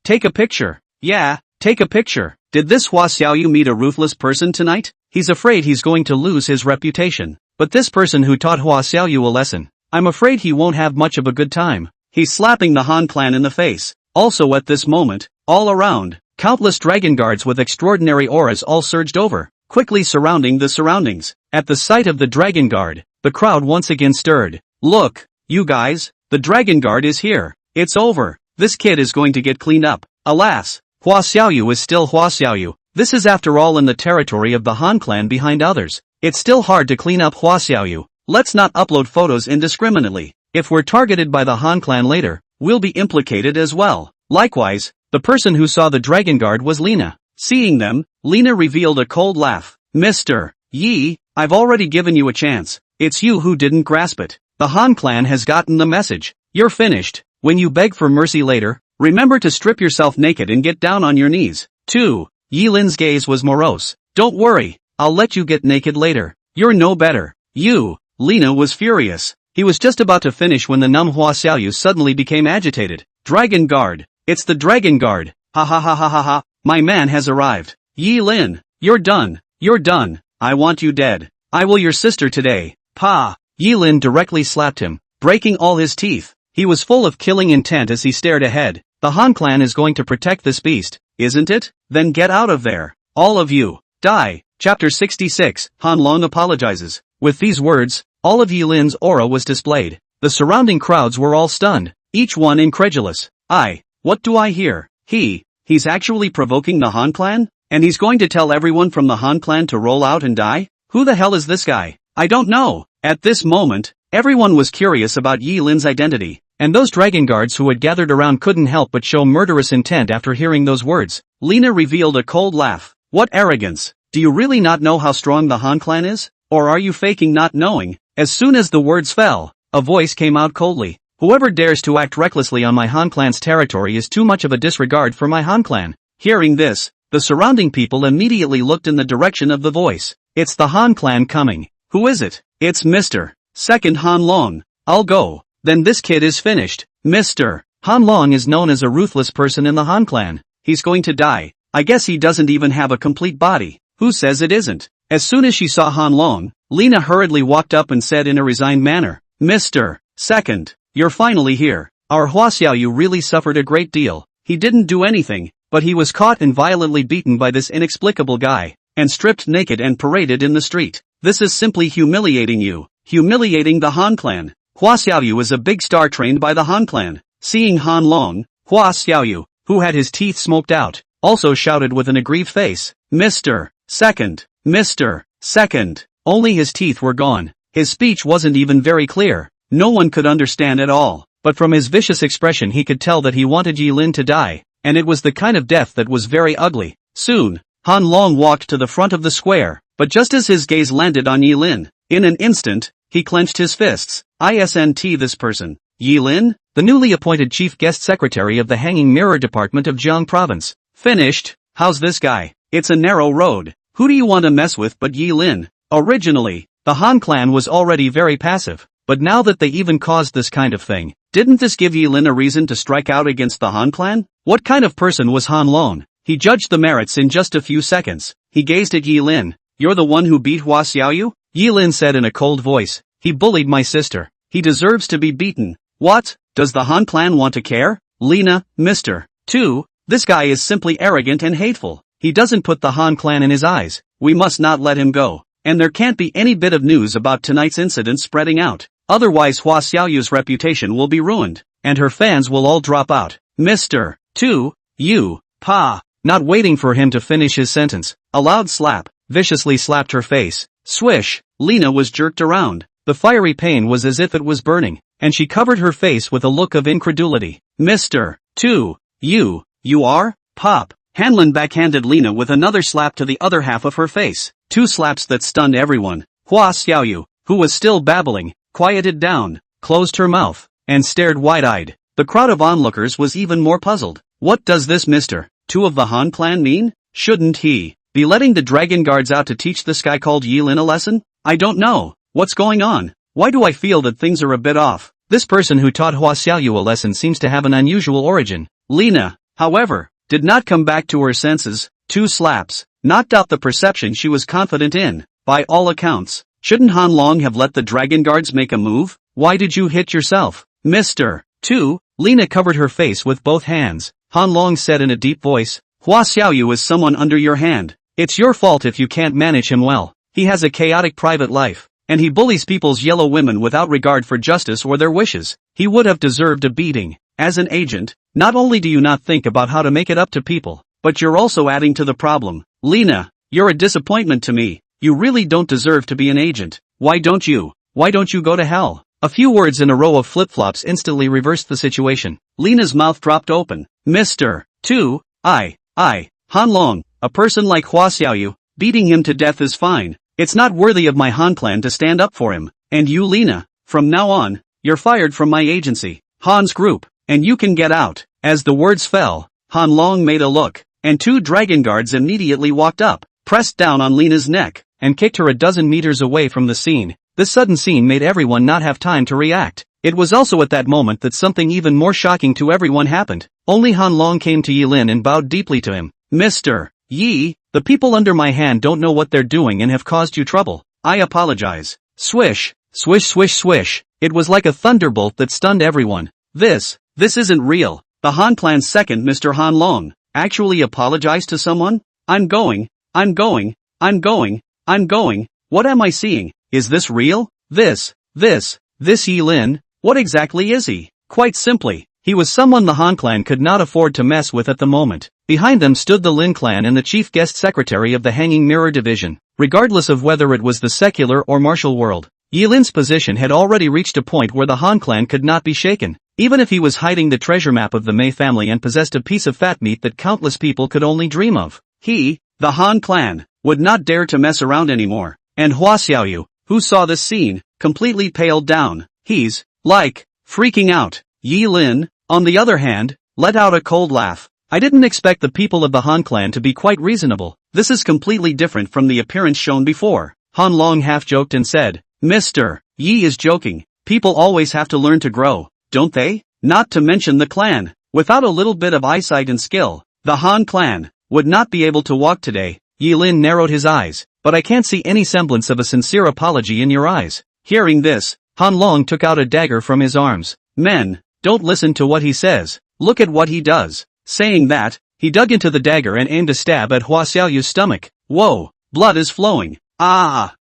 take a picture. Yeah, take a picture. Did this Hua Xiaoyu meet a ruthless person tonight? He's afraid he's going to lose his reputation. But this person who taught Hua Xiaoyu a lesson, I'm afraid he won't have much of a good time. He's slapping the Han clan in the face. Also at this moment, all around, countless dragon guards with extraordinary auras all surged over, quickly surrounding the surroundings. At the sight of the dragon guard, the crowd once again stirred. Look, you guys, the dragon guard is here. It's over. This kid is going to get cleaned up. Alas, Hua Xiaoyu is still Hua Xiaoyu. This is after all in the territory of the Han clan behind others. It's still hard to clean up Hua Xiaoyu. Let's not upload photos indiscriminately. If we're targeted by the Han clan later, we'll be implicated as well. Likewise, the person who saw the dragon guard was Lena. Seeing them, Lena revealed a cold laugh. Mr. Yi, I've already given you a chance. It's you who didn't grasp it. The Han clan has gotten the message. You're finished. When you beg for mercy later, remember to strip yourself naked and get down on your knees. 2. Yilin's gaze was morose. Don't worry, I'll let you get naked later. You're no better. You. Lena was furious. He was just about to finish when the numb Hua Xiaoyu suddenly became agitated. Dragon guard. It's the dragon guard. Ha ha ha ha ha ha. My man has arrived. Yilin, you're done. You're done. I want you dead. I will your sister today. Pa. Yilin directly slapped him, breaking all his teeth. He was full of killing intent as he stared ahead. The Han clan is going to protect this beast, isn't it? Then get out of there. All of you. Die. Chapter 66, Han Long apologizes. With these words, all of Yilin's aura was displayed. The surrounding crowds were all stunned, each one incredulous. What do I hear? He's actually provoking the Han clan? And he's going to tell everyone from the Han clan to roll out and die? Who the hell is this guy? I don't know. At this moment, everyone was curious about Yilin's identity, and those dragon guards who had gathered around couldn't help but show murderous intent after hearing those words. Lena revealed a cold laugh. What arrogance! Do you really not know how strong the Han clan is? Or are you faking not knowing? As soon as the words fell, a voice came out coldly. Whoever dares to act recklessly on my Han clan's territory is too much of a disregard for my Han clan. Hearing this, the surrounding people immediately looked in the direction of the voice. It's the Han clan coming. Who is it? It's Mr. Second Han Long. I'll go. Then this kid is finished. Mr. Han Long is known as a ruthless person in the Han clan. He's going to die. I guess he doesn't even have a complete body. Who says it isn't? As soon as she saw Han Long, Lena hurriedly walked up and said in a resigned manner, Mr. Second, you're finally here. Our Hua Xiaoyu really suffered a great deal. He didn't do anything, but he was caught and violently beaten by this inexplicable guy, and stripped naked and paraded in the street. This is simply humiliating you. Humiliating the Han clan. Hua Xiaoyu is a big star trained by the Han clan. Seeing Han Long, Hua Xiaoyu, who had his teeth smoked out, also shouted with an aggrieved face, Mr. Second, Mr. Second. only his teeth were gone. His speech wasn't even very clear. No one could understand at all. But from his vicious expression he could tell that he wanted Yilin to die, and it was the kind of death that was very ugly. Soon, Han Long walked to the front of the square, but just as his gaze landed on Yilin, in an instant, he clenched his fists. Isn't this person Yilin? The newly appointed chief guest secretary of the Hanging Mirror Department of Jiang Province. Finished? How's this guy? It's a narrow road. Who do you want to mess with but Yilin? Originally, the Han clan was already very passive, but now that they even caused this kind of thing, didn't this give Yilin a reason to strike out against the Han clan? What kind of person was Han Long? He judged the merits in just a few seconds. He gazed at Yilin. You're the one who beat Hua Xiaoyu? Yilin said in a cold voice. He bullied my sister. He deserves to be beaten. What? Does the Han clan want to care? Lena, Mr. 2, this guy is simply arrogant and hateful. He doesn't put the Han clan in his eyes. We must not let him go. And there can't be any bit of news about tonight's incident spreading out. Otherwise Hua Xiaoyu's reputation will be ruined, and her fans will all drop out. Mr. 2, you, Pa. Not waiting for him to finish his sentence, a loud slap viciously slapped her face. Swish, Lena was jerked around. The fiery pain was as if it was burning, and she covered her face with a look of incredulity. Mr. 2, you are? Pop. Hanlon backhanded Lena with another slap to the other half of her face. 2 slaps that stunned everyone. Hua Xiaoyu, who was still babbling, quieted down, closed her mouth, and stared wide-eyed. The crowd of onlookers was even more puzzled. What does this Mr. 2 of the Han clan mean? Shouldn't he be letting the dragon guards out to teach this guy called Yilin a lesson? I don't know. What's going on? Why do I feel that things are a bit off? This person who taught Hua Xiaoyu a lesson seems to have an unusual origin. Lena, however, did not come back to her senses. 2 slaps knocked out the perception she was confident in. By all accounts, shouldn't Han Long have let the dragon guards make a move? Why did you hit yourself? Mr. 2, Lena covered her face with both hands. Han Long said in a deep voice, Hua Xiaoyu is someone under your hand. It's your fault if you can't manage him well. He has a chaotic private life, and he bullies people's yellow women without regard for justice or their wishes. He would have deserved a beating. As an agent, not only do you not think about how to make it up to people, but you're also adding to the problem. Lena, you're a disappointment to me. You really don't deserve to be an agent. Why don't you go to hell? A few words in a row of flip-flops instantly reversed the situation. Lena's mouth dropped open. Mr. 2, Han Long, a person like Hua Xiaoyu, beating him to death is fine. It's not worthy of my Han clan to stand up for him. And you Lena, from now on, you're fired from my agency, Han's group, and you can get out. As the words fell, Han Long made a look, and 2 dragon guards immediately walked up, pressed down on Lena's neck, and kicked her a dozen meters away from the scene. This sudden scene made everyone not have time to react. It was also at that moment that something even more shocking to everyone happened. Only Han Long came to Yilin and bowed deeply to him. Mr. Yi, the people under my hand don't know what they're doing and have caused you trouble. I apologize. Swish, swish swish swish. It was like a thunderbolt that stunned everyone. This isn't real. The Han clan's second Mr. Han Long actually apologized to someone? I'm going. What am I seeing? Is this real? This Yilin, what exactly is he? Quite simply, he was someone the Han clan could not afford to mess with at the moment. Behind them stood the Lin clan and the chief guest secretary of the Hanging Mirror Division. Regardless of whether it was the secular or martial world, Yilin's position had already reached a point where the Han clan could not be shaken. Even if he was hiding the treasure map of the Mei family and possessed a piece of fat meat that countless people could only dream of, he, the Han clan, would not dare to mess around anymore. And Hua Xiaoyu, who saw this scene, completely paled down. He's, like, freaking out. Yilin, on the other hand, let out a cold laugh. I didn't expect the people of the Han clan to be quite reasonable. This is completely different from the appearance shown before. Han Long half-joked and said, Mr. Yi is joking. People always have to learn to grow, don't they? Not to mention the clan. Without a little bit of eyesight and skill, the Han clan would not be able to walk today. Yilin narrowed his eyes. But I can't see any semblance of a sincere apology in your eyes. Hearing this, Han Long took out a dagger from his arms. Men, don't listen to what he says. Look at what he does. Saying that, he dug into the dagger and aimed a stab at Hua Xiaoyu's stomach. Whoa, blood is flowing. At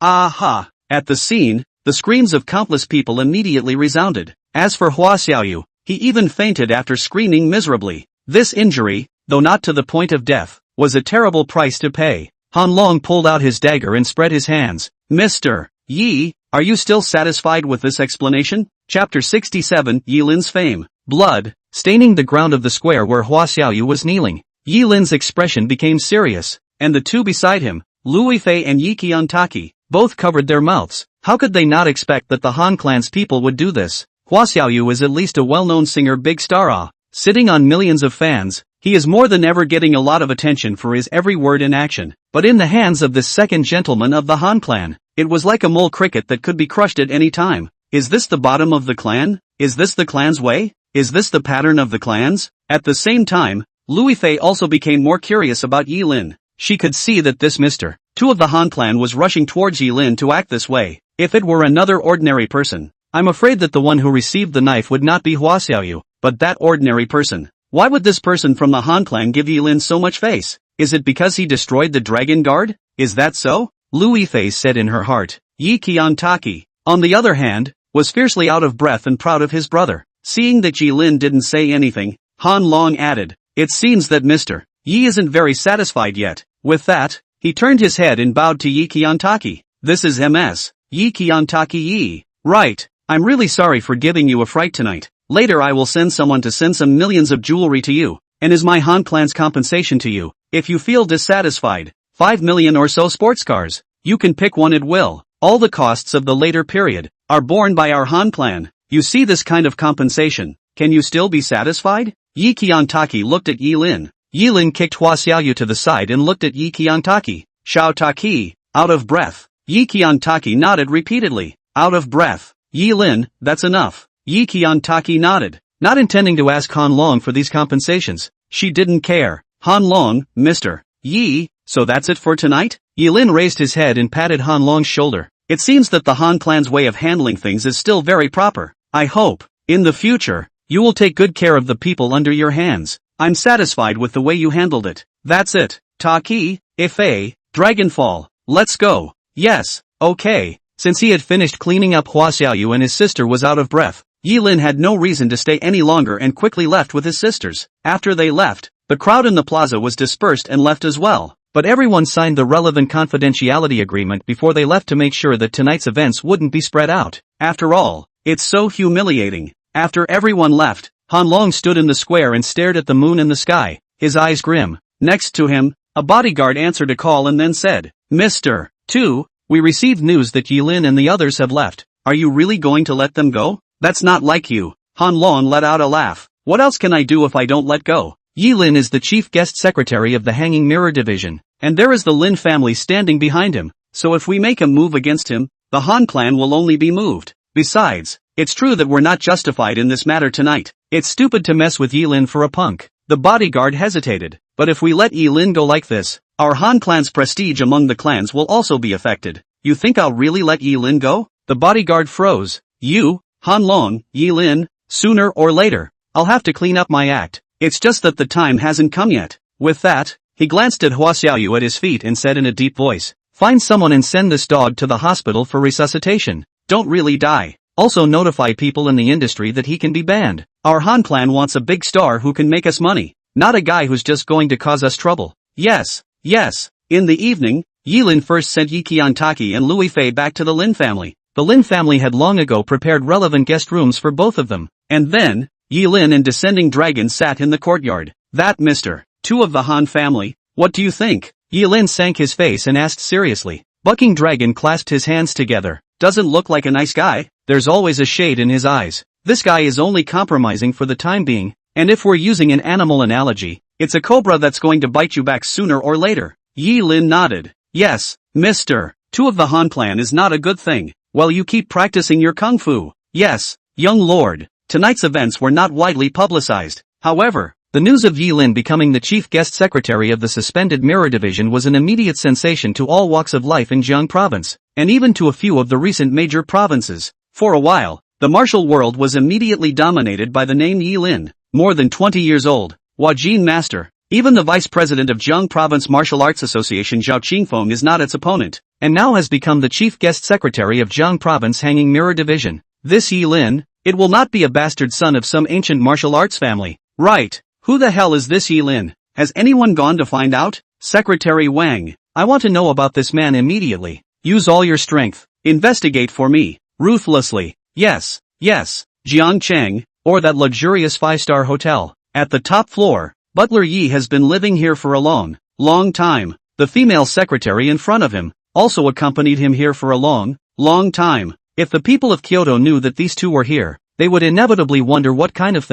the scene, the screams of countless people immediately resounded. As for Hua Xiaoyu, he even fainted after screaming miserably. This injury, though not to the point of death, was a terrible price to pay. Han Long pulled out his dagger and spread his hands. Mr. Yi, are you still satisfied with this explanation? Chapter 67, Yi Lin's Fame. Blood, staining the ground of the square where Hua Xiaoyu was kneeling. Yi Lin's expression became serious, and the two beside him, Lui Fei and Yi Qiantaki, both covered their mouths. How could they not expect that the Han clan's people would do this? Hua Xiaoyu is at least a well-known singer, big star, sitting on millions of fans. He is more than ever getting a lot of attention for his every word and action. But in the hands of this second gentleman of the Han clan, it was like a mole cricket that could be crushed at any time. Is this the bottom of the clan? Is this the clan's way? Is this the pattern of the clans? At the same time, Lui Fei also became more curious about Yi Lin. She could see that this Mr. Two of the Han clan was rushing towards Yi Lin to act this way. If it were another ordinary person, I'm afraid that the one who received the knife would not be Hua Xiaoyu, but that ordinary person. Why would this person from the Han clan give Yi Lin so much face? Is it because he destroyed the dragon guard? Is that so? Lui Fei said in her heart. Yi Qiantaki, on the other hand, was fiercely out of breath and proud of his brother. Seeing that Yi Lin didn't say anything, Han Long added, "It seems that Mr. Yi isn't very satisfied yet." With that, he turned his head and bowed to Yi Qiantaki. "This is Ms. Yi Qiantaki Yi. Right, I'm really sorry for giving you a fright tonight. Later I will send someone to send some millions of jewelry to you, and is my Han clan's compensation to you. If you feel dissatisfied, 5 million or so sports cars, you can pick one at will. All the costs of the later period are borne by our Han clan. You see this kind of compensation, can you still be satisfied?" Yi Qiantaki looked at Yi Lin. Yi Lin kicked Hua Xiaoyu to the side and looked at Yi Qiantaki. "Xiao Taki, out of breath." Yi Qiantaki nodded repeatedly. "Out of breath. Yi Lin, that's enough." Yi Qiantaki nodded, not intending to ask Han Long for these compensations. She didn't care. "Han Long, Mr. Yi, so that's it for tonight?" Yi Lin raised his head and patted Han Long's shoulder. "It seems that the Han clan's way of handling things is still very proper. I hope, in the future, you will take good care of the people under your hands. I'm satisfied with the way you handled it. That's it. Taki, Ifei, Dragonfall, let's go." "Yes, okay." Since he had finished cleaning up Hua Xiaoyu and his sister was out of breath, Yi Lin had no reason to stay any longer and quickly left with his sisters. After they left, the crowd in the plaza was dispersed and left as well. But everyone signed the relevant confidentiality agreement before they left to make sure that tonight's events wouldn't be spread out. After all, it's so humiliating. After everyone left, Han Long stood in the square and stared at the moon and the sky, his eyes grim. Next to him, a bodyguard answered a call and then said, "Mr. 2, we received news that Yi Lin and the others have left. Are you really going to let them go? That's not like you." Han Long let out a laugh. "What else can I do if I don't let go?" Yi Lin is the chief guest secretary of the Hanging Mirror Division, and there is the Lin family standing behind him, so if we make a move against him, the Han clan will only be moved. Besides, it's true that we're not justified in this matter tonight. It's stupid to mess with Yi Lin for a punk. The bodyguard hesitated, but if we let Yi Lin go like this, our Han clan's prestige among the clans will also be affected. You think I'll really let Yi Lin go? The bodyguard froze. "You, Han Long, Yi Lin, sooner or later, I'll have to clean up my act. It's just that the time hasn't come yet." With that, he glanced at Hua Xiaoyu at his feet and said in a deep voice, "Find someone and send this dog to the hospital for resuscitation. Don't really die. Also notify people in the industry that he can be banned. Our Han clan wants a big star who can make us money, not a guy who's just going to cause us trouble." "Yes, yes." In the evening, Yi Lin first sent Yi Qiantaki and Lui Fei back to the Lin family. The Lin family had long ago prepared relevant guest rooms for both of them. And then, Yi Lin and Descending Dragon sat in the courtyard. "That Mr. 2 of the Han family, what do you think?" Yi Lin sank his face and asked seriously. Bucking Dragon clasped his hands together. "Doesn't look like a nice guy. There's always a shade in his eyes. This guy is only compromising for the time being, and if we're using an animal analogy, it's a cobra that's going to bite you back sooner or later." Yi Lin nodded. "Yes, Mr. 2 of the Han clan is not a good thing. Well, you keep practicing your kung fu." "Yes, young lord." Tonight's events were not widely publicized. However, the news of Yi Lin becoming the chief guest secretary of the suspended Mirror Division was an immediate sensation to all walks of life in Jiang Province, and even to a few of the recent major provinces. For a while, the martial world was immediately dominated by the name Yi Lin, more than 20 years old, Huajin master. Even the vice president of Jiang Province Martial Arts Association Zhao Qingfeng is not its opponent, and now has become the chief guest secretary of Jiang Province Hanging Mirror Division. This Yi Lin, it will not be a bastard son of some ancient martial arts family. Right, who the hell is this Yi Lin? Has anyone gone to find out? Secretary Wang, I want to know about this man immediately. Use all your strength. Investigate for me. Ruthlessly. Yes. Jiang Cheng, or that luxurious 5-star hotel. At the top floor, Butler Yi has been living here for a long time. The female secretary in front of him also accompanied him here for a long time. If the people of Kyoto knew that these two were here, they would inevitably wonder what kind of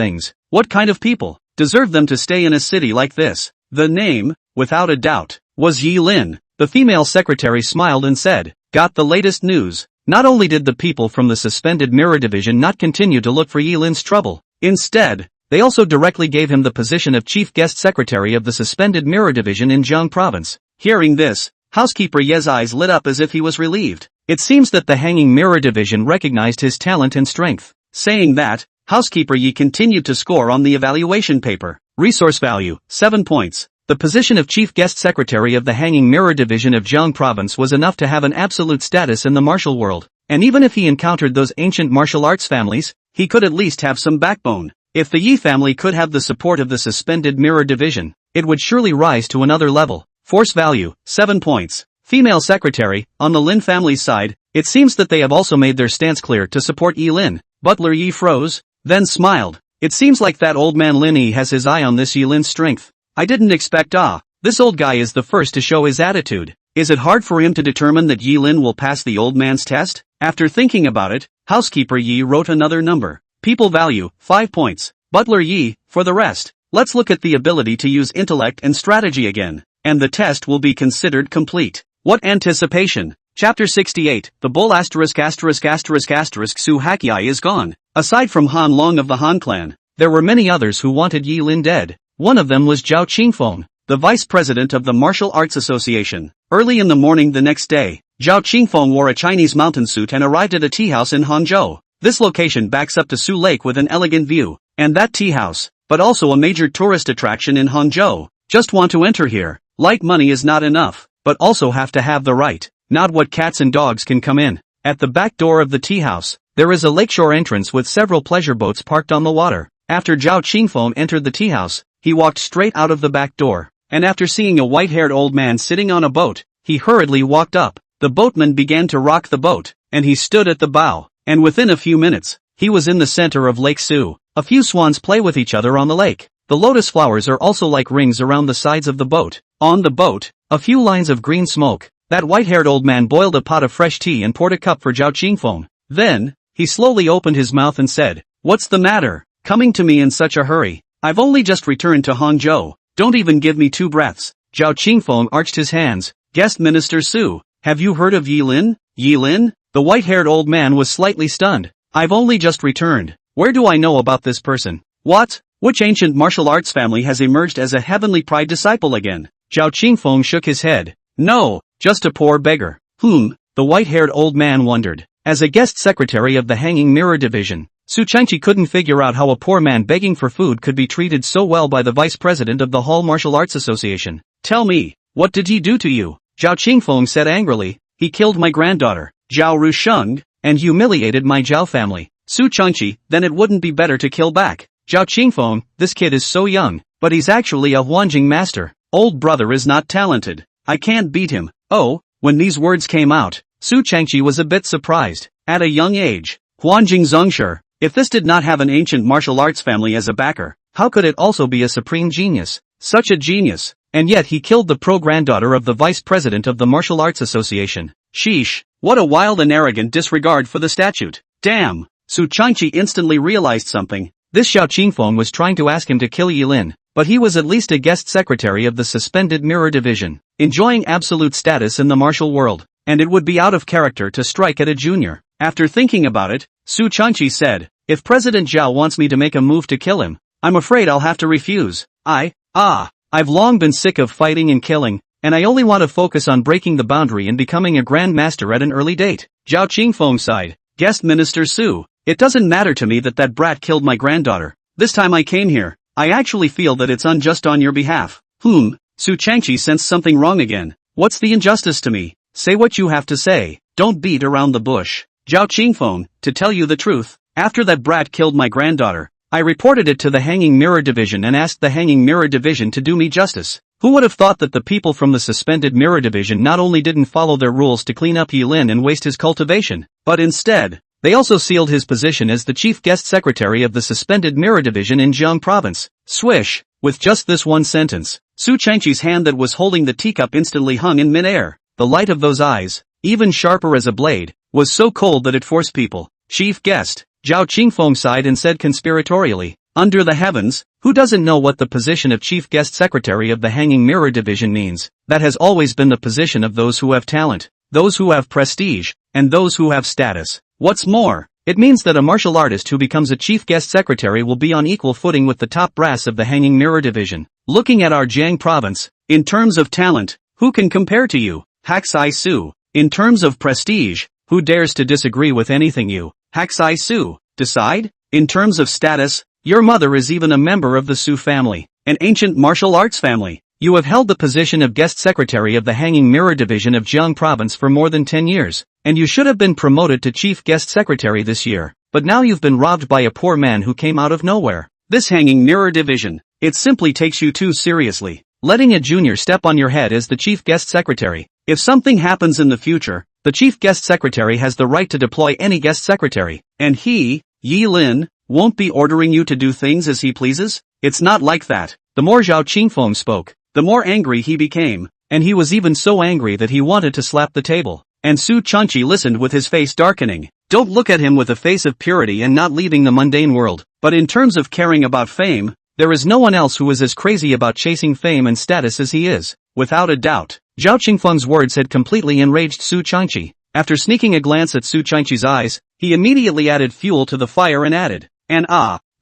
people, deserve them to stay in a city like this. The name, without a doubt, was Yi Lin. The female secretary smiled and said, "Got the latest news." Not only did the people from the suspended mirror division not continue to look for Yi Lin's trouble, instead, they also directly gave him the position of chief guest secretary of the suspended mirror division in Jiang province. Hearing this, housekeeper Ye's eyes lit up as if he was relieved. It seems that the hanging mirror division recognized his talent and strength. Saying that, housekeeper Yi continued to score on the evaluation paper. Resource value, 7 points. The position of chief guest secretary of the hanging mirror division of Jiang province was enough to have an absolute status in the martial world. And even if he encountered those ancient martial arts families, he could at least have some backbone. If the Yi family could have the support of the suspended mirror division, it would surely rise to another level. Force value, 7 points. Female secretary, on the Lin family's side, it seems that they have also made their stance clear to support Yi Lin. Butler Yi froze, then smiled. It seems like that old man Lin Yi has his eye on this Yi Lin's strength. I didn't expect this old guy is the first to show his attitude. Is it hard for him to determine that Yi Lin will pass the old man's test? After thinking about it, housekeeper Yi wrote another number. People value, 5 points. Butler Yi, for the rest. Let's look at the ability to use intellect and strategy again, and the test will be considered complete. What anticipation! Chapter 68, the bull ***** Su Hakiai is gone. Aside from Han Long of the Han clan, there were many others who wanted Yi Lin dead. One of them was Zhao Qingfeng, the vice president of the Martial Arts Association. Early in the morning the next day, Zhao Qingfeng wore a Chinese mountain suit and arrived at a tea house in Hangzhou. This location backs up to Su Lake with an elegant view, and that tea house, but also a major tourist attraction in Hangzhou. Just want to enter here. Like money is not enough, but also have to have the right. Not what cats and dogs can come in. At the back door of the tea house, there is a lakeshore entrance with several pleasure boats parked on the water. After Zhao Qingfeng entered the tea house, he walked straight out of the back door, and after seeing a white-haired old man sitting on a boat, he hurriedly walked up. The boatman began to rock the boat, and he stood at the bow, and within a few minutes, he was in the center of Lake Su. A few swans play with each other on the lake. The lotus flowers are also like rings around the sides of the boat. On the boat, a few lines of green smoke. That white-haired old man boiled a pot of fresh tea and poured a cup for Zhao Qingfeng. Then, he slowly opened his mouth and said, "What's the matter? Coming to me in such a hurry? I've only just returned to Hangzhou. Don't even give me 2 breaths." Zhao Qingfeng arched his hands. "Guest Minister Su, have you heard of Yi Lin?" "Yi Lin?" The white-haired old man was slightly stunned. "I've only just returned. Where do I know about this person? What? Which ancient martial arts family has emerged as a heavenly pride disciple again?" Zhao Qingfeng shook his head. "No, just a poor beggar." The white-haired old man wondered. As a guest secretary of the Hanging Mirror Division, Su Changqi couldn't figure out how a poor man begging for food could be treated so well by the vice president of the Hall Martial Arts Association. "Tell me, what did he do to you?" Zhao Qingfeng said angrily. "He killed my granddaughter, Zhao Rusheng, and humiliated my Zhao family." Su Changqi, "Then it wouldn't be better to kill back." Zhao Qingfeng, "This kid is so young, but he's actually a Huanjing master. Old brother is not talented. I can't beat him." Oh, when these words came out, Su Changqi was a bit surprised. At a young age, Huanjing Zongshi, if this did not have an ancient martial arts family as a backer, how could it also be a supreme genius? Such a genius, and yet he killed the pro-granddaughter of the vice president of the Martial Arts Association. Sheesh, what a wild and arrogant disregard for the statute. Damn, Su Changqi instantly realized something. This Zhao Qingfeng was trying to ask him to kill Yi Lin, but he was at least a guest secretary of the suspended mirror division, enjoying absolute status in the martial world, and it would be out of character to strike at a junior. After thinking about it, Su Changqi said, "If President Zhao wants me to make a move to kill him, I'm afraid I'll have to refuse. I've long been sick of fighting and killing, and I only want to focus on breaking the boundary and becoming a grand master at an early date." Zhao Qingfeng sighed. "Guest Minister Su, it doesn't matter to me that brat killed my granddaughter. This time I came here, I actually feel that it's unjust on your behalf." Su Changqi sensed something wrong again. "What's the injustice to me? Say what you have to say. Don't beat around the bush." Zhao Qingfeng, "To tell you the truth, after that brat killed my granddaughter, I reported it to the Hanging Mirror Division and asked the Hanging Mirror Division to do me justice." Who would have thought that the people from the suspended mirror division not only didn't follow their rules to clean up Yilin and waste his cultivation, but instead, they also sealed his position as the chief guest secretary of the suspended mirror division in Jiang province. Swish! With just this one sentence, Su Changqi's hand that was holding the teacup instantly hung in midair. The light of those eyes, even sharper as a blade, was so cold that it forced people. Chief guest, Zhao Qingfeng sighed and said conspiratorially, under the heavens, who doesn't know what the position of chief guest secretary of the hanging mirror division means? That has always been the position of those who have talent, those who have prestige, and those who have status. What's more, it means that a martial artist who becomes a chief guest secretary will be on equal footing with the top brass of the hanging mirror division. Looking at our Jiang province, in terms of talent, who can compare to you? Haksai Su. In terms of prestige, who dares to disagree with anything you, Haksai Su, decide? In terms of status, your mother is even a member of the Su family, an ancient martial arts family. You have held the position of guest secretary of the hanging mirror division of Jiang province for more than 10 years, and you should have been promoted to chief guest secretary this year, but now you've been robbed by a poor man who came out of nowhere. This hanging mirror division, it simply takes you too seriously. Letting a junior step on your head as the chief guest secretary. If something happens in the future, the chief guest secretary has the right to deploy any guest secretary, and he, Yilin, won't be ordering you to do things as he pleases? It's not like that. The more Zhao Qingfeng spoke, the more angry he became, and he was even so angry that he wanted to slap the table. And Su Changqi listened with his face darkening. Don't look at him with a face of purity and not leaving the mundane world, but in terms of caring about fame, there is no one else who is as crazy about chasing fame and status as he is. Without a doubt, Zhao Qingfeng's words had completely enraged Su Changqi. After sneaking a glance at Su Changqi's eyes, he immediately added fuel to the fire and added, and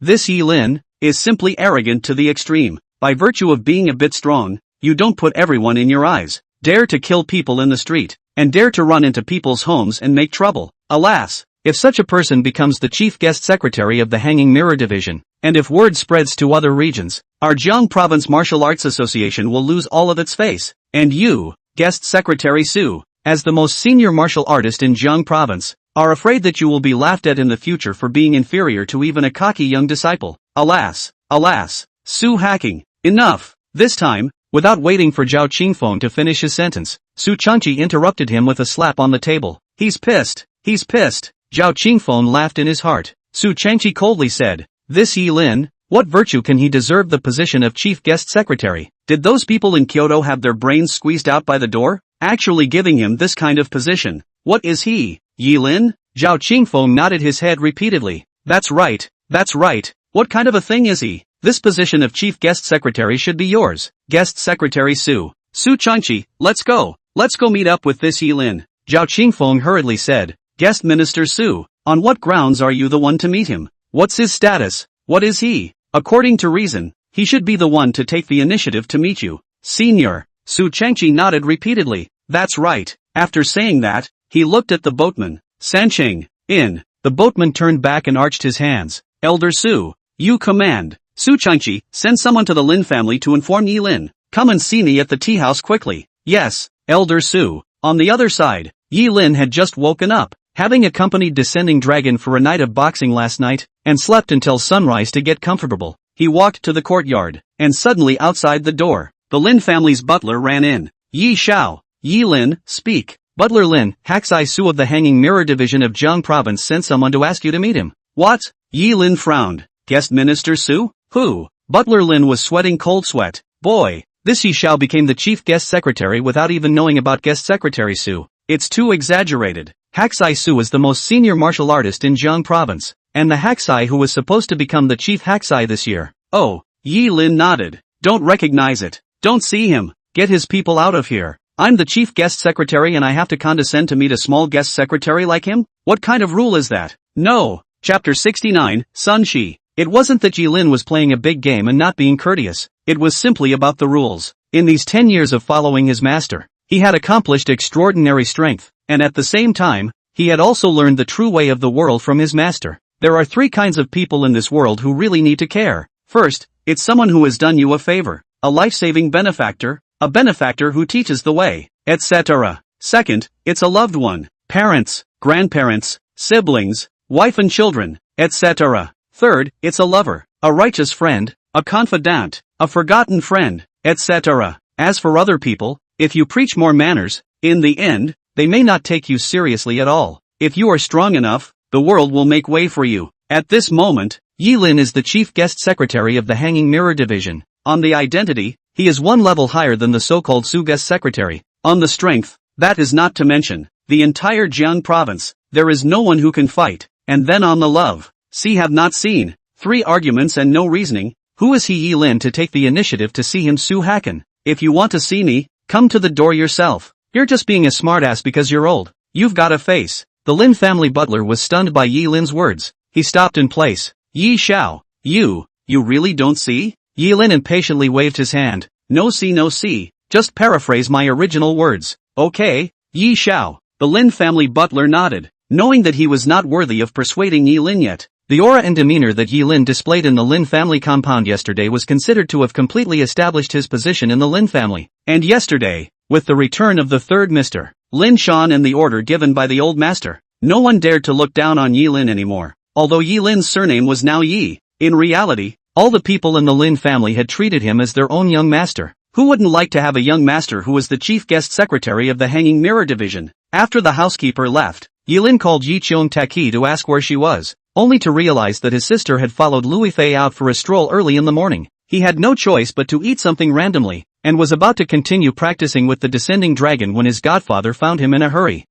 this Yilin is simply arrogant to the extreme. By virtue of being a bit strong, you don't put everyone in your eyes, dare to kill people in the street, and dare to run into people's homes and make trouble. Alas, if such a person becomes the chief guest secretary of the hanging mirror division, and if word spreads to other regions, our Jiang Province Martial Arts Association will lose all of its face. And you, guest secretary Su, as the most senior martial artist in Jiang Province, are afraid that you will be laughed at in the future for being inferior to even a cocky young disciple. Alas, alas, Su hacking. Enough. This time, without waiting for Zhao Qingfeng to finish his sentence, Su Changqi interrupted him with a slap on the table. He's pissed. He's pissed. Zhao Qingfeng laughed in his heart. Su Changqi coldly said, this Yilin, what virtue can he deserve the position of chief guest secretary? Did those people in Kyoto have their brains squeezed out by the door? Actually giving him this kind of position. What is he? Yilin? Zhao Qingfeng nodded his head repeatedly. That's right. That's right. What kind of a thing is he? This position of chief guest secretary should be yours. Guest secretary Su. Su Changqi, let's go. Let's go meet up with this Yilin. Zhao Qingfeng hurriedly said. Guest minister Su, on what grounds are you the one to meet him? What's his status? What is he? According to reason, he should be the one to take the initiative to meet you. Senior. Su Changqi nodded repeatedly. That's right. After saying that, he looked at the boatman. Sancheng, in. The boatman turned back and arched his hands. Elder Su, you command. Su Changqi, send someone to the Lin family to inform Yilin. Come and see me at the tea house quickly. Yes, Elder Su. On the other side, Yilin had just woken up, having accompanied Descending Dragon for a night of boxing last night, and slept until sunrise to get comfortable. He walked to the courtyard, and suddenly outside the door, the Lin family's butler ran in. Yi Xiao, Yilin, speak. Butler Lin, Haksai Su of the Hanging Mirror Division of Jiang Province sent someone to ask you to meet him. What? Yilin frowned. Guest Minister Su? Who? Butler Lin was sweating cold sweat. Boy, this Yi Xiao became the chief guest secretary without even knowing about guest secretary Su. It's too exaggerated. Haksai Su is the most senior martial artist in Jiang Province, and the Haksai who was supposed to become the chief Haksai this year. Oh, Yilin nodded. Don't recognize it. Don't see him. Get his people out of here. I'm the chief guest secretary and I have to condescend to meet a small guest secretary like him? What kind of rule is that? No. Chapter 69, Sun Shi. It wasn't that Yilin was playing a big game and not being courteous. It was simply about the rules. In these 10 years of following his master, he had accomplished extraordinary strength, and at the same time, he had also learned the true way of the world from his master. There are 3 kinds of people in this world who really need to care. First, it's someone who has done you a favor, a life-saving benefactor, a benefactor who teaches the way, etc. Second, it's a loved one, parents, grandparents, siblings, wife and children, etc. Third, it's a lover, a righteous friend, a confidant, a forgotten friend, etc. As for other people, if you preach more manners, in the end, they may not take you seriously at all. If you are strong enough, the world will make way for you. At this moment, Yi Lin is the chief guest secretary of the Hanging Mirror Division. On the identity, he is one level higher than the so-called Su guest secretary. On the strength, that is not to mention the entire Jiang province. There is no one who can fight. And then on the love, see have not seen, 3 arguments and no reasoning. Who is he Yi Lin to take the initiative to see him Su Hakan? If you want to see me, come to the door yourself. You're just being a smartass because you're old. You've got a face. The Lin family butler was stunned by Yi Lin's words. He stopped in place. Yi Xiao, you really don't see? Yi Lin impatiently waved his hand. No see, just paraphrase my original words. Okay, Yi Xiao. The Lin family butler nodded, knowing that he was not worthy of persuading Yi Lin yet. The aura and demeanor that Yi Lin displayed in the Lin family compound yesterday was considered to have completely established his position in the Lin family. And yesterday, with the return of the third Mr. Lin Shan and the order given by the old master, no one dared to look down on Yi Lin anymore. Although Yi Lin's surname was now Yi, in reality, all the people in the Lin family had treated him as their own young master. Who wouldn't like to have a young master who was the chief guest secretary of the Hanging Mirror Division? After the housekeeper left, Yi Lin called Yi Cheong Taki to ask where she was, only to realize that his sister had followed Louis Fei out for a stroll early in the morning. He had no choice but to eat something randomly, and was about to continue practicing with the descending dragon when his godfather found him in a hurry.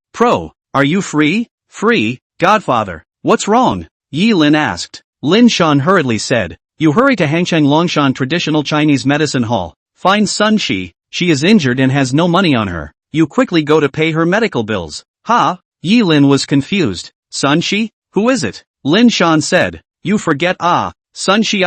Are you free? Free, godfather. What's wrong? Yi Lin asked. Lin Shan hurriedly said, you hurry to Hangsheng Longshan Traditional Chinese Medicine Hall. Find Sun Shi. She is injured and has no money on her. You quickly go to pay her medical bills. Ha? Yi Lin was confused. Sun Shi? Who is it? Lin Shan said. You forget Sun Shi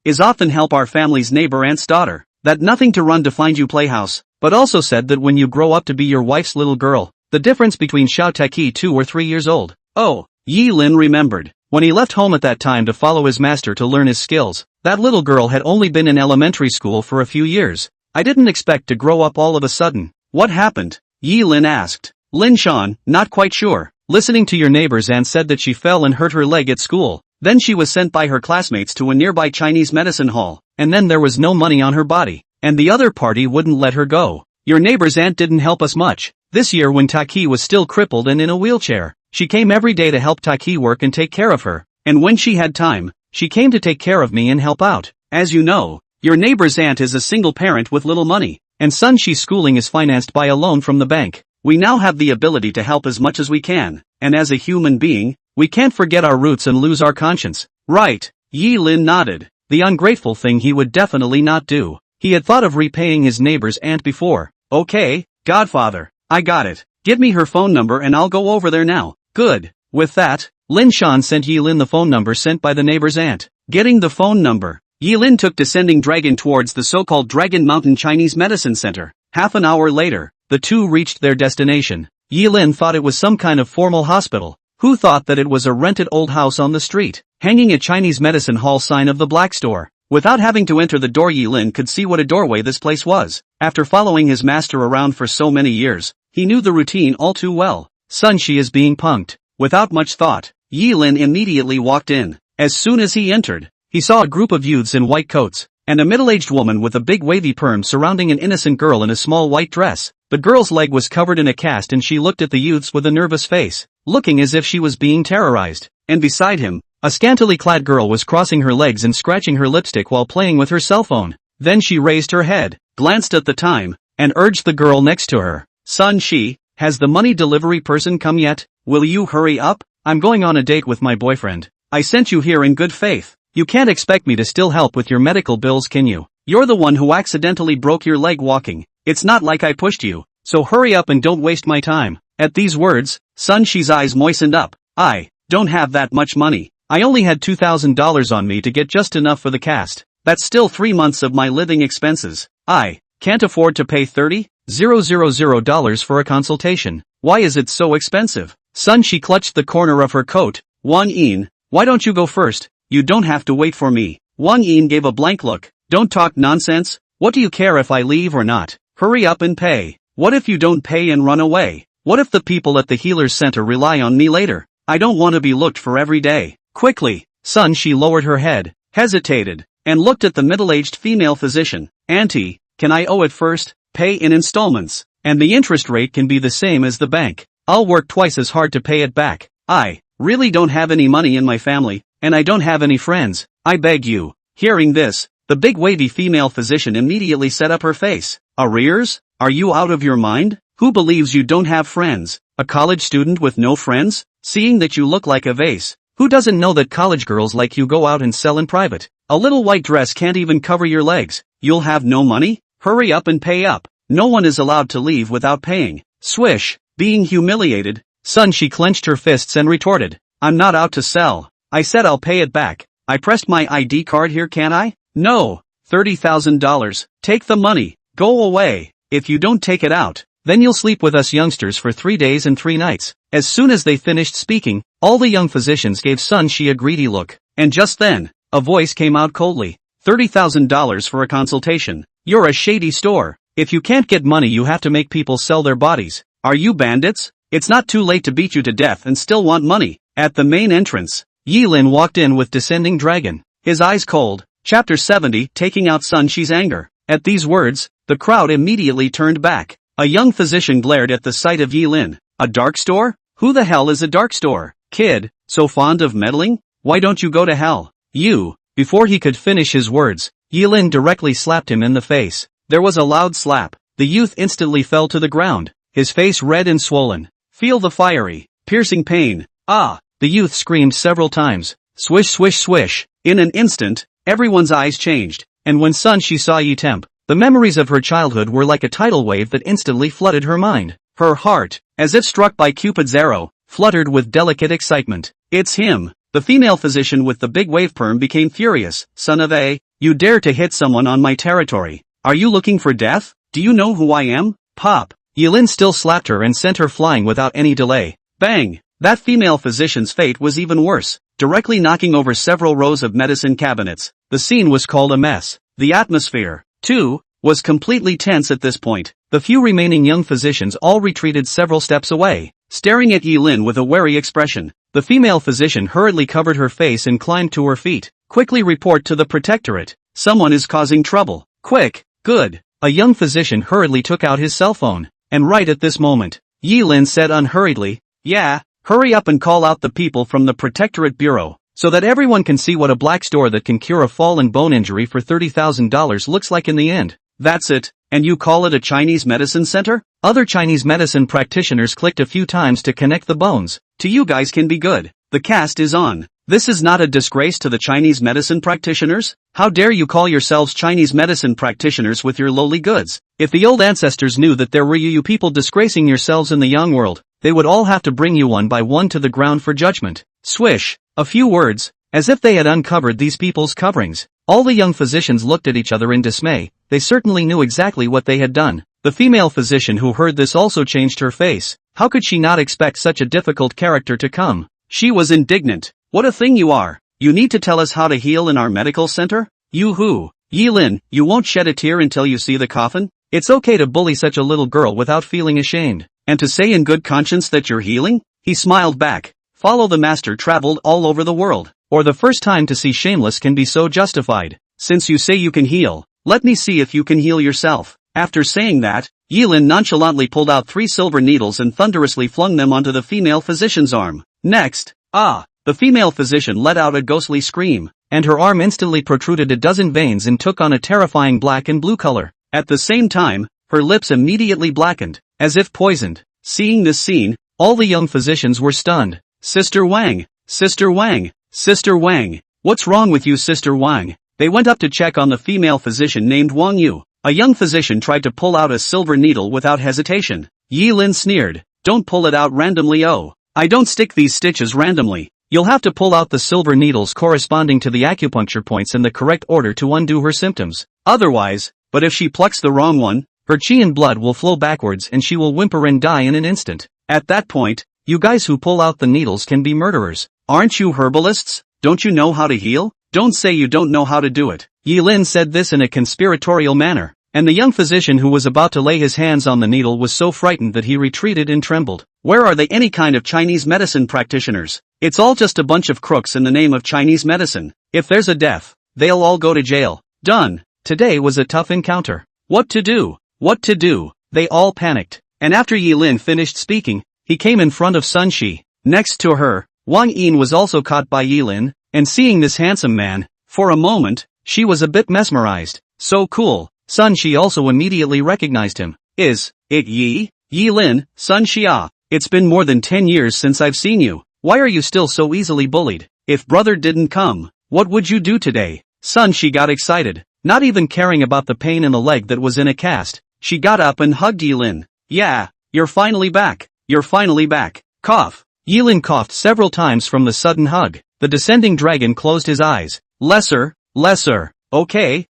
is often help our family's neighbor aunt's daughter. That nothing to run to find you playhouse, but also said that when you grow up to be your wife's little girl, the difference between Xiao Taki 2 or 3 years old. Oh, Yi Lin remembered. When he left home at that time to follow his master to learn his skills, that little girl had only been in elementary school for a few years. I didn't expect to grow up all of a sudden. What happened? Yi Lin asked. Lin Shan, not quite sure. Listening to your neighbor's aunt said that she fell and hurt her leg at school. Then she was sent by her classmates to a nearby Chinese medicine hall, and then there was no money on her body, and the other party wouldn't let her go. Your neighbor's aunt didn't help us much. This year when Taki was still crippled and in a wheelchair, she came every day to help Taki work and take care of her, and when she had time, she came to take care of me and help out. As you know, your neighbor's aunt is a single parent with little money, and Sun Shi's schooling is financed by a loan from the bank. We now have the ability to help as much as we can, and as a human being, we can't forget our roots and lose our conscience. Right, Yi Lin nodded. The ungrateful thing he would definitely not do. He had thought of repaying his neighbor's aunt before. Okay, godfather, I got it. Give me her phone number and I'll go over there now. Good. With that, Lin Shan sent Yi Lin the phone number sent by the neighbor's aunt. Getting the phone number, Yi Lin took Descending Dragon towards the so-called Dragon Mountain Chinese Medicine Center. Half an hour later, the two reached their destination. Yi Lin thought it was some kind of formal hospital. Who thought that it was a rented old house on the street, hanging a Chinese medicine hall sign of the Black Store? Without having to enter the door, Yi Lin could see what a doorway this place was. After following his master around for so many years, he knew the routine all too well. Sun Shi is being punked. Without much thought, Yi Lin immediately walked in. As soon as he entered, he saw a group of youths in white coats, and a middle-aged woman with a big wavy perm surrounding an innocent girl in a small white dress. The girl's leg was covered in a cast and she looked at the youths with a nervous face, looking as if she was being terrorized. And beside him, a scantily clad girl was crossing her legs and scratching her lipstick while playing with her cell phone. Then she raised her head, glanced at the time, and urged the girl next to her. Sun Shi, has the money delivery person come yet? Will you hurry up? I'm going on a date with my boyfriend. I sent you here in good faith. You can't expect me to still help with your medical bills, can you? You're the one who accidentally broke your leg walking. It's not like I pushed you. So hurry up and don't waste my time. At these words, Sun Shi's eyes moistened up. I don't have that much money. I only had $2,000 on me to get just enough for the cast. That's still 3 months of my living expenses. I can't afford to pay $30,000 for a consultation. Why is it so expensive? Sun Shi clutched the corner of her coat. Wang Yin, why don't you go first? You don't have to wait for me. Wang Yin gave a blank look. Don't talk nonsense. What do you care if I leave or not? Hurry up and pay. What if you don't pay and run away? What if the people at the healer's center rely on me later? I don't want to be looked for every day. Quickly, Sun Shi lowered her head, hesitated, and looked at the middle-aged female physician. Auntie, can I owe it first? pay in installments, and the interest rate can be the same as the bank. I'll work twice as hard to pay it back. I really don't have any money in my family, and I don't have any friends. I beg you. Hearing this, the big wavy female physician immediately set up her face. Arrears? Are you out of your mind? Who believes you don't have friends? A college student with no friends? Seeing that you look like a vase. Who doesn't know that college girls like you go out and sell in private? A little white dress can't even cover your legs. You'll have no money? Hurry up and pay up. No one is allowed to leave without paying. Swish. Being humiliated, she clenched her fists and retorted. I'm not out to sell. I said I'll pay it back. I pressed my ID card here, can I? No. $30,000. Take the money. Go away. If you don't take it out, then you'll sleep with us youngsters for 3 days and 3 nights. As soon as they finished speaking, all the young physicians gave Sun-shi a greedy look. And just then, a voice came out coldly. $30,000 for a consultation. You're a shady store. If you can't get money, you have to make people sell their bodies. Are you bandits? It's not too late to beat you to death and still want money. At the main entrance, Yi-lin walked in with descending dragon, his eyes cold. Chapter 70, taking out Sun-shi's anger. At these words, the crowd immediately turned back. A young physician glared at the sight of Yi-lin. A dark store? Who the hell is a dark store? Kid, so fond of meddling? Why don't you go to hell? You. Before he could finish his words, Yi-lin directly slapped him in the face. There was a loud slap. The youth instantly fell to the ground, his face red and swollen. Feel the fiery, piercing pain. Ah! The youth screamed several times. Swish swish swish. In an instant, everyone's eyes changed, and when Sun-shi saw Yi-temp, the memories of her childhood were like a tidal wave that instantly flooded her mind. Her heart, as if struck by Cupid's arrow, fluttered with delicate excitement. It's him! The female physician with the big wave perm became furious. Son of a, you dare to hit someone on my territory. Are you looking for death? Do you know who I am? Pop! Yi-lin still slapped her and sent her flying without any delay. Bang! That female physician's fate was even worse, directly knocking over several rows of medicine cabinets. The scene was called a mess. The atmosphere, too, was completely tense at this point. The few remaining young physicians all retreated several steps away, staring at Yi-lin with a wary expression. The female physician hurriedly covered her face and climbed to her feet. Quickly report to the protectorate. Someone is causing trouble. Quick! Good! A young physician hurriedly took out his cell phone, and right at this moment, Yi-lin said unhurriedly, yeah, hurry up and call out the people from the protectorate bureau, so that everyone can see what a black store that can cure a fall and bone injury for $30,000 looks like in the end. That's it, and you call it a Chinese medicine center? Other Chinese medicine practitioners clicked a few times to connect the bones. To you guys can be good. The cast is on. This is not a disgrace to the Chinese medicine practitioners? How dare you call yourselves Chinese medicine practitioners with your lowly goods? If the old ancestors knew that there were you people disgracing yourselves in the young world, they would all have to bring you one by one to the ground for judgment. Swish. A few words, as if they had uncovered these people's coverings. All the young physicians looked at each other in dismay. They certainly knew exactly what they had done. The female physician who heard this also changed her face. How could she not expect such a difficult character to come? She was indignant. What a thing you are. You need to tell us how to heal in our medical center? You who? Yi-lin, you won't shed a tear until you see the coffin? It's okay to bully such a little girl without feeling ashamed, and to say in good conscience that you're healing? He smiled back. Follow the master traveled all over the world, or the first time to see shameless can be so justified. Since you say you can heal, let me see if you can heal yourself. After saying that, Yi-lin nonchalantly pulled out 3 silver needles and thunderously flung them onto the female physician's arm. Next, the female physician let out a ghostly scream, and her arm instantly protruded a dozen veins and took on a terrifying black and blue color. At the same time, her lips immediately blackened, as if poisoned. Seeing this scene, all the young physicians were stunned. Sister Wang! Sister Wang! Sister Wang! What's wrong with you, Sister Wang? They went up to check on the female physician named Wang Yu. A young physician tried to pull out a silver needle without hesitation. Yi-lin sneered. Don't pull it out randomly. Oh, I don't stick these stitches randomly. You'll have to pull out the silver needles corresponding to the acupuncture points in the correct order to undo her symptoms. Otherwise, but if she plucks the wrong one, her chi and blood will flow backwards and she will whimper and die in an instant. At that point, you guys who pull out the needles can be murderers. Aren't you herbalists? Don't you know how to heal? Don't say you don't know how to do it. Yi-lin said this in a conspiratorial manner, and the young physician who was about to lay his hands on the needle was so frightened that he retreated and trembled. Where are they any kind of Chinese medicine practitioners? It's all just a bunch of crooks in the name of Chinese medicine. If there's a death, they'll all go to jail. Done. Today was a tough encounter. What to do? what to do. They all panicked. And after Yilin finished speaking, he came in front of Sun Shi. Next to her, Wang Yin was also caught by Yilin, and seeing this handsome man, for a moment, she was a bit mesmerized. So cool. Sun Shi also immediately recognized him. Is it Yi? Yilin, Sun Xia. It's been more than 10 years since I've seen you. Why are you still so easily bullied? If brother didn't come, what would you do today? Sun Shi got excited, not even caring about the pain in the leg that was in a cast. She got up and hugged Yilin. Yeah, you're finally back. You're finally back. Cough. Yilin coughed several times from the sudden hug. The descending dragon closed his eyes. Lesser. Okay,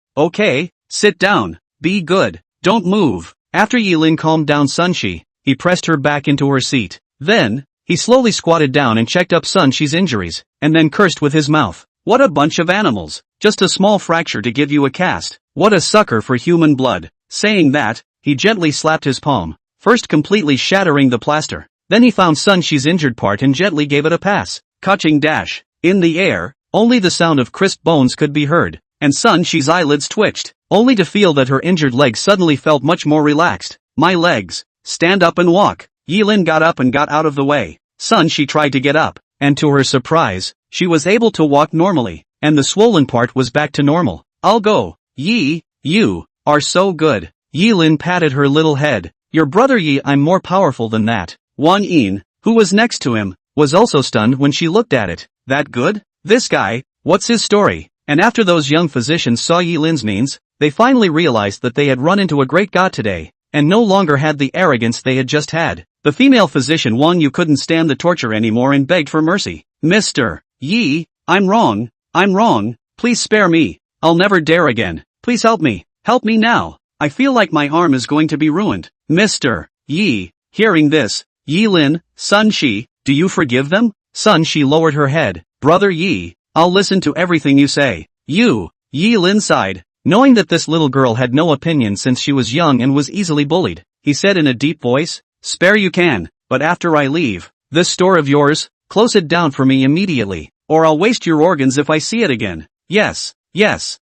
sit down. Be good. Don't move. After Yilin calmed down Sun Shi, he pressed her back into her seat. Then, he slowly squatted down and checked up Sun Shi's injuries, and then cursed with his mouth. What a bunch of animals. Just a small fracture to give you a cast. What a sucker for human blood. Saying that, he gently slapped his palm, first completely shattering the plaster. Then he found Sun Shi's injured part and gently gave it a pass. Catching dash. In the air, only the sound of crisp bones could be heard, and Sun Shi's eyelids twitched, only to feel that her injured leg suddenly felt much more relaxed. My legs. Stand up and walk. Yilin got up and got out of the way. Sun Shi tried to get up, and to her surprise, she was able to walk normally, and the swollen part was back to normal. I'll go. Yi, you are so good. Yilin patted her little head. Your brother Yi, I'm more powerful than that. Wang Yin, who was next to him, was also stunned when she looked at it. That good? This guy, what's his story? And after those young physicians saw Yilin's means, they finally realized that they had run into a great god today, and no longer had the arrogance they had just had. The female physician Wang Yu couldn't stand the torture anymore and begged for mercy. Mr. Yi, I'm wrong, please spare me. I'll never dare again. Please help me now. I feel like my arm is going to be ruined. Mr. Yi, hearing this, Yilin, Sun Shi, do you forgive them? Sun Shi lowered her head. Brother Yi, I'll listen to everything you say. Yilin sighed, knowing that this little girl had no opinion since she was young and was easily bullied. He said in a deep voice, spare you can, but after I leave, this store of yours, close it down for me immediately, or I'll waste your organs if I see it again. Yes.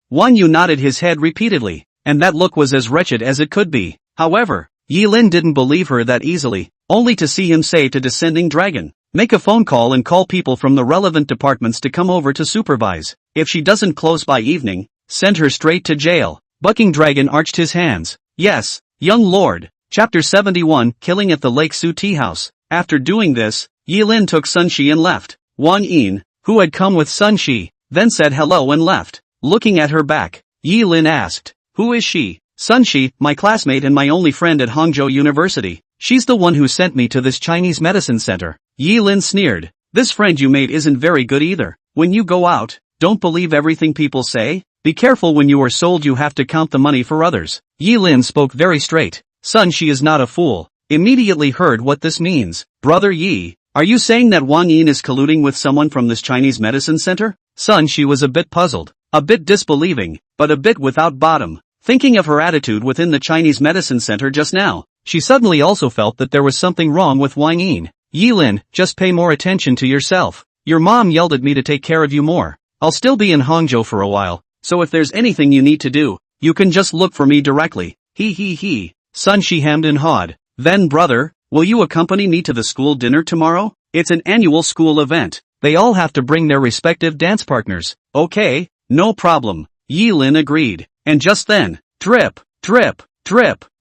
Wang Yu nodded his head repeatedly, and that look was as wretched as it could be. However, Yilin didn't believe her that easily, only to see him say to Descending Dragon, make a phone call and call people from the relevant departments to come over to supervise. If she doesn't close by evening, send her straight to jail. Bucking Dragon arched his hands. Yes, young lord. Chapter 71, Killing at the Lake Su Tea House. After doing this, Yilin took Sun Shi and left. Wang Yin, who had come with Sun Shi, then said hello and left. Looking at her back, Yilin asked, who is she? Sun Shi, my classmate and my only friend at Hangzhou University. She's the one who sent me to this Chinese medicine center. Yilin sneered. This friend you made isn't very good either. When you go out, don't believe everything people say. Be careful when you are sold, you have to count the money for others. Yilin spoke very straight. Sun Shi is not a fool. Immediately heard what this means. Brother Yi, are you saying that Wang Yin is colluding with someone from this Chinese medicine center? Sun Shi was a bit puzzled, a bit disbelieving, but a bit without bottom. Thinking of her attitude within the Chinese medicine center just now, she suddenly also felt that there was something wrong with Wang Yin. Yilin, just pay more attention to yourself. Your mom yelled at me to take care of you more. I'll still be in Hangzhou for a while, so if there's anything you need to do, you can just look for me directly. He. Sun Shi hemmed and hawed. Then brother, will you accompany me to the school dinner tomorrow? It's an annual school event. They all have to bring their respective dance partners. Okay, no problem. Yilin agreed. And just then, drip,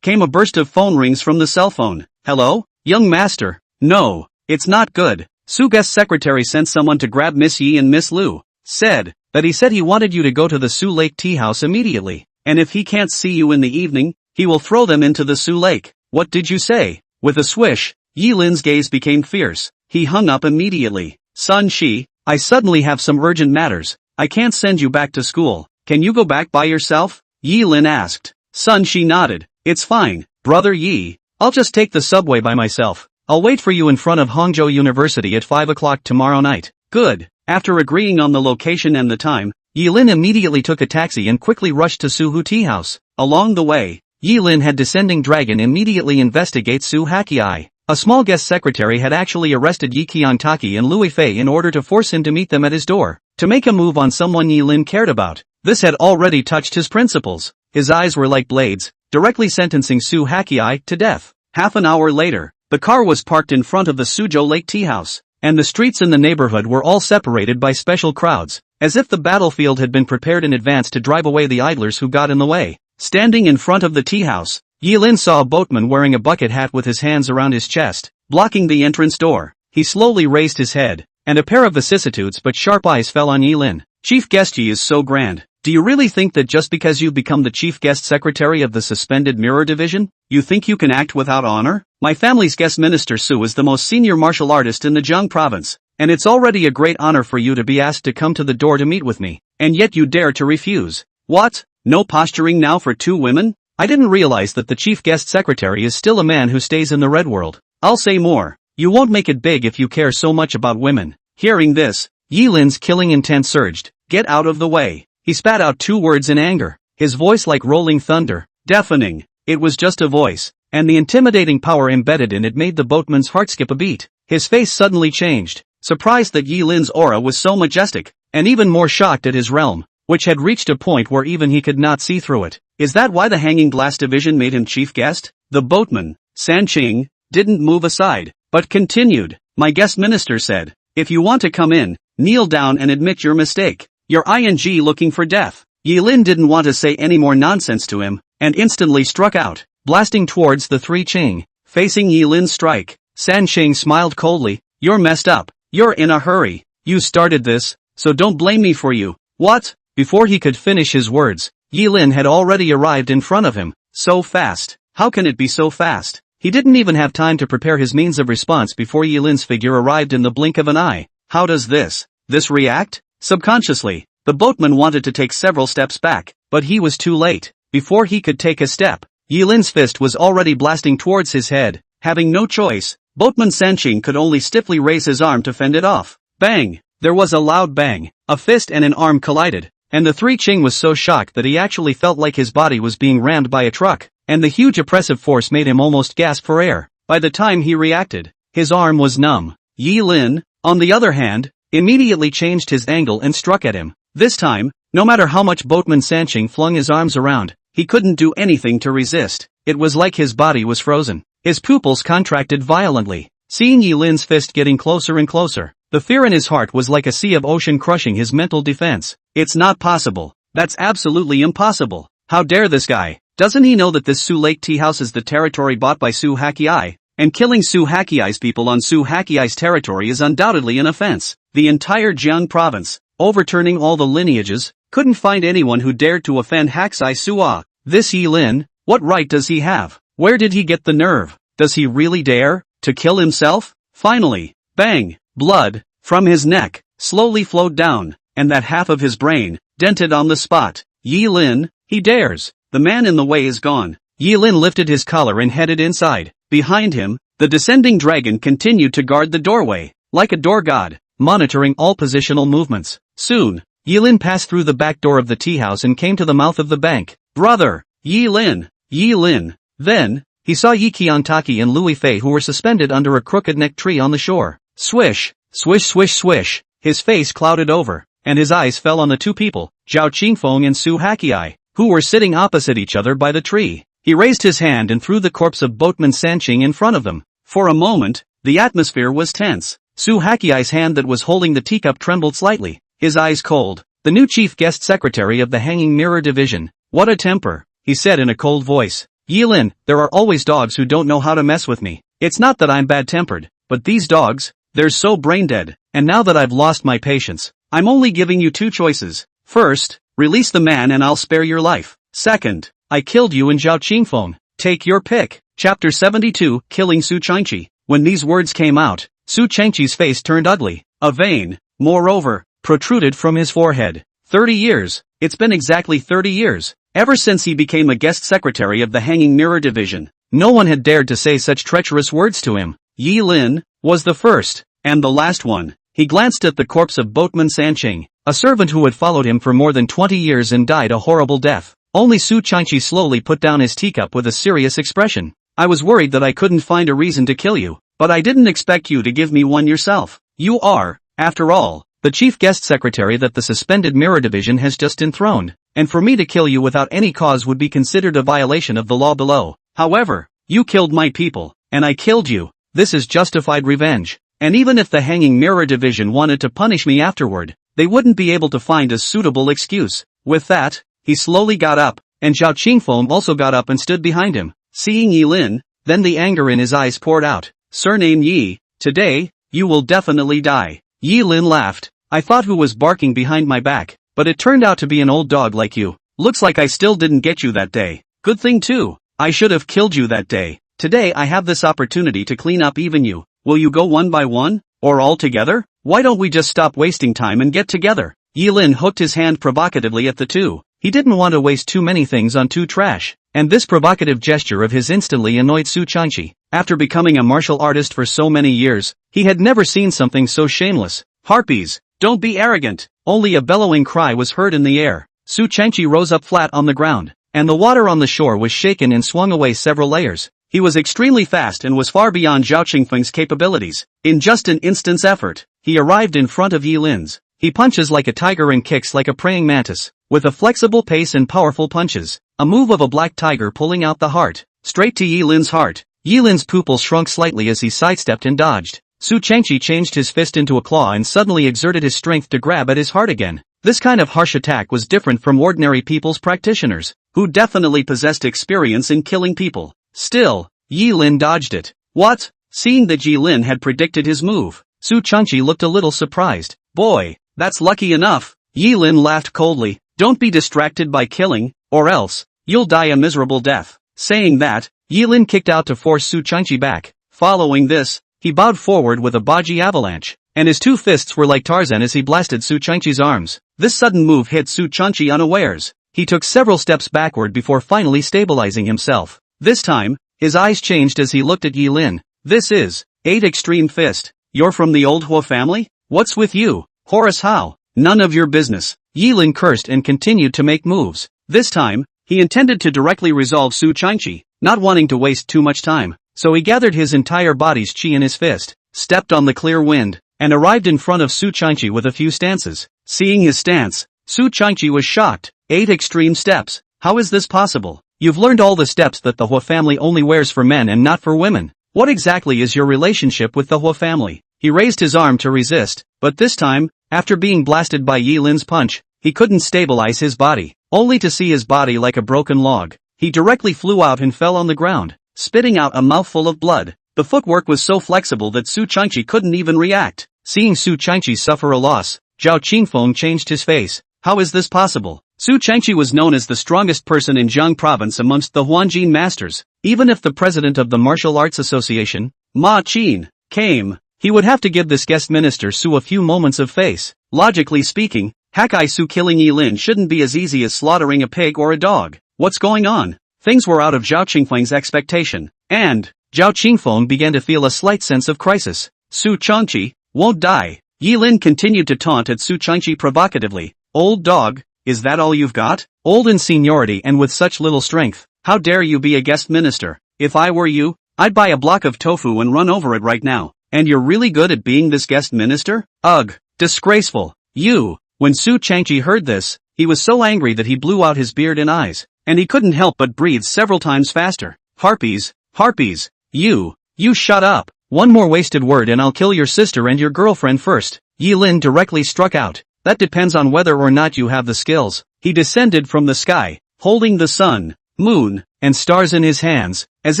came a burst of phone rings from the cell phone. Hello, young master. No, it's not good. Su guest secretary sent someone to grab Miss Yi and Miss Lu. Said that he wanted you to go to the Su Lake tea house immediately. And if he can't see you in the evening, he will throw them into the Su Lake. What did you say? With a swish, Yilin's gaze became fierce. He hung up immediately. Sun Shi, I suddenly have some urgent matters. I can't send you back to school. Can you go back by yourself? Yilin asked. Sun Shi nodded. It's fine, brother Yi. I'll just take the subway by myself. I'll wait for you in front of Hangzhou University at 5 o'clock tomorrow night. Good. After agreeing on the location and the time, Yilin immediately took a taxi and quickly rushed to Suhu Tea House. Along the way, Yilin had Descending Dragon immediately investigate Su Hakiai. A small guest secretary had actually arrested Yi Qiantaki and Lui Fei in order to force him to meet them at his door, to make a move on someone Yilin cared about. This had already touched his principles. His eyes were like blades, directly sentencing Su Hakiai to death. Half an hour later, the car was parked in front of the Suzhou Lake Tea House, and the streets in the neighborhood were all separated by special crowds, as if the battlefield had been prepared in advance to drive away the idlers who got in the way. Standing in front of the tea house, Yilin saw a boatman wearing a bucket hat with his hands around his chest, blocking the entrance door. He slowly raised his head, and a pair of vicissitudes but sharp eyes fell on Yilin. Chief guest, Yi is so grand. Do you really think that just because you've become the chief guest secretary of the suspended mirror division, you think you can act without honor? My family's guest minister Su is the most senior martial artist in the Jiang province, and it's already a great honor for you to be asked to come to the door to meet with me, and yet you dare to refuse. What? No posturing now for two women? I didn't realize that the chief guest secretary is still a man who stays in the red world. I'll say more. You won't make it big if you care so much about women. Hearing this, Yilin's killing intent surged. Get out of the way. He spat out two words in anger, his voice like rolling thunder, deafening. It was just a voice, and the intimidating power embedded in it made the boatman's heart skip a beat. His face suddenly changed, surprised that Yilin's aura was so majestic, and even more shocked at his realm, which had reached a point where even he could not see through it. Is that why the Hanging Glass Division made him chief guest? The boatman, Sanqing, didn't move aside, but continued. My guest minister said, if you want to come in, kneel down and admit your mistake. You're looking for death. Yilin didn't want to say any more nonsense to him, and instantly struck out, blasting towards the three Qing. Facing Yilin's strike, Sanqing smiled coldly. You're messed up. You're in a hurry. You started this, so don't blame me for you. What? Before he could finish his words, Yilin had already arrived in front of him. So fast. How can it be so fast? He didn't even have time to prepare his means of response before Yilin's figure arrived in the blink of an eye. How does this react? Subconsciously, the boatman wanted to take several steps back, but he was too late. Before he could take a step, Yilin's fist was already blasting towards his head. Having no choice, boatman Sanqing could only stiffly raise his arm to fend it off. Bang! There was a loud bang. A fist and an arm collided, and the three Qing was so shocked that he actually felt like his body was being rammed by a truck, and the huge oppressive force made him almost gasp for air. By the time he reacted, his arm was numb. Yilin, on the other hand, immediately changed his angle and struck at him. This time, no matter how much boatman Sanqing flung his arms around, he couldn't do anything to resist. It was like his body was frozen. His pupils contracted violently. Seeing Yilin's fist getting closer and closer, the fear in his heart was like a sea of ocean crushing his mental defense. It's not possible. That's absolutely impossible. How dare this guy? Doesn't he know that this Su Lake Tea House is the territory bought by Su Hakiai? And killing Su Hakiai's people on Su Hakiai's territory is undoubtedly an offense. The entire Jiang province, overturning all the lineages, couldn't find anyone who dared to offend Haksai Sua. This Yilin, what right does he have? Where did he get the nerve? Does he really dare to kill himself? Finally, bang, blood, from his neck, slowly flowed down, and that half of his brain, dented on the spot. Yilin, he dares. The man in the way is gone. Yilin lifted his collar and headed inside. Behind him, the descending dragon continued to guard the doorway, like a door god, monitoring all positional movements. Soon, Yilin passed through the back door of the tea house and came to the mouth of the bank. Brother! Yilin! Yilin! Then, he saw Yi Qiangtaki and Louis Fei who were suspended under a crooked-necked tree on the shore. Swish! Swish swish swish! His face clouded over, and his eyes fell on the two people, Zhao Qingfeng and Su Hakiai, who were sitting opposite each other by the tree. He raised his hand and threw the corpse of boatman Sanqing in front of them. For a moment, the atmosphere was tense. Su Hakiai's hand that was holding the teacup trembled slightly, his eyes cold. The new chief guest secretary of the Hanging Mirror Division. What a temper, he said in a cold voice. Yilin, there are always dogs who don't know how to mess with me. It's not that I'm bad-tempered, but these dogs, they're so brain-dead. And now that I've lost my patience, I'm only giving you two choices. First, release the man and I'll spare your life. Second, I killed you and Zhao Qingfeng. Take your pick. Chapter 72, Killing Su Changqi. When these words came out, Su Changqi's face turned ugly. A vein, moreover, protruded from his forehead. 30 years. It's been exactly 30 years. Ever since he became a guest secretary of the Hanging Mirror Division, no one had dared to say such treacherous words to him. Yilin was the first, and the last one. He glanced at the corpse of boatman Sanqing, a servant who had followed him for more than 20 years and died a horrible death. Only Su Changqi slowly put down his teacup with a serious expression. I was worried that I couldn't find a reason to kill you, but I didn't expect you to give me one yourself. You are, after all, the chief guest secretary that the suspended mirror division has just enthroned. and for me to kill you without any cause would be considered a violation of the law below. However, you killed my people, and I killed you. This is justified revenge. And even if the Hanging Mirror Division wanted to punish me afterward, they wouldn't be able to find a suitable excuse. With that, he slowly got up, and Zhao Qingfeng also got up and stood behind him. Seeing Yi Lin, then the anger in his eyes poured out. Surname Yi, today, you will definitely die. Yi Lin laughed. I thought who was barking behind my back, but it turned out to be an old dog like you. Looks like I still didn't get you that day. Good thing too. I should have killed you that day. Today I have this opportunity to clean up even you. Will you go one by one, or all together? Why don't we just stop wasting time and get together? Yi Lin hooked his hand provocatively at the two. He didn't want to waste too many things on two trash, and this provocative gesture of his instantly annoyed Su Changqi. After becoming a martial artist for so many years, he had never seen something so shameless. Harpies, don't be arrogant. Only a bellowing cry was heard in the air. Su Changqi rose up flat on the ground, and the water on the shore was shaken and swung away several layers. He was extremely fast and was far beyond Zhao Qingfeng's capabilities. In just an instant's effort, he arrived in front of Yi Lin's. He punches like a tiger and kicks like a praying mantis, with a flexible pace and powerful punches. A move of a black tiger pulling out the heart, straight to Yi Lin's heart. Yi Lin's pupils shrunk slightly as he sidestepped and dodged. Su Changqi changed his fist into a claw and suddenly exerted his strength to grab at his heart again. This kind of harsh attack was different from ordinary people's practitioners, who definitely possessed experience in killing people. Still, Yi Lin dodged it. What? Seeing that Yi Lin had predicted his move, Su Changqi looked a little surprised. Boy, that's lucky enough. Yi Lin laughed coldly. Don't be distracted by killing, or else, you'll die a miserable death. Saying that, Yi Lin kicked out to force Su Changqi back. Following this, he bowed forward with a Baji avalanche, and his two fists were like Tarzan as he blasted Su Changqi's arms. This sudden move hit Su Changqi unawares. He took several steps backward before finally stabilizing himself. This time, his eyes changed as he looked at Yi Lin. This is 8 Extreme Fist. You're from the old Hua family? What's with you, Horace How? None of your business. Yi Lin cursed and continued to make moves. This time, he intended to directly resolve Su Changqi, not wanting to waste too much time. So he gathered his entire body's chi in his fist, stepped on the clear wind, and arrived in front of Su Changqi with a few stances. Seeing his stance, Su Changqi was shocked. 8 extreme steps. How is this possible? You've learned all the steps that the Hua family only wears for men and not for women. What exactly is your relationship with the Hua family? He raised his arm to resist, but this time, after being blasted by Yi Lin's punch, he couldn't stabilize his body, only to see his body like a broken log. He directly flew out and fell on the ground, spitting out a mouthful of blood. The footwork was so flexible that Su Changqi couldn't even react. Seeing Su Changqi suffer a loss, Zhao Qingfeng changed his face. How is this possible? Su Changqi was known as the strongest person in Jiang province amongst the Huanjin masters. Even if the president of the Martial Arts Association, Ma Qin, came, he would have to give this guest minister Su a few moments of face. Logically speaking, Hakai Su killing Yi Lin shouldn't be as easy as slaughtering a pig or a dog. What's going on? Things were out of Zhao Qingfeng's expectation, and Zhao Qingfeng began to feel a slight sense of crisis. Su Changqi won't die. Yi Lin continued to taunt at Su Changqi provocatively. Old dog, is that all you've got? Old in seniority and with such little strength. How dare you be a guest minister? If I were you, I'd buy a block of tofu and run over it right now. And you're really good at being this guest minister? Ugh, disgraceful. You. When Su Changqi heard this, he was so angry that he blew out his beard and eyes, and he couldn't help but breathe several times faster. Harpies, harpies, you shut up. One more wasted word and I'll kill your sister and your girlfriend first. Yi Lin directly struck out. That depends on whether or not you have the skills. He descended from the sky, holding the sun, moon, and stars in his hands, as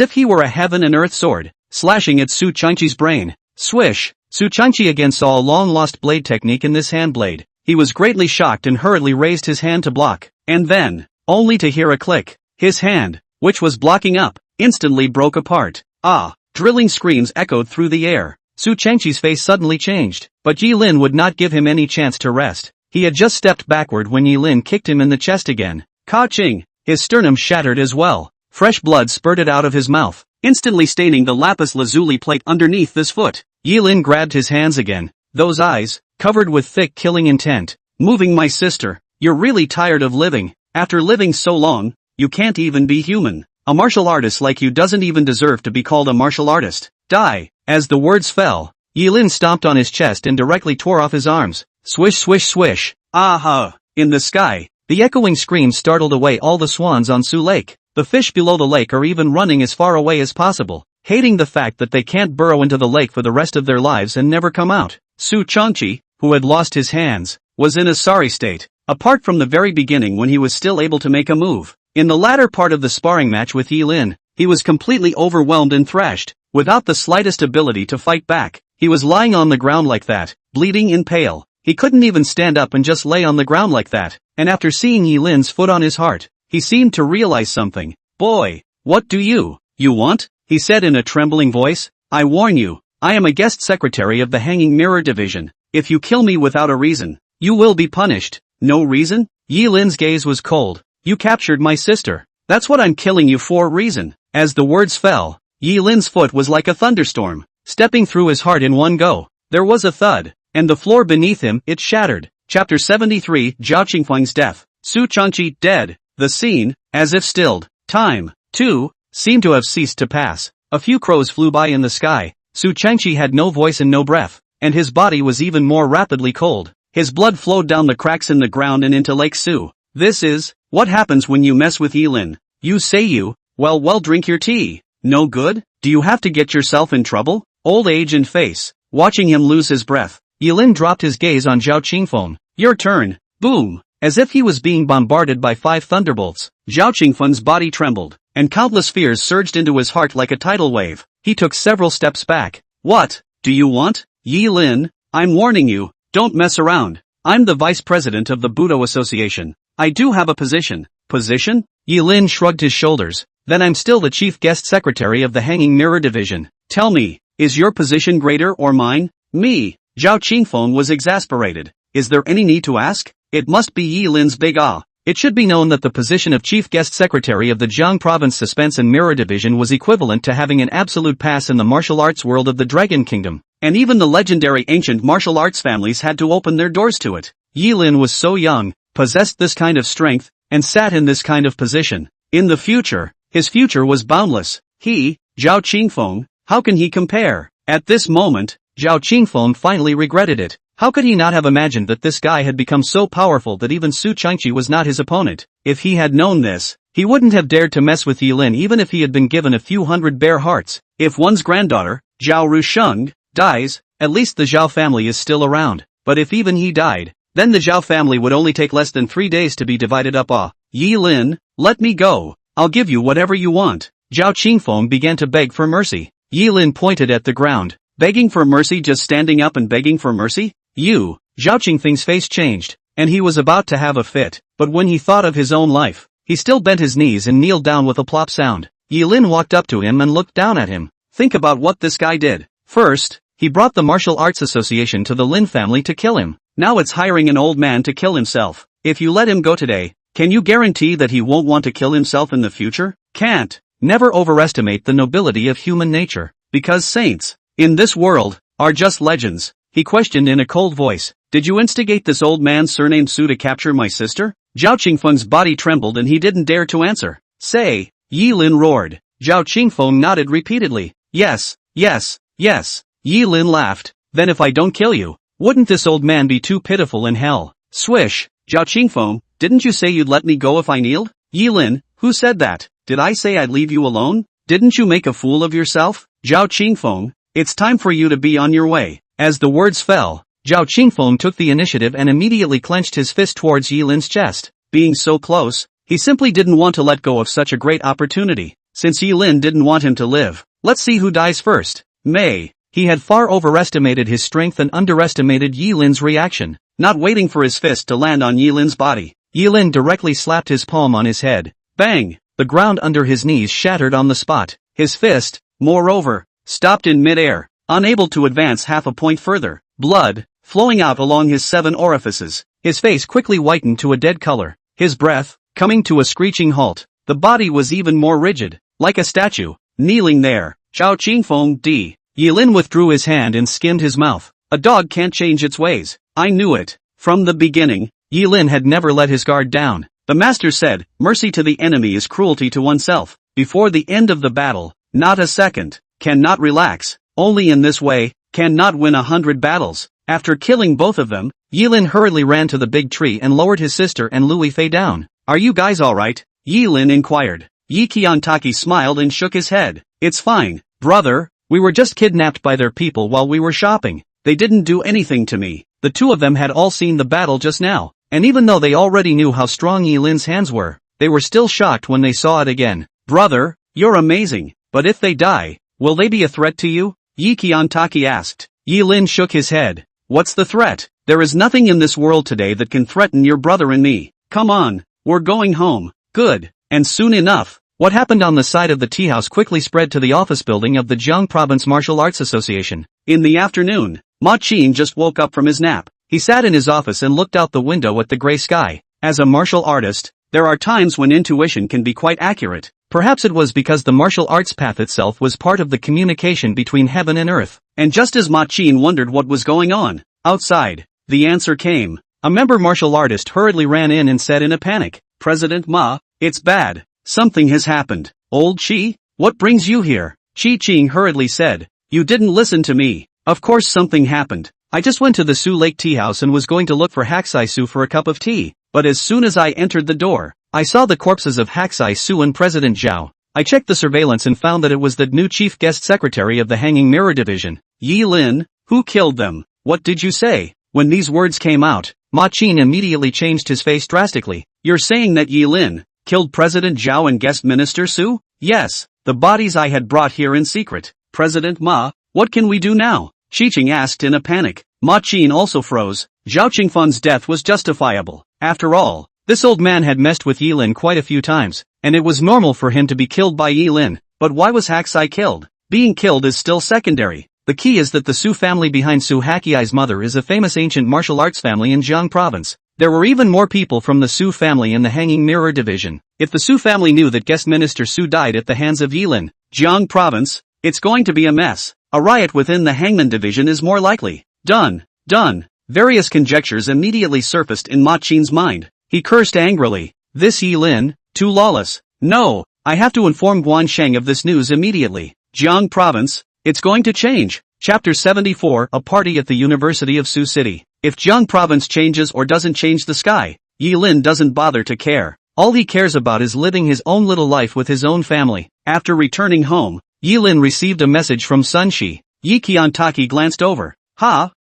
if he were a heaven and earth sword, slashing at Su Changqi's brain. Swish! Su Changqi again saw a long-lost blade technique in this hand blade. He was greatly shocked and hurriedly raised his hand to block, and then, only to hear a click, his hand, which was blocking up, instantly broke apart. Ah! Drilling screams echoed through the air. Su Changqi's face suddenly changed, but Yi Lin would not give him any chance to rest. He had just stepped backward when Yi Lin kicked him in the chest again. Ka-ching! His sternum shattered as well. Fresh blood spurted out of his mouth, instantly staining the lapis lazuli plate underneath this foot. Yi Lin grabbed his hands again, those eyes, covered with thick killing intent. Moving my sister, you're really tired of living. After living so long, you can't even be human. A martial artist like you doesn't even deserve to be called a martial artist. Die! As the words fell, Yi Lin stomped on his chest and directly tore off his arms. Swish swish swish. Aha! In the sky, The echoing scream startled away all the swans on Su Lake. The fish below the lake are even running as far away as possible, hating the fact that they can't burrow into the lake for the rest of their lives and never come out. Su Changqi, who had lost his hands, was in a sorry state, apart from the very beginning when he was still able to make a move. In the latter part of the sparring match with Yilin, he was completely overwhelmed and thrashed, without the slightest ability to fight back. He was lying on the ground like that, bleeding and pale. He couldn't even stand up and just lay on the ground like that, and after seeing Yilin's foot on his heart, he seemed to realize something. "Boy, what do you want?" he said in a trembling voice. "I warn you, I am a guest secretary of the Hanging Mirror Division. If you kill me without a reason, you will be punished." "No reason?" Yilin's gaze was cold. "You captured my sister. That's what I'm killing you for. Reason." As the words fell, Yilin's foot was like a thunderstorm, stepping through his heart in one go. There was a thud, and the floor beneath him, it shattered. Chapter 73, Zhao Qingfeng's death. Su Changqi dead. The scene, as if stilled. Time, too, seemed to have ceased to pass. A few crows flew by in the sky. Su Changqi had no voice and no breath, and his body was even more rapidly cold. His blood flowed down the cracks in the ground and into Lake Su. This is what happens when you mess with Yilin. You say you, well drink your tea. No good? Do you have to get yourself in trouble? Old age and face. Watching him lose his breath, Yilin dropped his gaze on Zhao Qingfeng. Your turn. Boom. As if he was being bombarded by 5 thunderbolts, Zhao Qingfeng's body trembled, and countless fears surged into his heart like a tidal wave. He took several steps back. What do you want? Yilin, I'm warning you, don't mess around. I'm the vice president of the Budo Association. I do have a position. Position? Yilin shrugged his shoulders. Then I'm still the chief guest secretary of the Hanging Mirror Division. Tell me, is your position greater or mine? Me. Zhao Qingfeng was exasperated. Is there any need to ask? It must be Yilin's big ah. It should be known that the position of chief guest secretary of the Jiang Province Suspense and Mirror Division was equivalent to having an absolute pass in the martial arts world of the Dragon Kingdom, and even the legendary ancient martial arts families had to open their doors to it. Yilin was so young, possessed this kind of strength, and sat in this kind of position. In the future, his future was boundless. He, Zhao Qingfeng, how can he compare? At this moment, Zhao Qingfeng finally regretted it. How could he not have imagined that this guy had become so powerful that even Su Changqi was not his opponent? If he had known this, he wouldn't have dared to mess with Yilin even if he had been given a few hundred bare hearts. If one's granddaughter, Zhao Rusheng, dies, at least the Zhao family is still around. But if even he died, then the Zhao family would only take less than 3 days to be divided up. Yilin, let me go. I'll give you whatever you want. Zhao Qingfeng began to beg for mercy. Yilin pointed at the ground. Begging for mercy, just standing up and begging for mercy? You. Zhao Qingfeng's face changed, and he was about to have a fit, but when he thought of his own life, he still bent his knees and kneeled down with a plop sound. Yilin walked up to him and looked down at him. Think about what this guy did. First, he brought the Martial Arts Association to the Lin family to kill him. Now it's hiring an old man to kill himself. If you let him go today, can you guarantee that he won't want to kill himself in the future? Can't. Never overestimate the nobility of human nature, because saints, in this world, are just legends. He questioned in a cold voice. Did you instigate this old man surnamed Su to capture my sister? Zhao Qingfeng's body trembled and he didn't dare to answer. Say, Yilin roared. Zhao Qingfeng nodded repeatedly. Yes, yes, yes. Yilin laughed. Then if I don't kill you, wouldn't this old man be too pitiful in hell? Swish. Zhao Qingfeng, didn't you say you'd let me go if I kneeled? Yilin, who said that? Did I say I'd leave you alone? Didn't you make a fool of yourself? Zhao Qingfeng, it's time for you to be on your way. As the words fell, Zhao Qingfeng took the initiative and immediately clenched his fist towards Yilin's chest. Being so close, he simply didn't want to let go of such a great opportunity. Since Yilin didn't want him to live, let's see who dies first. He had far overestimated his strength and underestimated Yilin's reaction. Not waiting for his fist to land on Yilin's body, Yilin directly slapped his palm on his head. Bang! The ground under his knees shattered on the spot. His fist, moreover, stopped in mid-air, unable to advance half a point further. Blood, flowing out along his 7 orifices. His face quickly whitened to a dead color. His breath, coming to a screeching halt. The body was even more rigid, like a statue, kneeling there. Zhao Qingfeng D. Yilin withdrew his hand and skimmed his mouth. A dog can't change its ways. I knew it. From the beginning, Yilin had never let his guard down. The master said, mercy to the enemy is cruelty to oneself. Before the end of the battle, not a second, cannot relax. Only in this way, cannot win 100 battles. After killing both of them, Yilin hurriedly ran to the big tree and lowered his sister and Lui Fei down. Are you guys alright? Yilin inquired. Yi Qiantaki smiled and shook his head. It's fine, brother, we were just kidnapped by their people while we were shopping. They didn't do anything to me. The two of them had all seen the battle just now, and even though they already knew how strong Yilin's hands were, they were still shocked when they saw it again. Brother, you're amazing, but if they die, will they be a threat to you? Yi Qiantaki asked. Yilin shook his head. What's the threat? There is nothing in this world today that can threaten your brother and me. Come on, we're going home. Good, and soon enough. What happened on the side of the tea house quickly spread to the office building of the Jiang Province Martial Arts Association. In the afternoon, Ma Qin just woke up from his nap. He sat in his office and looked out the window at the gray sky. As a martial artist, there are times when intuition can be quite accurate. Perhaps it was because the martial arts path itself was part of the communication between heaven and earth. And just as Ma Qin wondered what was going on, outside, the answer came. A member martial artist hurriedly ran in and said in a panic, President Ma, it's bad. Something has happened. Old Qi, what brings you here? Qi Qing hurriedly said. You didn't listen to me. Of course something happened. I just went to the Su Lake Tea House and was going to look for Haksai Su for a cup of tea, but as soon as I entered the door, I saw the corpses of Haksai Su and President Zhao. I checked the surveillance and found that it was the new chief guest secretary of the Hanging Mirror Division. Yi Lin, who killed them? What did you say? When these words came out, Ma Qin immediately changed his face drastically. You're saying that Yi Lin killed President Zhao and guest minister Su? Yes, the bodies I had brought here in secret. President Ma, what can we do now? Qi Qing asked in a panic. Ma Qin also froze. Zhao Qingfan's death was justifiable. After all, this old man had messed with Yilin quite a few times, and it was normal for him to be killed by Yilin. But why was Haksai killed? Being killed is still secondary. The key is that the Su family behind Su Hakiai's mother is a famous ancient martial arts family in Jiang Province. There were even more people from the Su family in the Hanging Mirror Division. If the Su family knew that guest minister Su died at the hands of Yilin, Jiang Province, it's going to be a mess. A riot within the Hangman Division is more likely. Done. Various conjectures immediately surfaced in Ma Qin's mind. He cursed angrily. This Yilin, too lawless. No, I have to inform Guan Sheng of this news immediately. Jiang Province, it's going to change. Chapter 74, A Party at the University of Sioux City. If Jiang Province changes or doesn't change the sky, Yilin doesn't bother to care. All he cares about is living his own little life with his own family. After returning home, Yilin received a message from Sun Shi. Yi Qiantaki glanced over.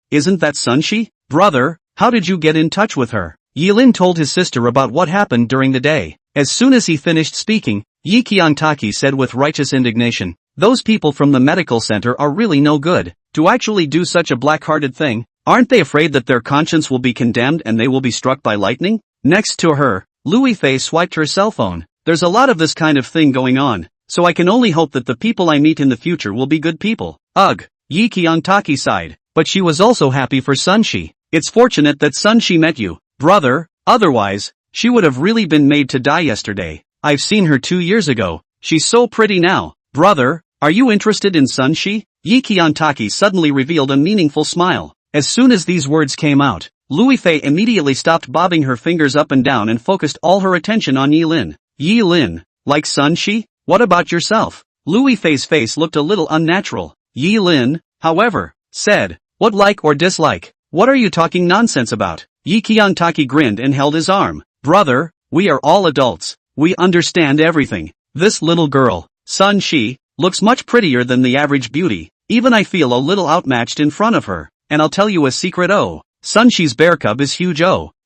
Isn't that Sun Shi? Brother, how did you get in touch with her? Yilin told his sister about what happened during the day. As soon as he finished speaking, Yi Qiantaki said with righteous indignation, those people from the medical center are really no good. To actually do such a black-hearted thing, aren't they afraid that their conscience will be condemned and they will be struck by lightning? Next to her, Lui Fei swiped her cell phone. There's a lot of this kind of thing going on, so I can only hope that the people I meet in the future will be good people. Ugh, Yi Qiantaki sighed, but she was also happy for Sun Shi. It's fortunate that Sun Shi met you, brother, otherwise, she would have really been made to die yesterday. I've seen her 2 years ago. She's so pretty now. Brother, are you interested in Sun Shi? Yi Qiantaki suddenly revealed a meaningful smile. As soon as these words came out, Lui Fei immediately stopped bobbing her fingers up and down and focused all her attention on Yilin. Yilin, like Sun Shi? What about yourself? Lui Fei's face looked a little unnatural. Yilin, however, said, what like or dislike? What are you talking nonsense about? Yi Qiantaki grinned and held his arm. Brother, we are all adults. We understand everything. This little girl, Sun Shi, looks much prettier than the average beauty. Even I feel a little outmatched in front of her. And I'll tell you a secret. Sun Shi's bear cub is huge.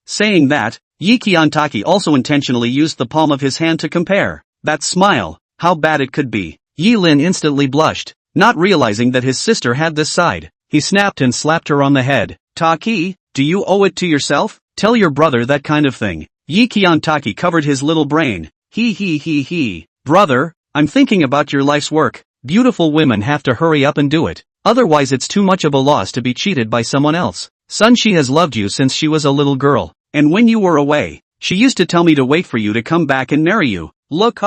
Saying that, Yi Qiantaki also intentionally used the palm of his hand to compare. That smile, how bad it could be. Yilin instantly blushed, not realizing that his sister had this side. He snapped and slapped her on the head. Taki, do you owe it to yourself? Tell your brother that kind of thing. Yi Qiantaki covered his little brain. He. Brother, I'm thinking about your life's work. Beautiful women have to hurry up and do it. Otherwise it's too much of a loss to be cheated by someone else. Sun Shi has loved you since she was a little girl. And when you were away, she used to tell me to wait for you to come back and marry you. Look,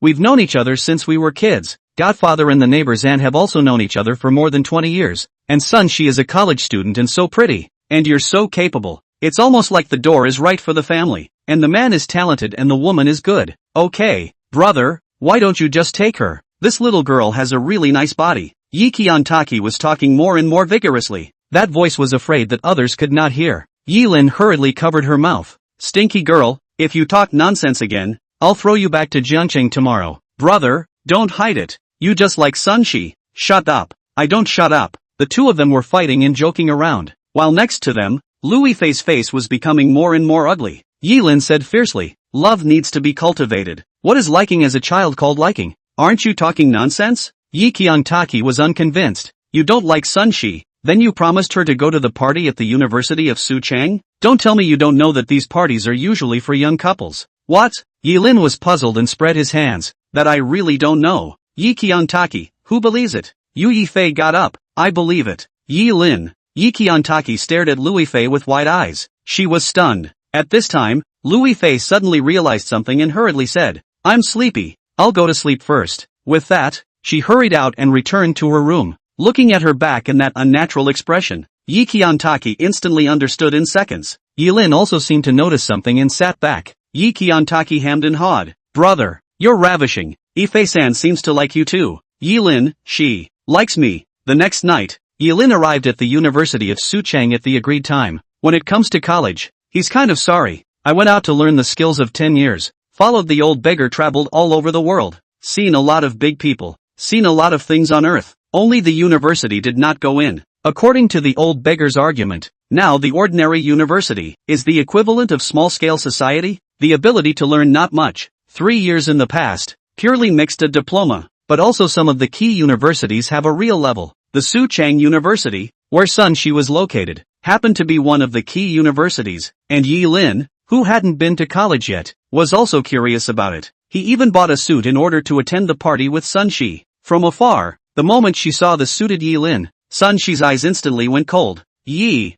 we've known each other since we were kids. Godfather and the neighbor's aunt have also known each other for more than 20 years. And Sun Shi is a college student and so pretty. And you're so capable. It's almost like the door is right for the family. And the man is talented and the woman is good. Okay, brother, why don't you just take her? This little girl has a really nice body. Yi Qiantaki was talking more and more vigorously. That voice was afraid that others could not hear. Yi-Lin hurriedly covered her mouth. Stinky girl, if you talk nonsense again, I'll throw you back to Jiangqing tomorrow. Brother, don't hide it. You just like Sun Shi. Shut up. I don't shut up. The two of them were fighting and joking around, while next to them, Louis Fei's face was becoming more and more ugly. Yi-Lin said fiercely, love needs to be cultivated. What is liking as a child called liking? Aren't you talking nonsense? Yi Qiantaki was unconvinced. You don't like Sun Shi, then you promised her to go to the party at the University of Suchang? Don't tell me you don't know that these parties are usually for young couples. What? Yi-Lin was puzzled and spread his hands. That I really don't know. Yi Qiantaki, who believes it? Yu Yifei got up. I believe it. Yi-Lin. Yi Qiantaki stared at Louis Fei with wide eyes. She was stunned. At this time, Louis Fei suddenly realized something and hurriedly said, I'm sleepy. I'll go to sleep first. With that, she hurried out and returned to her room. Looking at her back and that unnatural expression, Yi Qiantaki instantly understood in seconds. Yi-Lin also seemed to notice something and sat back. Yi Qiantaki hemmed and hawed. Brother, you're ravishing. Yifei-san seems to like you too. Yi-Lin, she likes me. The next night, Yi-Lin arrived at the University of Suchang at the agreed time. When it comes to college, he's kind of sorry. I went out to learn the skills of 10 years. Followed the old beggar, traveled all over the world. Seen a lot of big people. Seen a lot of things on earth. Only the university did not go in. According to the old beggar's argument, now the ordinary university is the equivalent of small-scale society. The ability to learn not much. 3 years in the past, purely mixed a diploma, but also some of the key universities have a real level. The Suchang University, where Sun Shi was located, happened to be one of the key universities, and Yi-Lin, who hadn't been to college yet, was also curious about it. He even bought a suit in order to attend the party with Sun Shi. From afar, the moment she saw the suited Yi-Lin, Sun Shi's eyes instantly went cold. Yi,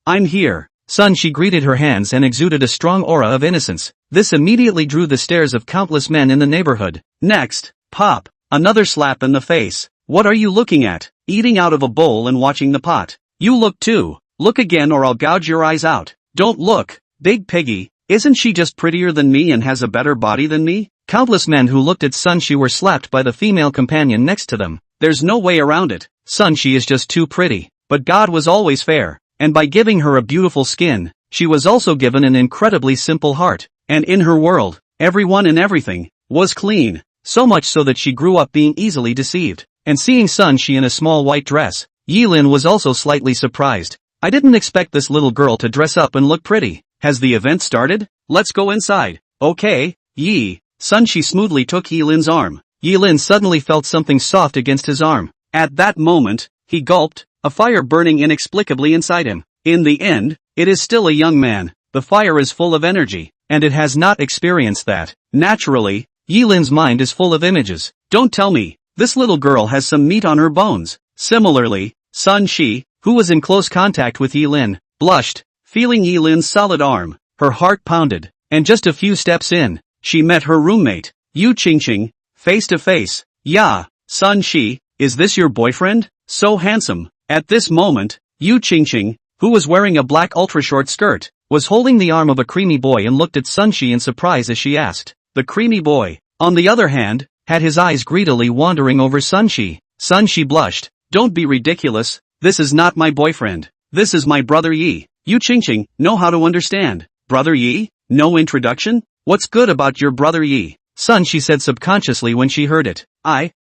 I'm here. Sun Shi greeted her hands and exuded a strong aura of innocence. This immediately drew the stares of countless men in the neighborhood. Next, pop, another slap in the face. What are you looking at? Eating out of a bowl and watching the pot. You look too. Look again or I'll gouge your eyes out. Don't look, big piggy. Isn't she just prettier than me and has a better body than me? Countless men who looked at Sun Shi were slapped by the female companion next to them. There's no way around it. Sun Shi is just too pretty. But God was always fair. And by giving her a beautiful skin, she was also given an incredibly simple heart. And in her world, everyone and everything was clean. So much so that she grew up being easily deceived. And seeing Sun Shi in a small white dress, Yi-Lin was also slightly surprised. I didn't expect this little girl to dress up and look pretty. Has the event started? Let's go inside. Okay, Yi. Sun Shi smoothly took Yi-Lin's arm. Yi-Lin suddenly felt something soft against his arm. At that moment, he gulped, a fire burning inexplicably inside him. In the end, it is still a young man. The fire is full of energy, and it has not experienced that. Naturally, Yi-Lin's mind is full of images. Don't tell me, this little girl has some meat on her bones. Similarly, Sun Shi, who was in close contact with Yi-Lin, blushed, feeling Yi-Lin's solid arm. Her heart pounded, and just a few steps in, she met her roommate, Yu Qingqing, face to face. Yeah, Sun Shi, is this your boyfriend? So handsome. At this moment, Yu Qingqing, who was wearing a black ultra-short skirt, was holding the arm of a creamy boy and looked at Sun Shi in surprise as she asked. The creamy boy, on the other hand, had his eyes greedily wandering over Sun Shi. Sun Shi blushed. Don't be ridiculous, this is not my boyfriend. This is my brother Yi. Yu Qingqing, know how to understand. Brother Yi? No introduction? What's good about your brother Yi? Sun Shi said subconsciously when she heard it.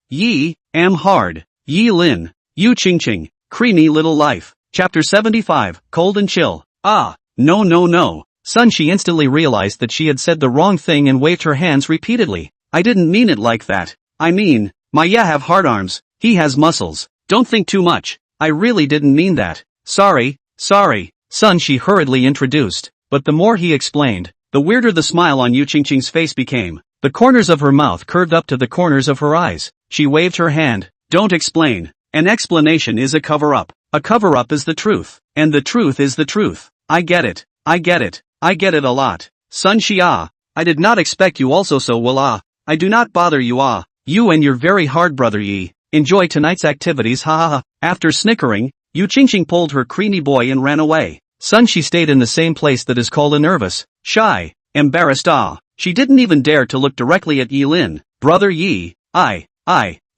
Yi, am hard. Yi-Lin. Yu Qingqing. Creamy little life. Chapter 75, Cold and Chill. No. Sun Shi instantly realized that she had said the wrong thing and waved her hands repeatedly. I didn't mean it like that. I mean, Maya have hard arms, he has muscles. Don't think too much. I really didn't mean that. Sorry. Sun Shi hurriedly introduced. But the more he explained, the weirder the smile on Yu Qingqing's face became. The corners of her mouth curved up to the corners of her eyes. She waved her hand. Don't explain. An explanation is a cover-up. A cover-up is the truth. And the truth is the truth. I get it a lot. Sun Shi I did not expect you also so well I do not bother you You and your very hard brother Yi. Enjoy tonight's activities ha. After snickering, Yu Qingqing pulled her creamy boy and ran away. Sun Shi stayed in the same place that is called a nervous, shy, embarrassed She didn't even dare to look directly at Yi-Lin. Brother Yi,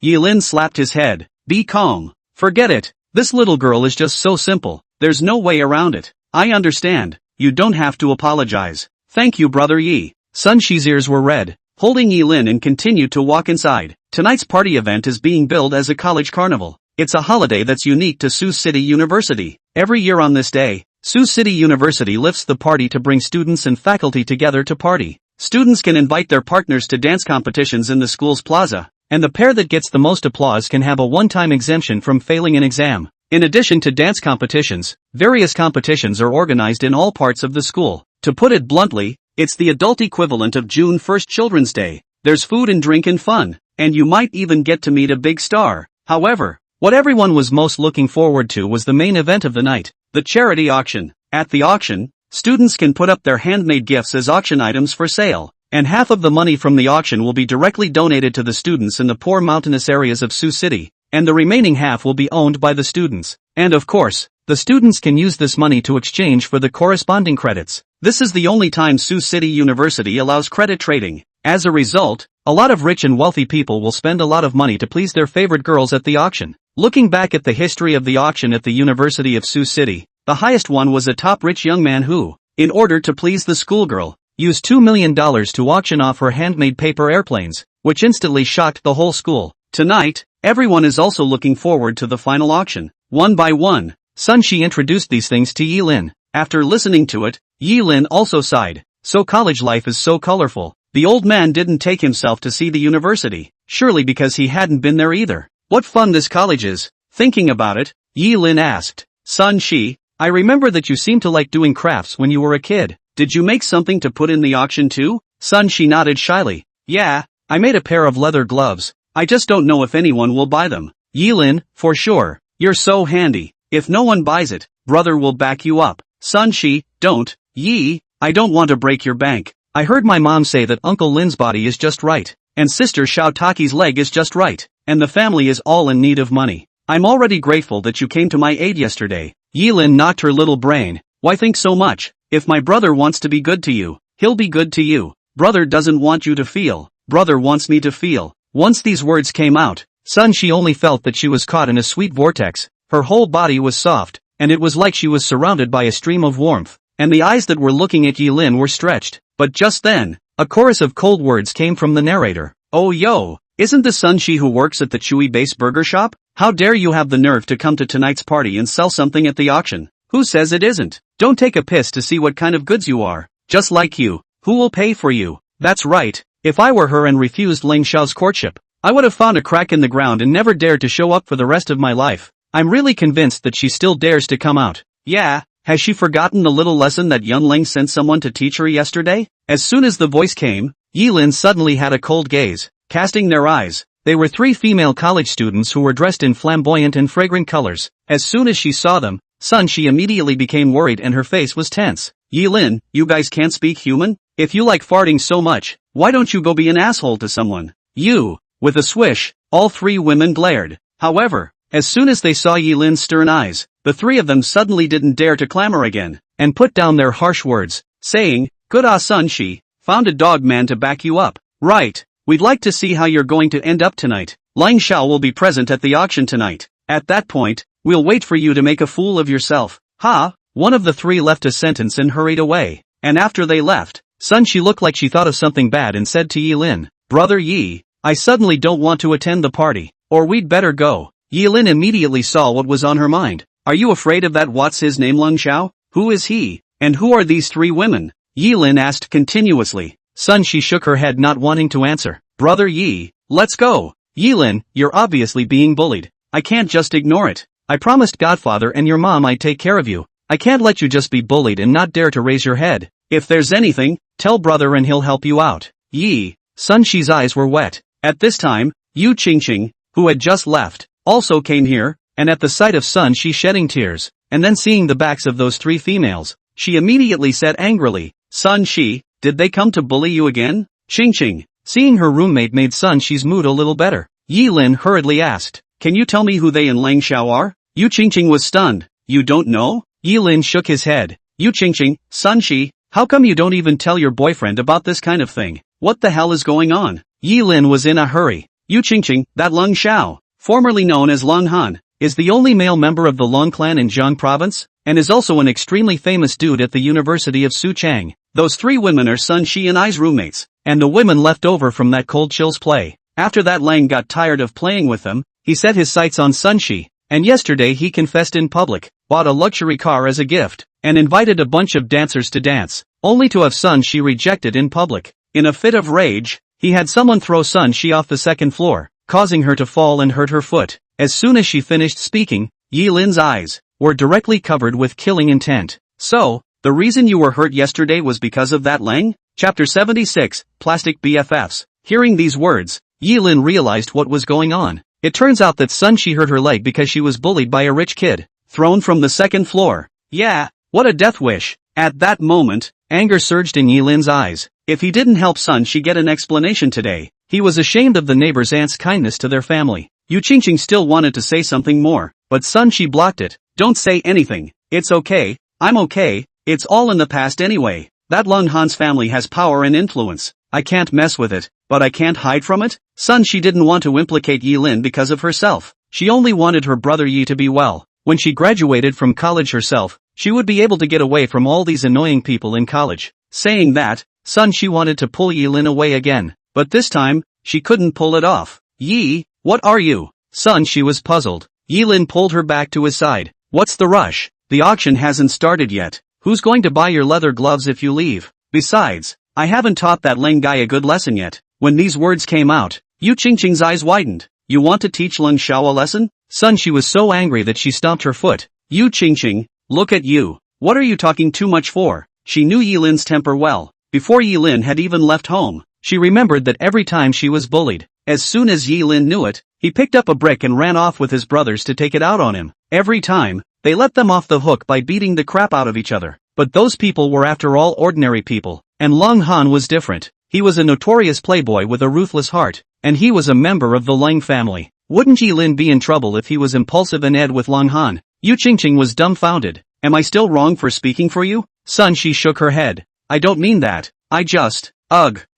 Yi-Lin slapped his head. Be calm. Forget it. This little girl is just so simple. There's no way around it. I understand. You don't have to apologize. Thank you, Brother Yi. Sun Shi's ears were red, holding Yi Lin and continued to walk inside. Tonight's party event is being billed as a college carnival. It's a holiday that's unique to Sioux City University. Every year on this day, Sioux City University lifts the party to bring students and faculty together to party. Students can invite their partners to dance competitions in the school's plaza, and the pair that gets the most applause can have a one-time exemption from failing an exam. In addition to dance competitions, various competitions are organized in all parts of the school. To put it bluntly, it's the adult equivalent of June 1st Children's Day. There's food and drink and fun, and you might even get to meet a big star. However, what everyone was most looking forward to was the main event of the night, the charity auction. At the auction, students can put up their handmade gifts as auction items for sale, and half of the money from the auction will be directly donated to the students in the poor mountainous areas of Sioux City, and the remaining half will be owned by the students. And of course, the students can use this money to exchange for the corresponding credits. This is the only time Sioux City University allows credit trading. As a result, a lot of rich and wealthy people will spend a lot of money to please their favorite girls at the auction. Looking back at the history of the auction at the University of Sioux City, the highest one was a top rich young man who, in order to please the schoolgirl, used $2 million to auction off her handmade paper airplanes, which instantly shocked the whole school. Tonight, everyone is also looking forward to the final auction. One by one, Sun Shi introduced these things to Yi Lin. After listening to it, Yi Lin also sighed. So college life is so colorful. The old man didn't take himself to see the university, surely because he hadn't been there either. What fun this college is. Thinking about it, Yi Lin asked, Sun Shi, I remember that you seemed to like doing crafts when you were a kid. Did you make something to put in the auction too? Sun Shi nodded shyly. Yeah, I made a pair of leather gloves. I just don't know if anyone will buy them. Yi Lin, for sure. You're so handy. If no one buys it, brother will back you up. Sun Shi, don't. Yi, I don't want to break your bank. I heard my mom say that Uncle Lin's body is just right, and Sister Xiao Taki's leg is just right, and the family is all in need of money. I'm already grateful that you came to my aid yesterday. Yi Lin knocked her little brain. Why think so much? If my brother wants to be good to you, he'll be good to you. Brother doesn't want you to feel. Brother wants me to feel. Once these words came out, Sun Shi only felt that she was caught in a sweet vortex. Her whole body was soft, and it was like she was surrounded by a stream of warmth, and the eyes that were looking at Yi Lin were stretched. But just then, a chorus of cold words came from the narrator. Oh yo, isn't this Sun Shi who works at the Chewy Base Burger Shop? How dare you have the nerve to come to tonight's party and sell something at the auction? Who says it isn't? Don't take a piss to see what kind of goods you are. Just like you. Who will pay for you? That's right. If I were her and refused Ling Xiao's courtship, I would have found a crack in the ground and never dared to show up for the rest of my life. I'm really convinced that she still dares to come out. Yeah, has she forgotten the little lesson that young Ling sent someone to teach her yesterday? As soon as the voice came, Yi Lin suddenly had a cold gaze, casting their eyes. They were three female college students who were dressed in flamboyant and fragrant colors. As soon as she saw them, Sun Shi immediately became worried and her face was tense. Yi Lin, you guys can't speak human? If you like farting so much, why don't you go be an asshole to someone? You. With a swish, all three women glared. However, as soon as they saw Yi Lin's stern eyes, the three of them suddenly didn't dare to clamor again, and put down their harsh words, saying, Good Sun Shi, found a dog man to back you up. Right, we'd like to see how you're going to end up tonight. Ling Xiao will be present at the auction tonight. At that point, we'll wait for you to make a fool of yourself. Ha! One of the three left a sentence and hurried away, and after they left, Sun Shi looked like she thought of something bad and said to Yi Lin, Brother Yi, I suddenly don't want to attend the party, or we'd better go. Yi Lin immediately saw what was on her mind. Are you afraid of that what's his name Ling Xiao? Who is he? And who are these three women? Yi Lin asked continuously. Sun Shi shook her head not wanting to answer. Brother Yi, let's go. Yi Lin, you're obviously being bullied. I can't just ignore it. I promised Godfather and your mom I'd take care of you. I can't let you just be bullied and not dare to raise your head. If there's anything, tell brother and he'll help you out. Yi. Sun Shi's eyes were wet. At this time, Yu Qingqing, who had just left, also came here, and at the sight of Sun Shi shedding tears, and then seeing the backs of those three females, she immediately said angrily, Sun Shi, did they come to bully you again? Qingqing. Seeing her roommate made Sun Shi's mood a little better. Yi Lin hurriedly asked, Can you tell me who they and Ling Xiao are? Yu Qingqing was stunned. You don't know? Yi Lin shook his head. Yu Qingqing, Sun Shi, how come you don't even tell your boyfriend about this kind of thing? What the hell is going on? Yi Lin was in a hurry. Yu Qingqing, that Ling Xiao, formerly known as Long Han, is the only male member of the Long clan in Jiang province? and is also an extremely famous dude at the University of Suchang. Those 3 women are Sun Shi and I's roommates, and the women left over from that Cold Chill's play. After that, Lang got tired of playing with them. He set his sights on Sun Shi, and yesterday he confessed in public, bought a luxury car as a gift, and invited a bunch of dancers to dance, only to have Sun Shi rejected in public. In a fit of rage, he had someone throw Sun Shi off the 2nd floor, causing her to fall and hurt her foot. As soon as she finished speaking, Yi Lin's eyes were directly covered with killing intent. So, the reason you were hurt yesterday was because of that, Lang? Chapter 76, Plastic BFFs. Hearing these words, Yi Lin realized what was going on. It turns out that Sun Shi hurt her leg because she was bullied by a rich kid, thrown from the 2nd floor. Yeah, what a death wish. At that moment, anger surged in Yi Lin's eyes. If he didn't help Sun Shi get an explanation today, he was ashamed of the neighbor's aunt's kindness to their family. Yu Qingqing still wanted to say something more, but Sun Shi blocked it. Don't say anything. It's okay. I'm okay. It's all in the past anyway. That Lung Han's family has power and influence. I can't mess with it, but I can't hide from it. Sun Shi didn't want to implicate Yi Lin because of herself. She only wanted her brother Yi to be well. When she graduated from college herself, she would be able to get away from all these annoying people in college. Saying that, Sun Shi wanted to pull Yi Lin away again, but this time, she couldn't pull it off. Yi, what are you? Sun Shi was puzzled. Yi Lin pulled her back to his side. What's the rush? The auction hasn't started yet. Who's going to buy your leather gloves if you leave? Besides, I haven't taught that Leng guy a good lesson yet. When these words came out, Yu Qingqing's eyes widened. You want to teach Leng Xiao a lesson? Sun Shi was so angry that she stomped her foot. Yu Qingqing, look at you. What are you talking too much for? She knew Yi Lin's temper well. Before Yi Lin had even left home, she remembered that every time she was bullied. As soon as Yi Lin knew it, he picked up a brick and ran off with his brothers to take it out on him. Every time, they let them off the hook by beating the crap out of each other. But those people were after all ordinary people, and Lung Han was different. He was a notorious playboy with a ruthless heart, and he was a member of the Leng family. Wouldn't Yi Lin be in trouble if he was impulsive and Ed with Lung Han? Yu Qingqing was dumbfounded. Am I still wrong for speaking for you? Sun Shi shook her head. I don't mean that. I just,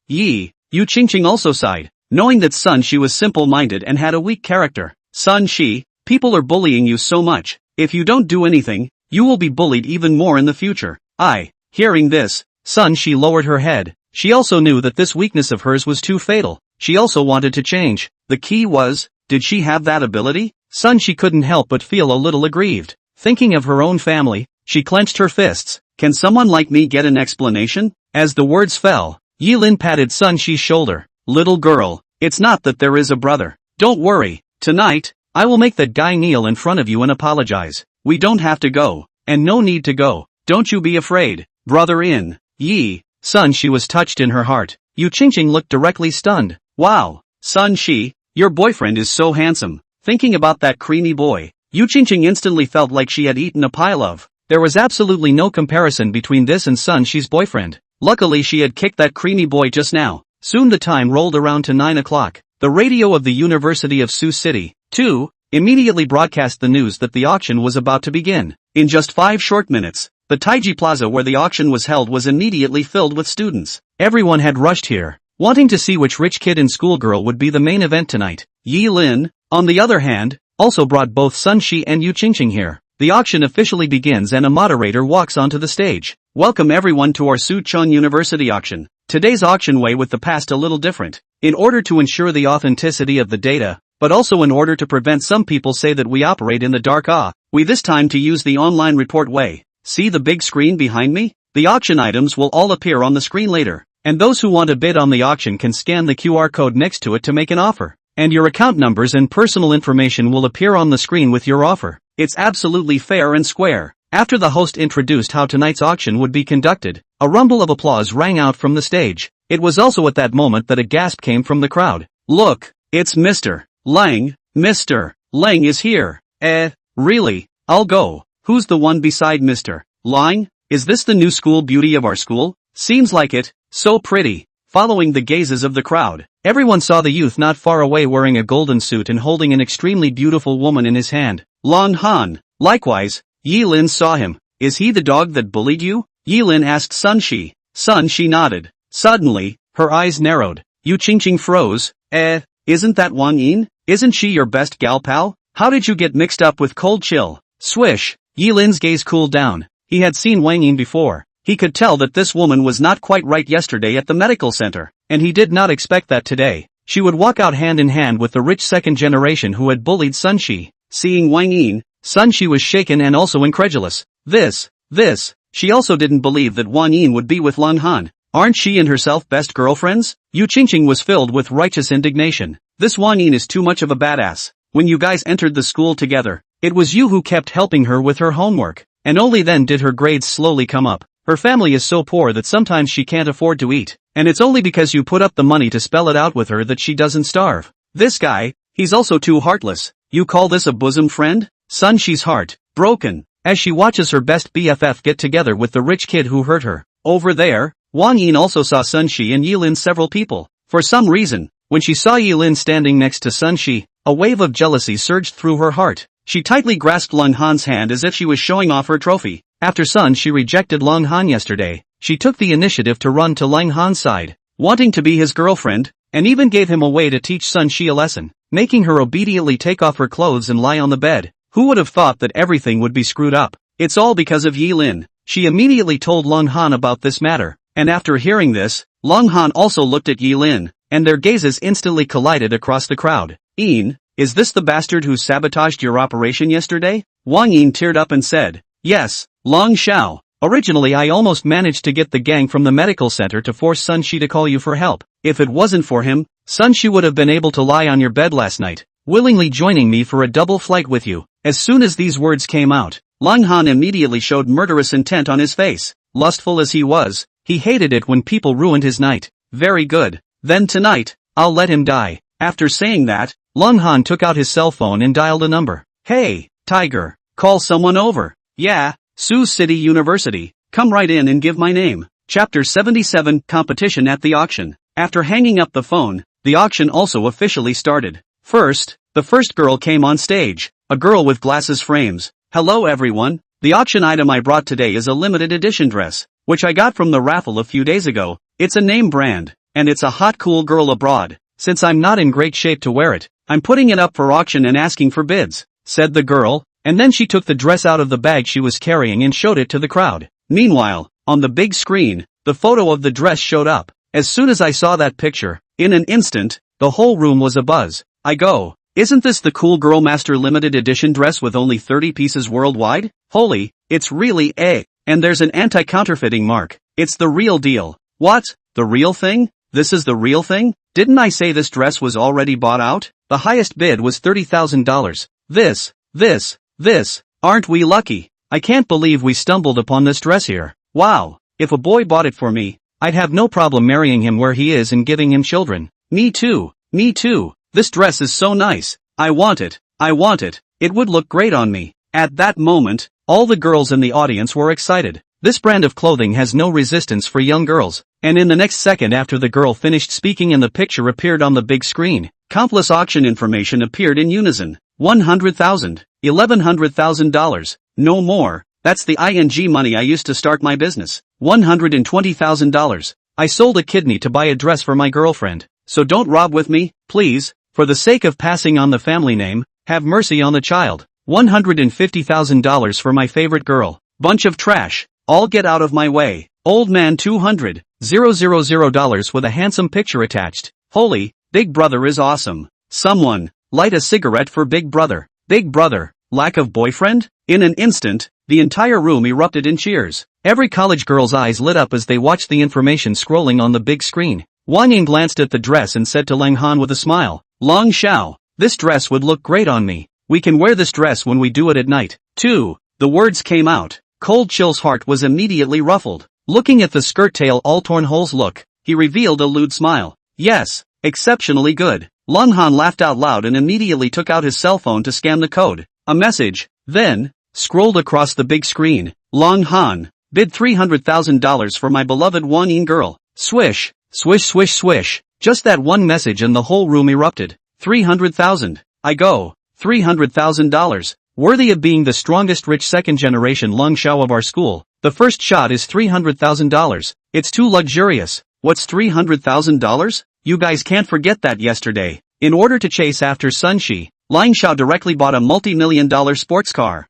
Yi. Yu Qingqing also sighed, knowing that Sun Shi was simple-minded and had a weak character. Sun Shi, people are bullying you so much. If you don't do anything, you will be bullied even more in the future. Hearing this, Sun Shi lowered her head. She also knew that this weakness of hers was too fatal. She also wanted to change. The key was, did she have that ability? Sun Shi couldn't help but feel a little aggrieved. Thinking of her own family, she clenched her fists. Can someone like me get an explanation? As the words fell, Yi Lin patted Sun Shi's shoulder. Little girl, it's not that there is a brother. Don't worry. Tonight, I will make that guy kneel in front of you and apologize. We don't have to go, and no need to go. Don't you be afraid. Brother in. Yi. Sun Shi was touched in her heart. Yu Qingqing looked directly stunned. Wow. Sun Shi, your boyfriend is so handsome. Thinking about that creamy boy, Yu Qingqing instantly felt like she had eaten a pile of. There was absolutely no comparison between this and Sun Shi's boyfriend. Luckily she had kicked that creamy boy just now. Soon the time rolled around to 9 o'clock. The radio of the University of Sioux City, 2, immediately broadcast the news that the auction was about to begin. In just 5 short minutes, the Taiji Plaza where the auction was held was immediately filled with students. Everyone had rushed here, wanting to see which rich kid and schoolgirl would be the main event tonight. Yi Lin, on the other hand, also brought both Sun Shi and Yu Qingqing here. The auction officially begins and a moderator walks onto the stage. Welcome everyone to our Suchong University auction. Today's auction way with the past a little different. In order to ensure the authenticity of the data, but also in order to prevent some people say that we operate in the dark, we this time to use the online report way. See the big screen behind me? The auction items will all appear on the screen later, and those who want to bid on the auction can scan the QR code next to it to make an offer. And your account numbers and personal information will appear on the screen with your offer. It's absolutely fair and square. After the host introduced how tonight's auction would be conducted, a rumble of applause rang out from the stage. It was also at that moment that a gasp came from the crowd. Look, it's Mr. Lang. Mr. Lang is here. Really? I'll go. Who's the one beside Mr. Lang? Is this the new school beauty of our school? Seems like it. So pretty. Following the gazes of the crowd, everyone saw the youth not far away wearing a golden suit and holding an extremely beautiful woman in his hand. Lung Han. Likewise, Yi Lin saw him. Is he the dog that bullied you? Yi Lin asked Sun Shi. Sun Shi nodded. Suddenly, her eyes narrowed. Yu Qingqing froze. Isn't that Wang Yin? Isn't she your best gal pal? How did you get mixed up with Cold Chill? Swish. Yilin's gaze cooled down. He had seen Wang Yin before. He could tell that this woman was not quite right yesterday at the medical center, and he did not expect that today she would walk out hand in hand with the rich second generation who had bullied Sun Shi. Seeing Wang Yin, Sun Shi was shaken and also incredulous. She also didn't believe that Wang Yin would be with Lang Han. Aren't she and herself best girlfriends? Yu Qingqing was filled with righteous indignation. This Wang Yin is too much of a badass. When you guys entered the school together, it was you who kept helping her with her homework, and only then did her grades slowly come up. Her family is so poor that sometimes she can't afford to eat, and it's only because you put up the money to spell it out with her that she doesn't starve. This guy, he's also too heartless. You call this a bosom friend? Sun Shi's heart broken as she watches her best BFF get together with the rich kid who hurt her. Over there, Wang Yin also saw Sun Shi and Yilin several people. For some reason, when she saw Yilin standing next to Sun Shi, a wave of jealousy surged through her heart. She tightly grasped Lang Han's hand as if she was showing off her trophy. After Sun Shi rejected Lang Han yesterday, she took the initiative to run to Lang Han's side, wanting to be his girlfriend, and even gave him a way to teach Sun Shi a lesson, making her obediently take off her clothes and lie on the bed. Who would have thought that everything would be screwed up? It's all because of Yilin. She immediately told Lang Han about this matter, and after hearing this, Lang Han also looked at Yilin, and their gazes instantly collided across the crowd. Yin, is this the bastard who sabotaged your operation yesterday? Wang Yin teared up and said, yes, Long Xiao. Originally I almost managed to get the gang from the medical center to force Sun Shi to call you for help. If it wasn't for him, Sun Shi would have been able to lie on your bed last night, willingly joining me for a double flight with you. As soon as these words came out, Lang Han immediately showed murderous intent on his face. Lustful as he was, he hated it when people ruined his night. Very good. Then tonight, I'll let him die. After saying that, Lang Han took out his cell phone and dialed a number. Hey, Tiger, call someone over. Yeah, Sioux City University. Come right in and give my name. Chapter 77 Competition at the Auction. After hanging up the phone, the auction also officially started. First, the first girl came on stage. A girl with glasses frames. Hello everyone. The auction item I brought today is a limited edition dress, which I got from the raffle a few days ago. It's a name brand, and it's a hot cool girl abroad. Since I'm not in great shape to wear it, I'm putting it up for auction and asking for bids, said the girl, and then she took the dress out of the bag she was carrying and showed it to the crowd. Meanwhile, on the big screen, the photo of the dress showed up. As soon as I saw that picture, in an instant, the whole room was abuzz. I go, isn't this the cool girl master limited edition dress with only 30 pieces worldwide? Holy, it's really a. And there's an anti-counterfeiting mark. It's the real deal. What? The real thing? This is the real thing? Didn't I say this dress was already bought out? The highest bid was $30,000. This. Aren't we lucky? I can't believe we stumbled upon this dress here. Wow. If a boy bought it for me, I'd have no problem marrying him where he is and giving him children. Me too. This dress is so nice. I want it. It would look great on me. At that moment, all the girls in the audience were excited. This brand of clothing has no resistance for young girls. And in the next second after the girl finished speaking and the picture appeared on the big screen, countless auction information appeared in unison. $100,000, $1,100,000, no more. That's the ING money I used to start my business. $120,000. I sold a kidney to buy a dress for my girlfriend. So don't rob with me, please. For the sake of passing on the family name, have mercy on the child. $150,000 for my favorite girl. Bunch of trash. All get out of my way. Old man $200,000 with a handsome picture attached. Holy, Big Brother is awesome. Someone, light a cigarette for Big Brother. Big Brother, lack of boyfriend? In an instant, the entire room erupted in cheers. Every college girl's eyes lit up as they watched the information scrolling on the big screen. Wang Ying glanced at the dress and said to Lang Han with a smile, Long Xiao, this dress would look great on me. We can wear this dress when we do it at night, too. The words came out. Cold Chill's heart was immediately ruffled. Looking at the skirt tail all torn holes look, he revealed a lewd smile. Yes, exceptionally good. Lang Han laughed out loud and immediately took out his cell phone to scan the code. A message, then, scrolled across the big screen. Lang Han, bid $300,000 for my beloved Wang Yin girl. Swish, swish swish swish. Just that one message and the whole room erupted. 300,000. I go, $300,000. Worthy of being the strongest rich second generation Long Xiao of our school. The first shot is $300,000. It's too luxurious. What's $300,000? You guys can't forget that yesterday. In order to chase after Sun Shi, Lang Xiao directly bought a multi-million-dollar sports car.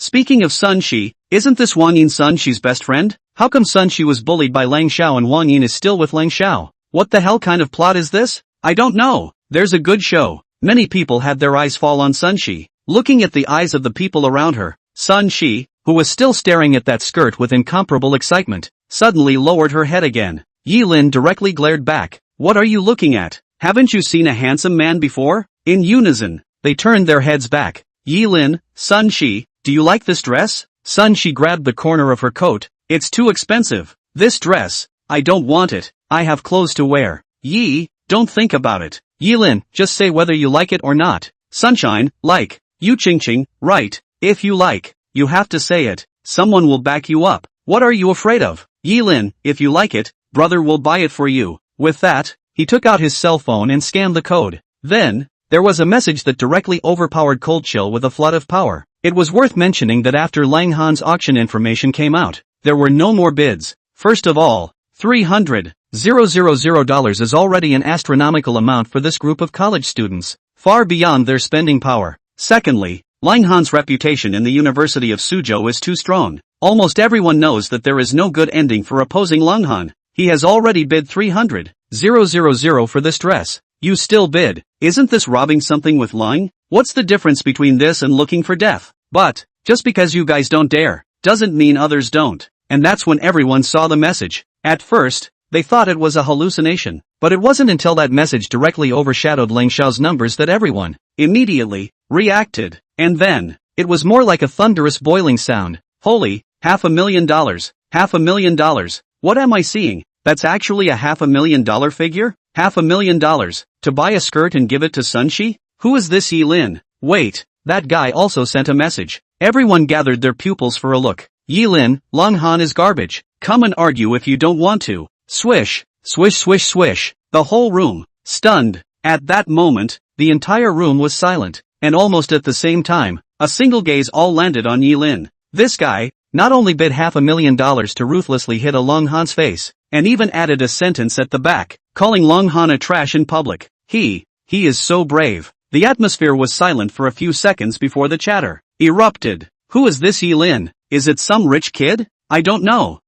Speaking of Sun Shi, isn't this Wang Yin's Sun Shi's best friend? How come Sun Shi was bullied by Lang Xiao and Wang Yin is still with Lang Xiao? What the hell kind of plot is this? I don't know. There's a good show. Many people had their eyes fall on Sun Shi. Looking at the eyes of the people around her, Sun Shi, who was still staring at that skirt with incomparable excitement, suddenly lowered her head again. Yi Lin directly glared back. What are you looking at? Haven't you seen a handsome man before? In unison, they turned their heads back. Yi Lin, Sun Shi, do you like this dress? Sun Shi grabbed the corner of her coat. It's too expensive. This dress, I don't want it. I have clothes to wear. Yi, don't think about it. Yi Lin, just say whether you like it or not. Sunshine, like. You Ching, right. If you like, you have to say it. Someone will back you up. What are you afraid of? Yi Lin, if you like it, brother will buy it for you. With that, he took out his cell phone and scanned the code. Then, there was a message that directly overpowered Cold Chill with a flood of power. It was worth mentioning that after Lang Han's auction information came out, there were no more bids. First of all, $300,000 is already an astronomical amount for this group of college students, far beyond their spending power. Secondly, Lang Han's reputation in the University of Suzhou is too strong. Almost everyone knows that there is no good ending for opposing Lang Han. He has already bid $300,000 for this dress. You still bid. Isn't this robbing something with lying? What's the difference between this and looking for death? But, just because you guys don't dare, doesn't mean others don't. And that's when everyone saw the message. At first, they thought it was a hallucination. But it wasn't until that message directly overshadowed Lang Xiao's numbers that everyone immediately reacted. And then, it was more like a thunderous boiling sound. Holy, $500,000, $500,000. What am I seeing? That's actually a $500,000 figure? $500,000, to buy a skirt and give it to Sun Shi? Who is this Yi Lin? Wait, that guy also sent a message. Everyone gathered their pupils for a look. Yi Lin, Lang Han is garbage. Come and argue if you don't want to. Swish, swish swish swish. The whole room, stunned. At that moment, the entire room was silent. And almost at the same time, a single gaze all landed on Yi Lin. This guy, not only bid $500,000 to ruthlessly hit a Lang Han's face, and even added a sentence at the back, calling Lang Han a trash in public. He is so brave. The atmosphere was silent for a few seconds before the chatter erupted. Who is this Yi Lin? Is it some rich kid? I don't know.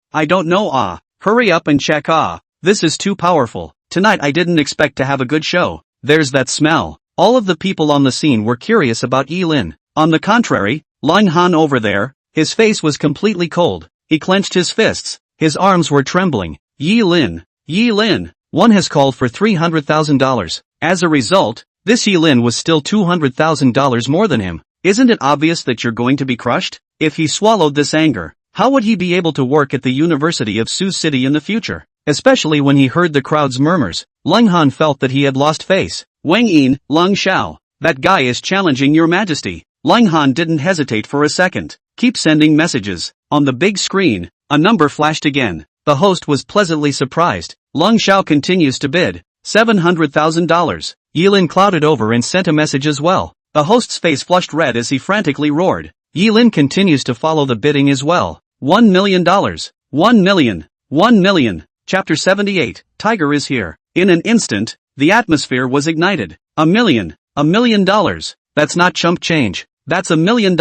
Hurry up and check. This is too powerful. Tonight I didn't expect to have a good show. There's that smell. All of the people on the scene were curious about Yi Lin. On the contrary, Lang Han over there, his face was completely cold. He clenched his fists. His arms were trembling. Yi Lin, one has called for $300,000. As a result, this Yi Lin was still $200,000 more than him. Isn't it obvious that you're going to be crushed? If he swallowed this anger, how would he be able to work at the University of Sioux City in the future? Especially when he heard the crowd's murmurs, Lang Han felt that he had lost face. Wang Yin, Lang Xiao, that guy is challenging your majesty. Lang Han didn't hesitate for a second. Keep sending messages. On the big screen, a number flashed again. The host was pleasantly surprised. Lang Xiao continues to bid $700,000. Yi Lin clouded over and sent a message as well. The host's face flushed red as he frantically roared. Yi Lin continues to follow the bidding as well. $1 million. 1 million. 1 million. Chapter 78, Tiger is here. In an instant, the atmosphere was ignited. $1 million. $1 million. That's not chump change. That's $1 million.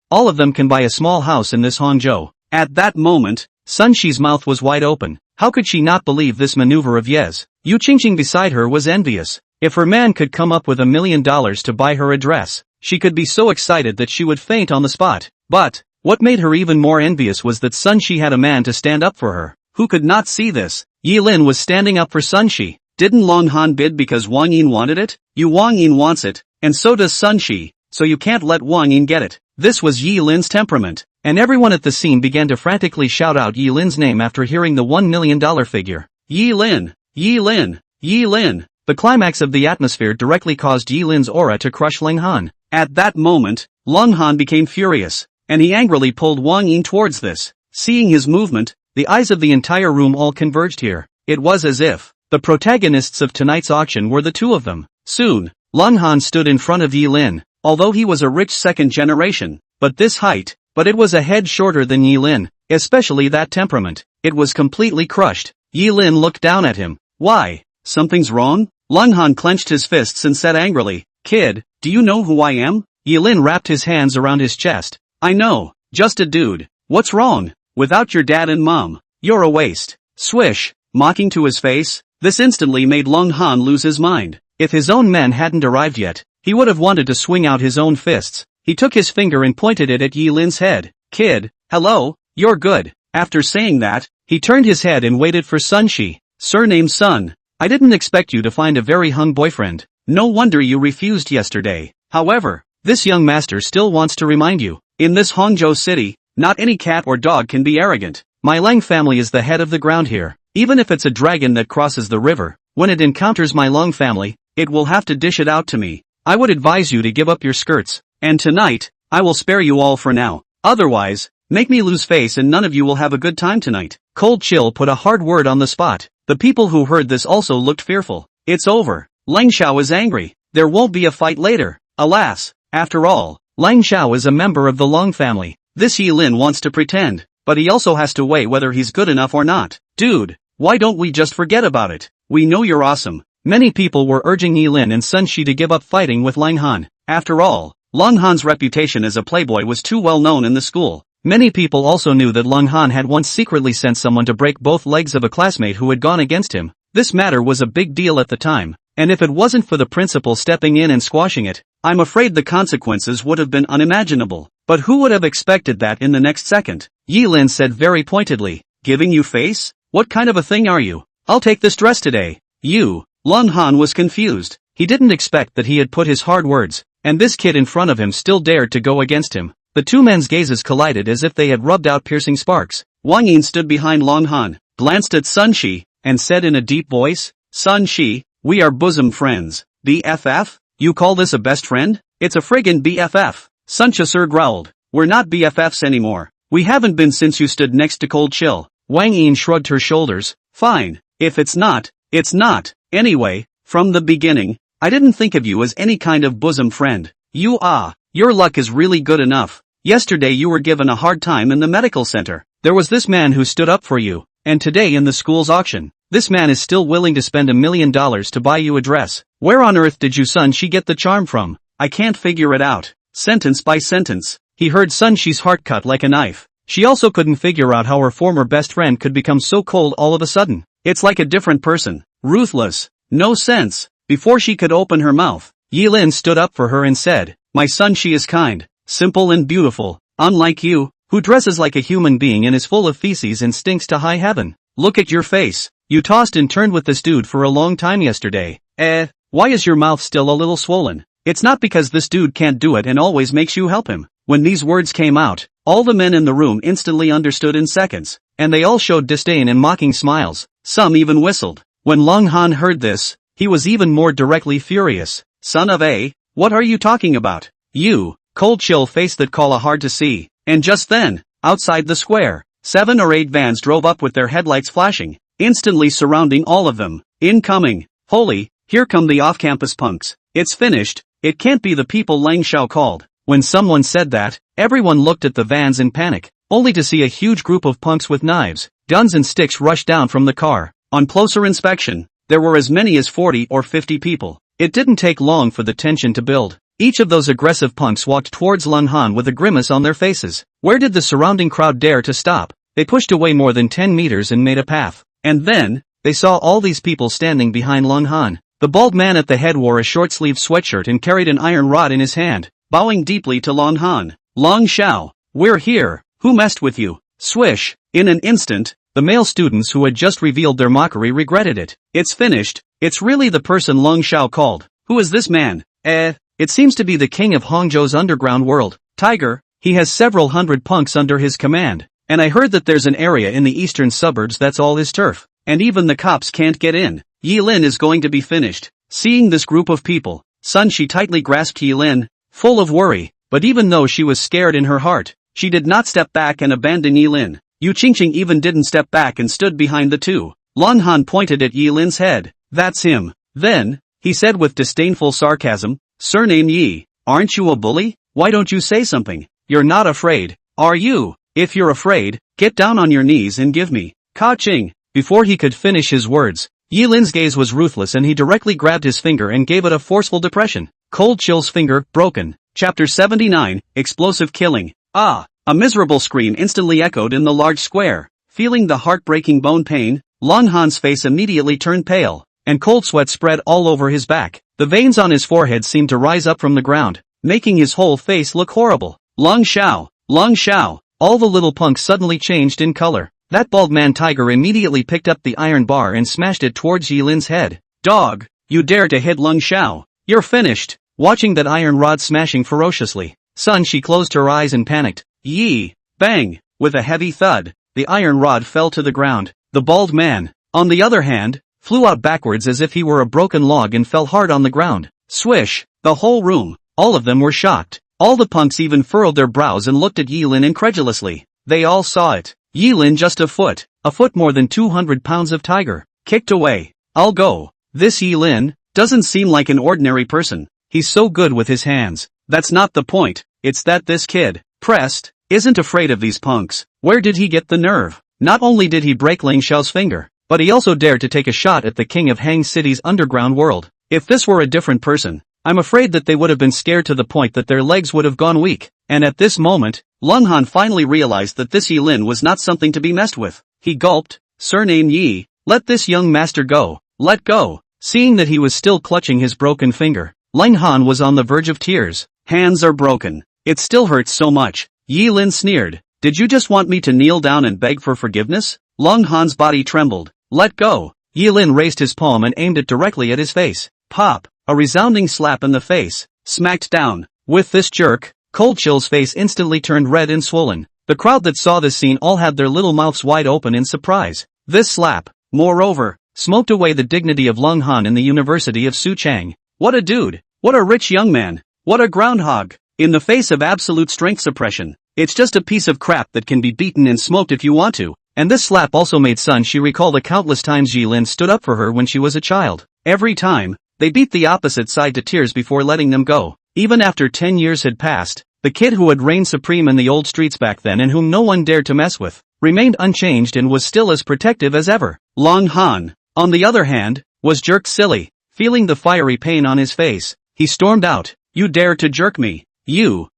All of them can buy a small house in this Hangzhou. At that moment, Sun Shi's mouth was wide open. How could she not believe this maneuver of Ye's? Yu Qingqing beside her was envious. If her man could come up with $1 million to buy her a dress, she could be so excited that she would faint on the spot. But, what made her even more envious was that Sun Shi had a man to stand up for her. Who could not see this? Yi Lin was standing up for Sun Shi. Didn't Lang Han bid because Wang Yin wanted it? Wang Yin wants it, and so does Sun Shi, so you can't let Wang Yin get it. This was Yi Lin's temperament, and everyone at the scene began to frantically shout out Yi Lin's name after hearing the $1 million figure. Yi Lin! Yi Lin! Yi Lin! The climax of the atmosphere directly caused Yi Lin's aura to crush Lang Han. At that moment, Lang Han became furious, and he angrily pulled Wang Yin towards this. Seeing his movement, the eyes of the entire room all converged here. It was as if the protagonists of tonight's auction were the two of them. Soon, Lang Han stood in front of Yi Lin, although he was a rich second generation, but it was a head shorter than Yi Lin, especially that temperament. It was completely crushed. Yi Lin looked down at him. Why? Something's wrong? Lang Han clenched his fists and said angrily, "Kid, do you know who I am?" Yi Lin wrapped his hands around his chest. I know, just a dude. What's wrong? Without your dad and mom, you're a waste. Swish, mocking to his face. This instantly made Long Han lose his mind. If his own men hadn't arrived yet, he would have wanted to swing out his own fists. He took his finger and pointed it at Yi Lin's head. Kid, hello, you're good. After saying that, he turned his head and waited for Sun Shi. Surname Sun. I didn't expect you to find a very hung boyfriend. No wonder you refused yesterday. However, this young master still wants to remind you, in this Hangzhou city, not any cat or dog can be arrogant. My Lang family is the head of the ground here. Even if it's a dragon that crosses the river, when it encounters my Long family, it will have to dish it out to me. I would advise you to give up your skirts. And tonight, I will spare you all for now. Otherwise, make me lose face and none of you will have a good time tonight. Cold Chill put a hard word on the spot. The people who heard this also looked fearful. It's over. Lang Xiao is angry. There won't be a fight later. Alas, after all, Lang Xiao is a member of the Long family. This Yi Lin wants to pretend, but he also has to weigh whether he's good enough or not. Dude, why don't we just forget about it? We know you're awesome. Many people were urging Yi Lin and Sun Shi to give up fighting with Lang Han. After all, Lang Han's reputation as a playboy was too well known in the school. Many people also knew that Lang Han had once secretly sent someone to break both legs of a classmate who had gone against him. This matter was a big deal at the time, and if it wasn't for the principal stepping in and squashing it, I'm afraid the consequences would have been unimaginable. But who would have expected that in the next second? Yi Lin said very pointedly, giving you face? What kind of a thing are you? I'll take this dress today. You. Lang Han was confused. He didn't expect that he had put his hard words, and this kid in front of him still dared to go against him. The two men's gazes collided as if they had rubbed out piercing sparks. Wang Yin stood behind Lang Han, glanced at Sun Shi, and said in a deep voice, Sun Shi, we are bosom friends. BFF? You call this a best friend? It's a friggin' BFF. Sun Chasur growled, we're not BFFs anymore. We haven't been since you stood next to Cold Chill. Wang Yin shrugged her shoulders, fine, if it's not, it's not. Anyway, from the beginning, I didn't think of you as any kind of bosom friend. Your luck is really good enough. Yesterday you were given a hard time in the medical center. There was this man who stood up for you, and today in the school's auction, this man is still willing to spend $1 million to buy you a dress. Where on earth did you Sun Shi get the charm from? I can't figure it out. Sentence by sentence, he heard Sun Shi's heart cut like a knife. She also couldn't figure out how her former best friend could become so cold all of a sudden. It's like a different person. Ruthless. No sense. Before she could open her mouth, Yi Lin stood up for her and said, my Sun Shi is kind, simple and beautiful, unlike you, who dresses like a human being and is full of feces and stinks to high heaven. Look at your face. You tossed and turned with this dude for a long time yesterday. Why is your mouth still a little swollen? It's not because this dude can't do it and always makes you help him. When these words came out, all the men in the room instantly understood in seconds, and they all showed disdain and mocking smiles. Some even whistled. When Lang Han heard this, he was even more directly furious. Son of a, what are you talking about? You, Cold Chill face that call a hard to see. And just then, outside the square, 7 or 8 vans drove up with their headlights flashing, instantly surrounding all of them. Incoming. Holy, here come the off-campus punks. It's finished. It can't be the people Lang Xiao called. When someone said that, everyone looked at the vans in panic, only to see a huge group of punks with knives, guns and sticks rush down from the car. On closer inspection, there were as many as 40 or 50 people. It didn't take long for the tension to build. Each of those aggressive punks walked towards Lang Han with a grimace on their faces. Where did the surrounding crowd dare to stop? They pushed away more than 10 meters and made a path. And then, they saw all these people standing behind Lang Han. The bald man at the head wore a short-sleeved sweatshirt and carried an iron rod in his hand, bowing deeply to Lang Han. Lang Xiao, we're here. Who messed with you? Swish. In an instant, the male students who had just revealed their mockery regretted it. It's finished. It's really the person Lang Xiao called. Who is this man? It seems to be the king of Hangzhou's underground world. Tiger. He has several hundred punks under his command. And I heard that there's an area in the eastern suburbs that's all his turf. And even the cops can't get in. Yi Lin is going to be finished. Seeing this group of people, Sun Shi tightly grasped Yi Lin, full of worry. But even though she was scared in her heart, she did not step back and abandon Yi Lin. Yu Qingqing even didn't step back and stood behind the two. Lang Han pointed at Yi Lin's head. That's him. Then, he said with disdainful sarcasm, Surname Yi, aren't you a bully? Why don't you say something? You're not afraid, are you? If you're afraid, get down on your knees and give me. Ka-ching. Before he could finish his words, Yi Lin's gaze was ruthless and he directly grabbed his finger and gave it a forceful depression. Cold Chill's finger, broken. Chapter 79, Explosive Killing. Ah! A miserable scream instantly echoed in the large square. Feeling the heartbreaking bone pain, Long Han's face immediately turned pale, and cold sweat spread all over his back. The veins on his forehead seemed to rise up from the ground, making his whole face look horrible. Long Xiao! Long Xiao! All the little punks suddenly changed in color. That bald man Tiger immediately picked up the iron bar and smashed it towards Yilin's head. Dog! You dare to hit Long Xiao! You're finished! Watching that iron rod smashing ferociously, Sun Shi closed her eyes and panicked. Yi! Bang! With a heavy thud, the iron rod fell to the ground. The bald man, on the other hand, flew out backwards as if he were a broken log and fell hard on the ground. Swish! The whole room, all of them were shocked. All the punks even furrowed their brows and looked at Yilin incredulously. They all saw it. Yilin just a foot more than 200 pounds of tiger, kicked away. I'll go. This Yilin doesn't seem like an ordinary person. He's so good with his hands. That's not the point. It's that this kid, Prest, isn't afraid of these punks. Where did he get the nerve? Not only did he break Ling Xiao's finger, but he also dared to take a shot at the king of Hang City's underground world. If this were a different person, I'm afraid that they would have been scared to the point that their legs would have gone weak. And at this moment, Long Han finally realized that this Yilin was not something to be messed with. He gulped. Surname Yi, let this young master go. Let go. Seeing that he was still clutching his broken finger, Long Han was on the verge of tears. Hands are broken. It still hurts so much. Yilin sneered. Did you just want me to kneel down and beg for forgiveness? Long Han's body trembled. Let go. Yilin raised his palm and aimed it directly at his face. Pop! A resounding slap in the face. Smacked down. With this jerk, Cold Chill's face instantly turned red and swollen. The crowd that saw this scene all had their little mouths wide open in surprise. This slap, moreover, smoked away the dignity of Long Han in the University of Suchang. What a dude! What a rich young man! What a groundhog! In the face of absolute strength suppression, it's just a piece of crap that can be beaten and smoked if you want to. And this slap also made Sun Shi recall the countless times Yilin stood up for her when she was a child. Every time, they beat the opposite side to tears before letting them go. Even after 10 years had passed, the kid who had reigned supreme in the old streets back then and whom no one dared to mess with, remained unchanged and was still as protective as ever. Long Han, on the other hand, was jerked silly. Feeling the fiery pain on his face, he stormed out. You dare to jerk me? You're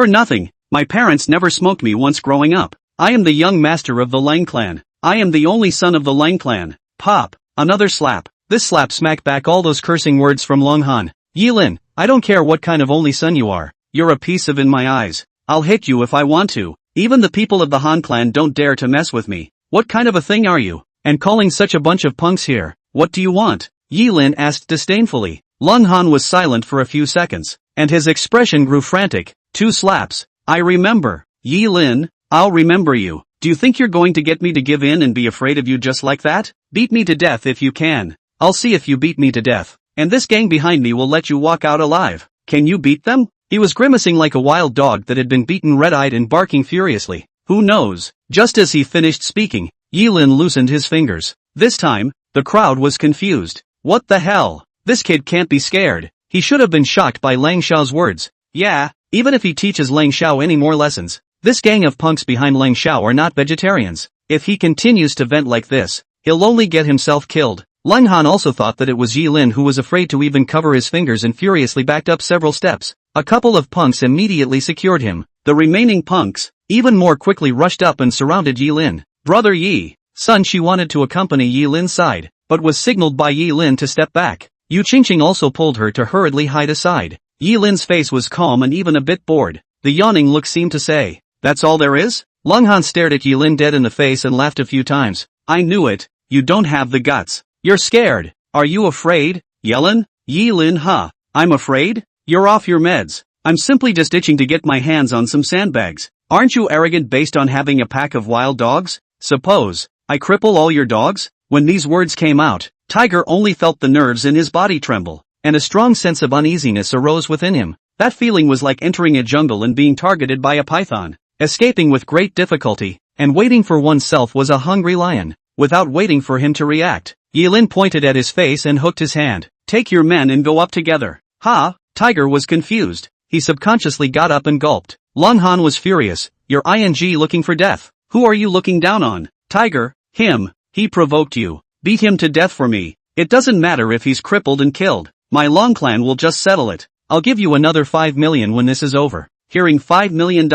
nothing. My parents never smoked me once growing up. I am the young master of the Lang clan. I am the only son of the Lang clan. Pop! Another slap. This slap smacked back all those cursing words from Long Han. Yilin, I don't care what kind of only son you are. You're a piece of in my eyes. I'll hit you if I want to. Even the people of the Han clan don't dare to mess with me. What kind of a thing are you? And calling such a bunch of punks here. What do you want? Yilin asked disdainfully. Long Han was silent for a few seconds, and his expression grew frantic. 2 slaps. I remember. Yilin, I'll remember you. Do you think you're going to get me to give in and be afraid of you just like that? Beat me to death if you can. I'll see if you beat me to death. And this gang behind me will let you walk out alive. Can you beat them? He was grimacing like a wild dog that had been beaten red-eyed and barking furiously. Who knows? Just as he finished speaking, Yilin loosened his fingers. This time, the crowd was confused. What the hell? This kid can't be scared. He should have been shocked by Lang Xiao's words. Yeah, even if he teaches Lang Xiao any more lessons, this gang of punks behind Lang Xiao are not vegetarians. If he continues to vent like this, he'll only get himself killed. Long Han also thought that it was Yilin who was afraid to even cover his fingers and furiously backed up several steps. A couple of punks immediately secured him. The remaining punks, even more quickly rushed up and surrounded Yilin. Brother Yi. Sun Shi wanted to accompany Yilin's side, but was signaled by Yilin to step back. Yu Qingqing also pulled her to hurriedly hide aside. Yilin's face was calm and even a bit bored. The yawning look seemed to say, that's all there is? Long Han stared at Yilin dead in the face and laughed a few times. I knew it. You don't have the guts. You're scared. Are you afraid? Yelin? Yilin, huh? I'm afraid? You're off your meds. I'm simply just itching to get my hands on some sandbags. Aren't you arrogant based on having a pack of wild dogs? Suppose I cripple all your dogs? When these words came out, Tiger only felt the nerves in his body tremble, and a strong sense of uneasiness arose within him. That feeling was like entering a jungle and being targeted by a python. Escaping with great difficulty, and waiting for oneself was a hungry lion. Without waiting for him to react, Yilin pointed at his face and hooked his hand. Take your men and go up together. Ha! Tiger was confused. He subconsciously got up and gulped. Long Han was furious. You're looking for death. Who are you looking down on? Tiger? Him. He provoked you. Beat him to death for me. It doesn't matter if he's crippled and killed. My Long clan will just settle it. I'll give you another 5 million when this is over. Hearing $5 million,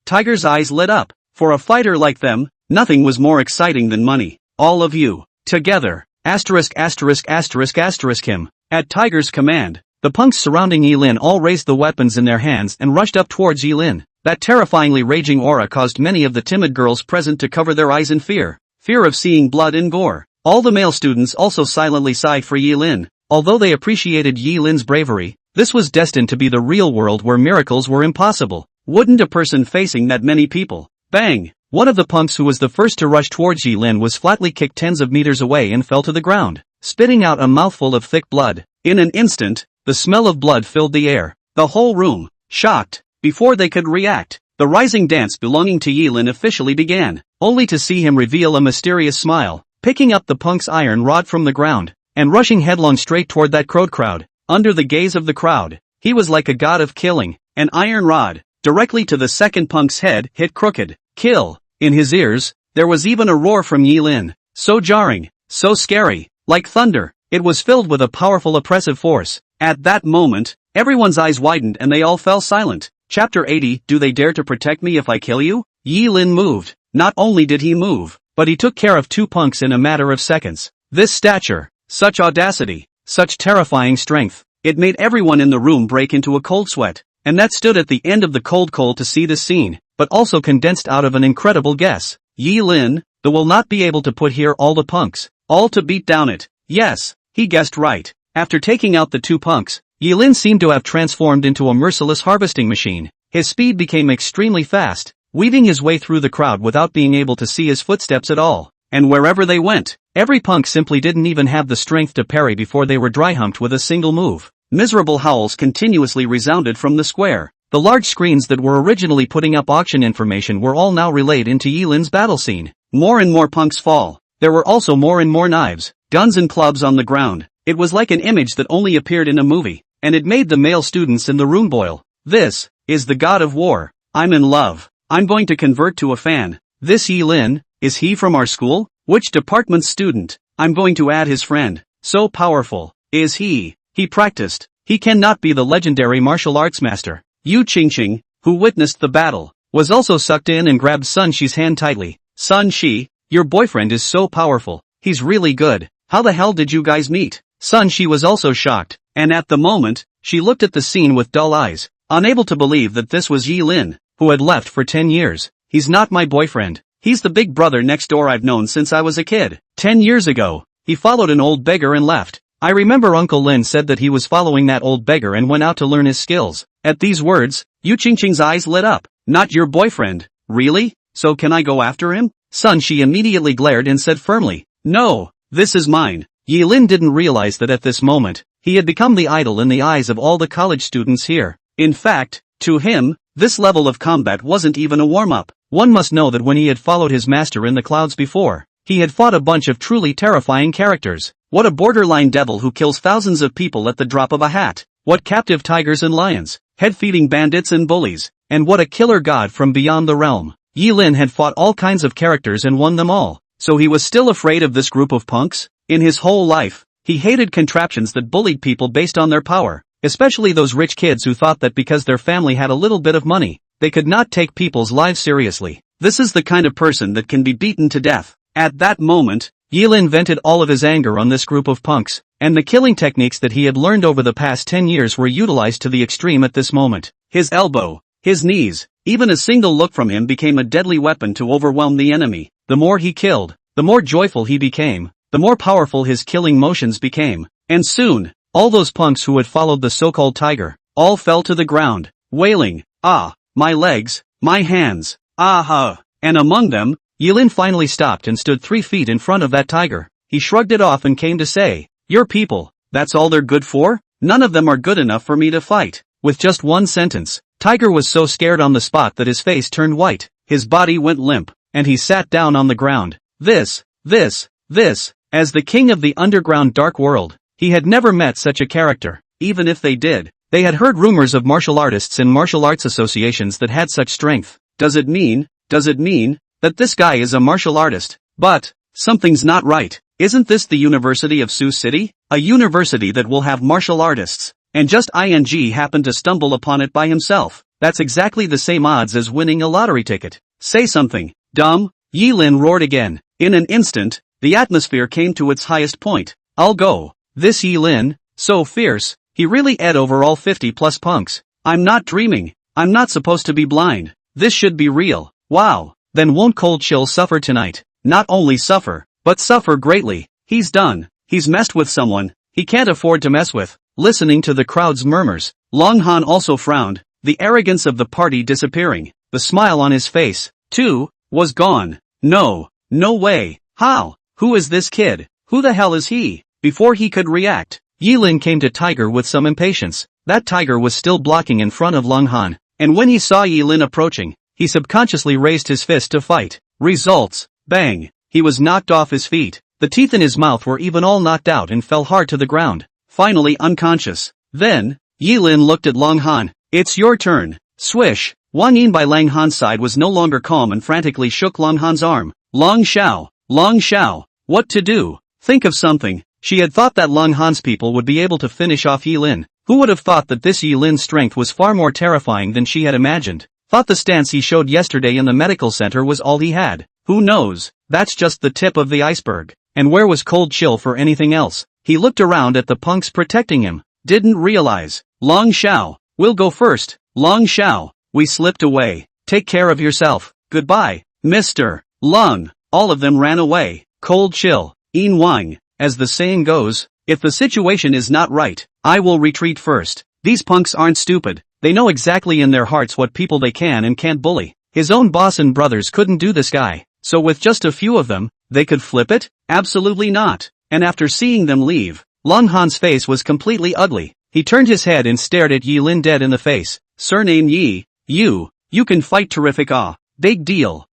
Tiger's eyes lit up. For a fighter like them, nothing was more exciting than money. All of you, together, him. At Tiger's command, the punks surrounding Yilin all raised the weapons in their hands and rushed up towards Yilin. That terrifyingly raging aura caused many of the timid girls present to cover their eyes in fear. Fear of seeing blood and gore. All the male students also silently sighed for Yilin. Although they appreciated Yilin's bravery, this was destined to be the real world where miracles were impossible. Wouldn't a person facing that many people? Bang! One of the punks who was the first to rush towards Yilin was flatly kicked tens of meters away and fell to the ground, spitting out a mouthful of thick blood. In an instant, the smell of blood filled the air. The whole room, shocked, before they could react. The rising dance belonging to Yilin officially began, only to see him reveal a mysterious smile, picking up the punk's iron rod from the ground, and rushing headlong straight toward that crowd. Under the gaze of the crowd, he was like a god of killing. An iron rod, directly to the second punk's head, hit crooked. Kill. In his ears, there was even a roar from Yilin, so jarring, so scary, like thunder. It was filled with a powerful oppressive force. At that moment, everyone's eyes widened and they all fell silent. Chapter 80. Do they dare to protect me if I kill you? Yilin moved. Not only did he move, but he took care of two punks in a matter of seconds. This stature, such audacity, such terrifying strength. It made everyone in the room break into a cold sweat. And that stood at the end of the cold to see this scene, but also condensed out of an incredible guess. Yilin, the will not be able to put here all the punks, all to beat down it. Yes, he guessed right. After taking out the two punks, Yilin seemed to have transformed into a merciless harvesting machine. His speed became extremely fast, weaving his way through the crowd without being able to see his footsteps at all. And wherever they went, every punk simply didn't even have the strength to parry before they were dry-humped with a single move. Miserable howls continuously resounded from the square. The large screens that were originally putting up auction information were all now relayed into Yilin's battle scene. More and more punks fall. There were also more and more knives, guns and clubs on the ground. It was like an image that only appeared in a movie, and it made the male students in the room boil. This is the god of war. I'm in love. I'm going to convert to a fan. This Yilin, is he from our school? Which department's student? I'm going to add his friend. So powerful. Is he? He practiced. He cannot be the legendary martial arts master. Yu Qingqing, who witnessed the battle, was also sucked in and grabbed Sun Shi's hand tightly. Sun Shi, your boyfriend is so powerful. He's really good. How the hell did you guys meet? Sun Shi was also shocked, and at the moment, she looked at the scene with dull eyes, unable to believe that this was Yilin, who had left for 10 years. He's not my boyfriend. He's the big brother next door I've known since I was a kid. 10 years ago, he followed an old beggar and left. I remember Uncle Lin said that he was following that old beggar and went out to learn his skills. At these words, Yu Qingqing's eyes lit up. Not your boyfriend, really? So can I go after him? Sun Shi immediately glared and said firmly, no, this is mine. Yilin didn't realize that at this moment, he had become the idol in the eyes of all the college students here. In fact, to him, this level of combat wasn't even a warm-up. One must know that when he had followed his master in the clouds before, he had fought a bunch of truly terrifying characters. What a borderline devil who kills thousands of people at the drop of a hat. What captive tigers and lions, head-feeding bandits and bullies, and what a killer god from beyond the realm. Yilin had fought all kinds of characters and won them all. So he was still afraid of this group of punks? In his whole life, he hated contraptions that bullied people based on their power, especially those rich kids who thought that because their family had a little bit of money, they could not take people's lives seriously. This is the kind of person that can be beaten to death. At that moment, Yilin vented all of his anger on this group of punks, and the killing techniques that he had learned over the past 10 years were utilized to the extreme at this moment. His elbow, his knees, even a single look from him became a deadly weapon to overwhelm the enemy. The more he killed, the more joyful he became, the more powerful his killing motions became. And soon, all those punks who had followed the so-called tiger, all fell to the ground, wailing, ah, my legs, my hands, ah. And among them, Yilin finally stopped and stood 3 feet in front of that tiger. He shrugged it off and came to say, your people, that's all they're good for? None of them are good enough for me to fight. With just one sentence, Tiger was so scared on the spot that his face turned white, his body went limp, and he sat down on the ground. This, as the king of the underground dark world, he had never met such a character. Even if they did, they had heard rumors of martial artists and martial arts associations that had such strength. Does it mean that this guy is a martial artist? But something's not right. Isn't this the University of Sioux City? A university that will have martial artists. And just ING happened to stumble upon it by himself. That's exactly the same odds as winning a lottery ticket. Say something, dumb. Yi Lin roared again. In an instant, the atmosphere came to its highest point. I'll go. This Yi Lin, so fierce, he really ate over all 50 plus punks. I'm not dreaming. I'm not supposed to be blind. This should be real. Wow. Then won't Cold Chill suffer tonight? Not only suffer, but suffer greatly. He's done. He's messed with someone he can't afford to mess with. Listening to the crowd's murmurs, Long Han also frowned, the arrogance of the party disappearing. The smile on his face, too, was gone. No way. How? Who is this kid? Who the hell is he? Before he could react, Yi Lin came to Tiger with some impatience. That Tiger was still blocking in front of Long Han, and when he saw Yi Lin approaching, he subconsciously raised his fist to fight. Results. Bang. He was knocked off his feet. The teeth in his mouth were even all knocked out and fell hard to the ground. Finally unconscious. Then, Yi Lin looked at Long Han. It's your turn. Swish. Wang Yin by Lang Han's side was no longer calm and frantically shook Long Han's arm. Long Xiao. What to do? Think of something. She had thought that Long Han's people would be able to finish off Yi Lin. Who would have thought that this Yi Lin's strength was far more terrifying than she had imagined? Thought the stance he showed yesterday in the medical center was all he had. Who knows? That's just the tip of the iceberg. And where was Cold Chill for anything else? He looked around at the punks protecting him. Didn't realize. Long Xiao. We'll go first. Long Xiao. We slipped away. Take care of yourself. Goodbye, Mr. Lung. All of them ran away. Cold Chill. Yin Wang. As the saying goes, if the situation is not right, I will retreat first. These punks aren't stupid. They know exactly in their hearts what people they can and can't bully. His own boss and brothers couldn't do this guy. So with just a few of them, they could flip it? Absolutely not. And after seeing them leave, Long Han's face was completely ugly. He turned his head and stared at Yi Lin dead in the face. Surname Yi. You can fight terrific. Big deal.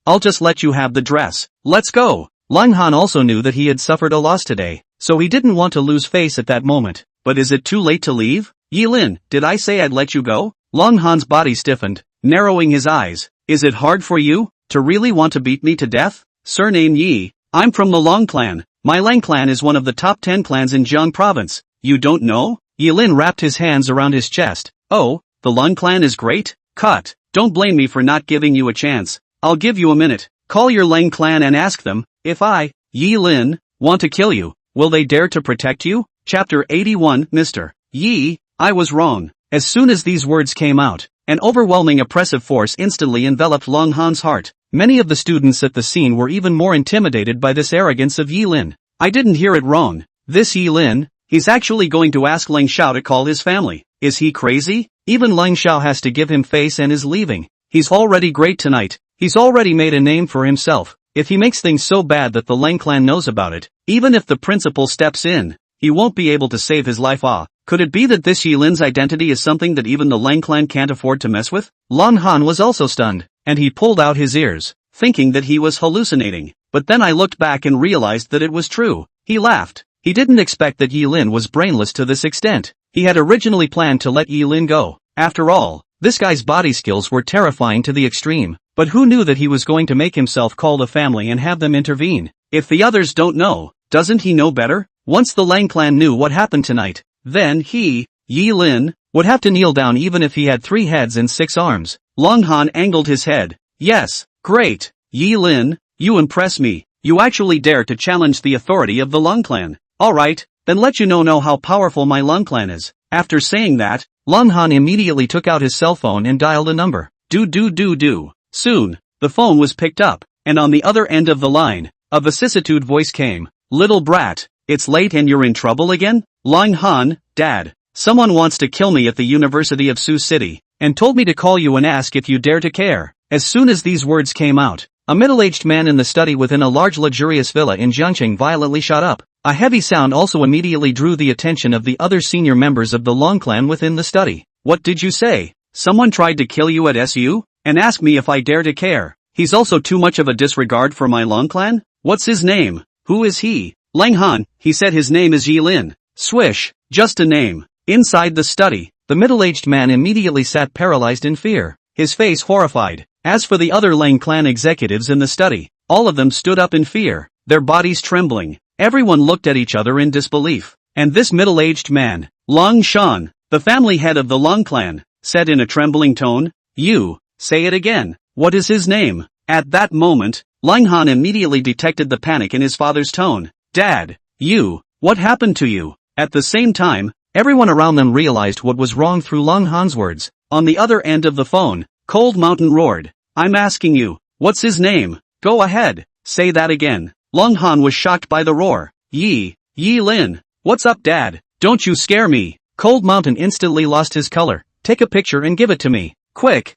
I'll just let you have the dress. Let's go. Long Han also knew that he had suffered a loss today, so he didn't want to lose face at that moment. But is it too late to leave? Yi Lin, did I say I'd let you go? Long Han's body stiffened, narrowing his eyes. Is it hard for you to really want to beat me to death? Surname Yi. I'm from the Long clan. My Lang clan is one of the top 10 clans in Jiang province. You don't know? Yi Lin wrapped his hands around his chest. Oh, the Long clan is great? Cut. Don't blame me for not giving you a chance. I'll give you a minute. Call your Lang clan and ask them, if I, Yi Lin, want to kill you, will they dare to protect you? Chapter 81 Mr. Yi, I was wrong. As soon as these words came out, an overwhelming oppressive force instantly enveloped Long Han's heart. Many of the students at the scene were even more intimidated by this arrogance of Yi Lin. I didn't hear it wrong. This Yi Lin, he's actually going to ask Lang Xiao to call his family. Is he crazy? Even Lang Xiao has to give him face and is leaving. He's already great tonight. He's already made a name for himself. If he makes things so bad that the Lang clan knows about it, even if the principal steps in, he won't be able to save his life. Could it be that this Yi Lin's identity is something that even the Lang clan can't afford to mess with? Long Han was also stunned, and he pulled out his ears, thinking that he was hallucinating. But then I looked back and realized that it was true. He laughed. He didn't expect that Yi Lin was brainless to this extent. He had originally planned to let Yi Lin go. After all, this guy's body skills were terrifying to the extreme. But who knew that he was going to make himself call the family and have them intervene? If the others don't know, doesn't he know better? Once the Lang clan knew what happened tonight, then he, Yi Lin, would have to kneel down even if he had 3 heads and 6 arms. Long Han angled his head. Yes, great. Yi Lin, you impress me. You actually dare to challenge the authority of the Long clan. Alright, then let you know how powerful my Long clan is. After saying that, Long Han immediately took out his cell phone and dialed a number. Do. Soon, the phone was picked up, and on the other end of the line, a vicissitude voice came. Little brat, it's late and you're in trouble again? Long Han, Dad, someone wants to kill me at the University of Sioux City, and told me to call you and ask if you dare to care. As soon as these words came out, a middle-aged man in the study within a large luxurious villa in Jiangqing violently shot up. A heavy sound also immediately drew the attention of the other senior members of the Long clan within the study. What did you say? Someone tried to kill you at SU? And ask me if I dare to care. He's also too much of a disregard for my Long clan? What's his name? Who is he? Lang Han, he said his name is Yi Lin. Swish, just a name. Inside the study, the middle-aged man immediately sat paralyzed in fear, his face horrified. As for the other Lang clan executives in the study, all of them stood up in fear, their bodies trembling. Everyone looked at each other in disbelief. And this middle-aged man, Long Shan, the family head of the Long clan, said in a trembling tone. You, say it again. What is his name? At that moment, Lang Han immediately detected the panic in his father's tone. Dad, what happened to you? At the same time, everyone around them realized what was wrong through Lang Han's words. On the other end of the phone, Cold Mountain roared. I'm asking you, what's his name? Go ahead, say that again. Lang Han was shocked by the roar. Yi Lin. What's up, Dad? Don't you scare me. Cold Mountain instantly lost his color. Take a picture and give it to me. Quick,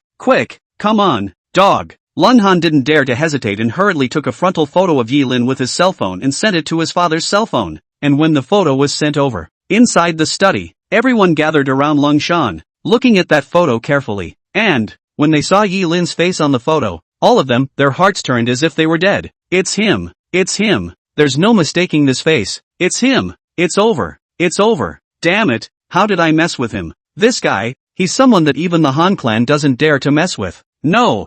come on, dog. Lang Han didn't dare to hesitate and hurriedly took a frontal photo of Yi Lin with his cell phone and sent it to his father's cell phone. And when the photo was sent over, inside the study, everyone gathered around Lang Shan, looking at that photo carefully. And, when they saw Yi Lin's face on the photo, all of them, their hearts turned as if they were dead. It's him. There's no mistaking this face. It's him. It's over. Damn it, how did I mess with him? This guy, he's someone that even the Han clan doesn't dare to mess with. No,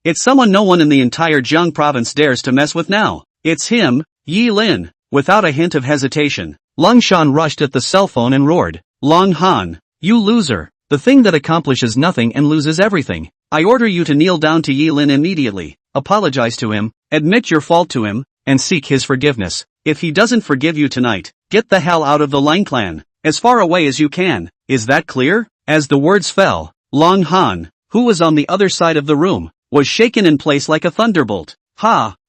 it's someone no one in the entire Jiang province dares to mess with now. It's him, Yi Lin. Without a hint of hesitation, Lang Shan rushed at the cell phone and roared. Lang Han, you loser. The thing that accomplishes nothing and loses everything. I order you to kneel down to Yi Lin immediately, apologize to him, admit your fault to him, and seek his forgiveness. If he doesn't forgive you tonight, get the hell out of the Lang clan, as far away as you can. Is that clear? As the words fell, Lang Han, who was on the other side of the room, was shaken in place like a thunderbolt.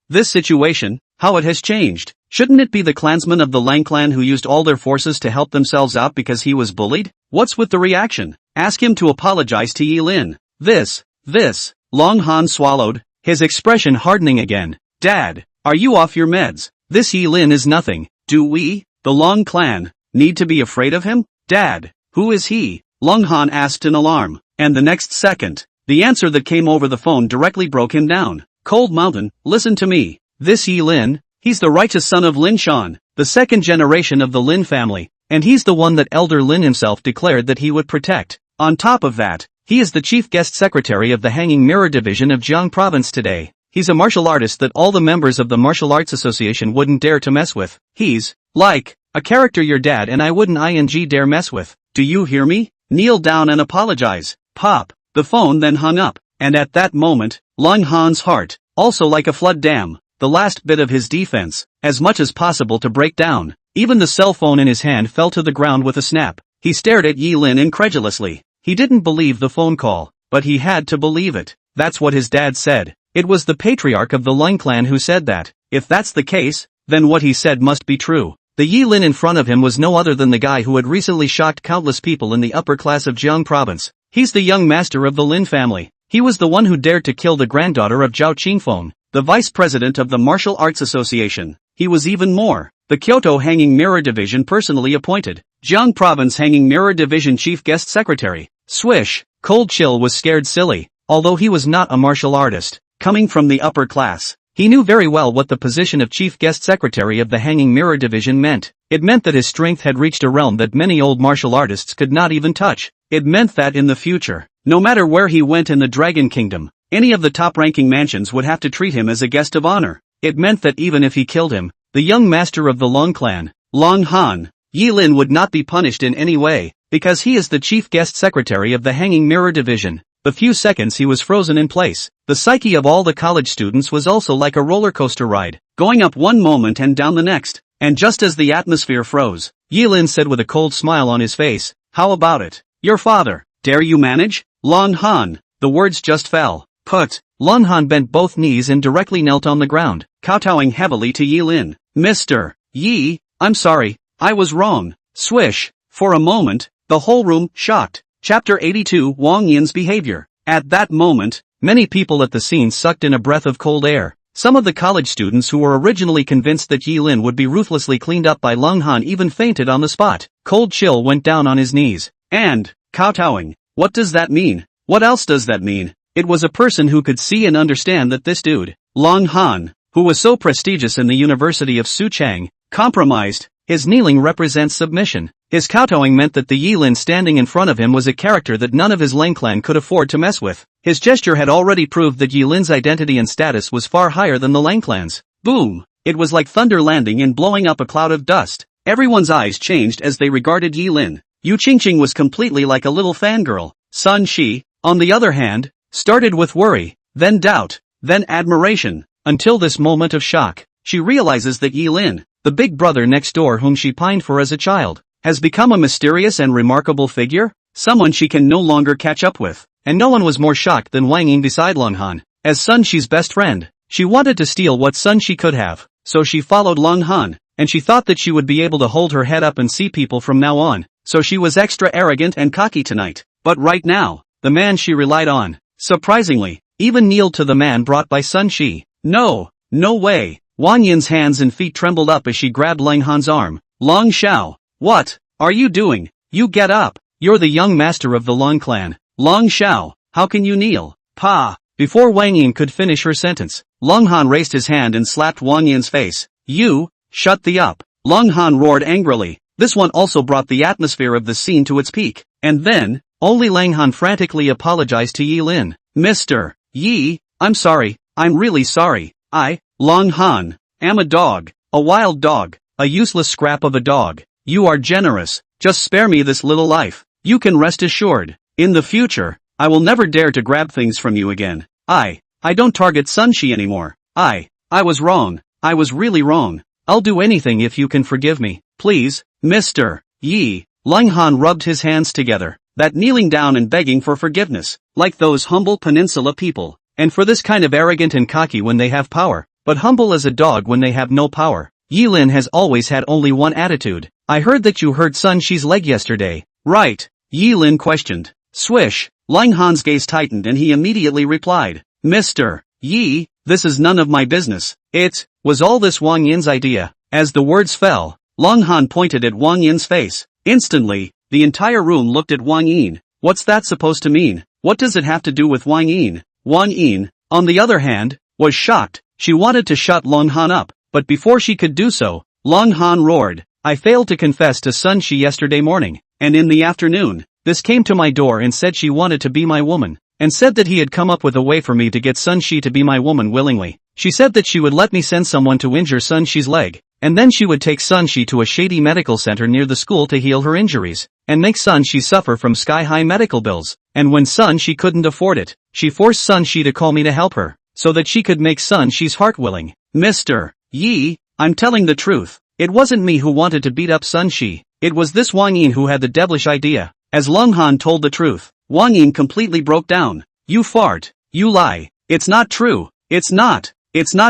This situation, how it has changed. Shouldn't it be the clansmen of the Lang clan who used all their forces to help themselves out because he was bullied? What's with the reaction? Ask him to apologize to Yi Lin. This. Lang Han swallowed, his expression hardening again. Dad, are you off your meds? This Yi Lin is nothing. Do we, the Lang clan, need to be afraid of him? Dad, who is he? Lang Han asked in alarm. And the next second, the answer that came over the phone directly broke him down. Cold Mountain, listen to me. This Yi Lin, he's the righteous son of Lin Shan, the second generation of the Lin family, and he's the one that Elder Lin himself declared that he would protect. On top of that, he is the chief guest secretary of the Hanging Mirror Division of Jiang Province today. He's a martial artist that all the members of the Martial Arts Association wouldn't dare to mess with. He's, like, a character your dad and I wouldn't dare mess with. Do you hear me? Kneel down and apologize. Pop. The phone then hung up, and at that moment, Lang Han's heart, also like a flood dam, the last bit of his defense, as much as possible to break down. Even the cell phone in his hand fell to the ground with a snap. He stared at Yi Lin incredulously. He didn't believe the phone call, but he had to believe it. That's what his dad said. It was the patriarch of the Lang clan who said that. If that's the case, then what he said must be true. The Yi Lin in front of him was no other than the guy who had recently shocked countless people in the upper class of Jiang province. He's the young master of the Lin family. He was the one who dared to kill the granddaughter of Zhao Qingfeng, the vice president of the Martial Arts Association. He was even more, the Kyoto Hanging Mirror Division personally appointed, Jiang Province Hanging Mirror Division Chief Guest Secretary. Swish, Cold Chill was scared silly, although he was not a martial artist. Coming from the upper class, he knew very well what the position of Chief Guest Secretary of the Hanging Mirror Division meant. It meant that his strength had reached a realm that many old martial artists could not even touch. It meant that in the future, no matter where he went in the Dragon Kingdom, any of the top-ranking mansions would have to treat him as a guest of honor. It meant that even if he killed him, the young master of the Lang clan, Lang Han, Yi Lin would not be punished in any way, because he is the Chief Guest Secretary of the Hanging Mirror Division. The few seconds he was frozen in place. The psyche of all the college students was also like a roller coaster ride, going up one moment and down the next. And just as the atmosphere froze, Yi Lin said with a cold smile on his face, "How about it? Your father, dare you manage?" Lang Han. The words just fell. Put. Lang Han bent both knees and directly knelt on the ground, kowtowing heavily to Yi Lin. Mr. Yi, I'm sorry, I was wrong. Swish. For a moment, the whole room, shocked. Chapter 82 Wang Yin's Behavior. At that moment, many people at the scene sucked in a breath of cold air. Some of the college students who were originally convinced that Yi Lin would be ruthlessly cleaned up by Lang Han even fainted on the spot. Cold Chill went down on his knees. And, kowtowing. What does that mean? What else does that mean? It was a person who could see and understand that this dude, Lang Han, who was so prestigious in the University of Suchang, compromised. His kneeling represents submission. His kowtowing meant that the Yi Lin standing in front of him was a character that none of his Lang clan could afford to mess with. His gesture had already proved that Yi Lin's identity and status was far higher than the Lang clan's. Boom! It was like thunder landing and blowing up a cloud of dust. Everyone's eyes changed as they regarded Yi Lin. Yu Qingqing was completely like a little fangirl. Sun Shi, on the other hand, started with worry, then doubt, then admiration, until this moment of shock. She realizes that Yi Lin, the big brother next door whom she pined for as a child, has become a mysterious and remarkable figure, someone she can no longer catch up with. And no one was more shocked than Wang Ying beside Long Han. As Sun Shi's best friend, she wanted to steal what Sun Shi could have, so she followed Long Han, and she thought that she would be able to hold her head up and see people from now on, so she was extra arrogant and cocky tonight. But right now, the man she relied on, surprisingly, even kneeled to the man brought by Sun Shi. No way. Wang Yin's hands and feet trembled up as she grabbed Long Han's arm. Long Xiao, what are you doing? You get up. You're the young master of the Long clan. Long Xiao, how can you kneel? Pa! Before Wang Yin could finish her sentence, Long Han raised his hand and slapped Wang Yin's face. You, shut the up. Long Han roared angrily. This one also brought the atmosphere of the scene to its peak. And then, only Long Han frantically apologized to Yi Lin. Mr. Yi, I'm sorry, I'm really sorry. Long Han, am a dog, a wild dog, a useless scrap of a dog. You are generous, just spare me this little life. You can rest assured, in the future, I will never dare to grab things from you again. I don't target Sun Shi anymore. I was wrong, I was really wrong. I'll do anything if you can forgive me, please, Mr. Yi. Long Han rubbed his hands together, that kneeling down and begging for forgiveness, like those humble peninsula people, and for this kind of arrogant and cocky when they have power, but humble as a dog when they have no power. Yi Lin has always had only one attitude. I heard that you hurt Sun Shi's leg yesterday, right? Yi Lin questioned. Swish, Long Han's gaze tightened and he immediately replied, Mr. Yi, this is none of my business. It was all this Wang Yin's idea. As the words fell, Long Han pointed at Wang Yin's face. Instantly, the entire room looked at Wang Yin. What's that supposed to mean? What does it have to do with Wang Yin? Wang Yin, on the other hand, was shocked. She wanted to shut Long Han up, but before she could do so, Long Han roared, I failed to confess to Sun Shi yesterday morning, and in the afternoon, this came to my door and said she wanted to be my woman, and said that he had come up with a way for me to get Sun Shi to be my woman willingly. She said that she would let me send someone to injure Sun Shi's leg, and then she would take Sun Shi to a shady medical center near the school to heal her injuries, and make Sun Shi suffer from sky-high medical bills, and when Sun Shi couldn't afford it, she forced Sun Shi to call me to help her, so that she could make Sun Shi's heart willing. Mr. Yi, I'm telling the truth. It wasn't me who wanted to beat up Sun Shi, it was this Wang Yin who had the devilish idea. As Long Han told the truth, Wang Yin completely broke down. You fart, you lie, it's not true, it's not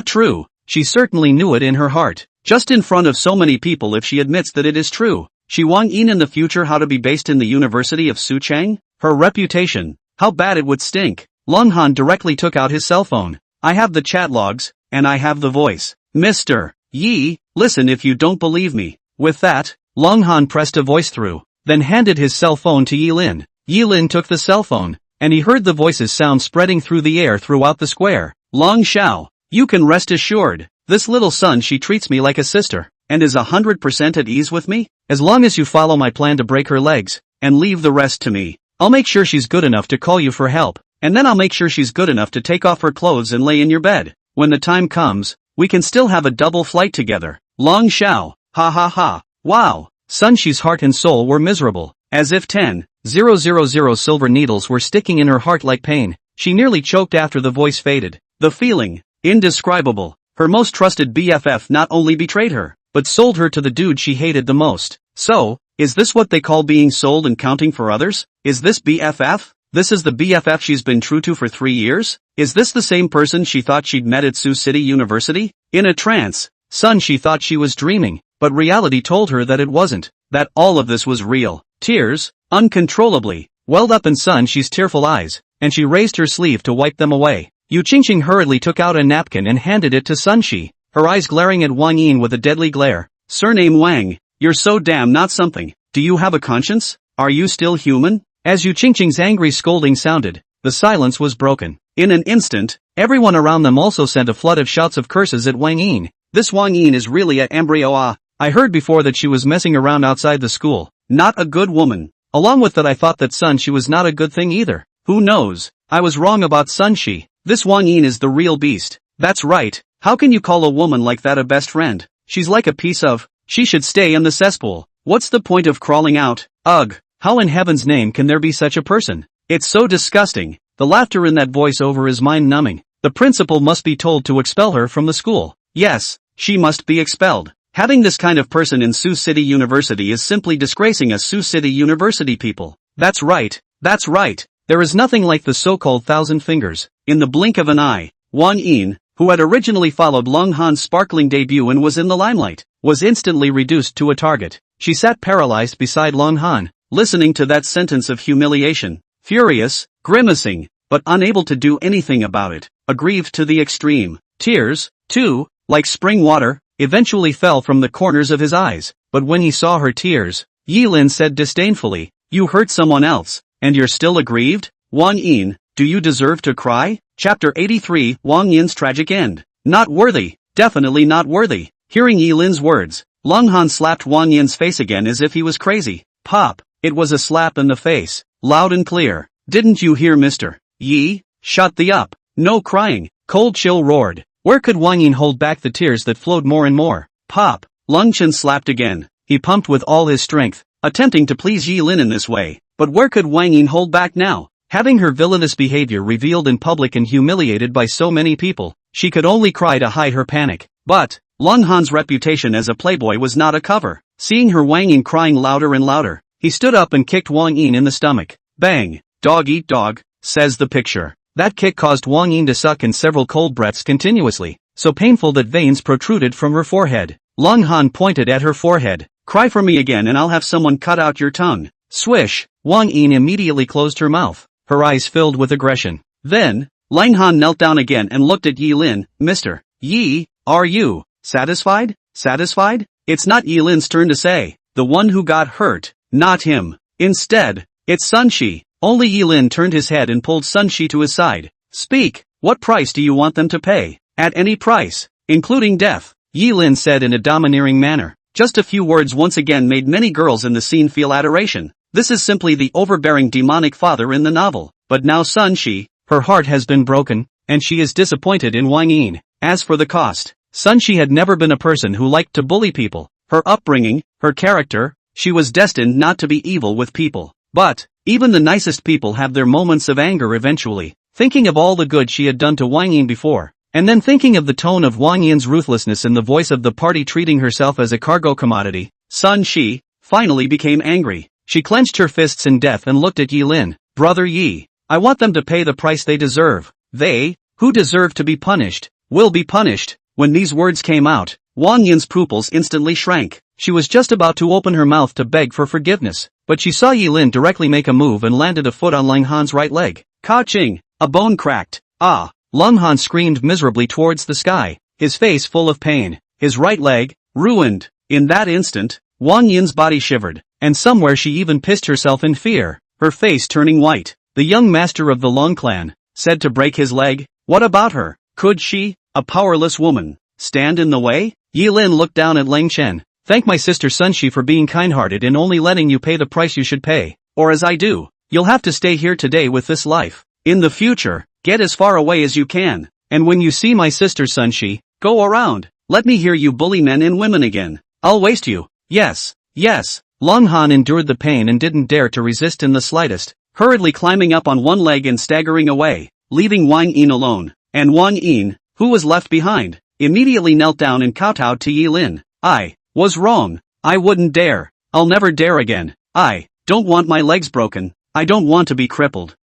true. She certainly knew it in her heart, just in front of so many people. If she admits that it is true, she Wang Yin in the future how to be based in the University of Suchang? Her reputation, how bad it would stink. Long Han directly took out his cell phone. I have the chat logs, and I have the voice. Mr. Yi, listen if you don't believe me. With that, Long Han pressed a voice through, then handed his cell phone to Yi Lin. Yi Lin took the cell phone, and he heard the voices sound spreading through the air throughout the square. Long Xiao, you can rest assured, this little Sun Shi treats me like a sister, and is 100% at ease with me. As long as you follow my plan to break her legs, and leave the rest to me, I'll make sure she's good enough to call you for help, and then I'll make sure she's good enough to take off her clothes and lay in your bed. When the time comes, we can still have a double flight together. Long Xiao, ha ha ha, wow. Sun Shi's heart and soul were miserable, as if 10,000 silver needles were sticking in her heart like pain. She nearly choked after the voice faded. The feeling, indescribable. Her most trusted BFF not only betrayed her, but sold her to the dude she hated the most. So, is this what they call being sold and counting for others? Is this BFF? This is the BFF she's been true to for 3 years? Is this the same person she thought she'd met at Sioux City University? In a trance, Sun Shi thought she was dreaming, but reality told her that it wasn't, that all of this was real. Tears, uncontrollably, welled up in Sun Shi's tearful eyes, and she raised her sleeve to wipe them away. Yu Qingqing hurriedly took out a napkin and handed it to Sun Shi, her eyes glaring at Wang Yin with a deadly glare. Surname Wang, you're so damn not something. Do you have a conscience? Are you still human? As Yu Qingqing's angry scolding sounded, the silence was broken. In an instant, everyone around them also sent a flood of shouts of curses at Wang Yin. This Wang Yin is really a embryo. I heard before that she was messing around outside the school. Not a good woman. Along with that I thought that Sun Shi was not a good thing either. Who knows? I was wrong about Sun Shi. This Wang Yin is the real beast. That's right. How can you call a woman like that a best friend? She's like a piece of, she should stay in the cesspool. What's the point of crawling out? Ugh. How in heaven's name can there be such a person? It's so disgusting. The laughter in that voiceover is mind-numbing. The principal must be told to expel her from the school. Yes, she must be expelled. Having this kind of person in Sioux City University is simply disgracing us Sioux City University people. That's right. That's right. There is nothing like the so-called thousand fingers. In the blink of an eye, Wang Yin, who had originally followed Long Han's sparkling debut and was in the limelight, was instantly reduced to a target. She sat paralyzed beside Long Han, listening to that sentence of humiliation, furious, grimacing, but unable to do anything about it, aggrieved to the extreme. Tears, too, like spring water, eventually fell from the corners of his eyes, but when he saw her tears, Yilin said disdainfully, "You hurt someone else, and you're still aggrieved? Wang Yin, do you deserve to cry?" Chapter 83, Wang Yin's tragic end. Not worthy, definitely not worthy. Hearing Yilin's words, Long Han slapped Wang Yin's face again as if he was crazy. Pop, it was a slap in the face, loud and clear. "Didn't you hear, Mr. Yi? Shut the up. No crying." Cold chill roared. Where could Wang Yin hold back the tears that flowed more and more? Pop, Lung Chen slapped again. He pumped with all his strength, attempting to please Yilin in this way. But where could Wang Yin hold back now? Having her villainous behavior revealed in public and humiliated by so many people, she could only cry to hide her panic. But Long Han's reputation as a playboy was not a cover. Seeing her Wang Yin crying louder and louder, he stood up and kicked Wang Yin in the stomach. Bang! Dog eat dog, says the picture. That kick caused Wang Yin to suck in several cold breaths continuously, so painful that veins protruded from her forehead. Long Han pointed at her forehead. "Cry for me again and I'll have someone cut out your tongue." Swish! Wang Yin immediately closed her mouth, her eyes filled with aggression. Then, Lang Han knelt down again and looked at Yilin. "Mr. Yi, are you satisfied? Satisfied?" It's not Yilin's turn to say, the one who got hurt, not him. Instead, it's Sun Shi. Only Yilin turned his head and pulled Sun Shi to his side. "Speak, what price do you want them to pay?" "At any price, including death," Yilin said in a domineering manner. Just a few words once again made many girls in the scene feel adoration. This is simply the overbearing demonic father in the novel. But now Sun Shi, her heart has been broken, and she is disappointed in Wang Yin. As for the cost, Sun Shi had never been a person who liked to bully people. Her upbringing, her character, she was destined not to be evil with people. But even the nicest people have their moments of anger eventually. Thinking of all the good she had done to Wang Yin before, and then thinking of the tone of Wang Yin's ruthlessness in the voice of the party treating herself as a cargo commodity, Sun Shi finally became angry. She clenched her fists in death and looked at Yilin. "Brother Yi, I want them to pay the price they deserve. They, who deserve to be punished, will be punished." When these words came out, Wang Yin's pupils instantly shrank. She was just about to open her mouth to beg for forgiveness, but she saw Yilin directly make a move and landed a foot on Lang Han's right leg. Ka-ching! A bone cracked. Ah! Lang Han screamed miserably towards the sky, his face full of pain, his right leg, ruined. In that instant, Wang Yin's body shivered, and somewhere she even pissed herself in fear, her face turning white. The young master of the Long clan, said to break his leg. What about her? Could she, a powerless woman, stand in the way? Yilin looked down at Lang Chen. Thank my sister Sun Shi for being kind-hearted and only letting you pay the price you should pay. Or as I do, you'll have to stay here today with this life. In the future, get as far away as you can. And when you see my sister Sun Shi, go around. Let me hear you bully men and women again. I'll waste you. Yes, yes. Long Han endured the pain and didn't dare to resist in the slightest, hurriedly climbing up on one leg and staggering away, leaving Wang Yin alone. And Wang Yin, who was left behind, immediately knelt down and kowtowed to Yilin. I was wrong. I wouldn't dare. I'll never dare again. I don't want my legs broken. I don't want to be crippled.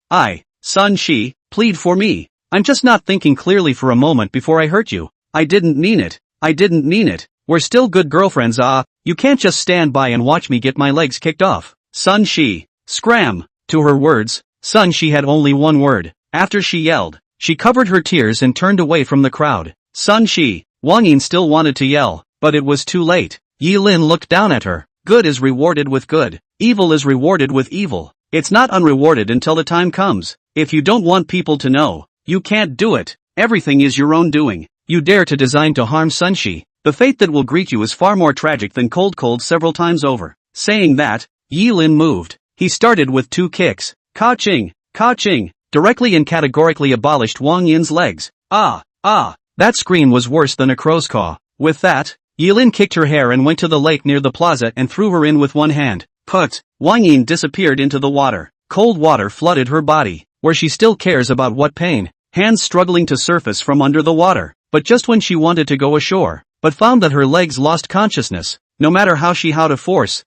Sun Shi, plead for me. I'm just not thinking clearly for a moment before I hurt you. I didn't mean it. I didn't mean it. We're still good girlfriends. You can't just stand by and watch me get my legs kicked off. Sun Shi, scram. To her words, Sun Shi had only one word. After she yelled, she covered her tears and turned away from the crowd. Sun Shi, Wang Yin still wanted to yell, but it was too late. Yilin looked down at her. Good is rewarded with good. Evil is rewarded with evil. It's not unrewarded until the time comes. If you don't want people to know, you can't do it. Everything is your own doing. You dare to design to harm Sun Shi. The fate that will greet you is far more tragic than cold several times over. Saying that, Yilin moved. He started with 2 kicks. Ka-ching, ka-ching, directly and categorically abolished Wang Yin's legs. That scream was worse than a crow's caw. With that, Yilin kicked her hair and went to the lake near the plaza and threw her in with one hand. Put! Wang Yin disappeared into the water. Cold water flooded her body, where she still cares about what pain. Hands struggling to surface from under the water, but just when she wanted to go ashore, but found that her legs lost consciousness. No matter how to force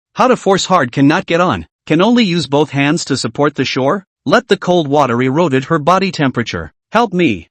hard cannot get on, can only use both hands to support the shore. Let the cold water eroded her body temperature. Help me,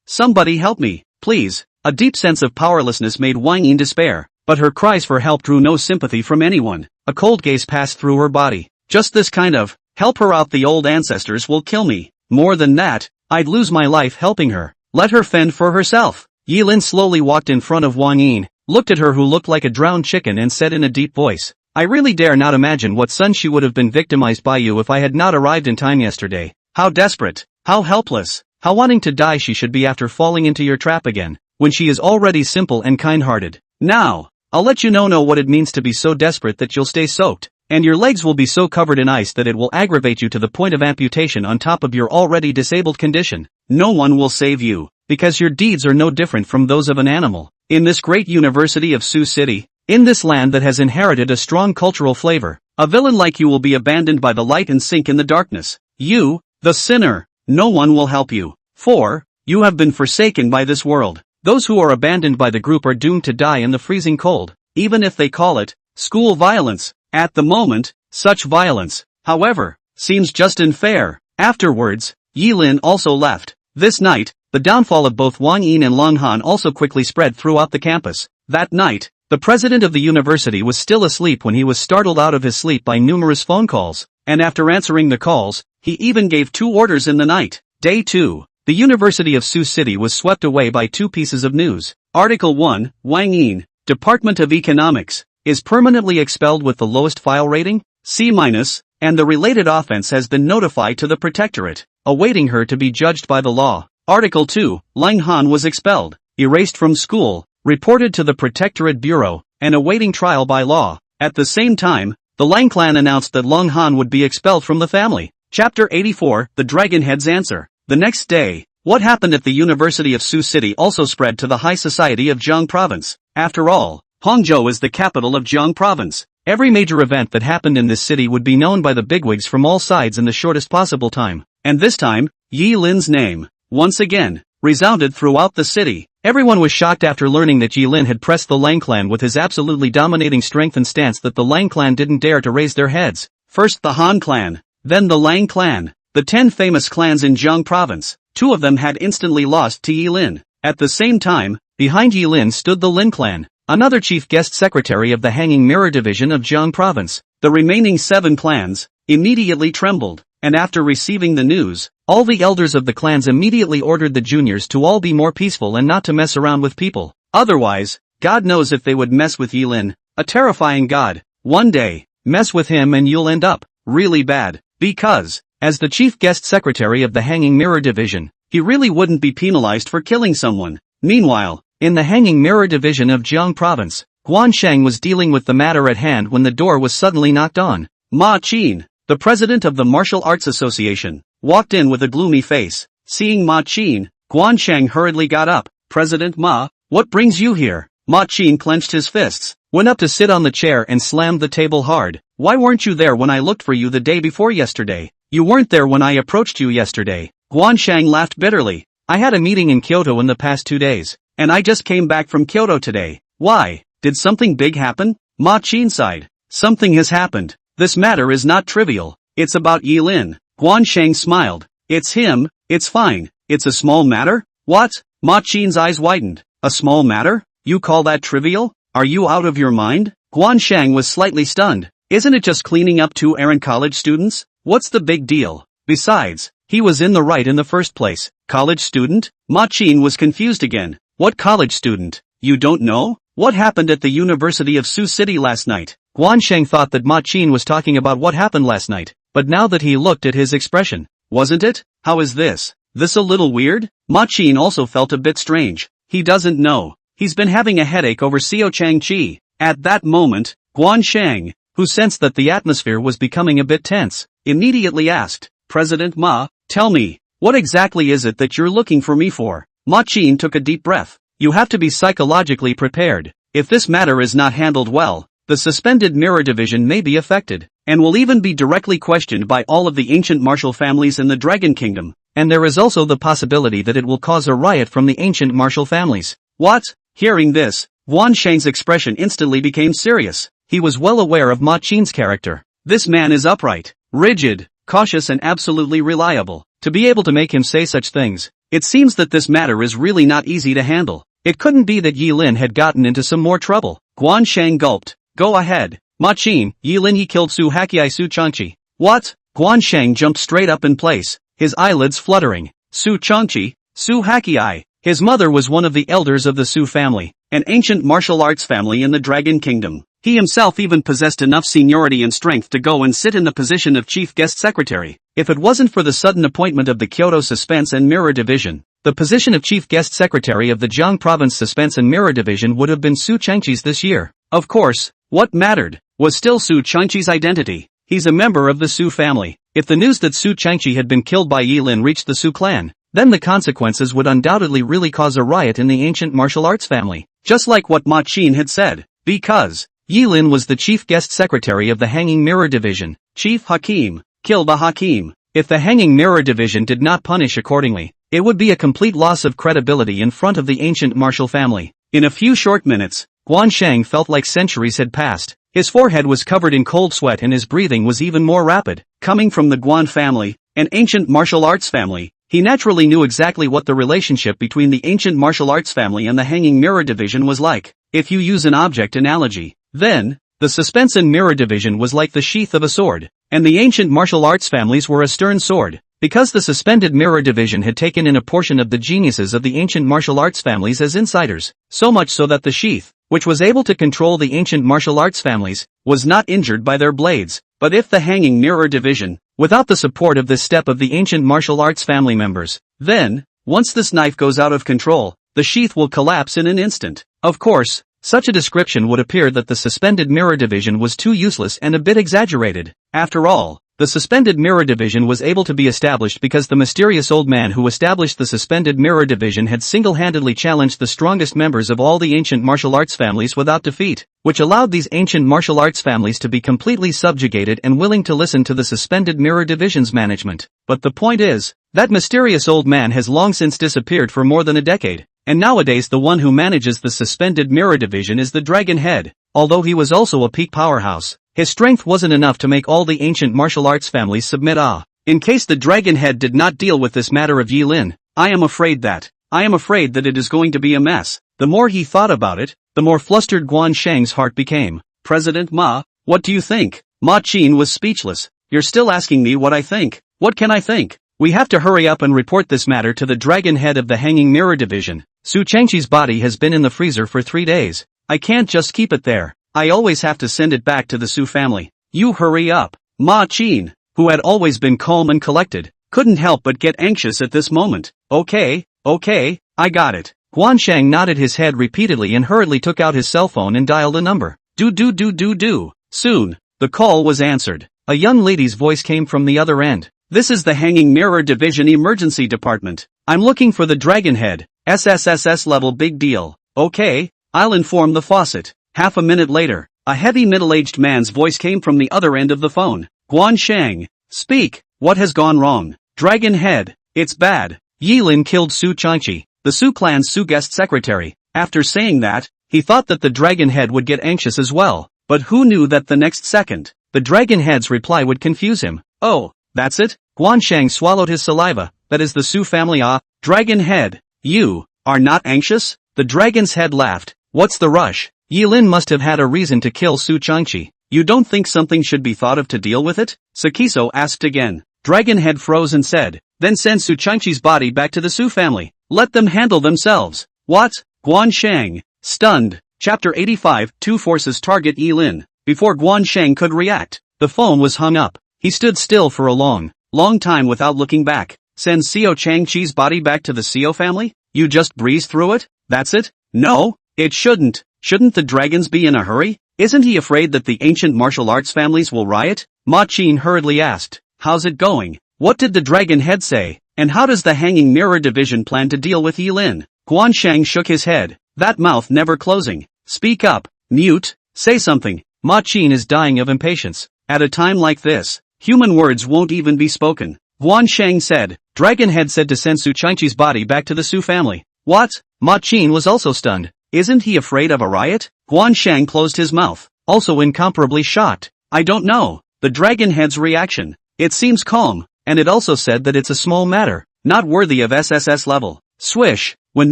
somebody help me, please. A deep sense of powerlessness made Wang Yin despair, but her cries for help drew no sympathy from anyone. A cold gaze passed through her body. Just this kind of, help her out, the old ancestors will kill me. More than that, I'd lose my life helping her. Let her fend for herself. Yilin slowly walked in front of Wang Yin, looked at her who looked like a drowned chicken and said in a deep voice, I really dare not imagine what son she would have been victimized by you if I had not arrived in time yesterday. How desperate, how helpless, how wanting to die she should be after falling into your trap again, when she is already simple and kind-hearted. Now, I'll let you know what it means to be so desperate that you'll stay soaked, and your legs will be so covered in ice that it will aggravate you to the point of amputation on top of your already disabled condition. No one will save you, because your deeds are no different from those of an animal. In this great university of Sioux City, in this land that has inherited a strong cultural flavor, a villain like you will be abandoned by the light and sink in the darkness. You, the sinner, no one will help you. For, you have been forsaken by this world. Those who are abandoned by the group are doomed to die in the freezing cold, even if they call it school violence. At the moment, such violence, however, seems just and fair. Afterwards, Yilin also left. This night, the downfall of both Wang Yin and Long Han also quickly spread throughout the campus. That night, the president of the university was still asleep when he was startled out of his sleep by numerous phone calls, and after answering the calls, he even gave 2 orders in the night. Day 2. The University of Sioux City was swept away by 2 pieces of news. Article 1, Wang Yin, Department of Economics, is permanently expelled with the lowest file rating, C-, and the related offense has been notified to the Protectorate, awaiting her to be judged by the law. Article 2, Lang Han was expelled, erased from school, reported to the Protectorate Bureau, and awaiting trial by law. At the same time, the Lang clan announced that Long Han would be expelled from the family. Chapter 84, The Dragonhead's Answer. The next day, what happened at the University of Sioux City also spread to the high society of Jiang Province. After all, Hangzhou is the capital of Jiang Province. Every major event that happened in this city would be known by the bigwigs from all sides in the shortest possible time. And this time, Yi Lin's name, once again, resounded throughout the city. Everyone was shocked after learning that Yi Lin had pressed the Lang clan with his absolutely dominating strength and stance that the Lang clan didn't dare to raise their heads. First the Han clan, then the Lang clan, the 10 famous clans in Jiang Province. 2 of them had instantly lost to Yi Lin. At the same time, behind Yi Lin stood the Lin clan, another chief guest secretary of the Hanging Mirror division of Jiang Province. The remaining 7 clans immediately trembled, and after receiving the news, all the elders of the clans immediately ordered the juniors to all be more peaceful and not to mess around with people. Otherwise, God knows if they would mess with Yi Lin, a terrifying god. One day, mess with him and you'll end up really bad, because, as the chief guest secretary of the Hanging Mirror division, he really wouldn't be penalized for killing someone. Meanwhile, in the Hanging Mirror division of Jiang Province, Guan Sheng was dealing with the matter at hand when the door was suddenly knocked on. Ma Qin, the president of the Martial Arts Association, walked in with a gloomy face. Seeing Ma Qin, Guan Sheng hurriedly got up. President Ma, what brings you here? Ma Qin clenched his fists, went up to sit on the chair and slammed the table hard. Why weren't you there when I looked for you the day before yesterday? You weren't there when I approached you yesterday. Guan Sheng laughed bitterly. I had a meeting in Kyoto in the past 2 days, and I just came back from Kyoto today. Why? Did something big happen? Ma Qin sighed. Something has happened. This matter is not trivial. It's about Yi Lin. Guan Sheng smiled. It's him, it's fine. It's a small matter? What? Ma Qin's eyes widened. A small matter? You call that trivial? Are you out of your mind? Guan Sheng was slightly stunned. Isn't it just cleaning up 2 errant college students? What's the big deal? Besides, he was in the right in the first place. College student? Ma Qin was confused again. What college student? You don't know? What happened at the University of Sioux City last night? Guan Sheng thought that Ma Qin was talking about what happened last night, but now that he looked at his expression, wasn't it? How is this? This a little weird? Ma Qin also felt a bit strange. He doesn't know. He's been having a headache over Xiao Changqi. At that moment, Guan Sheng, who sensed that the atmosphere was becoming a bit tense, immediately asked, President Ma, tell me, what exactly is it that you're looking for me for? Ma Qin took a deep breath. You have to be psychologically prepared. If this matter is not handled well, the suspended mirror division may be affected, and will even be directly questioned by all of the ancient martial families in the Dragon Kingdom. And there is also the possibility that it will cause a riot from the ancient martial families. What? Hearing this, Guansheng's expression instantly became serious. He was well aware of Ma Qin's character. This man is upright, rigid, cautious and absolutely reliable. To be able to make him say such things, it seems that this matter is really not easy to handle. It couldn't be that Yi Lin had gotten into some more trouble. Guansheng gulped. Go ahead. Ma Qin, Yi Lin he killed Su Haqiai Su Changqi. What? Guansheng jumped straight up in place, his eyelids fluttering. Su Changqi, Su Haqiai. His mother was one of the elders of the Su family, an ancient martial arts family in the Dragon Kingdom. He himself even possessed enough seniority and strength to go and sit in the position of chief guest secretary. If it wasn't for the sudden appointment of the Kyoto Suspense and Mirror Division, the position of chief guest secretary of the Jiang Province Suspense and Mirror Division would have been Su Changqi's this year. Of course, what mattered was still Su Changqi's identity. He's a member of the Su family. If the news that Su Changqi had been killed by Yi Lin reached the Su clan, then the consequences would undoubtedly really cause a riot in the ancient martial arts family. Just like what Ma Qin had said. Because Yi Lin was the chief guest secretary of the Hanging Mirror Division. Chief Hakim, kill the Hakim. If the Hanging Mirror Division did not punish accordingly, it would be a complete loss of credibility in front of the ancient martial family. In a few short minutes, Guansheng felt like centuries had passed. His forehead was covered in cold sweat and his breathing was even more rapid. Coming from the Guan family, an ancient martial arts family, he naturally knew exactly what the relationship between the ancient martial arts family and the Hanging Mirror Division was like. If you use an object analogy, then, the Suspense and Mirror Division was like the sheath of a sword, and the ancient martial arts families were a stern sword. Because the Suspended Mirror Division had taken in a portion of the geniuses of the ancient martial arts families as insiders, so much so that the sheath, which was able to control the ancient martial arts families, was not injured by their blades. But if the Hanging Mirror Division, without the support of this step of the ancient martial arts family members, then, once this knife goes out of control, the sheath will collapse in an instant. Of course, such a description would appear that the Suspended Mirror Division was too useless and a bit exaggerated. After all, the Suspended Mirror Division was able to be established because the mysterious old man who established the Suspended Mirror Division had single-handedly challenged the strongest members of all the ancient martial arts families without defeat, which allowed these ancient martial arts families to be completely subjugated and willing to listen to the Suspended Mirror Division's management. But the point is, that mysterious old man has long since disappeared for more than a decade, and nowadays the one who manages the Suspended Mirror Division is the Dragon Head. Although he was also a peak powerhouse, his strength wasn't enough to make all the ancient martial arts families submit. In case the Dragon Head did not deal with this matter of Yi Lin, I am afraid that it is going to be a mess. The more he thought about it, the more flustered Guansheng's heart became. President Ma, what do you think? Ma Qin was speechless. You're still asking me what I think. What can I think? We have to hurry up and report this matter to the Dragon Head of the Hanging Mirror Division. Su Changqi's body has been in the freezer for 3 days. I can't just keep it there. I always have to send it back to the Su family. You hurry up. Ma Qin, who had always been calm and collected, couldn't help but get anxious at this moment. Okay, I got it. Guansheng nodded his head repeatedly and hurriedly took out his cell phone and dialed a number. Do. Soon, the call was answered. A young lady's voice came from the other end. This is the Hanging Mirror Division Emergency Department. I'm looking for the Dragon Head. SSSS level big deal. Okay, I'll inform the faucet. Half a minute later, a heavy middle-aged man's voice came from the other end of the phone. Guansheng, speak. What has gone wrong? Dragon Head, it's bad. Yi Lin killed Su Changqi, the Su clan's Su guest secretary. After saying that, he thought that the Dragon Head would get anxious as well. But who knew that the next second, the Dragon Head's reply would confuse him. Oh, that's it? Guansheng swallowed his saliva. That is the Su family. Dragon Head, you are not anxious? The Dragon's Head laughed. What's the rush? Yi Lin must have had a reason to kill Su Changqi. You don't think something should be thought of to deal with it? Sakiso asked again. Dragon Head froze and said, then send Su Changqi's body back to the Su family. Let them handle themselves. What? Guansheng, stunned. Chapter 85, Two Forces Target Yi Lin. Before Guansheng could react, the phone was hung up. He stood still for a long time without looking back. Send Xiao Changqi's body back to the Xiao family? You just breeze through it? That's it? No, it shouldn't. Shouldn't the dragons be in a hurry? Isn't he afraid that the ancient martial arts families will riot? Ma Qin hurriedly asked. How's it going? What did the Dragon Head say? And how does the Hanging Mirror Division plan to deal with Yi Lin? Guansheng shook his head, that mouth never closing. Speak up, mute, say something. Ma Qin is dying of impatience. At a time like this, human words won't even be spoken. Guan Sheng said. Dragonhead said to send Su Changqi's body back to the Su family. What? Ma Qin was also stunned. Isn't he afraid of a riot? Guan Sheng closed his mouth, also incomparably shocked. I don't know. The Dragonhead's reaction. It seems calm, and it also said that it's a small matter, not worthy of SSS level. Swish. When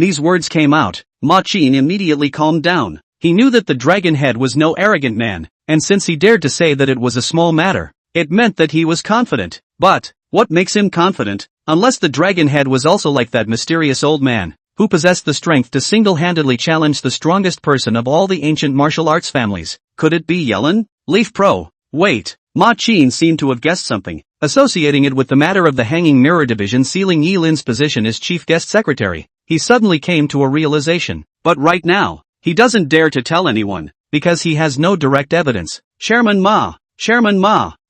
these words came out, Ma Qin immediately calmed down. He knew that the Dragonhead was no arrogant man, and since he dared to say that it was a small matter, it meant that he was confident. But, what makes him confident? Unless the Dragonhead was also like that mysterious old man, who possessed the strength to single-handedly challenge the strongest person of all the ancient martial arts families. Could it be Yellen? Leaf Pro. Wait. Ma Qin seemed to have guessed something, associating it with the matter of the Hanging Mirror Division sealing Yi Lin's position as chief guest secretary. He suddenly came to a realization. But right now, he doesn't dare to tell anyone, because he has no direct evidence. Chairman Ma.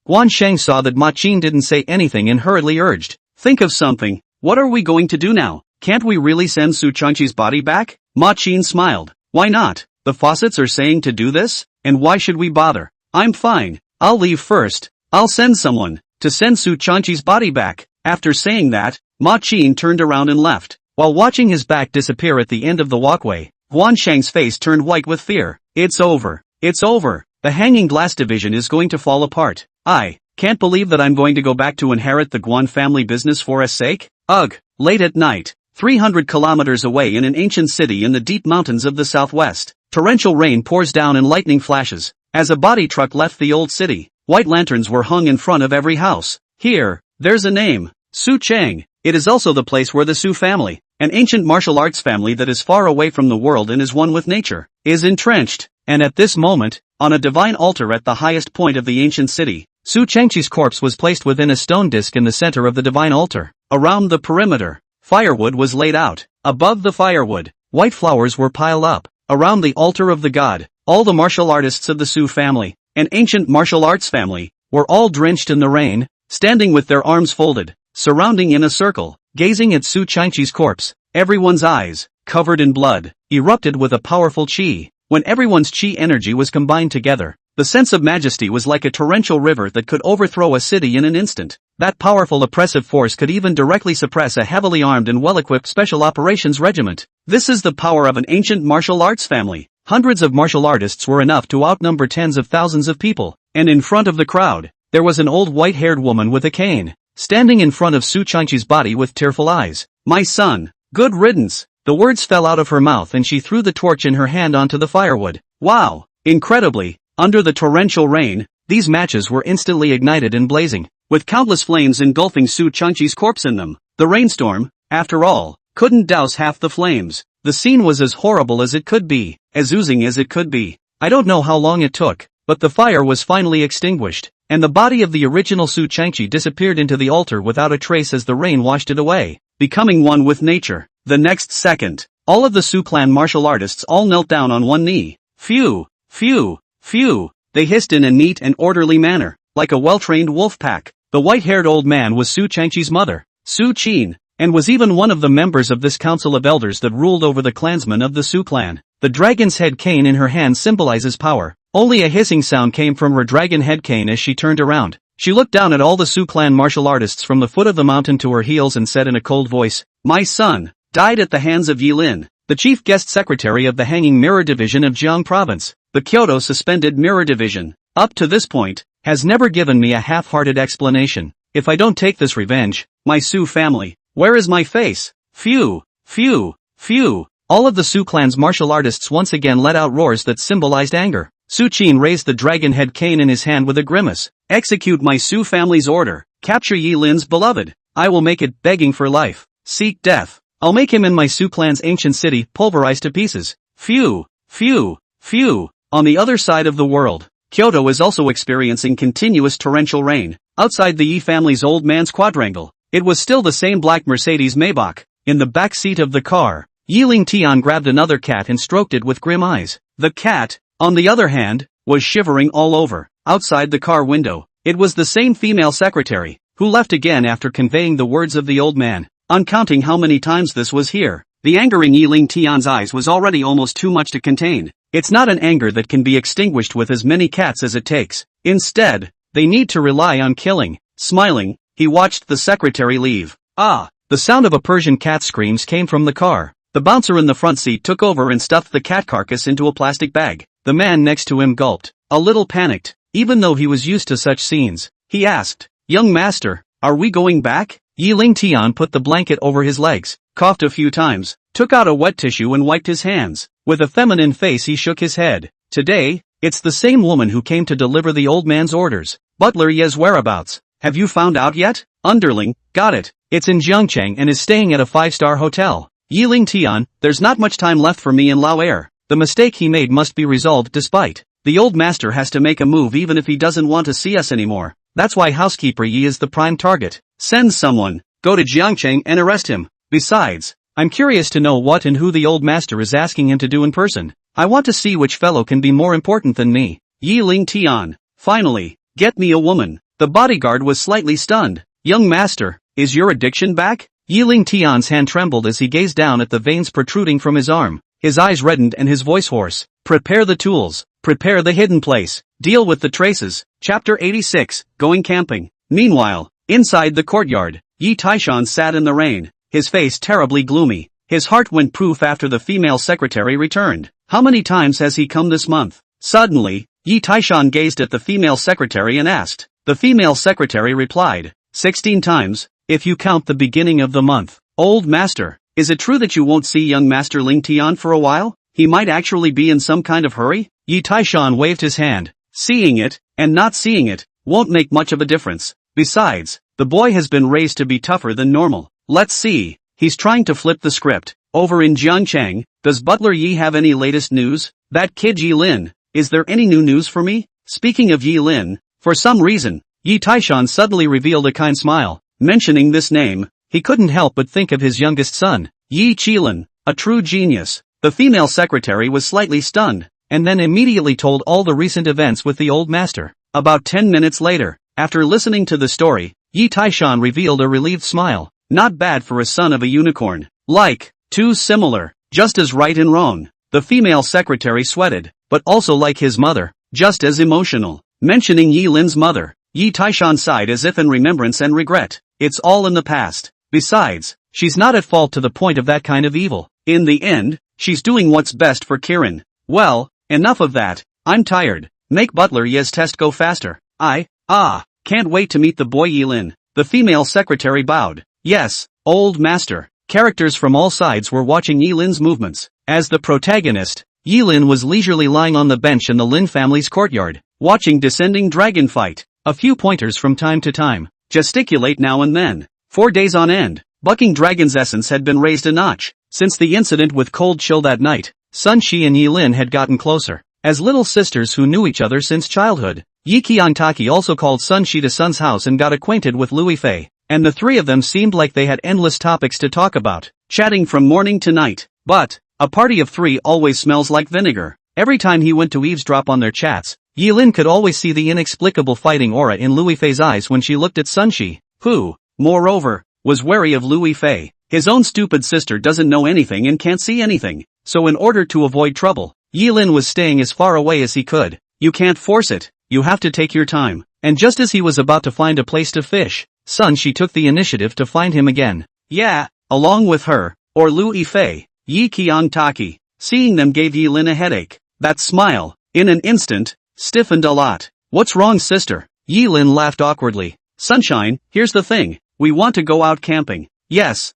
Guan Sheng saw that Ma Qin didn't say anything and hurriedly urged. Think of something. What are we going to do now? Can't we really send Su Changqi's body back? Ma Qin smiled. Why not? The faucets are saying to do this, and why should we bother? I'm fine. I'll leave first. I'll send someone to send Su Changqi's body back. After saying that, Ma Qin turned around and left. While watching his back disappear at the end of the walkway, Guan Sheng's face turned white with fear. It's over. It's over. The Hanging Glass Division is going to fall apart. I can't believe that I'm going to go back to inherit the Guan family business for a sake. Ugh. Late at night, 300 kilometers away in an ancient city in the deep mountains of the southwest, torrential rain pours down and lightning flashes. As a body truck left the old city, white lanterns were hung in front of every house. Here, there's a name. Su Chang. It is also the place where the Su family, an ancient martial arts family that is far away from the world and is one with nature, is entrenched. And at this moment, on a divine altar at the highest point of the ancient city, Su Changqi's corpse was placed within a stone disc in the center of the divine altar. Around the perimeter, firewood was laid out. Above the firewood, white flowers were piled up. Around the altar of the god, all the martial artists of the Su family, an ancient martial arts family, were all drenched in the rain, standing with their arms folded, surrounding in a circle, gazing at Su Changqi's corpse. Everyone's eyes, covered in blood, erupted with a powerful qi. When everyone's qi energy was combined together, the sense of majesty was like a torrential river that could overthrow a city in an instant. That powerful oppressive force could even directly suppress a heavily armed and well-equipped special operations regiment. This is the power of an ancient martial arts family. Hundreds of martial artists were enough to outnumber tens of thousands of people, and in front of the crowd, there was an old white-haired woman with a cane, standing in front of Su Changqi's body with tearful eyes. My son, good riddance. The words fell out of her mouth and she threw the torch in her hand onto the firewood. Wow! Incredibly, under the torrential rain, these matches were instantly ignited and blazing, with countless flames engulfing Su Changqi's corpse in them. The rainstorm, after all, couldn't douse half the flames. The scene was as horrible as it could be, as oozing as it could be. I don't know how long it took, but the fire was finally extinguished, and the body of the original Su Changqi disappeared into the altar without a trace as the rain washed it away, becoming one with nature. The next second, all of the Su clan martial artists all knelt down on one knee. Phew, phew, phew. They hissed in a neat and orderly manner, like a well-trained wolf pack. The white-haired old man was Su Changqi's mother, Su Qin, and was even one of the members of this council of elders that ruled over the clansmen of the Su clan. The dragon's head cane in her hand symbolizes power. Only a hissing sound came from her dragon head cane as she turned around. She looked down at all the Su clan martial artists from the foot of the mountain to her heels and said in a cold voice, My son died at the hands of Yi Lin, the chief guest secretary of the Hanging Mirror Division of Jiang Province. The Kyoto Suspended Mirror Division, up to this point, has never given me a half-hearted explanation. If I don't take this revenge, my Su family, where is my face? Phew, phew, phew. All of the Su clan's martial artists once again let out roars that symbolized anger. Su Qin raised the dragon head cane in his hand with a grimace. Execute my Su family's order. Capture Yi Lin's beloved. I will make it begging for life. Seek death. I'll make him in my Su clan's ancient city pulverized to pieces. Phew, phew, phew. On the other side of the world, Kyoto is also experiencing continuous torrential rain. Outside the Yi family's old man's quadrangle, it was still the same black Mercedes Maybach. In the back seat of the car, Yiling Tian grabbed another cat and stroked it with grim eyes. The cat, on the other hand, was shivering all over. Outside the car window, it was the same female secretary, who left again after conveying the words of the old man. Uncounting how many times this was here, the anger in Yiling Tian's eyes was already almost too much to contain. It's not an anger that can be extinguished with as many cats as it takes. Instead, they need to rely on killing. Smiling, he watched the secretary leave. Ah! The sound of a Persian cat's screams came from the car. The bouncer in the front seat took over and stuffed the cat carcass into a plastic bag. The man next to him gulped, a little panicked, even though he was used to such scenes. He asked, "Young master, are we going back?" Yiling Tian put the blanket over his legs, coughed a few times, took out a wet tissue and wiped his hands. With a feminine face he shook his head. Today, it's the same woman who came to deliver the old man's orders. Butler Ye's whereabouts. Have you found out yet? Underling, got it. It's in Jiangcheng and is staying at a 5-star hotel. Yiling Tian, there's not much time left for me in Lao Air. The mistake he made must be resolved despite. The old master has to make a move even if he doesn't want to see us anymore. That's why housekeeper Yi is the prime target. Send someone. Go to Jiangcheng and arrest him. Besides, I'm curious to know what and who the old master is asking him to do in person. I want to see which fellow can be more important than me. Yiling Tian. Finally, get me a woman. The bodyguard was slightly stunned. Young master, is your addiction back? Yiling Tian's hand trembled as he gazed down at the veins protruding from his arm. His eyes reddened and his voice hoarse. Prepare the tools. Prepare the hidden place. Deal with the traces. Chapter 86, Going Camping. Meanwhile, inside the courtyard, Yi Taishan sat in the rain, his face terribly gloomy. His heart went poof after the female secretary returned. How many times has he come this month? Suddenly, Yi Taishan gazed at the female secretary and asked. The female secretary replied, 16 times, if you count the beginning of the month. Old master, is it true that you won't see young master Ling Tian for a while? He might actually be in some kind of hurry? Yi Taishan waved his hand. Seeing it, and not seeing it, won't make much of a difference. Besides, the boy has been raised to be tougher than normal. Let's see. He's trying to flip the script. Over in Jiangcheng, does Butler Yi have any latest news? That kid Yi Lin, is there any new news for me? Speaking of Yi Lin, for some reason, Yi Taishan suddenly revealed a kind smile. Mentioning this name, he couldn't help but think of his youngest son, Yi Qilin, a true genius. The female secretary was slightly stunned, and then immediately told all the recent events with the old master. About 10 minutes later, after listening to the story, Yi Taishan revealed a relieved smile. Not bad for a son of a unicorn. Like, too similar, just as right and wrong. The female secretary sweated, but also like his mother, just as emotional. Mentioning Yi Lin's mother, Yi Taishan sighed as if in remembrance and regret. It's all in the past. Besides, she's not at fault to the point of that kind of evil. In the end, she's doing what's best for Kirin. Well, enough of that. I'm tired. Make Butler Ye's test go faster. Can't wait to meet the boy Yi Lin. The female secretary bowed. Yes, old master. Characters from all sides were watching Yi Lin's movements. As the protagonist, Yi Lin was leisurely lying on the bench in the Lin family's courtyard, watching descending dragon fight. A few pointers from time to time, gesticulate now and then. 4 days on end, bucking dragon's essence had been raised a notch. Since the incident with Cold Chill that night, Sun Shi and Yi Lin had gotten closer, as little sisters who knew each other since childhood. Yi Qiangtaki also called Sun Shi to Sun's house and got acquainted with Louis Fei, and the three of them seemed like they had endless topics to talk about, chatting from morning to night. But, a party of three always smells like vinegar. Every time he went to eavesdrop on their chats, Yi Lin could always see the inexplicable fighting aura in Louis Fei's eyes when she looked at Sun Shi, who, moreover, was wary of Louis Fei. His own stupid sister doesn't know anything and can't see anything, so in order to avoid trouble, Yi Lin was staying as far away as he could. You can't force it, you have to take your time. And just as he was about to find a place to fish, Sun Shi took the initiative to find him again. Yeah, along with her, or Louis Fei, Yi Qiangtaki. Seeing them gave Yi Lin a headache. That smile, in an instant, stiffened a lot. What's wrong, sister? Yi Lin laughed awkwardly. Sunshine, here's the thing, we want to go out camping. Yes,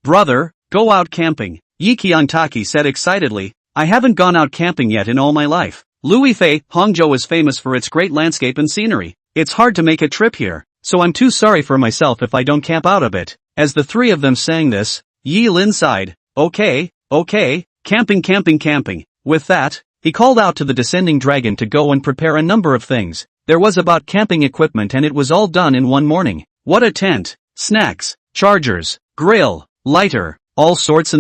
brother, go out camping. Yi Qiangtaki said excitedly. I haven't gone out camping yet in all my life. Louis Fei, Hangzhou is famous for its great landscape and scenery. It's hard to make a trip here, so I'm too sorry for myself if I don't camp out a bit. As the three of them sang this, Yi Lin sighed. Okay, camping. With that, he called out to the descending dragon to go and prepare a number of things. There was about camping equipment and it was all done in one morning. What a tent, snacks, chargers, grill, lighter, all sorts,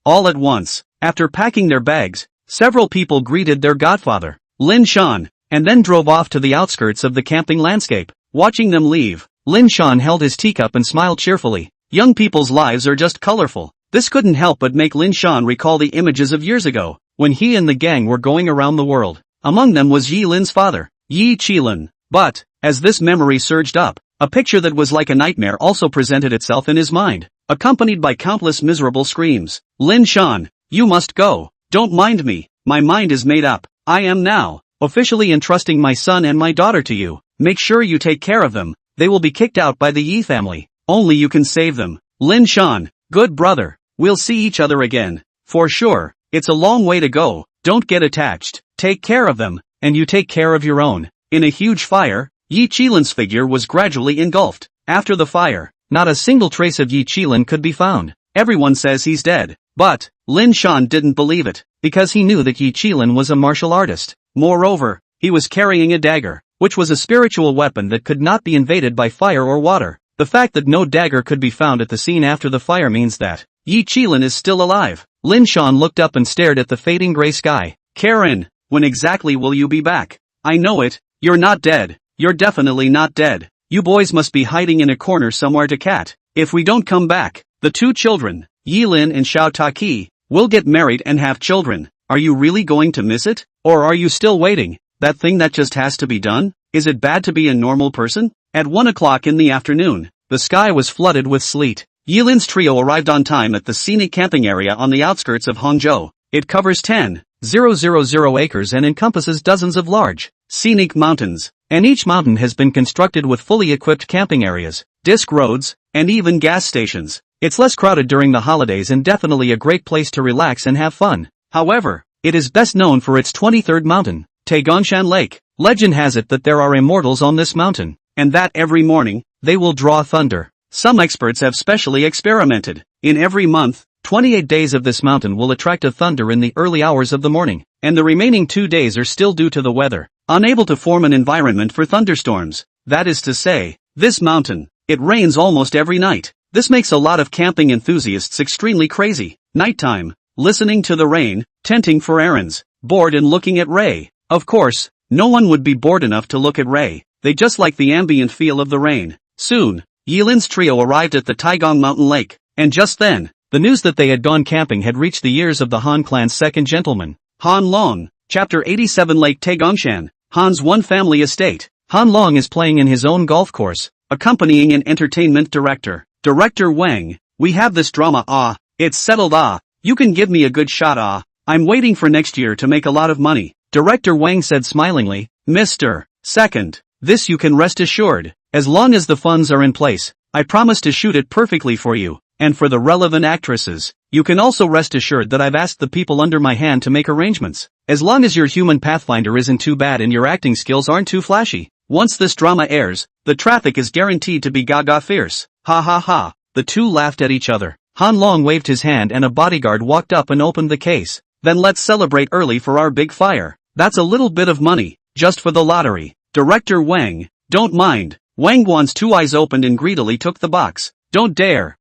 all at once. After packing their bags, several people greeted their godfather, Lin Shan, and then drove off to the outskirts of the camping landscape. Watching them leave, Lin Shan held his teacup and smiled cheerfully. Young people's lives are just colorful. This couldn't help but make Lin Shan recall the images of years ago, when he and the gang were going around the world. Among them was Yi Lin's father, Yi Qilin. But, as this memory surged up, a picture that was like a nightmare also presented itself in his mind, accompanied by countless miserable screams. Lin Shan, you must go. Don't mind me, my mind is made up. I am now officially entrusting my son and my daughter to you. Make sure you take care of them. They will be kicked out by the Yi family. Only you can save them. Lin Shan, good brother. We'll see each other again. For sure. It's a long way to go. Don't get attached. Take care of them, and you take care of your own. In a huge fire, Yi Qilin's figure was gradually engulfed. After the fire, not a single trace of Yi Qilin could be found. Everyone says he's dead. But, Lin Shan didn't believe it, because he knew that Yi Qilin was a martial artist. Moreover, he was carrying a dagger, which was a spiritual weapon that could not be invaded by fire or water. The fact that no dagger could be found at the scene after the fire means that Yi Qilin is still alive. Lin Shan looked up and stared at the fading gray sky. Karen, when exactly will you be back? I know it, you're not dead. You're definitely not dead. You boys must be hiding in a corner somewhere to cat. If we don't come back, the two children, Yi Lin and Xiao Taki, will get married and have children. Are you really going to miss it? Or are you still waiting? That thing that just has to be done? Is it bad to be a normal person? At 1 o'clock in the afternoon, the sky was flooded with sleet. Yi Lin's trio arrived on time at the scenic camping area on the outskirts of Hangzhou. It covers 10,000 acres and encompasses dozens of large, scenic mountains, and each mountain has been constructed with fully equipped camping areas, disc roads, and even gas stations. It's less crowded during the holidays and definitely a great place to relax and have fun. However, it is best known for its 23rd mountain, Taigonshan Lake. Legend has it that there are immortals on this mountain, and that every morning, they will draw thunder. Some experts have specially experimented. In every month, 28 days of this mountain will attract a thunder in the early hours of the morning, and the remaining 2 days are still due to the weather, unable to form an environment for thunderstorms. That is to say, this mountain, it rains almost every night. This makes a lot of camping enthusiasts extremely crazy. Nighttime, listening to the rain, tenting for errands, bored and looking at Ray. Of course, no one would be bored enough to look at Ray. They just like the ambient feel of the rain. Soon, Yi Lin's trio arrived at the Taigong Mountain Lake, and just then, the news that they had gone camping had reached the ears of the Han clan's second gentleman, Han Long. Chapter 87 Lake Taigongshan, Han's one family estate. Han Long is playing in his own golf course, accompanying an entertainment director. Director Wang, we have this drama it's settled you can give me a good shot I'm waiting for next year to make a lot of money. Director Wang said smilingly, Mr. Second, this you can rest assured, as long as the funds are in place, I promise to shoot it perfectly for you, and for the relevant actresses, you can also rest assured that I've asked the people under my hand to make arrangements, as long as your human pathfinder isn't too bad and your acting skills aren't too flashy. Once this drama airs, the traffic is guaranteed to be gaga fierce. Ha ha ha. The two laughed at each other. Han Long waved his hand and a bodyguard walked up and opened the case. Then let's celebrate early for our big fire. That's a little bit of money, just for the lottery. Director Wang, don't mind. Wang Guan's two eyes opened and greedily took the box. Don't dare,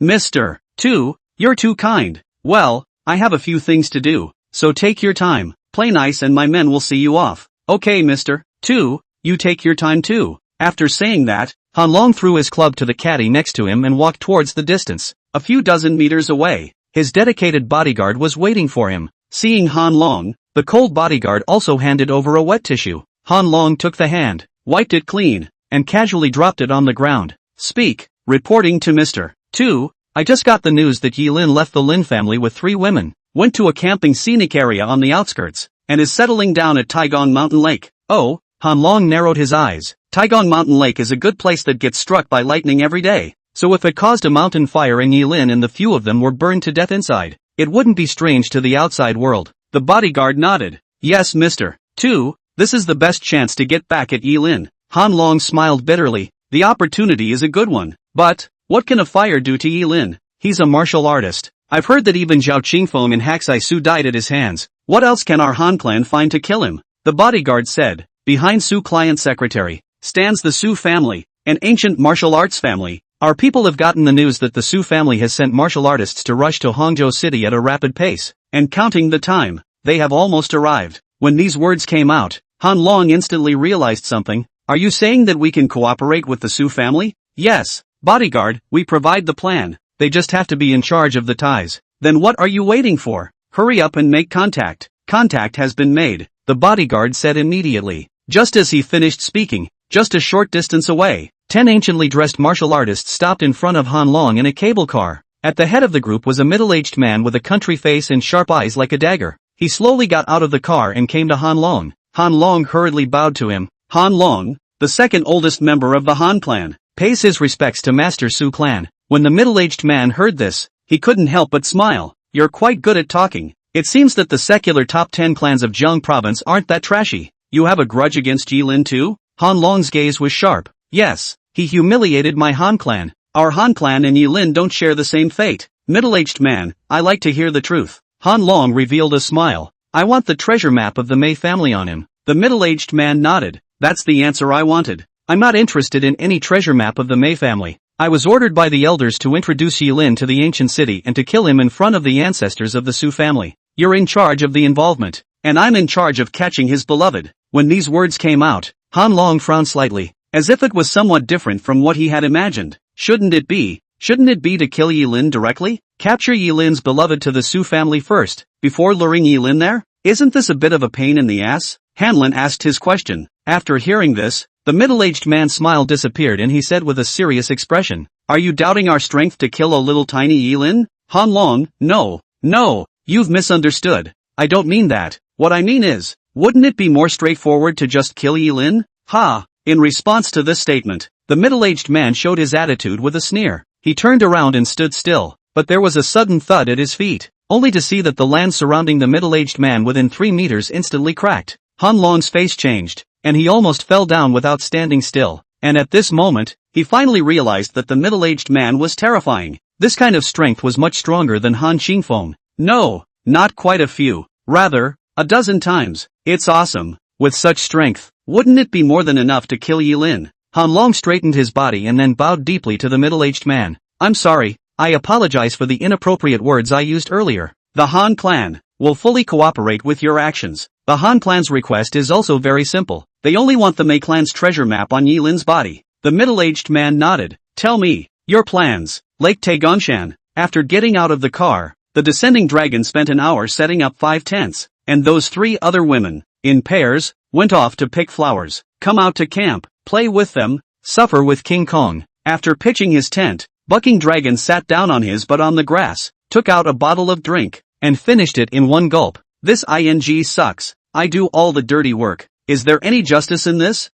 Mr. Tu, you're too kind. Well, I have a few things to do, so take your time, play nice and my men will see you off. Okay Mr. Tu, you take your time too. After saying that, Han Long threw his club to the caddy next to him and walked towards the distance. A few dozen meters away, his dedicated bodyguard was waiting for him. Seeing Han Long, the cold bodyguard also handed over a wet tissue. Han Long took the hand, wiped it clean, and casually dropped it on the ground. Speak, reporting to Mr. Tu, I just got the news that Yi Lin left the Lin family with 3 women, went to a camping scenic area on the outskirts, and is settling down at Taigong Mountain Lake. Oh, Han Long narrowed his eyes. Taigong Mountain Lake is a good place that gets struck by lightning every day, so if it caused a mountain fire in Yi Lin and the few of them were burned to death inside, it wouldn't be strange to the outside world. The bodyguard nodded. Yes Mr. Tu, this is the best chance to get back at Yi Lin. Han Long smiled bitterly. The opportunity is a good one, but, what can a fire do to Yi Lin? He's a martial artist. I've heard that even Zhao Qingfeng and Haxai Su died at his hands. What else can our Han clan find to kill him? The bodyguard said. Behind Su client secretary, stands the Su family, an ancient martial arts family. Our people have gotten the news that the Su family has sent martial artists to rush to Hangzhou City at a rapid pace, and counting the time, they have almost arrived. When these words came out, Han Long instantly realized something. Are you saying that we can cooperate with the Su family? Yes, bodyguard, we provide the plan. They just have to be in charge of the ties. Then what are you waiting for? hurry up and make contact. Contact has been made, the bodyguard said immediately. Just as he finished speaking, just a short distance away, 10 anciently dressed martial artists stopped in front of Han Long in a cable car. At the head of the group was a middle-aged man with a country face and sharp eyes like a dagger. He slowly got out of the car and came to Han Long. Han Long hurriedly bowed to him. Han Long, the second oldest member of the Han clan, pays his respects to Master Su clan. When the middle-aged man heard this, he couldn't help but smile. You're quite good at talking. It seems that the secular top 10 clans of Jiang province aren't that trashy. You have a grudge against Yilin too? Han Long's gaze was sharp. Yes, he humiliated my Han clan. Our Han clan and Yilin don't share the same fate. Middle-aged man, I like to hear the truth. Han Long revealed a smile. I want the treasure map of the Mei family on him. The middle-aged man nodded. That's the answer I wanted. I'm not interested in any treasure map of the Mei family. I was ordered by the elders to introduce Yilin to the ancient city and to kill him in front of the ancestors of the Su family. You're in charge of the involvement, and I'm in charge of catching his beloved. When these words came out, Han Long frowned slightly, as if it was somewhat different from what he had imagined. Shouldn't it be to kill Yilin directly? Capture Yilin's beloved to the Su family first, before luring Yilin there? Isn't this a bit of a pain in the ass? Hanlin asked his question. After hearing this, the middle-aged man's smile disappeared and he said with a serious expression, Are you doubting our strength to kill a little tiny Yilin? Han Long, no, you've misunderstood. I don't mean that. What I mean is, wouldn't it be more straightforward to just kill Yilin? Ha! In response to this statement, the middle-aged man showed his attitude with a sneer. He turned around and stood still, but there was a sudden thud at his feet, only to see that the land surrounding the middle-aged man within 3 meters instantly cracked. Han Long's face changed, and he almost fell down without standing still, and at this moment, he finally realized that the middle-aged man was terrifying. This kind of strength was much stronger than Han Xingfeng. No, not quite a few, rather, a dozen times. It's awesome. With such strength, wouldn't it be more than enough to kill Yilin? Han Long straightened his body and then bowed deeply to the middle-aged man. I'm sorry, I apologize for the inappropriate words I used earlier. The Han clan will fully cooperate with your actions. The Han clan's request is also very simple. They only want the Mei clan's treasure map on Yilin's body. The middle-aged man nodded. Tell me, your plans. Lake Taegonshan. After getting out of the car, the descending dragon spent an hour setting up 5 tents, and those 3 other women, in pairs, went off to pick flowers, come out to camp, play with them, suffer with King Kong. After pitching his tent, Bucking Dragon sat down on his butt on the grass, took out a bottle of drink, and finished it in one gulp. This ing sucks. I do all the dirty work. Is there any justice in this?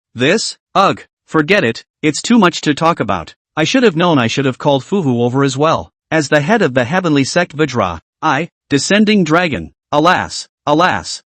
Ugh, forget it, it's too much to talk about. I should have known I should have called Fuhu over as well. As the head of the heavenly sect Vajra, descending dragon, alas,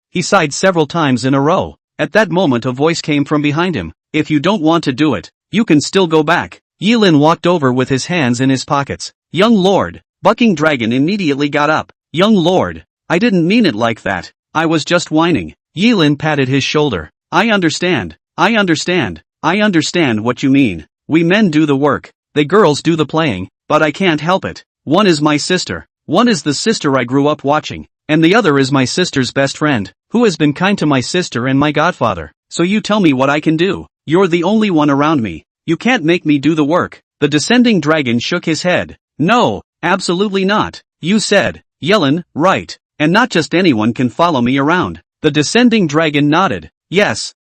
he sighed several times in a row. At that moment a voice came from behind him. If you don't want to do it, you can still go back. Yilin walked over with his hands in his pockets. Young lord, Bucking Dragon immediately got up. Young lord, I didn't mean it like that. I was just whining. Yilin patted his shoulder. I understand what you mean. We men do the work, they girls do the playing, but I can't help it. One is my sister, one is the sister I grew up watching, and the other is my sister's best friend, who has been kind to my sister and my godfather. So you tell me what I can do. You're the only one around me. You can't make me do the work. The descending dragon shook his head. No, absolutely not. You said, Yelin, right, and not just anyone can follow me around. The descending dragon nodded. Yes,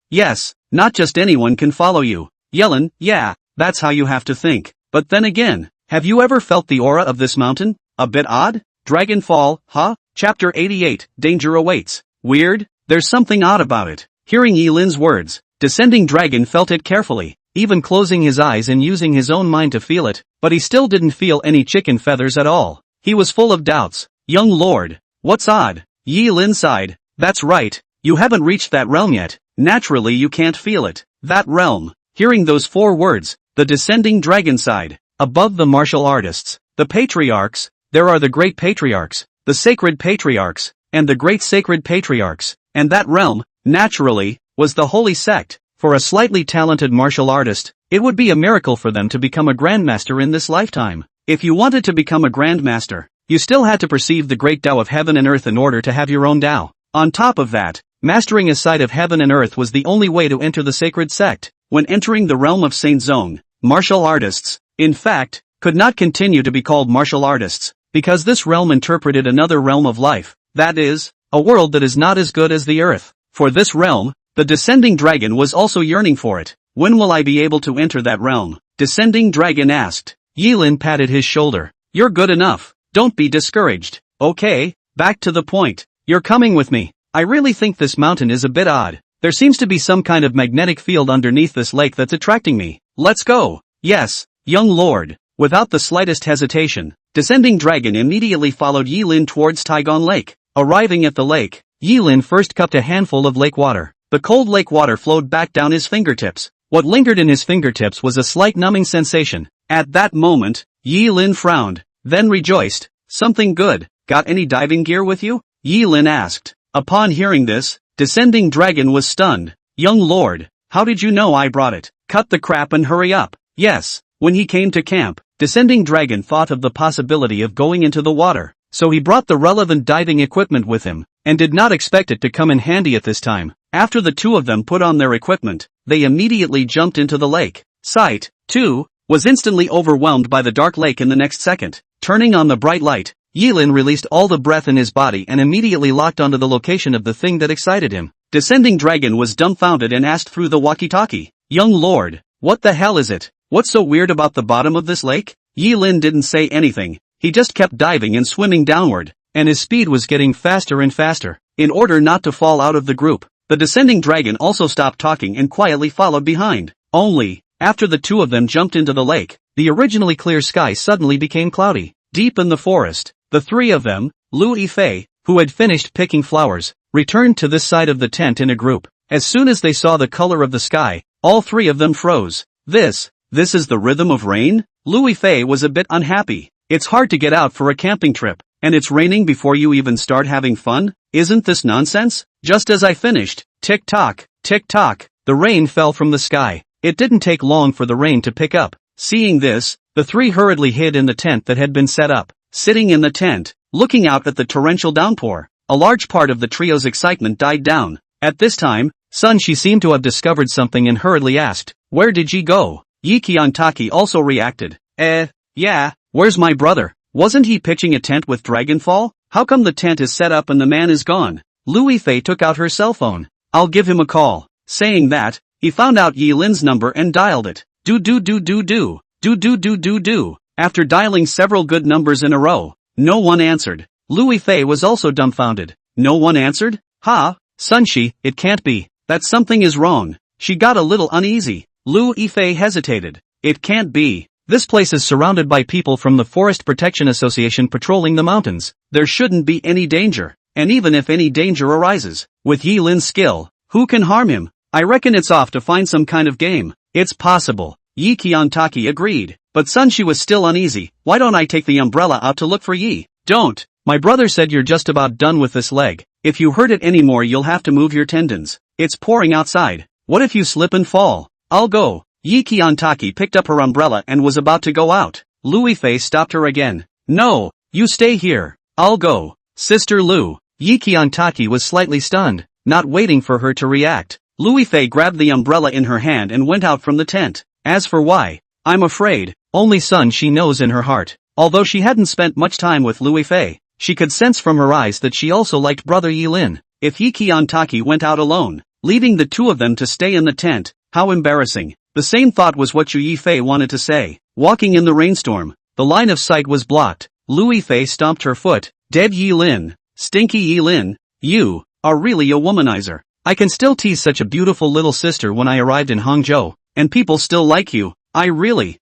not just anyone can follow you. Yelin, yeah, that's how you have to think. But then again, have you ever felt the aura of this mountain? A bit odd? Dragonfall, huh? Chapter 88, Danger Awaits. Weird? There's something odd about it. Hearing Yilin's words, descending dragon felt it carefully, even closing his eyes and using his own mind to feel it, but he still didn't feel any chicken feathers at all. He was full of doubts. Young lord, what's odd? Yilin sighed. That's right, you haven't reached that realm yet. Naturally you can't feel it. That realm. Hearing those 4 words, the descending dragon sighed. Above the martial artists, the patriarchs, there are the great patriarchs, the sacred patriarchs, and the great sacred patriarchs, and that realm, naturally, was the holy sect. For a slightly talented martial artist, it would be a miracle for them to become a grandmaster in this lifetime. If you wanted to become a grandmaster, you still had to perceive the great Tao of heaven and earth in order to have your own Tao. On top of that, mastering a side of heaven and earth was the only way to enter the sacred sect. When entering the realm of Saint Zong, martial artists, in fact, could not continue to be called martial artists, because this realm interpreted another realm of life, that is, a world that is not as good as the earth. For this realm, the descending dragon was also yearning for it. When will I be able to enter that realm? Descending dragon asked. Yilin patted his shoulder. You're good enough. Don't be discouraged. Okay, back to the point. You're coming with me. I really think this mountain is a bit odd. There seems to be some kind of magnetic field underneath this lake that's attracting me. Let's go. Yes, young lord. Without the slightest hesitation, descending dragon immediately followed Yilin towards Taigon Lake. Arriving at the lake, Yilin first cupped a handful of lake water. The cold lake water flowed back down his fingertips. What lingered in his fingertips was a slight numbing sensation. At that moment, Yilin frowned, then rejoiced. Something good. Got any diving gear with you? Yilin asked. Upon hearing this, descending dragon was stunned. Young lord, how did you know I brought it? Cut the crap and hurry up. Yes, when he came to camp, descending dragon thought of the possibility of going into the water. So he brought the relevant diving equipment with him, and did not expect it to come in handy at this time. After the two of them put on their equipment, they immediately jumped into the lake. Sight, too, was instantly overwhelmed by the dark lake in the next second. Turning on the bright light, Yilin released all the breath in his body and immediately locked onto the location of the thing that excited him. Descending dragon was dumbfounded and asked through the walkie-talkie. Young lord, what the hell is it? What's so weird about the bottom of this lake? Yilin didn't say anything. He just kept diving and swimming downward, and his speed was getting faster and faster. In order not to fall out of the group, the descending dragon also stopped talking and quietly followed behind. Only, after the two of them jumped into the lake, the originally clear sky suddenly became cloudy. Deep in the forest, the three of them, Lu Yifei, who had finished picking flowers, returned to this side of the tent in a group. As soon as they saw the color of the sky, all three of them froze. This is the rhythm of rain? Lu Yifei was a bit unhappy. It's hard to get out for a camping trip, and it's raining before you even start having fun? Isn't this nonsense? Just as I finished, tick-tock, tick-tock, the rain fell from the sky. It didn't take long for the rain to pick up. Seeing this, the three hurriedly hid in the tent that had been set up. Sitting in the tent, looking out at the torrential downpour, a large part of the trio's excitement died down. At this time, Sun-shi seemed to have discovered something and hurriedly asked, "Where did ye go?" Yi Qiantaki also reacted, yeah, where's my brother? Wasn't he pitching a tent with Dragonfall? How come the tent is set up and the man is gone? Lu Yifei took out her cell phone. I'll give him a call. Saying that, he found out Yilin's number and dialed it. Do. After dialing several good numbers in a row, no one answered. Lu Yifei was also dumbfounded. No one answered? Ha, Sun-shi, it can't be. That something is wrong. She got a little uneasy. Lu Yifei hesitated. It can't be. This place is surrounded by people from the Forest Protection Association patrolling the mountains. There shouldn't be any danger. And even if any danger arises, with Yilin's skill, who can harm him? I reckon it's off to find some kind of game. It's possible. Yi Qiantaki agreed. But Sun-shi was still uneasy. Why don't I take the umbrella out to look for Yi? Don't. My brother said you're just about done with this leg. If you hurt it anymore you'll have to move your tendons. It's pouring outside. What if you slip and fall? I'll go. Yi Qiantaki picked up her umbrella and was about to go out. Lu Yifei stopped her again. No, you stay here. I'll go. Sister Lu. Yi Qiantaki was slightly stunned, not waiting for her to react. Lu Yifei grabbed the umbrella in her hand and went out from the tent. As for why, I'm afraid, only Sun-shi knows in her heart. Although she hadn't spent much time with Lu Yifei, she could sense from her eyes that she also liked brother Yilin. If Yi Qiantaki went out alone, leaving the two of them to stay in the tent, how embarrassing. The same thought was what Yu Yifei wanted to say. Walking in the rainstorm, the line of sight was blocked. Lu Yifei stomped her foot. Dead Yilin, stinky Yilin, you are really a womanizer. I can still tease such a beautiful little sister when I arrived in Hangzhou, and people still like you. I really,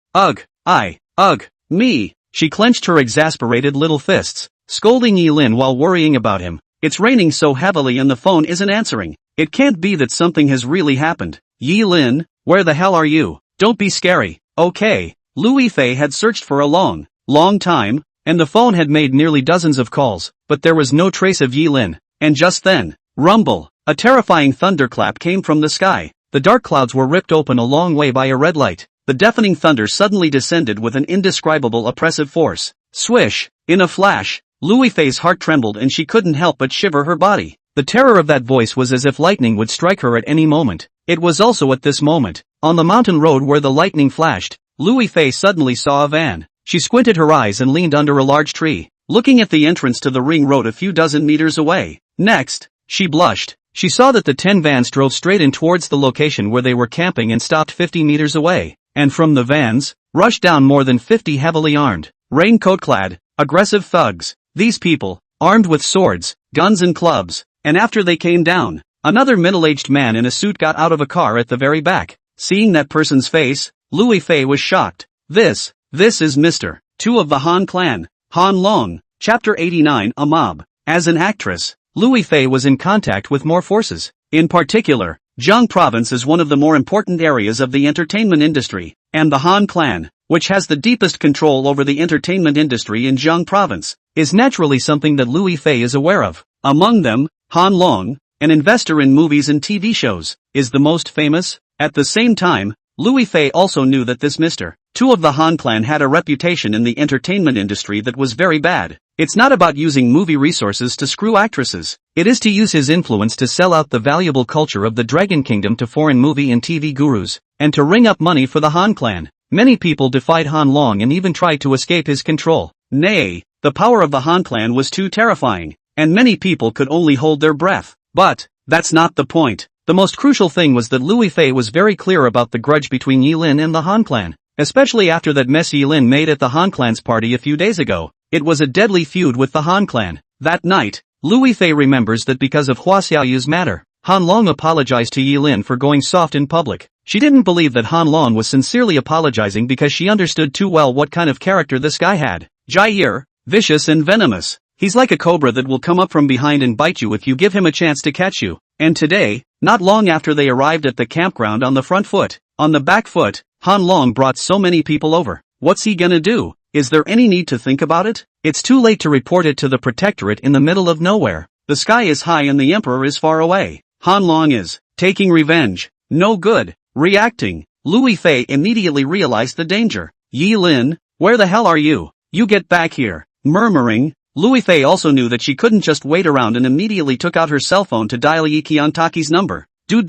me. She clenched her exasperated little fists, scolding Yilin while worrying about him. It's raining so heavily and the phone isn't answering. It can't be that something has really happened. Yilin, where the hell are you? Don't be scary, okay? Lu Yifei had searched for a long time, and the phone had made nearly dozens of calls, but there was no trace of Yilin. And just then, rumble, a terrifying thunderclap came from the sky. The dark clouds were ripped open a long way by a red light. The deafening thunder suddenly descended with an indescribable oppressive force. Swish! In a flash, Lu Yifei's heart trembled and she couldn't help but shiver her body. The terror of that voice was as if lightning would strike her at any moment. It was also at this moment, on the mountain road where the lightning flashed, Lu Yifei suddenly saw a van. She squinted her eyes and leaned under a large tree. looking at the entrance to the ring road a few dozen meters away. Next, she blushed. She saw that the 10 vans drove straight in towards the location where they were camping and stopped 50 meters away. And from the vans, rushed down more than 50 heavily armed, raincoat-clad, aggressive thugs. These people, armed with swords, guns and clubs. And after they came down, another middle-aged man in a suit got out of a car at the very back. Seeing that person's face, Louis Fei was shocked. This is Mr. 2 of the Han clan, Han Long. Chapter 89 A Mob. As an actress, Louis Fei was in contact with more forces. In particular, Zhang Province is one of the more important areas of the entertainment industry, and the Han clan, which has the deepest control over the entertainment industry in Zhang Province, is naturally something that Louis Fei is aware of. Among them, Han Long, an investor in movies and TV shows, is the most famous. At the same time, Louis Fei also knew that this Mr. 2 of the Han clan had a reputation in the entertainment industry that was very bad. It's not about using movie resources to screw actresses. It is to use his influence to sell out the valuable culture of the Dragon Kingdom to foreign movie and TV gurus, and to ring up money for the Han clan. Many people defied Han Long and even tried to escape his control. Nay, the power of the Han clan was too terrifying, and many people could only hold their breath. But that's not the point. The most crucial thing was that Louis Fei was very clear about the grudge between Yilin and the Han clan, especially after that mess Yilin made at the Han clan's party a few days ago. It was a deadly feud with the Han clan. That night, Louis Fei remembers that because of Hua Xiaoyu's matter, Han Long apologized to Yilin for going soft in public. She didn't believe that Han Long was sincerely apologizing because she understood too well what kind of character this guy had. Jair, vicious and venomous. He's like a cobra that will come up from behind and bite you if you give him a chance to catch you. And today, not long after they arrived at the campground on the front foot, on the back foot, Han Long brought so many people over. What's he gonna do? Is there any need to think about it? It's too late to report it to the protectorate in the middle of nowhere. The sky is high and the emperor is far away. Han Long is taking revenge. No good. Reacting. Louis Fei immediately realized the danger. Yilin, where the hell are you? You get back here. Murmuring, Louis Fei also knew that she couldn't just wait around and immediately took out her cell phone to dial Yi Qiantaki's number. Do.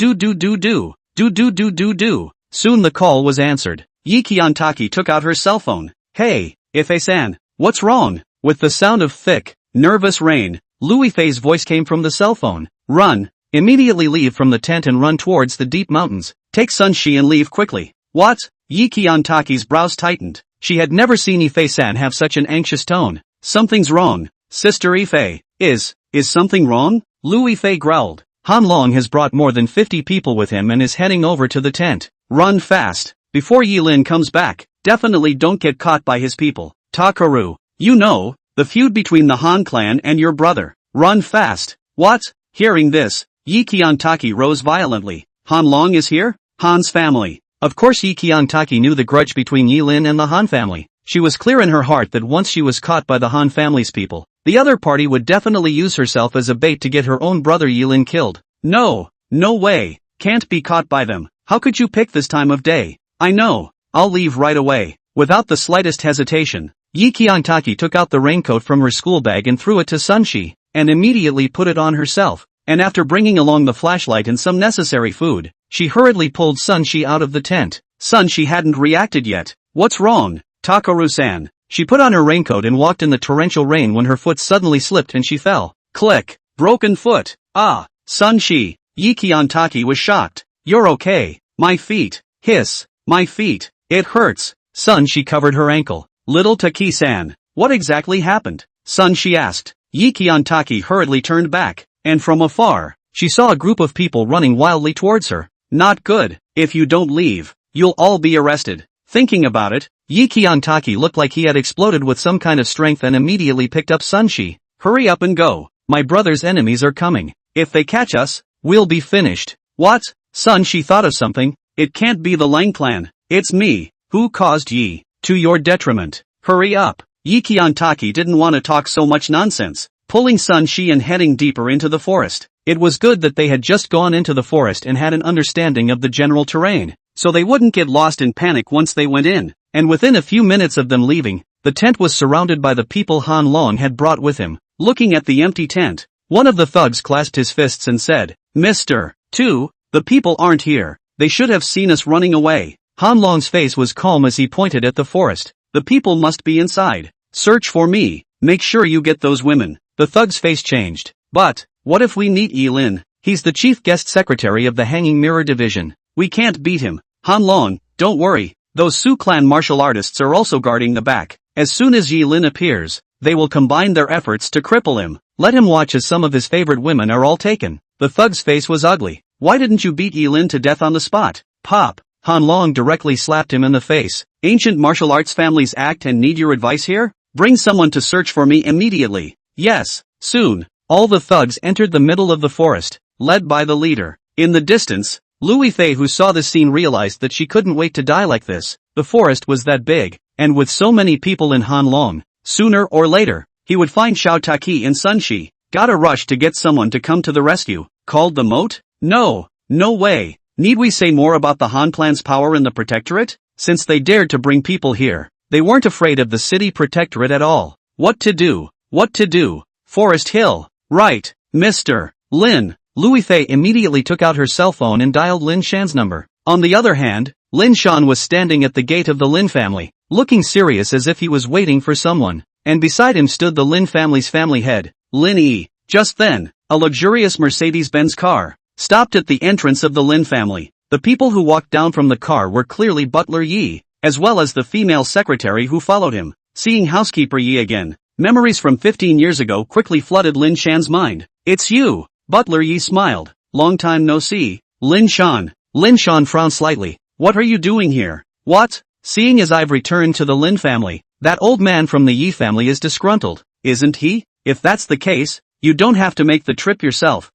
Soon the call was answered. Yi Qiantaki took out her cell phone. Hey, Ife-san, what's wrong? With the sound of thick, nervous rain, Louis Fei's voice came from the cell phone. Run. Immediately leave from the tent and run towards the deep mountains. Take Sun Shi and leave quickly. What? Yi Qiantaki's brows tightened. She had never seen Ife-san have such an anxious tone. Something's wrong. Sister Ife. Is something wrong? Louis Fei growled. Han Long has brought more than 50 people with him and is heading over to the tent. Run fast. Before Yilin comes back. Definitely don't get caught by his people. Takaru. You know, the feud between the Han clan and your brother. Run fast. What? Hearing this, Yi Qiantaki rose violently. Han Long is here? Han's family. Of course Yi Qiantaki knew the grudge between Yilin and the Han family. She was clear in her heart that once she was caught by the Han family's people, the other party would definitely use herself as a bait to get her own brother Yilin killed. No way. Can't be caught by them. How could you pick this time of day? I know. I'll leave right away. Without the slightest hesitation, Yi Qiantaki took out the raincoat from her school bag and threw it to Sun Shi, and immediately put it on herself. And after bringing along the flashlight and some necessary food, she hurriedly pulled Sun Shi out of the tent. Sun Shi hadn't reacted yet. What's wrong? Takaru-san. She put on her raincoat and walked in the torrential rain when her foot suddenly slipped and she fell. Click. Broken foot. Ah. Sun Shi. Yi Qiantaki was shocked. You're okay. My feet. Hiss. My feet. It hurts. Sun Shi covered her ankle. Little Taki-san. What exactly happened? Sun Shi asked. Yi Qiantaki hurriedly turned back, and from afar, she saw a group of people running wildly towards her. Not good. If you don't leave, you'll all be arrested. Thinking about it, Yi Qiantaki looked like he had exploded with some kind of strength and immediately picked up Sun Shi. Hurry up and go. My brother's enemies are coming. If they catch us, we'll be finished. What? Sun Shi thought of something. It can't be the Lang clan. It's me. Who caused Yi? To your detriment. Hurry up. Yi Qiantaki didn't want to talk so much nonsense, pulling Sun Shi and heading deeper into the forest. It was good that they had just gone into the forest and had an understanding of the general terrain, so they wouldn't get lost in panic once they went in, and within a few minutes of them leaving, the tent was surrounded by the people Han Long had brought with him. Looking at the empty tent, one of the thugs clasped his fists and said, Mr. 2, the people aren't here. They should have seen us running away. Han Long's face was calm as he pointed at the forest. The people must be inside. Search for me. make sure you get those women. The thug's face changed. But, what if we meet Yi Lin? He's the chief guest secretary of the Hanging Mirror Division. We can't beat him. Han Long, don't worry. Those Su clan martial artists are also guarding the back. As soon as Yi Lin appears, they will combine their efforts to cripple him. Let him watch as some of his favorite women are all taken. The thug's face was ugly. Why didn't you beat Yi Lin to death on the spot? Pop. Han Long directly slapped him in the face. Ancient martial arts families act and need your advice here? Bring someone to search for me immediately. Yes, soon. All the thugs entered the middle of the forest, led by the leader. In the distance, Lu Yifei, who saw this scene, realized that she couldn't wait to die like this. The forest was that big, and with so many people in Han Long, sooner or later, he would find Xiao Taki and Sun Shi. Gotta rush to get someone to come to the rescue. Called the moat? No way. Need we say more about the Han clan's power in the protectorate? Since they dared to bring people here, they weren't afraid of the city protectorate at all. What to do? Forest Hill. Right, Mr. Lin. Lu Yifei immediately took out her cell phone and dialed Lin Shan's number. On the other hand, Lin Shan was standing at the gate of the Lin family, looking serious as if he was waiting for someone. And beside him stood the Lin family's family head, Lin Yi. Just then, a luxurious Mercedes-Benz car stopped at the entrance of the Lin family. The people who walked down from the car were clearly Butler Yi, as well as the female secretary who followed him. Seeing housekeeper Yi again, memories from 15 years ago quickly flooded Lin Shan's mind. It's you! Butler Yi smiled. Long time no see. Lin Shan. Lin Shan frowned slightly. What are you doing here? What? Seeing as I've returned to the Lin family, that old man from the Yi family is disgruntled, isn't he? If that's the case, you don't have to make the trip yourself.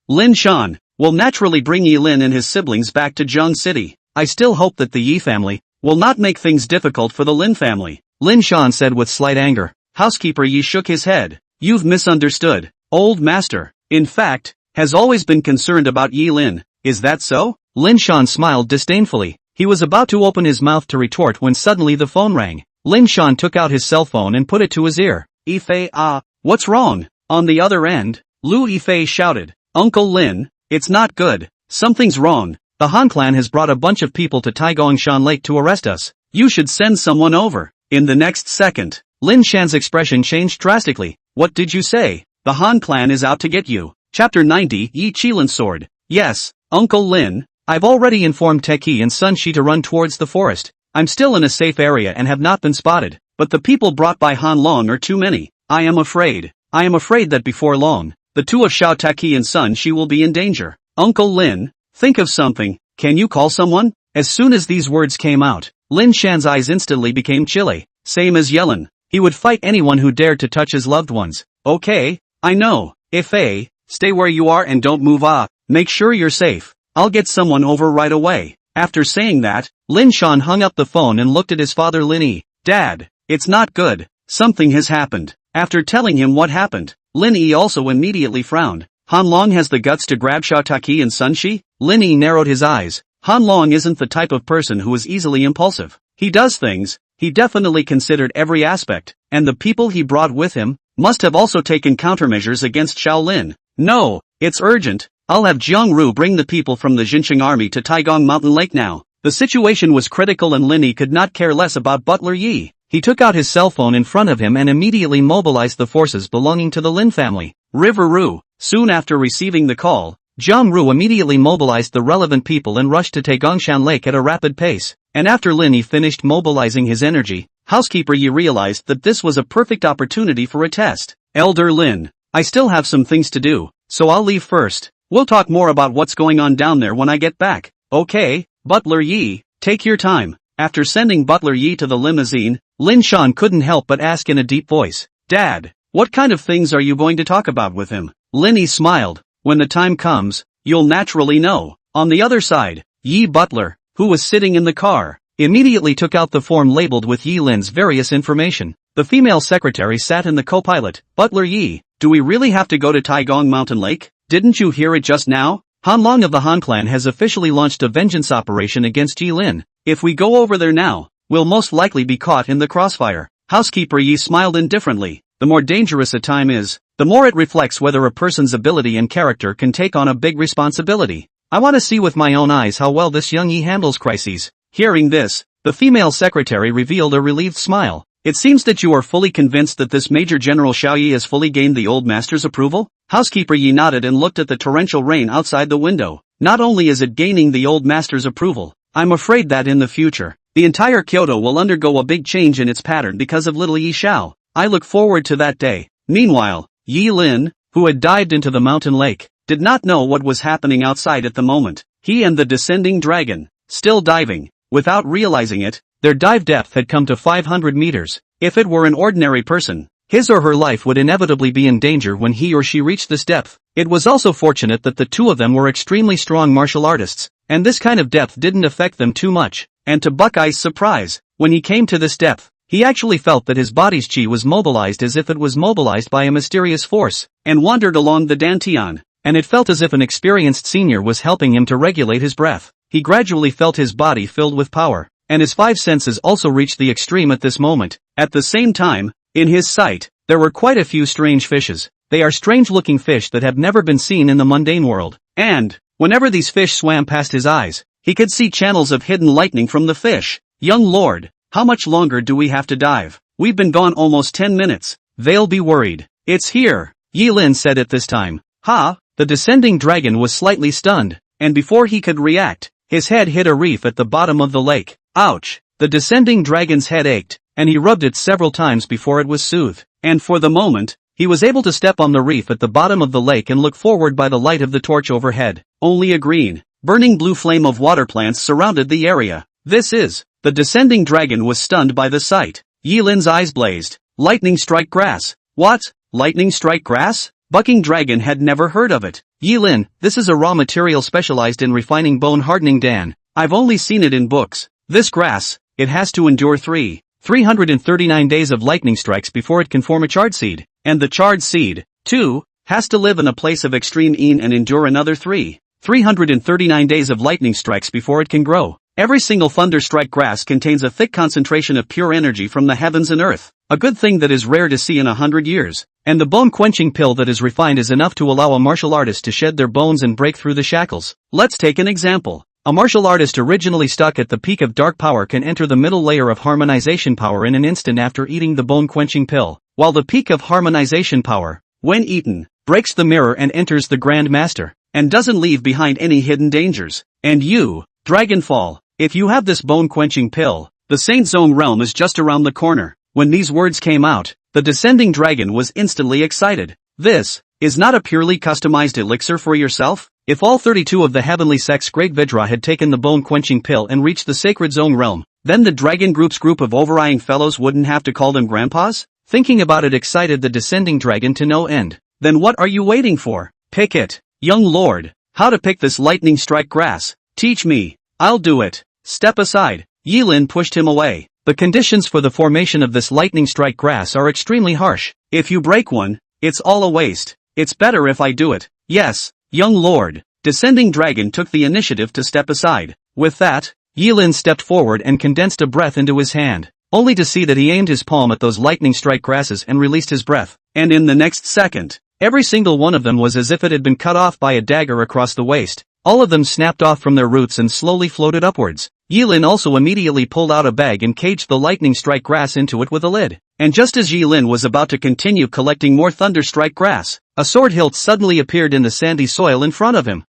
Lin Shan, will naturally bring Yi Lin and his siblings back to Zheng City. I still hope that the Yi family will not make things difficult for the Lin family, Lin Shan said with slight anger. Housekeeper Yi shook his head. You've misunderstood. Old master, in fact, has always been concerned about Yi Lin. Is that so? Lin Shan smiled disdainfully. He was about to open his mouth to retort when suddenly the phone rang. Lin Shan took out his cell phone and put it to his ear. Yifei, what's wrong? On the other end, Lu Yifei shouted. Uncle Lin, it's not good. Something's wrong. The Han clan has brought a bunch of people to Taigongshan Lake to arrest us. You should send someone over. In the next second, Lin Shan's expression changed drastically. What did you say? The Han clan is out to get you. Chapter 90 Yi Qilin's Sword. Yes, Uncle Lin, I've already informed Teki and Sun Shi to run towards the forest. I'm still in a safe area and have not been spotted, but the people brought by Han Long are too many. I am afraid that before long, the two of Xiao Taki and Sun Shi will be in danger. Uncle Lin, think of something. Can you call someone? As soon as these words came out, Lin Shan's eyes instantly became chilly. Same as Yellen. He would fight anyone who dared to touch his loved ones. Okay, I know. Yifei, stay where you are and don't move. Make sure you're safe. I'll get someone over right away. After saying that, Lin Shan hung up the phone and looked at his father Lin Yi. Dad, it's not good. Something has happened. After telling him what happened, Lin Yi also immediately frowned. Han Long has the guts to grab Xiao Taki and Sun Shi? Lin Yi narrowed his eyes. Han Long isn't the type of person who is easily impulsive. He does things. He definitely considered every aspect, and the people he brought with him must have also taken countermeasures against Xiao Lin. No, it's urgent. I'll have Jiang Ru bring the people from the Jinqing army to Taigong Mountain Lake now. The situation was critical and Lin Yi could not care less about Butler Yi. He took out his cell phone in front of him and immediately mobilized the forces belonging to the Lin family. River Ru. Soon after receiving the call, Jiang Ru immediately mobilized the relevant people and rushed to Taigongshan Lake at a rapid pace. And after Lin Yi finished mobilizing his energy, housekeeper Yi realized that this was a perfect opportunity for a test. Elder Lin, I still have some things to do, so I'll leave first. We'll talk more about what's going on down there when I get back. Okay, Butler Yi, take your time. After sending Butler Yi to the limousine, Lin Shan couldn't help but ask in a deep voice. Dad, what kind of things are you going to talk about with him? Lin Yi smiled. When the time comes, you'll naturally know. On the other side, Yi Butler, who was sitting in the car, immediately took out the form labeled with Yi Lin's various information. The female secretary sat in the co-pilot. Butler Yi, do we really have to go to Taigong Mountain Lake? Didn't you hear it just now? Han Long of the Han clan has officially launched a vengeance operation against Yi Lin. If we go over there now, we'll most likely be caught in the crossfire. Housekeeper Yi smiled indifferently. The more dangerous a time is, the more it reflects whether a person's ability and character can take on a big responsibility. I want to see with my own eyes how well this young Yi handles crises. Hearing this, the female secretary revealed a relieved smile. It seems that you are fully convinced that this Major General Xiao Yi has fully gained the old master's approval? Housekeeper Yi nodded and looked at the torrential rain outside the window. Not only is it gaining the old master's approval, I'm afraid that in the future, the entire Kyoto will undergo a big change in its pattern because of little Yi Xiao. I look forward to that day. Meanwhile, Yi Lin, who had dived into the mountain lake, did not know what was happening outside at the moment. He and the descending dragon, still diving, without realizing it, their dive depth had come to 500 meters. If it were an ordinary person, his or her life would inevitably be in danger when he or she reached this depth. It was also fortunate that the two of them were extremely strong martial artists, and this kind of depth didn't affect them too much. And to Buckeye's surprise, when he came to this depth, he actually felt that his body's chi was mobilized as if it was mobilized by a mysterious force, and wandered along the dantian, and it felt as if an experienced senior was helping him to regulate his breath. He gradually felt his body filled with power, and his five senses also reached the extreme at this moment. At the same time, in his sight, there were quite a few strange fishes. They are strange-looking fish that have never been seen in the mundane world, and, whenever these fish swam past his eyes, he could see channels of hidden lightning from the fish. Young lord, how much longer do we have to dive? We've been gone almost 10 minutes. They'll be worried. It's here, Yi Lin said at this time. Ha! The descending dragon was slightly stunned, and before he could react, his head hit a reef at the bottom of the lake. Ouch! The descending dragon's head ached, and he rubbed it several times before it was soothed. And for the moment, he was able to step on the reef at the bottom of the lake and look forward by the light of the torch overhead. Only a green, burning blue flame of water plants surrounded the area. The descending dragon was stunned by the sight. Yi Lin's eyes blazed. Lightning strike grass. What? Lightning strike grass? Bucking dragon had never heard of it. Yi Lin, this is a raw material specialized in refining bone hardening Dan. I've only seen it in books. This grass, it has to endure 339 days of lightning strikes before it can form a charred seed. And the charred seed, too, has to live in a place of extreme heat and endure another 339 days of lightning strikes before it can grow. Every single thunderstrike grass contains a thick concentration of pure energy from the heavens and earth. A good thing that is rare to see in 100 years. And the bone-quenching pill that is refined is enough to allow a martial artist to shed their bones and break through the shackles. Let's take an example. A martial artist originally stuck at the peak of dark power can enter the middle layer of harmonization power in an instant after eating the bone-quenching pill, while the peak of harmonization power, when eaten, breaks the mirror and enters the Grand Master, and doesn't leave behind any hidden dangers. And you, Dragonfall, if you have this bone-quenching pill, the Saint Zone realm is just around the corner. When these words came out, the descending dragon was instantly excited. This is not a purely customized elixir for yourself? If all 32 of the heavenly sect's great Vidra had taken the bone-quenching pill and reached the sacred zone realm, then the dragon group's group of overeyeing fellows wouldn't have to call them grandpas? Thinking about it excited the descending dragon to no end. Then what are you waiting for? Pick it. Young lord, how to pick this lightning strike grass? Teach me. I'll do it. Step aside. Yi Lin pushed him away. The conditions for the formation of this lightning strike grass are extremely harsh. If you break one, it's all a waste. It's better if I do it. Yes, young lord. Descending dragon took the initiative to step aside. With that, Yi Lin stepped forward and condensed a breath into his hand, only to see that he aimed his palm at those lightning strike grasses and released his breath. And in the next second, every single one of them was as if it had been cut off by a dagger across the waist. All of them snapped off from their roots and slowly floated upwards. Yi Lin also immediately pulled out a bag and caged the lightning strike grass into it with a lid. And just as Yi Lin was about to continue collecting more thunderstrike grass, a sword hilt suddenly appeared in the sandy soil in front of him.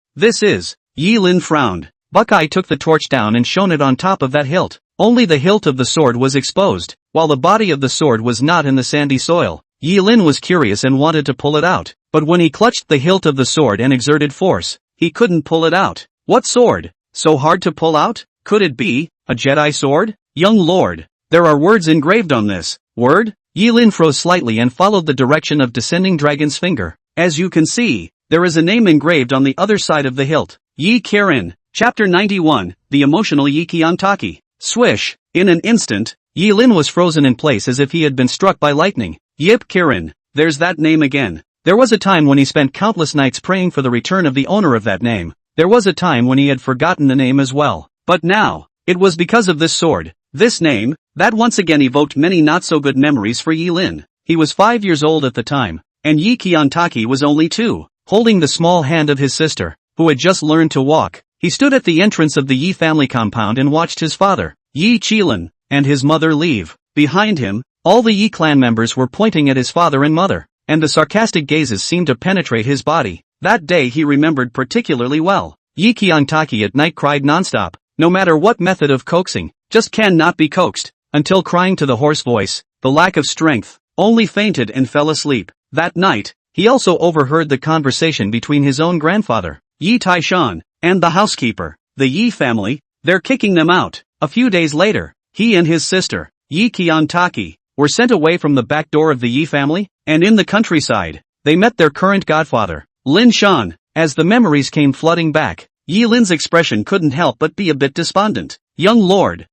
Yi Lin frowned. Buckeye took the torch down and shone it on top of that hilt. Only the hilt of the sword was exposed, while the body of the sword was not in the sandy soil. Yi Lin was curious and wanted to pull it out, but when he clutched the hilt of the sword and exerted force, he couldn't pull it out. What sword? So hard to pull out? Could it be a Jedi sword? Young lord, there are words engraved on this. Word? Yi Lin froze slightly and followed the direction of descending dragon's finger. As you can see, there is a name engraved on the other side of the hilt. Yi Kirin. Chapter 91, The Emotional Yi Kiyantaki. Swish. In an instant, Yi Lin was frozen in place as if he had been struck by lightning. Yip Kirin. There's that name again. There was a time when he spent countless nights praying for the return of the owner of that name. There was a time when he had forgotten the name as well. But now, it was because of this sword, this name, that once again evoked many not-so-good memories for Yi Lin. He was 5 years old at the time, and Yi Kiyantaki was only 2, holding the small hand of his sister, who had just learned to walk. He stood at the entrance of the Yi family compound and watched his father, Yi Qilin, and his mother leave. Behind him, All the Yi clan members were pointing at his father and mother, and the sarcastic gazes seemed to penetrate his body. That day he remembered particularly well. Yi Qiantaki at night cried nonstop, no matter what method of coaxing, just cannot be coaxed, until crying to the hoarse voice, the lack of strength, only fainted and fell asleep. That night, he also overheard the conversation between his own grandfather, Yi Taishan, and the housekeeper, the Yi family. They're kicking them out. A few days later, he and his sister, Yi Qiantaki, were sent away from the back door of the Yi family, and in the countryside, they met their current godfather, Lin Shan. As the memories came flooding back, Yi Lin's expression couldn't help but be a bit despondent. Young lord,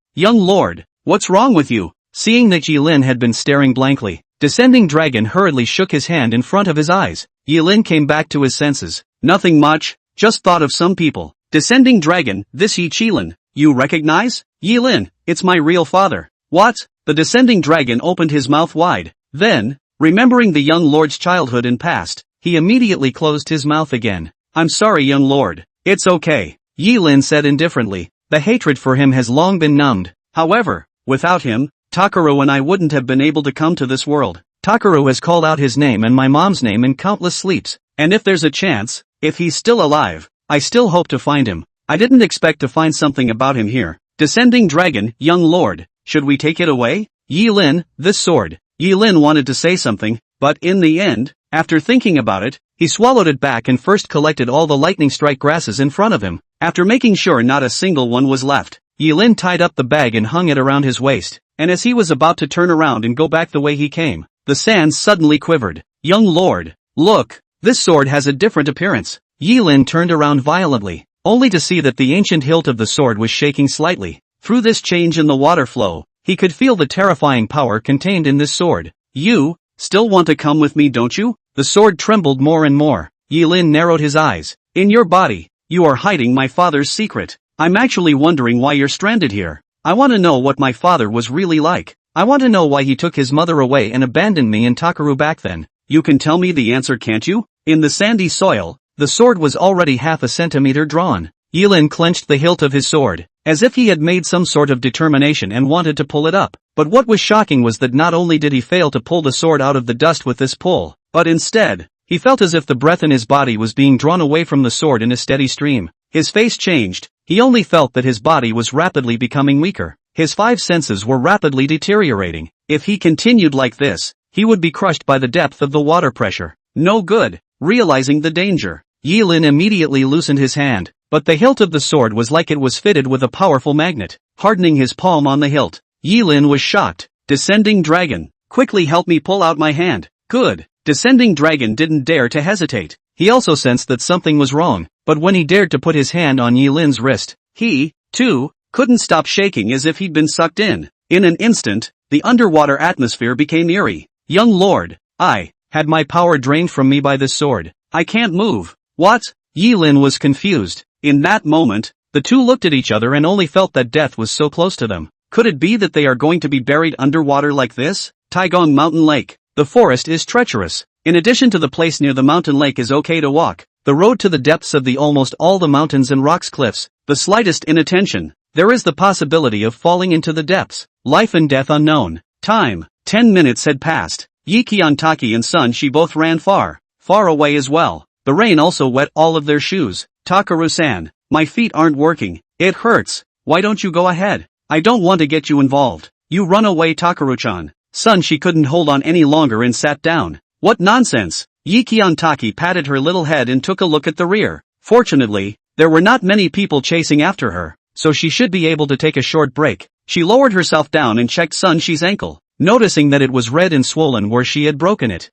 what's wrong with you? Seeing that Yi Lin had been staring blankly, Descending Dragon hurriedly shook his hand in front of his eyes. Yi Lin came back to his senses. Nothing much, just thought of some people. Descending Dragon, this Yi Qilin, you recognize? Yi Lin, it's my real father. What? The Descending Dragon opened his mouth wide. Then, remembering the young lord's childhood and past, he immediately closed his mouth again. I'm sorry, young lord. It's okay, Yi Lin said indifferently. The hatred for him has long been numbed. However, without him, Takaro and I wouldn't have been able to come to this world. Takaro has called out his name and my mom's name in countless sleeps, and if there's a chance, if he's still alive, I still hope to find him. I didn't expect to find something about him here. Descending Dragon, young lord, should we take it away? Yi Lin, this sword. Yi Lin wanted to say something, but in the end, after thinking about it, he swallowed it back and first collected all the lightning strike grasses in front of him. After making sure not a single one was left, Yi Lin tied up the bag and hung it around his waist, and as he was about to turn around and go back the way he came, the sand suddenly quivered. Young lord, look, this sword has a different appearance. Yi Lin turned around violently, only to see that the ancient hilt of the sword was shaking slightly. Through this change in the water flow, he could feel the terrifying power contained in this sword. You, still want to come with me, don't you? The sword trembled more and more. Yi Lin narrowed his eyes. In your body, you are hiding my father's secret. I'm actually wondering why you're stranded here. I want to know what my father was really like. I want to know why he took his mother away and abandoned me and Takaro back then. You can tell me the answer, can't you? In the sandy soil, the sword was already half a centimeter drawn. Yi Lin clenched the hilt of his sword, as if he had made some sort of determination and wanted to pull it up. But what was shocking was that not only did he fail to pull the sword out of the dust with this pull, but instead, he felt as if the breath in his body was being drawn away from the sword in a steady stream. His face changed. He only felt that his body was rapidly becoming weaker. His five senses were rapidly deteriorating. If he continued like this, he would be crushed by the depth of the water pressure. No good. Realizing the danger, Yi Lin immediately loosened his hand, but the hilt of the sword was like it was fitted with a powerful magnet, hardening his palm on the hilt. Yi Lin was shocked. Descending Dragon, quickly help me pull out my hand. Good. Descending Dragon didn't dare to hesitate. He also sensed that something was wrong, but when he dared to put his hand on Yi Lin's wrist, he, too, couldn't stop shaking as if he'd been sucked in. In an instant, the underwater atmosphere became eerie. Young lord, I had my power drained from me by this sword. I can't move. What? Yi Lin was confused. In that moment, the two looked at each other and only felt that death was so close to them. Could it be that they are going to be buried underwater like this? Taigong Mountain Lake. The forest is treacherous. In addition to the place near the mountain lake is okay to walk, the road to the depths of the almost all the mountains and rocks cliffs, the slightest inattention, there is the possibility of falling into the depths. Life and death unknown. Time. 10 minutes had passed. Yi Qiantaki and Sun Shi both ran far away as well. The rain also wet all of their shoes. Takaro-san, my feet aren't working. It hurts. Why don't you go ahead? I don't want to get you involved. You run away, Takaro-chan. Sun Shi couldn't hold on any longer and sat down. What nonsense! Yi Qiantaki patted her little head and took a look at the rear. Fortunately, there were not many people chasing after her, so she should be able to take a short break. She lowered herself down and checked Sun Shi's ankle, noticing that it was red and swollen where she had broken it.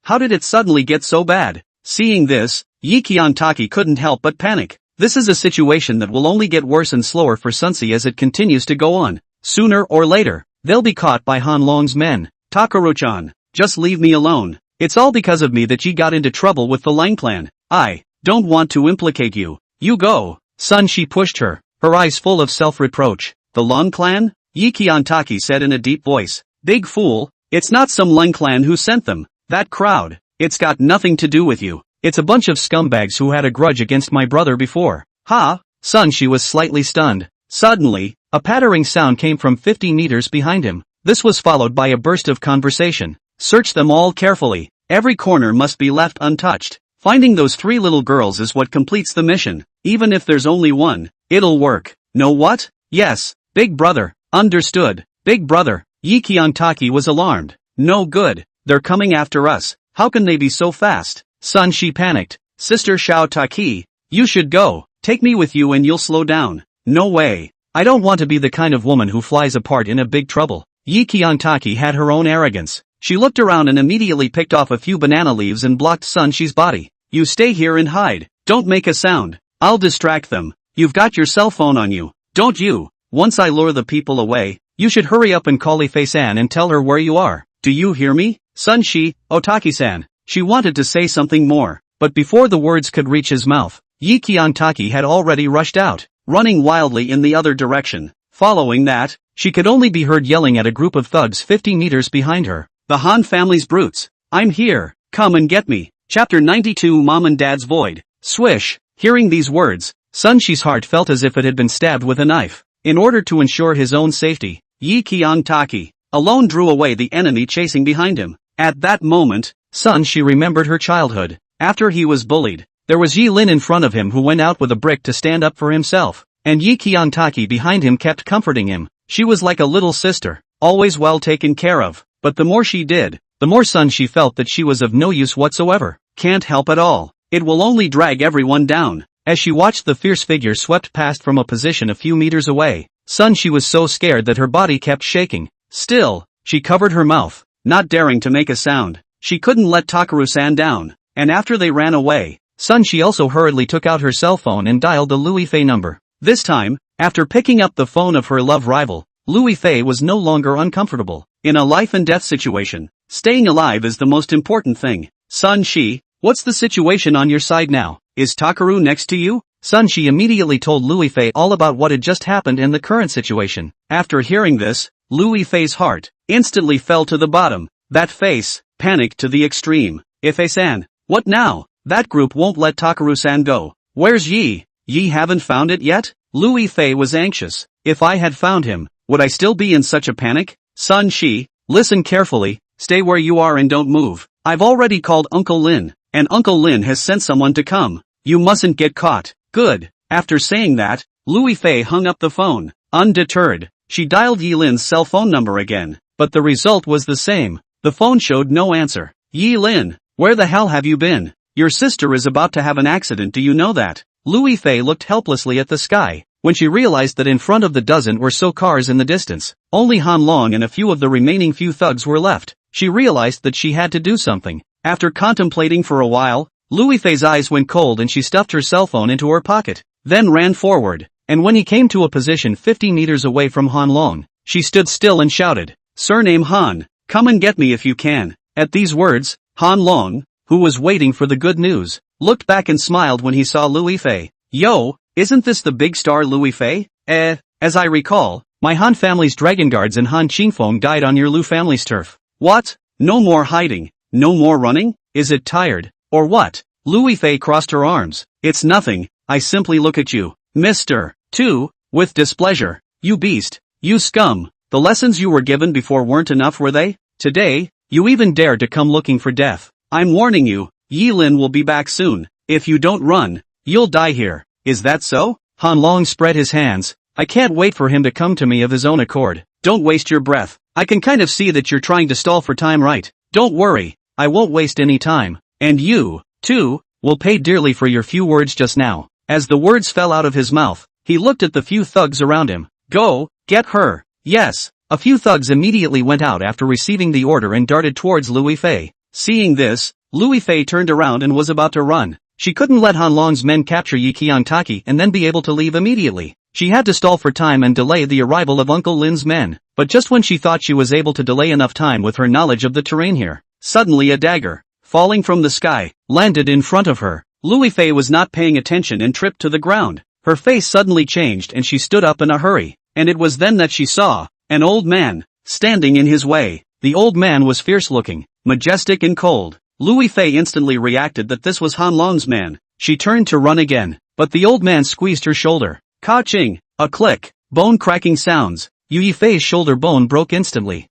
How did it suddenly get so bad? Seeing this, Yi Qiantaki couldn't help but panic. This is a situation that will only get worse and slower for Sun Shi as it continues to go on. Sooner or later, they'll be caught by Han Long's men. Takaro-chan, just leave me alone. It's all because of me that you got into trouble with the Lang clan. I don't want to implicate you. You go. Sun Shi pushed her, her eyes full of self-reproach. The Lang clan? Yi Qiantaki said in a deep voice. Big fool, it's not some Lang clan who sent them. That crowd, it's got nothing to do with you. It's a bunch of scumbags who had a grudge against my brother before. Ha! Sun Shi was slightly stunned. Suddenly, a pattering sound came from 50 meters behind him. This was followed by a burst of conversation. Search them all carefully. Every corner must be left untouched. Finding those 3 little girls is what completes the mission. Even if there's only one, it'll work. Know what? Yes, Big Brother. Understood. Big Brother. Yi Kyung-taki was alarmed. No good. They're coming after us. How can they be so fast? Son, she panicked. Sister Xiao Taki, you should go. Take me with you and you'll slow down. No way. I don't want to be the kind of woman who flies apart in a big trouble. Yi Kyung-taki had her own arrogance. She looked around and immediately picked off a few banana leaves and blocked Sun Shi's body. You stay here and hide. Don't make a sound. I'll distract them. You've got your cell phone on you, don't you? Once I lure the people away, you should hurry up and call Ifei-san and tell her where you are. Do you hear me? Sun Shi, Otaki-san. She wanted to say something more, but before the words could reach his mouth, Yi Kyung-taki had already rushed out, running wildly in the other direction. Following that, she could only be heard yelling at a group of thugs 50 meters behind her. The Han family's brutes. I'm here. Come and get me. Chapter 92 Mom and Dad's Void. Swish. Hearing these words, Sun Shi's heart felt as if it had been stabbed with a knife. In order to ensure his own safety, Yi Kyung-taki alone drew away the enemy chasing behind him. At that moment, Sun Shi remembered her childhood. After he was bullied, there was Yi Lin in front of him who went out with a brick to stand up for himself, and Yi Kyung-taki behind him kept comforting him. She was like a little sister, always well taken care of, but the more she did, the more Sun Shi felt that she was of no use whatsoever. Can't help at all. It will only drag everyone down. As she watched the fierce figure swept past from a position a few meters away, Sun Shi was so scared that her body kept shaking. Still, she covered her mouth, not daring to make a sound. She couldn't let Takaru-san down, and after they ran away, Sun Shi also hurriedly took out her cell phone and dialed the Louis Fei number. This time, after picking up the phone of her love rival, Louis Fei was no longer uncomfortable. In a life-and-death situation, staying alive is the most important thing. Sun Shi, what's the situation on your side now? Is Takaru next to you? Sun Shi immediately told Louis Fei all about what had just happened in the current situation. After hearing this, Louis Fei's heart instantly fell to the bottom. That face, panicked to the extreme. Ifei-san, what now? That group won't let Takaru-san go. Where's Yi? Yi haven't found it yet? Louis Fei was anxious. If I had found him, would I still be in such a panic? Sun Shi, listen carefully, stay where you are and don't move. I've already called Uncle Lin, and Uncle Lin has sent someone to come. You mustn't get caught. Good. After saying that, Louis Fei hung up the phone. Undeterred, she dialed Yi Lin's cell phone number again, but the result was the same. The phone showed no answer. Yi Lin, where the hell have you been? Your sister is about to have an accident, do you know that? Louis Fei looked helplessly at the sky. When she realized that in front of the dozen or so cars in the distance, only Han Long and a few of the remaining few thugs were left, she realized that she had to do something. After contemplating for a while, Louis Fei's eyes went cold and she stuffed her cell phone into her pocket, then ran forward, and when he came to a position 50 meters away from Han Long, she stood still and shouted, "Surname Han, come and get me if you can." At these words, Han Long, who was waiting for the good news, looked back and smiled when he saw Louis Fei. Yo, isn't this the big star Louis Fei? As I recall, my Han family's dragon guards and Han Qingfeng died on your Lu family's turf. What? No more hiding, no more running? Is it tired, or what? Louis Fei crossed her arms. It's nothing, I simply look at you, Mr. 2, with displeasure. You beast, you scum, the lessons you were given before weren't enough, were they? Today, you even dare to come looking for death. I'm warning you, Yi Lin will be back soon. If you don't run, you'll die here. Is that so? Han Long spread his hands. I can't wait for him to come to me of his own accord. Don't waste your breath. I can kind of see that you're trying to stall for time, right? Don't worry, I won't waste any time. And you, too, will pay dearly for your few words just now. As the words fell out of his mouth, he looked at the few thugs around him. Go, get her. Yes. A few thugs immediately went out after receiving the order and darted towards Louis Fei. Seeing this, Louis Fei turned around and was about to run. She couldn't let Han Long's men capture Yi Kyung-taki and then be able to leave immediately. She had to stall for time and delay the arrival of Uncle Lin's men. But just when she thought she was able to delay enough time with her knowledge of the terrain here, suddenly a dagger, falling from the sky, landed in front of her. Louis Fei was not paying attention and tripped to the ground. Her face suddenly changed and she stood up in a hurry. And it was then that she saw an old man standing in his way. The old man was fierce-looking, majestic and cold. Louis Fei instantly reacted that this was Han Long's man. She turned to run again, but the old man squeezed her shoulder. Ka-ching! A click, bone-cracking sounds. Yu Yifei's shoulder bone broke instantly.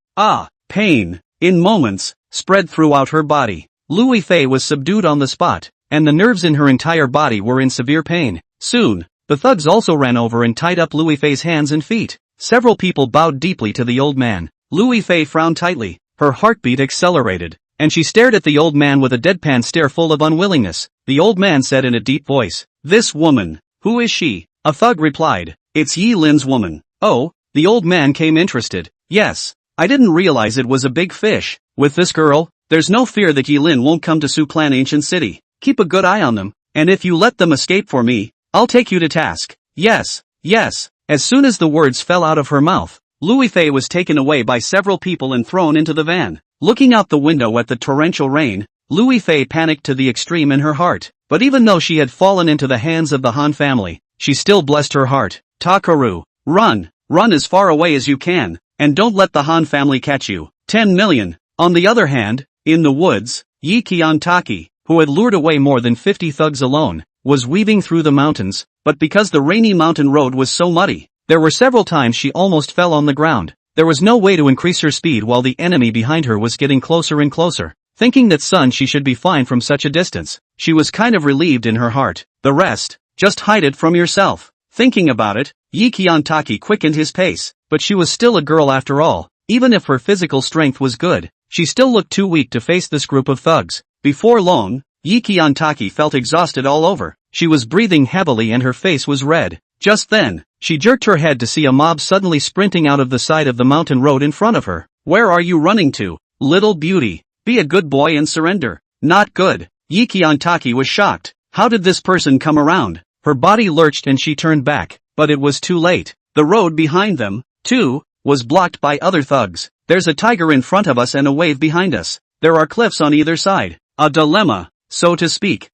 Pain, in moments, spread throughout her body. Louis Fei was subdued on the spot, and the nerves in her entire body were in severe pain. Soon, the thugs also ran over and tied up Louis Fei's hands and feet. Several people bowed deeply to the old man. Louis Fei frowned tightly, her heartbeat accelerated, and she stared at the old man with a deadpan stare full of unwillingness. The old man said in a deep voice, "This woman, who is she?" A thug replied, "It's Yi Lin's woman." Oh, the old man came interested. "Yes, I didn't realize it was a big fish. With this girl, there's no fear that Yi Lin won't come to Su Clan Ancient City. Keep a good eye on them, and if you let them escape for me, I'll take you to task." Yes. As soon as the words fell out of her mouth, Louis Fei was taken away by several people and thrown into the van. Looking out the window at the torrential rain, Louis Fei panicked to the extreme in her heart. But even though she had fallen into the hands of the Han family, she still blessed her heart. "Takaru, run as far away as you can, and don't let the Han family catch you." 10 million. On the other hand, in the woods, Yi Qiantaki, who had lured away more than 50 thugs alone, was weaving through the mountains, but because the rainy mountain road was so muddy, there were several times she almost fell on the ground. There was no way to increase her speed while the enemy behind her was getting closer and closer. Thinking that she should be fine from such a distance, she was kind of relieved in her heart. The rest, just hide it from yourself. Thinking about it, Yi Qiantaki quickened his pace, but she was still a girl after all. Even if her physical strength was good, she still looked too weak to face this group of thugs. Before long, Yi Qiantaki felt exhausted all over. She was breathing heavily and her face was red. Just then, she jerked her head to see a mob suddenly sprinting out of the side of the mountain road in front of her. "Where are you running to, little beauty? Be a good boy and surrender." "Not good." Yi Qiantaki was shocked. How did this person come around? Her body lurched and she turned back, but it was too late. The road behind them, too, was blocked by other thugs. "There's a tiger in front of us and a wave behind us. There are cliffs on either side. A dilemma, so to speak.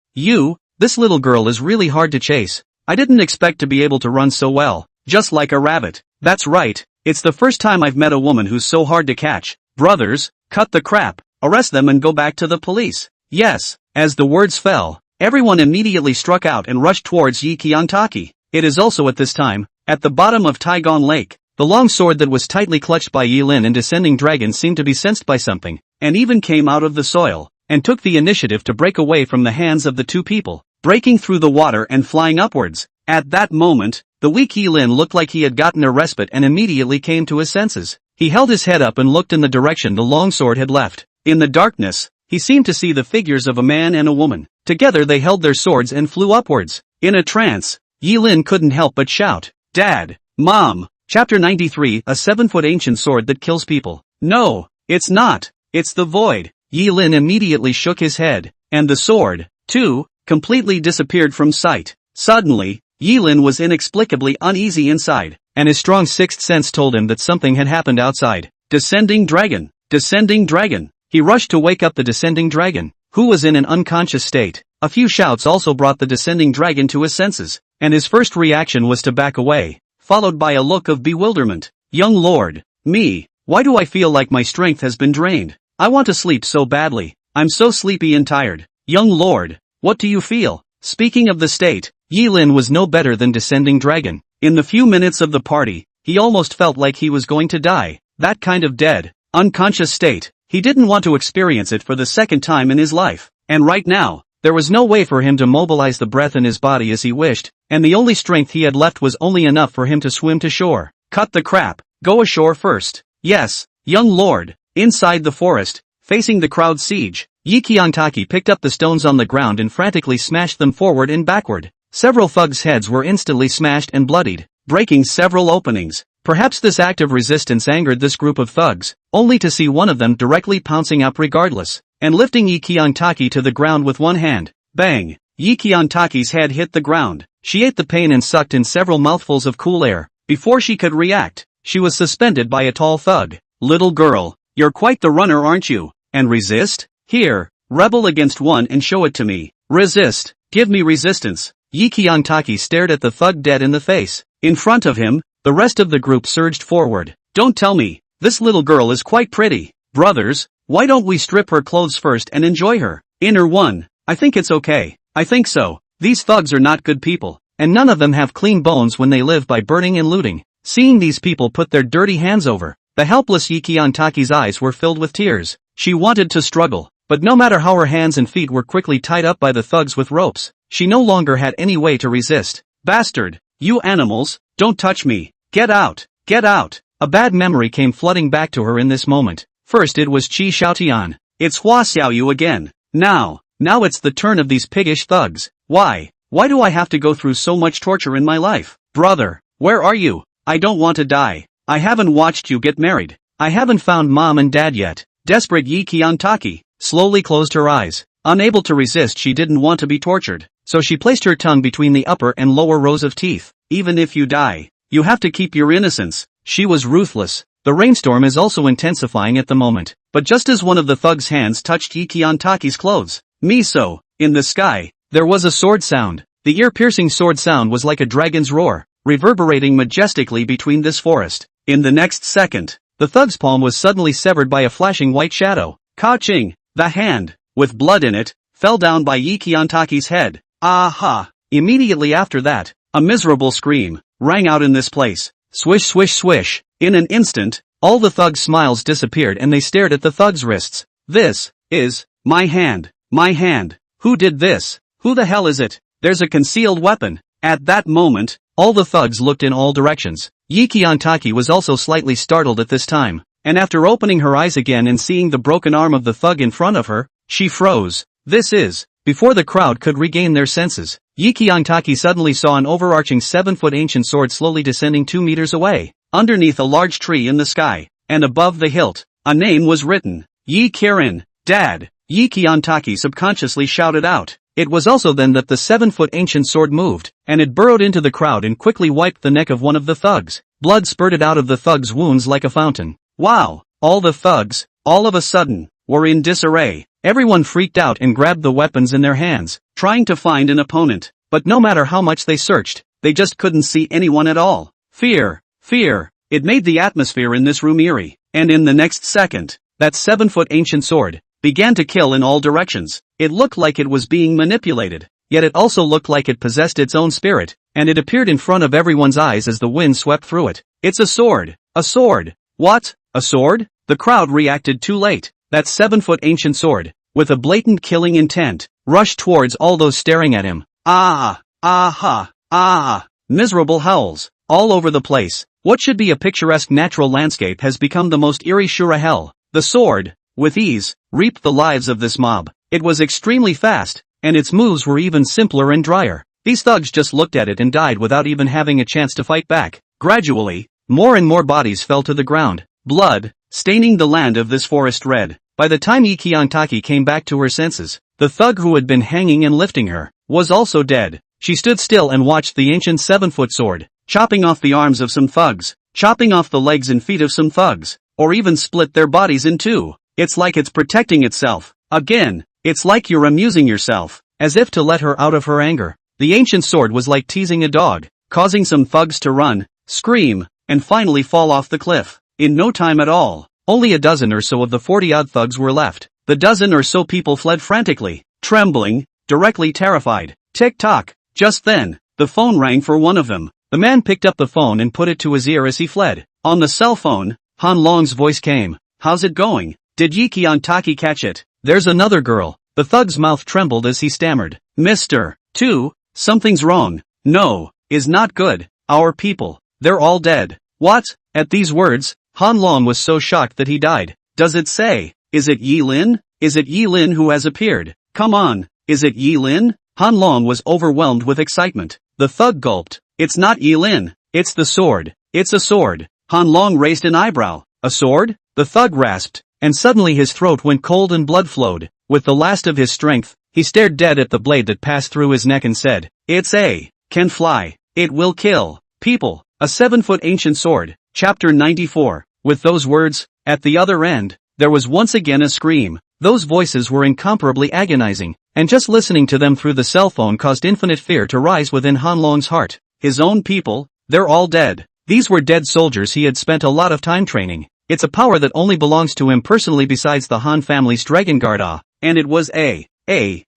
This little girl is really hard to chase. I didn't expect to be able to run so well, just like a rabbit." "That's right, it's the first time I've met a woman who's so hard to catch. Brothers, cut the crap, arrest them and go back to the police." "Yes." As the words fell, everyone immediately struck out and rushed towards Yi Qiantaki. It is also at this time, at the bottom of Taigon Lake, the long sword that was tightly clutched by Yi Lin and Descending Dragon seemed to be sensed by something, and even came out of the soil, and took the initiative to break away from the hands of the two people, breaking through the water and flying upwards. At that moment, the weak Yi Lin looked like he had gotten a respite and immediately came to his senses. He held his head up and looked in the direction the longsword had left. In the darkness, he seemed to see the figures of a man and a woman. Together they held their swords and flew upwards. In a trance, Yi Lin couldn't help but shout, "Dad! Mom!" Chapter 93, a 7-foot ancient sword that kills people. "No, it's not. It's the void." Yi Lin immediately shook his head, and the sword, too, completely disappeared from sight. Suddenly, Yi Lin was inexplicably uneasy inside, and his strong sixth sense told him that something had happened outside. Descending Dragon! Descending Dragon! He rushed to wake up the Descending Dragon, who was in an unconscious state. A few shouts also brought the Descending Dragon to his senses, and his first reaction was to back away, followed by a look of bewilderment. "Young lord, why do I feel like my strength has been drained? I want to sleep so badly. I'm so sleepy and tired." "Young lord, what do you feel?" Speaking of the state, Yi Lin was no better than Descending Dragon. In the few minutes of the party, he almost felt like he was going to die. That kind of dead, unconscious state, he didn't want to experience it for the second time in his life. And right now, there was no way for him to mobilize the breath in his body as he wished, and the only strength he had left was only enough for him to swim to shore. "Cut the crap, go ashore first." "Yes, young lord." Inside the forest, facing the crowd siege, Yi Qiantaki picked up the stones on the ground and frantically smashed them forward and backward. Several thugs' heads were instantly smashed and bloodied, breaking several openings. Perhaps this act of resistance angered this group of thugs, only to see one of them directly pouncing up regardless, and lifting Yi Qiantaki to the ground with one hand. Bang! Yi Qiantaki's head hit the ground. She ate the pain and sucked in several mouthfuls of cool air. Before she could react, she was suspended by a tall thug. "Little girl, you're quite the runner, aren't you? And resist? Here, rebel against one and show it to me. Resist, give me resistance." Yi Qiantaki stared at the thug dead in the face. In front of him, the rest of the group surged forward. "Don't tell me, this little girl is quite pretty. Brothers, why don't we strip her clothes first and enjoy her?" Inner one, "I think it's okay. I think so. These thugs are not good people, and none of them have clean bones when they live by burning and looting." Seeing these people put their dirty hands over The helpless Yikian Taki's eyes were filled with tears. She wanted to struggle, but no matter how her hands and feet were quickly tied up by the thugs with ropes, she no longer had any way to resist. Bastard! You animals, don't touch me! Get out! Get out! A bad memory came flooding back to her in this moment. First it was Qi Xiaotian. It's Hua Xiaoyu again. Now it's the turn of these piggish thugs. Why do I have to go through so much torture in my life? Brother, where are you? I don't want to die. I haven't watched you get married. I haven't found mom and dad yet. Desperate Yikian Taki slowly closed her eyes. Unable to resist, she didn't want to be tortured, so she placed her tongue between the upper and lower rows of teeth. Even if you die, you have to keep your innocence. She was ruthless. The rainstorm is also intensifying at the moment, but just as one of the thugs' hands touched Yikian Taki's clothes, Miso, in the sky, there was a sword sound. The ear-piercing sword sound was like a dragon's roar, reverberating majestically between this forest. In the next second, the thug's palm was suddenly severed by a flashing white shadow. Ka-ching! The hand, with blood in it, fell down by Yikian Taki's head. Aha! Immediately after that, a miserable scream rang out in this place. Swish swish swish. In an instant, all the thugs' smiles disappeared and they stared at the thug's wrists. This is my hand. My hand. Who did this? Who the hell is it? There's a concealed weapon. At that moment, all the thugs looked in all directions. Yikian Taki was also slightly startled at this time, and after opening her eyes again and seeing the broken arm of the thug in front of her, she froze. This is, before the crowd could regain their senses, Yikian Taki suddenly saw an overarching 7-foot ancient sword slowly descending 2 meters away, underneath a large tree in the sky, and above the hilt, a name was written. Yi Kirin, Dad, Yikian Taki subconsciously shouted out. It was also then that the 7-foot ancient sword moved, and it burrowed into the crowd and quickly wiped the neck of one of the thugs. Blood spurted out of the thug's wounds like a fountain. Wow! All the thugs, all of a sudden, were in disarray. Everyone freaked out and grabbed the weapons in their hands, trying to find an opponent. But no matter how much they searched, they just couldn't see anyone at all. Fear, fear, it made the atmosphere in this room eerie. And in the next second, that 7-foot ancient sword began to kill in all directions. It looked like it was being manipulated, yet it also looked like it possessed its own spirit, and it appeared in front of everyone's eyes as the wind swept through it. It's a sword! A sword! What? A sword? The crowd reacted too late. That 7-foot ancient sword, with a blatant killing intent, rushed towards all those staring at him. Ah! Aha! Ah! Miserable howls, all over the place. What should be a picturesque natural landscape has become the most eerie Shura hell. The sword, with ease, reaped the lives of this mob. It was extremely fast, and its moves were even simpler and drier. These thugs just looked at it and died without even having a chance to fight back. Gradually, more and more bodies fell to the ground, blood staining the land of this forest red. By the time Yikian Taki came back to her senses, the thug who had been hanging and lifting her was also dead. She stood still and watched the ancient 7-foot sword, chopping off the arms of some thugs, chopping off the legs and feet of some thugs, or even split their bodies in two. It's like it's protecting itself. Again, it's like you're amusing yourself, as if to let her out of her anger. The ancient sword was like teasing a dog, causing some thugs to run, scream, and finally fall off the cliff. In no time at all, only a dozen or so of the 40-odd thugs were left. The dozen or so people fled frantically, trembling, directly terrified. Tick-tock. Just then, the phone rang for one of them. The man picked up the phone and put it to his ear as he fled. On the cell phone, Han Long's voice came. How's it going? Did Yikian Taki catch it? There's another girl. The thug's mouth trembled as he stammered. Mr. 2, something's wrong. No, is not good. Our people, they're all dead. What? At these words, Han Long was so shocked that he died. Does it say? Is it Yi Lin? Is it Yi Lin who has appeared? Come on, is it Yi Lin? Han Long was overwhelmed with excitement. The thug gulped. It's not Yi Lin. It's the sword. It's a sword. Han Long raised an eyebrow. A sword? The thug rasped, and suddenly his throat went cold and blood flowed. With the last of his strength, he stared dead at the blade that passed through his neck and said, can fly. It will kill people. A 7-foot ancient sword. Chapter 94. With those words, at the other end, there was once again a scream. Those voices were incomparably agonizing, and just listening to them through the cell phone caused infinite fear to rise within Han Long's heart. His own people, they're all dead. These were dead soldiers he had spent a lot of time training. It's a power that only belongs to him personally besides the Han family's Dragon Guard. And it was a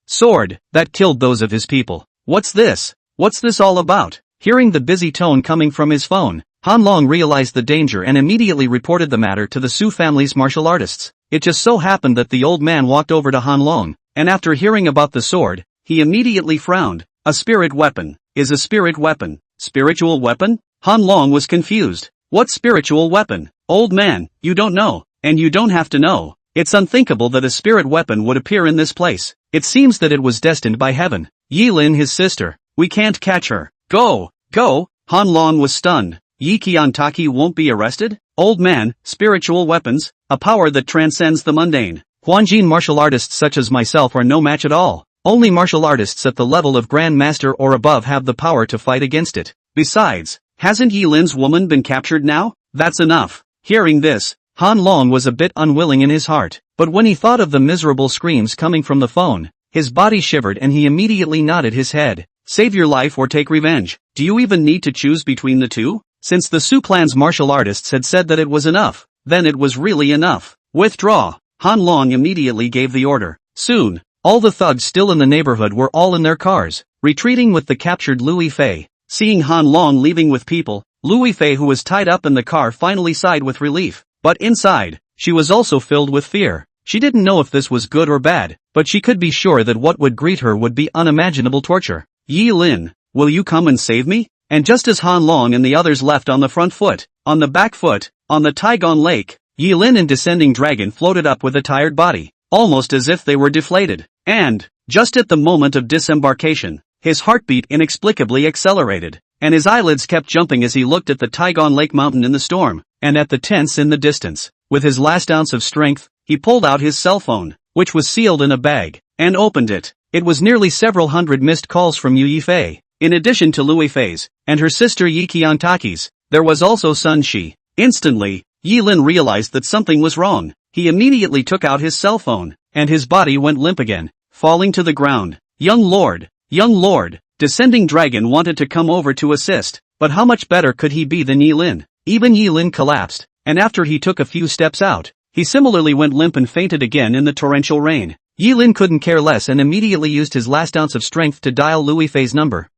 sword that killed those of his people. What's this? What's this all about? Hearing the busy tone coming from his phone, Han Long realized the danger and immediately reported the matter to the Su family's martial artists. It just so happened that the old man walked over to Han Long, and after hearing about the sword, he immediately frowned. A spirit weapon. Is a spirit weapon. Spiritual weapon? Han Long was confused. What spiritual weapon? Old man, you don't know, and you don't have to know. It's unthinkable that a spirit weapon would appear in this place. It seems that it was destined by heaven. Yilin, his sister. We can't catch her. Go! Go! Han Long was stunned. Yi Qiantaki won't be arrested? Old man, spiritual weapons, a power that transcends the mundane. Huanjin martial artists such as myself are no match at all. Only martial artists at the level of Grand Master or above have the power to fight against it. Besides, hasn't Yilin's woman been captured now? That's enough. Hearing this, Han Long was a bit unwilling in his heart, but when he thought of the miserable screams coming from the phone, his body shivered and he immediately nodded his head. Save your life or take revenge. Do you even need to choose between the two? Since the Su clan's martial artists had said that it was enough, then it was really enough. Withdraw. Han Long immediately gave the order. Soon, all the thugs still in the neighborhood were all in their cars, retreating with the captured Louis Fei. Seeing Han Long leaving with people, Louis Fei, who was tied up in the car, finally sighed with relief. But inside, she was also filled with fear. She didn't know if this was good or bad, but she could be sure that what would greet her would be unimaginable torture. Yilin, will you come and save me? And just as Han Long and the others left on the front foot, on the back foot, on the Taigon Lake, Yilin and Descending Dragon floated up with a tired body, almost as if they were deflated. And, just at the moment of disembarkation, his heartbeat inexplicably accelerated, and his eyelids kept jumping as he looked at the Taigon Lake mountain in the storm, and at the tents in the distance. With his last ounce of strength, he pulled out his cell phone, which was sealed in a bag, and opened it. It was nearly several hundred missed calls from Yu Yifei. In addition to Louis Fei's, and her sister Yi Qiantaki's, there was also Sun Shi. Instantly, Yilin realized that something was wrong. He immediately took out his cell phone, and his body went limp again, falling to the ground. Young Lord, Descending Dragon wanted to come over to assist, but how much better could he be than Yilin? Even Yilin collapsed, and after he took a few steps out, he similarly went limp and fainted again in the torrential rain. Yilin couldn't care less and immediately used his last ounce of strength to dial Louis Fei's number.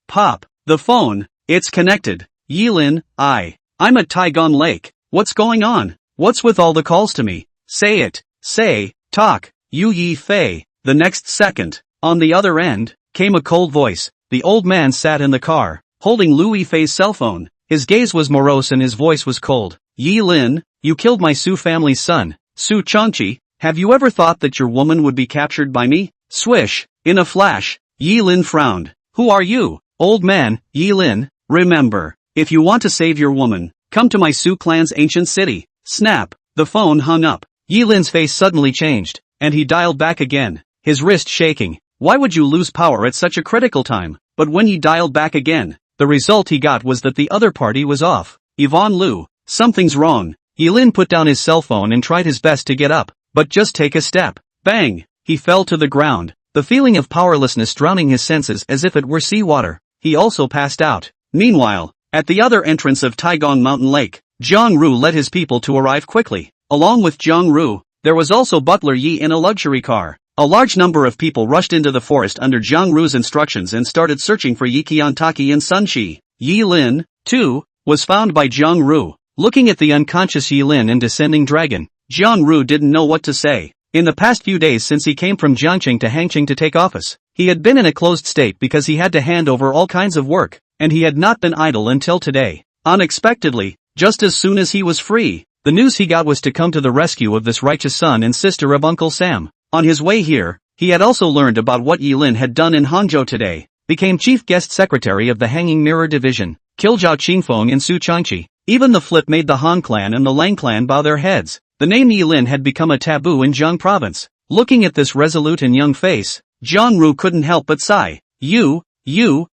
Pop. The phone. It's connected. Yilin, I'm at Taigon Lake. What's going on? What's with all the calls to me? Say it. Say, talk. Yu Yifei. The next second, on the other end, came a cold voice. The old man sat in the car, holding Louis Fei's cell phone. His gaze was morose and his voice was cold. Yilin, you killed my Su family's son, Su Changqi. Have you ever thought that your woman would be captured by me? Swish. In a flash, Yilin frowned. Who are you, old man? Yilin, remember, if you want to save your woman, come to my Su clan's ancient city. Snap. The phone hung up. Yilin's face suddenly changed, and he dialed back again, his wrist shaking. Why would you lose power at such a critical time? But when he dialed back again, the result he got was that the other party was off. Yvonne Liu, something's wrong. Yilin put down his cell phone and tried his best to get up, but just take a step. Bang! He fell to the ground, the feeling of powerlessness drowning his senses as if it were seawater. He also passed out. Meanwhile, at the other entrance of Taigong Mountain Lake, Zhang Ru led his people to arrive quickly. Along with Zhang Ru, there was also Butler Yi in a luxury car. A large number of people rushed into the forest under Zhang Ru's instructions and started searching for Yi Qiantaki and Sun Shi. Yilin, too, was found by Zhang Ru. Looking at the unconscious Yilin and Descending Dragon, Zhang Ru didn't know what to say. In the past few days since he came from Jiangqing to Hangqing to take office, he had been in a closed state because he had to hand over all kinds of work, and he had not been idle until today. Unexpectedly, just as soon as he was free, the news he got was to come to the rescue of this righteous son and sister of Uncle Sam. On his way here, he had also learned about what Yilin had done in Hangzhou today, became chief guest secretary of the Hanging Mirror Division, killed Zhao Qingfeng and Su Changqi. Even the flip made the Han clan and the Lang clan bow their heads. The name Yilin had become a taboo in Jiang province. Looking at this resolute and young face, Zhang Ru couldn't help but sigh.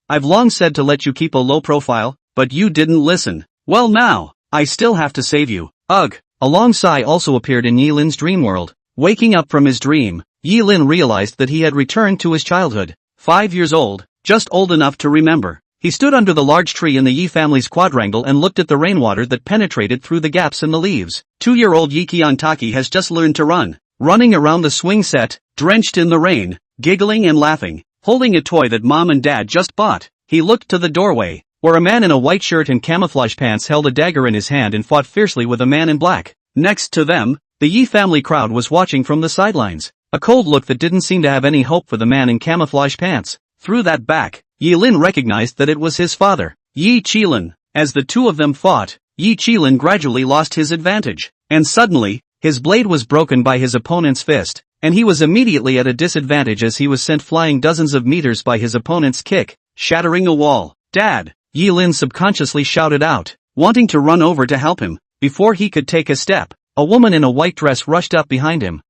I've long said to let you keep a low profile, but you didn't listen. Well now, I still have to save you. Ugh. A long sigh also appeared in Yilin's dream world. Waking up from his dream, Yilin realized that he had returned to his childhood. 5 years old, just old enough to remember. He stood under the large tree in the Yi family's quadrangle and looked at the rainwater that penetrated through the gaps in the leaves. 2-year-old Yi Qiantaki has just learned to run. Running around the swing set, drenched in the rain, giggling and laughing, holding a toy that mom and dad just bought. He looked to the doorway. where a man in a white shirt and camouflage pants held a dagger in his hand and fought fiercely with a man in black. Next to them, the Yi family crowd was watching from the sidelines, a cold look that didn't seem to have any hope for the man in camouflage pants. Through that back, Yi Lin recognized that it was his father, Yi Qilin. As the two of them fought, Yi Qilin gradually lost his advantage, and suddenly, his blade was broken by his opponent's fist, and he was immediately at a disadvantage as he was sent flying dozens of meters by his opponent's kick, shattering a wall. "Dad!" Yi Lin subconsciously shouted out, wanting to run over to help him. Before he could take a step, a woman in a white dress rushed up behind him.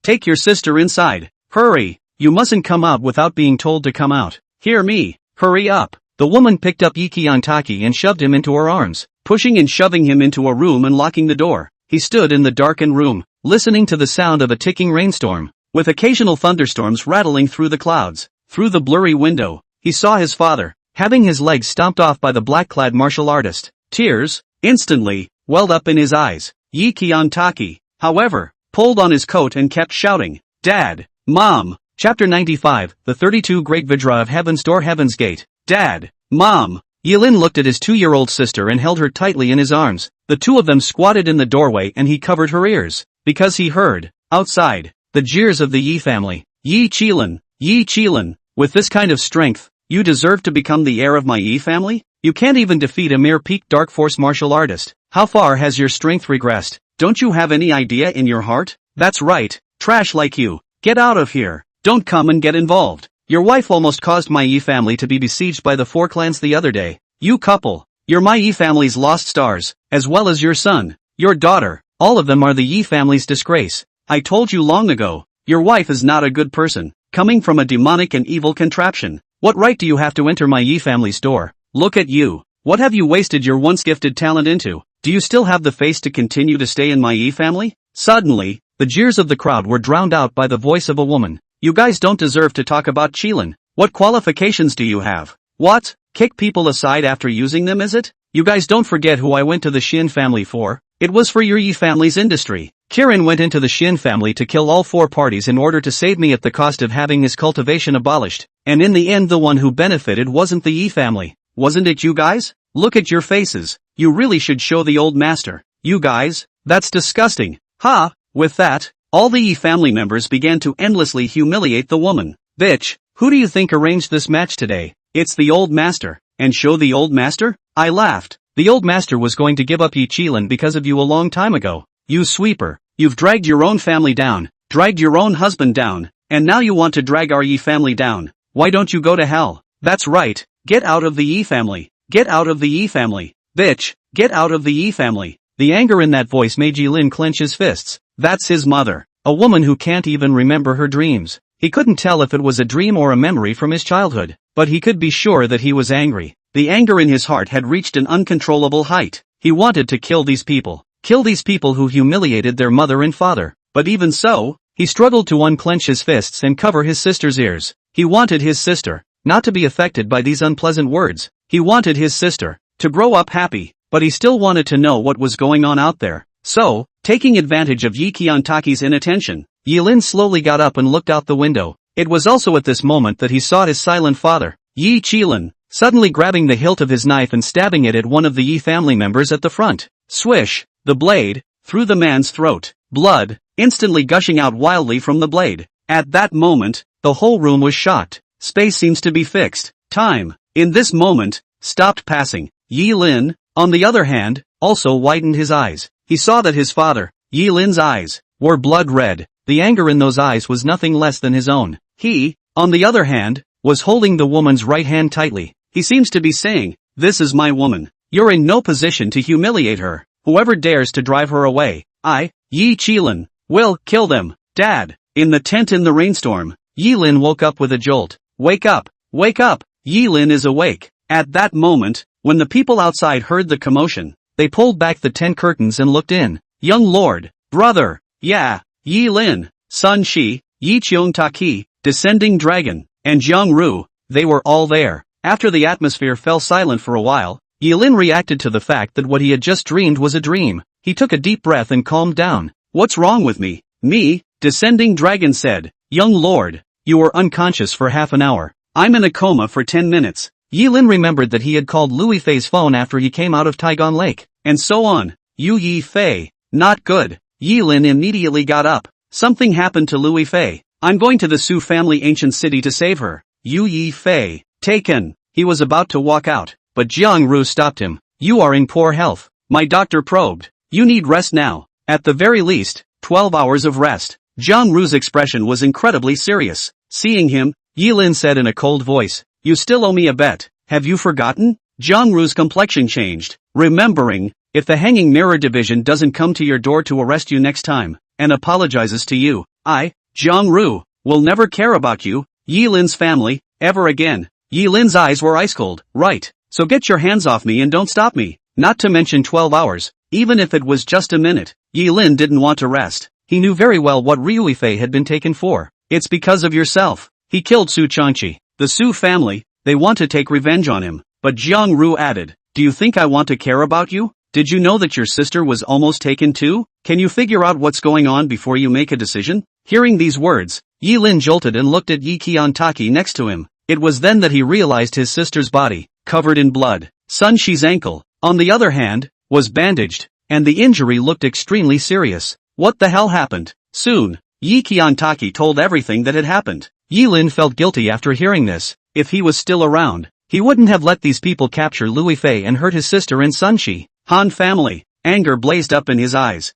Take your sister inside. Hurry! You mustn't come out without being told to come out. Hear me, hurry up!" The woman picked up Yi Qiantaki and shoved him into her arms, pushing and shoving him into a room and locking the door. He stood in the darkened room, listening to the sound of a ticking rainstorm, with occasional thunderstorms rattling through the clouds. Through the blurry window, he saw his father, having his legs stomped off by the black-clad martial artist. Tears, instantly, welled up in his eyes. Yi Qiantaki, however, pulled on his coat and kept shouting, "Dad! Mom!" Chapter 95, The 32 Great Vidra of Heaven's Door. Heaven's Gate. "Dad! Mom!" Yi Lin looked at his 2-year-old sister and held her tightly in his arms. The two of them squatted in the doorway and he covered her ears, because he heard, outside, the jeers of the Yi family. Yi Qilin, with this kind of strength, you deserve to become the heir of my Yi family? You can't even defeat a mere peak dark force martial artist. How far has your strength regressed? Don't you have any idea in your heart? That's right, trash like you. Get out of here. Don't come and get involved. Your wife almost caused my Yi family to be besieged by the 4 clans the other day. You couple, you're my Yi family's lost stars, as well as your son, your daughter, all of them are the Yi family's disgrace. I told you long ago, your wife is not a good person, coming from a demonic and evil contraption. What right do you have to enter my Yi family's door? Look at you. What have you wasted your once gifted talent into? Do you still have the face to continue to stay in my Yi family? Suddenly, the jeers of the crowd were drowned out by the voice of a woman. You guys don't deserve to talk about Qilin. What qualifications do you have? What? Kick people aside after using them, is it? You guys don't forget who I went to the Xin family for. It was for your Yi family's industry. Kirin went into the Xin family to kill all 4 parties in order to save me at the cost of having his cultivation abolished. And in the end the one who benefited wasn't the Yi family. Wasn't it you guys? Look at your faces. You really should show the old master. You guys? That's disgusting. Ha! With that, all the Yi family members began to endlessly humiliate the woman. Bitch, who do you think arranged this match today? It's the old master. And show the old master? I laughed. The old master was going to give up Yi Qilin because of you a long time ago. You sweeper. You've dragged your own family down, dragged your own husband down, and now you want to drag our Yi family down. Why don't you go to hell? That's right. Get out of the Yi family. Get out of the Yi family. Bitch, get out of the Yi family. The anger in that voice made Yi Lin clench his fists. That's his mother. A woman who can't even remember her dreams. He couldn't tell if it was a dream or a memory from his childhood, but he could be sure that he was angry. The anger in his heart had reached an uncontrollable height. He wanted to kill these people. Kill these people who humiliated their mother and father. But even so, he struggled to unclench his fists and cover his sister's ears. He wanted his sister not to be affected by these unpleasant words. He wanted his sister to grow up happy, but he still wanted to know what was going on out there. So, taking advantage of Yi Qiantaki's inattention, Yi Lin slowly got up and looked out the window. It was also at this moment that he saw his silent father, Yi Qilin, suddenly grabbing the hilt of his knife and stabbing it at one of the Yi family members at the front. Swish! The blade, through the man's throat, blood, instantly gushing out wildly from the blade. At that moment, the whole room was shocked. Space seems to be fixed. Time, in this moment, stopped passing. Yi Lin, on the other hand, also widened his eyes. He saw that his father, Yi Lin's eyes, were blood red. The anger in those eyes was nothing less than his own. He, on the other hand, was holding the woman's right hand tightly. He seems to be saying, "This is my woman. You're in no position to humiliate her. Whoever dares to drive her away, I, Yi Qilin, will kill them." Dad, in the tent in the rainstorm, Yi Lin woke up with a jolt. Wake up! Wake up! Yi Lin is awake. At that moment, when the people outside heard the commotion, they pulled back the tent curtains and looked in. Young lord, brother, yeah, Yi Lin, Sun Shi, Yi Qiongtaki, Descending Dragon, and Jiang Ru, they were all there. After the atmosphere fell silent for a while, Yi Lin reacted to the fact that what he had just dreamed was a dream. He took a deep breath and calmed down. What's wrong with me? Me, Descending Dragon said. Young lord, you were unconscious for half an hour. I'm in a coma for 10 minutes. Yi Lin remembered that he had called Lui Fei's phone after he came out of Taigon Lake, and so on. Yi Fei. Not good. Yi Lin immediately got up. Something happened to Lui Fei. I'm going to the Su family ancient city to save her. Yi Fei. Taken. He was about to walk out, but Jiang Ru stopped him. You are in poor health. My doctor probed. You need rest now. At the very least, 12 hours of rest. Jiang Ru's expression was incredibly serious. Seeing him, Yi Lin said in a cold voice, You still owe me a bet. Have you forgotten? Jiang Ru's complexion changed, remembering, if the Hanging Mirror Division doesn't come to your door to arrest you next time, and apologizes to you, Jiang Ru, will never care about you, Yi Lin's family, ever again. Yi Lin's eyes were ice cold. Right, so get your hands off me and don't stop me. Not to mention 12 hours, even if it was just a minute. Yi Lin didn't want to rest. He knew very well what Lui Fei had been taken for. It's because of yourself. He killed Su Changqi. The Su family, they want to take revenge on him. But Jiang Ru added, Do you think I want to care about you? Did you know that your sister was almost taken too? Can you figure out what's going on before you make a decision? Hearing these words, Yi Lin jolted and looked at Yi Qiantaki next to him. It was then that he realized his sister's body, covered in blood. Sun Shi's ankle, on the other hand, was bandaged, and the injury looked extremely serious. What the hell happened? Soon, Yi Qiantaki told everything that had happened. Yi Lin felt guilty after hearing this. If he was still around, he wouldn't have let these people capture Lui Fei and hurt his sister and Sun Shi. Han family. Anger blazed up in his eyes.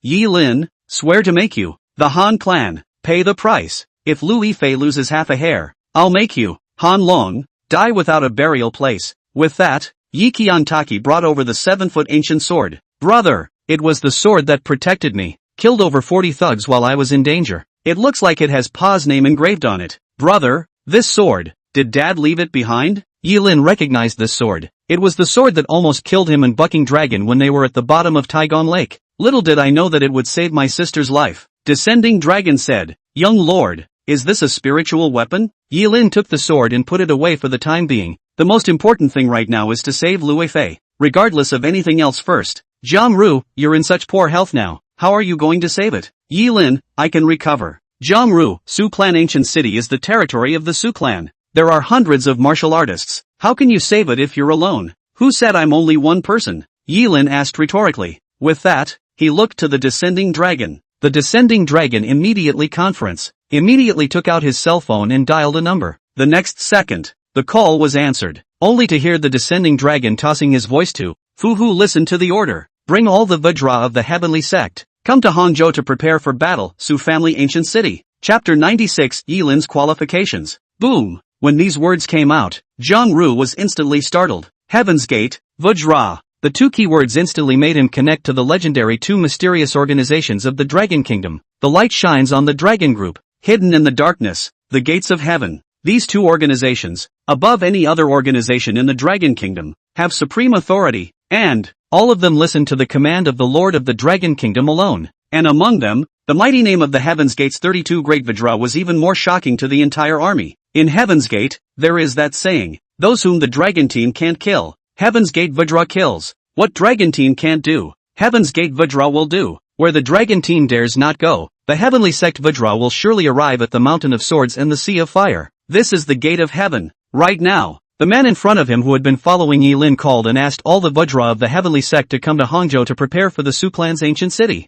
Yi Lin, swear to make you, the Han clan, pay the price. If Lui Fei loses half a hair, I'll make you, Han Long, die without a burial place. With that, Yi Qiantaki brought over the 7-foot ancient sword. Brother, it was the sword that protected me. Killed over 40 thugs while I was in danger. It looks like it has Pa's name engraved on it. Brother, this sword, did Dad leave it behind? Yi Lin recognized this sword. It was the sword that almost killed him and Bucking Dragon when they were at the bottom of Taigon Lake. Little did I know that it would save my sister's life. Descending Dragon said, Young Lord, is this a spiritual weapon? Yi Lin took the sword and put it away for the time being. The most important thing right now is to save Lui Fei, regardless of anything else first. Jiang Ru, you're in such poor health now. How are you going to save it? Yi Lin, I can recover. Jiang Ru, Su Clan Ancient City is the territory of the Su Clan. There are hundreds of martial artists. How can you save it if you're alone? Who said I'm only one person? Yi Lin asked rhetorically. With that, he looked to the Descending Dragon. The Descending Dragon immediately took out his cell phone and dialed a number. The next second, the call was answered, only to hear the Descending Dragon tossing his voice to Fu Hu. Listen to the order. Bring all the Vajra of the Heavenly Sect. Come to Hangzhou to prepare for battle, Su Family Ancient City. Chapter 96 Yi Lin's Qualifications. Boom. When these words came out, Jiang Ru was instantly startled. Heaven's Gate, Vajra. The two keywords instantly made him connect to the legendary two mysterious organizations of the Dragon Kingdom. The light shines on the Dragon Group, hidden in the darkness, the gates of heaven. These two organizations, above any other organization in the Dragon Kingdom, have supreme authority, and all of them listen to the command of the Lord of the Dragon Kingdom alone. And among them, the mighty name of the Heaven's Gate's 32 Great Vajra was even more shocking to the entire army. In Heaven's Gate, there is that saying, those whom the Dragon Team can't kill, Heaven's Gate Vajra kills. What Dragon Team can't do, Heaven's Gate Vajra will do. Where the Dragon Team dares not go, the Heavenly Sect Vajra will surely arrive at the Mountain of Swords and the Sea of Fire. This is the Gate of Heaven. Right now, the man in front of him who had been following Yi Lin called and asked all the Vajra of the Heavenly Sect to come to Hangzhou to prepare for the Su Clan's ancient city.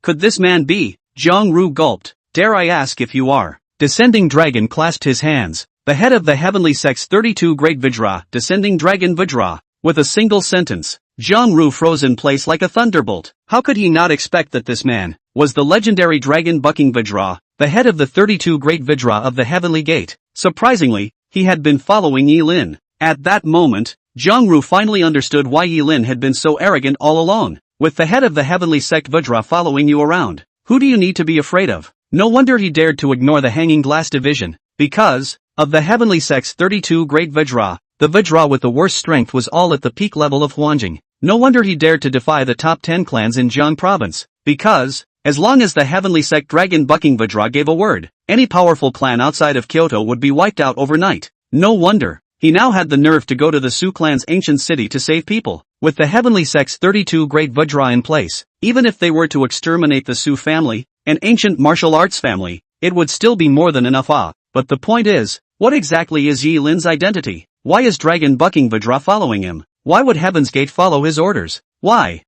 Could this man be? Jiang Ru gulped. Dare I ask if you are? Descending Dragon clasped his hands. The head of the Heavenly Sect's 32 Great Vajra, Descending Dragon Vajra. With a single sentence, Jiang Ru froze in place like a thunderbolt. How could he not expect that this man was the legendary Dragon Bucking Vajra, the head of the 32 Great Vajra of the Heavenly Gate? Surprisingly, he had been following Yi Lin. At that moment, Jiang Ru finally understood why Yi Lin had been so arrogant all along. With the head of the Heavenly Sect Vajra following you around, who do you need to be afraid of? No wonder he dared to ignore the Hanging Glass Division. Because of the Heavenly Sect's 32 Great Vajra, the Vajra with the worst strength was all at the peak level of Huanjing. No wonder he dared to defy the top 10 clans in Jiang Province. Because, as long as the Heavenly Sect Dragon Bucking Vajra gave a word, any powerful clan outside of Kyoto would be wiped out overnight. No wonder he now had the nerve to go to the Su Clan's ancient city to save people. With the Heavenly Sect's 32 Great Vajra in place, even if they were to exterminate the Su family, an ancient martial arts family, it would still be more than enough. But the point is, what exactly is Yi Lin's identity? Why is Dragon Bucking Vidra following him? Why would Heaven's Gate follow his orders? Why?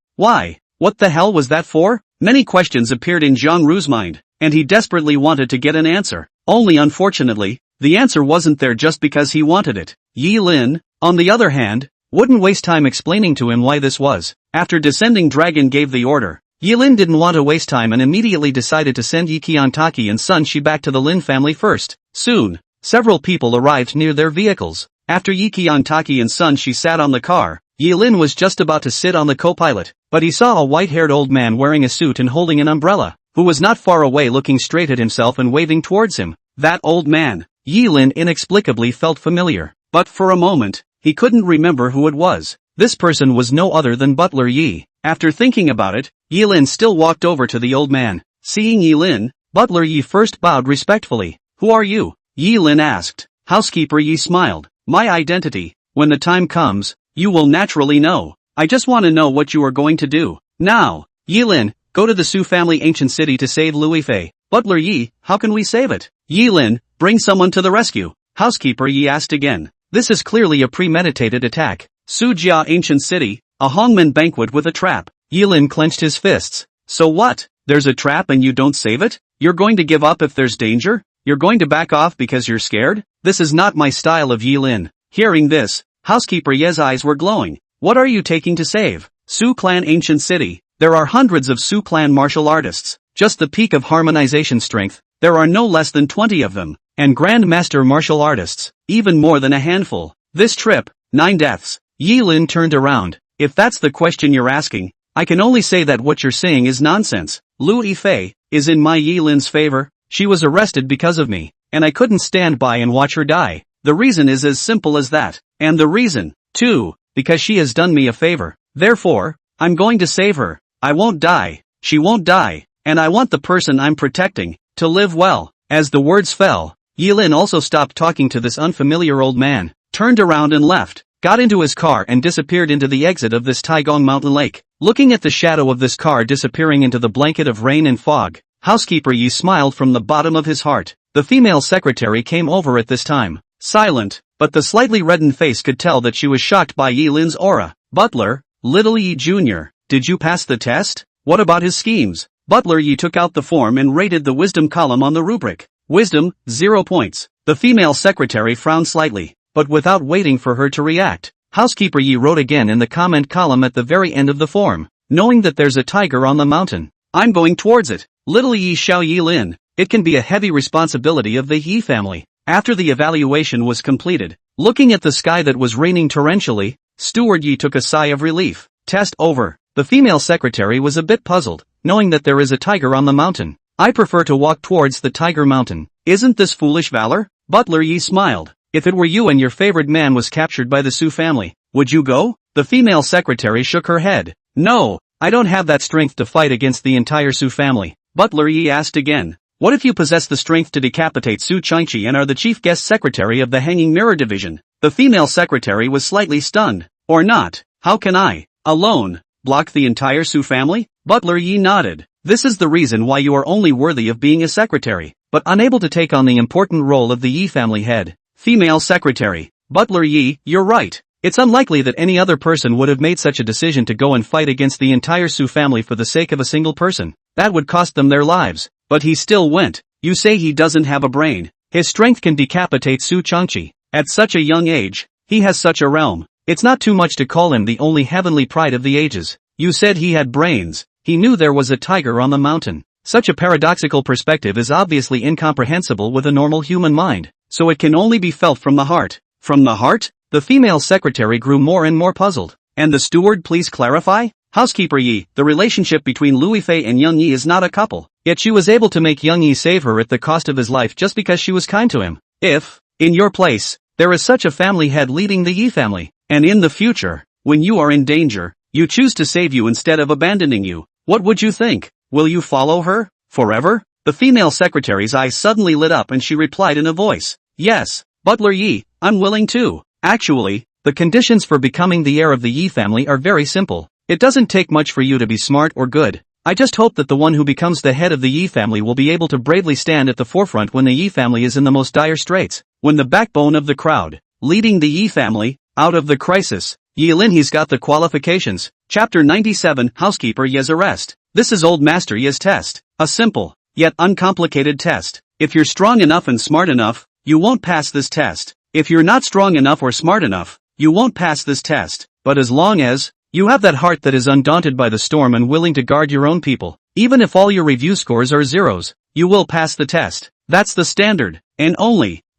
What the hell was that for? Many questions appeared in Zhang Ru's mind, and he desperately wanted to get an answer. Only unfortunately, the answer wasn't there just because he wanted it. Yi Lin, on the other hand, wouldn't waste time explaining to him why this was. After Descending Dragon gave the order, Yi Lin didn't want to waste time and immediately decided to send Yi Qiantaki and Sun Shi back to the Lin family first. Soon, several people arrived near their vehicles. After Yi Qiantaki and Sun Shi sat on the car, Yi Lin was just about to sit on the co-pilot, but he saw a white-haired old man wearing a suit and holding an umbrella, who was not far away looking straight at himself and waving towards him. That old man. Yi Lin inexplicably felt familiar, but for a moment, he couldn't remember who it was. This person was no other than Butler Yi. After thinking about it, Yi Lin still walked over to the old man. Seeing Yi Lin, Butler Yi first bowed respectfully. "Who are you?" Yi Lin asked. Housekeeper Yi smiled. "My identity. When the time comes, you will naturally know. I just want to know what you are going to do. Now." Yi Lin, "Go to the Su family ancient city to save Louis Fei." Butler Yi, "How can we save it?" Yi Lin, "Bring someone to the rescue." Housekeeper Yi asked again. This is clearly a premeditated attack. Su Jia ancient city, a hongmen banquet with a trap. Yi Lin clenched his fists. So what? There's a trap and you don't save it? You're going to give up if there's danger? You're going to back off because you're scared? This is not my style of Yi Lin. Hearing this, Housekeeper Ye's eyes were glowing. What are you taking to save? Su clan ancient city. There are hundreds of Su clan martial artists. Just the peak of harmonization strength. There are no less than 20 of them. And Grandmaster martial artists. Even more than a handful. This trip, 9 deaths. Yi Lin turned around. If that's the question you're asking, I can only say that what you're saying is nonsense. Lu Yifei is in my Yi Lin's favor. She was arrested because of me, and I couldn't stand by and watch her die. The reason is as simple as that. And the reason, too, because she has done me a favor. Therefore, I'm going to save her. I won't die. She won't die. And I want the person I'm protecting to live well. As the words fell, Yi Lin also stopped talking to this unfamiliar old man, turned around and left, got into his car and disappeared into the exit of this Taigong mountain lake. Looking at the shadow of this car disappearing into the blanket of rain and fog, Housekeeper Yi smiled from the bottom of his heart. The female secretary came over at this time, silent, but the slightly reddened face could tell that she was shocked by Yi Lin's aura. Butler, Little Yi Jr., did you pass the test? What about his schemes? Butler Yi took out the form and rated the wisdom column on the rubric. Wisdom, 0 points. The female secretary frowned slightly, but without waiting for her to react, Housekeeper Yi wrote again in the comment column at the very end of the form. Knowing that there's a tiger on the mountain, I'm going towards it. Little Yi Xiao Yi Lin, it can be a heavy responsibility of the Yi family. After the evaluation was completed, looking at the sky that was raining torrentially, Steward Yi took a sigh of relief. Test over. The female secretary was a bit puzzled, knowing that there is a tiger on the mountain. I prefer to walk towards the tiger mountain. Isn't this foolish valor? Butler Yi smiled. If it were you and your favorite man was captured by the Su family, would you go? The female secretary shook her head. No, I don't have that strength to fight against the entire Su family. Butler Yi asked again. What if you possess the strength to decapitate Su Changqi and are the chief guest secretary of the Hanging Mirror Division? The female secretary was slightly stunned. Or not. How can I, alone, block the entire Su family? Butler Yi nodded. This is the reason why you are only worthy of being a secretary, but unable to take on the important role of the Yi family head. Female secretary. Butler Yi, you're right. It's unlikely that any other person would have made such a decision to go and fight against the entire Su family for the sake of a single person. That would cost them their lives. But he still went. You say he doesn't have a brain. His strength can decapitate Su Changqi. At such a young age, he has such a realm. It's not too much to call him the only heavenly pride of the ages. You said he had brains. He knew there was a tiger on the mountain. Such a paradoxical perspective is obviously incomprehensible with a normal human mind, so it can only be felt from the heart. From the heart? The female secretary grew more and more puzzled. And the steward please clarify? Housekeeper Yi, the relationship between Louis Fei and Young Yi is not a couple. Yet she was able to make Young Yi save her at the cost of his life just because she was kind to him. If, in your place, there is such a family head leading the Yi family, and in the future, when you are in danger, you choose to save you instead of abandoning you, what would you think? Will you follow her? Forever? The female secretary's eyes suddenly lit up and she replied in a voice. Yes, Butler Yi, I'm willing to. Actually, the conditions for becoming the heir of the Yi family are very simple. It doesn't take much for you to be smart or good. I just hope that the one who becomes the head of the Yi family will be able to bravely stand at the forefront when the Yi family is in the most dire straits. When the backbone of the crowd, leading the Yi family out of the crisis. Yilin, he's got the qualifications. Chapter 97, Housekeeper Ye's arrest. This is Old Master Ye's test. A simple, yet uncomplicated test. If you're strong enough and smart enough, you won't pass this test. If you're not strong enough or smart enough, you won't pass this test. But as long as you have that heart that is undaunted by the storm and willing to guard your own people, even if all your review scores are zeros, you will pass the test. That's the standard. And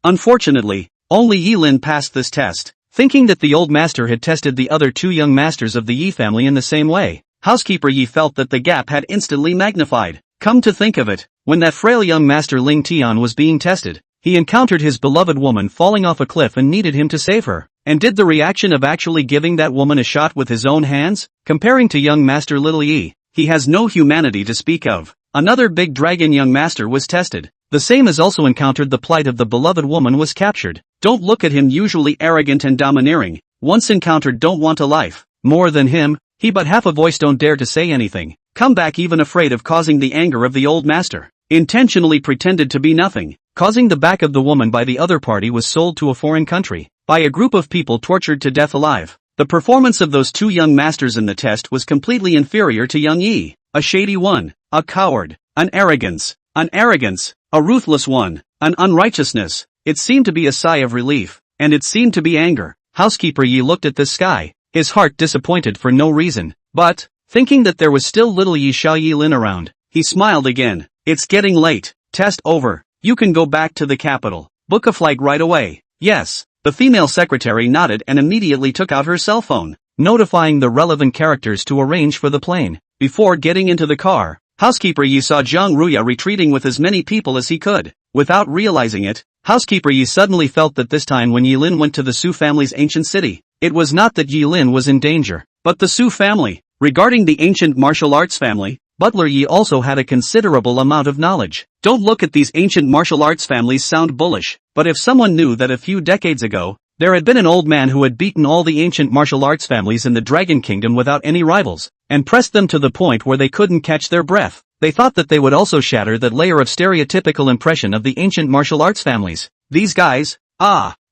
unfortunately, only Yilin passed this test. Thinking that the old master had tested the other two young masters of the Yi family in the same way, Housekeeper Yi felt that the gap had instantly magnified. Come to think of it, when that frail young master Ling Tian was being tested, he encountered his beloved woman falling off a cliff and needed him to save her. And did the reaction of actually giving that woman a shot with his own hands? Comparing to young master Little Yi, he has no humanity to speak of. Another big dragon young master was tested. The same as also encountered the plight of the beloved woman was captured. Don't look at him, usually arrogant and domineering. Once encountered, don't want a life. More than him, he but half a voice don't dare to say anything. Come back even afraid of causing the anger of the old master. Intentionally pretended to be nothing. Causing the back of the woman by the other party was sold to a foreign country. By a group of people tortured to death alive. The performance of those two young masters in the test was completely inferior to young Yi. A shady one. A coward. An arrogance. A ruthless one. An unrighteousness. It seemed to be a sigh of relief. And it seemed to be anger. Housekeeper Yi looked at this sky. His heart disappointed for no reason. But, thinking that there was still little Yi Xiao Yilin around, he smiled again. It's getting late. Test over. You can go back to the capital. Book a flight right away. Yes. The female secretary nodded and immediately took out her cell phone, notifying the relevant characters to arrange for the plane. Before getting into the car, Housekeeper Yi saw Zhang Ruya retreating with as many people as he could. Without realizing it, Housekeeper Yi suddenly felt that this time when Yilin went to the Su family's ancient city, it was not that Yilin was in danger, but the Su family. Regarding the ancient martial arts family, Butler Yi also had a considerable amount of knowledge. Don't look at these ancient martial arts families sound bullish, but if someone knew that a few decades ago, there had been an old man who had beaten all the ancient martial arts families in the Dragon Kingdom without any rivals, and pressed them to the point where they couldn't catch their breath, they thought that they would also shatter that layer of stereotypical impression of the ancient martial arts families. These guys,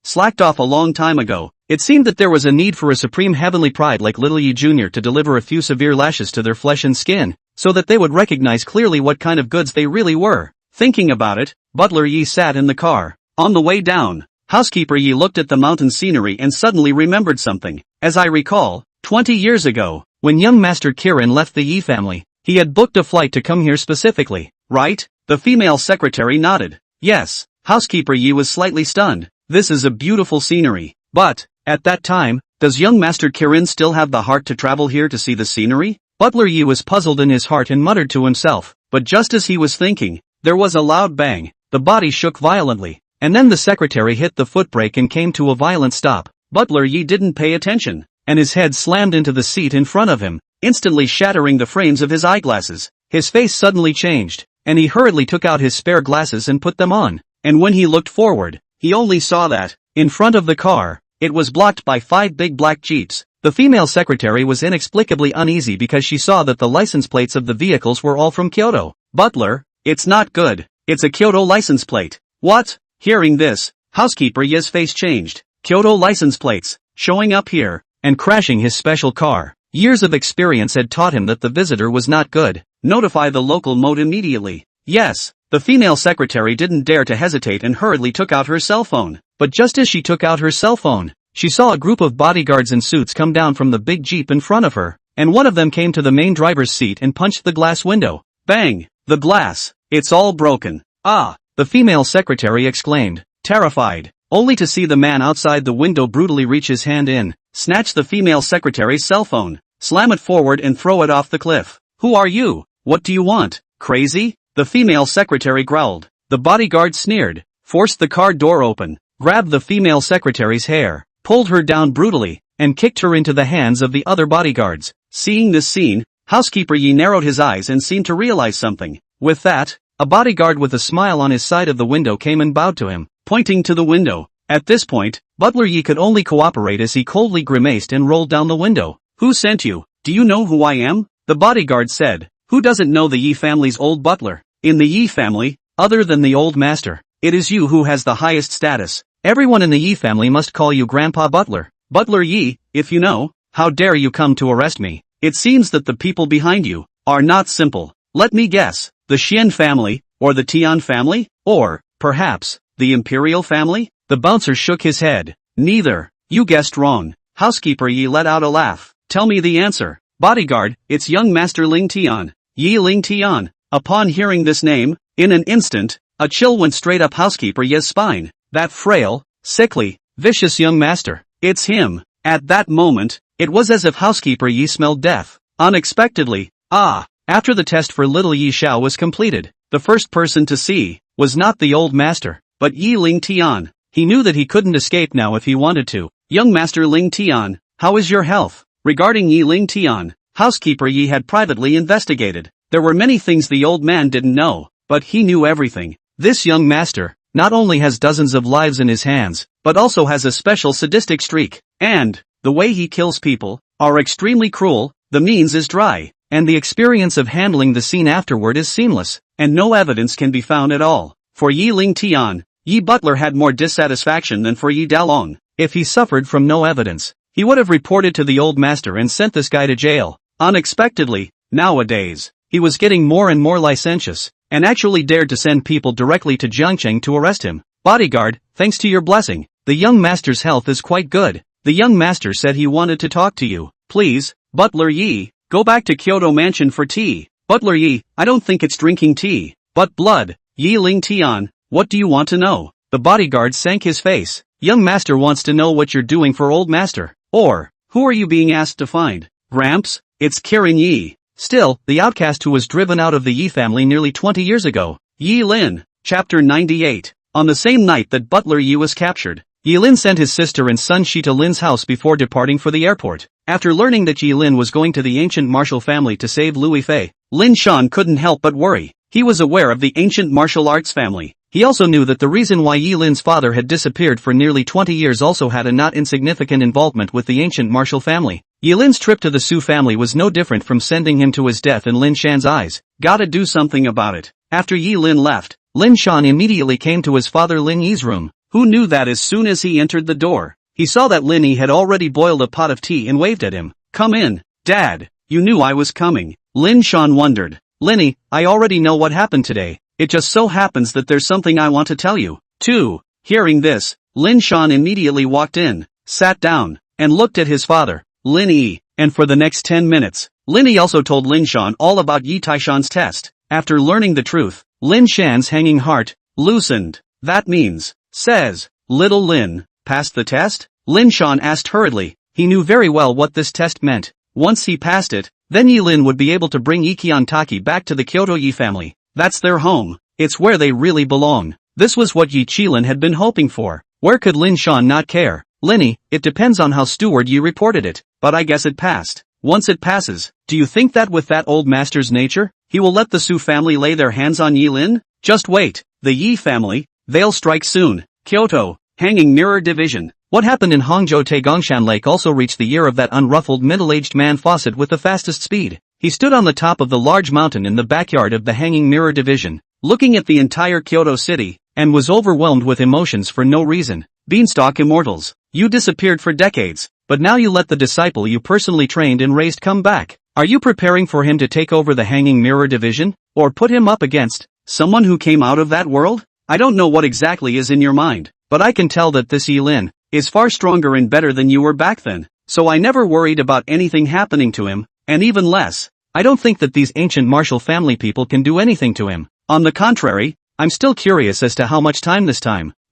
slacked off a long time ago. It seemed that there was a need for a supreme heavenly pride like Little Yi Jr. to deliver a few severe lashes to their flesh and skin, so that they would recognize clearly what kind of goods they really were. Thinking about it, Butler Yi sat in the car. On the way down, Housekeeper Yi looked at the mountain scenery and suddenly remembered something. As I recall, 20 years ago, when young Master Kirin left the Yi family, he had booked a flight to come here specifically, right? The female secretary nodded. Yes. Housekeeper Yi was slightly stunned. This is a beautiful scenery. But, at that time, does young Master Kirin still have the heart to travel here to see the scenery? Butler Yi was puzzled in his heart and muttered to himself. But just as he was thinking, there was a loud bang. The body shook violently. And then the secretary hit the footbrake and came to a violent stop. Butler Yi didn't pay attention, and his head slammed into the seat in front of him, instantly shattering the frames of his eyeglasses. His face suddenly changed, and he hurriedly took out his spare glasses and put them on. And when he looked forward, he only saw that, in front of the car, it was blocked by 5 big black jeeps. The female secretary was inexplicably uneasy because she saw that the license plates of the vehicles were all from Kyoto. Butler, it's not good. It's a Kyoto license plate. What? Hearing this, Housekeeper Yi's face changed. Kyoto license plates, showing up here, and crashing his special car. Years of experience had taught him that the visitor was not good. Notify the local mode immediately. Yes. The female secretary didn't dare to hesitate and hurriedly took out her cell phone. But just as she took out her cell phone, she saw a group of bodyguards in suits come down from the big jeep in front of her, and one of them came to the main driver's seat and punched the glass window. Bang! The glass. It's all broken. Ah! The female secretary exclaimed, terrified, only to see the man outside the window brutally reach his hand in, snatch the female secretary's cell phone, slam it forward and throw it off the cliff. Who are you? What do you want? Crazy? The female secretary growled. The bodyguard sneered, forced the car door open, grabbed the female secretary's hair, pulled her down brutally, and kicked her into the hands of the other bodyguards. Seeing this scene, Housekeeper Yi narrowed his eyes and seemed to realize something. With that, a bodyguard with a smile on his side of the window came and bowed to him, pointing to the window. At this point, Butler Yi could only cooperate as he coldly grimaced and rolled down the window. Who sent you? Do you know who I am? The bodyguard said. Who doesn't know the Yi family's old butler? In the Yi family, other than the old master, it is you who has the highest status. Everyone in the Yi family must call you Grandpa Butler. Butler Yi, if you know, how dare you come to arrest me? It seems that the people behind you are not simple. Let me guess, the Xian family, or the Tian family, or, perhaps, the Imperial family? The bouncer shook his head. Neither. You guessed wrong. Housekeeper Yi let out a laugh. Tell me the answer. Bodyguard, it's young Master Ling Tian. Yi Ling Tian. Upon hearing this name, in an instant, a chill went straight up Housekeeper Yi's spine. That frail, sickly, vicious young master. It's him. At that moment, it was as if Housekeeper Yi smelled death. Unexpectedly, after the test for little Yi Xiao was completed, the first person to see was not the old master, but Yi Ling Tian. He knew that he couldn't escape now if he wanted to. Young Master Ling Tian, how is your health? Regarding Yi Ling Tian, Housekeeper Yi had privately investigated. There were many things the old man didn't know, but he knew everything. This young master not only has dozens of lives in his hands, but also has a special sadistic streak. And the way he kills people are extremely cruel. The means is dry, and the experience of handling the scene afterward is seamless, and no evidence can be found at all. For Yi Ling Tian, Yi Butler had more dissatisfaction than for Yi Dalong. If he suffered from no evidence, he would have reported to the old master and sent this guy to jail. Unexpectedly, nowadays, he was getting more and more licentious, and actually dared to send people directly to Jiangcheng to arrest him. Bodyguard, thanks to your blessing, the young master's health is quite good. The young master said he wanted to talk to you. Please, Butler Yi, go back to Kyoto Mansion for tea. Butler Yi, I don't think it's drinking tea, but blood. Yi Ling Tian, what do you want to know? The bodyguard sank his face. Young master wants to know what you're doing for old master. Or, who are you being asked to find? Gramps, it's Kirin Yi. Still, the outcast who was driven out of the Yi family nearly 20 years ago. Yi Lin, Chapter 98. On the same night that Butler Yi was captured, Yi Lin sent his sister and son Shi to Lin's house before departing for the airport. After learning that Yi Lin was going to the ancient martial family to save Louis Fei, Lin Shan couldn't help but worry. He was aware of the ancient martial arts family. He also knew that the reason why Yi Lin's father had disappeared for nearly 20 years also had a not insignificant involvement with the ancient martial family. Yi Lin's trip to the Su family was no different from sending him to his death in Lin Shan's eyes. Gotta do something about it. After Yi Lin left, Lin Shan immediately came to his father Lin Yi's room. Who knew that as soon as he entered the door, he saw that Lin Yi had already boiled a pot of tea and waved at him. Come in, Dad. You knew I was coming. Lin Shan wondered. Lin Yi, I already know what happened today. It just so happens that there's something I want to tell you, too. Hearing this, Lin Shan immediately walked in, sat down, and looked at his father, Lin Yi, and for the next 10 minutes, Lin Yi also told Lin Shan all about Yi Taishan's test. After learning the truth, Lin Shan's hanging heart loosened. That means, says, little Lin, passed the test? Lin Shan asked hurriedly. He knew very well what this test meant. Once he passed it, then Yi Lin would be able to bring Yi Qiantaki back to the Kyoto Yi family. That's their home. It's where they really belong. This was what Yi Qilin had been hoping for. Where could Lin Shan not care? Lin Yi, it depends on how Steward Yi reported it, but I guess it passed. Once it passes, do you think that with that old master's nature, he will let the Su family lay their hands on Yi Lin? Just wait. The Yi family, they'll strike soon. Kyoto, Hanging Mirror Division. What happened in Hangzhou Taegongshan Lake also reached the ear of that unruffled middle-aged man Fawcett with the fastest speed. He stood on the top of the large mountain in the backyard of the Hanging Mirror Division, looking at the entire Kyoto city, and was overwhelmed with emotions for no reason. Beanstalk Immortals, you disappeared for decades, but now you let the disciple you personally trained and raised come back. Are you preparing for him to take over the Hanging Mirror Division, or put him up against someone who came out of that world? I don't know what exactly is in your mind, but I can tell that this Yi Lin is far stronger and better than you were back then, so I never worried about anything happening to him, and even less, I don't think that these ancient martial family people can do anything to him. On the contrary, I'm still curious as to how much time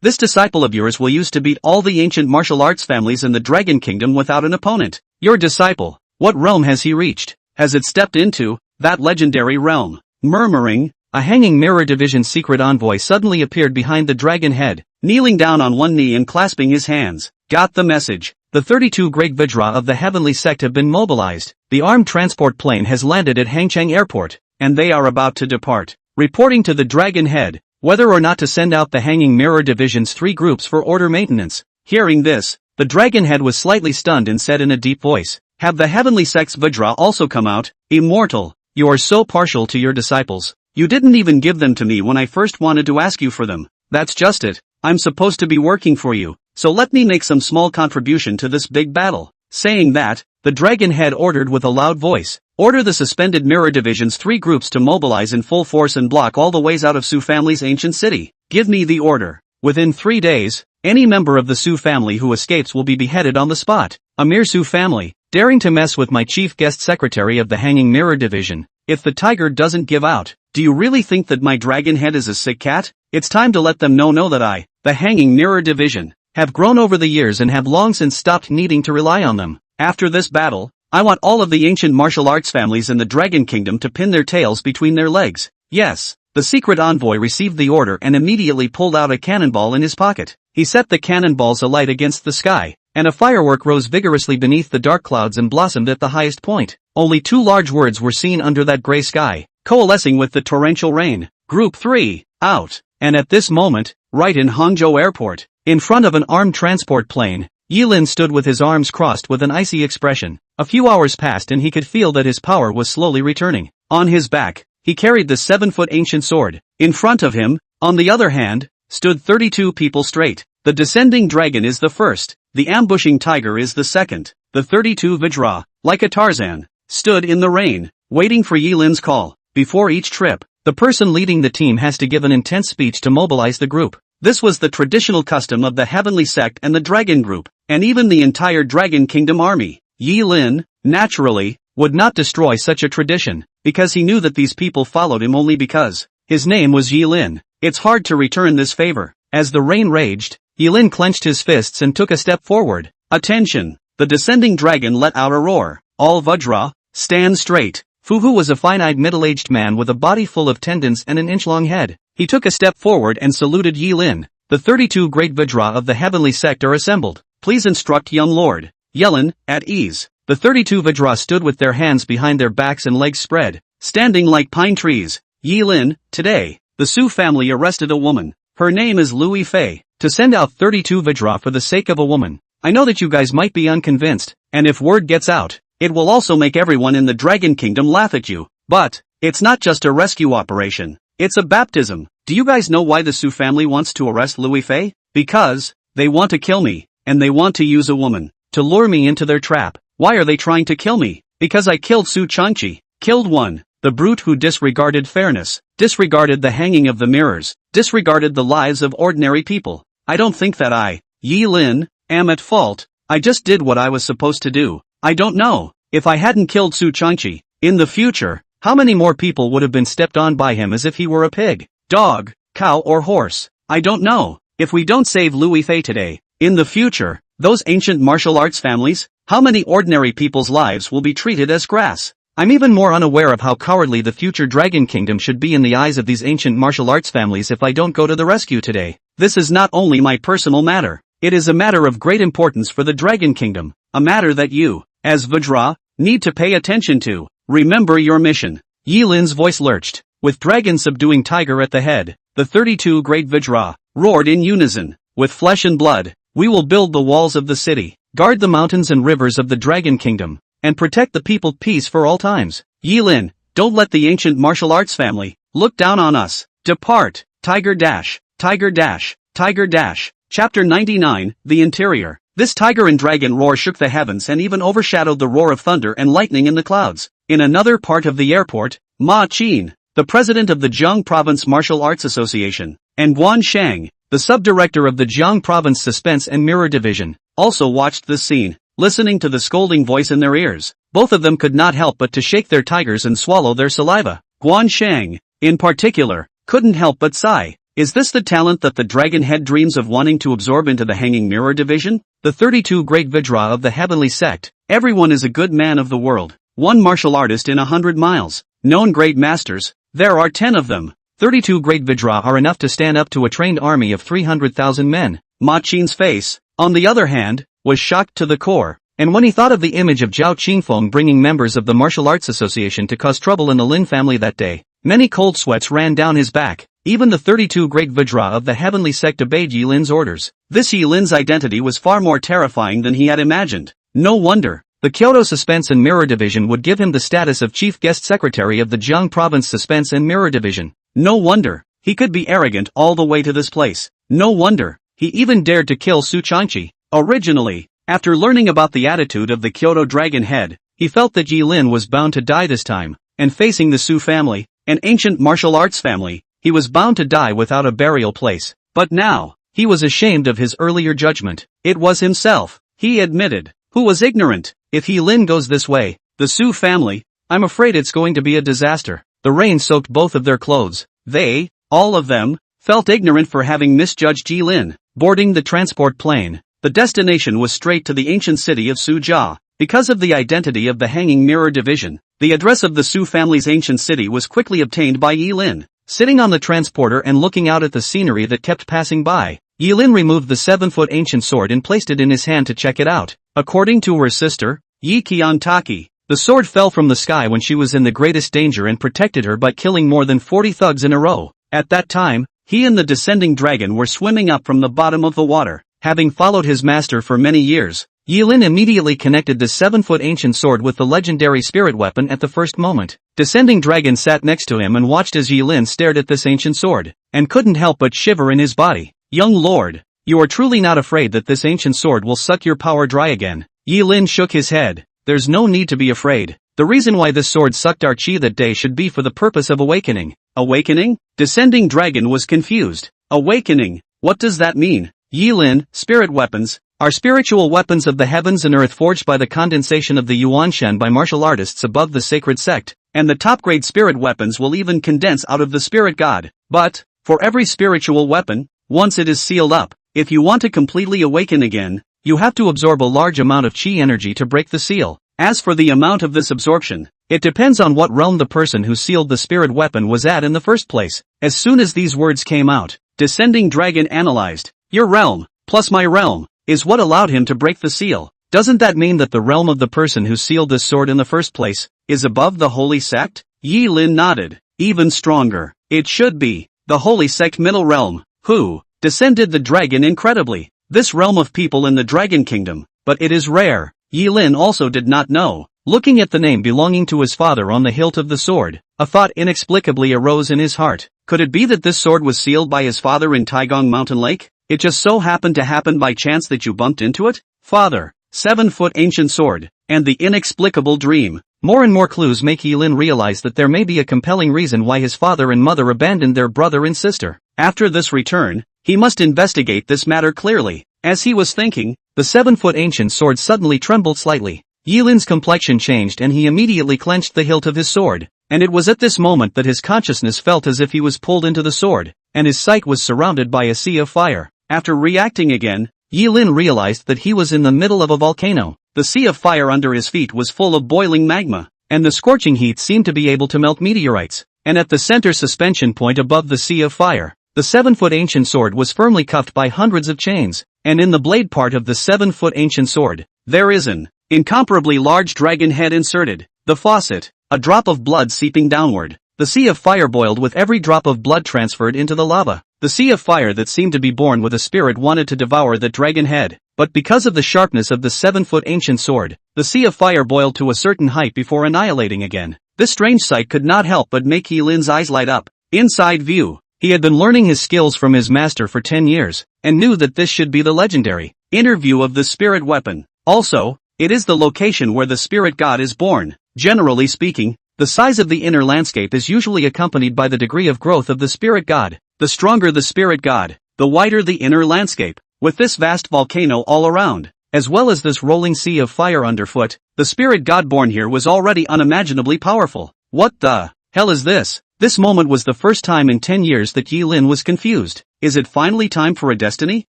this disciple of yours will use to beat all the ancient martial arts families in the Dragon Kingdom without an opponent. Your disciple, what realm has he reached? Has it stepped into that legendary realm? Murmuring, a Hanging Mirror Division secret envoy suddenly appeared behind the dragon head, kneeling down on one knee and clasping his hands. Got the message. The 32 great Vajra of the Heavenly Sect have been mobilized. The armed transport plane has landed at Hangcheng Airport, and they are about to depart. Reporting to the Dragon Head, whether or not to send out the Hanging Mirror Division's 3 groups for order maintenance. Hearing this, the Dragon Head was slightly stunned and said in a deep voice, have the Heavenly Sect's Vajra also come out? Immortal, you are so partial to your disciples. You didn't even give them to me when I first wanted to ask you for them. That's just it. I'm supposed to be working for you, so let me make some small contribution to this big battle. Saying that, the dragon head ordered with a loud voice, order the suspended mirror division's 3 groups to mobilize in full force and block all the ways out of Su family's ancient city. Give me the order. Within 3 days, any member of the Su family who escapes will be beheaded on the spot. A mere Su family, daring to mess with my chief guest secretary of the hanging mirror division. If the tiger doesn't give out, do you really think that my dragon head is a sick cat? It's time to let them know that I, the hanging mirror division, have grown over the years and have long since stopped needing to rely on them. After this battle, I want all of the ancient martial arts families in the Dragon Kingdom to pin their tails between their legs. Yes, the secret envoy received the order and immediately pulled out a cannonball in his pocket. He set the cannonballs alight against the sky, and a firework rose vigorously beneath the dark clouds and blossomed at the highest point. Only 2 large words were seen under that gray sky, coalescing with the torrential rain. Group 3, out. And at this moment, right in Hangzhou Airport, in front of an armed transport plane, Yilin stood with his arms crossed with an icy expression. A few hours passed and he could feel that his power was slowly returning. On his back, he carried the 7-foot ancient sword. In front of him, on the other hand, stood 32 people straight. The descending dragon is the first, the ambushing tiger is the second. The 32 Vajra, like a Tarzan, stood in the rain, waiting for Yilin's call. Before each trip, the person leading the team has to give an intense speech to mobilize the group. This was the traditional custom of the Heavenly Sect and the Dragon Group, and even the entire Dragon Kingdom army. Yilin, naturally, would not destroy such a tradition, because he knew that these people followed him only because his name was Yilin. It's hard to return this favor. As the rain raged, Yilin clenched his fists and took a step forward. Attention! The descending dragon let out a roar. All Vajra, stand straight. Fuhu was a fine-eyed middle-aged man with a body full of tendons and an inch-long head. He took a step forward and saluted Yilin. The 32 great Vajra of the Heavenly Sect are assembled. Please instruct young Lord Yelin, at ease. The 32 Vajra stood with their hands behind their backs and legs spread, standing like pine trees. Yilin, today, the Su family arrested a woman. Her name is Louis Fei. To send out 32 Vajra for the sake of a woman. I know that you guys might be unconvinced, and if word gets out, it will also make everyone in the Dragon Kingdom laugh at you. But, it's not just a rescue operation. It's a baptism. Do you guys know why the Su family wants to arrest Louis Fei? Because they want to kill me, and they want to use a woman to lure me into their trap. Why are they trying to kill me? Because I killed Su Changqi. Killed one, the brute who disregarded fairness, disregarded the hanging of the mirrors, disregarded the lives of ordinary people. I don't think that I, Yilin, am at fault. I just did what I was supposed to do. I don't know. If I hadn't killed Su Changqi, in the future, how many more people would have been stepped on by him as if he were a pig, dog, cow or horse? I don't know. If we don't save Louis Fei today, in the future, those ancient martial arts families, how many ordinary people's lives will be treated as grass? I'm even more unaware of how cowardly the future Dragon Kingdom should be in the eyes of these ancient martial arts families if I don't go to the rescue today. This is not only my personal matter, it is a matter of great importance for the Dragon Kingdom, a matter that you, as Vajra, need to pay attention to. Remember your mission. Yilin's voice lurched. With dragon subduing tiger at the head, the 32 great Vajra roared in unison. With flesh and blood, we will build the walls of the city, guard the mountains and rivers of the Dragon Kingdom, and protect the people peace for all times. Yilin, don't let the ancient martial arts family look down on us. Depart. Tiger dash, tiger dash, tiger dash. Chapter 99, The Interior. This tiger and dragon roar shook the heavens and even overshadowed the roar of thunder and lightning in the clouds. In another part of the airport, Ma Qin, the president of the Jiang Province Martial Arts Association, and Guan Shang, the subdirector of the Jiang Province Suspense and Mirror Division, also watched this scene, listening to the scolding voice in their ears. Both of them could not help but to shake their tigers and swallow their saliva. Guan Shang, in particular, couldn't help but sigh. Is this the talent that the dragon head dreams of wanting to absorb into the hanging mirror division? The 32 great Vajra of the Heavenly Sect. Everyone is a good man of the world. One martial artist in 100 miles. Known great masters. There are 10 of them. 32 great Vajra are enough to stand up to a trained army of 300,000 men. Ma Qin's face, on the other hand, was shocked to the core. And when he thought of the image of Zhao Qingfeng bringing members of the Martial Arts Association to cause trouble in the Lin family that day, many cold sweats ran down his back. Even the 32 great Vajra of the Heavenly Sect obeyed Yilin's orders. This Yilin's identity was far more terrifying than he had imagined. No wonder. The Kyoto Suspense and Mirror Division would give him the status of Chief Guest Secretary of the Jiang Province Suspense and Mirror Division. No wonder. He could be arrogant all the way to this place. No wonder. He even dared to kill Su Changqi. Originally, after learning about the attitude of the Kyoto Dragon Head, he felt that Yi Lin was bound to die this time, and facing the Su family, an ancient martial arts family, he was bound to die without a burial place. But now, he was ashamed of his earlier judgment. It was himself, he admitted, who was ignorant. If Yi Lin goes this way, the Su family, I'm afraid it's going to be a disaster. The rain soaked both of their clothes. They, all of them, felt ignorant for having misjudged Yi Lin. Boarding the transport plane, the destination was straight to the ancient city of Suzhou. Because of the identity of the Hanging Mirror Division, the address of the Su family's ancient city was quickly obtained by Yi Lin. Sitting on the transporter and looking out at the scenery that kept passing by, Yi Lin removed the 7-foot ancient sword and placed it in his hand to check it out. According to her sister, Yi Qiantaki, the sword fell from the sky when she was in the greatest danger and protected her by killing more than 40 thugs in a row. At that time, he and the descending dragon were swimming up from the bottom of the water. Having followed his master for many years, Yi Lin immediately connected the 7-foot ancient sword with the legendary spirit weapon at the first moment. Descending dragon sat next to him and watched as Yi Lin stared at this ancient sword, and couldn't help but shiver in his body. Young lord, you are truly not afraid that this ancient sword will suck your power dry again? Yi Lin shook his head. There's no need to be afraid. The reason why this sword sucked our chi that day should be for the purpose of awakening. Awakening? Descending dragon was confused. Awakening? What does that mean? Yi Lin, spirit weapons, are spiritual weapons of the heavens and earth forged by the condensation of the Yuanshen by martial artists above the sacred sect, and the top-grade spirit weapons will even condense out of the spirit god. But, for every spiritual weapon, once it is sealed up, if you want to completely awaken again, you have to absorb a large amount of chi energy to break the seal. As for the amount of this absorption, it depends on what realm the person who sealed the spirit weapon was at in the first place. As soon as these words came out, Descending Dragon analyzed. Your realm, plus my realm, is what allowed him to break the seal. Doesn't that mean that the realm of the person who sealed this sword in the first place is above the holy sect? Yi Lin nodded. Even stronger. It should be the holy sect middle realm. Who? Descended the dragon incredibly. This realm of people in the dragon kingdom, but it is rare. Yi Lin also did not know. Looking at the name belonging to his father on the hilt of the sword, a thought inexplicably arose in his heart. Could it be that this sword was sealed by his father in Taigong Mountain Lake? It just so happened to happen by chance that you bumped into it? Father, 7-foot ancient sword, and the inexplicable dream. More and more clues make Yi Lin realize that there may be a compelling reason why his father and mother abandoned their brother and sister. After this return, he must investigate this matter clearly. As he was thinking, the 7-foot ancient sword suddenly trembled slightly. Yi Lin's complexion changed and he immediately clenched the hilt of his sword. And it was at this moment that his consciousness felt as if he was pulled into the sword, and his sight was surrounded by a sea of fire. After reacting again, Yi Lin realized that he was in the middle of a volcano. The sea of fire under his feet was full of boiling magma, and the scorching heat seemed to be able to melt meteorites. And at the center suspension point above the sea of fire, the 7-foot ancient sword was firmly cuffed by hundreds of chains, and in the blade part of the 7-foot ancient sword, there is an incomparably large dragon head inserted. The faucet, a drop of blood seeping downward. The sea of fire boiled with every drop of blood transferred into the lava. The sea of fire that seemed to be born with a spirit wanted to devour the dragon head, but because of the sharpness of the 7-foot ancient sword, the sea of fire boiled to a certain height before annihilating again. This strange sight could not help but make Yi Lin's eyes light up. Inside view. He had been learning his skills from his master for 10 years, and knew that this should be the legendary inner view of the spirit weapon. Also, it is the location where the spirit god is born. Generally speaking, the size of the inner landscape is usually accompanied by the degree of growth of the spirit god. The stronger the spirit god, the wider the inner landscape. With this vast volcano all around, as well as this rolling sea of fire underfoot, the spirit god born here was already unimaginably powerful. What the hell is this? This moment was the first time in 10 years that Yi Lin was confused. Is it finally time for a destiny?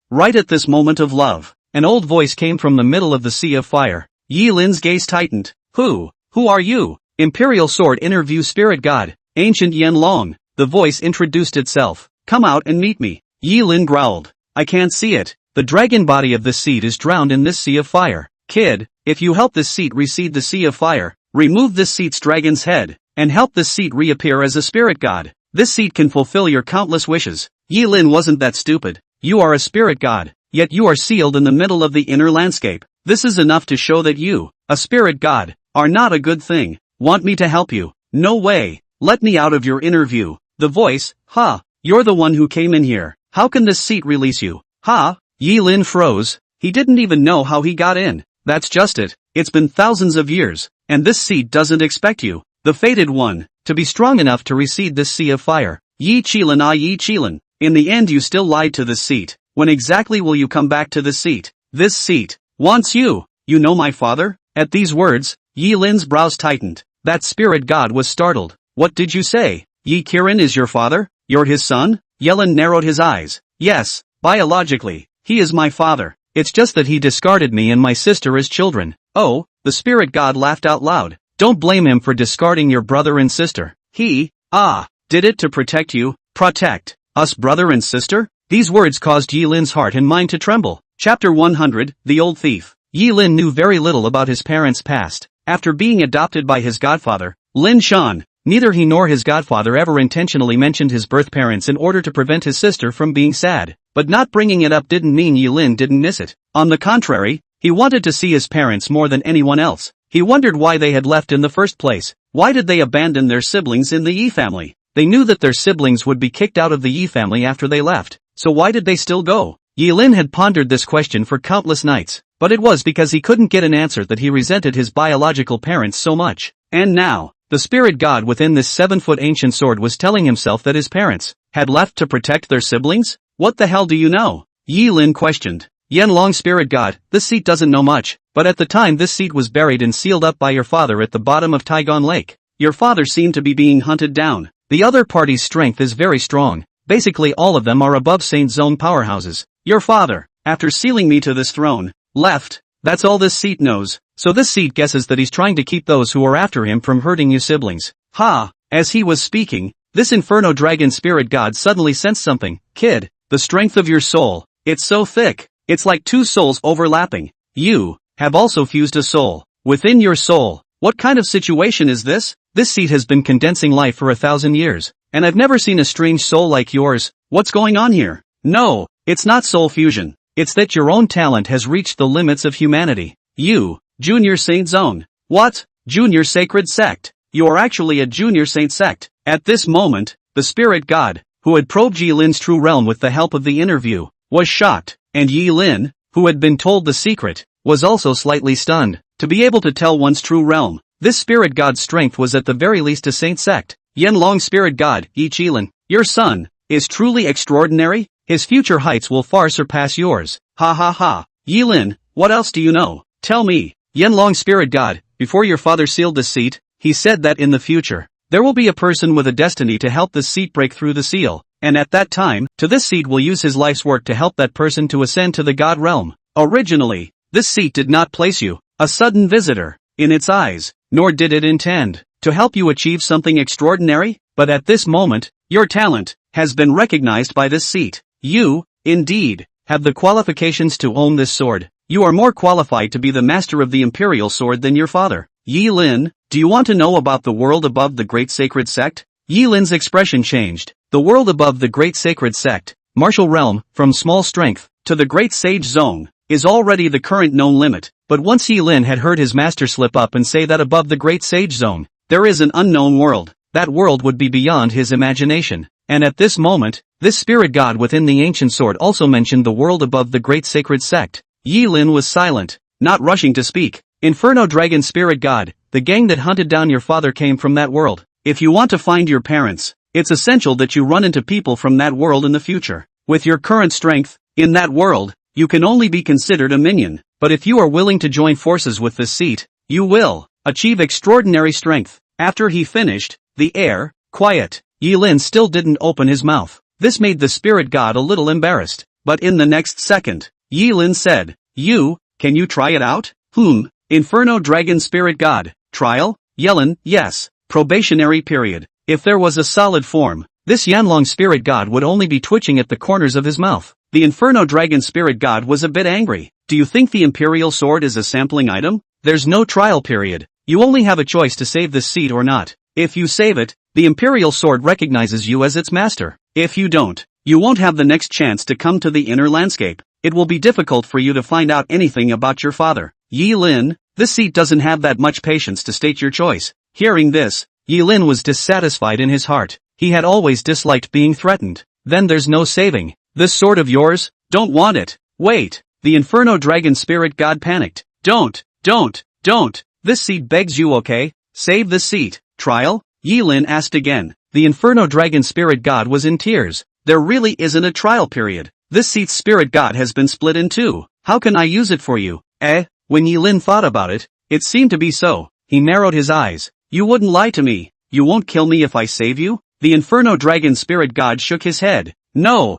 Right at this moment of love, an old voice came from the middle of the sea of fire. Yi Lin's gaze tightened. Who are you? Imperial Sword Inner View Spirit God, Ancient Yen Long. The voice introduced itself. Come out and meet me. Yi Lin growled. I can't see it. The dragon body of this seed is drowned in this sea of fire. Kid, if you help this seed recede the sea of fire, remove this seed's dragon's head, and help this seed reappear as a spirit god, this seed can fulfill your countless wishes. Yi Lin wasn't that stupid. You are a spirit god, yet you are sealed in the middle of the inner landscape. This is enough to show that you, a spirit god, are not a good thing. Want me to help you? No way. Let me out of your inner view. The voice, you're the one who came in here. How can this seat release you? Ha! Yi Lin froze. He didn't even know how he got in. That's just it. It's been thousands of years, and this seat doesn't expect you, the fated one, to be strong enough to recede this sea of fire. Yi Qilin, Yi Qilin. In the end you still lied to this seat. When exactly will you come back to this seat? This seat wants you. You know my father? At these words, Yi Lin's brows tightened. That spirit god was startled. What did you say? Yi Qirin is your father? You're his son? Yelin narrowed his eyes. Yes, biologically, he is my father. It's just that he discarded me and my sister as children. Oh, the spirit god laughed out loud. Don't blame him for discarding your brother and sister. He, did it to protect you. Protect us, brother and sister? These words caused Yi Lin's heart and mind to tremble. Chapter 100, The Old Thief. Yi Lin knew very little about his parents' past. After being adopted by his godfather, Lin Shan, neither he nor his godfather ever intentionally mentioned his birth parents in order to prevent his sister from being sad. But not bringing it up didn't mean Yi Lin didn't miss it. On the contrary, he wanted to see his parents more than anyone else. He wondered why they had left in the first place. Why did they abandon their siblings in the Yi family? They knew that their siblings would be kicked out of the Yi family after they left. So why did they still go? Yi Lin had pondered this question for countless nights. But it was because he couldn't get an answer that he resented his biological parents so much. And now, the spirit god within this 7-foot ancient sword was telling himself that his parents had left to protect their siblings? What the hell do you know? Yi Lin questioned. Yanlong spirit god, this seat doesn't know much, but at the time this seat was buried and sealed up by your father at the bottom of Taigon Lake. Your father seemed to be being hunted down. The other party's strength is very strong. Basically all of them are above Saint Zone powerhouses. Your father, after sealing me to this throne, left. That's all this seat knows. So this seat guesses that he's trying to keep those who are after him from hurting you siblings. Ha! As he was speaking, this inferno dragon spirit god suddenly sensed something. Kid, the strength of your soul, it's so thick. It's like two souls overlapping. You have also fused a soul within your soul. What kind of situation is this? This seat has been condensing life for 1,000 years, and I've never seen a strange soul like yours. What's going on here? No, it's not soul fusion. It's that your own talent has reached the limits of humanity. You, Junior Saint Zone. What? Junior Sacred Sect. You are actually a Junior Saint Sect. At this moment, the spirit god, who had probed Yi Lin's true realm with the help of the interview, was shocked, and Yi Lin, who had been told the secret, was also slightly stunned. To be able to tell one's true realm, this spirit god's strength was at the very least a saint sect. Yanlong spirit god, Yi Qilin, your son, is truly extraordinary. His future heights will far surpass yours. Ha ha ha. Yi Lin, what else do you know? Tell me. Yanlong spirit god, before your father sealed this seat, he said that in the future, there will be a person with a destiny to help this seat break through the seal, and at that time, to this seat will use his life's work to help that person to ascend to the god realm. Originally, this seat did not place you, a sudden visitor, in its eyes, nor did it intend to help you achieve something extraordinary, but at this moment, your talent has been recognized by this seat. You, indeed, have the qualifications to own this sword. You are more qualified to be the master of the imperial sword than your father. Yi Lin, do you want to know about the world above the Great Sacred Sect? Yi Lin's expression changed. The world above the Great Sacred Sect, martial realm, from small strength to the Great Sage Zone, is already the current known limit. But once Yi Lin had heard his master slip up and say that above the Great Sage Zone, there is an unknown world, that world would be beyond his imagination. And at this moment, this spirit god within the ancient sword also mentioned the world above the Great Sacred Sect. Yi Lin was silent, not rushing to speak. Inferno Dragon Spirit God, the gang that hunted down your father came from that world. If you want to find your parents, it's essential that you run into people from that world in the future. With your current strength, in that world, you can only be considered a minion. But if you are willing to join forces with this seat, you will achieve extraordinary strength. After he finished, the air, quiet. Yi Lin still didn't open his mouth. This made the spirit god a little embarrassed. But in the next second, Yi Lin said, can you try it out? Inferno Dragon Spirit God. Trial? Yellen, yes. Probationary period. If there was a solid form, this Yanlong Spirit God would only be twitching at the corners of his mouth. The Inferno Dragon Spirit God was a bit angry. Do you think the Imperial Sword is a sampling item? There's no trial period. You only have a choice to save this seat or not. If you save it, the Imperial Sword recognizes you as its master. If you don't, you won't have the next chance to come to the inner landscape. It will be difficult for you to find out anything about your father. Yi Lin, this seat doesn't have that much patience to state your choice. Hearing this, Yi Lin was dissatisfied in his heart. He had always disliked being threatened. Then there's no saving. This sword of yours? Don't want it. Wait. The Inferno Dragon Spirit God panicked. Don't. This seat begs you, okay? Save this seat. Trial? Yilin asked again. The Inferno Dragon Spirit God was in tears. There really isn't a trial period. This seat's spirit god has been split in two. How can I use it for you? When Yilin thought about it, it seemed to be so. He narrowed his eyes. You wouldn't lie to me. You won't kill me if I save you? The Inferno Dragon Spirit God shook his head. No,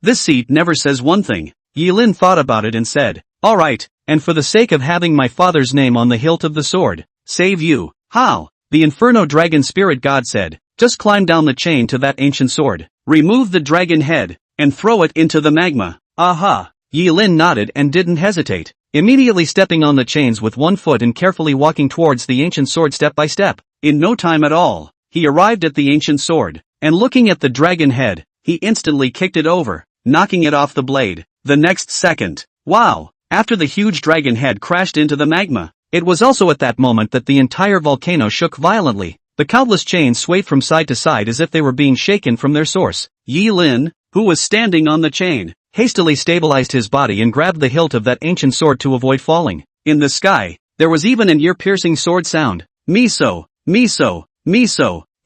this seat never says one thing. Yilin thought about it and said, alright, and for the sake of having my father's name on the hilt of the sword, save you. How? The Inferno Dragon Spirit God said, just climb down the chain to that ancient sword, remove the dragon head, and throw it into the magma. Aha! Yilin nodded and didn't hesitate, immediately stepping on the chains with one foot and carefully walking towards the ancient sword step by step. In no time at all, he arrived at the ancient sword, and looking at the dragon head, he instantly kicked it over, knocking it off the blade. The next second, wow! After the huge dragon head crashed into the magma, it was also at that moment that the entire volcano shook violently. The countless chains swayed from side to side as if they were being shaken from their source. Yilin, who was standing on the chain, hastily stabilized his body and grabbed the hilt of that ancient sword to avoid falling. In the sky, there was even an ear-piercing sword sound. Miso.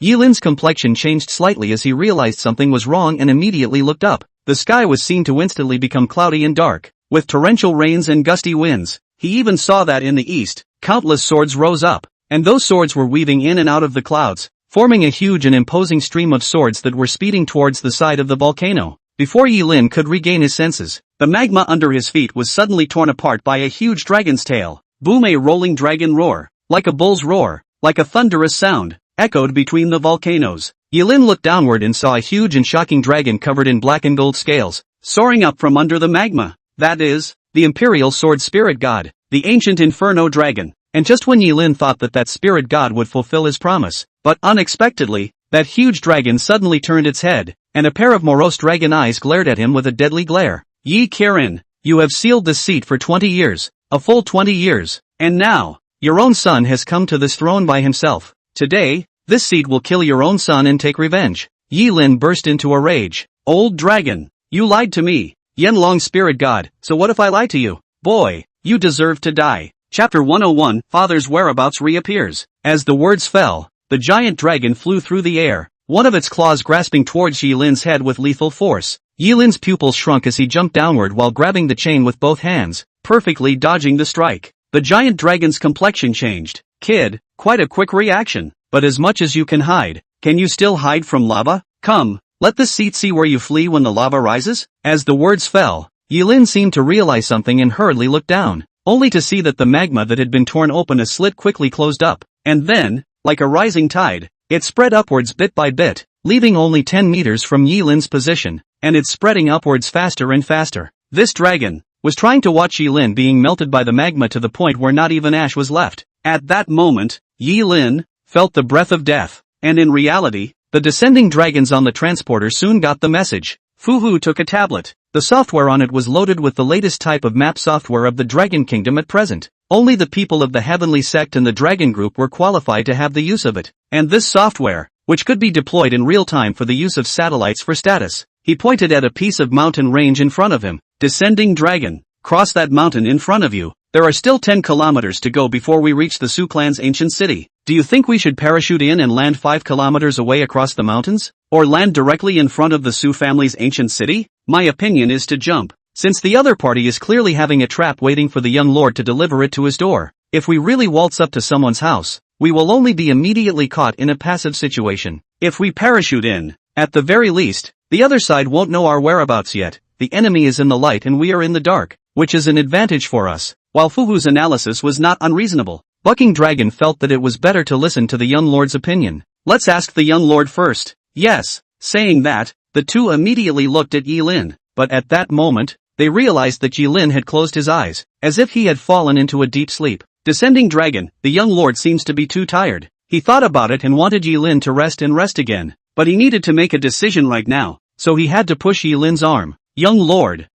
Yilin's complexion changed slightly as he realized something was wrong and immediately looked up. The sky was seen to instantly become cloudy and dark, with torrential rains and gusty winds. He even saw that in the east, countless swords rose up, and those swords were weaving in and out of the clouds, forming a huge and imposing stream of swords that were speeding towards the side of the volcano. Before Yilin could regain his senses, the magma under his feet was suddenly torn apart by a huge dragon's tail. Boom! A rolling dragon roar, like a bull's roar, like a thunderous sound, echoed between the volcanoes. Yilin looked downward and saw a huge and shocking dragon covered in black and gold scales, soaring up from under the magma. That is, the Imperial Sword Spirit God, the ancient Inferno Dragon. And just when Yilin thought that spirit god would fulfill his promise, but unexpectedly, that huge dragon suddenly turned its head, and a pair of morose dragon eyes glared at him with a deadly glare. Yi Kirin, you have sealed this seat for 20 years, a full 20 years, and now, your own son has come to this throne by himself. Today, this seat will kill your own son and take revenge. Yilin burst into a rage. Old dragon, you lied to me. Yanlong spirit god, so what if I lie to you? Boy, you deserve to die. Chapter 101, Father's whereabouts reappears. As the words fell, the giant dragon flew through the air, one of its claws grasping towards Yilin's head with lethal force. Yilin's pupils shrunk as he jumped downward while grabbing the chain with both hands, perfectly dodging the strike. The giant dragon's complexion changed. Kid, quite a quick reaction, but as much as you can hide, can you still hide from lava? Come, let the seat see where you flee when the lava rises. As the words fell, Yilin seemed to realize something and hurriedly looked down, only to see that the magma that had been torn open a slit quickly closed up, and then, like a rising tide, it spread upwards bit by bit, leaving only 10 meters from Yilin's position, and it's spreading upwards faster and faster. This dragon was trying to watch Yilin being melted by the magma to the point where not even ash was left. At that moment, Yilin felt the breath of death, and in reality, the descending dragons on the transporter soon got the message. Fuhu took a tablet. The software on it was loaded with the latest type of map software of the Dragon Kingdom at present. Only the people of the Heavenly Sect and the Dragon Group were qualified to have the use of it. And this software, which could be deployed in real time for the use of satellites for status. He pointed at a piece of mountain range in front of him. Descending dragon, cross that mountain in front of you. There are still 10 kilometers to go before we reach the Su clan's ancient city. Do you think we should parachute in and land 5 kilometers away across the mountains? Or land directly in front of the Su family's ancient city? My opinion is to jump, since the other party is clearly having a trap waiting for the young lord to deliver it to his door. If we really waltz up to someone's house, we will only be immediately caught in a passive situation. If we parachute in, at the very least, the other side won't know our whereabouts yet. The enemy is in the light and we are in the dark, which is an advantage for us. While Fuhu's analysis was not unreasonable, Bucking Dragon felt that it was better to listen to the young lord's opinion. Let's ask the young lord first. Yes. Saying that, the two immediately looked at Yilin, but at that moment, they realized that Yilin had closed his eyes, as if he had fallen into a deep sleep. Descending dragon, the young lord seems to be too tired. He thought about it and wanted Yilin to rest again, but he needed to make a decision right now, so he had to push Yilin's arm. Young lord,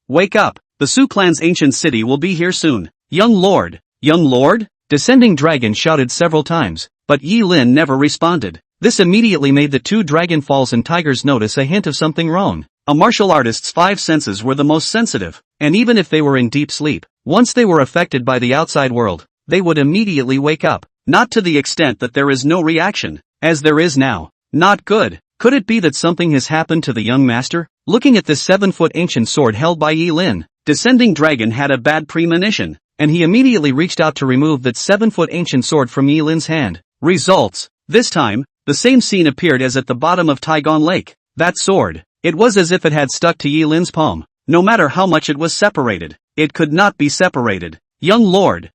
wake up. The Su clan's ancient city will be here soon. Young lord, Descending dragon shouted several times, but Yilin never responded. This immediately made the two dragonfalls and tigers notice a hint of something wrong. A martial artist's five senses were the most sensitive, and even if they were in deep sleep, once they were affected by the outside world, they would immediately wake up. Not to the extent that there is no reaction, as there is now. Not good. Could it be that something has happened to the young master? Looking at this 7-foot ancient sword held by Yi Lin, Descending Dragon had a bad premonition, and he immediately reached out to remove that 7-foot ancient sword from Yi Lin's hand. Results. This time, the same scene appeared as at the bottom of Taigon Lake. That sword. It was as if it had stuck to Yi Lin's palm. No matter how much it was separated, it could not be separated. Young Lord.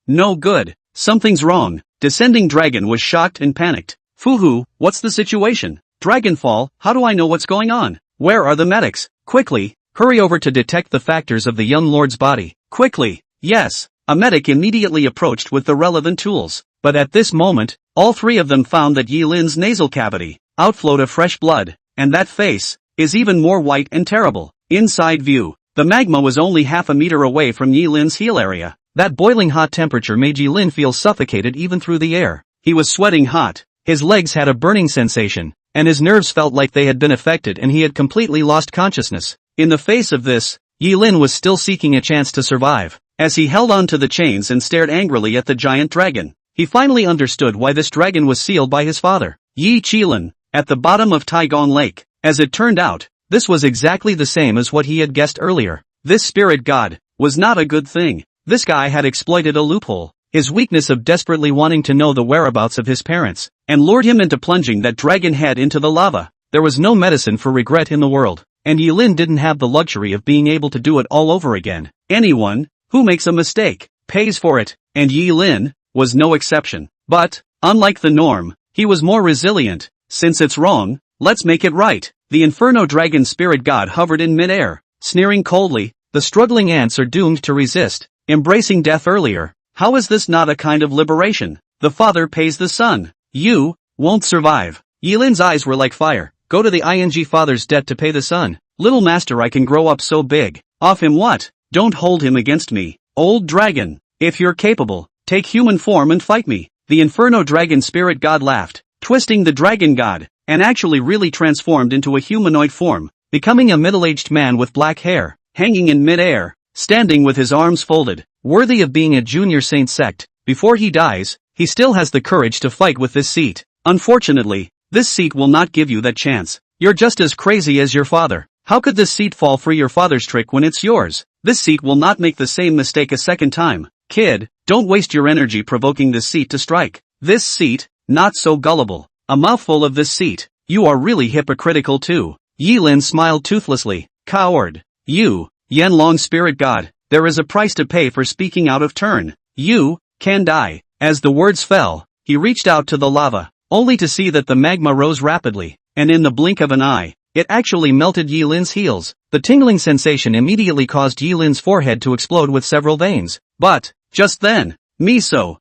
No good. Something's wrong. Descending Dragon was shocked and panicked. Fuhu, what's the situation? Dragonfall, how do I know what's going on? Where are the medics? Quickly, hurry over to detect the factors of the young lord's body. Quickly. Yes. A medic immediately approached with the relevant tools. But at this moment, all three of them found that Yi Lin's nasal cavity outflowed of fresh blood, and that face is even more white and terrible. Inside view. The magma was only half a meter away from Yi Lin's heel area. That boiling hot temperature made Yi Lin feel suffocated even through the air. He was sweating hot. His legs had a burning sensation, and his nerves felt like they had been affected and he had completely lost consciousness. In the face of this, Yi Lin was still seeking a chance to survive. As he held on to the chains and stared angrily at the giant dragon, he finally understood why this dragon was sealed by his father, Yi Qilin, at the bottom of Taigon Lake. As it turned out, this was exactly the same as what he had guessed earlier. This spirit god was not a good thing. This guy had exploited a loophole, his weakness of desperately wanting to know the whereabouts of his parents, and lured him into plunging that dragon head into the lava. There was no medicine for regret in the world, and Yi Lin didn't have the luxury of being able to do it all over again. Anyone who makes a mistake pays for it, and Yi Lin was no exception. But, unlike the norm, he was more resilient. Since it's wrong, let's make it right. The Inferno Dragon spirit god hovered in midair, sneering coldly. The struggling ants are doomed to resist, embracing death earlier. How is this not a kind of liberation? The father pays the son. You won't survive. Yi Lin's eyes were like fire. Go to the father's debt to pay the son. Little master, I can grow up so big. Off him what? Don't hold him against me. Old dragon. If you're capable, take human form and fight me. The Inferno Dragon spirit god laughed, twisting the dragon god, and actually really transformed into a humanoid form, becoming a middle-aged man with black hair, hanging in mid-air, standing with his arms folded, worthy of being a junior saint sect. Before he dies, he still has the courage to fight with this seat. Unfortunately, this seat will not give you that chance. You're just as crazy as your father. How could this seat fall for your father's trick when it's yours? This seat will not make the same mistake a second time. Kid, don't waste your energy provoking this seat to strike. This seat, not so gullible. A mouthful of this seat. You are really hypocritical too. Yi Lin smiled toothlessly. Coward. You, Yanlong spirit god, there is a price to pay for speaking out of turn. You can die. As the words fell, he reached out to the lava, only to see that the magma rose rapidly, and in the blink of an eye, it actually melted Yi Lin's heels. The tingling sensation immediately caused Yi Lin's forehead to explode with several veins. But, just then, miso,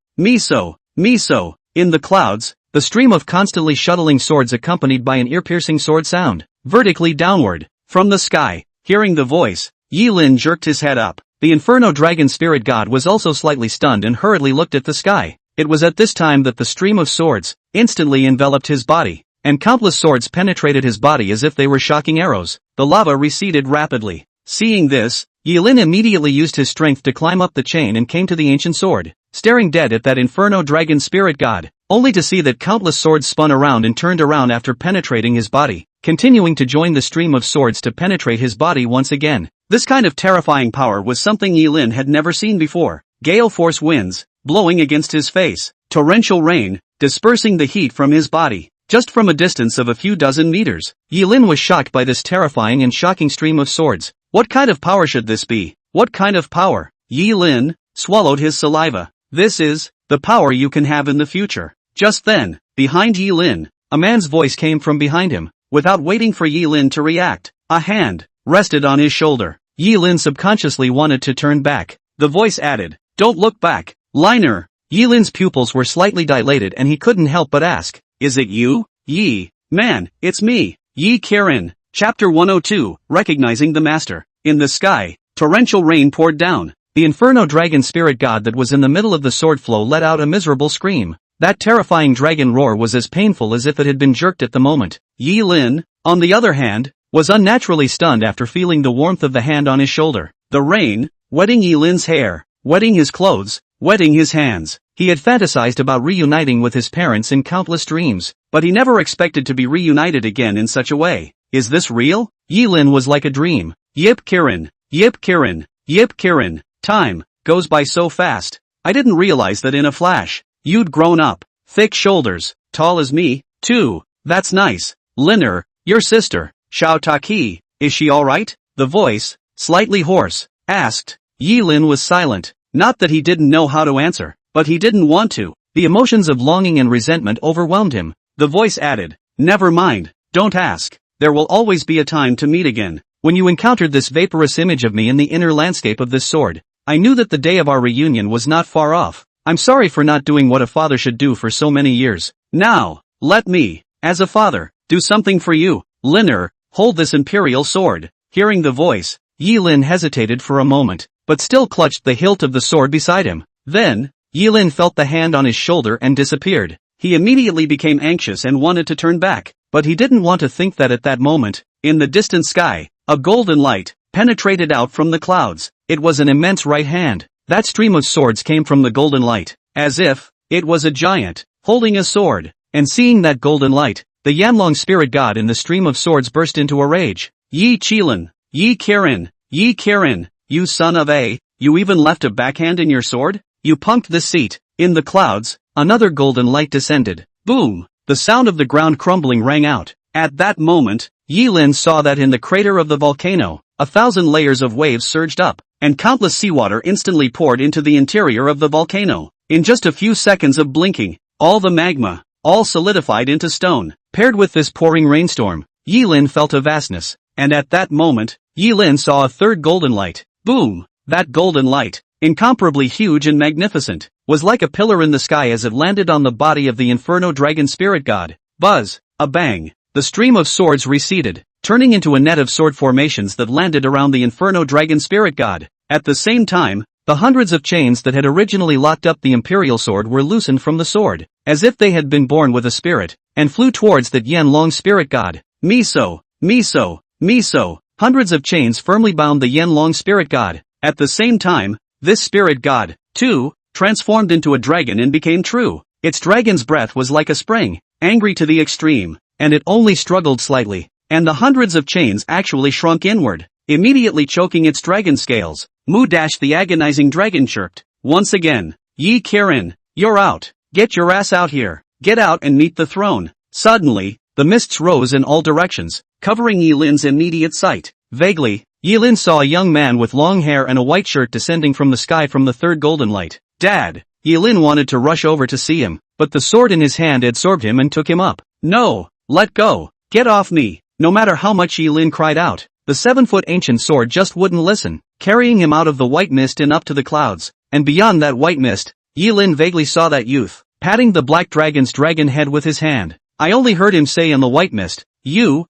in the clouds, the stream of constantly shuttling swords accompanied by an ear-piercing sword sound, vertically downward, from the sky. Hearing the voice, Yi Lin jerked his head up. The Inferno Dragon spirit god was also slightly stunned and hurriedly looked at the sky. It was at this time that the stream of swords instantly enveloped his body, and countless swords penetrated his body as if they were shocking arrows. The lava receded rapidly. Seeing this, Yi Lin immediately used his strength to climb up the chain and came to the ancient sword, staring dead at that Inferno Dragon spirit god, only to see that countless swords spun around and turned around after penetrating his body, continuing to join the stream of swords to penetrate his body once again. This kind of terrifying power was something Yi Lin had never seen before. Gale force winds, blowing against his face, torrential rain, dispersing the heat from his body. Just from a distance of a few dozen meters, Yi Lin was shocked by this terrifying and shocking stream of swords. What kind of power should this be? What kind of power? Yi Lin swallowed his saliva. This is the power you can have in the future. Just then, behind Yi Lin, a man's voice came from behind him. Without waiting for Yi Lin to react, a hand rested on his shoulder. Yi Lin subconsciously wanted to turn back. The voice added, "Don't look back, Liner." Yi Lin's pupils were slightly dilated and he couldn't help but ask, "Is it you, Yi? Man, it's me, Yi Kirin." Chapter 102, Recognizing the Master. In the sky, torrential rain poured down. The Inferno Dragon spirit god that was in the middle of the sword flow let out a miserable scream. That terrifying dragon roar was as painful as if it had been jerked at the moment. Yi Lin, on the other hand, was unnaturally stunned after feeling the warmth of the hand on his shoulder. The rain, wetting Yilin's hair, wetting his clothes, wetting his hands. He had fantasized about reuniting with his parents in countless dreams, but he never expected to be reunited again in such a way. Is this real? Yilin was like a dream. Yip Kirin, Yip Kirin, Yip Kirin. Time goes by so fast. I didn't realize that in a flash. You'd grown up. Thick shoulders, tall as me, too. That's nice. Linner, your sister, Xiao Taki, is she alright? The voice, slightly hoarse, asked. Yilin was silent. Not that he didn't know how to answer, but he didn't want to. The emotions of longing and resentment overwhelmed him. The voice added, never mind, don't ask. There will always be a time to meet again. When you encountered this vaporous image of me in the inner landscape of this sword, I knew that the day of our reunion was not far off. I'm sorry for not doing what a father should do for so many years. Now, let me, as a father, do something for you. Linner, hold this imperial sword. Hearing the voice, Yilin hesitated for a moment, but still clutched the hilt of the sword beside him. Then, Yilin felt the hand on his shoulder and disappeared. He immediately became anxious and wanted to turn back, but he didn't want to think that at that moment, in the distant sky, a golden light penetrated out from the clouds. It was an immense right hand. That stream of swords came from the golden light, as if it was a giant holding a sword. And seeing that golden light, the Yanlong spirit god in the stream of swords burst into a rage. Yi Qilin, Yi Kirin, you son of a, you even left a backhand in your sword? You punked this seat. In the clouds, another golden light descended. Boom! The sound of the ground crumbling rang out. At that moment, Yilin saw that in the crater of the volcano, 1,000 layers of waves surged up, and countless seawater instantly poured into the interior of the volcano. In just a few seconds of blinking, all the magma, all solidified into stone. Paired with this pouring rainstorm, Yilin felt a vastness, and at that moment, Yilin saw a third golden light. Boom! That golden light, incomparably huge and magnificent, was like a pillar in the sky as it landed on the body of the Inferno Dragon Spirit God. Buzz! A bang! The stream of swords receded, turning into a net of sword formations that landed around the Inferno Dragon Spirit God. At the same time, the hundreds of chains that had originally locked up the Imperial Sword were loosened from the sword, as if they had been born with a spirit, and flew towards that Yanlong Spirit God. Miso! Miso! Miso! Hundreds of chains firmly bound the Yanlong Spirit God. At the same time, this Spirit God, too, transformed into a dragon and became true. Its dragon's breath was like a spring, angry to the extreme, and it only struggled slightly, and the hundreds of chains actually shrunk inward, immediately choking its dragon scales. Mu dash the agonizing dragon chirped. Once again, Yi Kirin, you're out. Get your ass out here. Get out and meet the throne. Suddenly, the mists rose in all directions, covering Yilin's immediate sight. Vaguely, Yilin saw a young man with long hair and a white shirt descending from the sky from the third golden light. Dad! Yilin wanted to rush over to see him, but the sword in his hand absorbed him and took him up. No! Let go! Get off me! No matter how much Yilin cried out, the 7-foot ancient sword just wouldn't listen, carrying him out of the white mist and up to the clouds, and beyond that white mist, Yilin vaguely saw that youth, patting the black dragon's dragon head with his hand. I only heard him say in the white mist, you,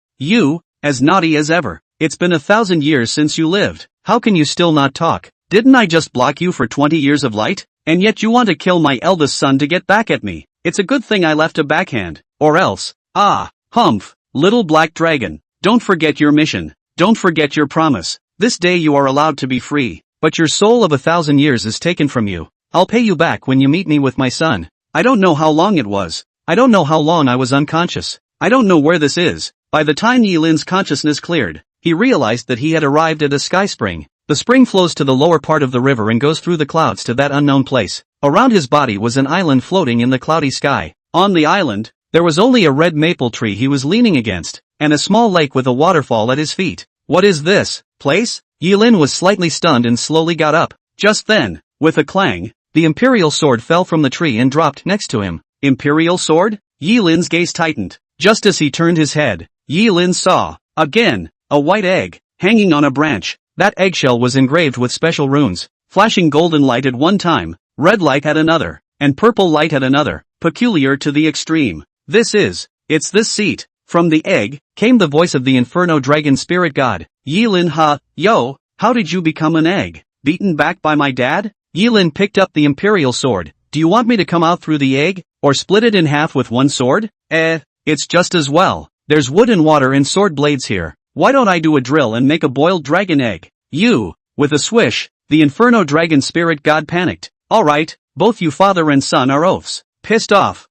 as naughty as ever. It's been 1,000 years since you lived. How can you still not talk? Didn't I just block you for 20 years of light? And yet you want to kill my eldest son to get back at me. It's a good thing I left a backhand, or else. Humph, little black dragon, don't forget your mission. Don't forget your promise. This day you are allowed to be free, but your soul of 1,000 years is taken from you. I'll pay you back when you meet me with my son. I don't know how long it was. I don't know how long I was unconscious. I don't know where this is. By the time Yilin's consciousness cleared, he realized that he had arrived at a sky spring. The spring flows to the lower part of the river and goes through the clouds to that unknown place. Around his body was an island floating in the cloudy sky. On the island, there was only a red maple tree he was leaning against, and a small lake with a waterfall at his feet. What is this place? Yilin was slightly stunned and slowly got up. Just then, with a clang, the Imperial Sword fell from the tree and dropped next to him. Imperial Sword? Yilin's gaze tightened. Just as he turned his head, Yilin saw, again, a white egg, hanging on a branch. That eggshell was engraved with special runes, flashing golden light at one time, red light at another, and purple light at another, peculiar to the extreme. It's this seat. From the egg, came the voice of the Inferno Dragon Spirit God. Yilin how did you become an egg? Beaten back by my dad? Yilin picked up the Imperial Sword. Do you want me to come out through the egg, or split it in half with one sword? It's just as well. There's wood and water and sword blades here. Why don't I do a drill and make a boiled dragon egg? You. With a swish, the Inferno Dragon Spirit God panicked. Alright, both you father and son are oafs. Pissed off.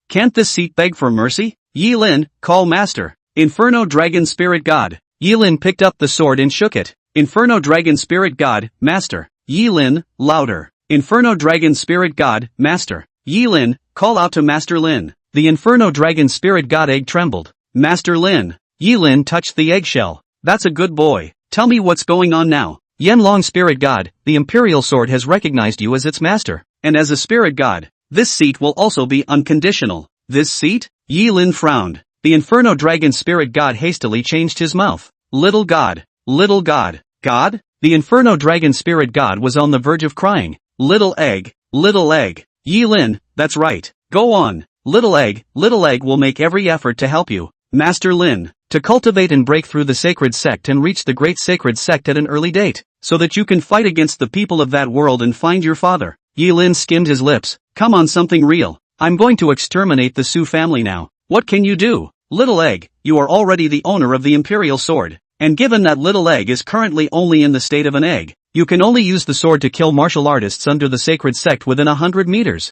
Can't this seat beg for mercy? Yi Lin, call master. Inferno Dragon Spirit God. Yi Lin picked up the sword and shook it. Inferno Dragon Spirit God, master. Yi Lin, louder. Inferno Dragon Spirit God, master. Yi Lin, call out to Master Lin. The Inferno Dragon Spirit God egg trembled. Master Lin. Yi Lin touched the eggshell. That's a good boy. Tell me what's going on now. Yanlong Spirit God, the Imperial Sword has recognized you as its master. And as a Spirit God, this seat will also be unconditional. This seat? Yi Lin frowned. The Inferno Dragon Spirit God hastily changed his mouth. Little God. God? The Inferno Dragon Spirit God was on the verge of crying. Little egg. Yi Lin, that's right. Go on. Little egg will make every effort to help you. Master Lin, to cultivate and break through the sacred sect and reach the great sacred sect at an early date, so that you can fight against the people of that world and find your father. Yi Lin skimmed his lips. Come on, something real. I'm going to exterminate the Su family now. What can you do? Little egg, you are already the owner of the Imperial Sword. And given that little egg is currently only in the state of an egg, you can only use the sword to kill martial artists under the sacred sect within 100 meters.